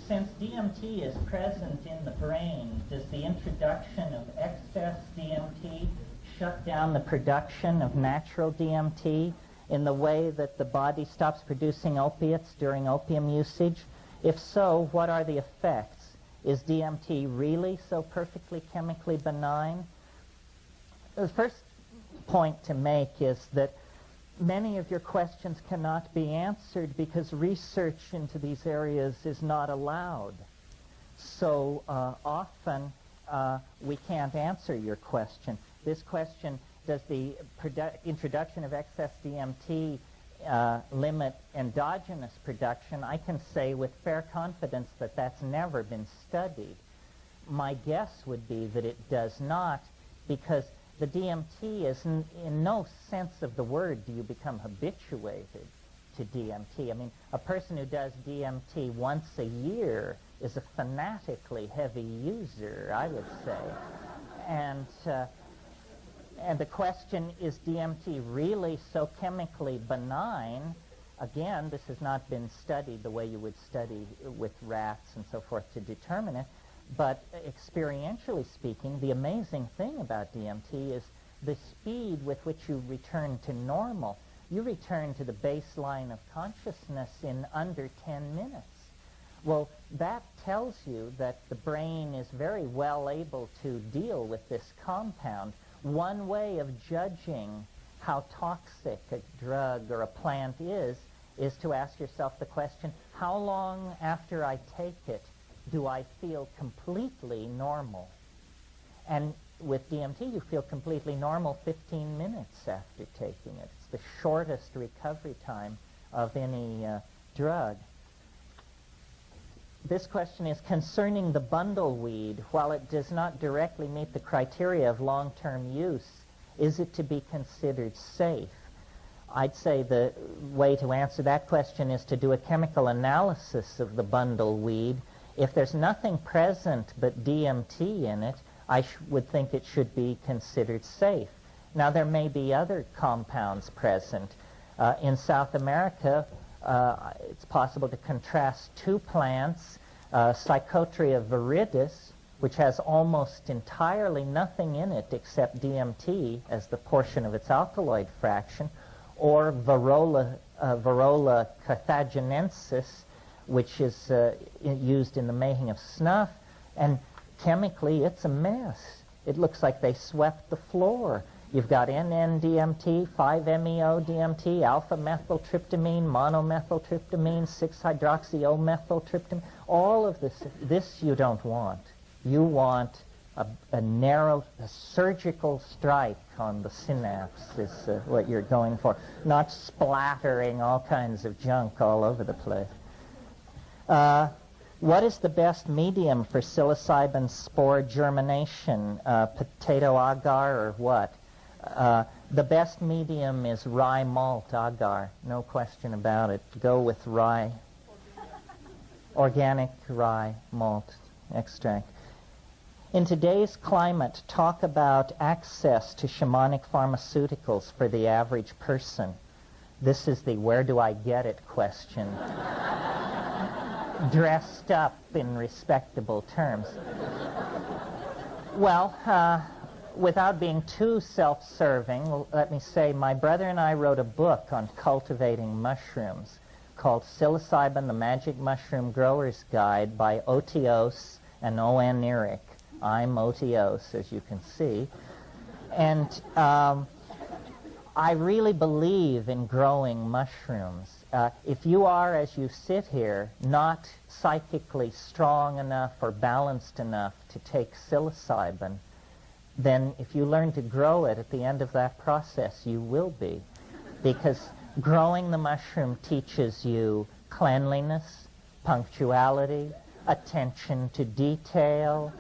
Since DMT is present in the brain, does the introduction of excess DMT shut down the production of natural DMT in the way that the body stops producing opiates during opium usage? If so, what are the effects? Is DMT really so perfectly chemically benign? The first point to make is that many of your questions cannot be answered because research into these areas is not allowed. So often we can't answer your question. This question, does the introduction of excess DMT limit endogenous production? I can say with fair confidence that that's never been studied. My guess would be that it does not, because the DMT is in no sense of the word do you become habituated to DMT. I mean, a person who does DMT once a year is a fanatically heavy user, I would say. And the question, is DMT really so chemically benign? Again, this has not been studied the way you would study with rats and so forth to determine it. But experientially speaking, the amazing thing about DMT is the speed with which you return to normal. You return to the baseline of consciousness in under 10 minutes. Well, that tells you that the brain is very well able to deal with this compound. One way of judging how toxic a drug or a plant is to ask yourself the question, how long after I take it do I feel completely normal? And with DMT, you feel completely normal 15 minutes after taking it. It's the shortest recovery time of any drug. This question is concerning the bundleweed. While it does not directly meet the criteria of long-term use, is it to be considered safe? I'd say the way to answer that question is to do a chemical analysis of the bundleweed. If there's nothing present but DMT in it, I would think it should be considered safe. Now, there may be other compounds present. In South America, it's possible to contrast two plants, Psychotria viridis, which has almost entirely nothing in it except DMT as the portion of its alkaloid fraction, or Varroa carthaginensis, which is used in the making of snuff, and chemically it's a mess. It looks like they swept the floor. You've got NN-DMT, 5-MeO-DMT, alpha-methyltryptamine, monomethyltryptamine, 6-hydroxy-O-methyltryptamine. All of this you don't want. You want a narrow, a surgical strike on the synapse is what you're going for, not splattering all kinds of junk all over the place. What is the best medium for psilocybin spore germination? Potato agar or what? The best medium is rye malt agar, no question about it. Go with rye, organic rye malt extract. In today's climate, talk about access to shamanic pharmaceuticals for the average person. This is the where do I get it question, dressed up in respectable terms. Well, without being too self-serving, let me say my brother and I wrote a book on cultivating mushrooms called Psilocybin, the Magic Mushroom Grower's Guide by Otios and O.N. Eric. I'm Otios, as you can see. And I really believe in growing mushrooms. If you are, as you sit here, not psychically strong enough or balanced enough to take psilocybin, then if you learn to grow it at the end of that process, you will be. Because growing the mushroom teaches you cleanliness, punctuality, attention to detail,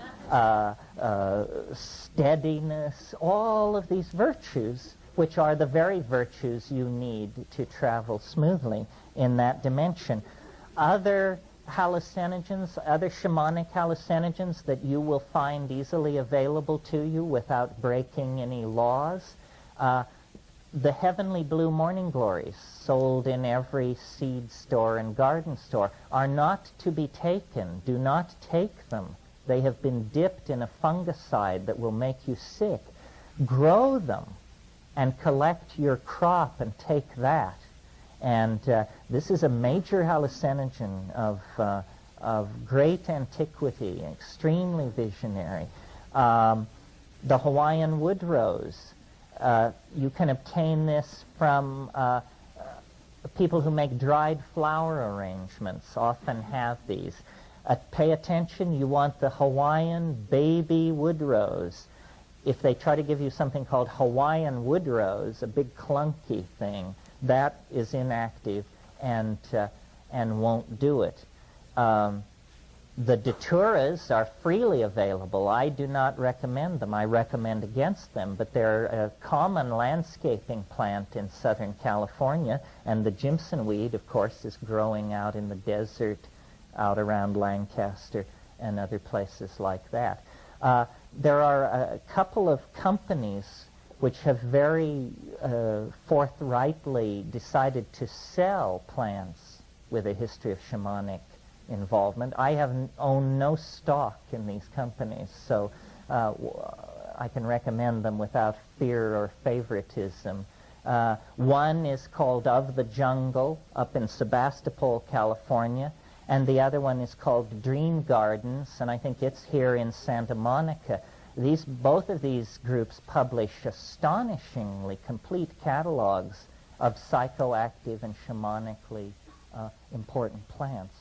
steadiness, all of these virtues, which are the very virtues you need to travel smoothly in that dimension. Other hallucinogens, other shamanic hallucinogens that you will find easily available to you without breaking any laws, the heavenly blue morning glories sold in every seed store and garden store are not to be taken. Do not take them. They have been dipped in a fungicide that will make you sick. Grow them and collect your crop and take that. And this is a major hallucinogen of great antiquity, extremely visionary. The Hawaiian wood rose. You can obtain this from people who make dried flower arrangements, often have these. Pay attention, you want the Hawaiian baby wood rose. If they try to give you something called Hawaiian wood rose, a big clunky thing, that is inactive and won't do it. The daturas are freely available. I do not recommend them. I recommend against them, but they're a common landscaping plant in Southern California, and the Jimson weed, of course, is growing out in the desert out around Lancaster and other places like that. There are a couple of companies which have very forthrightly decided to sell plants with a history of shamanic involvement. I own no stock in these companies, so I can recommend them without fear or favoritism. One is called Of the Jungle up in Sebastopol, California, and the other one is called Dream Gardens, and I think it's here in Santa Monica. Both of these groups publish astonishingly complete catalogs of psychoactive and shamanically important plants.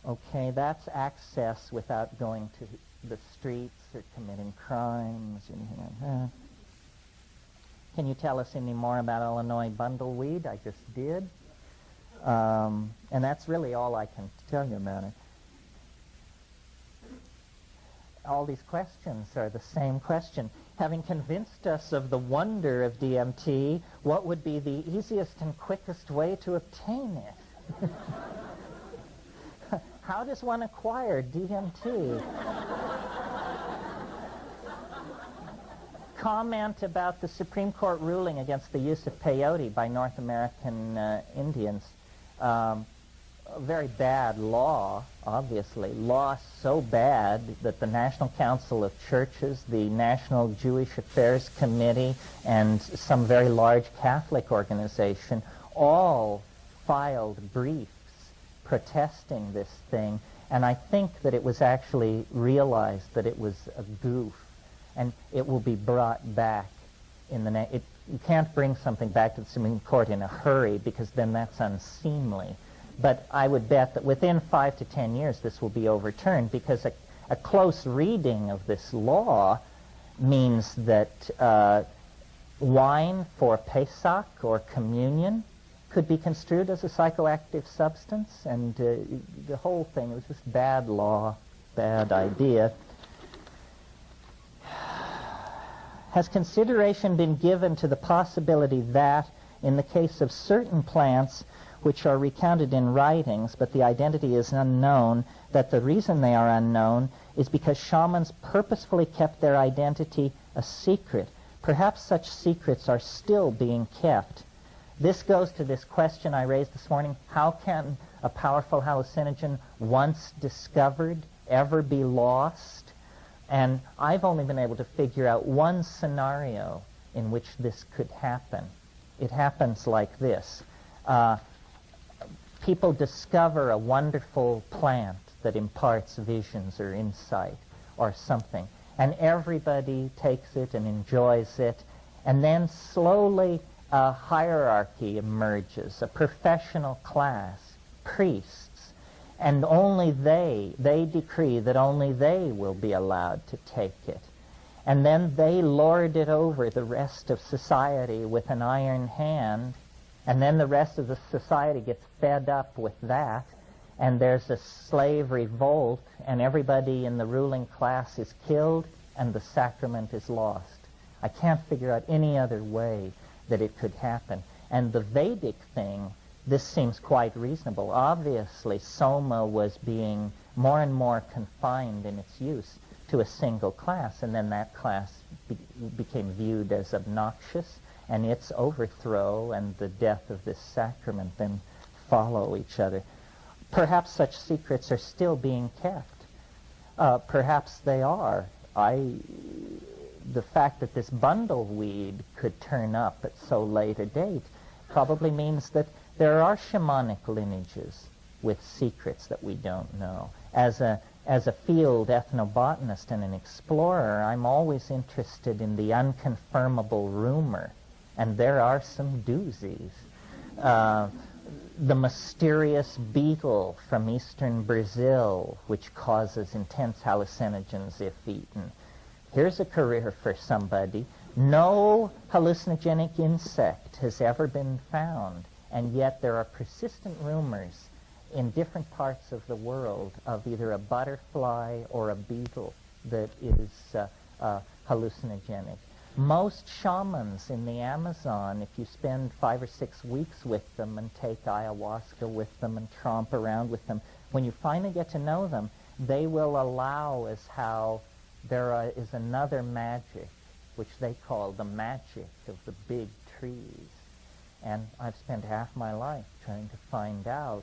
Okay, that's access without going to the streets or committing crimes or anything like that. Can you tell us any more about Illinois bundleweed? I just did. And that's really all I can tell you about it. All these questions are the same question. Having convinced us of the wonder of DMT, what would be the easiest and quickest way to obtain it? How does one acquire DMT? Comment about the Supreme Court ruling against the use of peyote by North American Indians. A very bad law, obviously. Law so bad that the National Council of Churches, the National Jewish Affairs Committee, and some very large Catholic organization all filed briefs protesting this thing, and I think that it was actually realized that it was a goof, and it will be brought back in the you can't bring something back to the Supreme Court in a hurry, because then that's unseemly. But I would bet that within 5 to 10 years this will be overturned, because a close reading of this law means that wine for Pesach or communion could be construed as a psychoactive substance, and the whole thing was just bad law, bad idea. Has consideration been given to the possibility that, in the case of certain plants which are recounted in writings, but the identity is unknown, that the reason they are unknown is because shamans purposefully kept their identity a secret? Perhaps such secrets are still being kept. This goes to this question I raised this morning: how can a powerful hallucinogen, once discovered, ever be lost? And I've only been able to figure out one scenario in which this could happen. It happens like this. people discover a wonderful plant that imparts visions or insight or something, and everybody takes it and enjoys it, and then slowly a hierarchy emerges, a professional class, priests, and only they decree that only they will be allowed to take it. And then they lord it over the rest of society with an iron hand, and then the rest of the society gets fed up with that, and there's a slave revolt, and everybody in the ruling class is killed, and the sacrament is lost. I can't figure out any other way that it could happen. And the Vedic thing, this seems quite reasonable. Obviously, Soma was being more and more confined in its use to a single class, and then that class became viewed as obnoxious, and its overthrow and the death of this sacrament then follow each other. Perhaps such secrets are still being kept. Perhaps they are. The fact that this bundleweed could turn up at so late a date probably means that there are shamanic lineages with secrets that we don't know. As a field ethnobotanist and an explorer, I'm always interested in the unconfirmable rumor, and there are some doozies. The mysterious beetle from eastern Brazil, which causes intense hallucinogens if eaten. Here's a career for somebody. No hallucinogenic insect has ever been found, and yet there are persistent rumors in different parts of the world of either a butterfly or a beetle that is hallucinogenic. Most shamans in the Amazon, if you spend 5 or 6 weeks with them and take ayahuasca with them and tromp around with them, when you finally get to know them, they will allow as how there is another magic, which they call the magic of the big trees. And I've spent half my life trying to find out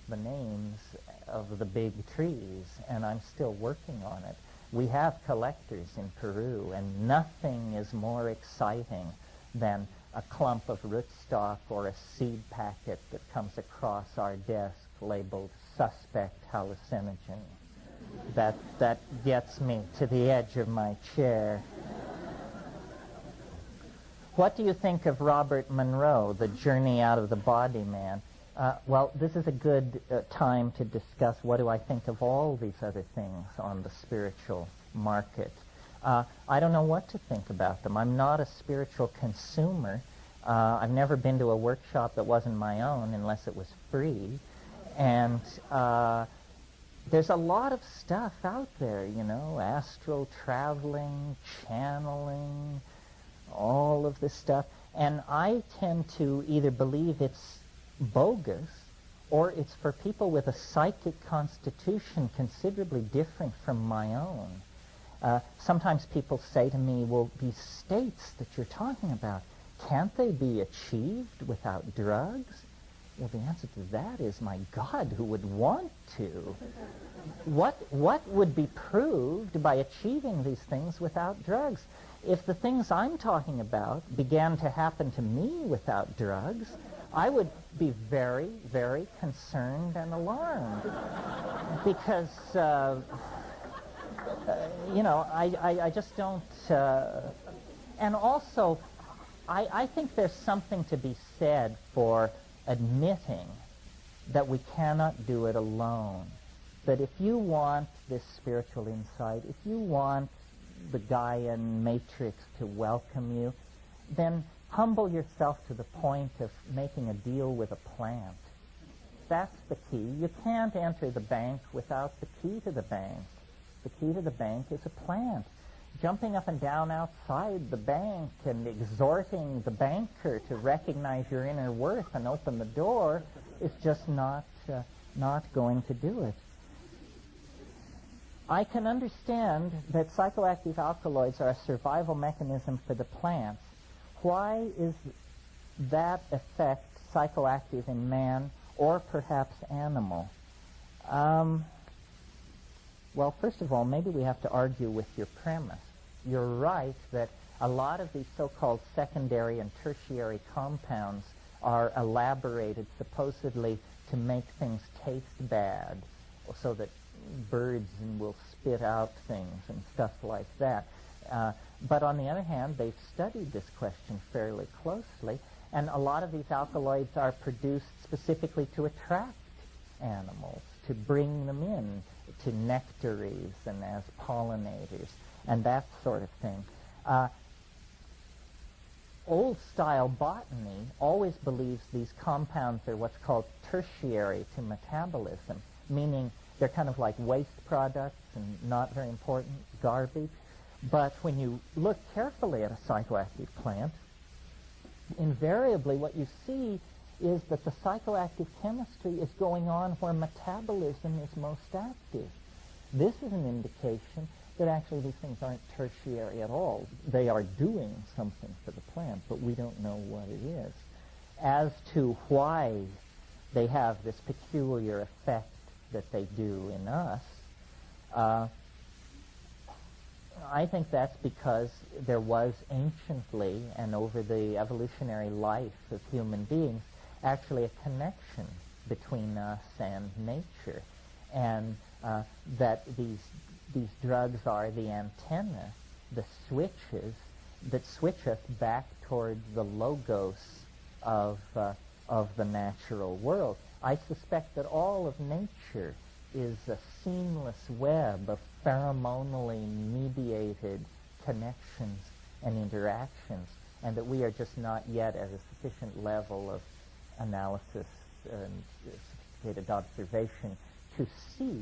the names of the big trees, and I'm still working on it. We have collectors in Peru, and nothing is more exciting than a clump of rootstock or a seed packet that comes across our desk labeled suspect hallucinogen. That gets me to the edge of my chair. What do you think of Robert Monroe, The Journey Out of the Body Man? Well, this is a good time to discuss what do I think of all these other things on the spiritual market. I don't know what to think about them. I'm not a spiritual consumer. I've never been to a workshop that wasn't my own unless it was free. And there's a lot of stuff out there, you know, astral traveling, channeling, all of this stuff. And I tend to either believe it's bogus or it's for people with a psychic constitution considerably different from my own. Sometimes people say to me, well, these states that you're talking about, can't they be achieved without drugs? Well, the answer to that is, my God, who would want to? What would be proved by achieving these things without drugs? If the things I'm talking about began to happen to me without drugs, I would be very, very concerned and alarmed. Because, you know, I just don't... and also, I think there's something to be said for admitting that we cannot do it alone. That if you want this spiritual insight, if you want the Gaian matrix to welcome you, then humble yourself to the point of making a deal with a plant. That's the key. You can't enter the bank without the key to the bank. The key to the bank is a plant. Jumping up and down outside the bank and exhorting the banker to recognize your inner worth and open the door is just not going to do it. I can understand that psychoactive alkaloids are a survival mechanism for the plants. Why is that effect psychoactive in man or perhaps animal? Well, first of all, maybe we have to argue with your premise. You're right that a lot of these so-called secondary and tertiary compounds are elaborated supposedly to make things taste bad so that birds will spit out things and stuff like that. But on the other hand, they've studied this question fairly closely, and a lot of these alkaloids are produced specifically to attract animals, to bring them in to nectaries and as pollinators and that sort of thing. Old-style botany always believes these compounds are what's called tertiary to metabolism, meaning they're kind of like waste products and not very important, garbage. But when you look carefully at a psychoactive plant, invariably what you see is that the psychoactive chemistry is going on where metabolism is most active. This is an indication that actually these things aren't tertiary at all. They are doing something for the plant, but we don't know what it is. As to why they have this peculiar effect that they do in us, I think that's because there was anciently and over the evolutionary life of human beings actually a connection between us and nature, and that these drugs are the antenna, the switches that switch us back toward the logos of the natural world. I suspect that all of nature is a seamless web of pheromonally mediated connections and interactions, and that we are just not yet at a sufficient level of analysis and sophisticated observation to see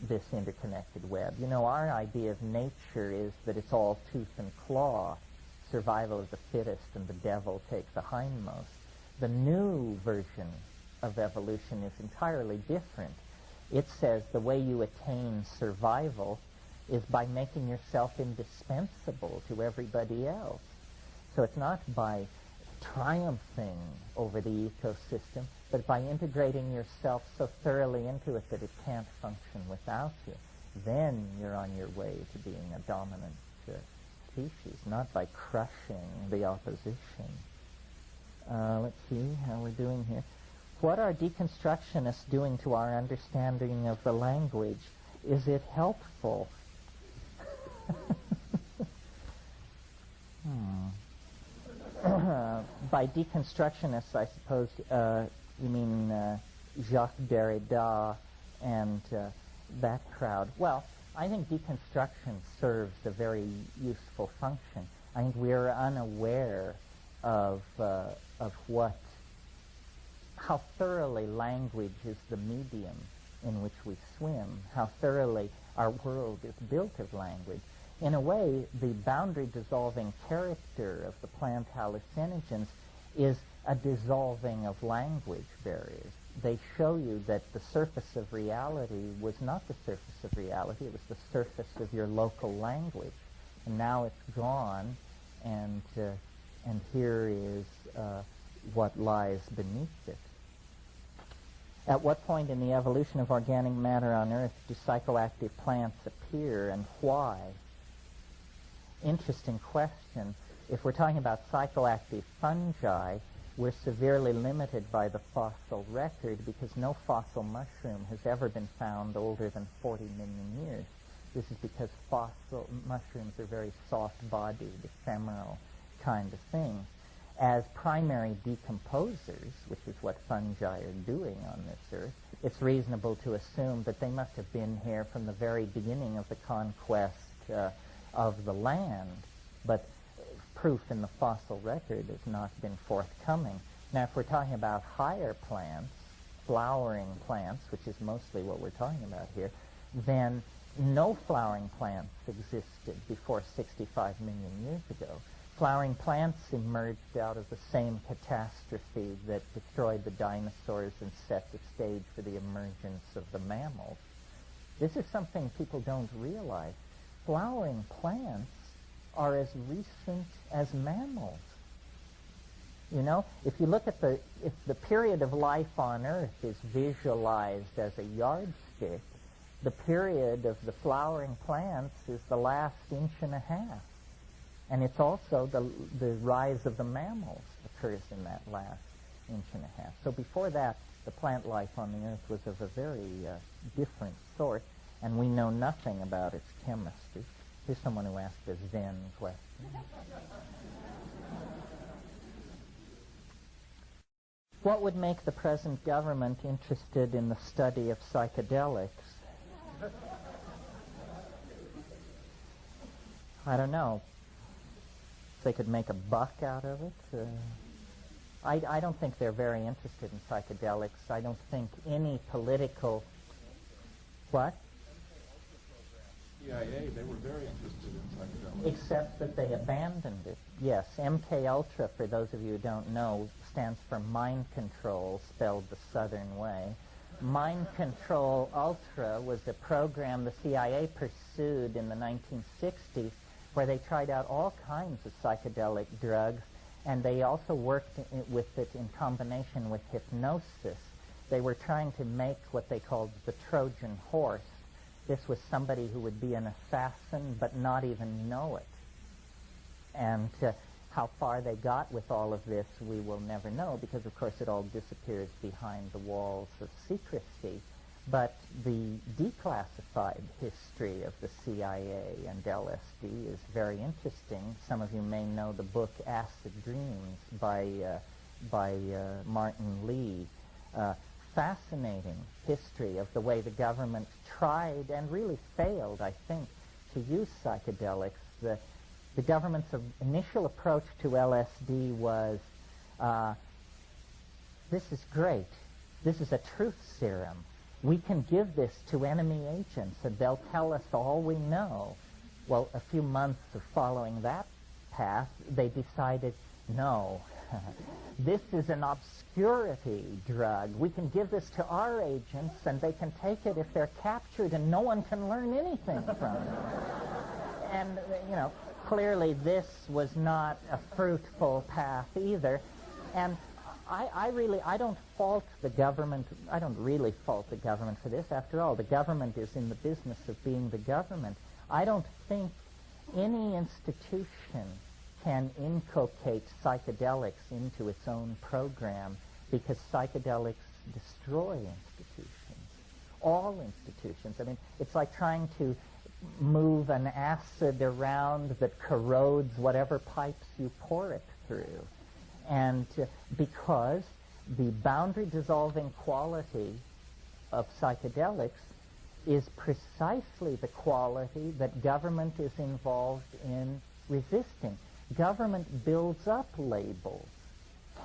this interconnected web. You know, our idea of nature is that it's all tooth and claw, survival of the fittest, and the devil takes the hindmost. The new version of evolution is entirely different. It says the way you attain survival is by making yourself indispensable to everybody else. So it's not by triumphing over the ecosystem, but by integrating yourself so thoroughly into it that it can't function without you. Then you're on your way to being a dominant species, not by crushing the opposition. Let's see how we're doing here. What are deconstructionists doing to our understanding of the language? Is it helpful? By deconstructionists, I suppose you mean Jacques Derrida and that crowd. Well, I think deconstruction serves a very useful function. I think we are unaware of how thoroughly language is the medium in which we swim, how thoroughly our world is built of language. In a way, the boundary-dissolving character of the plant hallucinogens is a dissolving of language barriers. They show you that the surface of reality was not the surface of reality, it was the surface of your local language. And now it's gone, and here is what lies beneath it. At what point in the evolution of organic matter on Earth do psychoactive plants appear, and why? Interesting question. If we're talking about psychoactive fungi, we're severely limited by the fossil record because no fossil mushroom has ever been found older than 40 million years. This is because fossil mushrooms are very soft-bodied, ephemeral kind of things. As primary decomposers, which is what fungi are doing on this Earth, it's reasonable to assume that they must have been here from the very beginning of the conquest of the land, but proof in the fossil record has not been forthcoming. Now, if we're talking about higher plants, flowering plants, which is mostly what we're talking about here, then no flowering plants existed before 65 million years ago. Flowering plants emerged out of the same catastrophe that destroyed the dinosaurs and set the stage for the emergence of the mammals. This is something people don't realize. Flowering plants are as recent as mammals. You know, if you look at if the period of life on Earth is visualized as a yardstick, the period of the flowering plants is the last inch and a half. And it's also the rise of the mammals occurs in that last inch and a half. So before that, The plant life on the earth was of a very different sort, and we know nothing about its chemistry. Here's someone who asked a Zen question. What would make the present government interested in the study of psychedelics? I don't know. If they could make a buck out of it. I don't think they're very interested in psychedelics. I don't think any political... What? CIA, they were very interested in psychedelics. Except that they abandoned it. Yes, MK Ultra, for those of you who don't know, stands for mind control, spelled the Southern way. Mind Control Ultra was a program the CIA pursued in the 1960s where they tried out all kinds of psychedelic drugs, and they also worked with it in combination with hypnosis. They were trying to make what they called the Trojan horse. This was somebody who would be an assassin but not even know it. And how far they got with all of this, we will never know, because of course it all disappears behind the walls of secrecy. But the declassified history of the CIA and LSD is very interesting. Some of you may know the book Acid Dreams by Martin Lee. Fascinating history of the way the government tried and really failed, I think, to use psychedelics. The government's initial approach to LSD was, this is great. This is a truth serum. We can give this to enemy agents and they'll tell us all we know. Well, a few months of following that path, they decided, no, this is an obscurity drug. We can give this to our agents and they can take it if they're captured and no one can learn anything from it. And, you know, clearly this was not a fruitful path either. And I don't fault the government. I don't really fault the government for this. After all, the government is in the business of being the government. I don't think any institution can inculcate psychedelics into its own program, because psychedelics destroy institutions, all institutions. I mean, it's like trying to move an acid around that corrodes whatever pipes you pour it through. And because the boundary-dissolving quality of psychedelics is precisely the quality that government is involved in resisting. Government builds up labels,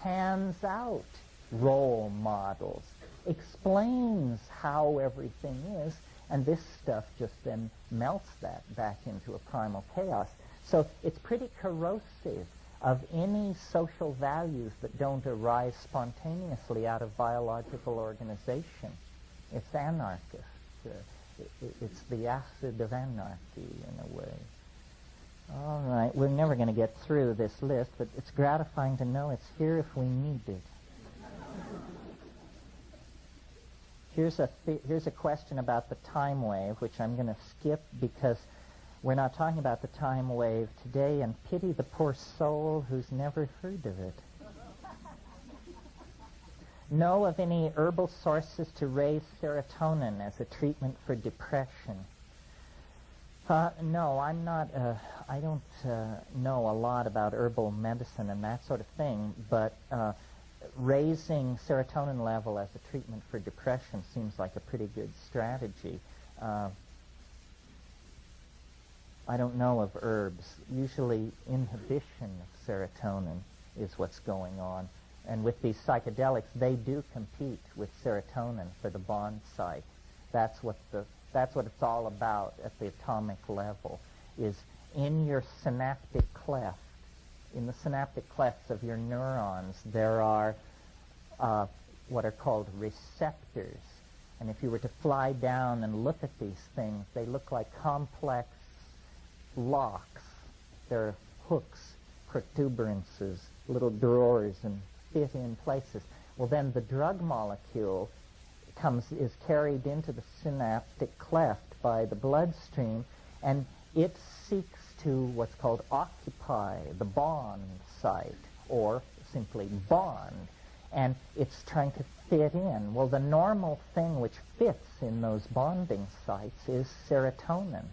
hands out role models, explains how everything is, and this stuff just then melts that back into a primal chaos. So it's pretty corrosive of any social values that don't arise spontaneously out of biological organization. It's anarchist. It's the acid of anarchy, in a way. All right, we're never going to get through this list, but it's gratifying to know it's here if we need it. Here's a question about the time wave, which I'm going to skip because we're not talking about the time wave today, and pity the poor soul who's never heard of it. Know of any herbal sources to raise serotonin as a treatment for depression? No, I'm not, I don't know a lot about herbal medicine and that sort of thing, but raising serotonin level as a treatment for depression seems like a pretty good strategy. I don't know of herbs. Usually inhibition of serotonin is what's going on. And with these psychedelics, they do compete with serotonin for the bond site. That's what it's all about at the atomic level, is in your synaptic cleft. In the synaptic clefts of your neurons, there are what are called receptors. And if you were to fly down and look at these things, they look like complex locks. They're hooks, protuberances, little drawers, and fit in places. Well, then the drug molecule is carried into the synaptic cleft by the bloodstream, and it seeks to what's called occupy the bond site, or simply bond. and it's trying to fit in. Well, the normal thing which fits in those bonding sites is serotonin.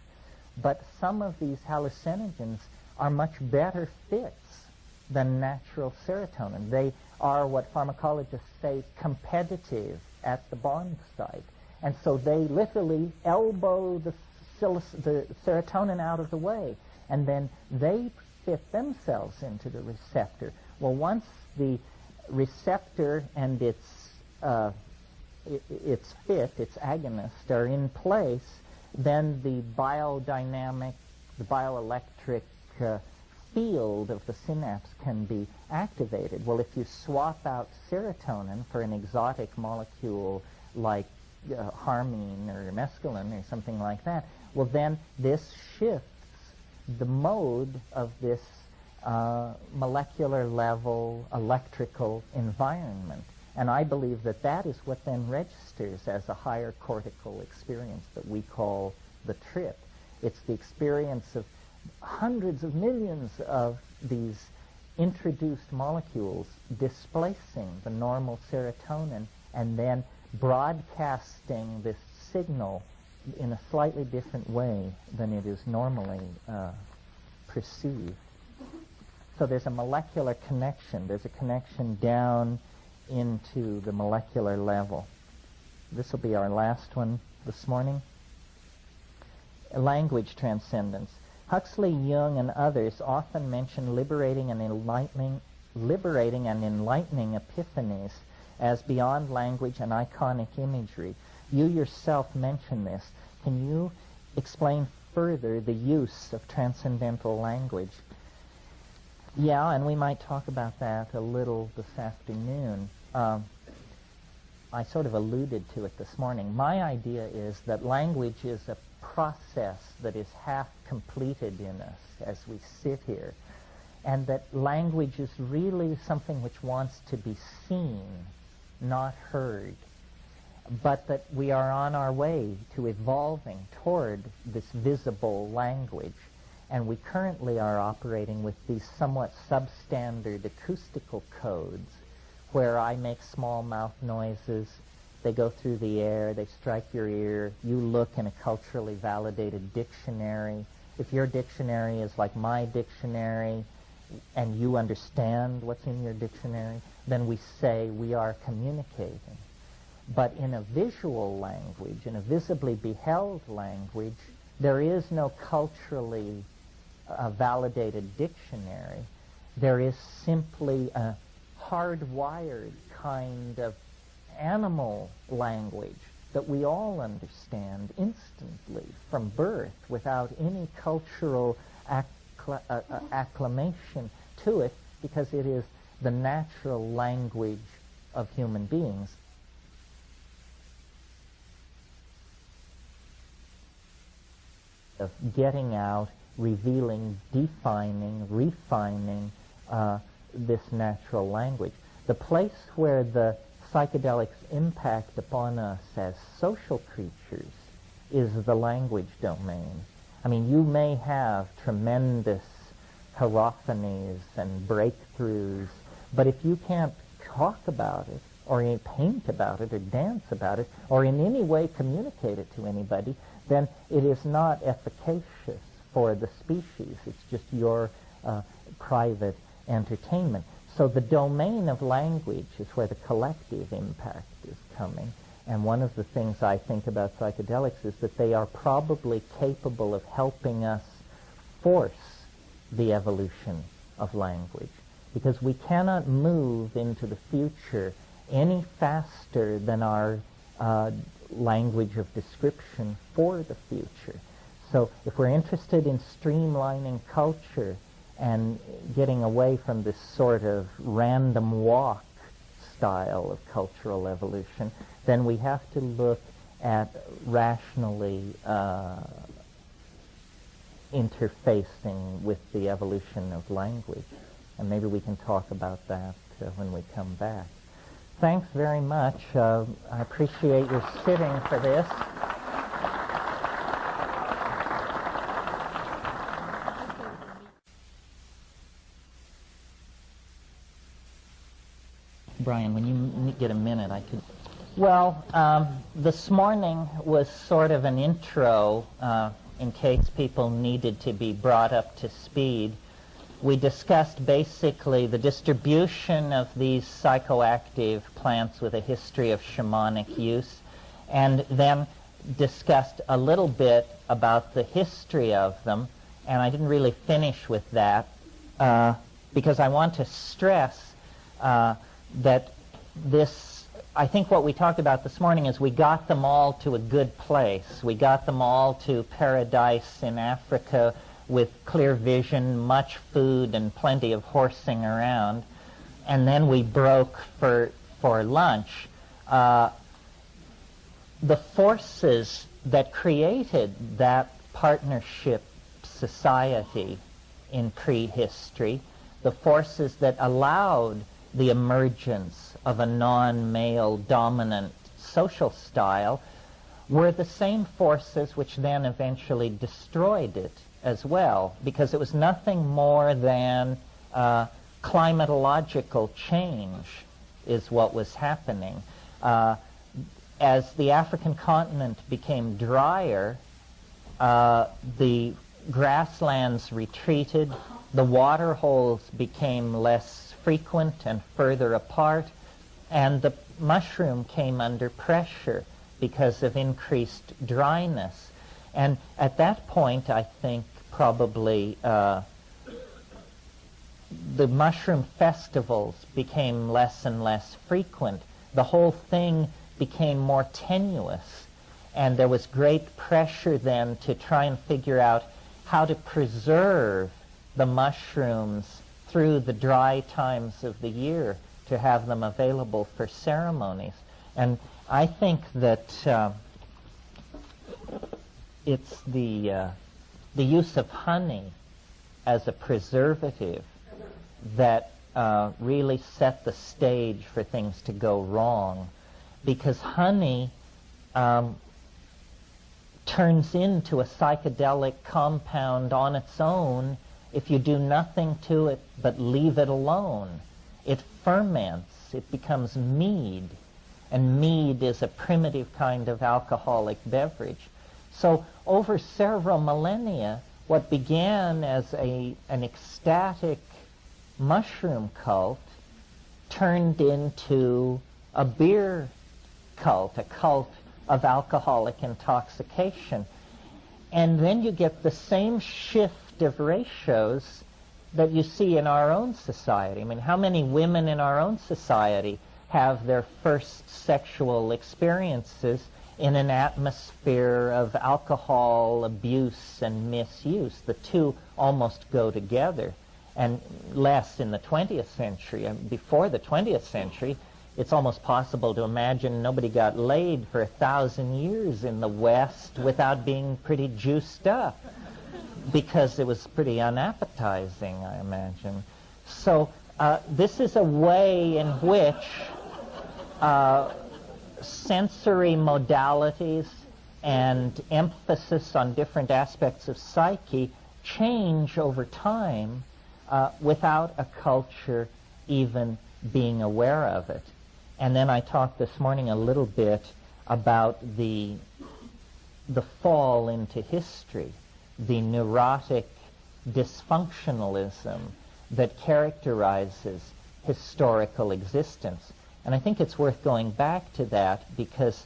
But some of these hallucinogens are much better fits than natural serotonin. They are what pharmacologists say competitive at the bond site. And so they literally elbow the serotonin out of the way, and then they fit themselves into the receptor. Well, once the receptor and its agonist are in place, then the biodynamic, the bioelectric field of the synapse can be activated. Well, if you swap out serotonin for an exotic molecule like harmine or mescaline or something like that, well, then this shifts the mode of this molecular level electrical environment. And I believe that that is what then registers as a higher cortical experience that we call the trip. It's the experience of hundreds of millions of these introduced molecules displacing the normal serotonin and then broadcasting this signal in a slightly different way than it is normally perceived. So there's a molecular connection. There's a connection down into the molecular level. This will be our last one this morning. Language transcendence. Huxley, Jung, and others often mention liberating and enlightening epiphanies as beyond language and iconic imagery. You yourself mention this. Can you explain further the use of transcendental language? Yeah, and we might talk about that a little this afternoon. I sort of alluded to it this morning. My idea is that language is a process that is half completed in us as we sit here, and that language is really something which wants to be seen, not heard, but that we are on our way to evolving toward this visible language. And we currently are operating with these somewhat substandard acoustical codes where I make small mouth noises, they go through the air, they strike your ear, you look in a culturally validated dictionary. If your dictionary is like my dictionary and you understand what's in your dictionary, then we say we are communicating. But in a visual language, in a visibly beheld language, there is no culturally validated dictionary. There is simply a hardwired kind of animal language that we all understand instantly from birth without any cultural acclamation to it, because it is the natural language of human beings. Of getting out, revealing, defining, refining this natural language. The place where the psychedelics impact upon us as social creatures is the language domain. I mean, you may have tremendous hierophanies and breakthroughs, but if you can't talk about it, or paint about it, or dance about it, or in any way communicate it to anybody, then it is not efficacious for the species. It's just your private entertainment. So the domain of language is where the collective impact is coming. And one of the things I think about psychedelics is that they are probably capable of helping us force the evolution of language, because we cannot move into the future any faster than our language of description for the future. So if we're interested in streamlining culture and getting away from this sort of random walk style of cultural evolution, then we have to look at rationally interfacing with the evolution of language. And maybe we can talk about that when we come back. Thanks very much. I appreciate your sitting for this. Brian, when you get a minute, I could... Well, this morning was sort of an intro in case people needed to be brought up to speed. We discussed basically the distribution of these psychoactive plants with a history of shamanic use, and then discussed a little bit about the history of them, and I didn't really finish with that because I want to stress that this, I think what we talked about this morning is we got them all to a good place. We got them all to paradise in Africa with clear vision, much food, and plenty of horsing around. And then we broke for lunch. The forces that created that partnership society in prehistory, the forces that allowed the emergence of a non-male dominant social style, were the same forces which then eventually destroyed it as well, because it was nothing more than climatological change is what was happening. As the African continent became drier, the grasslands retreated, the water holes became less frequent and further apart, and the mushroom came under pressure because of increased dryness. And at that point, I think probably the mushroom festivals became less and less frequent. The whole thing became more tenuous, and there was great pressure then to try and figure out how to preserve the mushrooms through the dry times of the year to have them available for ceremonies. And I think that it's the use of honey as a preservative that really set the stage for things to go wrong, because honey turns into a psychedelic compound on its own if you do nothing to it but leave it alone. It ferments, it becomes mead, and mead is a primitive kind of alcoholic beverage. So over several millennia, what began as an ecstatic mushroom cult turned into a beer cult, a cult of alcoholic intoxication. And then you get the same shift of ratios that you see in our own society. I mean, how many women in our own society have their first sexual experiences in an atmosphere of alcohol abuse and misuse? The two almost go together, and less in the 20th century. Before the 20th century, it's almost possible to imagine nobody got laid for 1,000 years in the West without being pretty juiced up, because it was pretty unappetizing, I imagine. So this is a way in which sensory modalities and emphasis on different aspects of psyche change over time without a culture even being aware of it. And then I talked this morning a little bit about the fall into history, the neurotic dysfunctionalism that characterizes historical existence. And I think it's worth going back to that, because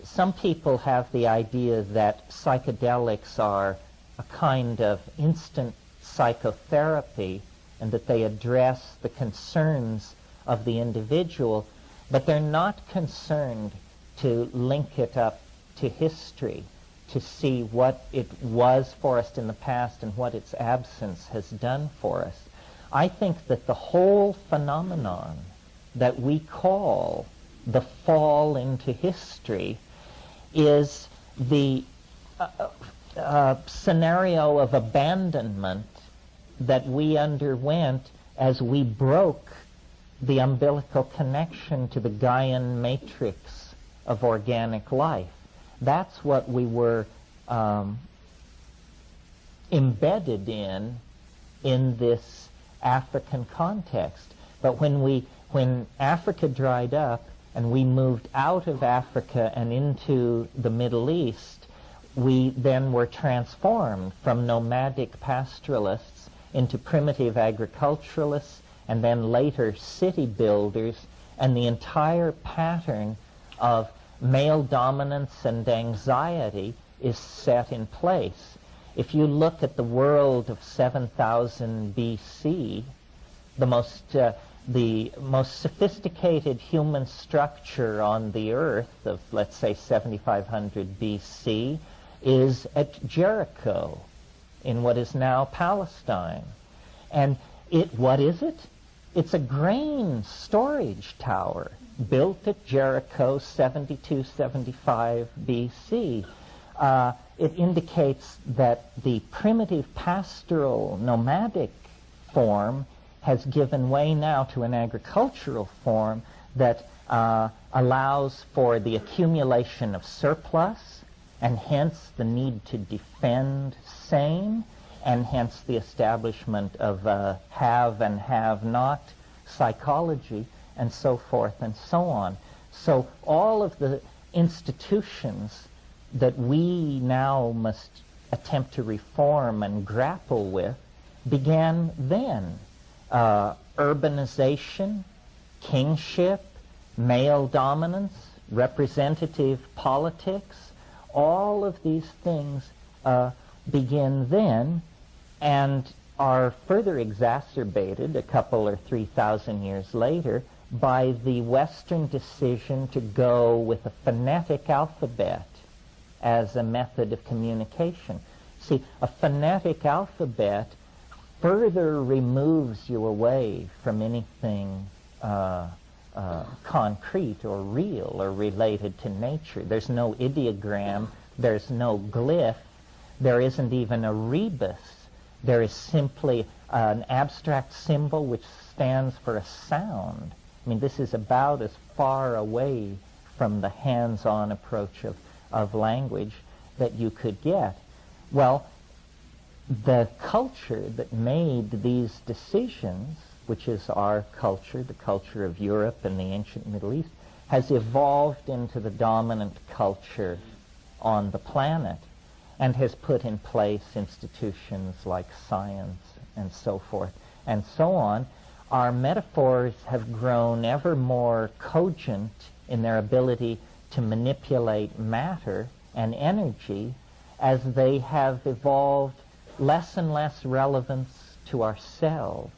some people have the idea that psychedelics are a kind of instant psychotherapy and that they address the concerns of the individual, but they're not concerned to link it up to history, to see what it was for us in the past and what its absence has done for us. I think that the whole phenomenon that we call the fall into history is the scenario of abandonment that we underwent as we broke the umbilical connection to the Gaian matrix of organic life. That's what we were embedded in this African context. But when Africa dried up and we moved out of Africa and into the Middle East, we then were transformed from nomadic pastoralists into primitive agriculturalists and then later city builders, and the entire pattern of male dominance and anxiety is set in place. If you look at the world of 7000 BC, the most sophisticated human structure on the earth of, let's say, 7500 BC is at Jericho in what is now Palestine. And what is it? It's a grain storage tower built at Jericho 72-75 BC. It indicates that the primitive pastoral nomadic form has given way now to an agricultural form that allows for the accumulation of surplus, and hence the need to defend same, and hence the establishment of have and have not psychology, and so forth and so on. So all of the institutions that we now must attempt to reform and grapple with began then. Urbanization, kingship, male dominance, representative politics, all of these things begin then and are further exacerbated a couple or 3,000 years later by the Western decision to go with a phonetic alphabet as a method of communication. See, a phonetic alphabet further removes you away from anything concrete or real or related to nature. There's no ideogram, there's no glyph, there isn't even a rebus. There is simply an abstract symbol which stands for a sound. I mean, this is about as far away from the hands-on approach of language that you could get. Well, the culture that made these decisions, which is our culture, the culture of Europe and the ancient Middle East, has evolved into the dominant culture on the planet and has put in place institutions like science and so forth and so on. Our metaphors have grown ever more cogent in their ability to manipulate matter and energy as they have evolved less and less relevance to ourselves.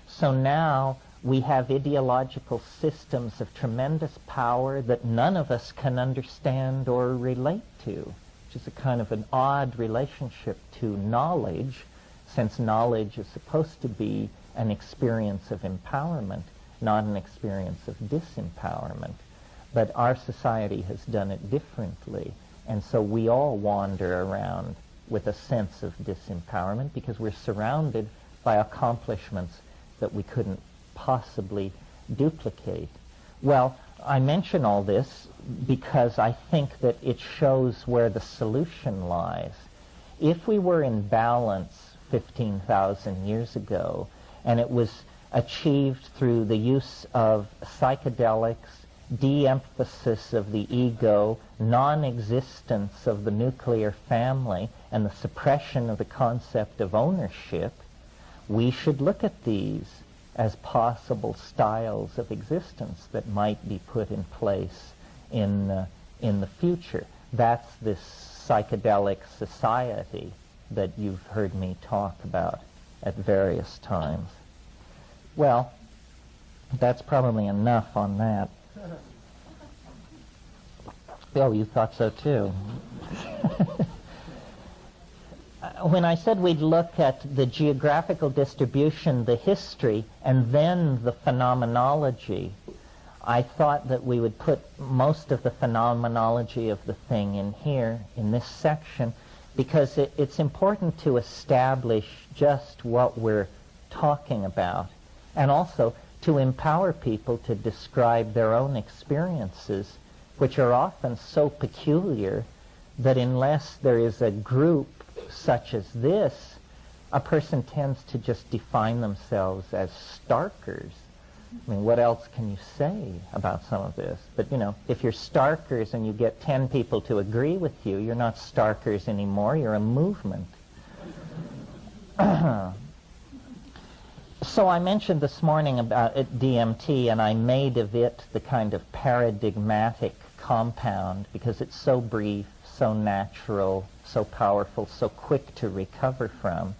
So now we have ideological systems of tremendous power that none of us can understand or relate to, which is a kind of an odd relationship to knowledge, since knowledge is supposed to be an experience of empowerment, not an experience of disempowerment. But our society has done it differently, and so we all wander around with a sense of disempowerment because we're surrounded by accomplishments that we couldn't possibly duplicate. Well, I mention all this because I think that it shows where the solution lies. If we were in balance 15,000 years ago, and it was achieved through the use of psychedelics, de-emphasis of the ego, non-existence of the nuclear family, and the suppression of the concept of ownership, we should look at these as possible styles of existence that might be put in place in the future. That's this psychedelic society that you've heard me talk about at various times. Well, that's probably enough on that. Oh, you thought so too. When I said we'd look at the geographical distribution, the history, and then the phenomenology, I thought that we would put most of the phenomenology of the thing in here, in this section, because it's important to establish just what we're talking about, and also to empower people to describe their own experiences, which are often so peculiar that unless there is a group such as this, a person tends to just define themselves as starkers I mean, what else can you say about some of this? But, you know, if you're Starkers and you get 10 people to agree with you, you're not Starkers anymore, you're a movement. So I mentioned this morning about DMT, and I made of it the kind of paradigmatic compound because it's so brief, so natural, so powerful, so quick to recover from.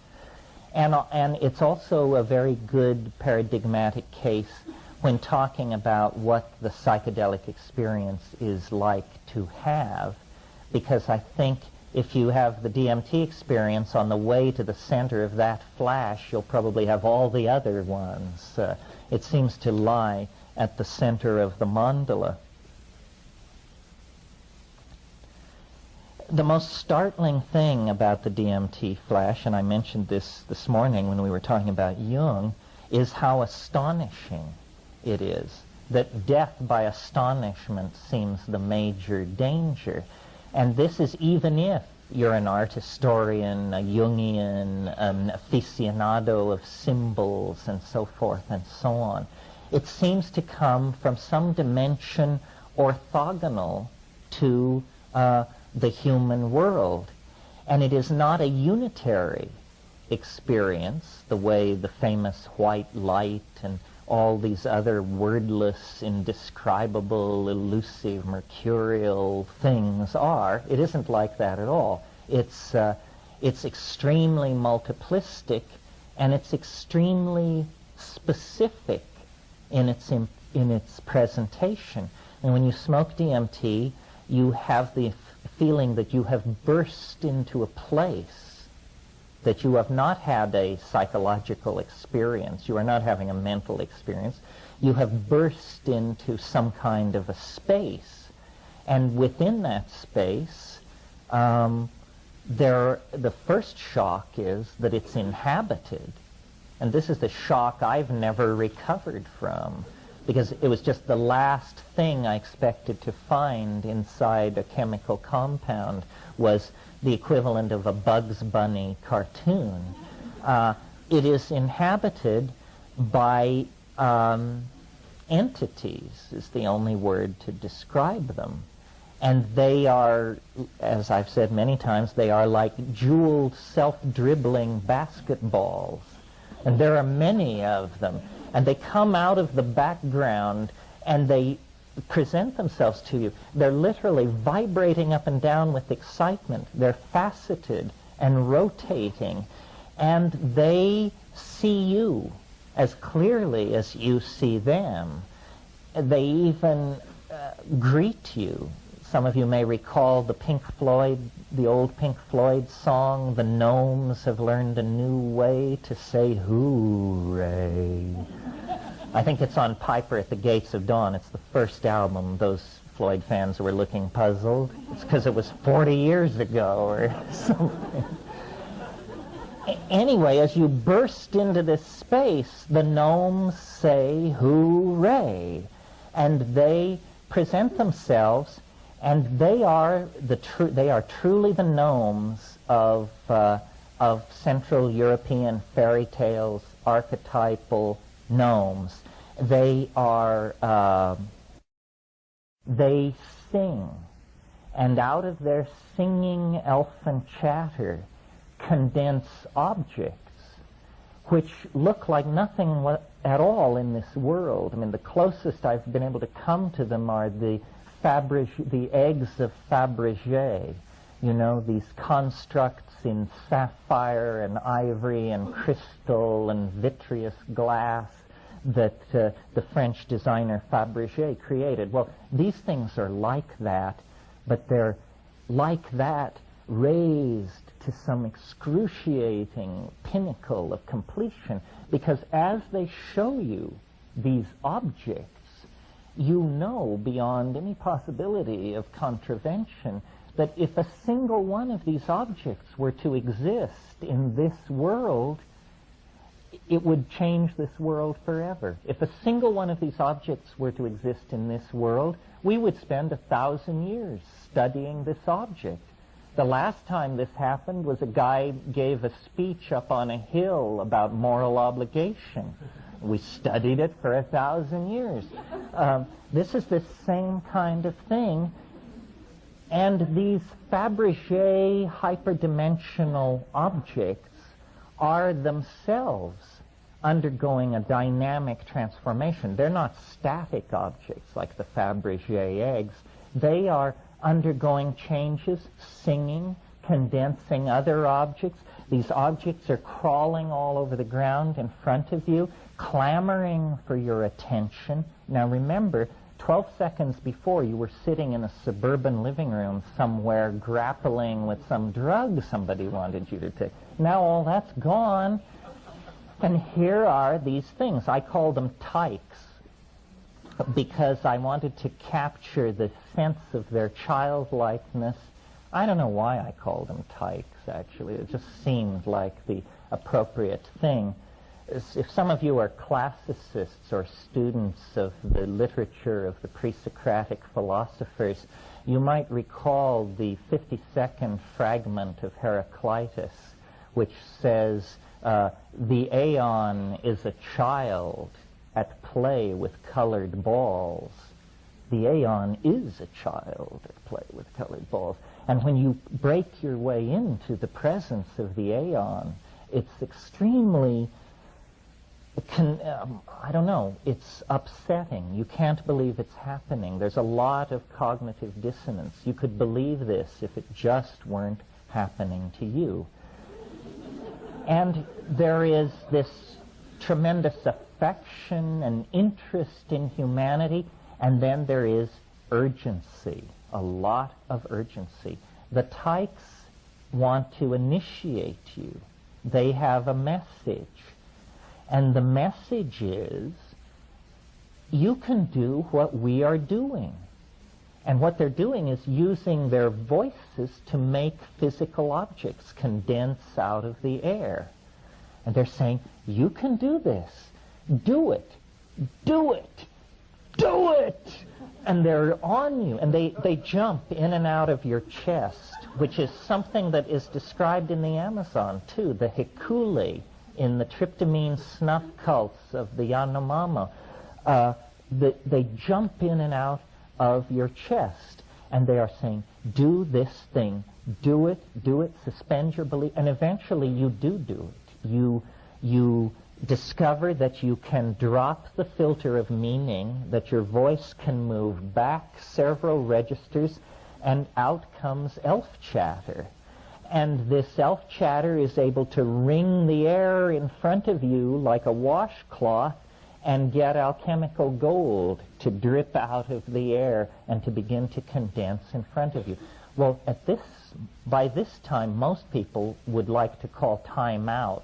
And it's also a very good paradigmatic case when talking about what the psychedelic experience is like to have, because I think if you have the DMT experience on the way to the center of that flash, you'll probably have all the other ones. It seems to lie at the center of the mandala. The most startling thing about the DMT flash, and I mentioned this morning when we were talking about Jung, is how astonishing it is. That death by astonishment seems the major danger. And this is even if you're an art historian, a Jungian, an aficionado of symbols, and so forth and so on. It seems to come from some dimension orthogonal to the human world. And it is not a unitary experience, the way the famous white light and all these other wordless, indescribable, elusive, mercurial things are. It isn't like that at all. It's extremely multiplistic, and it's extremely specific in its presentation. And when you smoke DMT, you have the feeling that you have burst into a place, that you have not had a psychological experience, you are not having a mental experience, you have burst into some kind of a space. And within that space, the first shock is that it's inhabited. And this is the shock I've never recovered from, because it was just the last thing I expected to find inside a chemical compound was the equivalent of a Bugs Bunny cartoon. It is inhabited by entities, is the only word to describe them. And they are, as I've said many times, they are like jeweled, self-dribbling basketballs. And there are many of them. And they come out of the background and they present themselves to you. They're literally vibrating up and down with excitement. They're faceted and rotating. And they see you as clearly as you see them. They even greet you. Some of you may recall the old Pink Floyd song, "The Gnomes Have Learned a New Way to Say Hooray." I think it's on Piper at the Gates of Dawn. It's the first album. Those Floyd fans were looking puzzled. It's because it was 40 years ago or something. Anyway, as you burst into this space, the gnomes say hooray. And they present themselves, and they are truly the gnomes of Central European fairy tales, archetypal gnomes. They sing, and out of their singing elfin chatter condense objects which look like nothing at all in this world. I mean, the closest I've been able to come to them are the eggs of Fabergé, you know, these constructs in sapphire and ivory and crystal and vitreous glass that the French designer Fabergé created. Well, these things are like that, but they're like that raised to some excruciating pinnacle of completion, because as they show you these objects, you know beyond any possibility of contravention that if a single one of these objects were to exist in this world, it would change this world forever. If a single one of these objects were to exist in this world, we would spend 1,000 years studying this object. The last time this happened was a guy gave a speech up on a hill about moral obligation. We studied it for 1,000 years. This is the same kind of thing. And these Fabergé hyperdimensional objects are themselves undergoing a dynamic transformation. They're not static objects like the Fabergé eggs. They are undergoing changes, singing, condensing other objects. These objects are crawling all over the ground in front of you, clamoring for your attention. Now remember, 12 seconds before you were sitting in a suburban living room somewhere grappling with some drug somebody wanted you to take. Now all that's gone, and here are these things. I call them tykes because I wanted to capture the sense of their childlikeness. I don't know why I called them tykes, actually. It just seemed like the appropriate thing. If some of you are classicists or students of the literature of the pre-Socratic philosophers, you might recall the 52nd fragment of Heraclitus, which says, the aeon is a child at play with colored balls. The aeon is a child at play with colored balls. And when you break your way into the presence of the aeon, it's extremely, I don't know, it's upsetting. You can't believe it's happening. There's a lot of cognitive dissonance. You could believe this if it just weren't happening to you. And there is this tremendous affection and interest in humanity, and then there is urgency, a lot of urgency. The tykes want to initiate you. They have a message. And the message is, you can do what we are doing. And what they're doing is using their voices to make physical objects condense out of the air. And they're saying, you can do this. Do it. Do it. Do it. And they're on you. And they jump in and out of your chest, which is something that is described in the Amazon, too. The Hikuli in the tryptamine snuff cults of the Yanomamo. They jump in and out of your chest, and they are saying, do this thing, do it, suspend your belief, and eventually you do it. You discover that you can drop the filter of meaning, that your voice can move back several registers, and out comes elf chatter. And this elf chatter is able to wring the air in front of you like a washcloth and get alchemical gold to drip out of the air and to begin to condense in front of you. Well, by this time, most people would like to call time out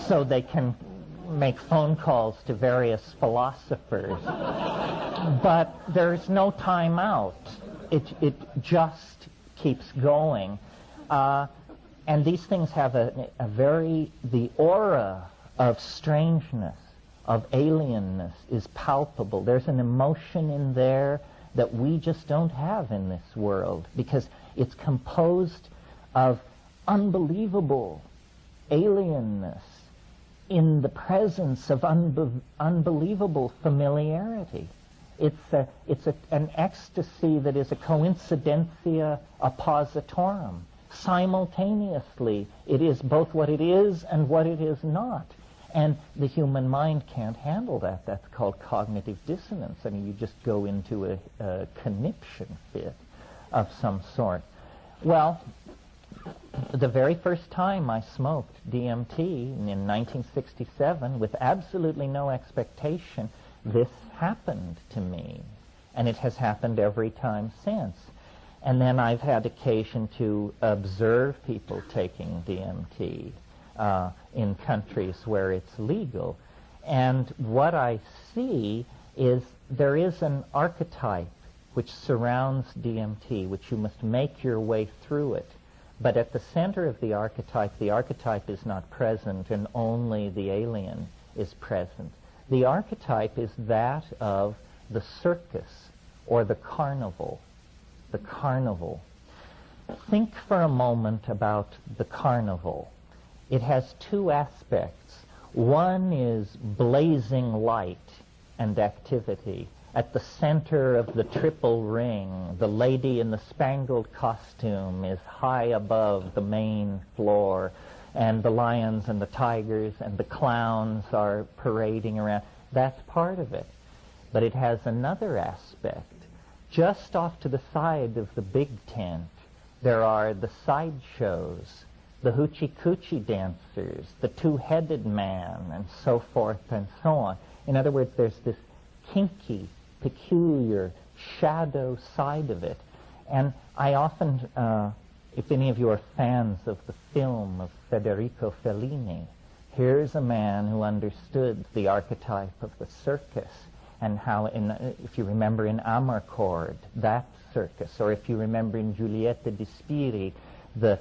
so they can make phone calls to various philosophers. But there's no time out. It just keeps going. And these things have the aura of strangeness, of alienness is palpable. There's an emotion in there that we just don't have in this world because it's composed of unbelievable alienness in the presence of unbelievable familiarity. It's an ecstasy that is a coincidentia oppositorum. Simultaneously, it is both what it is and what it is not. And the human mind can't handle that. That's called cognitive dissonance. I mean, you just go into a conniption fit of some sort. Well, the very first time I smoked DMT in 1967, with absolutely no expectation, this happened to me. And it has happened every time since. And then I've had occasion to observe people taking DMT in countries where it's legal. And what I see is there is an archetype which surrounds DMT, which you must make your way through it. But at the center of the archetype is not present, and only the alien is present. The archetype is that of the circus or the carnival. The carnival. Think for a moment about the carnival. It has two aspects. One is blazing light and activity. At the center of the triple ring, the lady in the spangled costume is high above the main floor, and the lions and the tigers and the clowns are parading around. That's part of it. But it has another aspect. Just off to the side of the big tent, there are the sideshows, the hoochie-coochie dancers, the two-headed man, and so forth and so on. In other words, there's this kinky, peculiar shadow side of it. And I often, if any of you are fans of the film of Federico Fellini, here's a man who understood the archetype of the circus, and how, if you remember in Amarcord, that circus, or if you remember in Giulietta di Spiri, the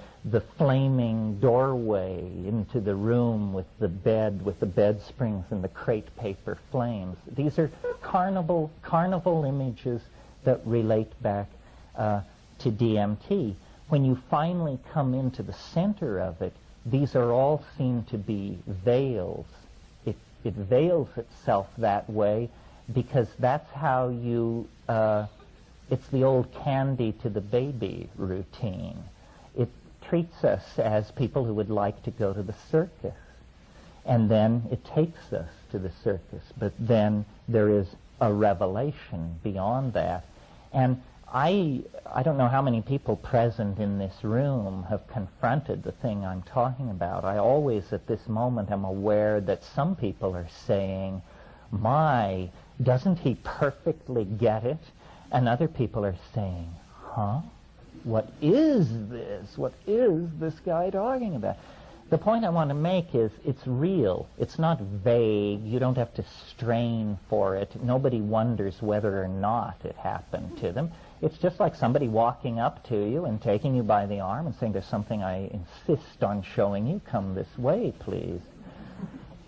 flaming doorway into the room with the bed springs and the crepe paper flames. These are carnival images that relate back to DMT. When you finally come into the center of it, these are all seen to be veils. It veils itself that way because that's how you, it's the old candy to the baby routine. It treats us as people who would like to go to the circus. And then it takes us to the circus. But then there is a revelation beyond that. And I don't know how many people present in this room have confronted the thing I'm talking about. I always at this moment am aware that some people are saying, my, doesn't he perfectly get it? And other people are saying, huh? What is this? What is this guy talking about? The point I want to make is it's real. It's not vague. You don't have to strain for it. Nobody wonders whether or not it happened to them. It's just like somebody walking up to you and taking you by the arm and saying, there's something I insist on showing you. Come this way, please.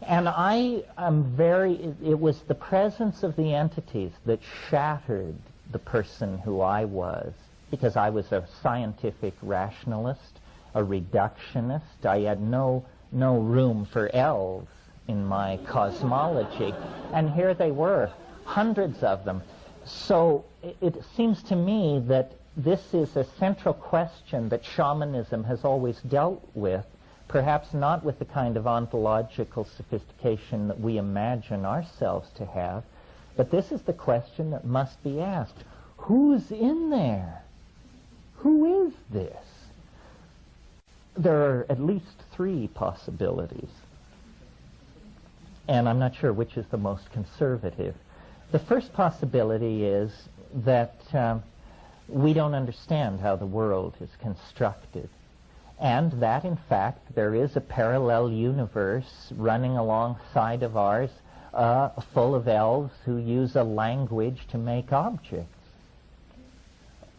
And I am it was the presence of the entities that shattered the person who I was, because I was a scientific rationalist, a reductionist. I had no room for elves in my cosmology. And here they were, hundreds of them. So it seems to me that this is a central question that shamanism has always dealt with, perhaps not with the kind of ontological sophistication that we imagine ourselves to have, but this is the question that must be asked. Who's in there? Who is this? There are at least three possibilities, and I'm not sure which is the most conservative. The first possibility is that we don't understand how the world is constructed, and that, in fact, there is a parallel universe running alongside of ours, full of elves who use a language to make objects.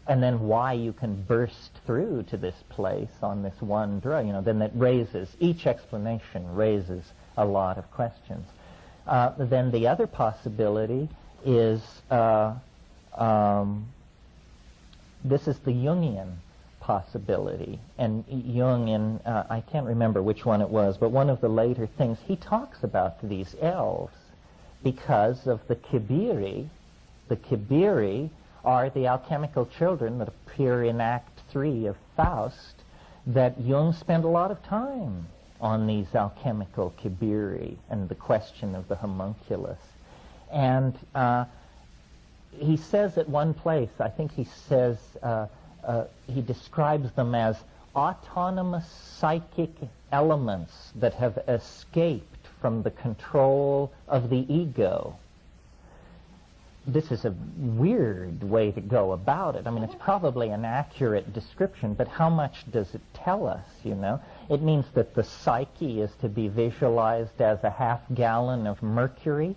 And then why you can burst through to this place on this one drug, then that raises, each explanation raises a lot of questions. Then the other possibility is, this is the Jungian possibility. And Jung, I can't remember which one it was, but one of the later things, he talks about these elves because of the Kibiri. The Kibiri are the alchemical children that appear in Act 3 of Faust, that Jung spent a lot of time on these alchemical Kibiri and the question of the homunculus. And he says at one place, I think he says, he describes them as autonomous psychic elements that have escaped from the control of the ego. This is a weird way to go about it. I mean, it's probably an accurate description, but how much does it tell us, It means that the psyche is to be visualized as a half-gallon of mercury,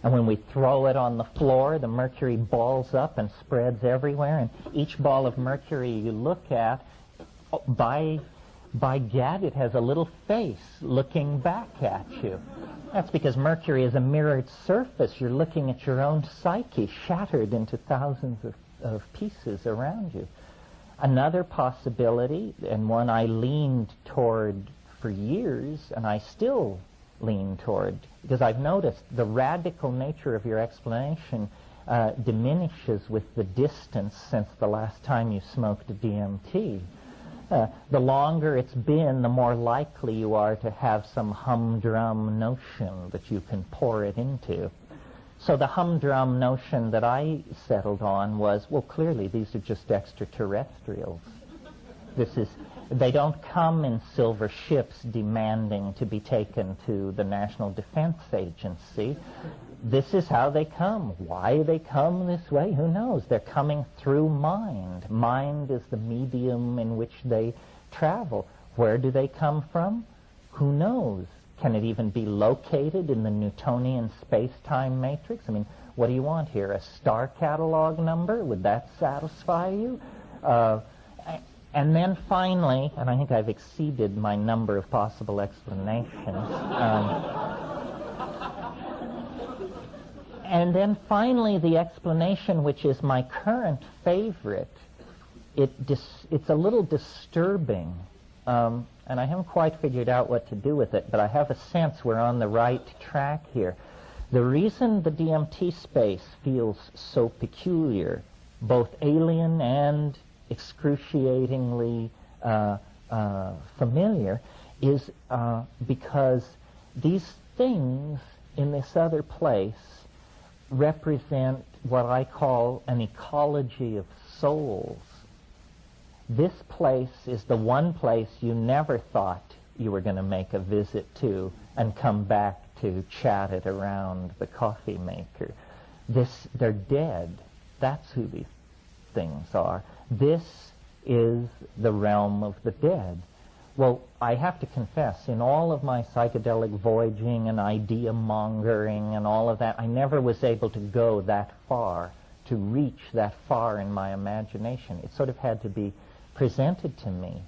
and when we throw it on the floor, the mercury balls up and spreads everywhere, and each ball of mercury you look at, by gad, it has a little face looking back at you. That's because Mercury is a mirrored surface. You're looking at your own psyche shattered into thousands of pieces around you. Another possibility, and one I leaned toward for years, and I still lean toward, because I've noticed the radical nature of your explanation diminishes with the distance since the last time you smoked DMT. The longer it's been, the more likely you are to have some humdrum notion that you can pour it into. So the humdrum notion that I settled on was, well, clearly these are just extraterrestrials. They don't come in silver ships demanding to be taken to the National Defense Agency. This is how they come. Why they come this way, who knows? They're coming through mind. Mind is the medium in which they travel. Where do they come from? Who knows? Can it even be located in the Newtonian space-time matrix? I mean, what do you want here? A star catalog number? Would that satisfy you? And then finally, and I think I've exceeded my number of possible explanations, and then finally the explanation, which is my current favorite, it's a little disturbing, and I haven't quite figured out what to do with it, but I have a sense we're on the right track here. The reason the DMT space feels so peculiar, both alien and excruciatingly familiar, is because these things in this other place represent what I call an ecology of souls. This place is the one place you never thought you were going to make a visit to and come back to chat it around the coffee maker. They're dead. That's who these things are. This is the realm of the dead. Well, I have to confess, in all of my psychedelic voyaging and idea mongering and all of that, I never was able to go that far, to reach that far in my imagination. It sort of had to be presented to me.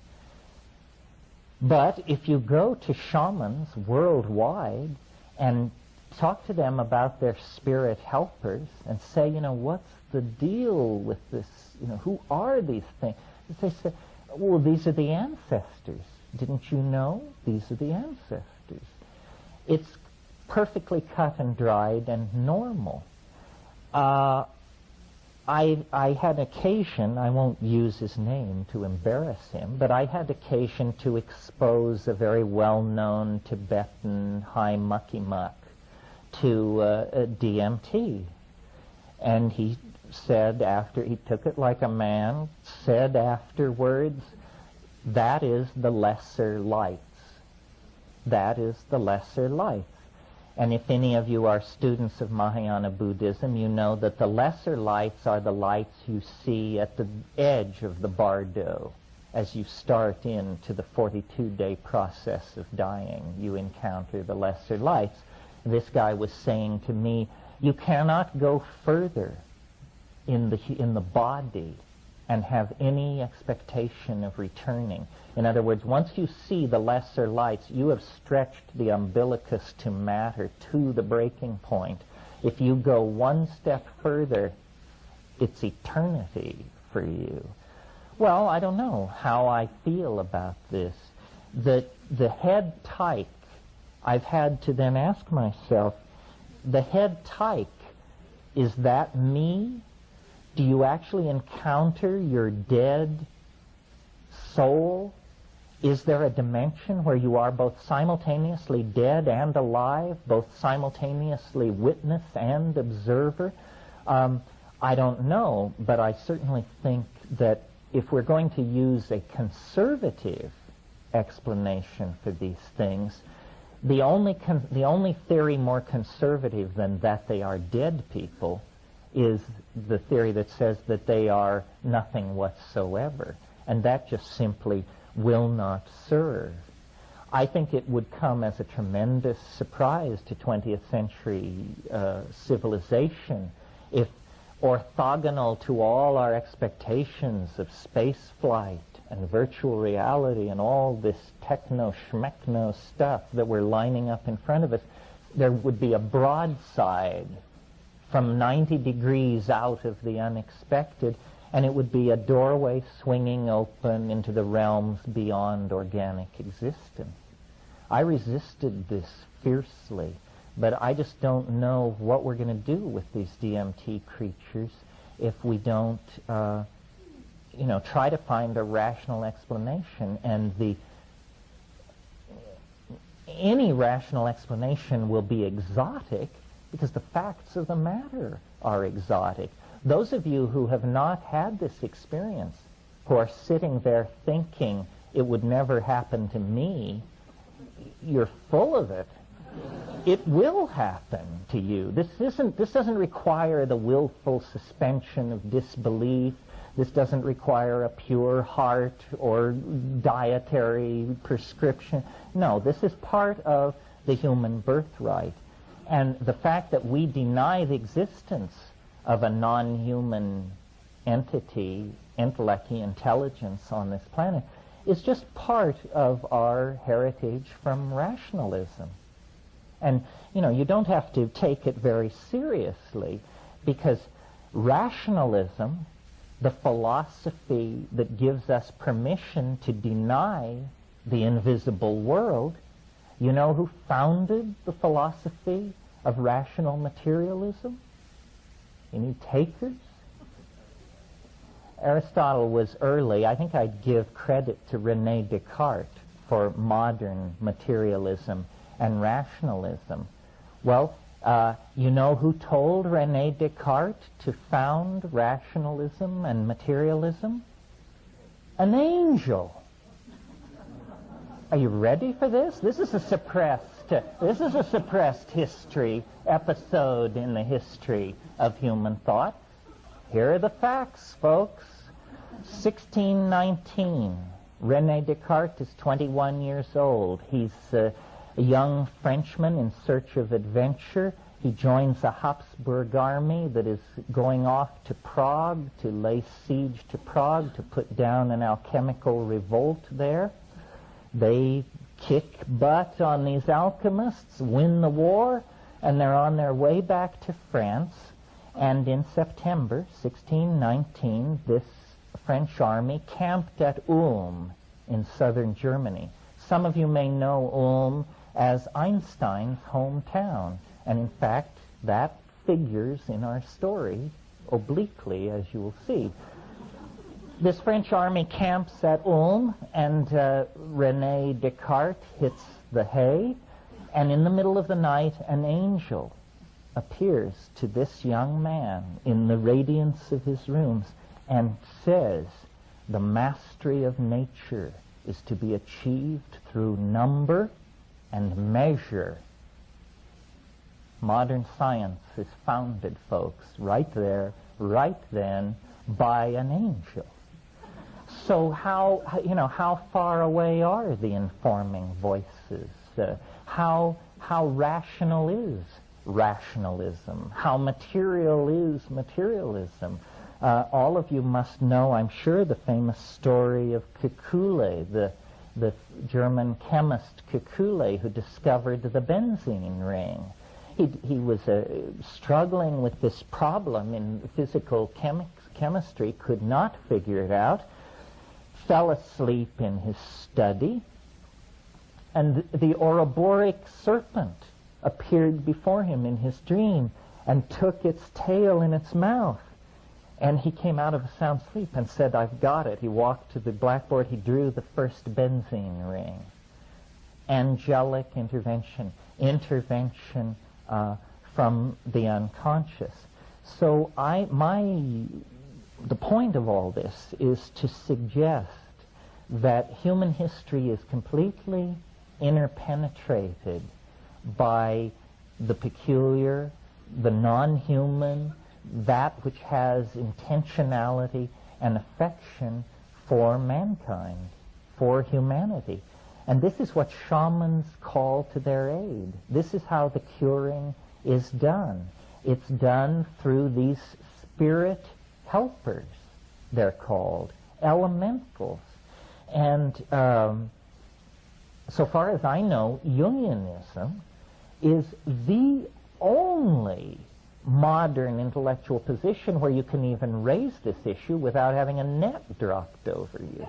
But if you go to shamans worldwide and talk to them about their spirit helpers and say, you know, what's the deal with this, you know, who are these things? They say, well, these are the ancestors. Didn't you know? These are the ancestors. It's perfectly cut and dried and normal. I had occasion, I won't use his name to embarrass him, but I had occasion to expose a very well-known Tibetan high mucky muck to DMT. And he said after, he took it like a man, said afterwards, that is the lesser lights. That is the lesser lights. And if any of you are students of Mahayana Buddhism, you know that the lesser lights are the lights you see at the edge of the bardo. As you start into the 42-day process of dying, you encounter the lesser lights. This guy was saying to me, you cannot go further in the body and have any expectation of returning. In other words, once you see the lesser lights, you have stretched the umbilicus to matter to the breaking point. If you go one step further, it's eternity for you. Well, I don't know how I feel about this. The head tyke, I've had to then ask myself, the head tyke, is that me? Do you actually encounter your dead soul? Is there a dimension where you are both simultaneously dead and alive, both simultaneously witness and observer? I don't know, but I certainly think that if we're going to use a conservative explanation for these things, the only theory more conservative than that they are dead people is the theory that says that they are nothing whatsoever. And that just simply will not serve. I think it would come as a tremendous surprise to 20th century civilization if, orthogonal to all our expectations of space flight and virtual reality and all this techno-schmechno stuff that we're lining up in front of us, there would be a broadside from 90 degrees out of the unexpected, and it would be a doorway swinging open into the realms beyond organic existence. I resisted this fiercely, but I just don't know what we're going to do with these DMT creatures if we don't, try to find a rational explanation. And any rational explanation will be exotic because the facts of the matter are exotic. Those of you who have not had this experience, who are sitting there thinking it would never happen to me, you're full of it. It will happen to you. This doesn't require the willful suspension of disbelief. This doesn't require a pure heart or dietary prescription. No, this is part of the human birthright. And the fact that we deny the existence of a non-human entity, intellectual intelligence on this planet, is just part of our heritage from rationalism. And, you don't have to take it very seriously, because rationalism, the philosophy that gives us permission to deny the invisible world, you know who founded the philosophy of rational materialism? Any takers? Aristotle was early. I think I'd give credit to René Descartes for modern materialism and rationalism. Well, you know who told René Descartes to found rationalism and materialism? An angel. Are you ready for this? This is a suppressed history episode in the history of human thought. Here are the facts, folks. 1619. René Descartes is 21 years old. He's a young Frenchman in search of adventure. He joins a Habsburg army that is going off to Prague to lay siege to Prague, to put down an alchemical revolt there. They kick butt on these alchemists, win the war, and they're on their way back to France. And in September 1619, this French army camped at Ulm in southern Germany. Some of you may know Ulm as Einstein's hometown, and in fact, that figures in our story obliquely, as you will see. This French army camps at Ulm, and René Descartes hits the hay, and in the middle of the night, an angel appears to this young man in the radiance of his rooms and says, the mastery of nature is to be achieved through number and measure. Modern science is founded, folks, right there, right then, by an angel. So how far away are the informing voices? How rational is rationalism? How material is materialism? All of you must know, I'm sure, the famous story of Kekule, the German chemist Kekule, who discovered the benzene ring. He was struggling with this problem in physical chemistry, could not figure it out, fell asleep in his study, and the Ouroboros serpent appeared before him in his dream and took its tail in its mouth. And he came out of a sound sleep and said, I've got it. He walked to the blackboard, he drew the first benzene ring. Angelic intervention from the unconscious. So the point of all this is to suggest that human history is completely interpenetrated by the peculiar, the non-human, that which has intentionality and affection for mankind, for humanity. And this is what shamans call to their aid. This is how the curing is done. It's done through these spirit helpers, they're called, elementals. And so far as I know, Jungianism is the only modern intellectual position where you can even raise this issue without having a net dropped over you.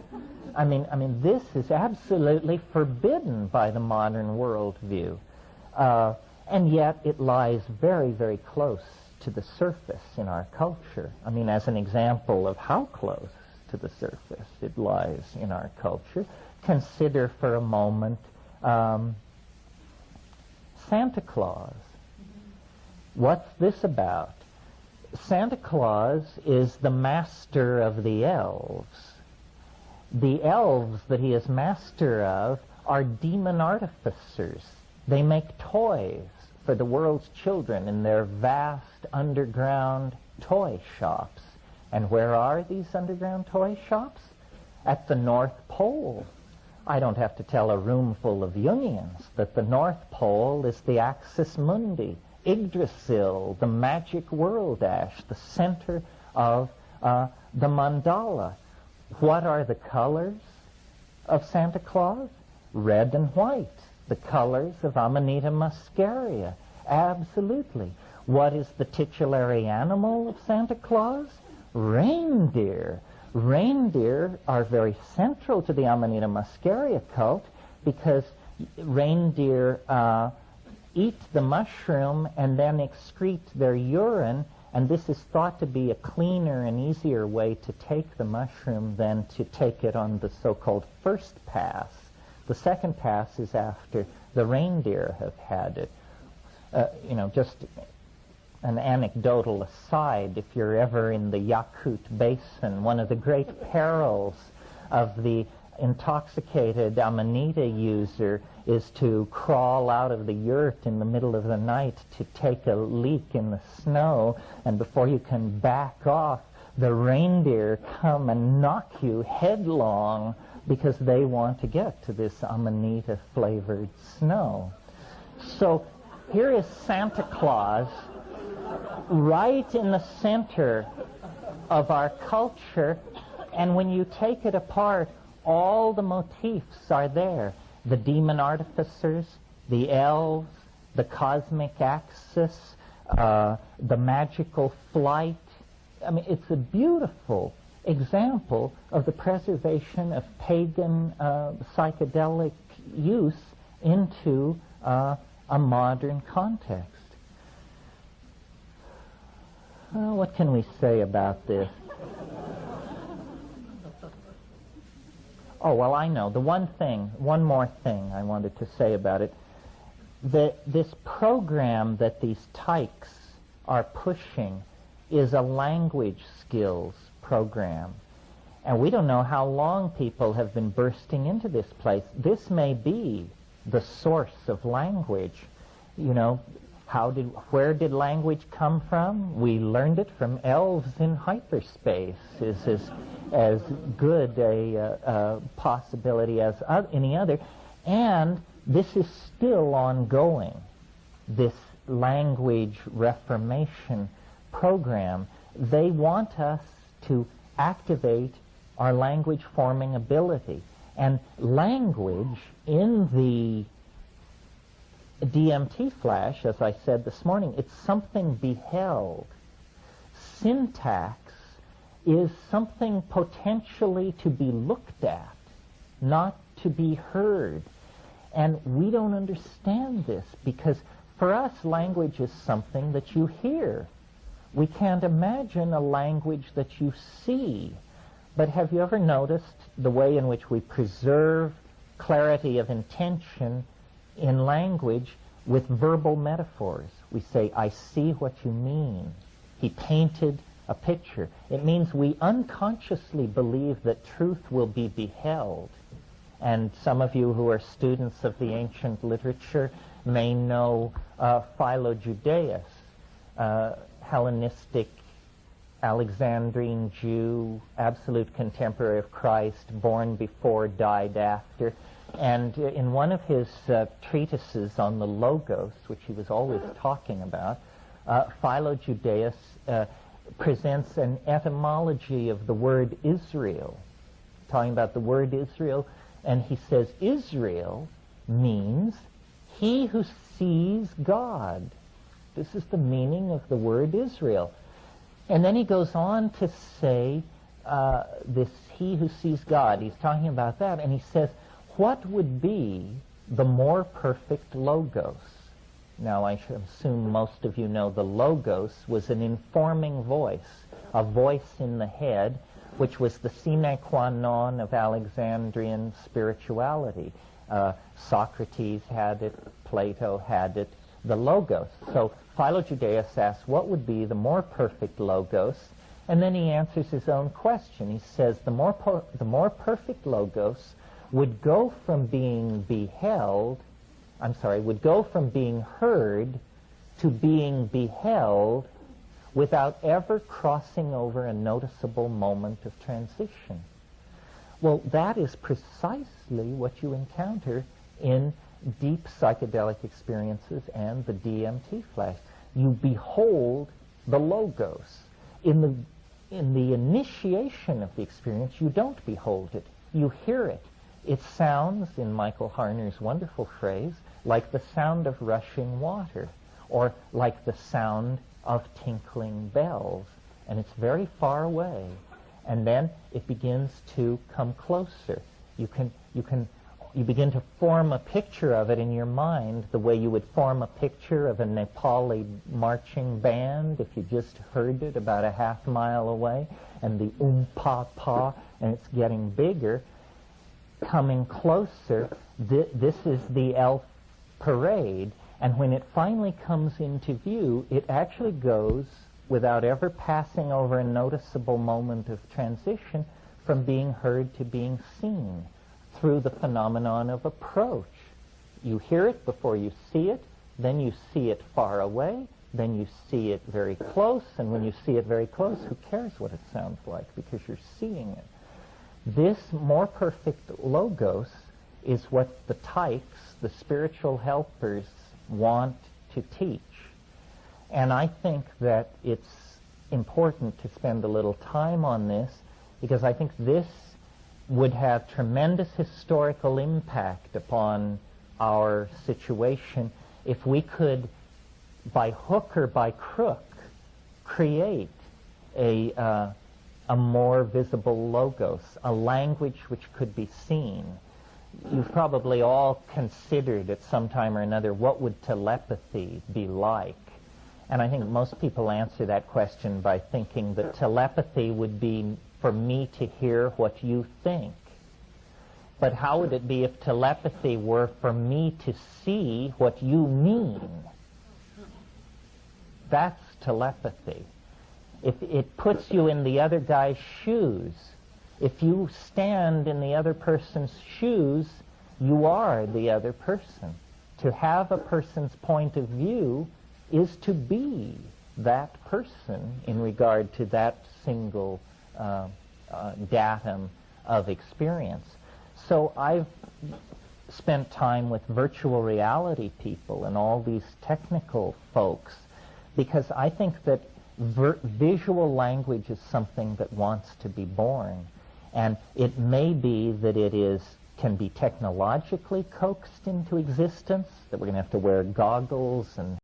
I mean, this is absolutely forbidden by the modern worldview. And yet it lies very, very close to the surface in our culture. I mean, as an example of how close to the surface it lies in our culture, consider for a moment Santa Claus. What's this about? Santa Claus is the master of the elves. The elves that he is master of are demon artificers. They make toys for the world's children in their vast underground toy shops. And where are these underground toy shops? At the North Pole. I don't have to tell a room full of Jungians that the North Pole is the axis mundi, Yggdrasil, the magic world ash, the center of the mandala. What are the colors of Santa Claus? Red and white, the colors of Amanita muscaria. Absolutely. What is the titulary animal of Santa Claus? Reindeer. Reindeer are very central to the Amanita muscaria cult because reindeer eat the mushroom and then excrete their urine, and this is thought to be a cleaner and easier way to take the mushroom than to take it on the so-called first pass. The second pass is after the reindeer have had it. Just an anecdotal aside, if you're ever in the Yakut Basin, one of the great perils of the intoxicated Amanita user is to crawl out of the yurt in the middle of the night to take a leak in the snow, and before you can back off, the reindeer come and knock you headlong because they want to get to this Amanita-flavored snow. So here is Santa Claus right in the center of our culture, and when you take it apart, all the motifs are there. The demon artificers, the elves, the cosmic axis, the magical flight. I mean, it's a beautiful example of the preservation of pagan psychedelic use into a modern context. What can we say about this? Oh, well, I know. One more thing I wanted to say about it. This program that these tykes are pushing is a language skills program. And we don't know how long people have been bursting into this place. This may be the source of language. Where did language come from? We learned it from elves in hyperspace. Is as good a possibility as any other. And this is still ongoing, this language reformation program. They want us to activate our language forming ability. And language in the DMT flash, as I said this morning, it's something beheld. Syntax is something potentially to be looked at, not to be heard. And we don't understand this because for us, language is something that you hear. We can't imagine a language that you see. But have you ever noticed the way in which we preserve clarity of intention in language with verbal metaphors? We say, I see what you mean. He painted a picture. It means we unconsciously believe that truth will be beheld. And some of you who are students of the ancient literature may know Philo-Judaeus, Hellenistic Alexandrine Jew, absolute contemporary of Christ, born before, died after. And in one of his treatises on the Logos, which he was always talking about, Philo-Judaeus presents an etymology of the word Israel, talking about the word Israel, and he says Israel means he who sees God. This is the meaning of the word Israel. And then he goes on to say, he who sees God, he's talking about that, and he says, what would be the more perfect logos? Now, I should assume most of you know the logos was an informing voice, a voice in the head, which was the sine qua non of Alexandrian spirituality. Socrates had it, Plato had it, the logos. So Philo-Judaeus asks, what would be the more perfect logos? And then he answers his own question. He says the more perfect logos would go from being would go from being heard to being beheld without ever crossing over a noticeable moment of transition. Well, that is precisely what you encounter in deep psychedelic experiences and the DMT flash. You behold the logos. In the initiation of the experience, you don't behold it. You hear it. It sounds, in Michael Harner's wonderful phrase, like the sound of rushing water, or like the sound of tinkling bells. And it's very far away. And then it begins to come closer. You begin to form a picture of it in your mind the way you would form a picture of a Nepali marching band if you just heard it about a half mile away, and the pa, and it's getting bigger, coming closer. This is the elf parade, and when it finally comes into view, it actually goes, without ever passing over a noticeable moment of transition, from being heard to being seen, through the phenomenon of approach. You hear it before you see it, then you see it far away, then you see it very close, and when you see it very close, who cares what it sounds like, because you're seeing it. This more perfect logos is what the tykes, the spiritual helpers, want to teach. And I think that it's important to spend a little time on this, because I think this would have tremendous historical impact upon our situation if we could, by hook or by crook, create a more visible logos, a language which could be seen. You've probably all considered at some time or another, what would telepathy be like? And I think most people answer that question by thinking that telepathy would be for me to hear what you think. But how would it be if telepathy were for me to see what you mean? That's telepathy. If it puts you in the other guy's shoes, if you stand in the other person's shoes, you are the other person. To have a person's point of view is to be that person in regard to that single datum of experience. So I've spent time with virtual reality people and all these technical folks, because I think that visual language is something that wants to be born. And it may be that it can be technologically coaxed into existence, that we're going to have to wear goggles and